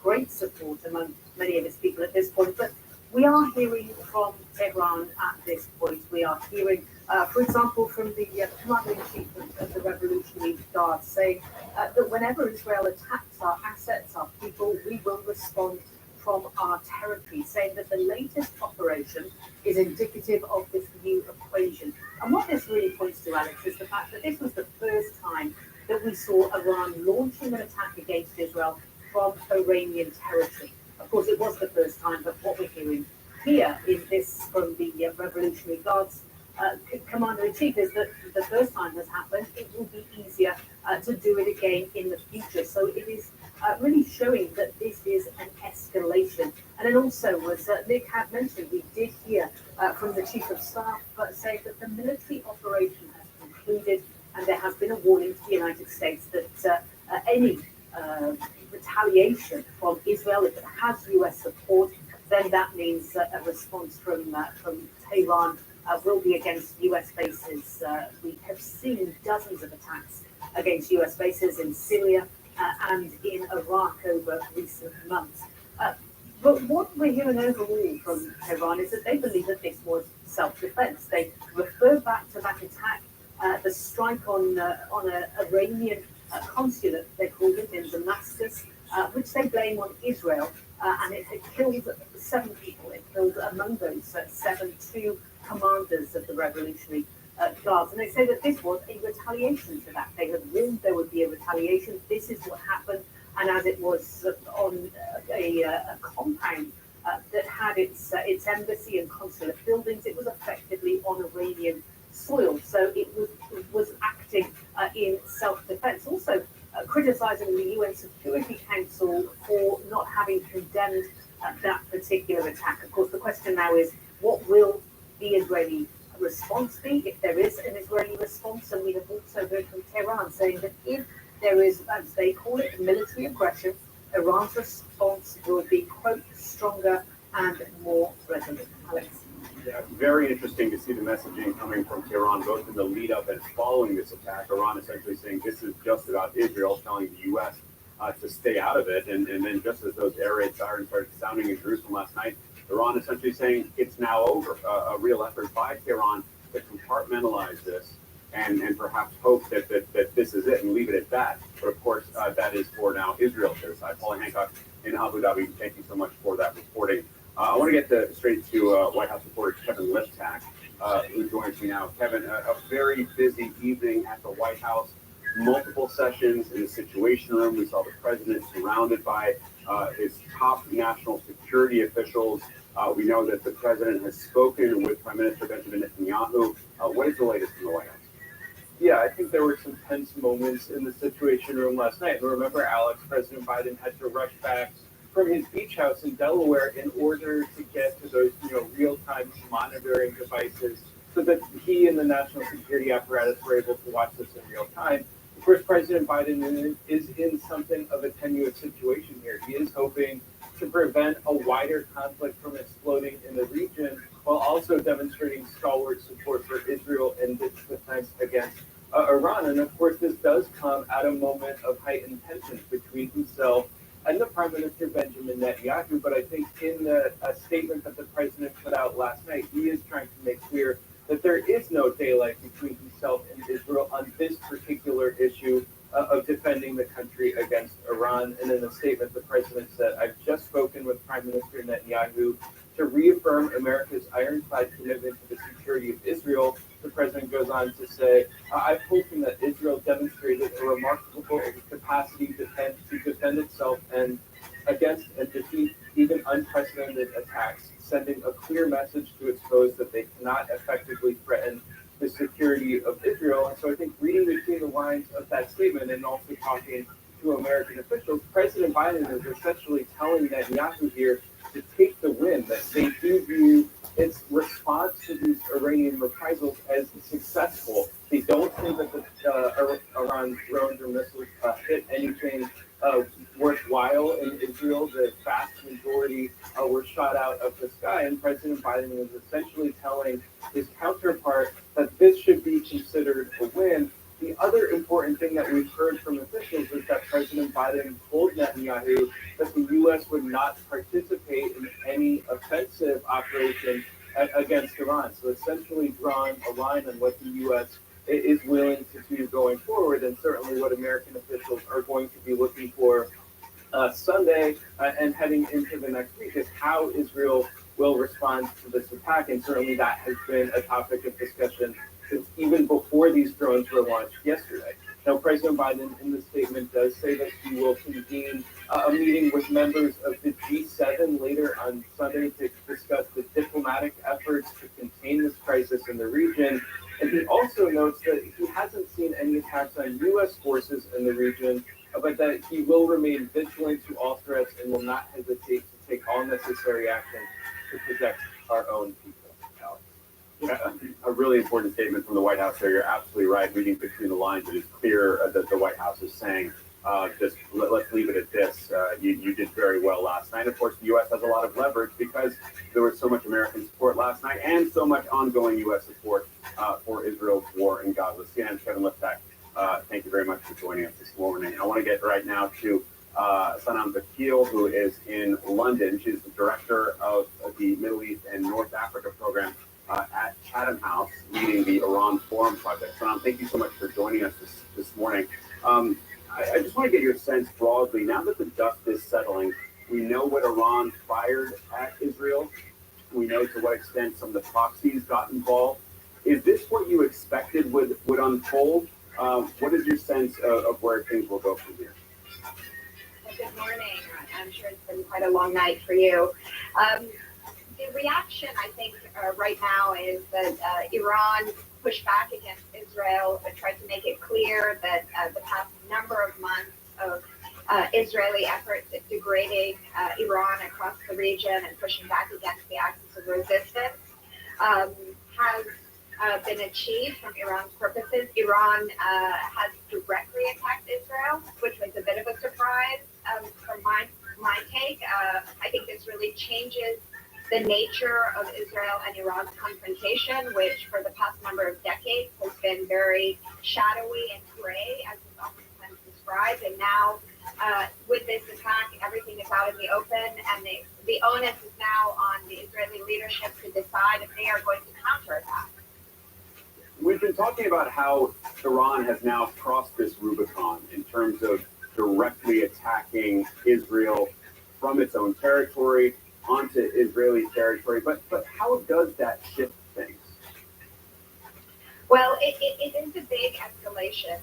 great support among many of its people at this point. But we are hearing from Tehran at this point. We are hearing, for example, from the commander-in-chief of the Revolutionary Guard saying that whenever Israel attacks our assets, our people, we will respond from our territory, saying that the latest operation is indicative of this new equation. And what this really points to, Alex, is the fact that this was the first time that we saw Iran launching an attack against Israel from Iranian territory. Of course, it was the first time, but what we're hearing here in this from the Revolutionary Guards Commander-in-Chief is that the first time this happened, it will be easier to do it again in the future. So it is really showing that this is an escalation. And it also was, Nick had mentioned, we did hear from the Chief of Staff say that the military operation has concluded, and there has been a warning to the United States that any retaliation from Israel, if it has US support, then that means a response from Tehran will be against US bases. We have seen dozens of attacks against US bases in Syria and in Iraq over recent months. But what we're hearing overall from Tehran is that they believe that this was self-defense. They refer back to that attack, the strike on an Iranian consulate, they called it, in Damascus, which they blame on Israel, and it killed 7 people. It killed among those 7 2 commanders of the Revolutionary Guards, and they say that this was a retaliation to that. They had warned there would be a retaliation. This is what happened, and as it was on a compound that had its embassy and consulate buildings, it was effectively on Iranian soil, so it was acting in self-defense. Also criticizing the UN Security Council for not having condemned that particular attack. Of course, the question now is, what will the Israeli response be, if there is an Israeli response? And we have also heard from Tehran saying that if there is, as they call it, military aggression, Iran's response will be, quote, stronger and more resolute. Alex. Yeah, very interesting to see the messaging coming from Tehran, both in the lead up and following this attack. Iran essentially saying this is just about Israel, telling the U.S. To stay out of it. And then just as those air raid sirens started sounding in Jerusalem last night, Iran essentially saying it's now over. A real effort by Tehran to compartmentalize this and perhaps hope that this is it and leave it at that. But of course, that is for now Israel to decide. Paula Hancock in Abu Dhabi, thank you so much for that reporting. I want to get straight to White House reporter Kevin Liptak, who joins me now. Kevin, a very busy evening at the White House. Multiple sessions in the Situation Room. We saw the president surrounded by his top national security officials. We know that the president has spoken with Prime Minister Benjamin Netanyahu. What is the latest in the White House? Yeah, I think there were some tense moments in the Situation Room last night. And remember, Alex, President Biden had to rush back from his beach house in Delaware in order to get to those, real-time monitoring devices so that he and the national security apparatus were able to watch this in real time. Of course, President Biden is in something of a tenuous situation here. He is hoping to prevent a wider conflict from exploding in the region, while also demonstrating stalwart support for Israel and its defense against Iran. And of course, this does come at a moment of heightened tensions between himself and the Prime Minister Benjamin Netanyahu. But I think in a statement that the president put out last night, he is trying to make clear that there is no daylight between himself and Israel on this particular issue of defending the country against Iran. And in a statement, the president said, "I've just spoken with Prime Minister Netanyahu to reaffirm America's ironclad commitment to the security of Israel." The president goes on to say, "I've told him that Israel demonstrated a remarkable capacity to defend itself and against and defeat even unprecedented attacks, sending a clear message to its foes that they cannot effectively threaten the security of Israel." And so I think reading between the lines of that statement and also talking to American officials, President Biden is essentially telling Netanyahu here to take the win, that they do view its response to these Iranian reprisals as successful. They don't think that the Iran drones or missiles hit anything worthwhile in Israel. The vast majority were shot out of the sky, and President Biden is essentially telling his counterpart that this should be considered a win. The other important thing that we've heard from officials is that President Biden told Netanyahu that the U.S. would not participate in any offensive operation against Iran. So essentially drawing a line on what the U.S. is willing to do going forward, and certainly what American officials are going to be looking for Sunday and heading into the next week is how Israel will respond to this attack. And certainly that has been a topic of discussion since even before these drones were launched yesterday. Now, President Biden in the statement does say that he will convene a meeting with members of the G7 later on Sunday to discuss the diplomatic efforts to contain this crisis in the region. And he also notes that he hasn't seen any attacks on U.S. forces in the region, but that he will remain vigilant to all threats and will not hesitate to take all necessary action to protect our own people. A really important statement from the White House there. You're absolutely right. Reading between the lines, it is clear that the White House is saying, let's leave it at this. You did very well last night. Of course, the U.S. has a lot of leverage because there was so much American support last night and so much ongoing U.S. support for Israel's war in Gaza. CNN's Kevin Liftak, thank you very much for joining us this morning. I want to get right now to Sanam Vakil, who is in London. She's the director of the Middle East and North Africa program at Chatham House, leading the Iran Forum Project. Sanam, thank you so much for joining us this morning. I just want to get your sense broadly, now that the dust is settling, we know what Iran fired at Israel. We know to what extent some of the proxies got involved. Is this what you expected would unfold? What is your sense of where things will go from here? Good morning. I'm sure it's been quite a long night for you. The reaction, I think, right now is that Iran pushed back against Israel, but tried to make it clear that the past number of months of Israeli efforts at degrading Iran across the region and pushing back against the axis of resistance has been achieved from Iran's purposes. Iran has directly attacked Israel, which was a bit of a surprise from my take. I think this really changes the nature of Israel and Iran's confrontation, which for the past number of decades has been very shadowy and gray, as is often described. And now, with this attack, everything is out in the open, and the onus is now on the Israeli leadership to decide if they are going to counterattack. We've been talking about how Iran has now crossed this Rubicon in terms of directly attacking Israel from its own territory onto Israeli territory, but how does that shift things? Well, it is a big escalation.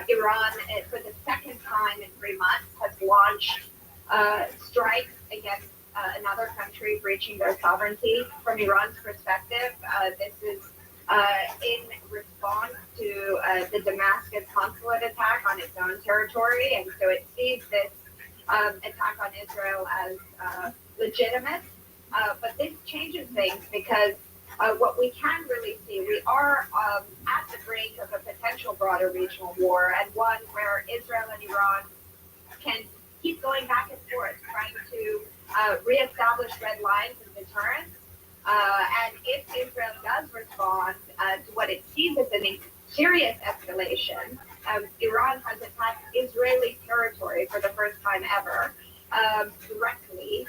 Iran, for the second time in 3 months, has launched strikes against another country breaching their sovereignty. From Iran's perspective, this is in response to the Damascus consulate attack on its own territory, and so it sees this attack on Israel as legitimate, but this changes things because What we can really see, we are at the brink of a potential broader regional war, and one where Israel and Iran can keep going back and forth, trying to reestablish red lines and deterrence. And if Israel does respond to what it sees as a serious escalation, Iran has attacked Israeli territory for the first time ever directly.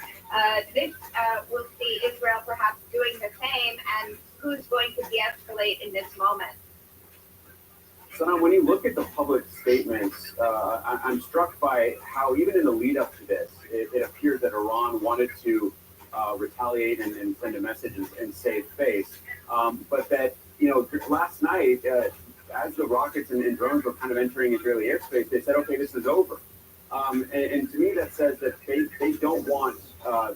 This will see Israel perhaps doing the same, and who's going to de-escalate in this moment? So now, when you look at the public statements, I'm struck by how even in the lead up to this, it appeared that Iran wanted to retaliate and send a message and save face. But that, last night, as the rockets and drones were kind of entering Israeli airspace, they said, okay, this is over. And to me, that says that they don't want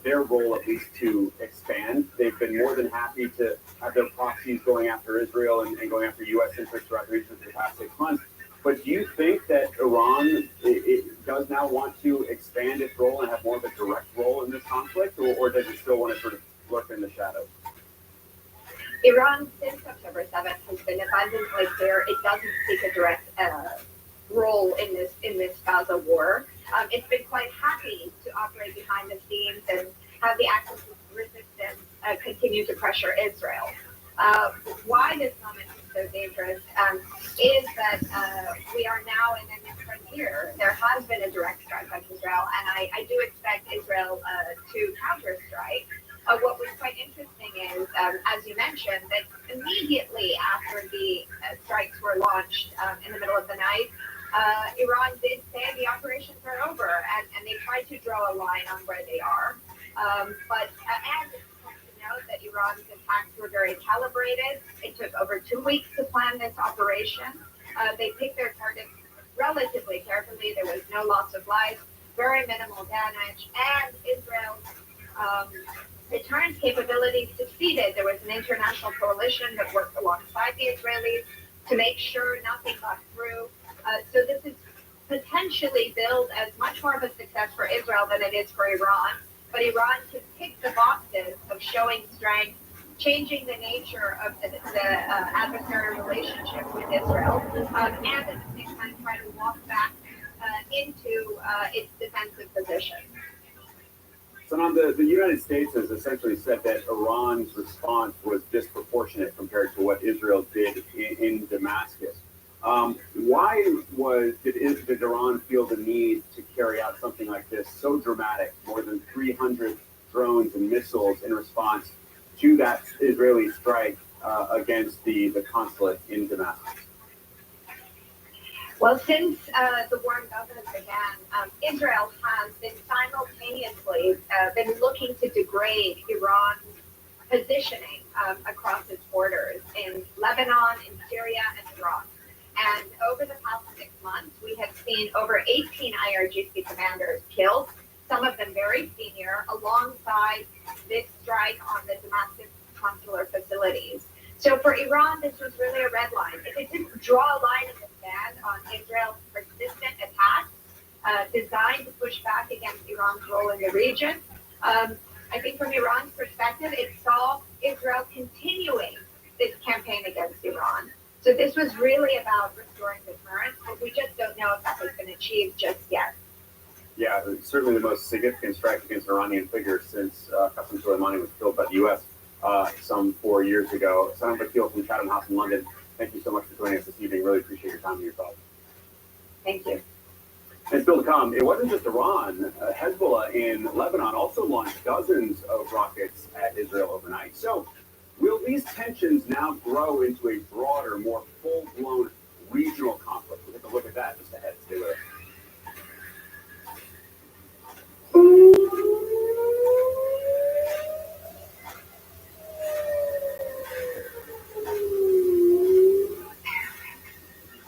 their role at least to expand. They've been more than happy to have their proxies going after Israel and going after U.S. interests throughout the region for the past 6 months. But do you think that Iran it does now want to expand its role and have more of a direct role in this conflict, or does it still want to sort of lurk in the shadows? Iran, since October 7th, has been abundantly clear it doesn't seek a direct role in this Gaza war. It's been quite happy to operate behind the scenes and have the axis of resistance continue to pressure Israel. Why this moment is so dangerous is that we are now in a new frontier. There has been a direct strike on Israel, and I do expect Israel to counter-strike. What was quite interesting is, as you mentioned, that immediately after the strikes were launched in the middle of the night, Iran did say the operations are over, and they tried to draw a line on where they are. But and it's important to note that Iran's attacks were very calibrated. It took over 2 weeks to plan this operation. They picked their targets relatively carefully. There was no loss of life, very minimal damage, and Israel's deterrence capabilities succeeded. There was an international coalition that worked alongside the Israelis to make sure nothing got through. So this is potentially billed as much more of a success for Israel than it is for Iran. But Iran can tick the boxes of showing strength, changing the nature of the adversarial relationship with Israel, and at the same time try to walk back into its defensive position. So now the United States has essentially said that Iran's response was disproportionate compared to what Israel did in Damascus. Why did Iran feel the need to carry out something like this so dramatic, more than 300 drones and missiles in response to that Israeli strike against the consulate in Damascus? Well, since the war in Gaza began, Israel has been simultaneously been looking to degrade Iran's positioning across its borders in Lebanon, in Syria, and Iraq. And over the past 6 months, we have seen over 18 IRGC commanders killed, some of them very senior, alongside this strike on the Damascus consular facilities. So for Iran, this was really a red line. If it didn't draw a line in the sand on Israel's persistent attacks designed to push back against Iran's role in the region, I think from Iran's perspective, it saw Israel continuing this campaign against Iran. So this was really about restoring deterrence, but we just don't know if that has been achieved just yet. Yeah, it's certainly the most significant strike against an Iranian figure since Qasem Soleimani was killed by the U.S. Some 4 years ago. Sanam Vakil from Chatham House in London, thank you so much for joining us this evening. Really appreciate your time and your thoughts. Thank you. And still to come, it wasn't just Iran. Hezbollah in Lebanon also launched dozens of rockets at Israel overnight. So will these tensions now grow into a broader, more full-blown regional conflict? We'll take a look at that just ahead. Stay with us.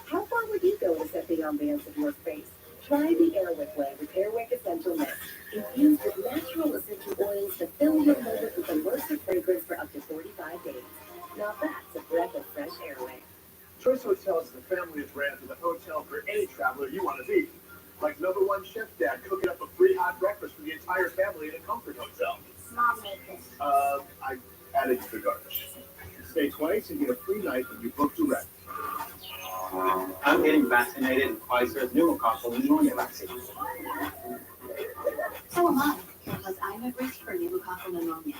How far would you go to set the ambiance of your space? Try the Airwick way with Airwick Essential Mist, infused with natural essential oils to fill your home with immersive fragrance for up to 45 days. Now that's a breath of fresh Airwick. Choice Hotels is a family of brands with a hotel for any traveler you want to be. Like #1 Chef Dad cooking up a free hot breakfast for the entire family in a comfort hotel. Mom made this. I added to the garnish. Stay twice and get a free night when you book direct. I'm getting vaccinated in Pfizer's pneumococcal pneumonia vaccine. So am I, because I'm at risk for pneumococcal pneumonia.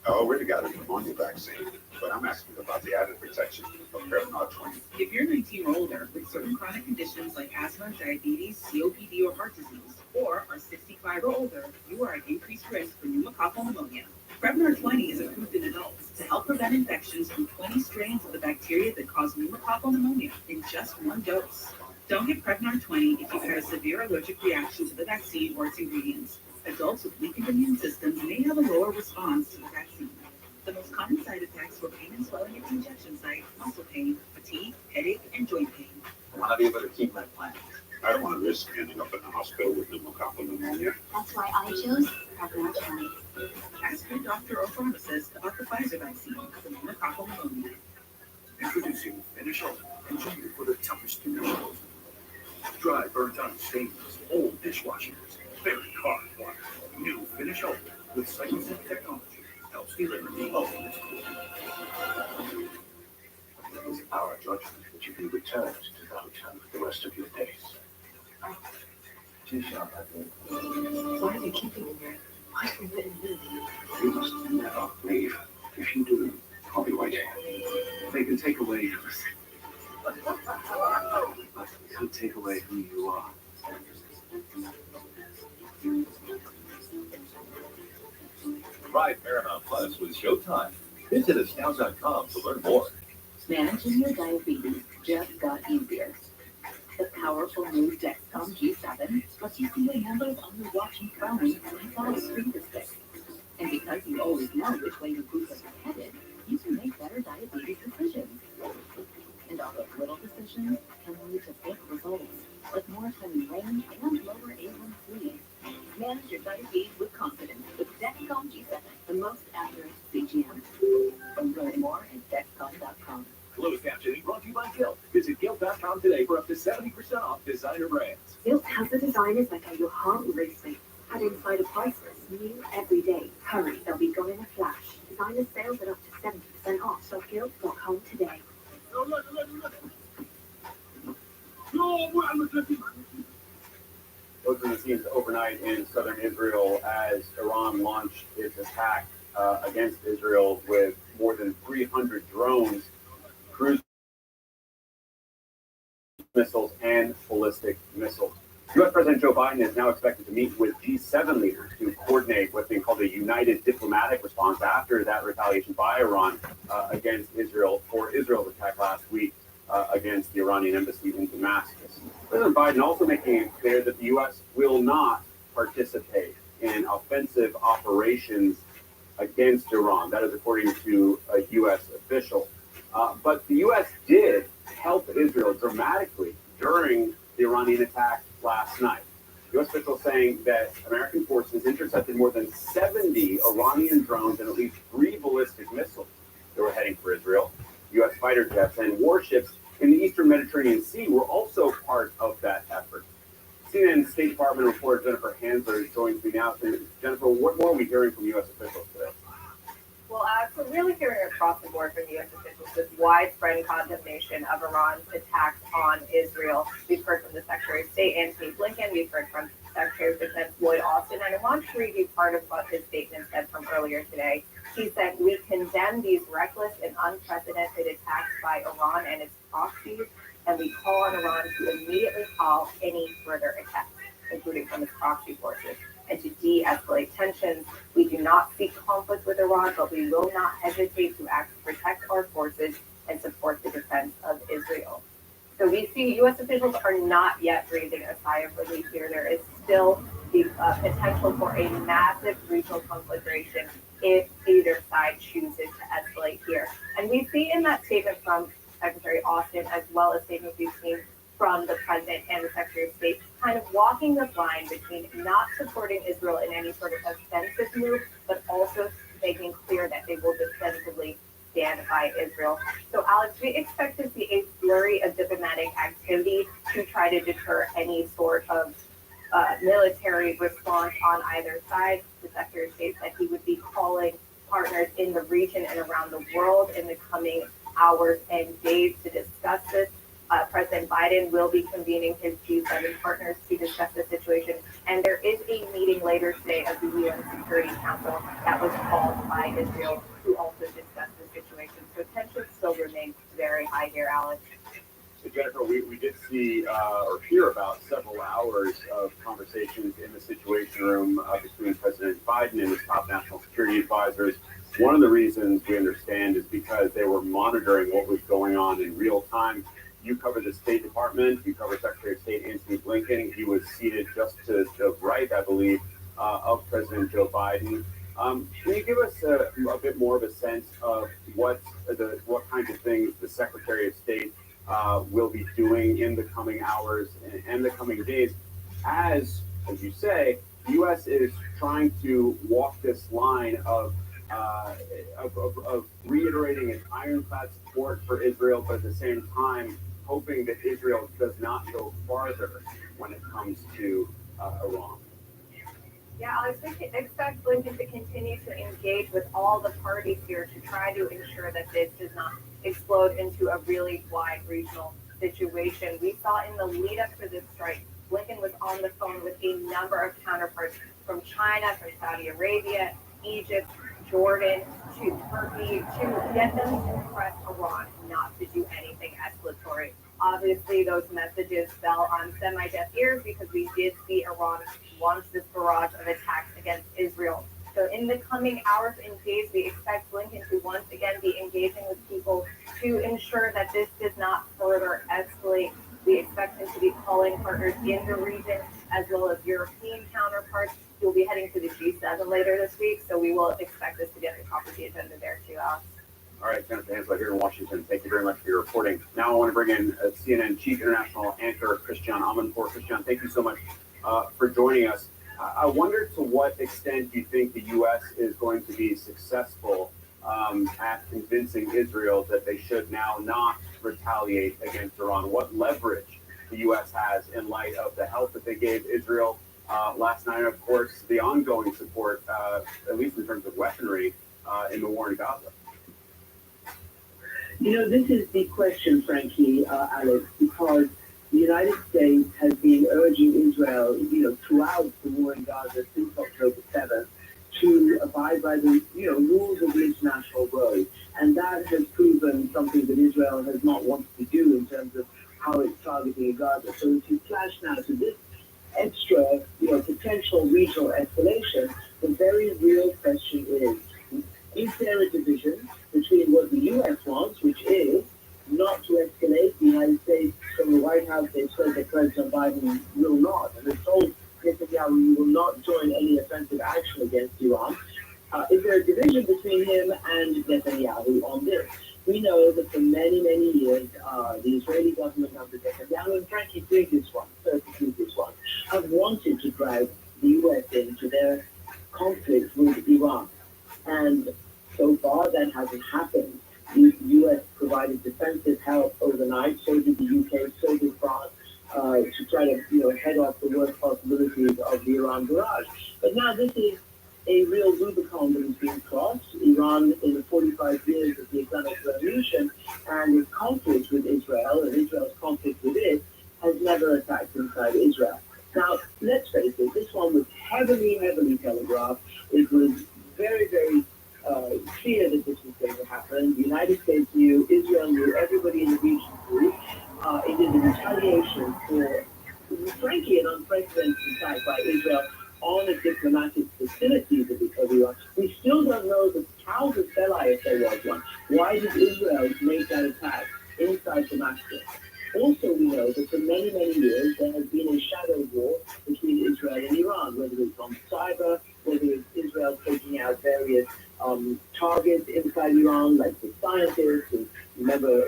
I already got a pneumonia vaccine, but I'm asking about the added protection of Prevnar 20. If you're 19 or older with certain chronic conditions like asthma, diabetes, COPD, or heart disease, or are 65 or older, you are at increased risk for pneumococcal pneumonia. Prevnar 20 is approved in adults to help prevent infections from 20 strains of the bacteria that cause pneumococcal pneumonia in just one dose. Don't get Prevnar 20 if you've had a severe allergic reaction to the vaccine or its ingredients. Adults with weakened immune systems may have a lower response to the vaccine. The most common side effects were pain and swelling at the injection site, muscle pain, fatigue, headache, and joint pain. I want to be able to keep my plan. I don't want to risk ending up in the hospital with pneumococcal pneumonia. That's why I chose Prevnar 20. Ask your doctor or pharmacist about the Pfizer vaccine for pneumococcal pneumonia. Introducing Finish Ultra, engineered for the toughest conditions. Dry, burnt-out stains, old dishwashers, very hard water. New Finish Ultra with CycleZip technology helps deliver the ultimate cool. It is our judgment that you be returned to the hotel for the rest of your days. Why are they keeping me here? Why are we letting me? You must never leave. If you do, I'll be waiting. They can take away But they can't take away who you are. Try Paramount Plus with Showtime. Visit us now.com to learn more. Managing your diabetes just got easier. The powerful new Dexcom G7 lets you see the numbers on your watch and phone and without a screen to stick. And because you always know which way your glucose is headed, you can make better diabetes decisions. And all those little decisions can lead to big results, like more time in range and lower A1C. Manage your diabetes with confidence with Dexcom G7, the most accurate CGM. Learn more at Dexcom.com. Closed captioning brought to you by Gilt. Visit Gilt.com today for up to 70% off designer brands. Guilt has the designers that get your heart racing. Add insider prices, new every day. Hurry, they'll be gone in a flash. Designer sales at up to 70% off. Shop Guilt.com today. Those are the scenes overnight in southern Israel as Iran launched its attack against Israel with more than 300 drones, cruise missiles, and ballistic missiles. U.S. President Joe Biden is now expected to meet with G7 leaders to coordinate what's being called a united diplomatic response after that retaliation by Iran against Israel for Israel's attack last week against the Iranian embassy in Damascus. President Biden also making it clear that the U.S. will not participate in offensive operations against Iran. That is according to a U.S. official. But the U.S. did help Israel dramatically during the Iranian attack last night. U.S. officials saying that American forces intercepted more than 70 Iranian drones and at least 3 ballistic missiles that were heading for Israel. U.S. fighter jets and warships in the eastern Mediterranean Sea were also part of that effort. CNN State Department reporter Jennifer Hansler joins me now. Jennifer, what more are we hearing from U.S. officials today? Well, so really hearing across the board from U.S. officials this widespread condemnation of Iran's attacks on Israel. We've heard from the Secretary of State, Antony Blinken. We've heard from Secretary of Defense Lloyd Austin. And I want to read you part of what his statement said from earlier today. He said, "We condemn these reckless and unprecedented attacks by Iran and its proxies, and we call on Iran to immediately halt any further attacks, including from its proxy forces, and to de-escalate tensions. We do not seek conflict with Iran, but we will not hesitate to act to protect our forces and support the defense of Israel." So we see U.S. officials are not yet breathing a sigh of relief here. There is still the potential for a massive regional conflagration if either side chooses to escalate here. And we see in that statement from Secretary Austin, as well as statements we've seen from the President and the Secretary of State, kind of walking the line between not supporting Israel in any sort of offensive move, but also making clear that they will defensively stand by Israel. So, Alex, we expect to see a flurry of diplomatic activity to try to deter any sort of military response on either side. The Secretary of State said he would be calling partners in the region and around the world in the coming hours and days to discuss this. President Biden will be convening his G7 partners to discuss the situation. And there is a meeting later today of the UN Security Council that was called by Israel to also discuss the situation. So tensions still remain very high here, Alex. So Jennifer, we did see or hear about several hours of conversations in the Situation Room between President Biden and his top national security advisors. One of the reasons we understand is because they were monitoring what was going on in real time. You cover the State Department, you cover Secretary of State Antony Blinken. He was seated just to the right, I believe, of President Joe Biden. Can you give us a bit more of a sense of what kinds of things the Secretary of State will be doing in the coming hours and the coming days, as you say, the U.S. is trying to walk this line of reiterating its ironclad support for Israel, but at the same time hoping that Israel does not go farther when it comes to Iran. Yeah, I expect Blinken to continue to engage with all the parties here to try to ensure that this does not explode into a really wide regional situation. We saw in the lead up to this strike, Blinken was on the phone with a number of counterparts from China, from Saudi Arabia, Egypt, Jordan, to Turkey, to get them to press Iran not to do anything escalatory. Obviously, those messages fell on semi-deaf ears because we did see Iran launch this barrage of attacks against Israel. So in the coming hours and days, we expect Blinken to once again be engaging with people to ensure that this does not further escalate. We expect him to be calling partners in the region as well as European counterparts. He'll be heading to the G7 later this week, so we will expect this to be at the top of the agenda there too, Alex. All right, Jennifer Hanslow here in Washington. Thank you very much for your reporting. Now I want to bring in CNN Chief International Anchor Christian Amanpour. Christian, thank you so much for joining us. I wonder to what extent you think the U.S. is going to be successful at convincing Israel that they should now not retaliate against Iran. What leverage the U.S. has in light of the help that they gave Israel last night, and of course, the ongoing support, at least in terms of weaponry, in the war in Gaza. You know, this is the question, frankly, Alex, because the United States has been urging Israel, throughout the war in Gaza since October 7th, to abide by the, rules of the international road. And that has proven something that Israel has not wanted to do in terms of how it's targeting Gaza. So if you flash now to this extra, potential regional escalation, the very real question is there a division between what the U.S. wants, which is not to escalate? The United States, from the White House, they've said that President Biden will not, and they've told Netanyahu he will not join any offensive action against Iran. Is there a division between him and Netanyahu on this? We know that for many, many years, the Israeli government under Netanyahu, and frankly previous ones, have wanted to drag the U.S. into their conflict with Iran. And so far, that hasn't happened. The U.S. provided defensive help overnight, so did the U.K., so did France, to try to head off the worst possibilities of the Iran barrage. But now this is a real Rubicon that is being crossed. Iran, in the 45 years of the Islamic Revolution and its conflict with Israel and Israel's conflict with it, has never attacked inside Israel. Now, let's face it, this one was heavily, heavily telegraphed. It was very, very clear that this was going to happen. The United States knew, Israel knew, everybody in the region knew. It is a retaliation for, frankly, an unprecedented attack by Israel on a diplomatic facility of Iran. We still don't know the casus belli, if there was one. Why did Israel make that attack inside Damascus? Also, we know that for many, many years, there has been a shadow war between Israel and Iran, whether it's on cyber, whether it's Israel taking out various targets inside Iran, like the scientists, and remember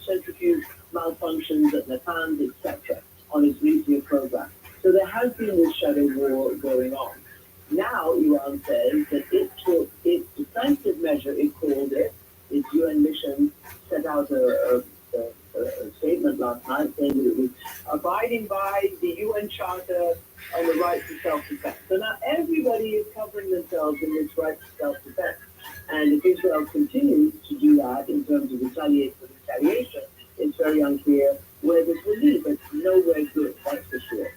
centrifuge malfunctions at Natanz, etc., on its nuclear program. So there has been this shadow war going on. Now Iran says that it took its defensive measure, it called it, its UN mission set out a a statement last night saying that it was abiding by the UN Charter on the right to self-defense. So now everybody is covering themselves in this right to self-defense. And if Israel continues to do that in terms of retaliation, it's very unclear where this will lead, but nowhere good, that's for sure.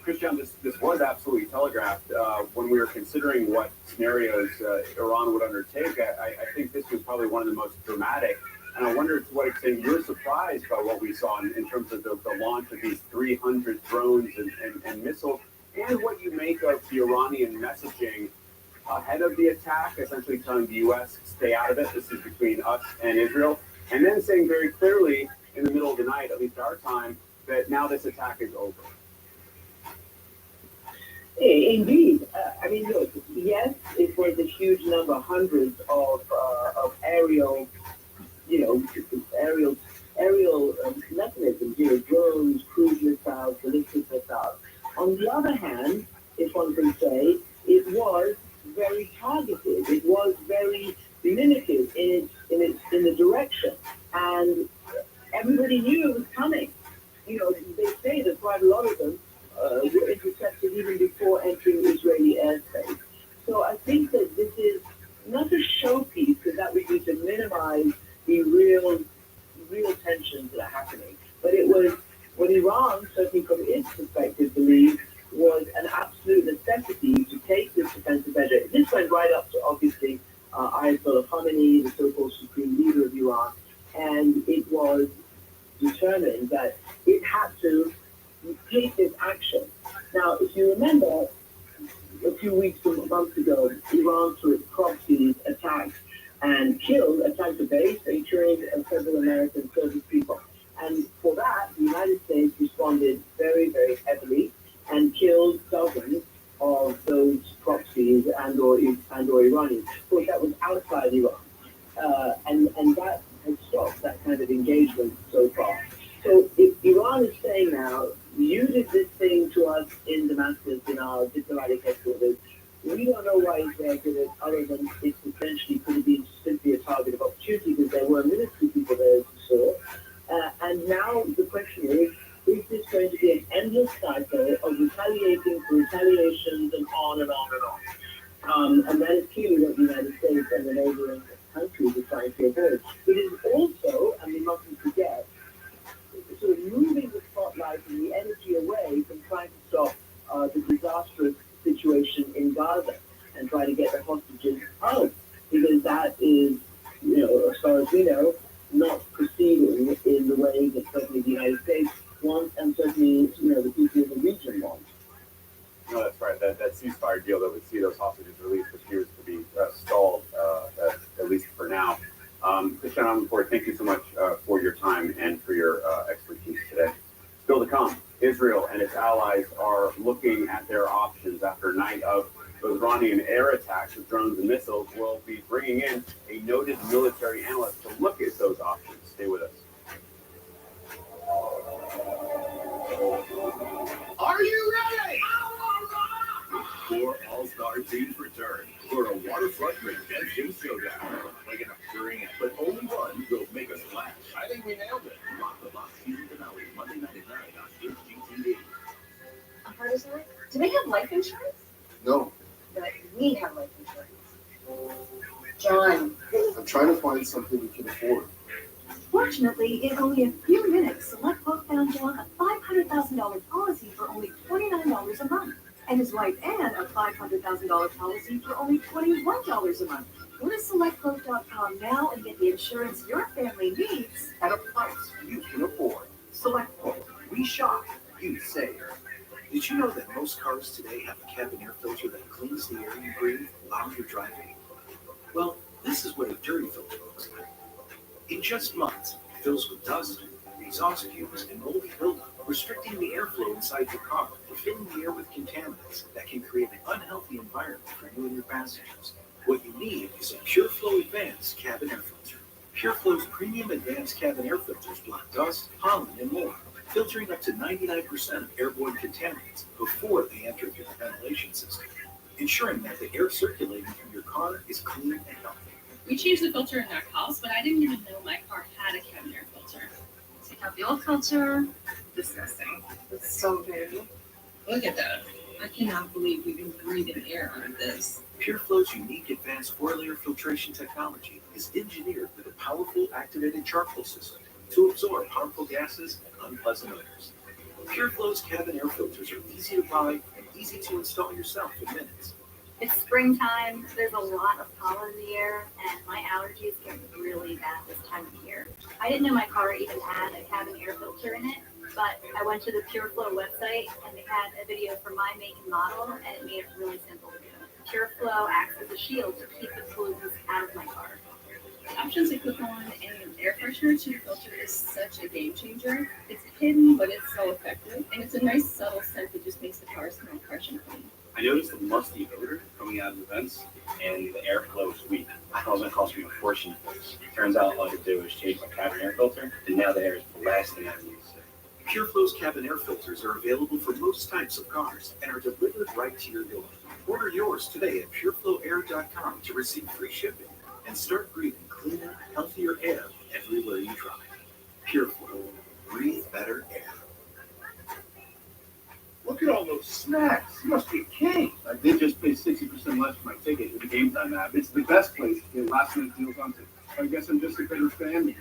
Christian, this was absolutely telegraphed. When we were considering what scenarios Iran would undertake, I think this was probably one of the most dramatic. And I wonder to what extent you're surprised by what we saw in terms of the launch of these 300 drones and missiles, and what you make of the Iranian messaging ahead of the attack, essentially telling the U.S., stay out of it, this is between us and Israel, and then saying very clearly in the middle of the night, at least our time, that now this attack is over. Indeed. I mean, look, yes, it was a huge number, hundreds of aerial, aerial mechanisms, drones, cruise missiles, ballistic missiles. On the other hand, if one can say, it was very targeted. It was very limited in the direction, and everybody knew it was coming. They say that quite a lot of them were intercepted even before entering Israeli airspace. So I think that this is not a showpiece, because that would be to minimize the real tensions that are happening. But it was what Iran, certainly from its perspective, believed was an absolute necessity to take this defensive measure. This went right up to, obviously, Ayatollah Khamenei, the so-called supreme leader of Iran, and it was determined that it had to take this action. Now, if you remember, a few weeks or months ago, Iran, through its proxies, attacked a base and killed several American service people. And for that, the United States responded very, very heavily and killed dozens of those proxies and/or Iranians. Of course, that was outside Iran, and that has stopped that kind of engagement so far. So if Iran is saying now, you did this thing to us in Damascus, in our diplomatic headquarters, we don't know why Israel did it, other than it potentially could have been simply a target of opportunity, because there were military people there, as you saw. And now the question is this going to be an endless cycle of retaliating for retaliations and on and on and on? And that is clearly what the United States and the neighboring countries are trying to avoid. It is also, and we mustn't forget, sort of moving the spotlight and the energy away from trying to stop the disastrous situation in Gaza and trying to get the hostages out, because that is, as far as we know, not proceeding in the way that certainly the United States wants, and certainly, the people in the region want. No, that's right. That ceasefire deal that would see those hostages released appears to be stalled, at least for now. Christian Amanpour, thank you so much for your time and for your expertise today. Still to come, Israel and its allies are looking at their options after a night of those Iranian air attacks with drones and missiles. We'll be bringing in a noted military analyst to look at those options. Stay with us. Are you ready? 4 all-star teams return for a waterfront redemption showdown. Like an during, but only one will make us laugh. I think we nailed it. Lock the Box season finale Monday night at 9 on HGTV. A heart attack? Do they have life insurance? No, But we have life insurance. John. I'm trying to find something we can afford. Fortunately, in only a few minutes, SelectQuote found John a $500,000 policy for only $29 a month, and his wife Ann a $500,000 policy for only $21 a month. Go to SelectQuote.com now and get the insurance your family needs At a price you can afford. SelectQuote. We shop, you save. Did you know that most cars today have a cabin air filter that cleans the air you breathe while you're driving? Well, this is what a dirty filter looks like. In just months, it fills with dust, exhaust fumes, and moldy buildup, restricting the airflow inside your car, or filling the air with contaminants that can create an unhealthy environment for you and your passengers. What you need is a PureFlow Advanced Cabin Air Filter. PureFlow's premium advanced cabin air filters block dust, pollen, and more, filtering up to 99% of airborne contaminants before they enter your ventilation system, ensuring that the air circulating through your car is clean and healthy. We changed the filter in our house, but I didn't even know my car had a cabin adult culture, disgusting. It's so dirty. Look at that. I cannot believe we've been breathing air out of this. PureFlow's unique advanced four-layer filtration technology is engineered with a powerful activated charcoal system to absorb harmful gases and unpleasant odors. PureFlow's cabin air filters are easy to buy and easy to install yourself in minutes. It's springtime, there's a lot of pollen in the air, and my allergies get really bad this time of year. I didn't know my car even had a cabin air filter in it, but I went to the PureFlow website and they had a video for my make and model, and it made it really simple to do. PureFlow acts as a shield to keep the pollutants out of my car. The options to click on an air freshener to your filter is such a game changer. It's hidden, but it's so effective, and it's a nice subtle scent that just makes the car smell fresh and clean. I noticed the musty odor coming out of the vents, and the airflow is weak. I thought it was going to cost me a fortune to fix. Turns out all I could do was change my cabin air filter, and now the air is blasting out of me. PureFlow's cabin air filters are available for most types of cars and are delivered right to your door. Order yours today at pureflowair.com to receive free shipping and start breathing cleaner, healthier air everywhere you drive. PureFlow. Breathe better air. Look at all those snacks. You must be a king. I did just pay 60% less for my ticket with the Game Time app. It's the best place to get last minute deals on tickets. I guess I'm just a better fan than you.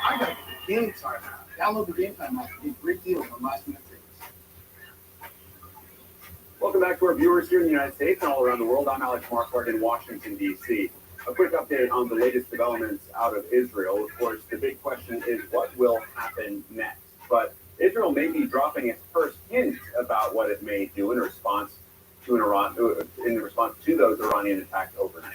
I got the Game Time app. Download the Game Time app to get great deals on last minute tickets. Welcome back to our viewers here in the United States and all around the world. I'm Alex Marquardt in Washington, D.C. A quick update on the latest developments out of Israel. Of course, the big question is what will happen next. But Israel may be dropping its first hint about what it may do in response to those Iranian attacks overnight.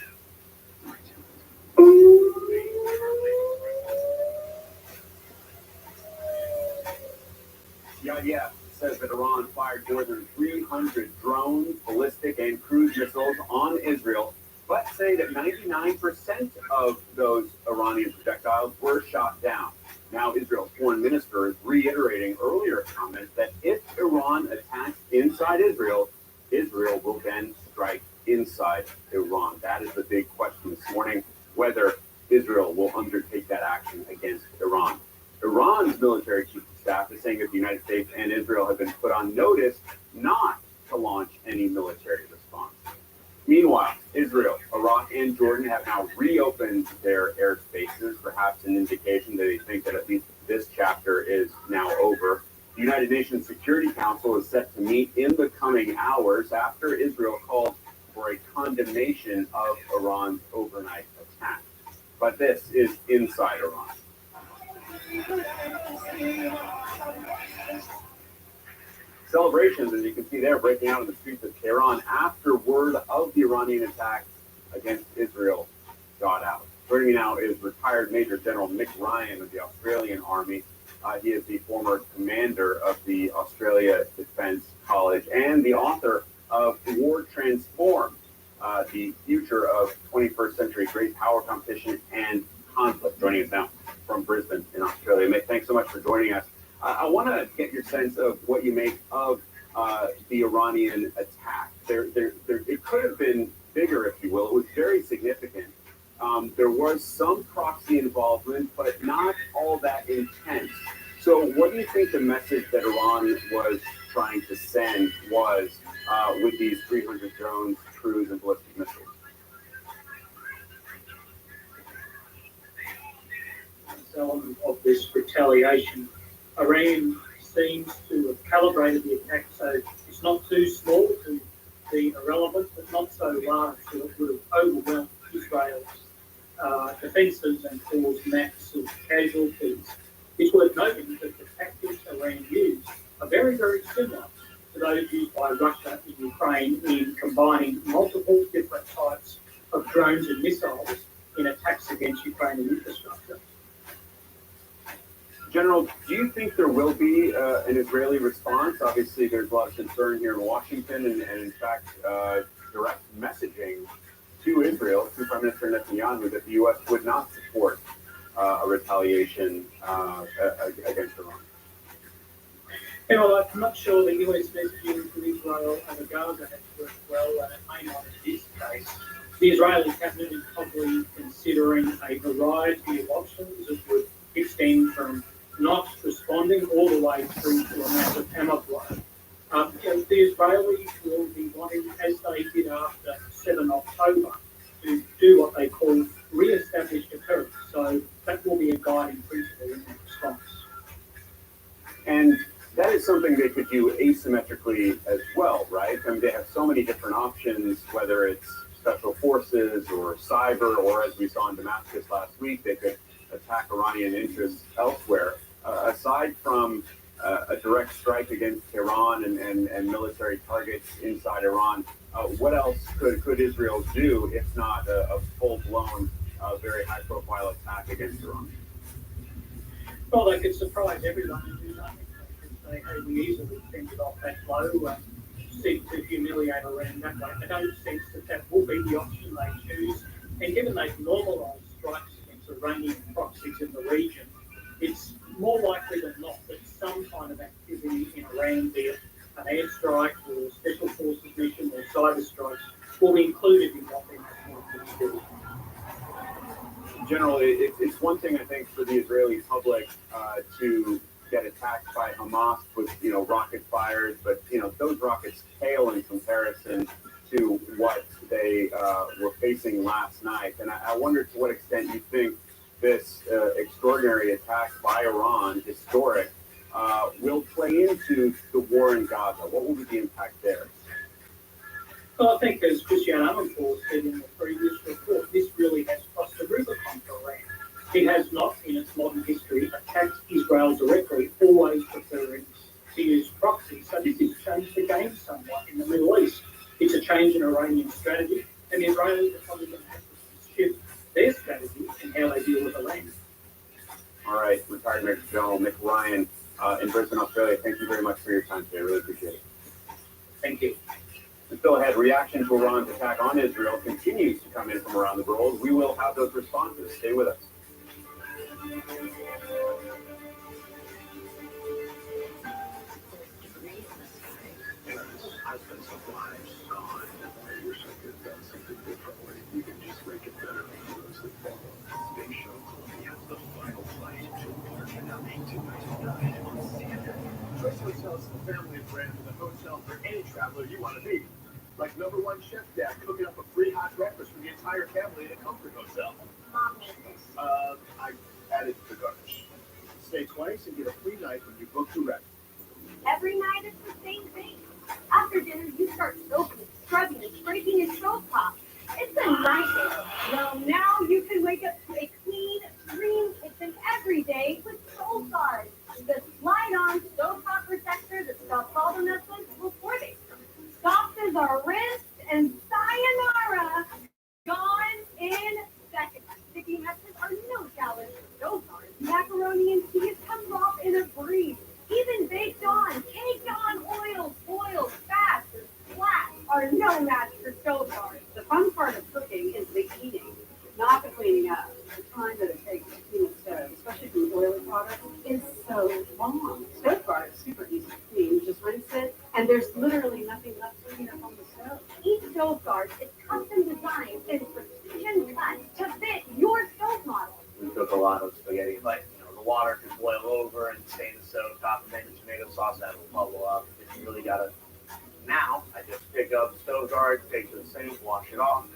The IDF says that Iran fired more than 300 drones, ballistic, and cruise missiles on Israel, but say that 99% of those Iranian projectiles were shot down. Now, Israel's foreign minister is reiterating earlier comments that if Iran attacks inside Israel, Israel will then strike inside Iran. That is the big question this morning, whether Israel will undertake that action against Iran. Iran's military chief of staff is saying that the United States and Israel have been put on notice not to launch any military response. Meanwhile, Israel, Iraq, and Jordan have now reopened their airspaces, perhaps an indication that they think that at least this chapter is now over. The United Nations Security Council is set to meet in the coming hours after Israel called for a condemnation of Iran's overnight attack. But this is inside Iran. Celebrations, as you can see there, breaking out in the streets of Tehran after word of the Iranian attack against Israel got out. Joining me now is retired Major General Mick Ryan of the Australian Army. He is the former commander of the Australia Defence College and the author of War Transformed, the future of 21st century great power competition and conflict. Joining us now from Brisbane in Australia. Mick, thanks so much for joining us. I want to get your sense of what you make of the Iranian attack. It could have been bigger, if you will. It was very significant. There was some proxy involvement, but not all that intense. So what do you think the message that Iran was trying to send was with these 300 drones, cruise, and ballistic missiles? Element of this retaliation. Iran seems to have calibrated the attack so it's not too small to be irrelevant, but not so large that it would have overwhelmed Israel's defences and caused massive casualties. It's worth noting that the tactics Iran used are very, very similar to those used by Russia in Ukraine in combining multiple different types of drones and missiles in attacks against Ukrainian infrastructure. General, do you think there will be an Israeli response? Obviously, there's a lot of concern here in Washington and in fact, direct messaging to Israel, to Prime Minister Netanyahu, that the U.S. would not support a retaliation against Iran. You know, I'm not sure the U.S. messaging to Israel and Gaza has worked well, and it may not in this case. The Israeli cabinet is probably considering a variety of options that would extend from not responding all the way through to a massive hammer blow. The Israelis will be wanting, as they did after 7 October, to do what they call re-establish deterrence. So that will be a guiding principle in their response. And that is something they could do asymmetrically as well, right? I mean, they have so many different options, whether it's special forces or cyber, or as we saw in Damascus last week, they could attack Iranian interests elsewhere. Aside from a direct strike against Iran and military targets inside Iran, what else could Israel do if not a full-blown, very high-profile attack against Iran? Well, they could surprise everyone and do nothing. They could say, hey, we easily fended off that blow and seek to humiliate Iran that way. I don't sense that will be the option they choose. And given they've normalised strikes against Iranian proxies in the region, it's more likely than not that some kind of activity in Iran, be it an airstrike or special forces mission or cyber strikes, will be included in what they're going to do. Generally, it's one thing, I think, for the Israeli public to get attacked by Hamas with, rocket fires, but, those rockets pale in comparison to what they were facing last night. And I wonder to what extent you think this extraordinary attack by Iran, historic, will play into the war in Gaza. What will be the impact there? Well, I think, as Christian Amanpour said in the previous report, this really has crossed the Rubicon for Iran. It has not, in its modern history, attacked Israel directly, always preferring to use proxies. So this has changed the game somewhat in the Middle East. It's a change in Iranian strategy, and the Israelis are probably going to have to shift their strategy and how they deal with Iran. All right, retired Major General Nick Ryan in Brisbane, Australia. Thank you very much for your time today. I really appreciate it. Thank you. And still ahead, reaction to Iran's attack on Israel continues to come in from around the world. We will have those responses. Stay with us. Choice Hotels is the family and brand of the hotel for any traveler you want to be. Like #1 Chef Dad cooking up a free hot breakfast for the entire family in a comfort hotel. Mom made this. I added the garnish. Stay twice and get a free night when you book direct. Every night it's the same thing. After dinner, you start soaking, scrubbing, and scraping your stove top. It's a nightmare. Well, now you can wake up to a clean, green kitchen every day with Stove Guard, the slide-on stovetop protector that stops all the messes before they start. Boxes are rinsed and sayonara, gone in seconds. Sticky messes are no challenge for Stove Guard. Macaroni and cheese comes off in a breeze. Even baked on, caked on oils, boiled, fats, and flat are no match for Stove Guard. The fun part of cooking is the eating, not the cleaning up. The time that it takes to clean a stove, especially from oily products, is so long. Stove Guard is super easy to clean. You just rinse it, and there's literally nothing left to clean up on the stove. Each Stove Guard is custom designed and precision cut to fit your stove model. We cook a lot of spaghetti, like, the water can boil over and stay in the stove top, and then the tomato sauce that will bubble up. If you really gotta. Now, I just pick up the Stove Guard, take it to the sink, wash it off.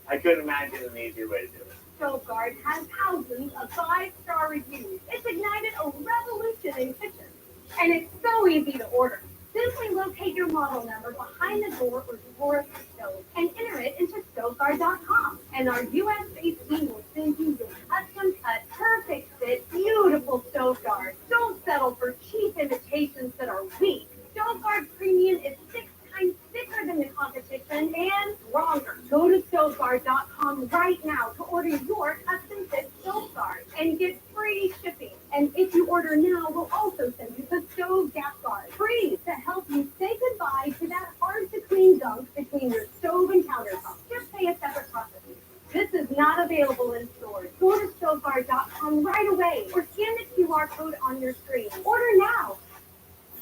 I couldn't imagine an easier way to do it. Stove Guard has thousands of 5-star reviews. It's ignited a revolution in kitchens. And it's so easy to order. Simply locate your model number behind the door or drawer of your stove and enter it into StoveGuard.com. And our US-based team will send you your custom-cut, perfect fit, beautiful Stove Guard. Don't settle for cheap imitations that are weak. Stove Guard Premium is 6 times thicker than the competition and stronger. Go to StoveGuard.com right now to order your custom-fit Stove Guard and get free shipping. And if you order now, we'll also send you the Stove Gas Guard, free, to help you say goodbye to that hard-to-clean gunk between your stove and countertop. Just pay a separate processing. This is not available in stores. Go to StoveGuard.com right away or scan the QR code on your screen. Order now.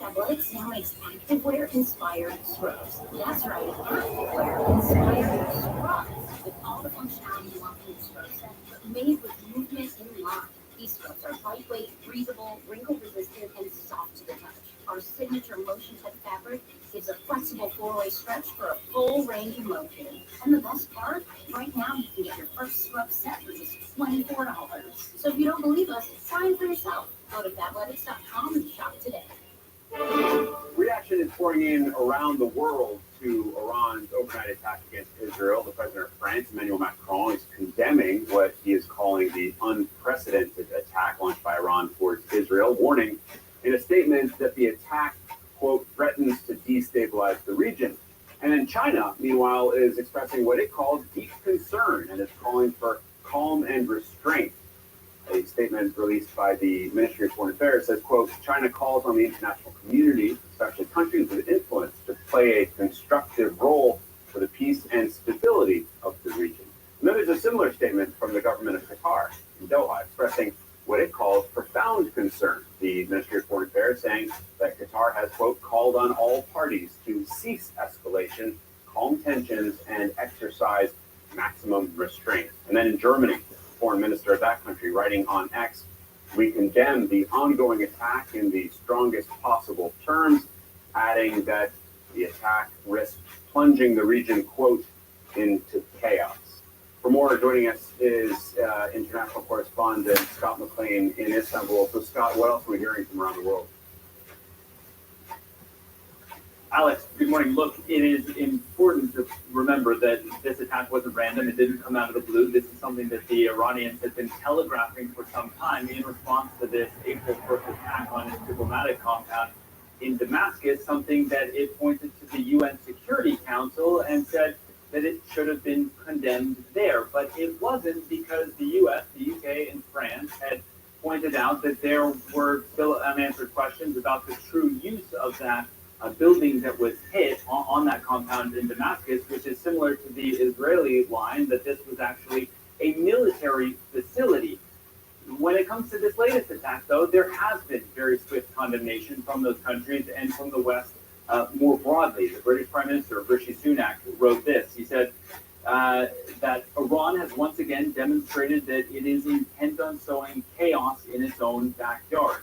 Athletics now makes activewear-inspired scrubs. That's right, activewear-inspired scrubs with all the functionality you want in scrubs, but made with movement in mind. These scrubs are lightweight, breathable, wrinkle-resistant, and soft to the touch. Our signature Motion Tech fabric gives a flexible four-way stretch for a full range of motion. And the best part, right now you can get your first scrub set for just $24. So if you don't believe us, try it for yourself. Go to fabletics.com and shop today. Reaction is pouring in around the world to Iran's overnight attack against Israel. The president of France, Emmanuel Macron, is condemning what he is calling the unprecedented attack launched by Iran towards Israel, warning in a statement that the attack, quote, threatens to destabilize the region. And then China, meanwhile, is expressing what it calls deep concern and is calling for calm and restraint. A statement released by the Ministry of Foreign Affairs says, quote, China calls on the international community, especially countries with influence, to play a constructive role for the peace and stability of the region. And then there's a similar statement from the government of Qatar in Doha, expressing what it calls profound concern. The Ministry of Foreign Affairs saying that Qatar has, quote, called on all parties to cease escalation, calm tensions, and exercise maximum restraint. And then in Germany, foreign minister of that country, writing on X, we condemn the ongoing attack in the strongest possible terms, adding that the attack risks plunging the region, quote, into chaos. For more, joining us is international correspondent Scott McLean in Istanbul. So, Scott, what else are we hearing from around the world? Alex, good morning. Look, it is important to remember that this attack wasn't random. It didn't come out of the blue. This is something that the Iranians have been telegraphing for some time in response to this April 1st attack on its diplomatic compound in Damascus, something that it pointed to the UN Security Council and said that it should have been condemned there. But it wasn't, because the US, the UK, and France had pointed out that there were still unanswered questions about the true use of that building that was hit on that compound in Damascus, which is similar to the Israeli line that this was actually a military facility. When it comes to this latest attack, though, there has been very swift condemnation from those countries and from the West more broadly. The British Prime Minister, Rishi Sunak, wrote this. He said that Iran has once again demonstrated that it is intent on sowing chaos in its own backyard.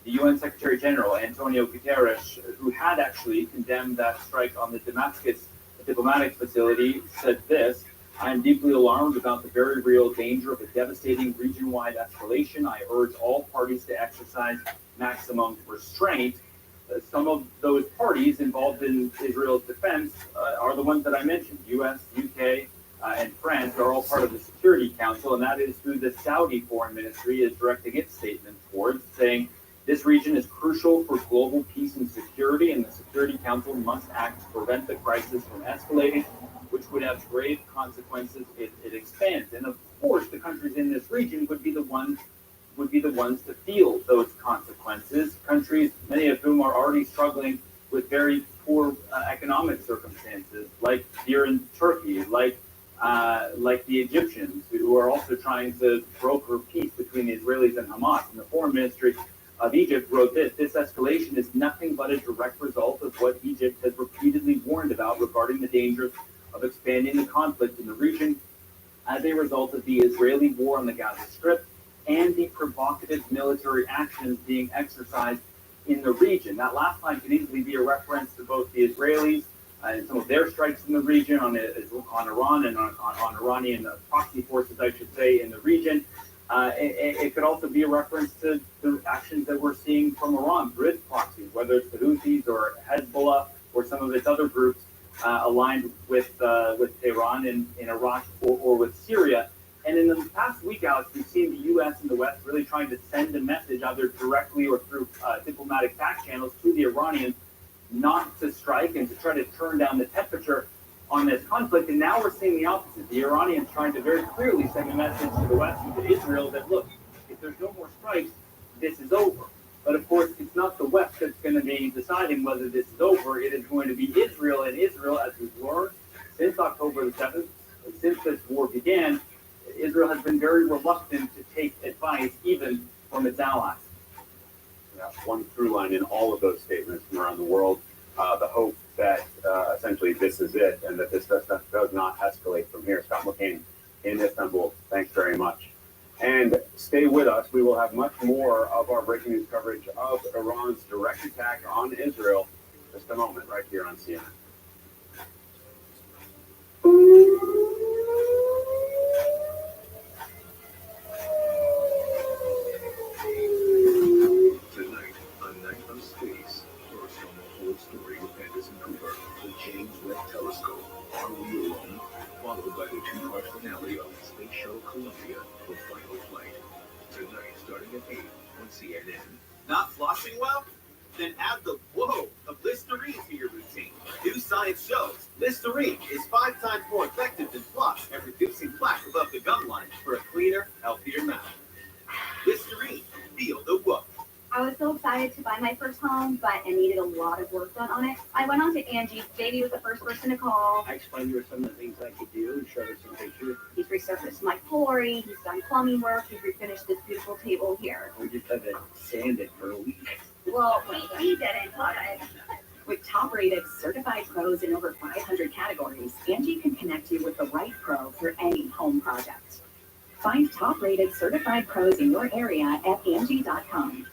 The UN Secretary General, Antonio Guterres, who had actually condemned that strike on the Damascus diplomatic facility, said this: I am deeply alarmed about the very real danger of a devastating region-wide escalation. I urge all parties to exercise maximum restraint. Some of those parties involved in Israel's defense are the ones that I mentioned. US, UK, and France are all part of the Security Council, and that is who the Saudi Foreign Ministry is directing its statement towards, saying, this region is crucial for global peace and security, and the Security Council must act to prevent the crisis from escalating, which would have grave consequences if it expands. And of course, the countries in this region would be the ones to feel those consequences. Countries, many of whom are already struggling with very poor economic circumstances, like here in Turkey, like the Egyptians, who are also trying to broker peace between the Israelis and Hamas. And the Foreign Ministry of Egypt wrote this: this escalation is nothing but a direct result of what Egypt has repeatedly warned about regarding the dangers of expanding the conflict in the region as a result of the Israeli war on the Gaza Strip and the provocative military actions being exercised in the region. That last line could easily be a reference to both the Israelis and some of their strikes in the region on Iran and on Iranian proxy forces, I should say, in the region. It could also be a reference to the actions that we're seeing from Iran through its proxies, whether it's the Houthis or Hezbollah or some of its other groups aligned with Tehran in Iraq or with Syria. And in the past week, Alex, we've seen the U.S. and the West really trying to send a message, either directly or through diplomatic back channels, to the Iranians not to strike and to try to turn down the temperature on this conflict. And now we're seeing the opposite. The Iranians trying to very clearly send a message to the West and to Israel that, look, if there's no more strikes, this is over. But of course, it's not the West that's going to be deciding whether this is over. It is going to be Israel. And Israel, as we've learned since October the 7th, since this war began, Israel has been very reluctant to take advice, even from its allies. That's one through line in all of those statements from around the world. The hope that essentially this is it and that this does not escalate from here. Scott McLean in Istanbul, thanks very much. And stay with us. We will have much more of our breaking news coverage of Iran's direct attack on Israel just a moment right here on CNN. Tonight, on Night of Space, first on the whole story with Anderson Cooper, the James Webb Telescope, Are We Alone? Followed by the two-part finale of Space Shuttle Columbia, The Final Flight. Tonight, starting at 8 on CNN. Not flossing well? Then add the whoa of Listerine to your routine. New science shows Listerine is 5 times more effective than floss at reducing plaque above the gum line for a cleaner, healthier mouth. Listerine, feel the whoa. I was so excited to buy my first home, but it needed a lot of work done on it. I went on to Angie. JD was the first person to call. I explained to her some of the things I could do and showed her some pictures. He's resurfaced my flooring. He's done plumbing work. He's refinished this beautiful table here. We just had to sand it for a week. Well, we didn't, but With top-rated certified pros in over 500 categories, Angie can connect you with the right pro for any home project. Find top-rated certified pros in your area at Angie.com.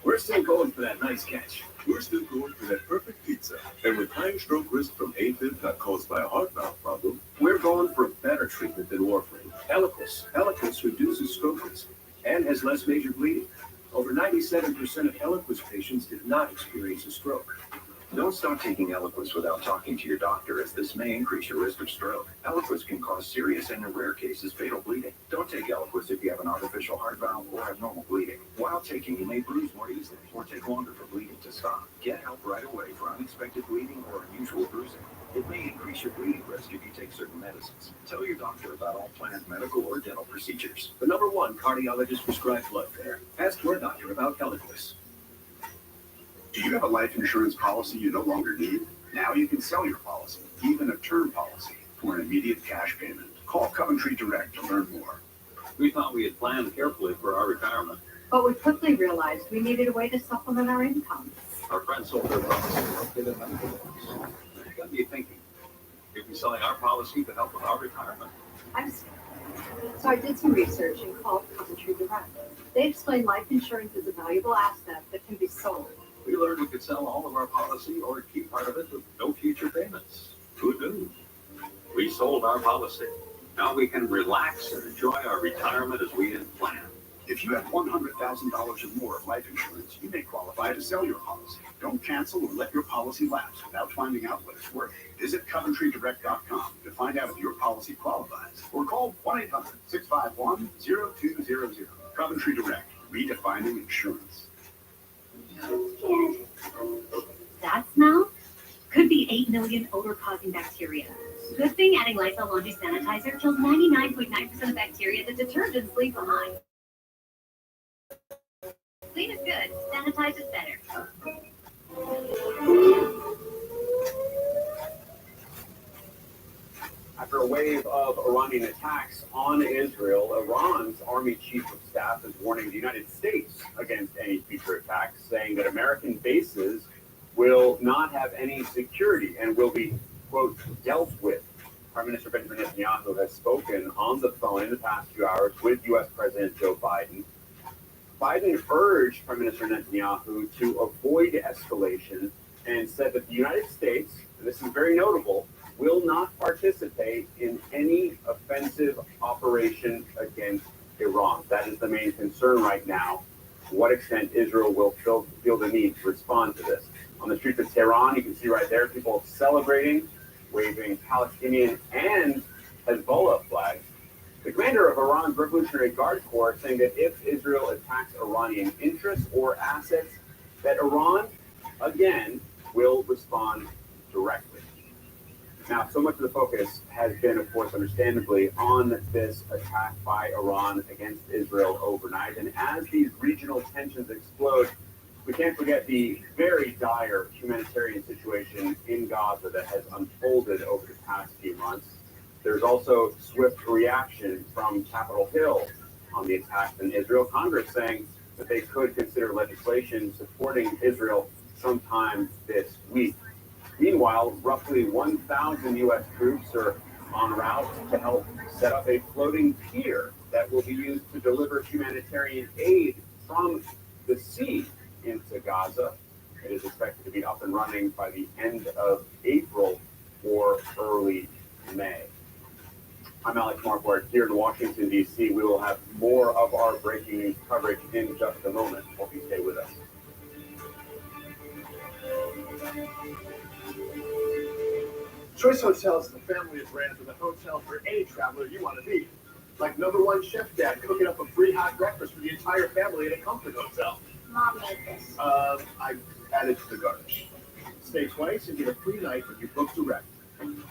We're still going for that nice catch. We're still going for that perfect pizza. And with high stroke risk from AFib not caused by a heart valve problem, we're going for better treatment than warfarin. Eliquis. Eliquis reduces stroke risk and has less major bleeding. Over 97% of Eliquis patients did not experience a stroke. Don't stop taking Eliquis without talking to your doctor, as this may increase your risk of stroke. Eliquis can cause serious and, in rare cases, fatal bleeding. Don't take Eliquis if you have an artificial heart valve or abnormal bleeding. While taking, you may bruise more easily or take longer for bleeding to stop. Get help right away for unexpected bleeding or unusual bruising. It may increase your bleeding risk if you take certain medicines. Tell your doctor about all planned medical or dental procedures. The #1 cardiologist prescribed blood thinner. Ask your doctor about Eliquis. Do you have a life insurance policy you no longer need? Now you can sell your policy, even a term policy, for an immediate cash payment. Call Coventry Direct to learn more. We thought we had planned carefully for our retirement. But we quickly realized we needed a way to supplement our income. Our friends sold their policy and updated medical bills. It got me thinking, if we're selling our policy to help with our retirement. So I did some research and called Coventry Direct. They explained life insurance is a valuable asset that can be sold. We learned we could sell all of our policy or keep part of it with no future payments. Good news. We sold our policy. Now we can relax and enjoy our retirement as we had planned. If you have $100,000 or more of life insurance, you may qualify to sell your policy. Don't cancel or let your policy lapse without finding out what it's worth. Visit CoventryDirect.com to find out if your policy qualifies, or call 1-800-651-0200. Coventry Direct, redefining insurance. that smell could be 8 million odor-causing bacteria. Good thing adding Lysol laundry sanitizer kills 99.9% of bacteria that detergents leave behind. Clean is good, sanitize is better. After a wave of Iranian attacks on Israel, Iran's Army Chief of Staff is warning the United States against any future attacks, saying that American bases will not have any security and will be, quote, dealt with. Prime Minister Benjamin Netanyahu has spoken on the phone in the past few hours with U.S. President Joe Biden. Biden urged Prime Minister Netanyahu to avoid escalation and said that the United States, and this is very notable, will not participate in any offensive operation against Iran. That is the main concern right now. To what extent Israel will feel the need to respond to this. On the streets of Tehran, you can see right there people celebrating, waving Palestinian and Hezbollah flags. The commander of Iran's Revolutionary Guard Corps saying that if Israel attacks Iranian interests or assets, that Iran, again, will respond directly. Now, so much of the focus has been, of course, understandably, on this attack by Iran against Israel overnight. And as these regional tensions explode, we can't forget the very dire humanitarian situation in Gaza that has unfolded over the past few months. There's also swift reaction from Capitol Hill on the attacks in Israel. Congress saying that they could consider legislation supporting Israel sometime this week. Meanwhile, roughly 1,000 U.S. troops are en route to help set up a floating pier that will be used to deliver humanitarian aid from the sea into Gaza. It is expected to be up and running by the end of April or early May. I'm Alex Marquardt here in Washington, D.C. We will have more of our breaking news coverage in just a moment. Hope you stay with us. Choice Hotels is the family of brands with a hotel for any traveler you want to be. Like #1 Chef Dad cooking up a free hot breakfast for the entire family at a comfort hotel. Mom made this. I added to the garnish. Stay twice and get a free night when you book direct.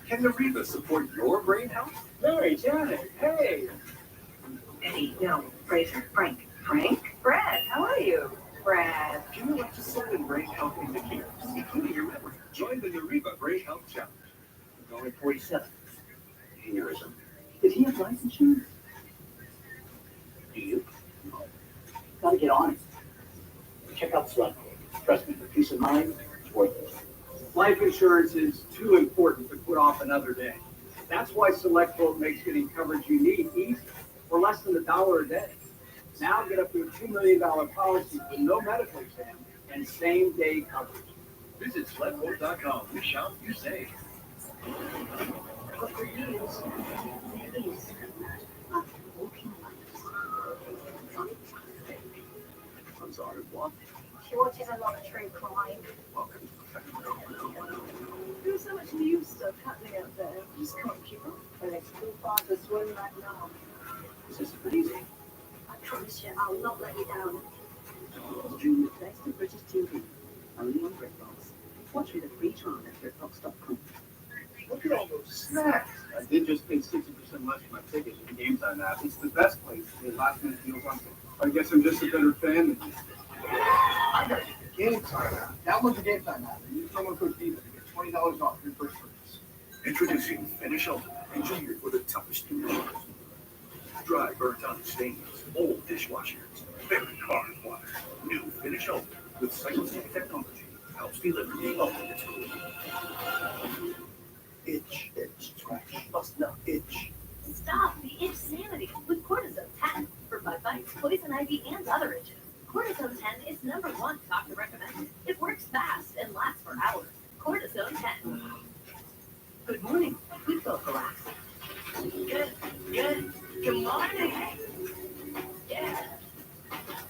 Can the Riva support your brain health? Mary, Janet, hey. Eddie, Bill, Fraser, Frank. Frank? Brad, how are you? Brad. Can you up to 7 brain health indicators, including your memory? Join the Nariva Brain Health Challenge. I'm going 47. Aneurysm. Did he have life insurance? Do you? Gotta get on it. Check out Select. Trust me, for peace of mind, it's worth it. Life insurance is too important to put off another day. That's why Select Quote makes getting coverage you need easy for less than $1 a day. Now get up to a $2 million policy with no medical exam and same-day coverage. Visit SelectQuote.com. You shop, you save. But for years, there is a walking light. I'm sorry, what? She watches a lot of true crime. Welcome. There's so much new stuff happening out there. You just can't keep up. And it's too far to swim right now. This is amazing. I promise you, I'll not let you down. Stream the best of British TV. Only on BritBox. Watch with a free trial at BritBox.com. Look at all those snacks. I did just pay 60% less for my ticket at the Game Time app. It's the best place to get last minute deals on things. I guess I'm just a better fan than you. I got the Game Time app. Download the Game Time app and use promo code DIVA to get $20 off your first purchase. Introducing Finish Ultimate, engineered for the toughest conditions. Dry, burnt-on stains, old dishwashers, very hard water. New Finish Ultimate with cyclosine technology helps deliver the ultimate tool. Itch, scratch, bust up, itch. Stop the itch sanity with Cortisone 10 for bug bites, poison ivy, and other itches. Cortisone 10 is #1 doctor recommended. It works fast and lasts for hours. Cortisone 10. Good morning. We felt relaxed. Good morning. Yeah.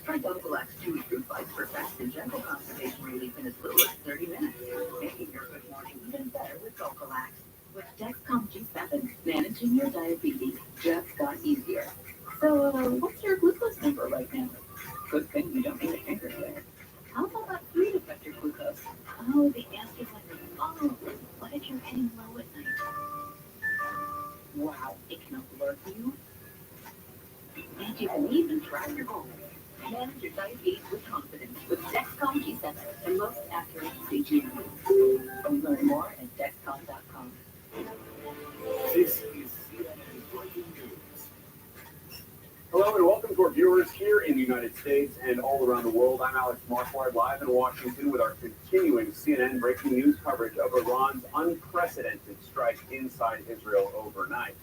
Try Docalax Chewy Fruit Bites for fast and gentle constipation relief in as little as 30 minutes. Making your good morning even better with Docalax. With Dexcom G7, managing your diabetes just got easier. So, what's your glucose number right now? Good thing you don't need a finger there. How about that food affect your glucose? Oh, the answer's like a phone. What if you're getting low at night? Wow, it can alert you. And you can even track your goals. Manage your diabetes with confidence with Dexcom G7, the most accurate CGM. Learn more at Dexcom.com. This is CNN Breaking News. Hello and welcome to our viewers here in the United States and all around the world. I'm Alex Marquardt, live in Washington with our continuing CNN breaking news coverage of Iran's unprecedented strike inside Israel overnight.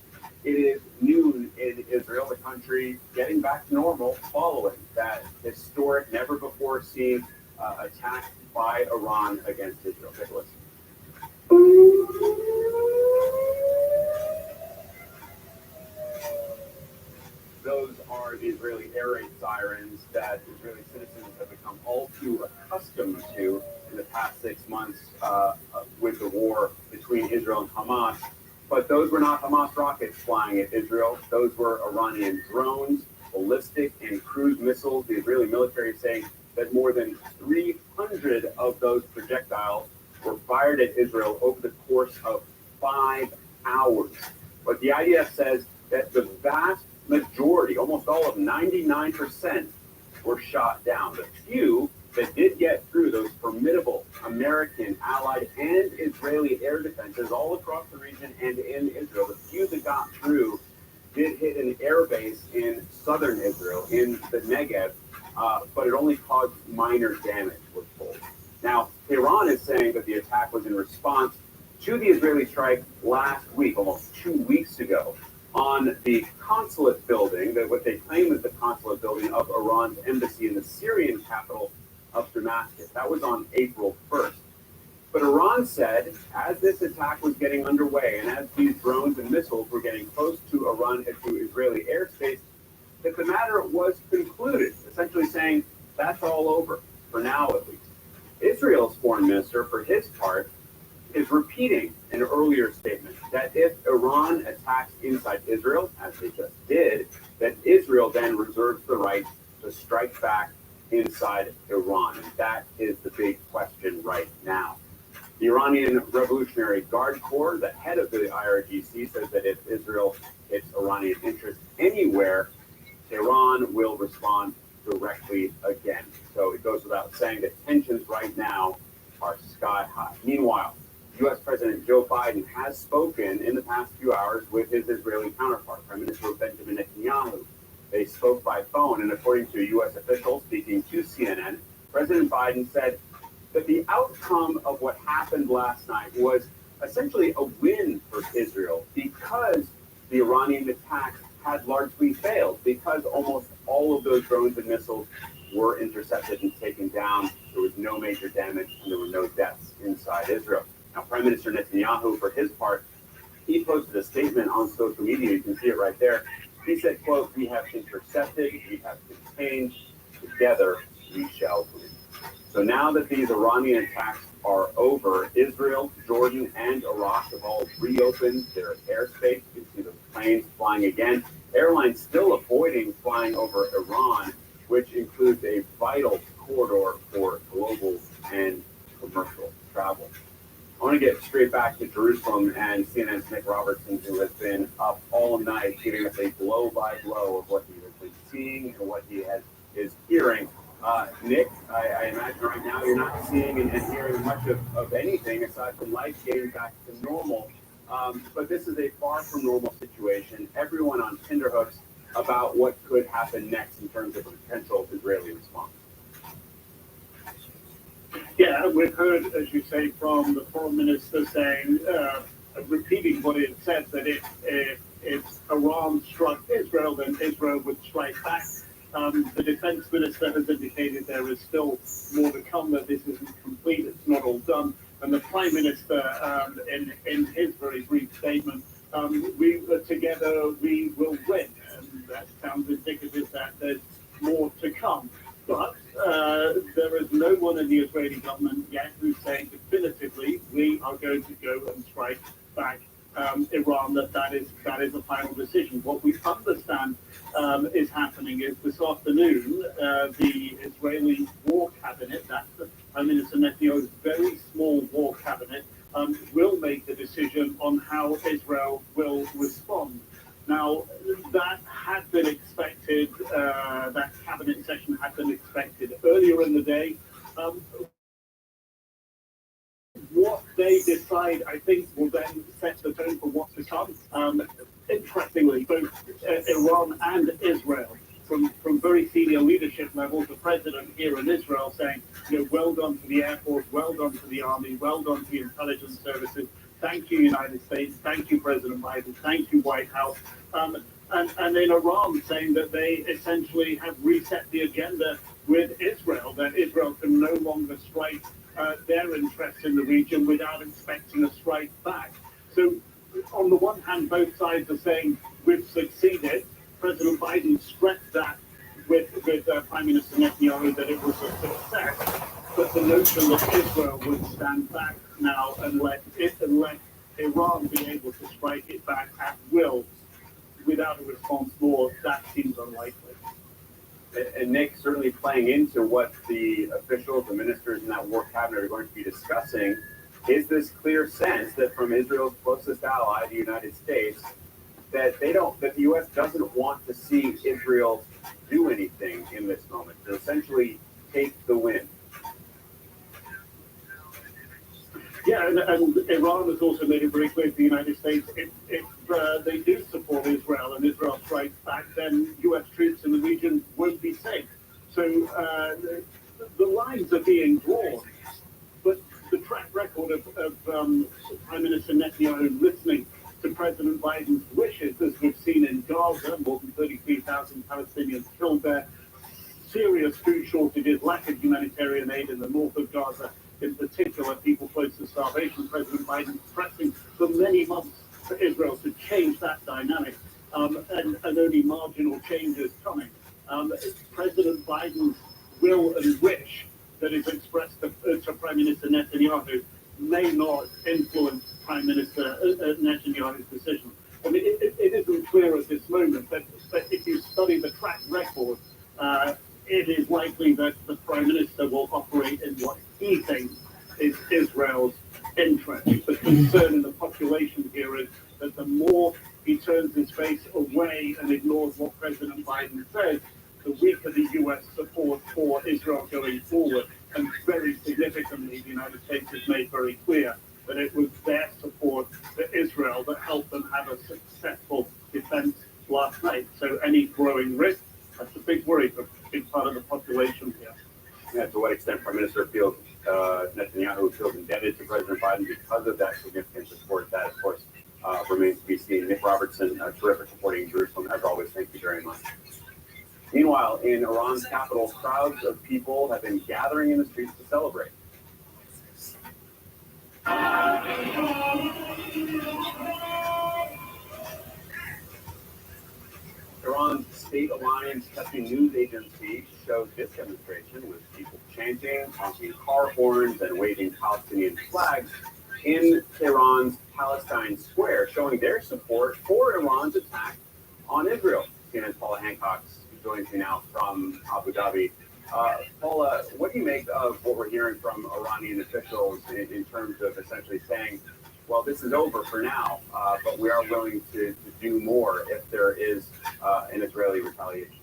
It is noon in Israel, the country getting back to normal following that historic, never-before-seen attack by Iran against Israel. Take a listen. Those are the Israeli air raid sirens that Israeli citizens have become all too accustomed to in the past 6 months with the war between Israel and Hamas. But those were not Hamas rockets flying at Israel. Those were Iranian drones, ballistic and cruise missiles. The Israeli military is saying that more than 300 of those projectiles were fired at Israel over the course of 5 hours. But the IDF says that the vast majority, almost all of 99%, were shot down. The few that did get through those formidable American, allied, and Israeli air defenses all across the region and in Israel, the few that got through did hit an air base in southern Israel, in the Negev, but it only caused minor damage, we're told. Now, Iran is saying that the attack was in response to the Israeli strike last week, almost 2 weeks ago. on the consulate building, what they claim is the consulate building of Iran's embassy in the Syrian capital of Damascus. That was on April 1st. But Iran said, as this attack was getting underway and as these drones and missiles were getting close to Israeli airspace, that the matter was concluded, essentially saying that's all over, for now at least. Israel's foreign minister, for his part, is repeating an earlier statement that if Iran attacks inside Israel, as they just did, that Israel then reserves the right to strike back inside Iran. And that is the big question right now. The Iranian Revolutionary Guard Corps, the head of the IRGC, says that if Israel hits Iranian interests anywhere, Iran will respond directly again. So it goes without saying that tensions right now are sky high. Meanwhile, U.S. President Joe Biden has spoken in the past few hours with his Israeli counterpart, Prime Minister Benjamin Netanyahu. They spoke by phone, and according to a U.S. official speaking to CNN, President Biden said that the outcome of what happened last night was essentially a win for Israel because the Iranian attacks had largely failed, because almost all of those drones and missiles were intercepted and taken down. There was no major damage and there were no deaths inside Israel. Now, Prime Minister Netanyahu, for his part, he posted a statement on social media. You can see it right there. He said, quote, "We have intercepted, we have contained, together we shall win." So now that these Iranian attacks are over, Israel, Jordan, and Iraq have all reopened their airspace. You can see the planes flying again. Airlines still avoiding flying over Iran, which includes a vital corridor for global and commercial travel. I want to get straight back to Jerusalem and CNN's Nick Robertson, who has been up all night giving us a blow-by-blow of what he has been seeing and what he is hearing. Nick, I imagine right now you're not seeing and hearing much of anything aside from life getting back to normal. But this is a far from normal situation. Everyone on tenterhooks about what could happen next in terms of a potential Israeli response. Yeah, we've heard, as you say, from the foreign minister saying, repeating what he had said, that if Iran struck Israel, then Israel would strike back. The defense minister has indicated there is still more to come, that this isn't complete, it's not all done. And the prime minister, in his very brief statement, together we will win. And that sounds indicative that there's more to come. But there is no one in the Israeli government yet who's saying definitively we are going to go and strike back Iran, that is a final decision. What we understand is happening is this afternoon, the Israeli war cabinet, that's the Prime Minister Netanyahu's very small war cabinet, will make the decision on how Israel will respond. Now, that had been expected, that cabinet session had been expected earlier in the day. What they decide, I think, will then set the tone for what's to come. Interestingly, both Iran and Israel, from very senior leadership levels, the president here in Israel saying, well done to the Air Force, well done to the Army, well done to the intelligence services. Thank you, United States. Thank you, President Biden. Thank you, White House. And in Iran saying that they essentially have reset the agenda with Israel, that Israel can no longer strike their interests in the region without expecting a strike back. So on the one hand, both sides are saying we've succeeded. President Biden stressed that with Prime Minister Netanyahu that it was a success. But the notion that Israel would stand back now and let Iran be able to strike it back at will without a response more, that seems unlikely. And Nick, certainly playing into what the officials, the ministers in that war cabinet are going to be discussing, is this clear sense that from Israel's closest ally, the United States, that the U.S. doesn't want to see Israel do anything in this moment, to essentially take the win. Yeah, and Iran has also made it very clear to the United States, if they do support Israel and Israel strikes back, then U.S. troops in the region won't be safe. So the lines are being drawn, but the track record of Prime Minister Netanyahu listening to President Biden's wishes, as we've seen in Gaza, more than 33,000 Palestinians killed there, serious food shortages, lack of humanitarian aid in the north of Gaza, in particular, people close to starvation. President Biden pressing for many months for Israel to change that dynamic, and only marginal changes coming. President Biden's will and wish that is expressed to Prime Minister Netanyahu may not influence Prime Minister Netanyahu's decision. I mean, it isn't clear at this moment, but if you study the track record, it is likely that the Prime Minister will operate in what he thinks is Israel's interest. The concern in the population here is that the more he turns his face away and ignores what President Biden says, the weaker the U.S. support for Israel going forward. And very significantly, the United States has made very clear that it was their support for Israel that helped them have a successful defense last night. So any growing risk, that's a big worry for a big part of the population here. Yeah, to what extent Prime Minister Netanyahu feels indebted to President Biden because of that significant support, that, of course, remains to be seen. Nick Robertson, terrific reporting in Jerusalem, as always. Thank you very much. Meanwhile, in Iran's capital, crowds of people have been gathering in the streets to celebrate. Iran's State Alliance testing news agency showed this demonstration with people chanting, honking car horns, and waving Palestinian flags in Tehran's Palestine Square, showing their support for Iran's attack on Israel. CNN's Paula Hancock joins me now from Abu Dhabi. Paula, what do you make of what we're hearing from Iranian officials in terms of essentially saying, well, this is over for now, but we are willing to do more if there is an Israeli retaliation?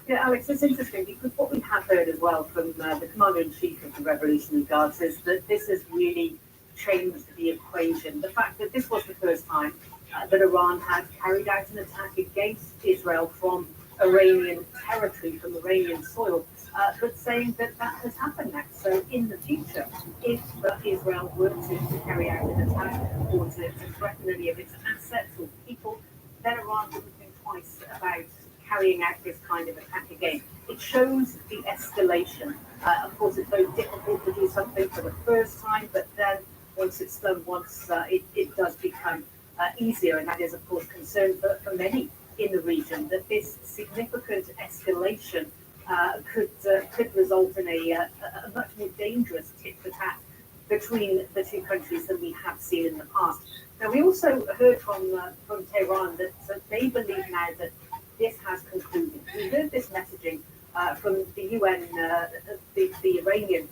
Yeah, Alex, it's interesting because what we have heard as well from the Commander-in-Chief of the Revolutionary Guards is that this has really changed the equation. The fact that this was the first time that Iran had carried out an attack against Israel from Iranian territory, from Iranian soil, but saying that that has happened now. So in the future, if Israel were to carry out an attack or to threaten any of its assets or people, then Iran wouldn't think twice about carrying out this kind of attack again. It shows the escalation. Of course, it's very difficult to do something for the first time, but then once it's done once, it does become easier, and that is, of course, concern for many in the region, that this significant escalation could result in a much more dangerous tit-for-tat between the two countries than we have seen in the past. Now, we also heard from Tehran that they believe now that this has concluded. We heard this messaging from the UN, the Iranian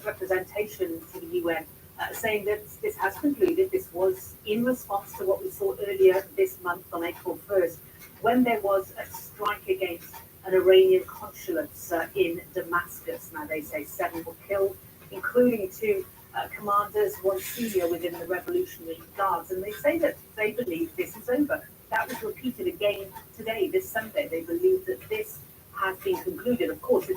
representation to the UN, saying that this has concluded. This was in response to what we saw earlier this month on April 1st, when there was a strike against an Iranian consulate in Damascus. Now, they say 7 were killed, including 2 commanders, 1 senior within the Revolutionary Guards. And they say that they believe this is over. That was repeated again today, this Sunday. They believe that this has been concluded. Of course,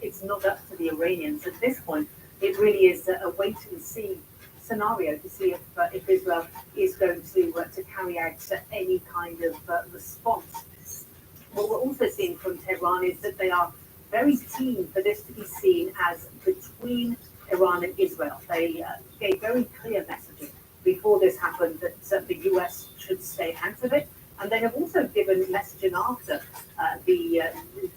it's not up to the Iranians at this point. It really is a wait and see scenario to see if Israel is going to carry out any kind of response. What we're also seeing from Tehran is that they are very keen for this to be seen as between Iran and Israel. They gave very clear messaging before this happened that the US should stay out of it. And they have also given messaging after the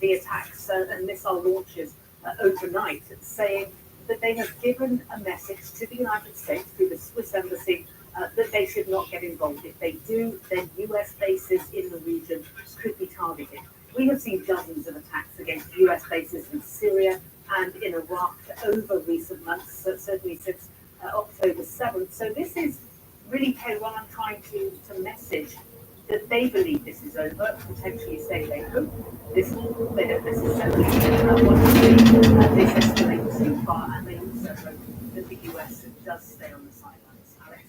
attacks and missile launches overnight, saying that they have given a message to the United States, through the Swiss embassy, that they should not get involved. If they do, then US bases in the region could be targeted. We have seen dozens of attacks against US bases in Syria and in Iraq over recent months, certainly since October 7th. So this is really Tehran trying to message that they believe this is over, potentially say they hope they don't necessarily want to see this escalate too far, and they also hope that the US does stay on the sidelines. Alex?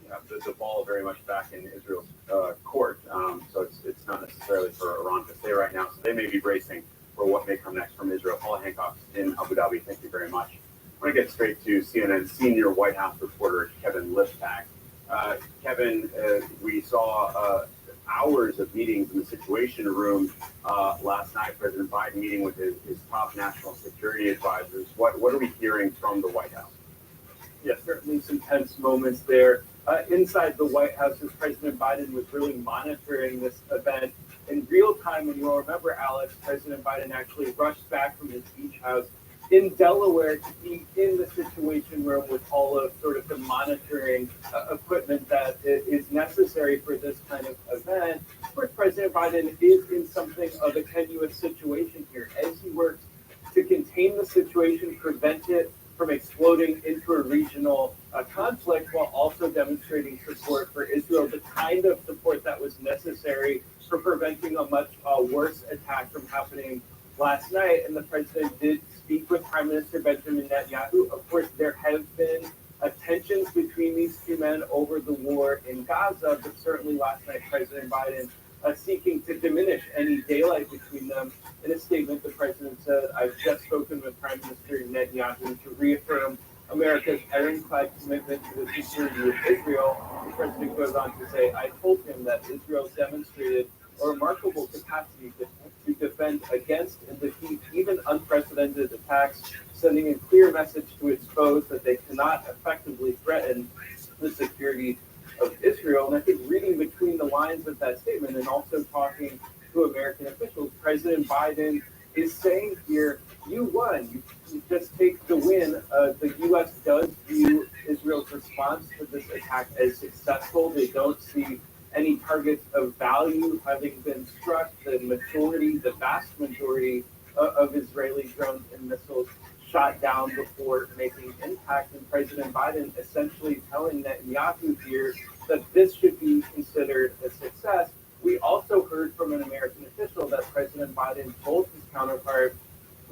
Yeah, the ball very much back in Israel's court, so it's not necessarily for Iran to say right now, so they may be bracing for what may come next from Israel. Paula Hancock in Abu Dhabi, thank you very much. I want to get straight to CNN senior White House reporter Kevin Liftak. Kevin, we saw hours of meetings in the Situation Room last night. President Biden meeting with his top national security advisors. What are we hearing from the White House? Yeah, certainly some tense moments there. Inside the White House, as President Biden was really monitoring this event in real time. And you'll remember, Alex, President Biden actually rushed back from his beach house in Delaware to be in the Situation Room with all of sort of the monitoring equipment that is necessary for this kind of event. Of course, President Biden is in something of a tenuous situation here as he works to contain the situation, prevent it from exploding into a regional conflict, while also demonstrating support for Israel, the kind of support that was necessary for preventing a much worse attack from happening last night. And the president did speak with Prime Minister Benjamin Netanyahu. Of course, there have been tensions between these two men over the war in Gaza, but certainly last night, President Biden seeking to diminish any daylight between them. In a statement, the president said, "I've just spoken with Prime Minister Netanyahu to reaffirm America's ironclad commitment to the security of Israel." The president goes on to say, "I told him that Israel demonstrated a remarkable capacity to defend against and defeat even unprecedented attacks, sending a clear message to its foes that they cannot effectively threaten the security of Israel." And I think reading between the lines of that statement and also talking to American officials, President Biden is saying here, you won. You just take the win. The U.S. does view Israel's response to this attack as successful. They don't see any targets of value having been struck. The vast majority of Israeli drones and missiles shot down before making impact. And President Biden essentially telling Netanyahu here that this should be considered a success. We also heard from an American official that President Biden told his counterpart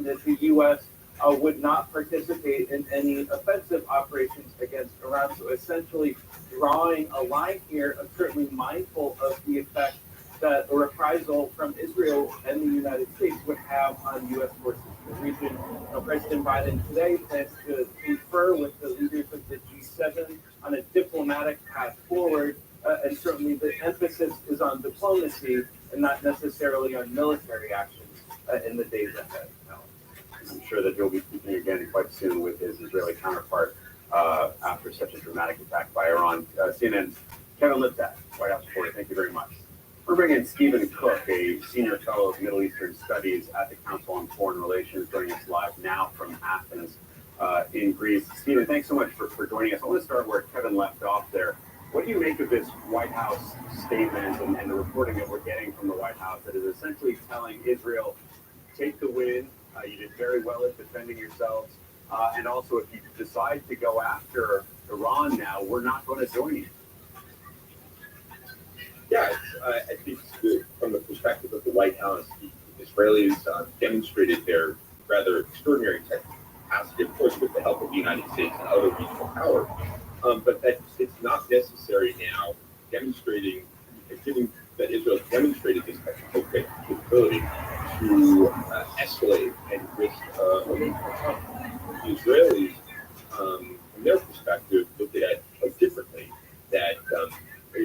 that the U.S. Would not participate in any offensive operations against Iran. So essentially drawing a line here, certainly mindful of the effect that a reprisal from Israel and the United States would have on U.S. forces in the region. President Biden today plans to confer with the leaders of the G7 on a diplomatic path forward, and certainly the emphasis is on diplomacy and not necessarily on military actions in the days ahead. I'm sure that he'll be speaking again quite soon with his Israeli counterpart after such a dramatic attack by Iran. CNN's Kevin Liftak, White House reporter, thank you very much. We're bringing in Stephen Cook, a senior fellow of Middle Eastern Studies at the Council on Foreign Relations, joining us live now from Athens in Greece. Stephen, thanks so much for joining us. I want to start where Kevin left off there. What do you make of this White House statement and the reporting that we're getting from the White House that is essentially telling Israel, take the win, you did very well at defending yourselves, and also if you decide to go after Iran now, we're not going to join you? Yeah, I think from the perspective of the White House, the Israelis demonstrated their rather extraordinary technical capacity, of course, with the help of the United States and other regional powers. But that it's not necessary now demonstrating, given that Israel demonstrated this technical capability to escalate and risk a major conflict. The Israelis, from their perspective, looked at it differently, that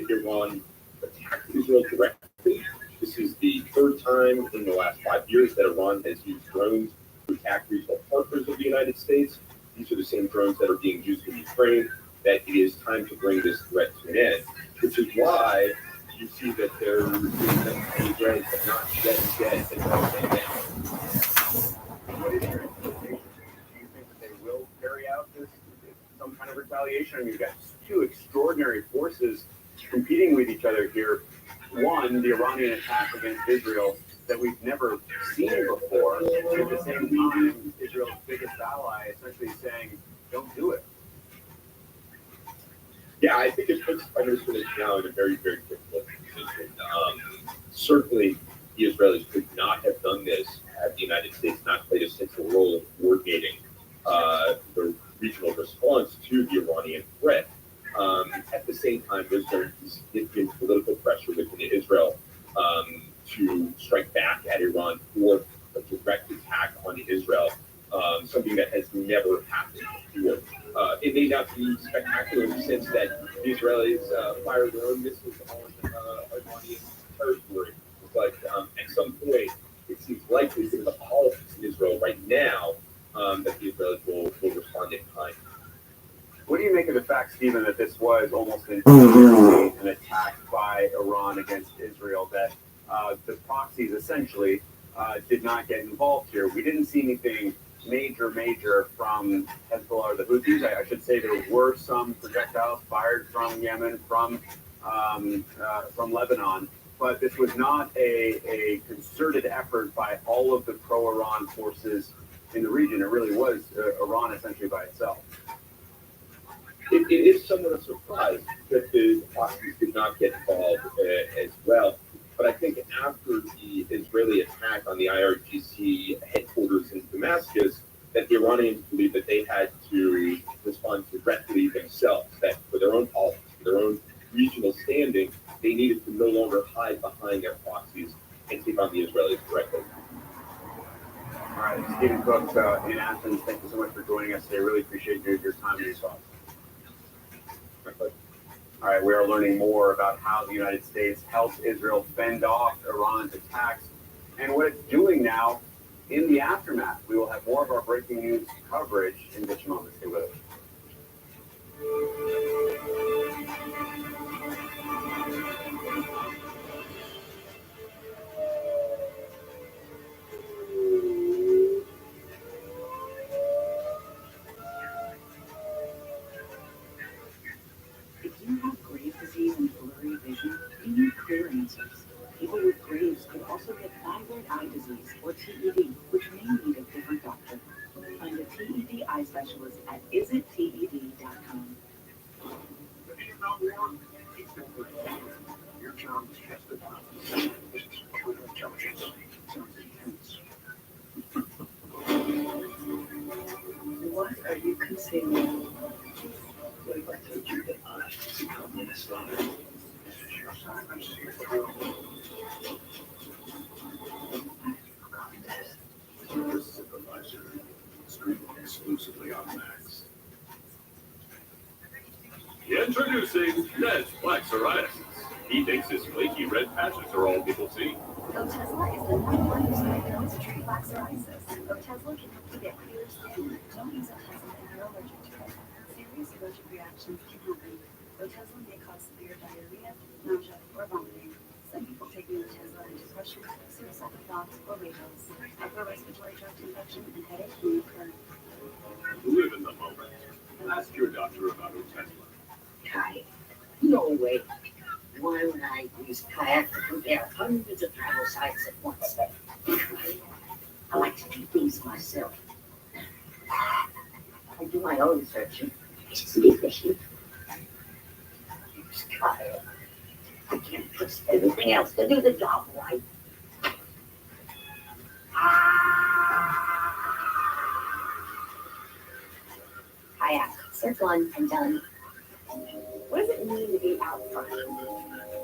Iran attacked Israel directly. This is the third time in the last 5 years that Iran has used drones to attack regional partners of the United States. These are the same drones that are being used in Ukraine, that it is time to bring this threat to an end, which is why you see that the Israelis have not yet said that they'll down. What is your interpretation? Do you think that they will carry out some kind of retaliation? I mean, you've got two extraordinary forces competing with each other here. One, the Iranian attack against Israel that we've never seen before. And at the same time, Israel's biggest ally essentially saying, don't do it. Yeah, I think it puts Prime Minister Netanyahu in a very, very difficult position. Certainly, the Israelis could not have done this had the United States not played a central role in coordinating the regional response to the Iranian threat. At the same time, there's going to be significant political pressure within Israel to strike back at Iran for a direct attack on Israel something that has never happened before. It may not be spectacular in the sense that the Israelis fired their own missiles on Iranian territory, but at some point, it seems likely, given the politics in Israel right now, that the Israelis will respond in kind. What do you make of the fact, Stephen, that this was almost entirely an attack by Iran against Israel, that the proxies essentially did not get involved here? We didn't see anything major from Hezbollah or the Houthis. I should say there were some projectiles fired from Yemen, from Lebanon, but this was not a concerted effort by all of the pro-Iran forces in the region. It really was Iran essentially by itself. It is somewhat a surprise that the proxies did not get involved as well. But I think after the Israeli attack on the IRGC headquarters in Damascus, that the Iranians believed that they had to respond directly themselves, that for their own politics, for their own regional standing, they needed to no longer hide behind their proxies and take on the Israelis directly. All right, Stephen Cook in Athens, thank you so much for joining us today. Really appreciate your time and your thoughts. All right, we are learning more about how the United States helped Israel fend off Iran's attacks and what it's doing now in the aftermath. We will have more of our breaking news coverage in just a moment. Stay with us. If you have Graves' disease and blurry vision, you need clear answers. People with Graves could also get thyroid eye disease, or TED, which may need a different doctor. Find a TED eye specialist at isitted.com. Your job is tested. This is counterintelligence. Sounds intense. What are you considering? What if I told you that I become Minnesota? This is your assignment to your throat. Your supervisor, streaming exclusively on Max. Introducing Ned's Black Psoriasis. He thinks his flaky red patches are all people see. Otezla is the #1 prescribed dose to treat black psoriasis. Otezla can help you get clear skin. Don't use Otezla if you're allergic to it. Serious allergic reactions can happen. Otezla may cause severe diarrhea, nausea, or vomiting. Some people taking Otezla have depression, suicidal thoughts, or weight loss. Upper respiratory tract infection and headache may occur. Live in the moment. Ask your doctor about Otezla. Kayak? No way. Why would I use kayak to compare hundreds of travel sites at once? I like to do things myself. I do my own searching. It's efficient. Use kayak. I can't trust everything else to do the job right. Kayak. They're fun, I'm telling you. What does it mean to be out front?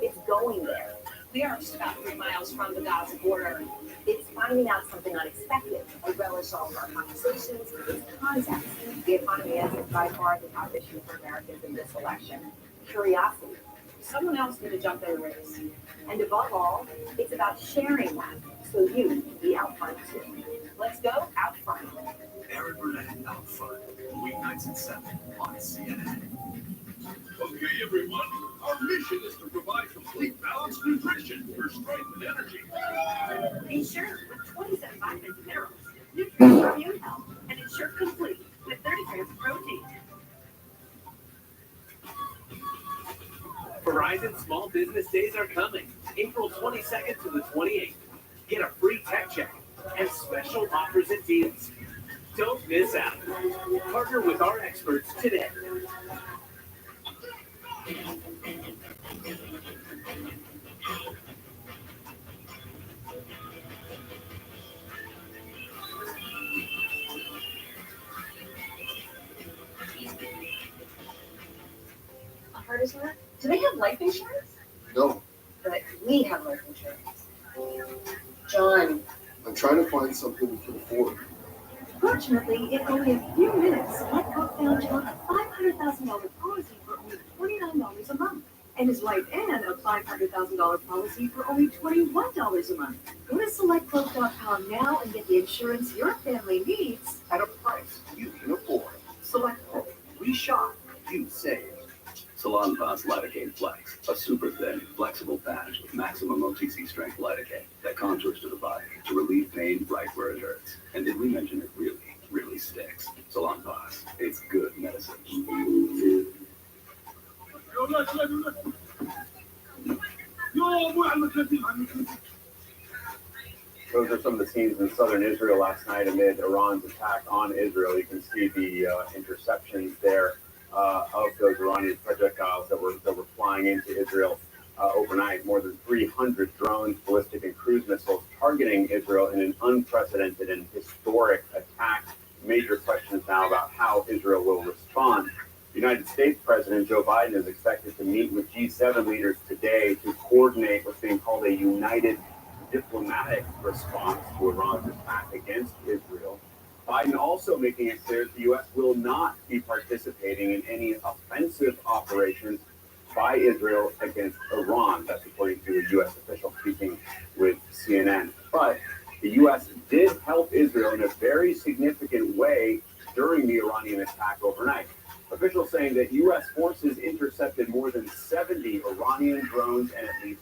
It's going there. We are just about 3 miles from the Gaza border. It's finding out something unexpected. We relish all of our conversations. It's context. The economy is by far the top issue for Americans in this election. Curiosity. Someone else need to jump in the race. And above all, it's about sharing that so you can be out front too. Let's go out front. Aaron Burnett out front. Weeknights at 7 on CNN. Okay, everyone. Our mission is to provide complete balanced nutrition for strength and energy. Ensure with 27 vitamins and minerals, nutrients for immune health, and Ensure Complete with 30 grams of protein. Verizon Small Business Days are coming, April 22nd to the 28th. Get a free tech check and special offers and deals. Don't miss out. Partner with our experts today. A heart attack? Do they have life insurance? No, But we have life insurance. John, I'm trying to find something we can afford. Fortunately, in only a few minutes, SelectQuote found John a $500,000 policy for only $29 a month, and his wife Ann a $500,000 policy for only $21 a month. Go to SelectQuote.com now and get the insurance your family needs At a price you can afford. SelectQuote. We shop, you save. Salonpas Lidocaine Flex, a super thin, flexible patch with maximum OTC strength lidocaine that contours to the body to relieve pain right where it hurts. And did we mention it really, really sticks? Salonpas, it's good medicine. Those are some of the scenes in southern Israel last night amid Iran's attack on Israel. You can see the interceptions there of those Iranian projectiles that were flying into Israel overnight. More than 300 drones, ballistic and cruise missiles targeting Israel in an unprecedented and historic attack. Major questions now about how Israel will respond. United States President Joe Biden is expected to meet with G7 leaders today to coordinate what's being called a united diplomatic response to Iran's attack against Israel. Biden also making it clear that the U.S. will not be participating in any offensive operations by Israel against Iran. That's according to a U.S. official speaking with CNN. But the U.S. did help Israel in a very significant way during the Iranian attack overnight. Officials saying that U.S. forces intercepted more than 70 Iranian drones and at least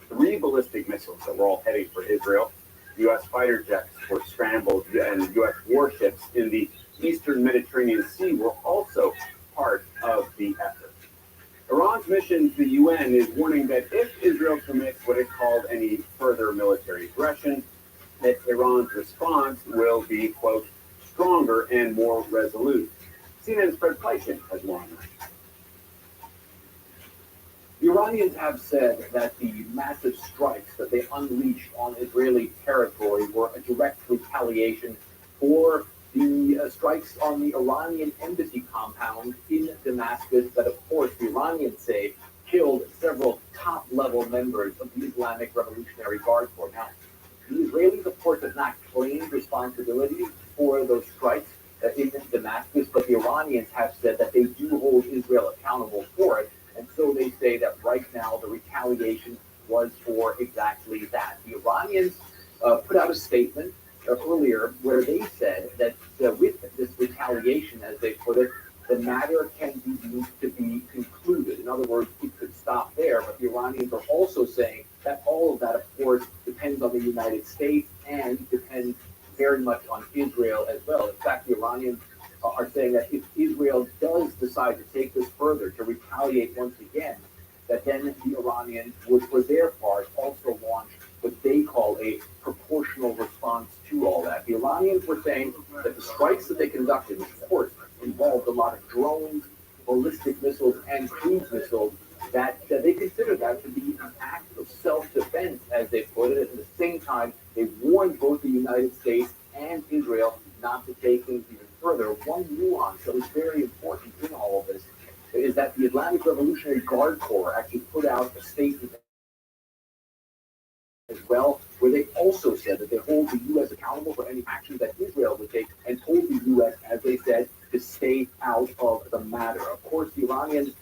3 ballistic missiles that were all heading for Israel. U.S. fighter jets were scrambled, and U.S. warships in the eastern Mediterranean Sea were also part of the effort. Iran's mission to the UN is warning that if Israel commits what it called any further military aggression, that Iran's response will be, quote, stronger and more resolute. CNN's Fred Pleitgen has more on that. The Iranians have said that the massive strikes that they unleashed on Israeli territory were a direct retaliation for the strikes on the Iranian embassy compound in Damascus that, of course, the Iranians say killed several top-level members of the Islamic Revolutionary Guard Corps. Now, the Israelis, of course, have not claimed responsibility for those strikes in Damascus, but the Iranians have said that they do hold Israel accountable for it. And so they say that right now the retaliation was for exactly that. The Iranians put out a statement earlier where they said that with this retaliation, as they put it, the matter can be deemed to be concluded. In other words, it could stop there, but the Iranians are also saying that all of that, of course, depends on the United States and depends very much on Israel as well. In fact, the Iranians are saying that if Israel does decide to take this further, to retaliate once again, that then the Iranians would, for their part, also launch what they call a proportional response to all that. The Iranians were saying that the strikes that they conducted, which of course involved a lot of drones, ballistic missiles, and cruise missiles, that they considered that to be an act of self-defense, as they put it. At the same time, they warned both the United States and Israel not to take things even further. One nuance that was very important in all of this is that the Islamic Revolutionary Guard Corps actually put out a statement as well, where they also said that they hold the U.S. accountable for any actions that Israel would take and told the U.S., as they said, to stay out of the matter. Of course, the Iranians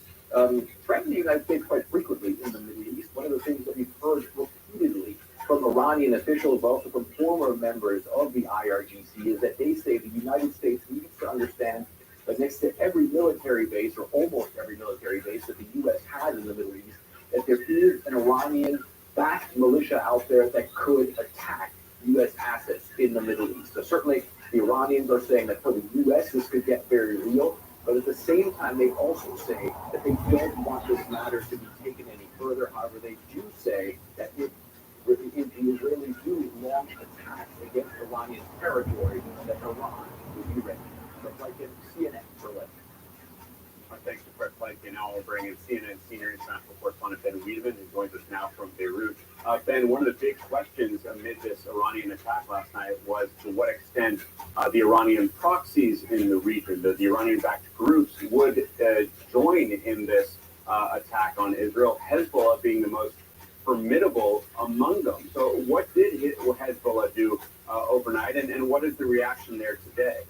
threaten the United States quite frequently in the Middle East. One of the things that we've heard repeatedly from Iranian officials, also from former members of the IRGC, is that they say the United States needs to understand that next to every military base, or almost every military base that the U.S. has in the Middle East, that there is an Iranian-backed militia out there that could attack U.S. assets in the Middle East. So certainly the Iranians are saying that for the U.S. this could get very real, but at the same time they also say that they don't want this matter to be taken any further. However, they do say that if the Israelis do launch attacks against Iranian territory, that Iran will be ready. So like in CNN for Lebanon. Thanks to Fred Pleitgen. Now we'll bring in CNN senior international correspondent Ben Wiedemann, who joins us now from Beirut. Ben, one of the big questions amid this Iranian attack last night was to what extent the Iranian proxies in the region, the Iranian-backed groups, would join in this attack on Israel. Hezbollah being the most formidable among them. So what did Hezbollah do overnight, and what is the reaction there today?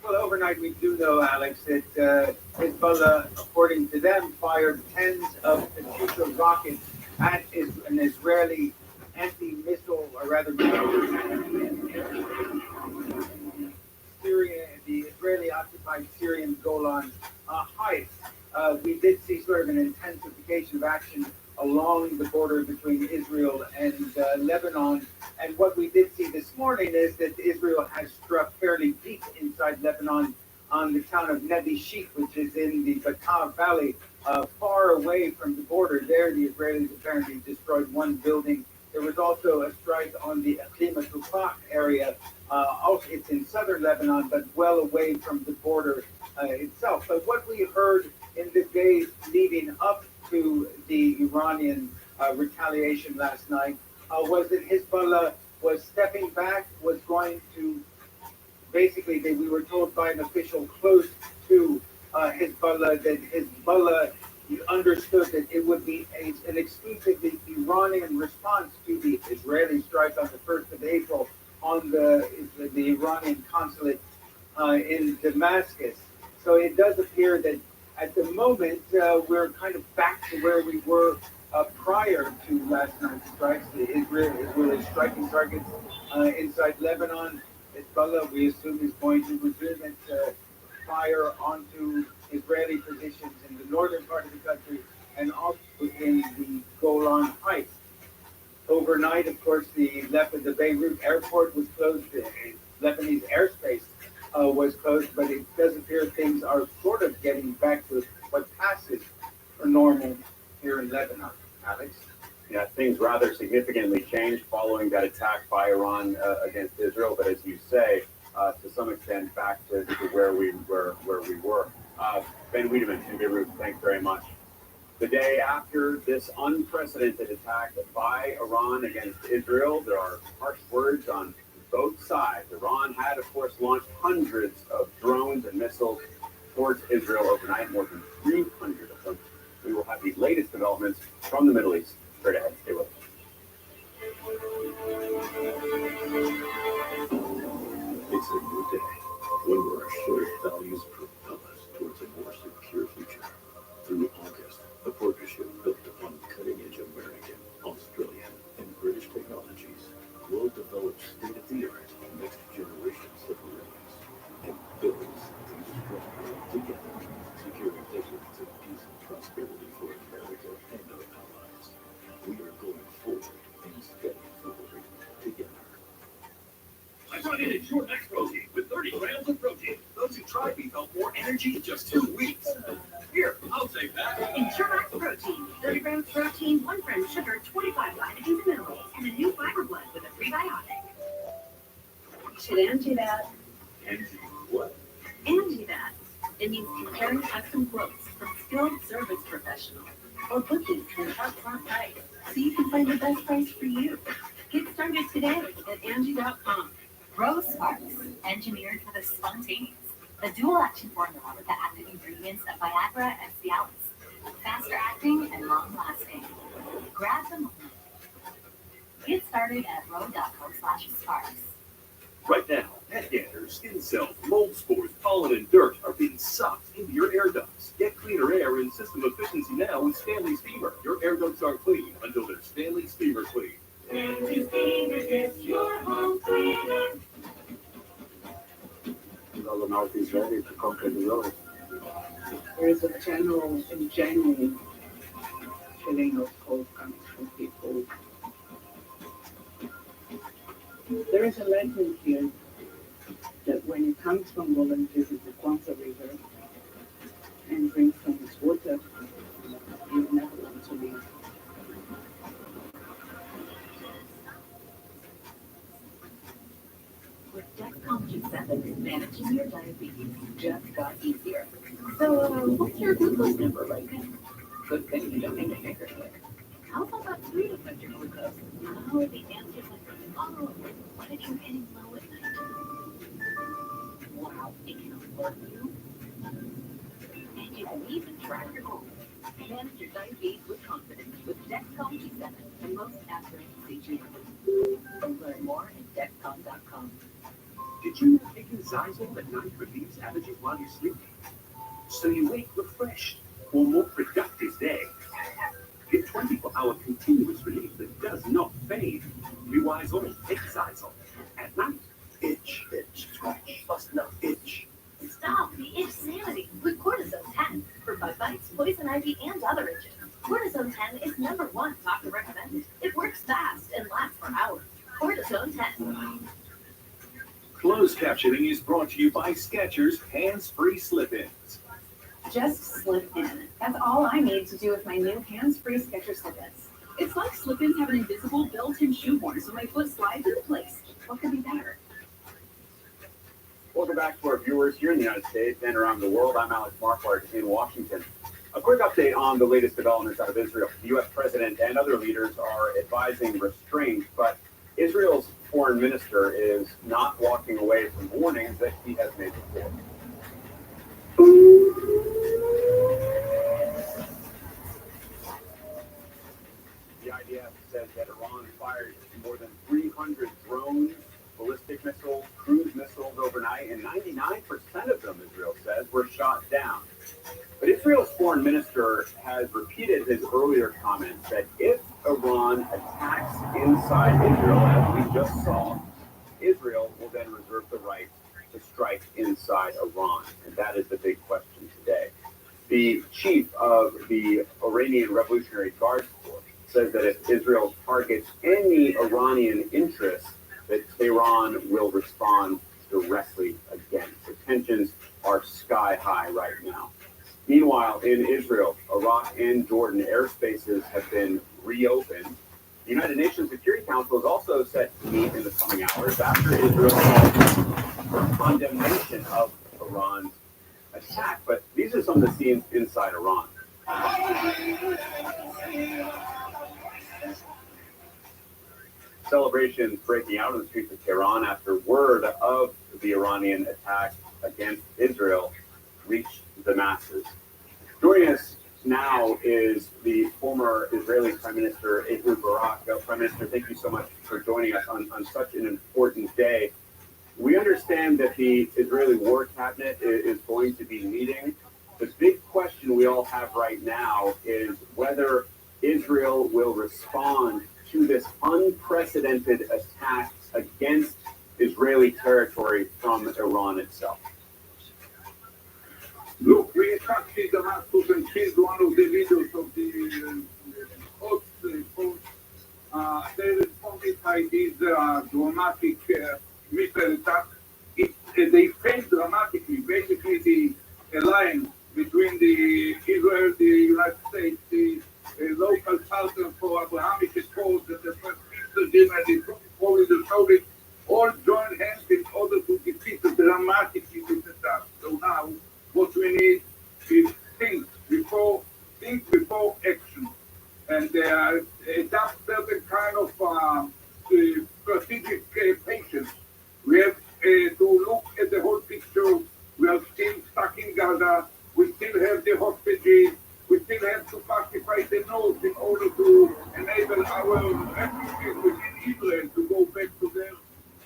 Well, overnight we do know, Alex, that Hezbollah, according to them, fired tens of Katyusha rockets at an Israeli anti-missile, or rather, Syria, the Israeli-occupied Syrian Golan Heights. We did see sort of an intensification of action along the border between Israel and Lebanon. And what we did see this morning is that Israel has struck fairly deep inside Lebanon on the town of Nebi Sheikh, which is in the Bekaa Valley, far away from the border. There, the Israelis apparently destroyed one building. There was also a strike on the Aklima Tufah area. Also, it's in southern Lebanon, but well away from the border itself. But what we heard in the days leading up to the Iranian retaliation last night was that Hezbollah was stepping back, was going to basically, we were told by an official close to Hezbollah that Hezbollah understood that it would be an exclusively Iranian response to the Israeli strike on the 1st of April on the Iranian consulate in Damascus. So it does appear that at the moment we're kind of back to where we were prior to last night's strikes. Israel is striking targets inside Lebanon. Hezbollah, we assume, is going to resume its fire onto Israeli positions in the northern part of the country and also in the Golan Heights. Overnight, of course, the Beirut airport was closed. The Lebanese airspace was closed, but it does appear things are sort of getting back to what passes for normal here in Lebanon. Alex? Yeah, things rather significantly changed following that attack by Iran against Israel, but as you say, to some extent back to where we were. Ben Wiedemann in Beirut, thanks very much. The day after this unprecedented attack by Iran against Israel, there are harsh words on both sides. Iran had, of course, launched hundreds of drones and missiles towards Israel overnight, more than 300 of them. We will have the latest developments from the Middle East straight ahead. Stay with us. It's a new day when our shared values propel us towards a more secure future. Through August, a partnership built upon cutting-edge American, Australian, and British technologies, will develop state-of-the-art next-generation submarines and builds these stronger together, securing decades of peace and prosperity for America and our allies. We are going forward and stepping forward together. I brought in Ensure Max Protein with 30 grams of protein. Those who tried me felt more energy in just 2 weeks. Here, I'll take that. Ensure Max Protein. 30 grams protein, 1 gram sugar, 25 vitamins and minerals, and a new fiber blend with a prebiotic. Should Angie that? Angie what? Angie that. It means comparing custom quotes from skilled service professionals or booking an upfront price so you can find the best price for you. Get started today at Angie.com. Rose Sparks, engineered for the spontaneous. The dual-action formula with the active ingredients of Viagra and Cialis. Faster acting and long-lasting. Grab the moment. Get started at ro.com/sparks. Right now, pet dander, skin cells, mold spores, pollen, and dirt are being sucked into your air ducts. Get cleaner air and system efficiency now with Stanley Steamer. Your air ducts are clean until they're Stanley Steamer clean. Stanley Steamer gets your home cleaner. All the North is ready to conquer the world. There is a general and genuine feeling of hope coming from people. There is a legend here that when it comes from Golan to the Kwanzaa River and drink from its water, you never want to leave. With Dexcom G7, managing your diabetes just got easier. So, what's your glucose number like? Good thing you don't need a finger click. How about 3 to affect your glucose? Oh, the answer's like, oh, what if you're getting low at night? Wow, it can alert you. And you can even track your goals. Manage your diabetes with confidence with Dexcom G7 and most aspirin CGM. Learn more at Dexcom.com. Did you know taking Zyzol at night relieves allergies while you sleep? So you wake refreshed or more productive day. Get 24-hour continuous relief that does not fade. Rewise all, take Zyzol. At night, itch, scratch, bust nose, itch. Stop the itch sanity with Cortisone 10 for bug bites, poison ivy, and other itches. Cortisone 10 is #1 doctor recommended. It works fast and lasts for hours. Cortisone 10. Closed captioning is brought to you by Skechers Hands-Free Slip-Ins. Just slip in. That's all I need to do with my new hands-free Skechers slip-ins. It's like slip-ins have an invisible built-in shoehorn, so my foot slides into place. What could be better? Welcome back to our viewers here in the United States and around the world. I'm Alex Marquardt in Washington. A quick update on the latest developments out of Israel. The U.S. president and other leaders are advising restraint, but Israel's foreign minister is not walking away from warnings that he has made before. The IDF says that Iran fired more than 300 drones, ballistic missiles, cruise missiles overnight, and 99% of them, Israel says, were shot down. But Israel's foreign minister has repeated his earlier comments that if Iran attacks inside Israel, as we just saw, Israel will then reserve the right to strike inside Iran. And that is the big question today. The chief of the Iranian Revolutionary Guard Corps says that if Israel targets any Iranian interests, that Tehran will respond directly against. The tensions are sky high right now. Meanwhile, in Israel, Iraq and Jordan airspaces have been reopened. The United Nations Security Council is also set to meet in the coming hours after Israel called condemnation of Iran's attack. But these are some of the scenes inside Iran. Celebrations breaking out in the streets of Tehran after word of the Iranian attack against Israel reached the masses. Joining us now is the former Israeli Prime Minister Ehud Barak. Prime Minister, thank you so much for joining us on such an important day. We understand that the Israeli War Cabinet is going to be meeting. The big question we all have right now is whether Israel will respond to this unprecedented attack against Israeli territory from Iran itself. Look, we actually Damascus and killed one of the leaders of the Quds force. They responded by this dramatic missile attack. They failed dramatically. Basically, the alliance between the Israel, the United States, the local Sultan for Abrahamic Accords, and the First Minister and the Soviets all joined hands in order to defeat dramatically this attack. So now, what we need is think before action, and adopt certain kind of strategic patience. We have to look at the whole picture. We are still stuck in Gaza. We still have the hostages. We still have to pacify the north in order to enable our refugees within Israel to go back to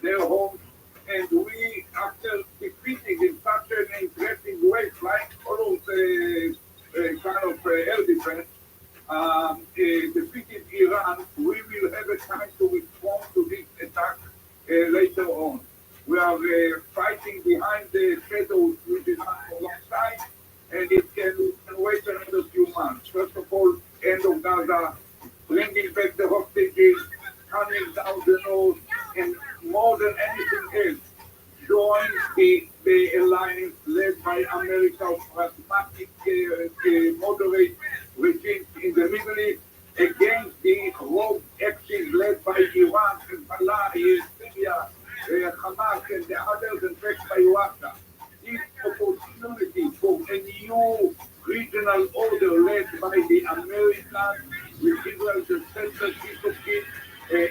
their homes. And we, after defeating in such an interesting way, like all of the kind of air defense, defeated Iran, we will have a time to respond to this attack later on. We are fighting behind the shadows, which is not for a long time, and it can wait another few months. First of all, end of Gaza, bringing back the hostages, calming down the north, and more than anything else, join the alliance led by America's pragmatic, moderate regime in the Middle East against the rogue actions led by Iran, Hezbollah, Syria, Hamas, and the others, and backed by Russia. This opportunity for a new regional order led by the Americans, with Israel the central piece of it,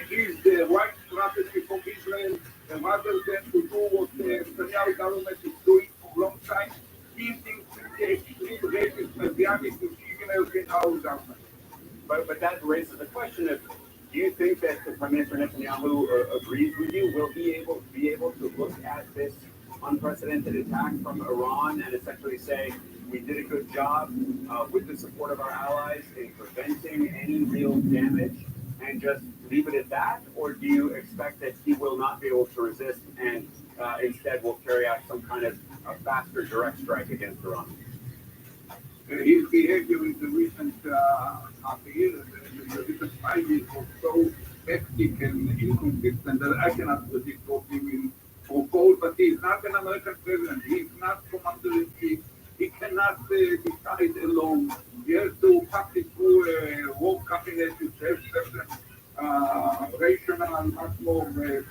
is the right strategy for Israel, rather than to do what the Netanyahu government is doing for a long time, building the extreme racist Messianic signals in our that raises the question of, do you think that the Prime Minister Netanyahu agrees with you? Will he be able to look at this unprecedented attack from Iran and essentially say, we did a good job with the support of our allies in preventing any real damage, and just leave it at that? Or do you expect that he will not be able to resist and instead will carry out some kind of a faster direct strike against Iran? His behavior in the recent half a year, the recent 5 years was so hectic and inconsistent that I cannot predict what he will propose, but he's not an American president. He's not commander-in-chief. He cannot decide alone. He has to pass it through a war cabinet which has certain rational, much more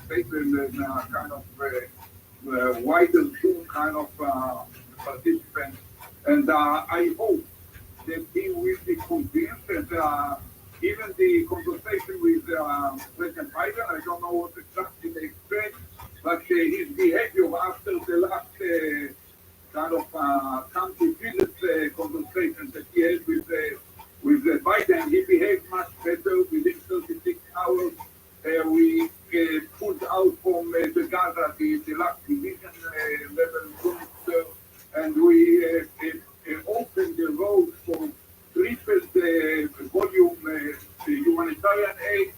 stable and kind of wider view kind of participants. And I hope that he will be convinced that even the conversation with President Biden, I don't know what exactly they expect, but his behavior after the last kind of country visit conversation that he had with Biden, he behaved much better within 36 hours. We pulled out from the Gaza the last division level units, and we opened the road for triple volume humanitarian aid,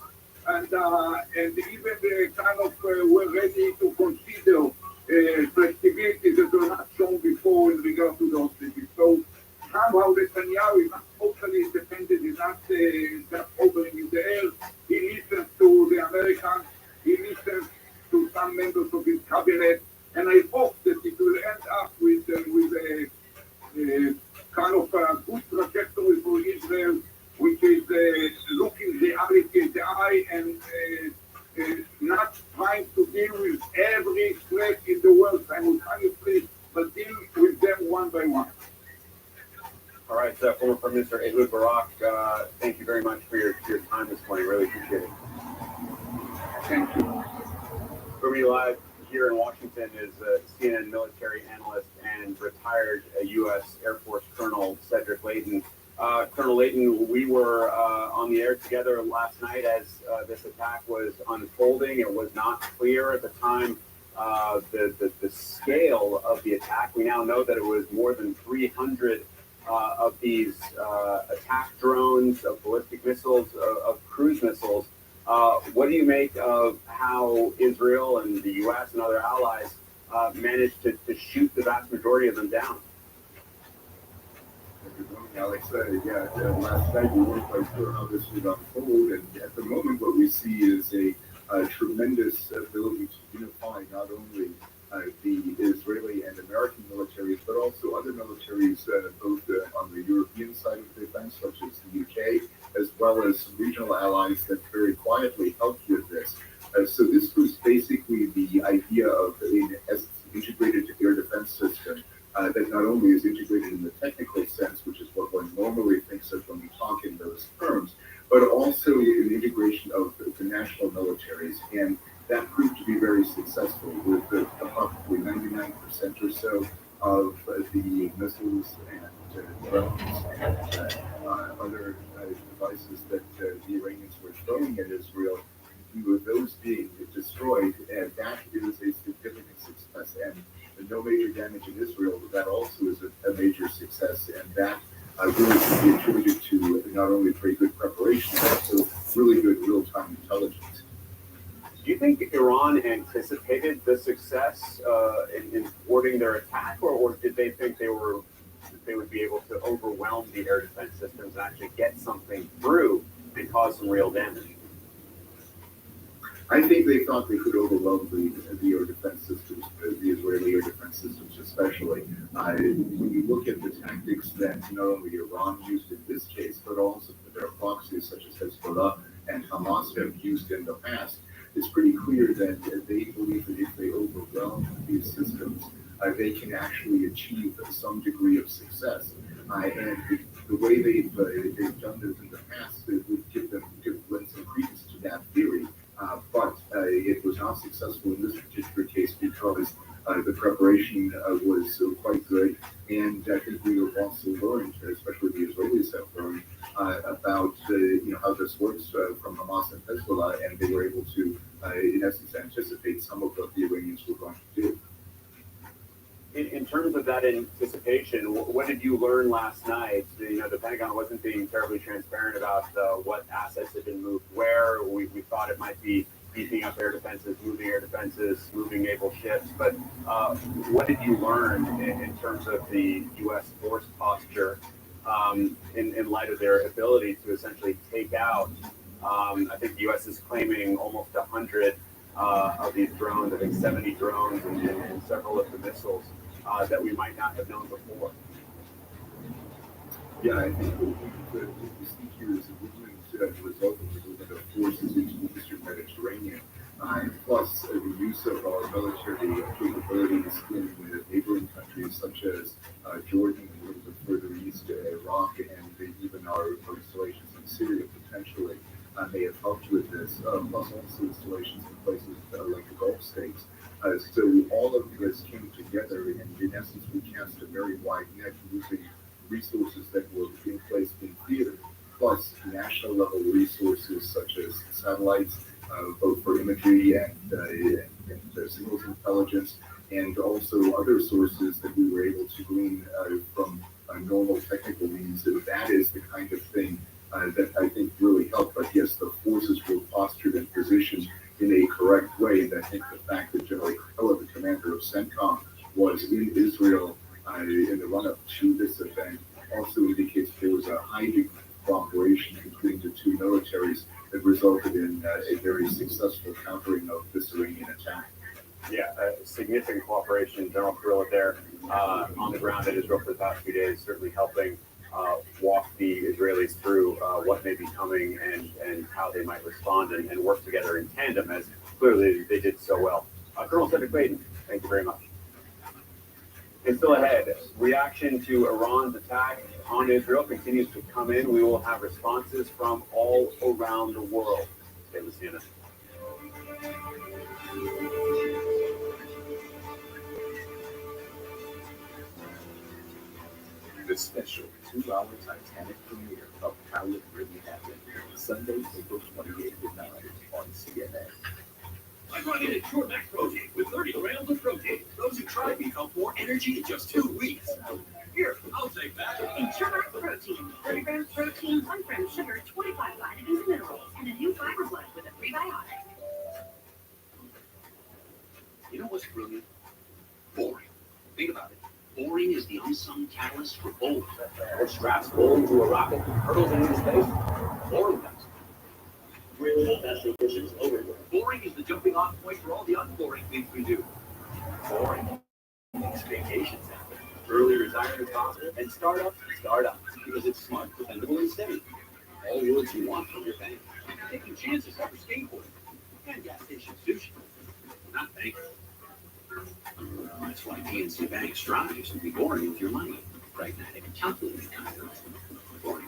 and even kind of were ready to consider flexibility that were not shown before in regard to the hostages. So somehow Netanyahu is not totally independent, is not just hovering in the air. He listens to the Americans, he listens to some members of his cabinet, and I hope that it will end up with a kind of a good trajectory for Israel, which is looking reality in the eye and not trying to deal with every threat in the world simultaneously, but deal with them one by one. All right, former Prime Minister Ehud Barak, thank you very much for your time this morning. Really appreciate it. Thank you. Coming live here in Washington is CNN military analyst and retired U.S. Air Force Colonel Cedric Leighton. Colonel Leighton, we were on the air together last night as this attack was unfolding. It was not clear at the time the scale of the attack. We now know that it was more than 300 of these attack drones, of ballistic missiles, of cruise missiles. What do you make of how Israel and the U.S. and other allies managed to shoot the vast majority of them down? Alex, last night we weren't quite sure how this would unfold, and at the moment what we see is a tremendous ability to unify not only the Israeli and American militaries, but also other militaries, both on the European side of the fence, such as the UK, as well as regional allies that very quietly helped with this. So this was basically the idea of an integrated air defense system that not only is integrated in the technical sense, which is what one normally thinks of when we talk in those terms, but also an integration of the national militaries. And that proved to be very successful, with approximately 99% or so of the missiles and drones and other devices that the Iranians were throwing at Israel, with those being destroyed, and that is a significant success. And no major damage in Israel, but that also is a major success, and that really should be attributed to not only very good preparation, but also really good real-time intelligence. Do you think Iran anticipated the success in thwarting their attack, or did they think they would be able to overwhelm the air defense systems and actually get something through and cause some real damage? I think they thought they could overwhelm the air defense systems, the Israeli air defense systems especially. When you look at the tactics that not only Iran used in this case, but also their proxies such as Hezbollah and Hamas have used in the past, it's pretty clear that they believe that if they overwhelm these systems, they can actually achieve some degree of success. And the way they've done this in the past, it would lend some credence to that theory. But it was not successful in this particular case because the preparation was quite good. And I think we have also learned, especially the Israelis have learned, about how this works from Hamas and Hezbollah, and they were able to, in essence, anticipate some of what the Iranians were going to do. In terms of that anticipation, what did you learn last night? The Pentagon wasn't being terribly transparent about what assets had been moved where. We thought it might be beefing up air defenses, moving naval ships. But what did you learn in terms of the U.S. force posture in light of their ability to essentially take out, I think the U.S. is claiming almost 100 of these drones, I think 70 drones and several of the missiles that we might not have known before. Yeah, I think what we see here is a movement as a result of the movement of forces into the Eastern Mediterranean, plus the use of our military capabilities in neighboring countries such as Jordan, a little bit further east, Iraq, and even our installations in Syria potentially may have helped with this, plus also installations in places like the Gulf states. So all of this came together, and in essence, we cast a very wide net using resources that were in place in theater, plus national level resources such as satellites, both for imagery and signals intelligence, and also other sources that we were able to glean from normal technical means. So that is the kind of thing that I think really helped. But yes, the forces were postured and positioned in a correct way. And I think the fact that General Capella, the commander of CENTCOM, was in Israel in the run-up to this event also indicates there was a high degree of cooperation between the two militaries that resulted in a very successful countering of this Iranian attack. Yeah, significant cooperation. General Kirilla there on the ground in Israel for the past few days, certainly helping walk the Israelis through what may be coming and how they might respond and work together in tandem, as clearly they did so well. Colonel Cedric Baden, thank you very much. And still ahead, reaction to Iran's attack on Israel continues to come in. We will have responses from all around the world. Stay with CNN. The special 2-hour Titanic premiere of How It Really Happened, Sunday, April 28th at 9 on CNN. I brought in a Pure Max protein with 30 grams of protein. Those who tried me felt more energy in just 2 weeks. Here, I'll take that. In Pure Max protein, 30 grams protein, 1 gram sugar, 25 vitamins and minerals, and a new fiber blend with a prebiotic. You know what's brilliant? Boring. Think about it. Boring is the unsung catalyst for bold. What straps bold to a rocket and hurls it into space? Boring does. Really, that's the vision's over. Boring is the jumping off point for all the unboring things we do. Boring makes vacations happen. Early retirement is possible, and startups, because it's smart, dependable, and steady. All words you want from your bank. Taking chances after skateboarding and gas station sushi. Not banking. That's why PNC Bank strives to be boring with your money. Pragmatic and calculated. Boring.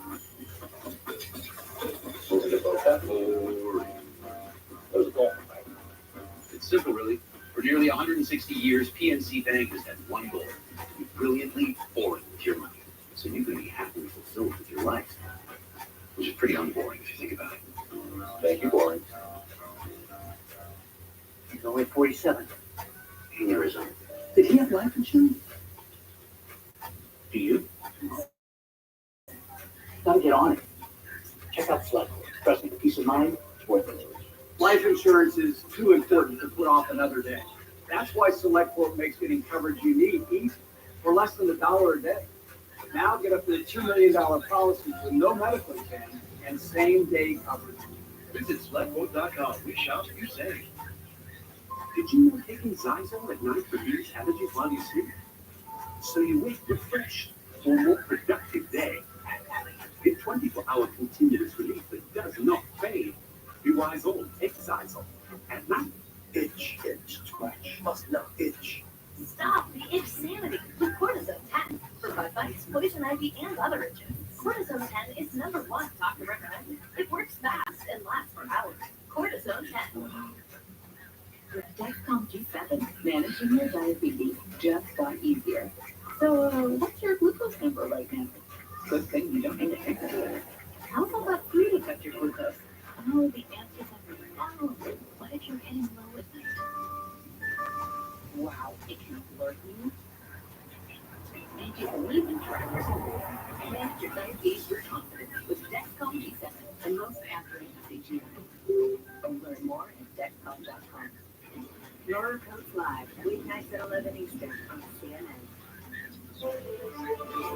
It's simple, really. For nearly 160 years, PNC Bank has had one goal: to be brilliantly boring with your money, so you can be happily fulfilled with your life, which is pretty unboring if you think about it. Thank you, boring. He's only 47. In Arizona. Did he have life insurance? Do you? Gotta get on it. Check out Flood. Trust me, peace of mind, it's worth it. Life insurance is too important to put off another day. That's why SelectQuote makes getting coverage you need easy for less than $1 a day. Now get up to the $2 million policies with no medical exam and same-day coverage. Visit SelectQuote.com. We shop, you save. Did you know taking Zyzol at night relieves allergies while you sleep? So you wake refreshed for a more productive day. Get 24-hour continuous relief that does not fade. Be wise old, take Zyzol. At night, itch, scratch, must not itch. Stop the itch sanity with Cortisone 10 for bug bites, poison ivy, and other itches. Cortisone 10 is #1 doctor recommended. It works fast and lasts for hours. Cortisone 10. With Dexcom G7, managing your diabetes just got easier. So, what's your glucose number right now? Good thing you don't need to take it. How's all that food affect your glucose? Oh, the answer's everywhere. Oh, what if you're getting low at night? Wow, it can alert you. And you can even try to manage your diabetes with confidence with Dexcom G7 and most after CGM. Learn more at Dexcom.com. Laura comes live, weeknights at 11 Eastern on CNN.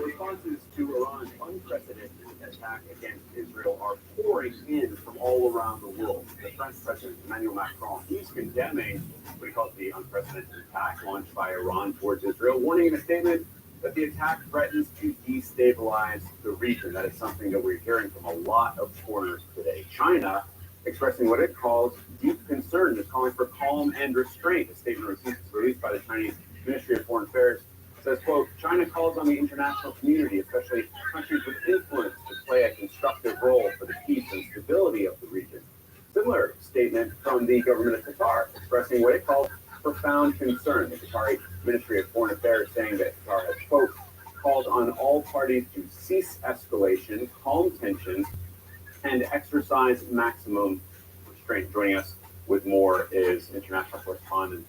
Responses to Iran's unprecedented attack against Israel are pouring in from all around the world. The French President Emmanuel Macron, he's condemning what he calls the unprecedented attack launched by Iran towards Israel, warning in a statement that the attack threatens to destabilize the region. That is something that we're hearing from a lot of corners today. China expressing what it calls deep concern, is calling for calm and restraint. A statement released by the Chinese Ministry of Foreign Affairs says, quote, China calls on the international community, especially countries with influence, to play a constructive role for the peace and stability of the region. Similar statement from the government of Qatar, expressing what it calls profound concern. The Qatari Ministry of Foreign Affairs saying that Qatar has, quote, called on all parties to cease escalation, calm tensions, and exercise maximum restraint. Joining us with more is international correspondent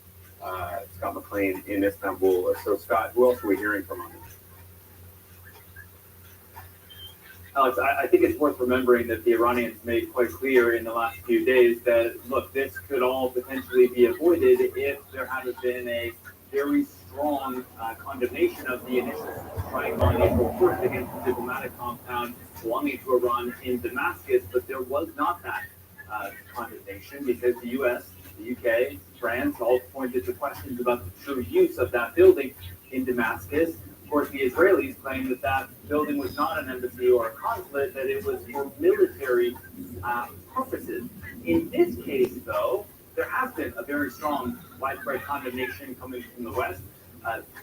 Scott McLean in Istanbul. So, Scott, who else are we hearing from on this? Alex, I think it's worth remembering that the Iranians made quite clear in the last few days that, look, this could all potentially be avoided if there hadn't been a very strong condemnation of the initial strike on April 1st against the diplomatic compound belonging to Iran in Damascus, but there was not that condemnation because the U.S., the UK, France all pointed to questions about the true use of that building in Damascus. Of course, the Israelis claimed that that building was not an embassy or a consulate, that it was for military purposes. In this case, though, there has been a very strong widespread condemnation coming from the West.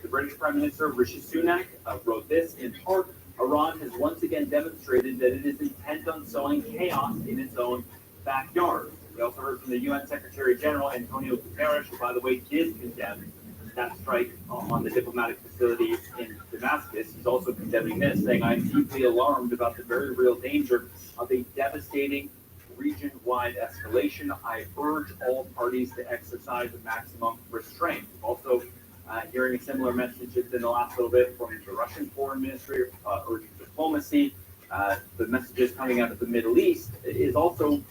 The British Prime Minister, Rishi Sunak, wrote this in part, Iran has once again demonstrated that it is intent on sowing chaos in its own backyard. We also heard from the UN Secretary General Antonio Guterres, who, by the way, did condemn that strike on the diplomatic facility in Damascus. He's also condemning this, saying, I'm deeply alarmed about the very real danger of a devastating region-wide escalation. I urge all parties to exercise maximum restraint. Also, hearing a similar message in the last little bit from the Russian Foreign Ministry, urging diplomacy. The messages coming out of the Middle East is also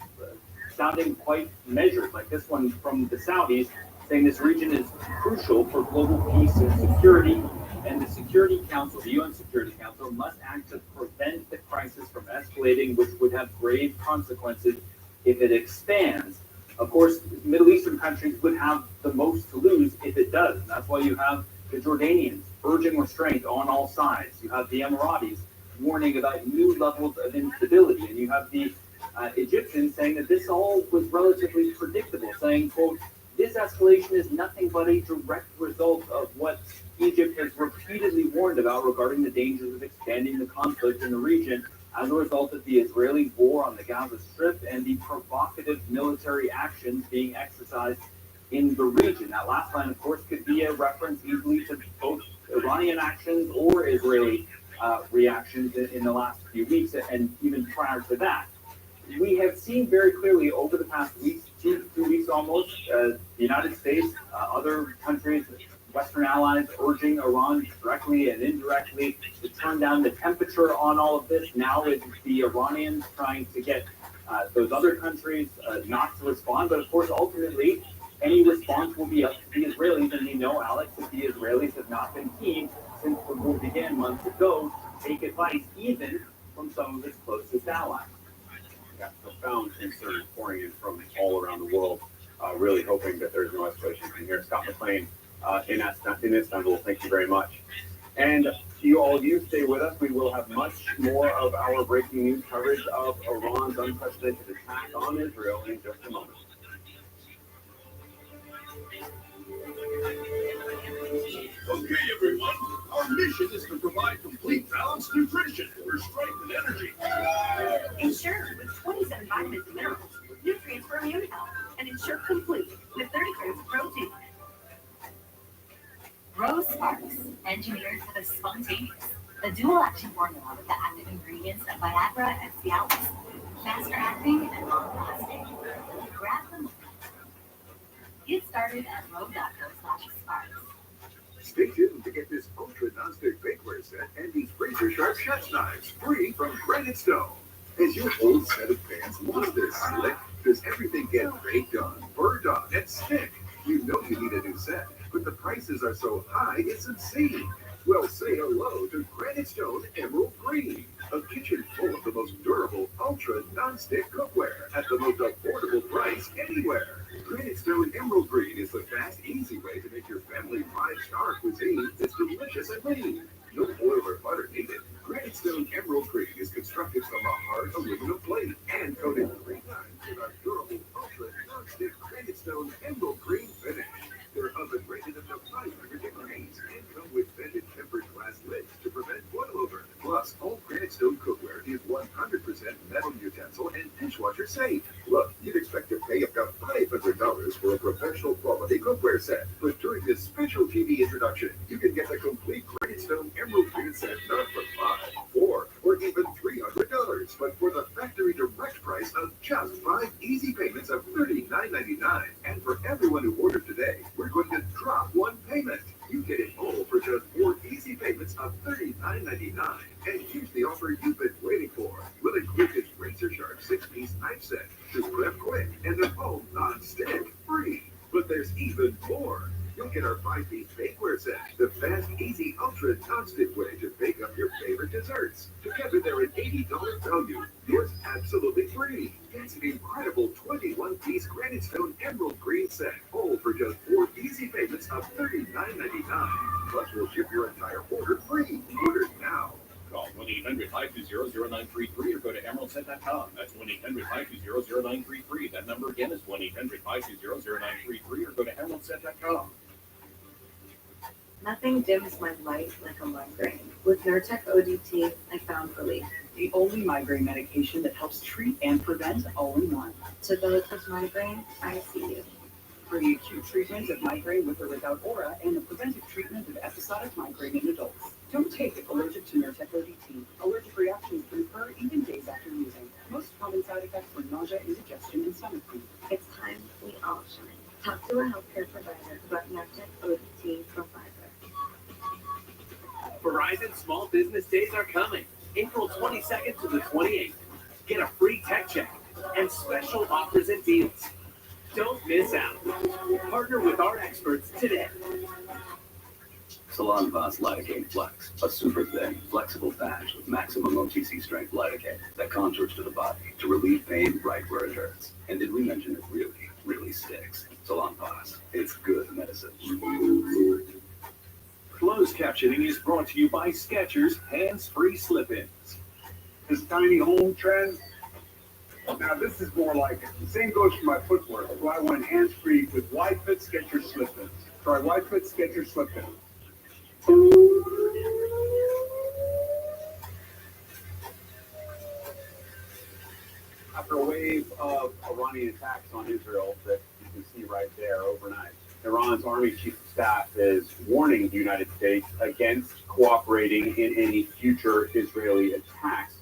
sounding quite measured, like this one from the Saudis, saying this region is crucial for global peace and security, and the Security Council, the UN Security Council, must act to prevent the crisis from escalating, which would have grave consequences if it expands. Of course, Middle Eastern countries would have the most to lose if it does. That's why you have the Jordanians urging restraint on all sides. You have the Emiratis warning about new levels of instability, and you have the Egyptians saying that this all was relatively predictable, saying, quote, this escalation is nothing but a direct result of what Egypt has repeatedly warned about regarding the dangers of expanding the conflict in the region as a result of the Israeli war on the Gaza Strip and the provocative military actions being exercised in the region. That last line, of course, could be a reference easily to both Iranian actions or Israeli reactions in the last few weeks and even prior to that. We have seen very clearly over the past weeks, two weeks almost, the United States, other countries, Western allies urging Iran directly and indirectly to turn down the temperature on all of this. Now it's the Iranians trying to get those other countries not to respond. But of course, ultimately, any response will be up to the Israelis. And you know, Alex, that the Israelis have not been keen since the war began months ago to take advice even from some of its closest allies. Got profound concern pouring in from all around the world, really hoping that there's no escalation from here. Scott McLean in Istanbul, thank you very much. And you stay with us. We will have much more of our breaking news coverage of Iran's unprecedented attack on Israel in just a moment. Okay, everyone. Our mission is to provide complete balanced nutrition for strength and energy. Ensure with 27 vitamins and minerals, nutrients for immune health, and Ensure Complete with 30 grams of protein. Rose Sparks, engineered for the spontaneous. The dual action formula with the active ingredient ingredients of Viagra and Cialis. Faster acting and long lasting. Grab them. Get started at rogue.co/sparks. Stay tuned to get this ultra non-stick bakeware set and these razor sharp chef's knives free from Granite Stone. Has your old set of pans lost their slick? Does everything get baked on, burned on, and stick? You know you need a new set, but the prices are so high it's obscene. Well, say hello to Granite Stone Emerald Green, a kitchen full of the most durable, ultra non-stick cookware at the most affordable price anywhere. Granite Stone Emerald Green is the fast, easy way to make your family 5-star cuisine that's delicious and lean. No oil or butter needed. Granite Stone Emerald Green is constructed from a hard aluminum plate and coated 3 times with our durable, ultra non-stick Granite Stone Emerald Green finish. They're oven rated up to 500 degrees and come with vented tempered glass lids to prevent boilover. Plus, all Granite Stone cookware is 100% metal utensil and dishwasher safe. Look, you'd expect to pay up to $500 for a professional quality cookware set, but during this special TV introduction, you can get the complete Granite Stone Emerald Green set not for $5, $4, or even $300, but for the factory direct price of just 5 easy payments of $39.99. And for everyone who orders today, we're going to drop 1 payment. You get it all for just 4 easy payments of $39.99. And here's the offer you've been waiting for. We'll include this razor sharp 6-piece knife set to prep quick and the home non-stick free. But there's even more. You'll get our 5-piece bakeware set, the fast, easy, ultra non-stick way to bake up your favorite desserts. Together, they're an $80 value. It's absolutely free. That's an incredible 21-piece Granite Stone Emerald Green set, all for just 4 easy payments of $39.99. Plus, we'll ship your entire order free. Order now. Call 1-800-520-0933 or go to emeraldset.com. That's 1-800-520-0933. That number again is 1-800-520-0933 or go to emeraldset.com. Nothing dims my light like a migraine. With Nurtec ODT, I found relief. The only migraine medication that helps treat and prevent all in one. To those with migraine, I see you. For the acute treatment of migraine with or without aura and the preventive treatment of episodic migraine in adults. Don't take it allergic to Nurtec ODT. Allergic reactions can occur even days after using. Most common side effects are nausea, indigestion, and stomach pain. It's time we all shine. Talk to a healthcare provider about Nurtec ODT from Pfizer. Verizon Small Business Days are coming, April 22nd to the 28th. Get a free tech check and special offers and deals. Don't miss out. Partner with our experts today. Salon Boss Lidocaine Flex, a super thin, flexible patch with maximum OTC strength lidocaine that contours to the body to relieve pain right where it hurts. And did we mention it really, really sticks? Salon Boss, it's good medicine. Closed captioning is brought to you by Skechers Hands-Free Slip-Ins. This tiny home trend. Now this is more like it. The same goes for my footwear. So I went hands-free with wide fit Skechers slip-ins. Try wide fit Skechers slip-ins. After a wave of Iranian attacks on Israel that you can see right there overnight, Iran's Army Chief of Staff is warning the United States against cooperating in any future Israeli attacks,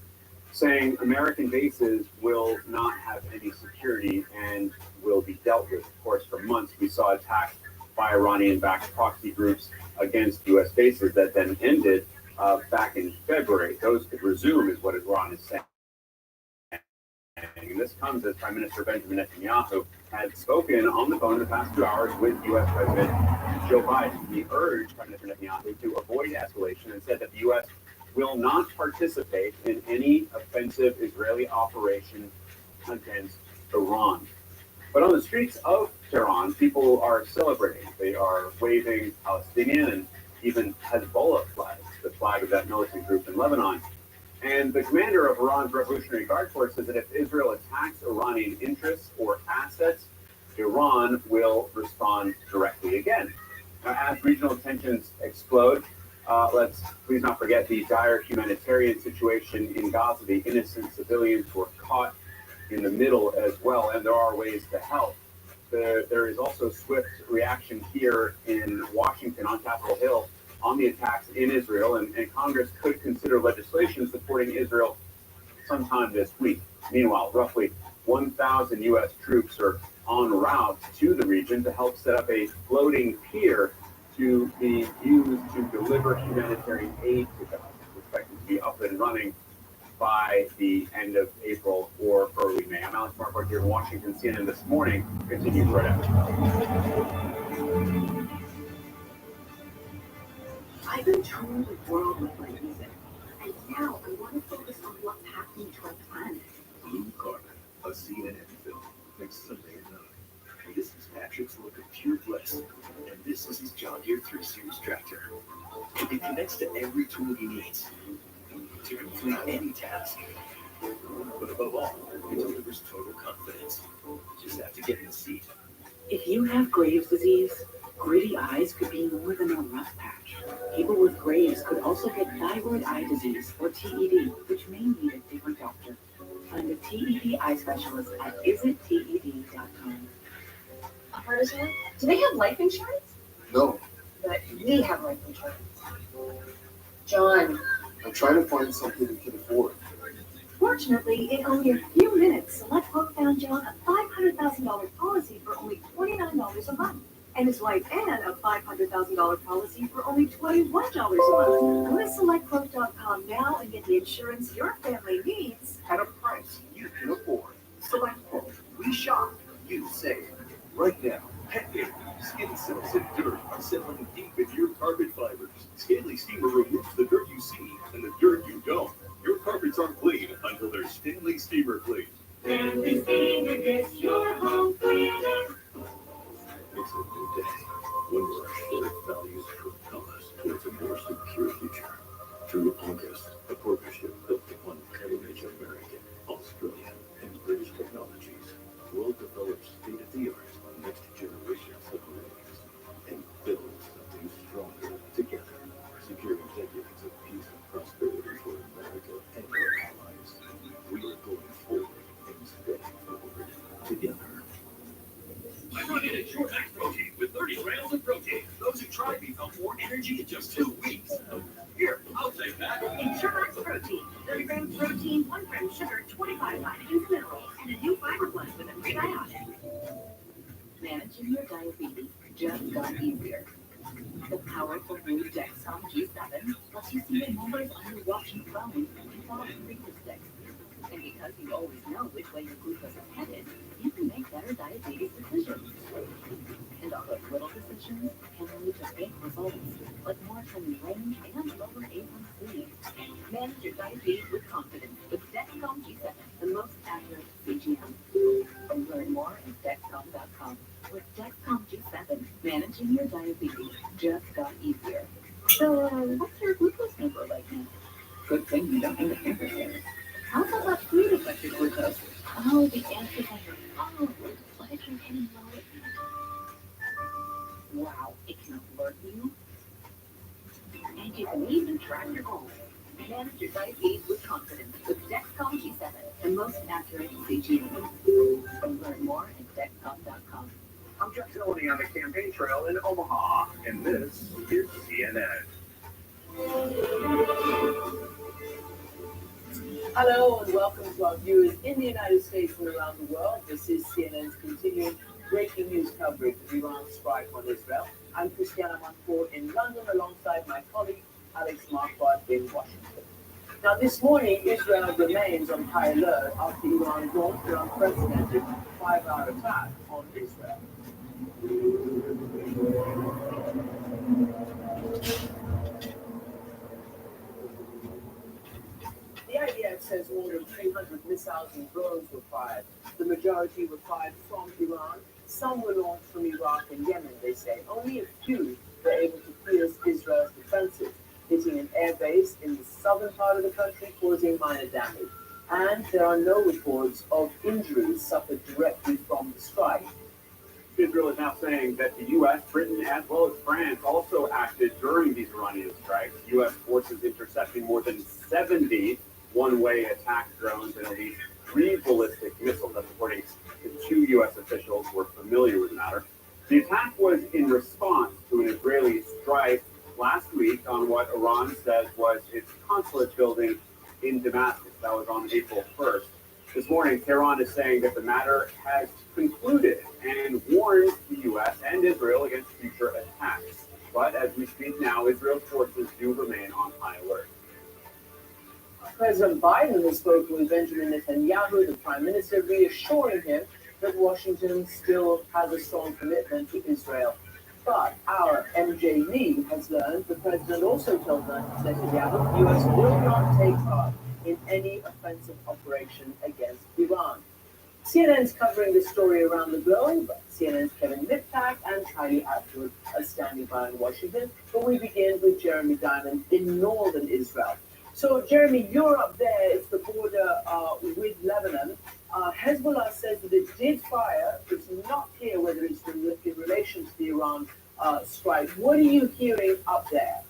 saying American bases will not have any security and will be dealt with. Of course, for months we saw attacks by Iranian-backed proxy groups against U.S. bases that then ended back in February. Those could resume, is what Iran is saying. And this comes as Prime Minister Benjamin Netanyahu had spoken on the phone in the past 2 hours with U.S. President Joe Biden. He urged Prime Minister Netanyahu to avoid escalation and said that the U.S. will not participate in any offensive Israeli operation against Iran. But on the streets of Tehran, people are celebrating. They are waving Palestinian and even Hezbollah flags, the flag of that militant group in Lebanon. And the commander of Iran's Revolutionary Guard Corps says that if Israel attacks Iranian interests or assets, Iran will respond directly again. Now, as regional tensions explode, let's please not forget the dire humanitarian situation in Gaza. The innocent civilians were caught in the middle as well, and there are ways to help. There is also swift reaction here in Washington on Capitol Hill on the attacks in Israel, and Congress could consider legislation supporting Israel sometime this week. Meanwhile, roughly 1,000 U.S. troops are en route to the region to help set up a floating pier to be used to deliver humanitarian aid to Gaza. It's expected to be up and running by the end of April or early May. I'm Alex Marquardt here in Washington. CNN This Morning continues right after. I've been touring the world with my music, and now I want to focus on what's happening to our planet. Blue Carbon, a CNN film, next Sunday at 9. This is Patrick's look of pure bliss, and this is his John Deere 3 Series tractor. It connects to every tool he needs to complete any task. But above all, it delivers total confidence. Just have to get in the seat. If you have Graves' disease, gritty eyes could be more than a rough patch. People with Graves could also get thyroid eye disease, or TED, which may need a different doctor. Find a TED eye specialist at isitted.com. A heart attack? Do they have life insurance? No, But we have life insurance. John, I'm trying to find something we can afford. Fortunately, in only a few minutes, SelectQuote found John a $500,000 policy for only $29 a month, and his wife Ann a $500,000 policy for only $21 a month. Go to SelectQuote.com now and get the insurance your family needs At a price you can afford. SelectQuote. We shop, you save. Right now, pet baby, skin cells and dirt are settling deep in your carpet fibers. Stanley Steamer removes the dirt you see and the dirt you don't. Your carpets aren't clean until they're Stanley Steamer clean. Stanley Steamer gets your home cleaner. It's a new day when our shared values propel us towards a more secure future. Through August, a partnership built upon cutting-edge American, Australian, and British technologies, will develop state-of-the-art next-generation submarines and build something stronger together, securing decades of peace and prosperity for America and our allies. We are going forward and staying forward together. I run in at Short Max Protein with 30 grams of protein. Those who tried me felt more energy in just 2 weeks. Here, I'll take that. In Short Max Protein, 30 grams protein, 1 gram sugar, 25 vitamins, minerals, and a new fiber blend with a prebiotic. Managing your diabetes just got easier. The powerful new Dexcom G7 lets you see the numbers on your watch and phone and follow the frequency sticks. And because you always know which way your glucose is headed, you can make better diabetes decisions. And all those little decisions can lead to big results, like more time range and lower A1C. Manage your diabetes with confidence with Dexcom G7, the most accurate CGM. And learn more at Dexcom.com. With Dexcom G7, managing your diabetes just got easier. So, what's your glucose number right now? Good thing you don't need a finger here. How does that food affect your glucose? Oh, the answer's on your phone. What if you're getting low at night? Wow, it can alert you. And you can even track your goals. Manage your diabetes with confidence with Dexcom G7, the most accurate CGM. Learn more at Dexcom.com. I'm Jeff Zillany on the campaign trail in Omaha, and this is CNN. Hello and welcome to our viewers in the United States and around the world. This is CNN's continuing breaking news coverage of Iran's strike on Israel. I'm Christiana Manford in London alongside my colleague Alex Marquardt in Washington. Now this morning, Israel remains on high alert after Iran launched an unprecedented 5-hour attack on Israel. The IDF says more than 300 missiles and drones were fired. The majority were fired from Iran. Some were launched from Iraq and Yemen, they say. Only a few were able to pierce Israel's defenses, hitting an air base in the southern part of the country, causing minor damage. And there are no reports of injuries suffered directly from the strike. Israel is now saying that the U.S., Britain, as well as France also acted during these Iranian strikes. U.S. forces intercepting more than 70 one-way attack drones and at least 3 ballistic missiles. That's according to 2 U.S. officials who are familiar with the matter. The attack was in response to an Israeli strike last week on what Iran says was its consulate building in Damascus. That was on April 1st. This morning, Tehran is saying that the matter has concluded and warns the U.S. and Israel against future attacks. But as we speak now, Israel's forces do remain on high alert. President Biden has spoken with Benjamin Netanyahu, the prime minister, reassuring him that Washington still has a strong commitment to Israel. But our MJ Lee has learned the president also told Netanyahu the U.S. will not take part in any offensive operation against Iran. CNN's covering this story around the globe. CNN's Kevin Liptak and Kylie Atwood are standing by in Washington. But we begin with Jeremy Diamond in northern Israel. So, Jeremy, you're up there. It's the border with Lebanon. Hezbollah says that it did fire. It's not clear whether it's in relation to the Iran strike. What are you hearing up there?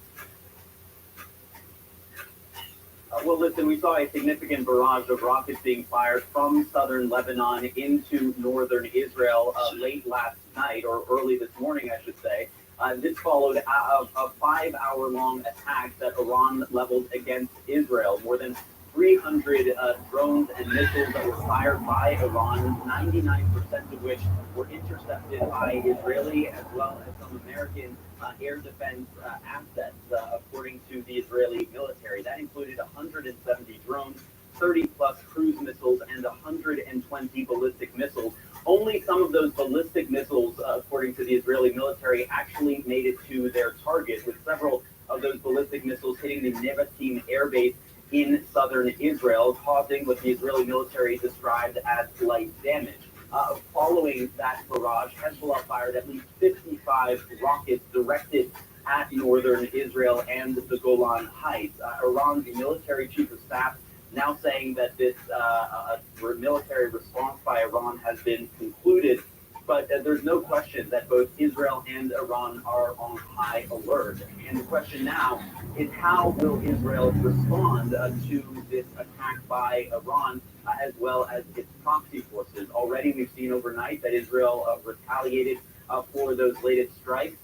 Well, listen, we saw a significant barrage of rockets being fired from southern Lebanon into northern Israel late last night, or early this morning, I should say. This followed a 5-hour-long attack that Iran leveled against Israel. More than 300 drones and missiles that were fired by Iran, 99% of which were intercepted by Israeli as well as some American air defense assets, according to the Israeli military. That included 170 drones, 30-plus cruise missiles, and 120 ballistic missiles. Only some of those ballistic missiles, according to the Israeli military, actually made it to their target, with several of those ballistic missiles hitting the Nevatim air base in southern Israel, causing what the Israeli military described as light damage. Following that barrage, Hezbollah fired at least 55 rockets directed at northern Israel and the Golan Heights. Iran's military chief of staff now saying that this military response by Iran has been concluded, but there's no question that both Israel and Iran are on high alert. And the question now is, how will Israel respond to this attack by Iran, as well as its proxy forces? Already we've seen overnight that Israel retaliated for those latest strikes,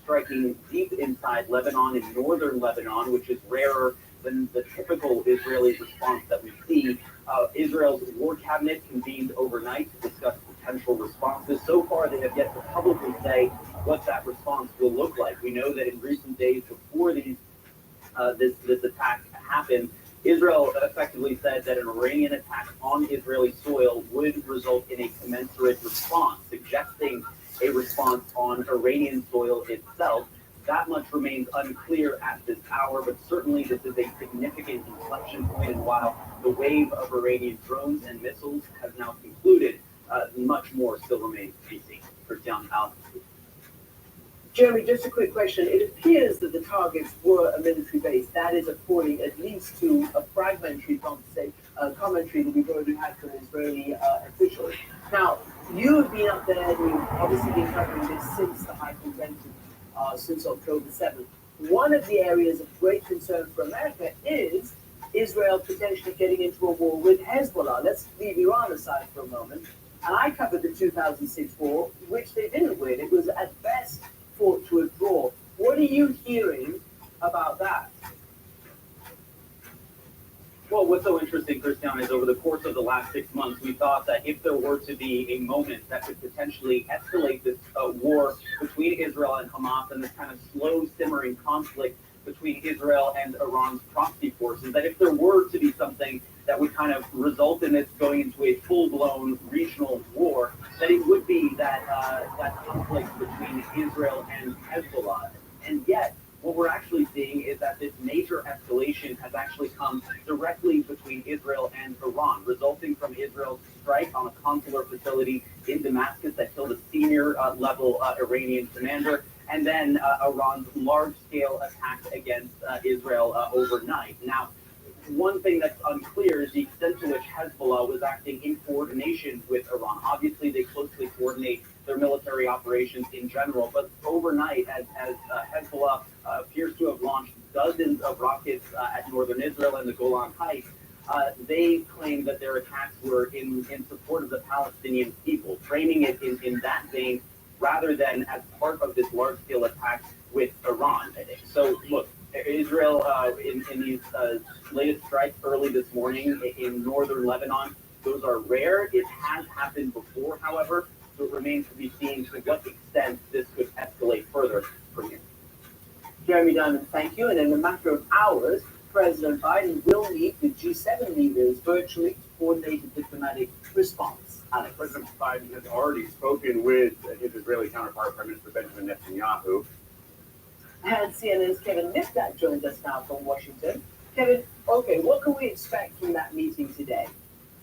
striking deep inside Lebanon, in northern Lebanon, which is rarer than the typical Israeli response that we see. Israel's war cabinet convened overnight to discuss potential responses. So far, they have yet to publicly say what that response will look like. We know that in recent days before this attack happened, Israel effectively said that an Iranian attack on Israeli soil would result in a commensurate response, suggesting a response on Iranian soil itself. That much remains unclear at this hour, but certainly this is a significant inflection point. And while the wave of Iranian drones and missiles has now concluded, much more still remains to be seen. Christian, Alex. Jeremy, just a quick question. It appears that the targets were a military base. That is according at least to a fragmentary commentary that we've already had from Israeli officials. Now, you have been up there and you've obviously been covering this since the high convention, since October 7th. One of the areas of great concern for America is Israel potentially getting into a war with Hezbollah. Let's leave Iran aside for a moment. And I covered the 2006 war, which they didn't win. It was at best fought to a draw. What are you hearing about that? Well, what's so interesting, Christian, is over the course of the last 6 months, we thought that if there were to be a moment that could potentially escalate this war between Israel and Hamas, and this kind of slow simmering conflict between Israel and Iran's proxy forces, that if there were to be something that would kind of result in this going into a full-blown regional war, that it would be that conflict between Israel and Hezbollah. And yet, what we're actually seeing is that this major escalation has actually come directly between Israel and Iran, resulting from Israel's strike on a consular facility in Damascus that killed a senior level Iranian commander, and then Iran's large-scale attack against Israel overnight. Now, one thing that's unclear is the extent to which Hezbollah was acting in coordination with Iran. Obviously, they closely coordinate their military operations in general, but overnight, as Hezbollah appears to have launched dozens of rockets at northern Israel and the Golan Heights, they claim that their attacks were in support of the Palestinian people, framing it in that vein rather than as part of this large-scale attack with Iran. So, look, Israel, in these latest strikes early this morning in northern Lebanon, those are rare. It has happened before, however, so it remains to be seen to what extent this could escalate further from here. Jeremy Diamond, thank you. And in a matter of hours, President Biden will meet with G7 leaders virtually to coordinate a diplomatic response. Alex. President Biden has already spoken with his Israeli counterpart, Prime Minister Benjamin Netanyahu. And CNN's Kevin Miftat joins us now from Washington. Kevin, okay, what can we expect from that meeting today?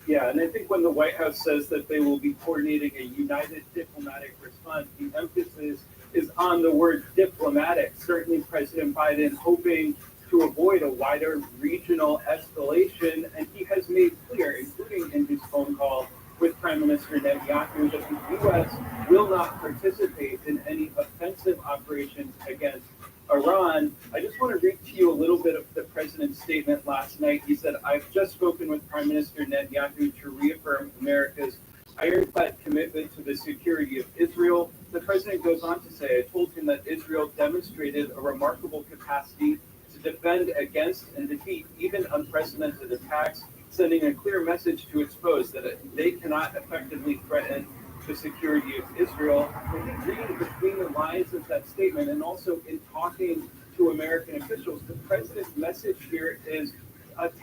Yeah, and I think when the White House says that they will be coordinating a united diplomatic response, the emphasis is on the word diplomatic. Certainly President Biden hoping to avoid a wider regional escalation, and he has made clear, including in his phone call with Prime Minister Netanyahu, that the U.S. will not participate in any offensive operations against Iran. I just want to read to you a little bit of the president's statement last night. He said, "I've just spoken with Prime Minister Netanyahu to reaffirm America's ironclad commitment to the security of Israel." The president goes on to say, "I told him that Israel demonstrated a remarkable capacity to defend against and defeat even unprecedented attacks, sending a clear message to its foes that they cannot effectively threaten the security of Israel." I think reading between the lines of that statement and also in talking to American officials, the president's message here is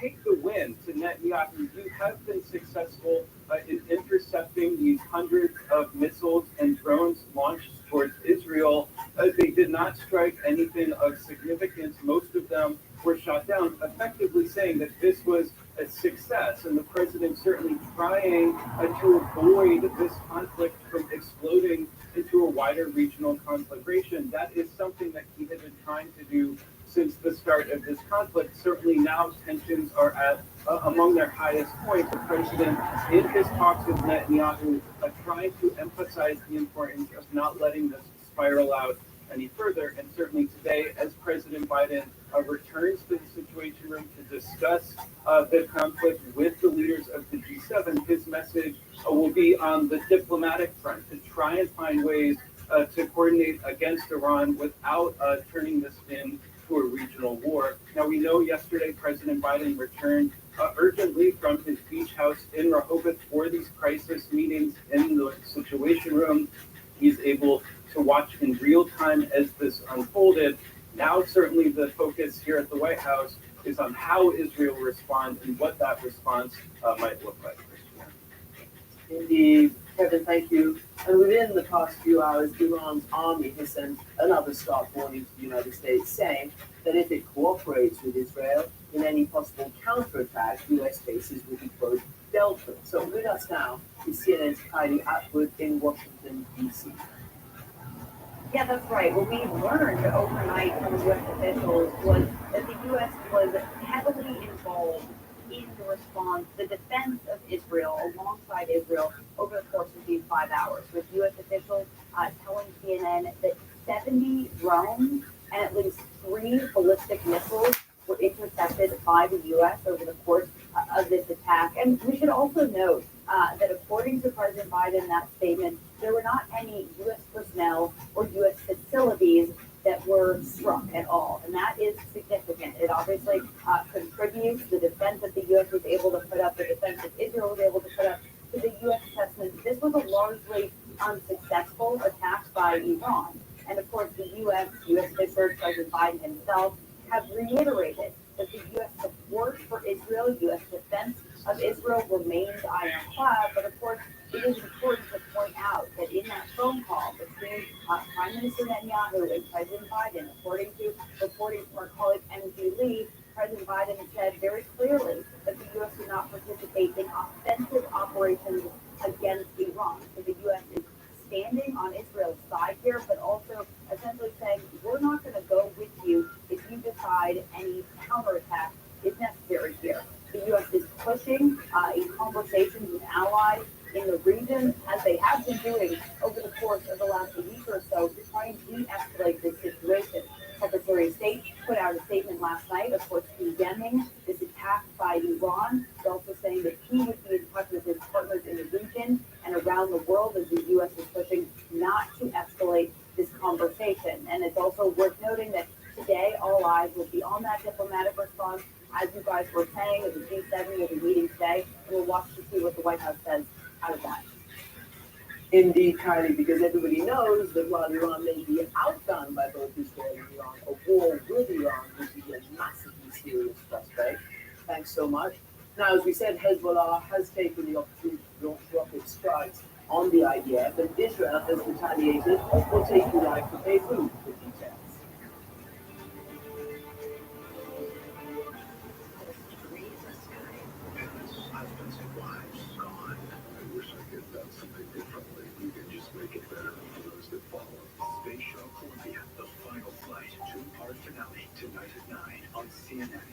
take the win to Netanyahu. You have been successful in intercepting these hundreds of missiles and drones launched towards Israel. They did not strike anything of significance. Most of them were shot down, effectively saying that this was a success, and the president certainly trying to avoid this conflict from exploding into a wider regional conflagration. That is something that he had been trying to do since the start of this conflict. Certainly now tensions are at among their highest point. The president, in his talks with Netanyahu, trying to emphasize the importance of not letting this spiral out any further. And certainly today, as President Biden returns to the Situation Room to discuss the conflict with the leaders of the G7, his message will be on the diplomatic front to try and find ways to coordinate against Iran without turning this into a regional war. Now, we know yesterday President Biden returned urgently from his beach house in Rehoboth for these crisis meetings in the Situation Room. He's able to watch in real time as this unfolded. Now, certainly the focus here at the White House is on how Israel responds and what that response might look like. Indeed. Kevin, thank you. And within the past few hours, Iran's army has sent another stark warning to the United States, saying that if it cooperates with Israel in any possible counterattack, U.S. bases will be, quote, dealt with. So with us now is CNN's Kylie Atwood in Washington, D.C. Yeah, that's right. What we learned overnight from U.S. officials was that the U.S. was heavily involved in the response, the defense of Israel, alongside Israel, over the course of these 5 hours, with U.S. officials telling CNN that 70 drones and at least 3 ballistic missiles were intercepted by the U.S. over the course of this attack. And we should also note that according to President Biden in that statement, there were not any U.S. personnel or U.S. facilities that were struck at all. And that is significant. It obviously contributes to the defense that the U.S. was able to put up, the defense that Israel was able to put up, to the U.S. assessment. This was a largely unsuccessful attack by Iran. And of course, the U.S. officials, President Biden himself, have reiterated that the U.S. support for Israel, U.S. defense of Israel remains ironclad. But of course, it is important to point out that in that phone call between Prime Minister Netanyahu and President Biden, according to reporting from our colleague M.G. Lee, President Biden said very clearly that the U.S. would not participate in offensive operations against Iran. So the U.S. is standing on Israel's side here, but also essentially saying, we're not going to go with you if you decide any counterattack is necessary here. The U.S. is pushing in conversations with allies in the region, as they have been doing over the course of the last week or so, to try and de-escalate this situation. Secretary of State put out a statement last night, of course, condemning this attack by Iran. He's also saying that he would be in touch with his partners in the region and around the world as the U.S. is pushing not to escalate this conversation. And it's also worth noting that today, all eyes will be on that diplomatic response. As you guys were saying, the G7 will be meeting today, and we'll watch to see what the White House says out of that. Indeed, Kylie, because everybody knows that while Iran may be outdone by both Israel and Iran, a war with Iran would be a massively serious prospect. Thanks so much. Now, as we said, Hezbollah has taken the opportunity to launch rocket strikes on the IDF, and Israel has retaliated. We'll take you live to Beirut for details. Husbands and wives gone. I wish I could have done something differently. You can just make it better for those that follow. Space Shuttle Columbia, the final flight, 2-part finale tonight at 9 on CNN.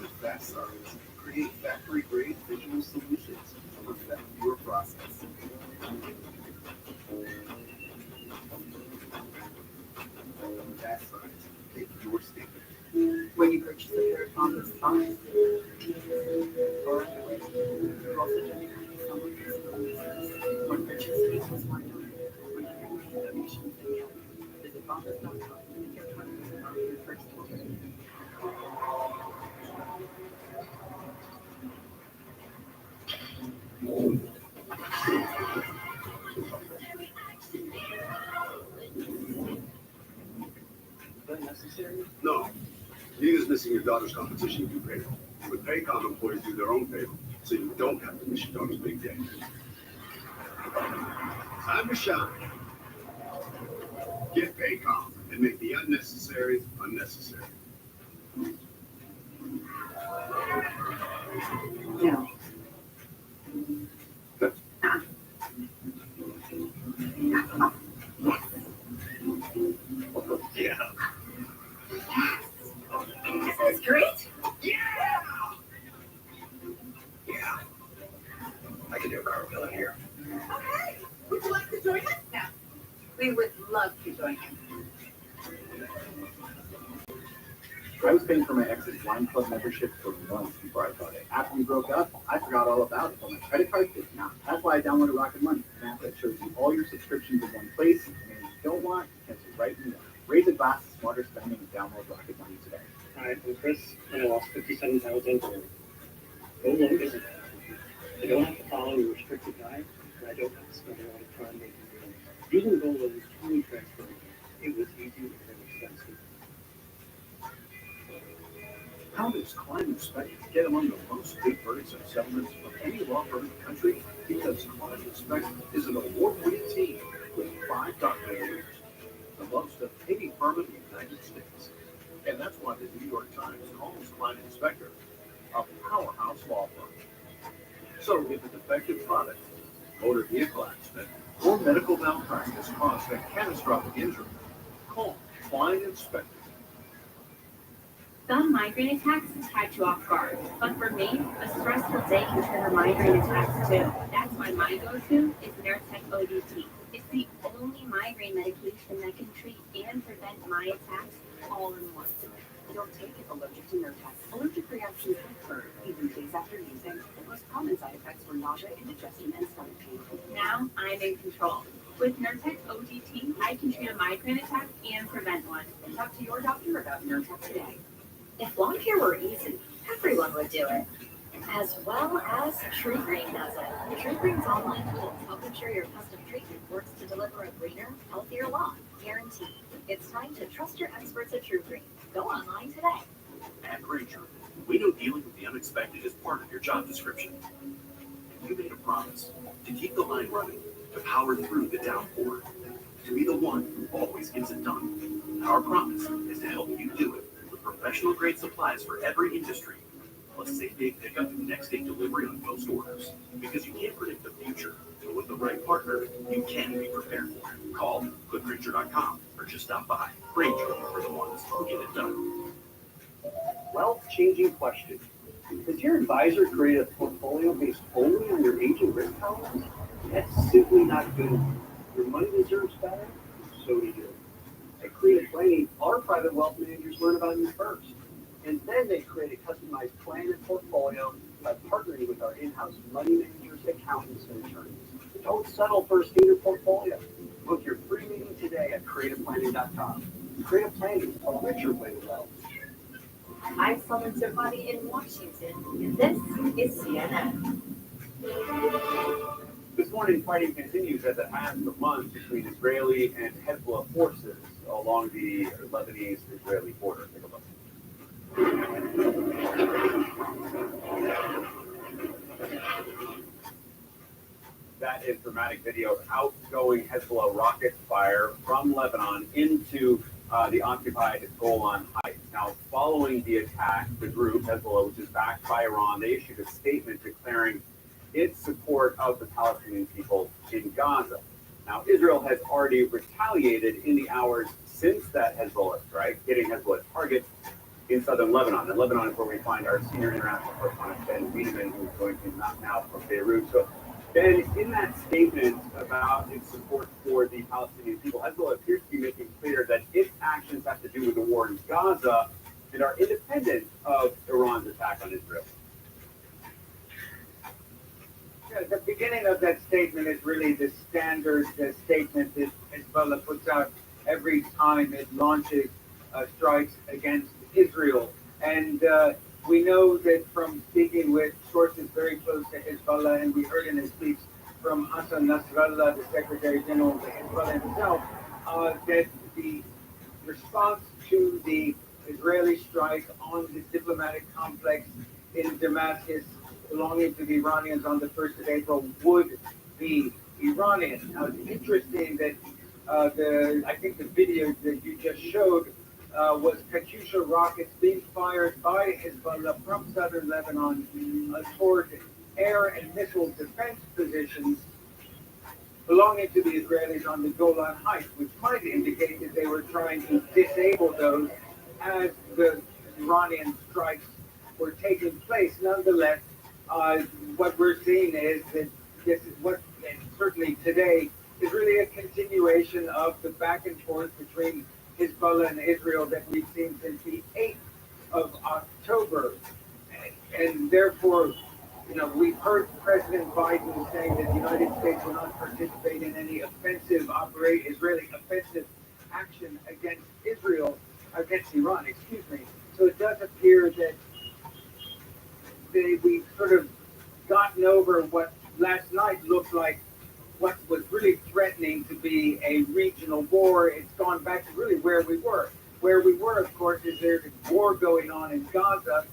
With Fast Stars, create factory-grade visual solutions to perfect your process. Fast Stars, take your statement. When you purchase a pair of Thomas Thomas, or you're also generating someone else's. When purchase equals $1, when you make donations and mail, visit Bombas.com and get 20% off your first order. Necessary? No. Neither is missing your daughter's competition to do payroll. With Paycom, employees do their own payroll, so you don't have to miss your daughter's big day. Time to shine. Get Paycom and make the unnecessary unnecessary. No. Yeah. This is great. Yeah. Yeah. I can do a cartwheel in here. Okay. Would you like to join us now? We would love to join you. I was paying for my ex's wine club membership for months before I bought it. After we broke up, I forgot all about it, but my credit card did not. That's why I downloaded Rocket Money, an app that shows you all your subscriptions in one place, and when you don't want, you cancel right in one. Raise a glass to smarter spending and download Rocket Money today. Hi, I'm Chris, and I lost 57,000 pounds. Go low visit. I don't have to follow a restricted diet, and I don't have to spend a lot of time making meals. Using Gola was totally transparent. It was easy and inexpensive. How does Climate Spectre get among the most big verdicts and settlements of any law firm in the country? Because Climate Spectre is an award-winning team with 5 doctorate degrees, the most of any firm in the United States. And that's why the New York Times calls Climate Spectre a powerhouse law firm. So if a defective product, motor vehicle accident, or medical malpractice caused a catastrophic injury, call Climate Spectre. Some migraine attacks catch you off guard, but for me, a stressful day can trigger migraine attacks too. That's why my go-to is Nurtec ODT. It's the only migraine medication that can treat and prevent my attacks all in one. Don't take it allergic to Nurtec. Allergic reactions occur even days after using. The most common side effects were nausea, indigestion, and stomach pain. Now I'm in control. With Nurtec ODT, I can treat a migraine attack and prevent one. Talk to your doctor about Nurtec today. If lawn care were easy, everyone would do it. As well as True Green does it. True Green's online tools help ensure your custom treatment works to deliver a greener, healthier lawn. Guaranteed. It's time to trust your experts at True Green. Go online today. At Granger, we know dealing with the unexpected is part of your job description. You made a promise to keep the line running, to power through the downpour, to be the one who always gets it done. Our promise is to help you do it with professional-grade supplies for every industry, plus same-day pickup and next-day delivery on most orders. Because you can't predict the future, but with the right partner, you can be prepared for it. Call, go to Granger.com, or just stop by. Granger for the ones who get it done. Wealth-changing question. Does your advisor create a portfolio based only on your age and risk tolerance? That's simply not good enough. Your money deserves better, so do you. At Creative Planning, our private wealth managers learn about you first. And then they create a customized plan and portfolio by partnering with our in-house money managers, accountants, and attorneys. Don't settle for a standard portfolio. Book your free meeting today at creativeplanning.com. create a plan, a richer way to go. I'm Summer Servati in Washington, and this is CNN. This morning, fighting continues as it has for months between Israeli and Hezbollah forces along the Lebanese-Israeli border. Take a look. That is dramatic video of outgoing Hezbollah rocket fire from Lebanon into the occupied Golan Heights. Now, following the attack, the group, Hezbollah, which is backed by Iran, they issued a statement declaring its support of the Palestinian people in Gaza. Now, Israel has already retaliated in the hours since that Hezbollah strike, hitting Hezbollah targets in southern Lebanon. And Lebanon is where we find our senior international correspondent, Ben Wiedemann, who's going to knock now from Beirut. So, Ben, in that statement about its support for the Palestinian people, Hezbollah appears to be making clear that its actions have to do with the war in Gaza and are independent of Iran's attack on Israel. Yeah, the beginning of that statement is really the standard statement that Hezbollah puts out every time it launches strikes against Israel. And we know that from speaking with sources very close to Hezbollah, and we heard in his speech from Hassan Nasrallah, the Secretary General of Hezbollah himself, that the response to the Israeli strike on the diplomatic complex in Damascus belonging to the Iranians on the 1st of April would be Iranian. Now, it's interesting that I think the video that you just showed was Katyusha rockets being fired by Hezbollah from southern Lebanon toward air and missile defense positions belonging to the Israelis on the Golan Heights, which might indicate that they were trying to disable those as the Iranian strikes were taking place. Nonetheless, what we're seeing is that this is what, and certainly today, is really a continuation of the back and forth between Hezbollah and Israel that we've seen since the 8th of October. And therefore, we've heard President Biden saying that the United States will not participate in any Israeli offensive action against Iran, excuse me. So it does appear that we've sort of gotten over what last night looked like what was really threatening to be a regional war. It's gone back to really where we were. Where we were, of course, is there's a war going on in Gaza.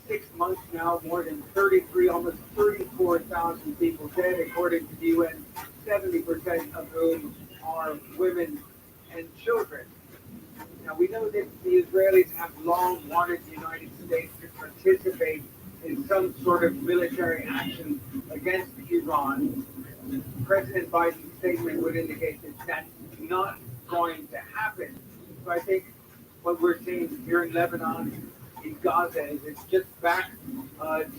6 months now, more than 33, almost 34,000 people dead, according to the UN, 70% of whom are women and children. Now, we know that the Israelis have long wanted the United States to participate in some sort of military action against Iran. President Biden's statement would indicate that that's not going to happen. So I think what we're seeing here in Lebanon, in Gaza, is it's just back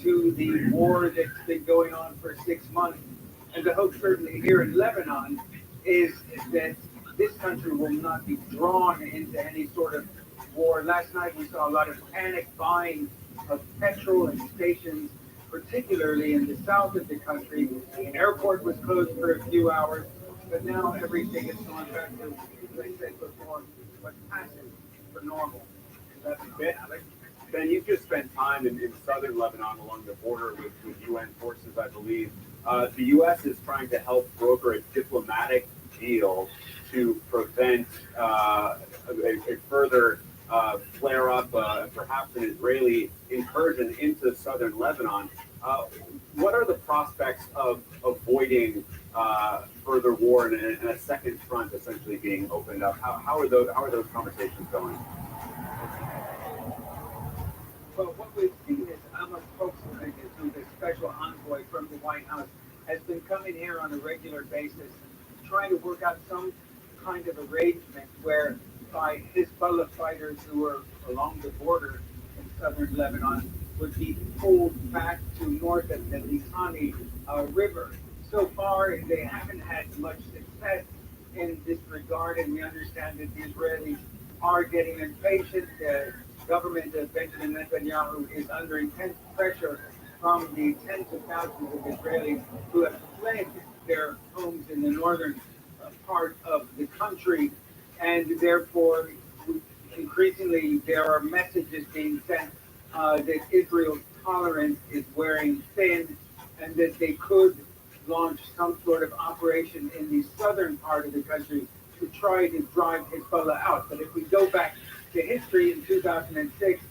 to the war that's been going on for 6 months. And the hope certainly here in Lebanon is that this country will not be drawn into any sort of war. Last night we saw a lot of panic buying of petrol and stations, particularly in the south of the country. The airport was closed for a few hours, but now everything is going back to, as I said before, what's passing for normal. That's it, Alex. Ben, you've just spent time in southern Lebanon along the border with UN forces, I believe. The U.S. is trying to help broker a diplomatic deal to prevent a further flare-up, perhaps an Israeli incursion into southern Lebanon. What are the prospects of avoiding further war and a second front essentially being opened up? How are those conversations going? Well, what we've seen is Amos Hochstein, who's a special envoy from the White House, has been coming here on a regular basis, trying to work out some kind of arrangement whereby Hezbollah fighters who are along the border in southern Lebanon would be pulled back to north of the Litani River. So far, they haven't had much success in this regard, and we understand that the Israelis are getting impatient. The government of Benjamin Netanyahu is under intense pressure from the tens of thousands of Israelis who have fled their homes in the northern part of the country, and therefore increasingly there are messages being sent that Israel's tolerance is wearing thin and that they could launch some sort of operation in the southern part of the country to try to drive Hezbollah out. But if we go back to history, in 2006,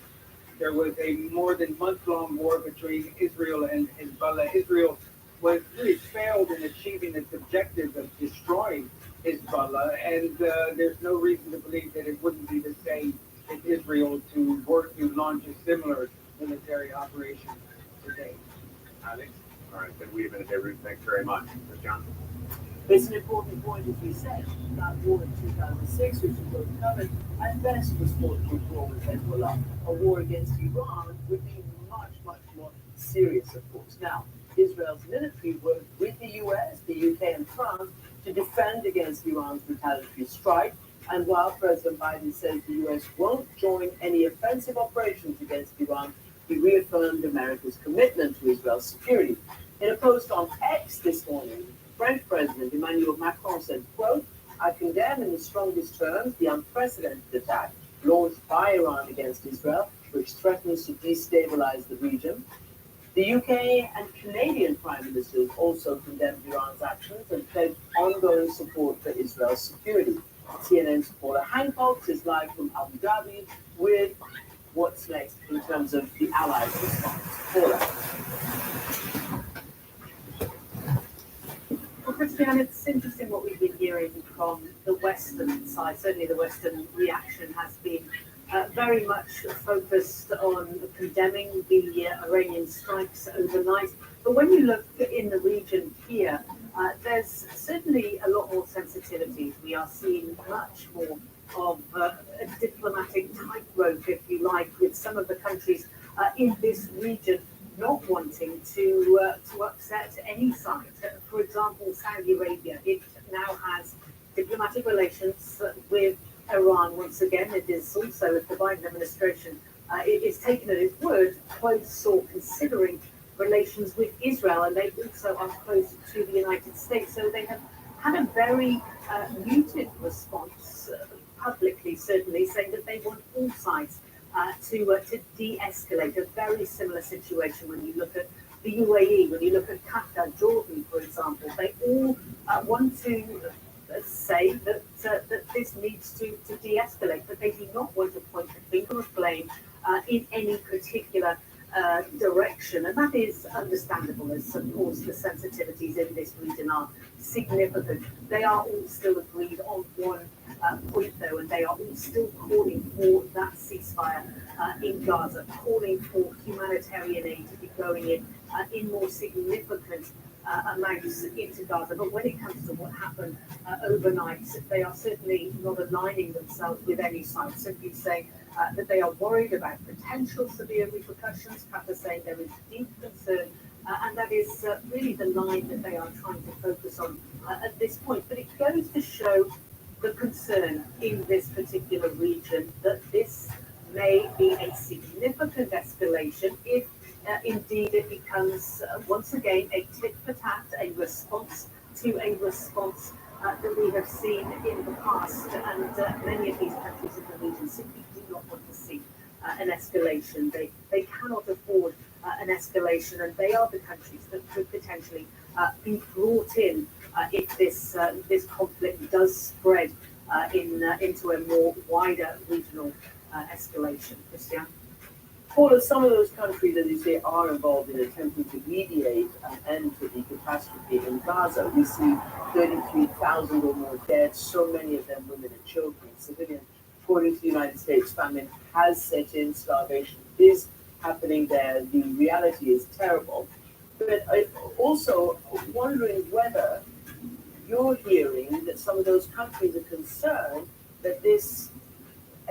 there was a more than month-long war between Israel and Hezbollah. Israel was really failed in achieving its objective of destroying Hezbollah, and there's no reason to believe that it wouldn't be the same if Israel to work to launch a similar military operation today. Alex? All right, then we have been a day, Ruth. Thanks very much. John? It's an important point, as we said, that war in 2006, which we both covered, at best was fought through war with Hezbollah. A war against Iran would be much, much more serious, of course. Now, Israel's military worked with the US, the UK, and France to defend against Iran's retaliatory strike. And while President Biden says the US won't join any offensive operations against Iran, he reaffirmed America's commitment to Israel's security. In a post on X this morning, French President Emmanuel Macron said, quote, "I condemn in the strongest terms the unprecedented attack launched by Iran against Israel, which threatens to destabilize the region." The UK and Canadian Prime Ministers also condemned Iran's actions and pledged ongoing support for Israel's security. CNN's Paula Hancock is live from Abu Dhabi with what's next in terms of the Allies' response. Paula. Well, Christian, it's interesting what we've been hearing from the Western side. Certainly the Western reaction has been very much focused on condemning the Iranian strikes overnight. But when you look in the region here, there's certainly a lot more sensitivity. We are seeing much more of a diplomatic tightrope, if you like, with some of the countries in this region not wanting to upset any side. For example, Saudi Arabia, it now has diplomatic relations with Iran once again. It is also, if the Biden administration it is taken at its word, close or considering relations with Israel, and they also are close to the United States. So they have had a very muted response publicly, certainly, saying that they want all sides to de-escalate. A very similar situation when you look at the UAE, when you look at Qatar, Jordan, for example. They all want to say that this needs to de-escalate, but they do not want to point the finger of blame in any particular direction. And that is understandable, as of course the sensitivities in this region are significant. They are all still agreed on one point though, and they are all still calling for that ceasefire in Gaza, calling for humanitarian aid to be going in more significant amounts into Gaza. But when it comes to what happened overnight, they are certainly not aligning themselves with any side, simply saying that they are worried about potential severe repercussions. Qatar saying there is deep concern, and that is really the line that they are trying to focus on at this point. But it goes to show the concern in this particular region that this may be a significant escalation if indeed it becomes once again a tit for tat, a response to a response that we have seen in the past. And many of these countries in the region simply do not want to see an escalation. They cannot afford an escalation, and they are the countries that could potentially be brought in if this conflict does spread into a more wider regional escalation. Christian? Paula, some of those countries, as you say, are involved in attempting to mediate an end to the catastrophe in Gaza. We see 33,000 or more dead, so many of them women and children, civilians. According to the United States, famine has set in, starvation is happening there. The reality is terrible. But I also wondering whether you're hearing that some of those countries are concerned that this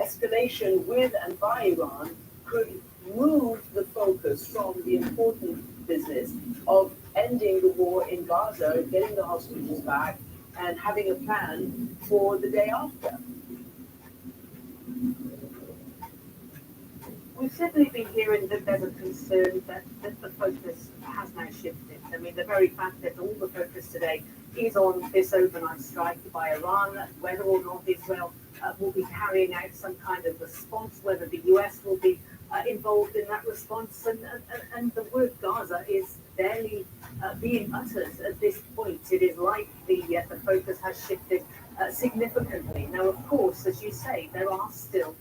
escalation with and by Iran could move the focus from the important business of ending the war in Gaza, getting the hostages back, and having a plan for the day after. We've certainly been hearing that there's a concern that the focus has now shifted. I mean, the very fact that all the focus today is on this overnight strike by Iran, whether or not Israel will be carrying out some kind of response, whether the US will be involved in that response, and the word Gaza is barely being uttered at this point. It is like the focus has shifted significantly. Now, of course, as you say, there are still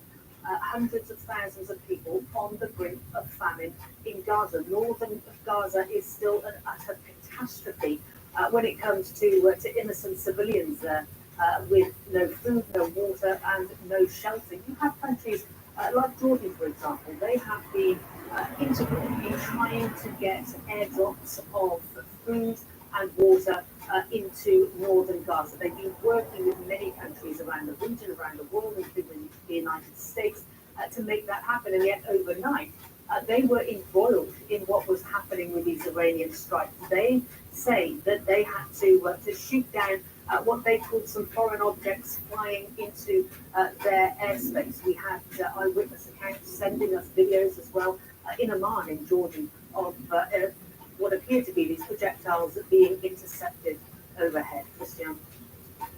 hundreds of thousands of people on the brink of famine in Gaza. Northern Gaza is still an utter catastrophe when it comes to innocent civilians there, with no food, no water, and no shelter. You have countries like Jordan, for example. They have been integral in trying to get airdrops of food and water into northern Gaza. They've been working with many countries around the region, around the world, including the United States, to make that happen. And yet overnight, they were embroiled in what was happening with these Iranian strikes. They say that they had to shoot down what they called some foreign objects flying into their airspace. We had eyewitness accounts sending us videos as well in Amman, in Jordan, of what appear to be these projectiles being intercepted overhead. Christian.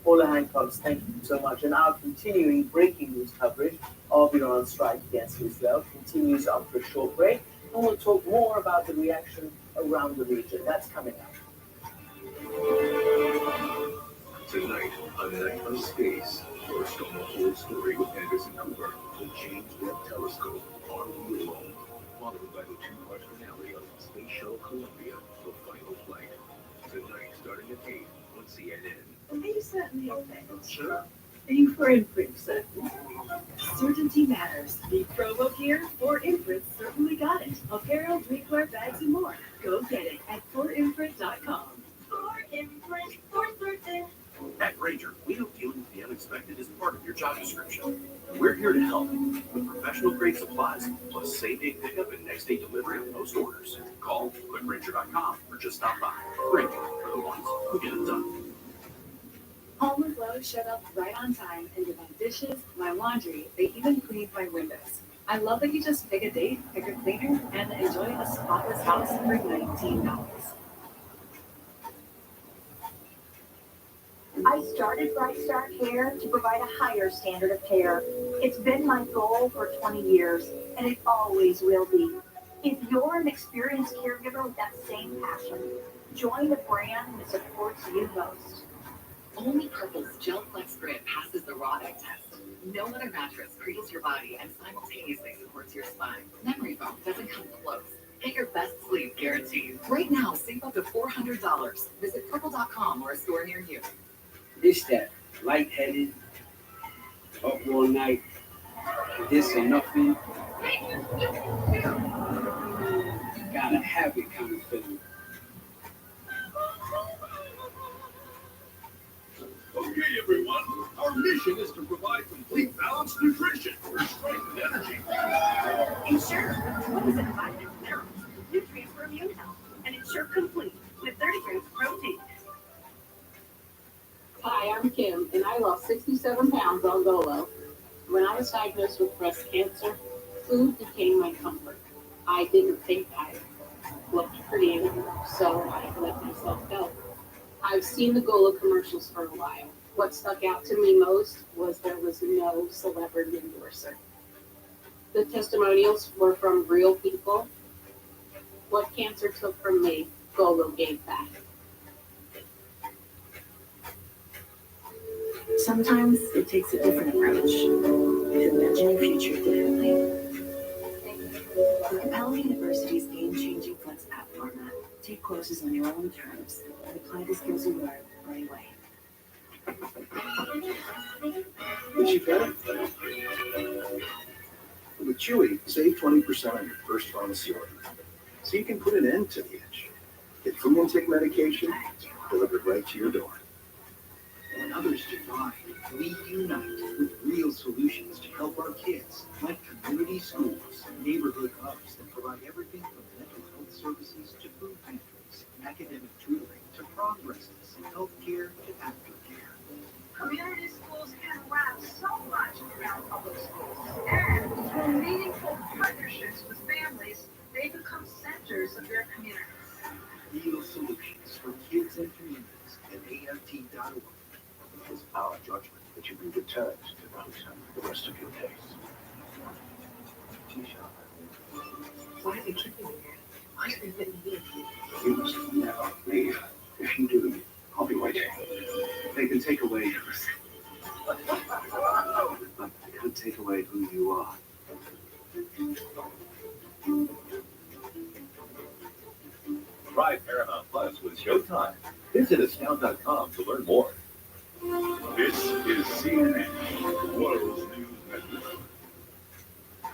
Paula Hancock, thank you so much. And our continuing breaking news coverage of Iran's strike against Israel continues after a short break. And we'll talk more about the reaction around the region. That's coming up. Tonight, A Night of Space, first on the whole story with Anderson Cooper, the James Webb Telescope, Are We Alone? Followed by the two-part finale of Space Shuttle Columbia, The Final Flight. Tonight, starting at 8 on CNN. Are you certainly okay? Sure. Are you for imprint certain? Certainty matters. Need promo gear? For Imprint certainly got it. Apparel, drinkware, bags, and more. Go get it at forimprint.com. For Imprint, for certain. At Grainger, we know dealing with the unexpected is part of your job description. We're here to help with professional-grade supplies, plus same-day pickup and next-day delivery of most orders. Call quickgrainger.com or just stop by. Grainger, for the ones who get it done. Home and Lowe's showed up right on time and did my dishes, my laundry, they even cleaned my windows. I love that you just pick a date, pick a cleaner, and enjoy a spotless house for $19. I started Bright Star Care to provide a higher standard of care. It's been my goal for 20 years, and it always will be. If you're an experienced caregiver with that same passion, join the brand that supports you most. Only Purple's Gel Flex Grid passes the raw egg test. No other mattress creates your body and simultaneously supports your spine. Memory foam doesn't come close. Get your best sleep guaranteed. Right now, save up to $400. Visit purple.com or a store near you. This that lightheaded, up all night, this or nothing. Gotta have it kind of feeling. Okay, everyone, our mission is to provide complete balanced nutrition for strength and energy. Ensure what is in 5 different minerals, nutrients for immune health, and Ensure Complete with 30 grams of protein. Hi, I'm Kim, and I lost 67 pounds on Golo. When I was diagnosed with breast cancer, food became my comfort. I didn't think I looked pretty anymore, so I let myself go. I've seen the Golo commercials for a while. What stuck out to me most was there was no celebrity endorser. The testimonials were from real people. What cancer took from me, Golo gave back. Sometimes it takes a different approach to imagine your future differently. With Capella University's game-changing Flex app format, take courses on your own terms and apply the skills you learn right away. Did she get it? With Chewy, save 20% on your first pharmacy order, so you can put an end to the itch. Get food intake medication delivered right to your door. When others divide, we unite with real solutions to help our kids, like community schools, neighborhood hubs that provide everything from mental health services to food pantries, academic tutoring to progresses, healthcare to aftercare. Community schools can wrap so much around public schools, and through meaningful partnerships with families, they become centers of their communities. Real solutions for kids and communities at that you be returned to Rose the rest of your days. Why are they keeping me here? Why are they letting me leave? You must never leave. If you do, I'll be waiting. They can take away everything, but they can't take away who you are. Try Paramount Plus with Showtime. Visit astound.com to learn more. This is CNN, Lowe's News Network.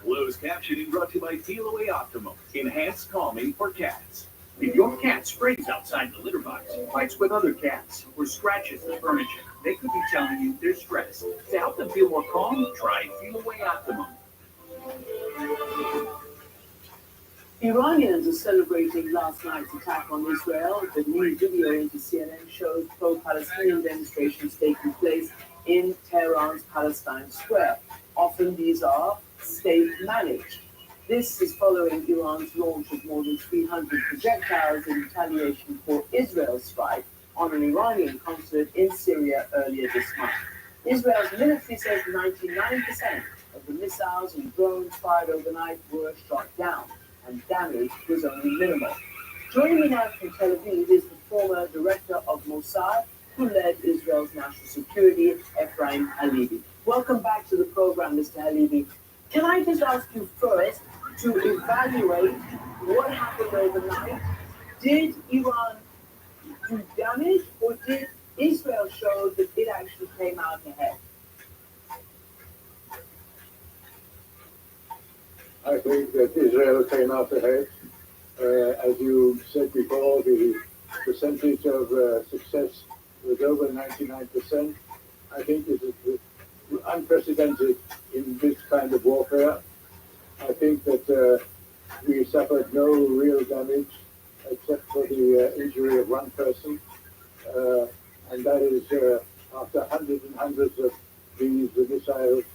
Closed captioning brought to you by Feel Away Optimum. Enhanced calming for cats. If your cat sprays outside the litter box, fights with other cats, or scratches the furniture, they could be telling you they're stressed. To help them feel more calm, try Feel Away Optimum. Iranians are celebrating last night's attack on Israel. The new video into CNN shows pro-Palestinian demonstrations taking place in Tehran's Palestine Square. Often these are state-managed. This is following Iran's launch of more than 300 projectiles in retaliation for Israel's strike on an Iranian consulate in Syria earlier this month. Israel's military says 99% of the missiles and drones fired overnight were shot down, and damage was only minimal. Joining me now from Tel Aviv is the former director of Mossad, who led Israel's national security, Ephraim Halevi. Welcome back to the program, Mr. Halevi. Can I just ask you first to evaluate what happened overnight? Did Iran do damage, or did Israel show that it actually came out ahead? I think that Israel came out ahead. As you said before, the percentage of success was over 99%. I think this is unprecedented in this kind of warfare. I think that we suffered no real damage except for the injury of one person, and that is after hundreds and hundreds of these missiles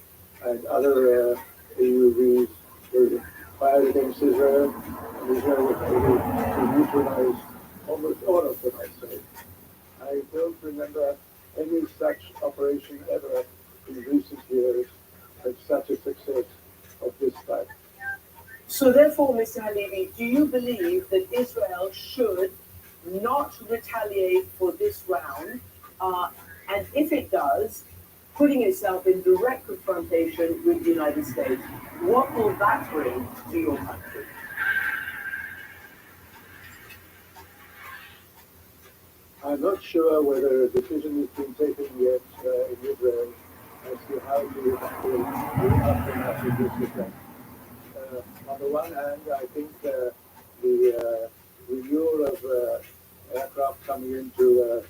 and other AUVs were fired against Israel, and Israel was able to neutralize almost all of them, I say. I don't remember any such operation ever in recent years with such a success of this type. So therefore, Mr. Halevi, do you believe that Israel should not retaliate for this round? And if it does, putting itself in direct confrontation with the United States, what will that bring to your country? I'm not sure whether a decision has been taken yet in Israel as to how to handle the aftermath of this event. On the one hand, I think the renewal of aircraft coming into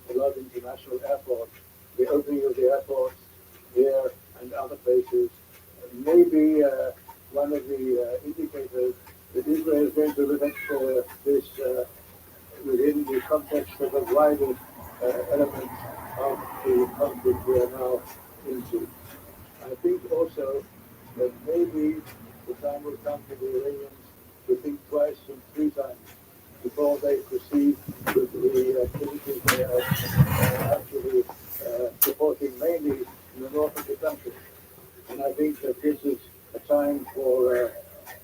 a lot of international airports, the opening of the airports here and other places, may be one of the indicators that Israel is going to look at this within the context of a wider element of the conflict we are now into. I think also that maybe the time will come for the Iranians to think twice and three times before they proceed with the activities they are actually supporting mainly in the north of the country. And I think that this is a time for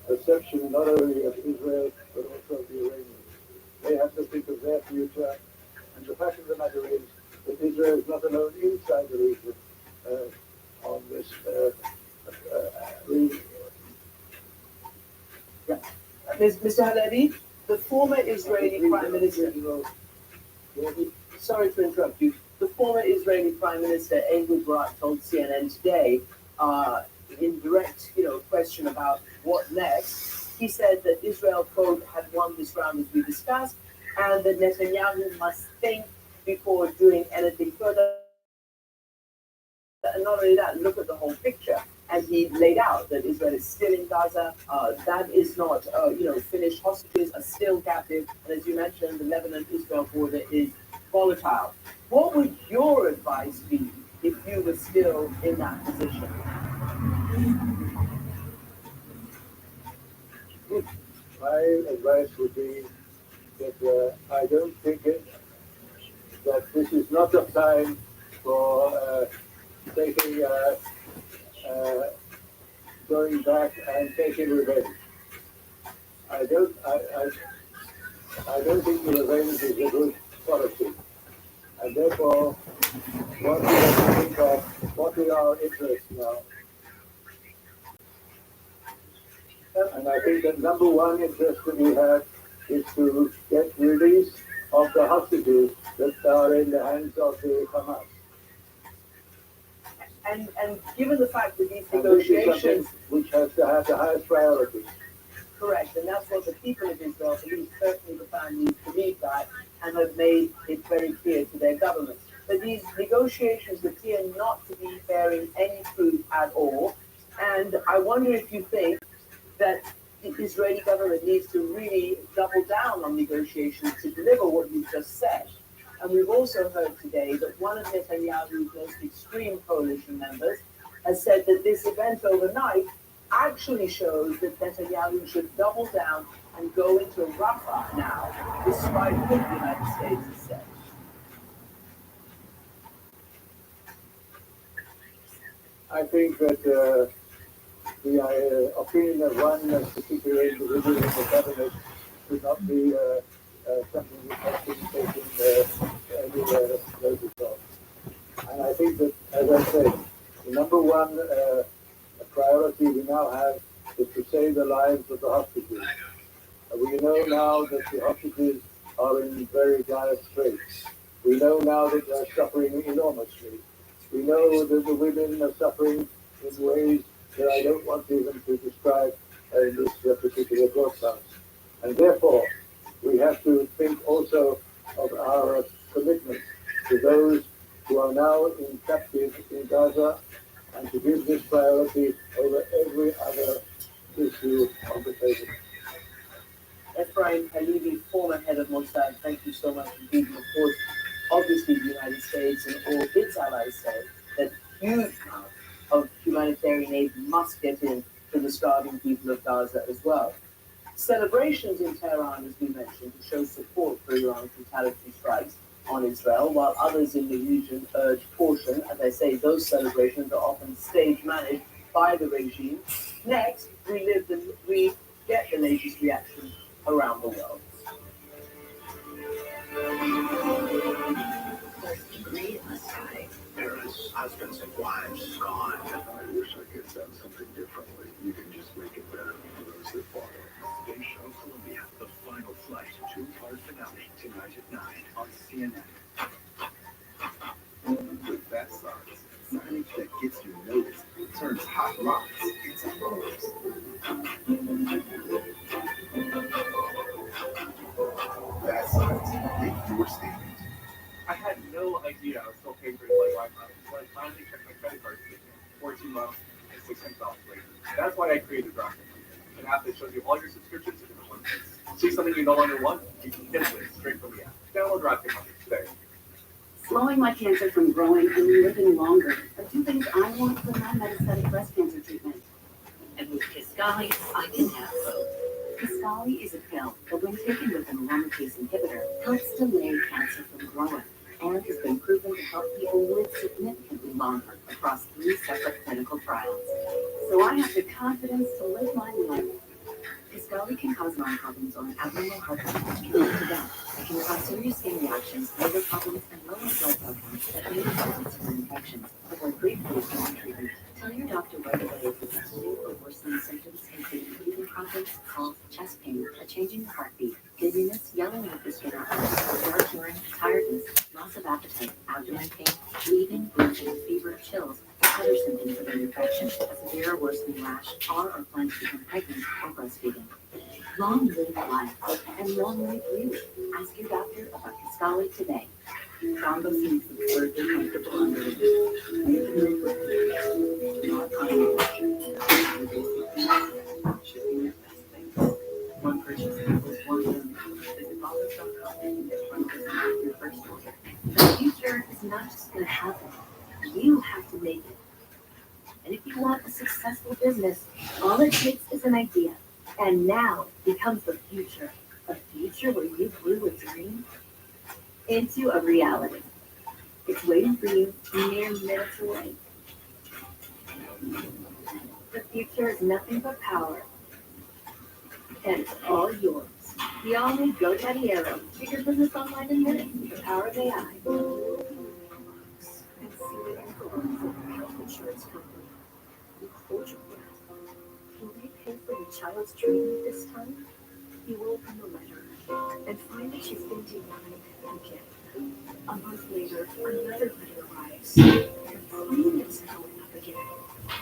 perception not only of Israel but also of the Iranians. They have to think of their future. And the fact of the matter is that Israel is not alone inside the region on this region. Yeah. Mr. Halevi, the former Israeli Prime Minister, sorry to interrupt you, the former Israeli Prime Minister Ehud Barak told CNN today, in direct question about what next, he said that Israel, quote, had won this round as we discussed, and that Netanyahu must think before doing anything further. And not only that, look at the whole picture. And he laid out that Israel is still in Gaza. That is not, finished. Hostages are still captive. And as you mentioned, the Lebanon-Israel border is volatile. What would your advice be if you were still in that position? My advice would be that I don't think that this is not a time for taking, going back and taking revenge. I don't think the revenge is a good policy. And therefore, what we have to think of, what are our interests now? And I think the number one interest that we have is to get release of the hostages that are in the hands of the Hamas. And given the fact that these And this is something negotiations, which has to have the highest priority. correct, and that's what the people of Israel believe, certainly the families believe that, and have made it very clear to their government. But these negotiations appear not to be bearing any fruit at all, and I wonder if you think that the Israeli government needs to really double down on negotiations to deliver what you just said. And we've also heard today that one of Netanyahu's most extreme coalition members has said that this event overnight actually shows that Netanyahu should double down and go into Rafah now, despite what the United States has said. I think that the opinion of one particular individual in the cabinet should not be something which has to be taken anywhere notice of. And I think that, as I said, the number one priority we now have is to save the lives of the hostages. We know now that the hostages are in very dire straits. We know now that they're suffering enormously. We know that the women are suffering in ways that I don't want even to describe in this particular broadcast. And therefore, we have to think also of our commitment to those who are now in captive in Gaza and to give this priority over every other issue on the table. Ephraim Halevi, former head of Mossad, thank you so much indeed. And of course, obviously the United States and all its allies say that huge amount of humanitarian aid must get in to the starving people of Gaza as well. Celebrations in Tehran, as we mentioned, to show support for Iran's retaliatory strikes on Israel, while others in the region urge caution. As I say, those celebrations are often stage managed by the regime. Next, we get the latest reaction around the world. First degree in the sky. Parents, husbands, and wives gone. I wish I could have done something differently. You can just make it better for those that follow. Space Shuttle Columbia, the final flight, two-part finale, tonight at 9 on CNN. With that signage that gets you noticed, turns hot rocks into homes. That signs make your statement. I had no idea I was still paying for like Wi-Fi. So I finally checked my credit card statement, 14 months and $600 later. That's why I created Drafting, an app that shows you all your subscriptions in one place. See something you no longer want? You can get it straight from the app. Download Drafting today. Slowing my cancer from growing and living longer are two things I want for my metastatic breast cancer treatment. And with Kisqali, I can have both. Kisqali is a pill that, when taken with an aromatase inhibitor, helps delay cancer from growing and has been proven to help people live significantly longer across 3 separate clinical trials. So I have the confidence to live my life. Kisqali can cause lung problems or abnormal heart rate, which can lead to death. It can cause serious skin reactions, liver problems, and lower blood cell counts that may result in skin infections. Avoid briefly during treatment. Tell your doctor right away if you have new or worsening symptoms, including breathing problems, cough, chest pain, a change in your heartbeat, dizziness, yellow of the skin, dark urine, tiredness, loss of appetite, abdomen pain, bleeding, bruising, fever, chills, or other symptoms of an infection, a severe or worsening rash, or plan to become pregnant or breastfeeding. Long live life, and long live you. Ask your doctor about Kisqali today. Thrombosis is surgically comfortable under the not one purchase equals one million. Visit Bombers.com and get thrombosis your first order. The future is not just going to happen. You have to make it. And if you want a successful business, all it takes is an idea. And now becomes the future. A future where you grew a dream into a reality. It's waiting for you mere minutes away. The future is nothing but power, and it's all yours. The all-new GoDaddy Arrow. Take your business online in minutes with the power of AI. And see what influence of the health insurance company. You hold your breath. Will they pay for your child's treatment this time? You open the letter and find that you've been denied again. A month later, another letter arrives. And premiums going up again.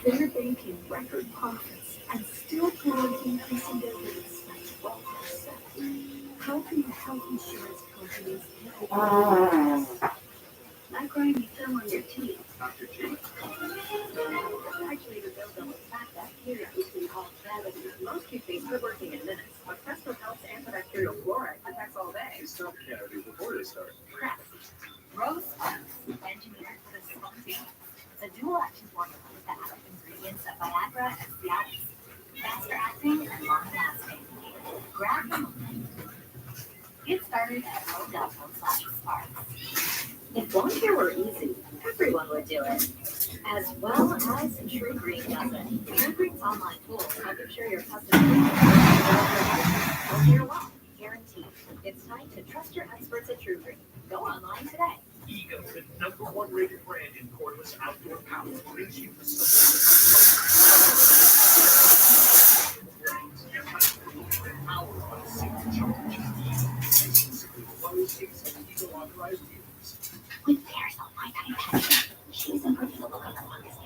They're making record profits and still plan on increasing their rates by 12%. How can the health insurance companies handle this? Like grinding film on your teeth. Dr. G. Actually, the bill don't affect bacteria, which we call gravity. Most toothpaste are working in minutes, but Presto Health's antibacterial fluoride protects all day. She stopped cavities before they started. Crap. Rose Quartz, engineered for the strong teeth. The dual-action formula with the active ingredients of Viagra and Cialis. Faster acting and long-lasting. Grab them. Get started at rose.com/sparks. If blonde hair were easy, everyone would do it. As well as True Green does it. True Green's online tools help ensure your custom healthier well, guaranteed. It's time to trust your experts at True Green. Go online today. Ego, the #1 rated brand in cordless outdoor power, brings you the powered by supercharged authorized dealers. With pairs on my tiny passion, she's a pretty look at the longest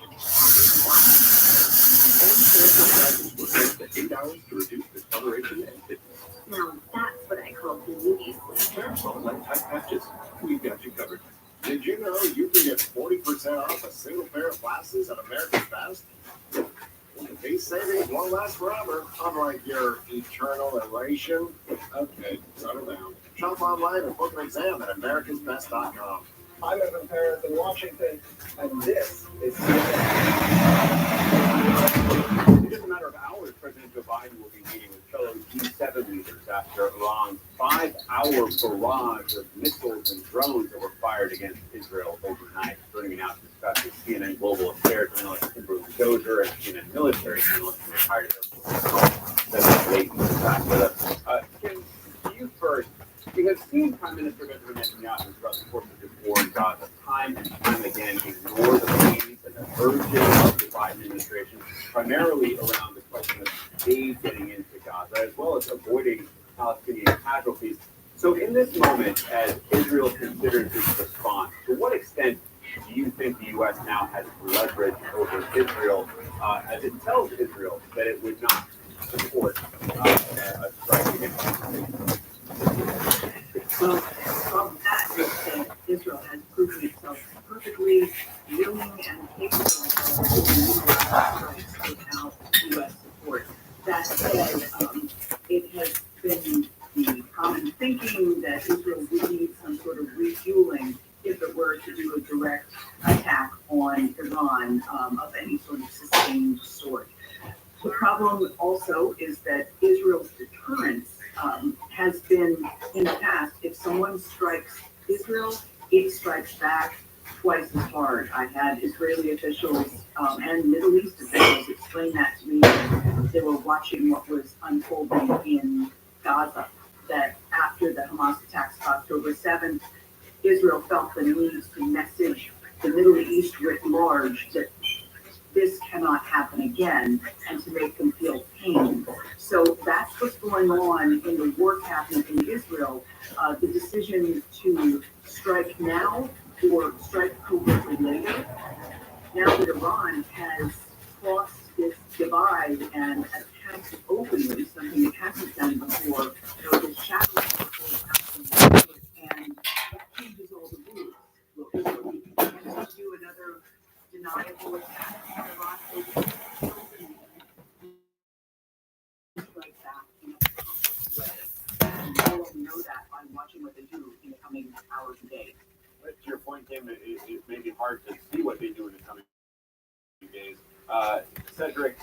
The 8 hours to reduce discoloration and fitness. Now that's what I call beauty sleep. Salt light type patches. We've got you covered. Did you know you can get 40% off a single pair of glasses at America's Best? These savings won't last forever, unlike your eternal elation. Okay, settle down. Shop online and book an exam at americasbest.com. I live in Paris and Washington, and this is In just a matter of hours, President Joe Biden will be meeting with fellow G7 leaders after Iran's 5-hour barrage of missiles and drones that were fired against Israel overnight. Joining me now to discuss is CNN Global Affairs analyst Kimberly Dozier and CNN military analyst and retired Air Force Senator Leighton is back with us. Kim, to you first. We have seen Prime Minister Benjamin Netanyahu throughout the course of this war in Gaza time and time again ignore the pleas and the urging of the Biden administration, primarily around the question of aid getting into Gaza, as well as avoiding Palestinian casualties. So in this moment, as Israel considers its response, to what extent do you think the U.S. now has leverage over Israel as it tells Israel that it would not support a strike against Israel? Well, from that, Israel has proven itself perfectly willing and capable of strikes without U.S. support. That said, it has been the common thinking that Israel would need some sort of refueling if it were to do a direct attack on Iran of any sort of sustained sort. The problem also is that Israel's deterrence has been, in the past, if someone strikes Israel, it strikes back twice as hard. I had Israeli officials and Middle East officials explain that to me. They were watching what was unfolding in Gaza, that after the Hamas attacks of October 7th, Israel felt the need to message the Middle East writ large that this cannot happen again, and to make them feel pain. So that's what's going on in the war cabinet in Israel. The decision to strike now or strike covertly later, now that Iran has crossed this divide and attacked openly, something it hasn't done before, there was a shadow and that changes all the rules. Will Israel be content to do another deniable attack on Iran like that in a complex way? And we will know that by watching what they do in the coming hours and days. To your point, Kim, it may be hard to see what they do in the coming days. Cedric,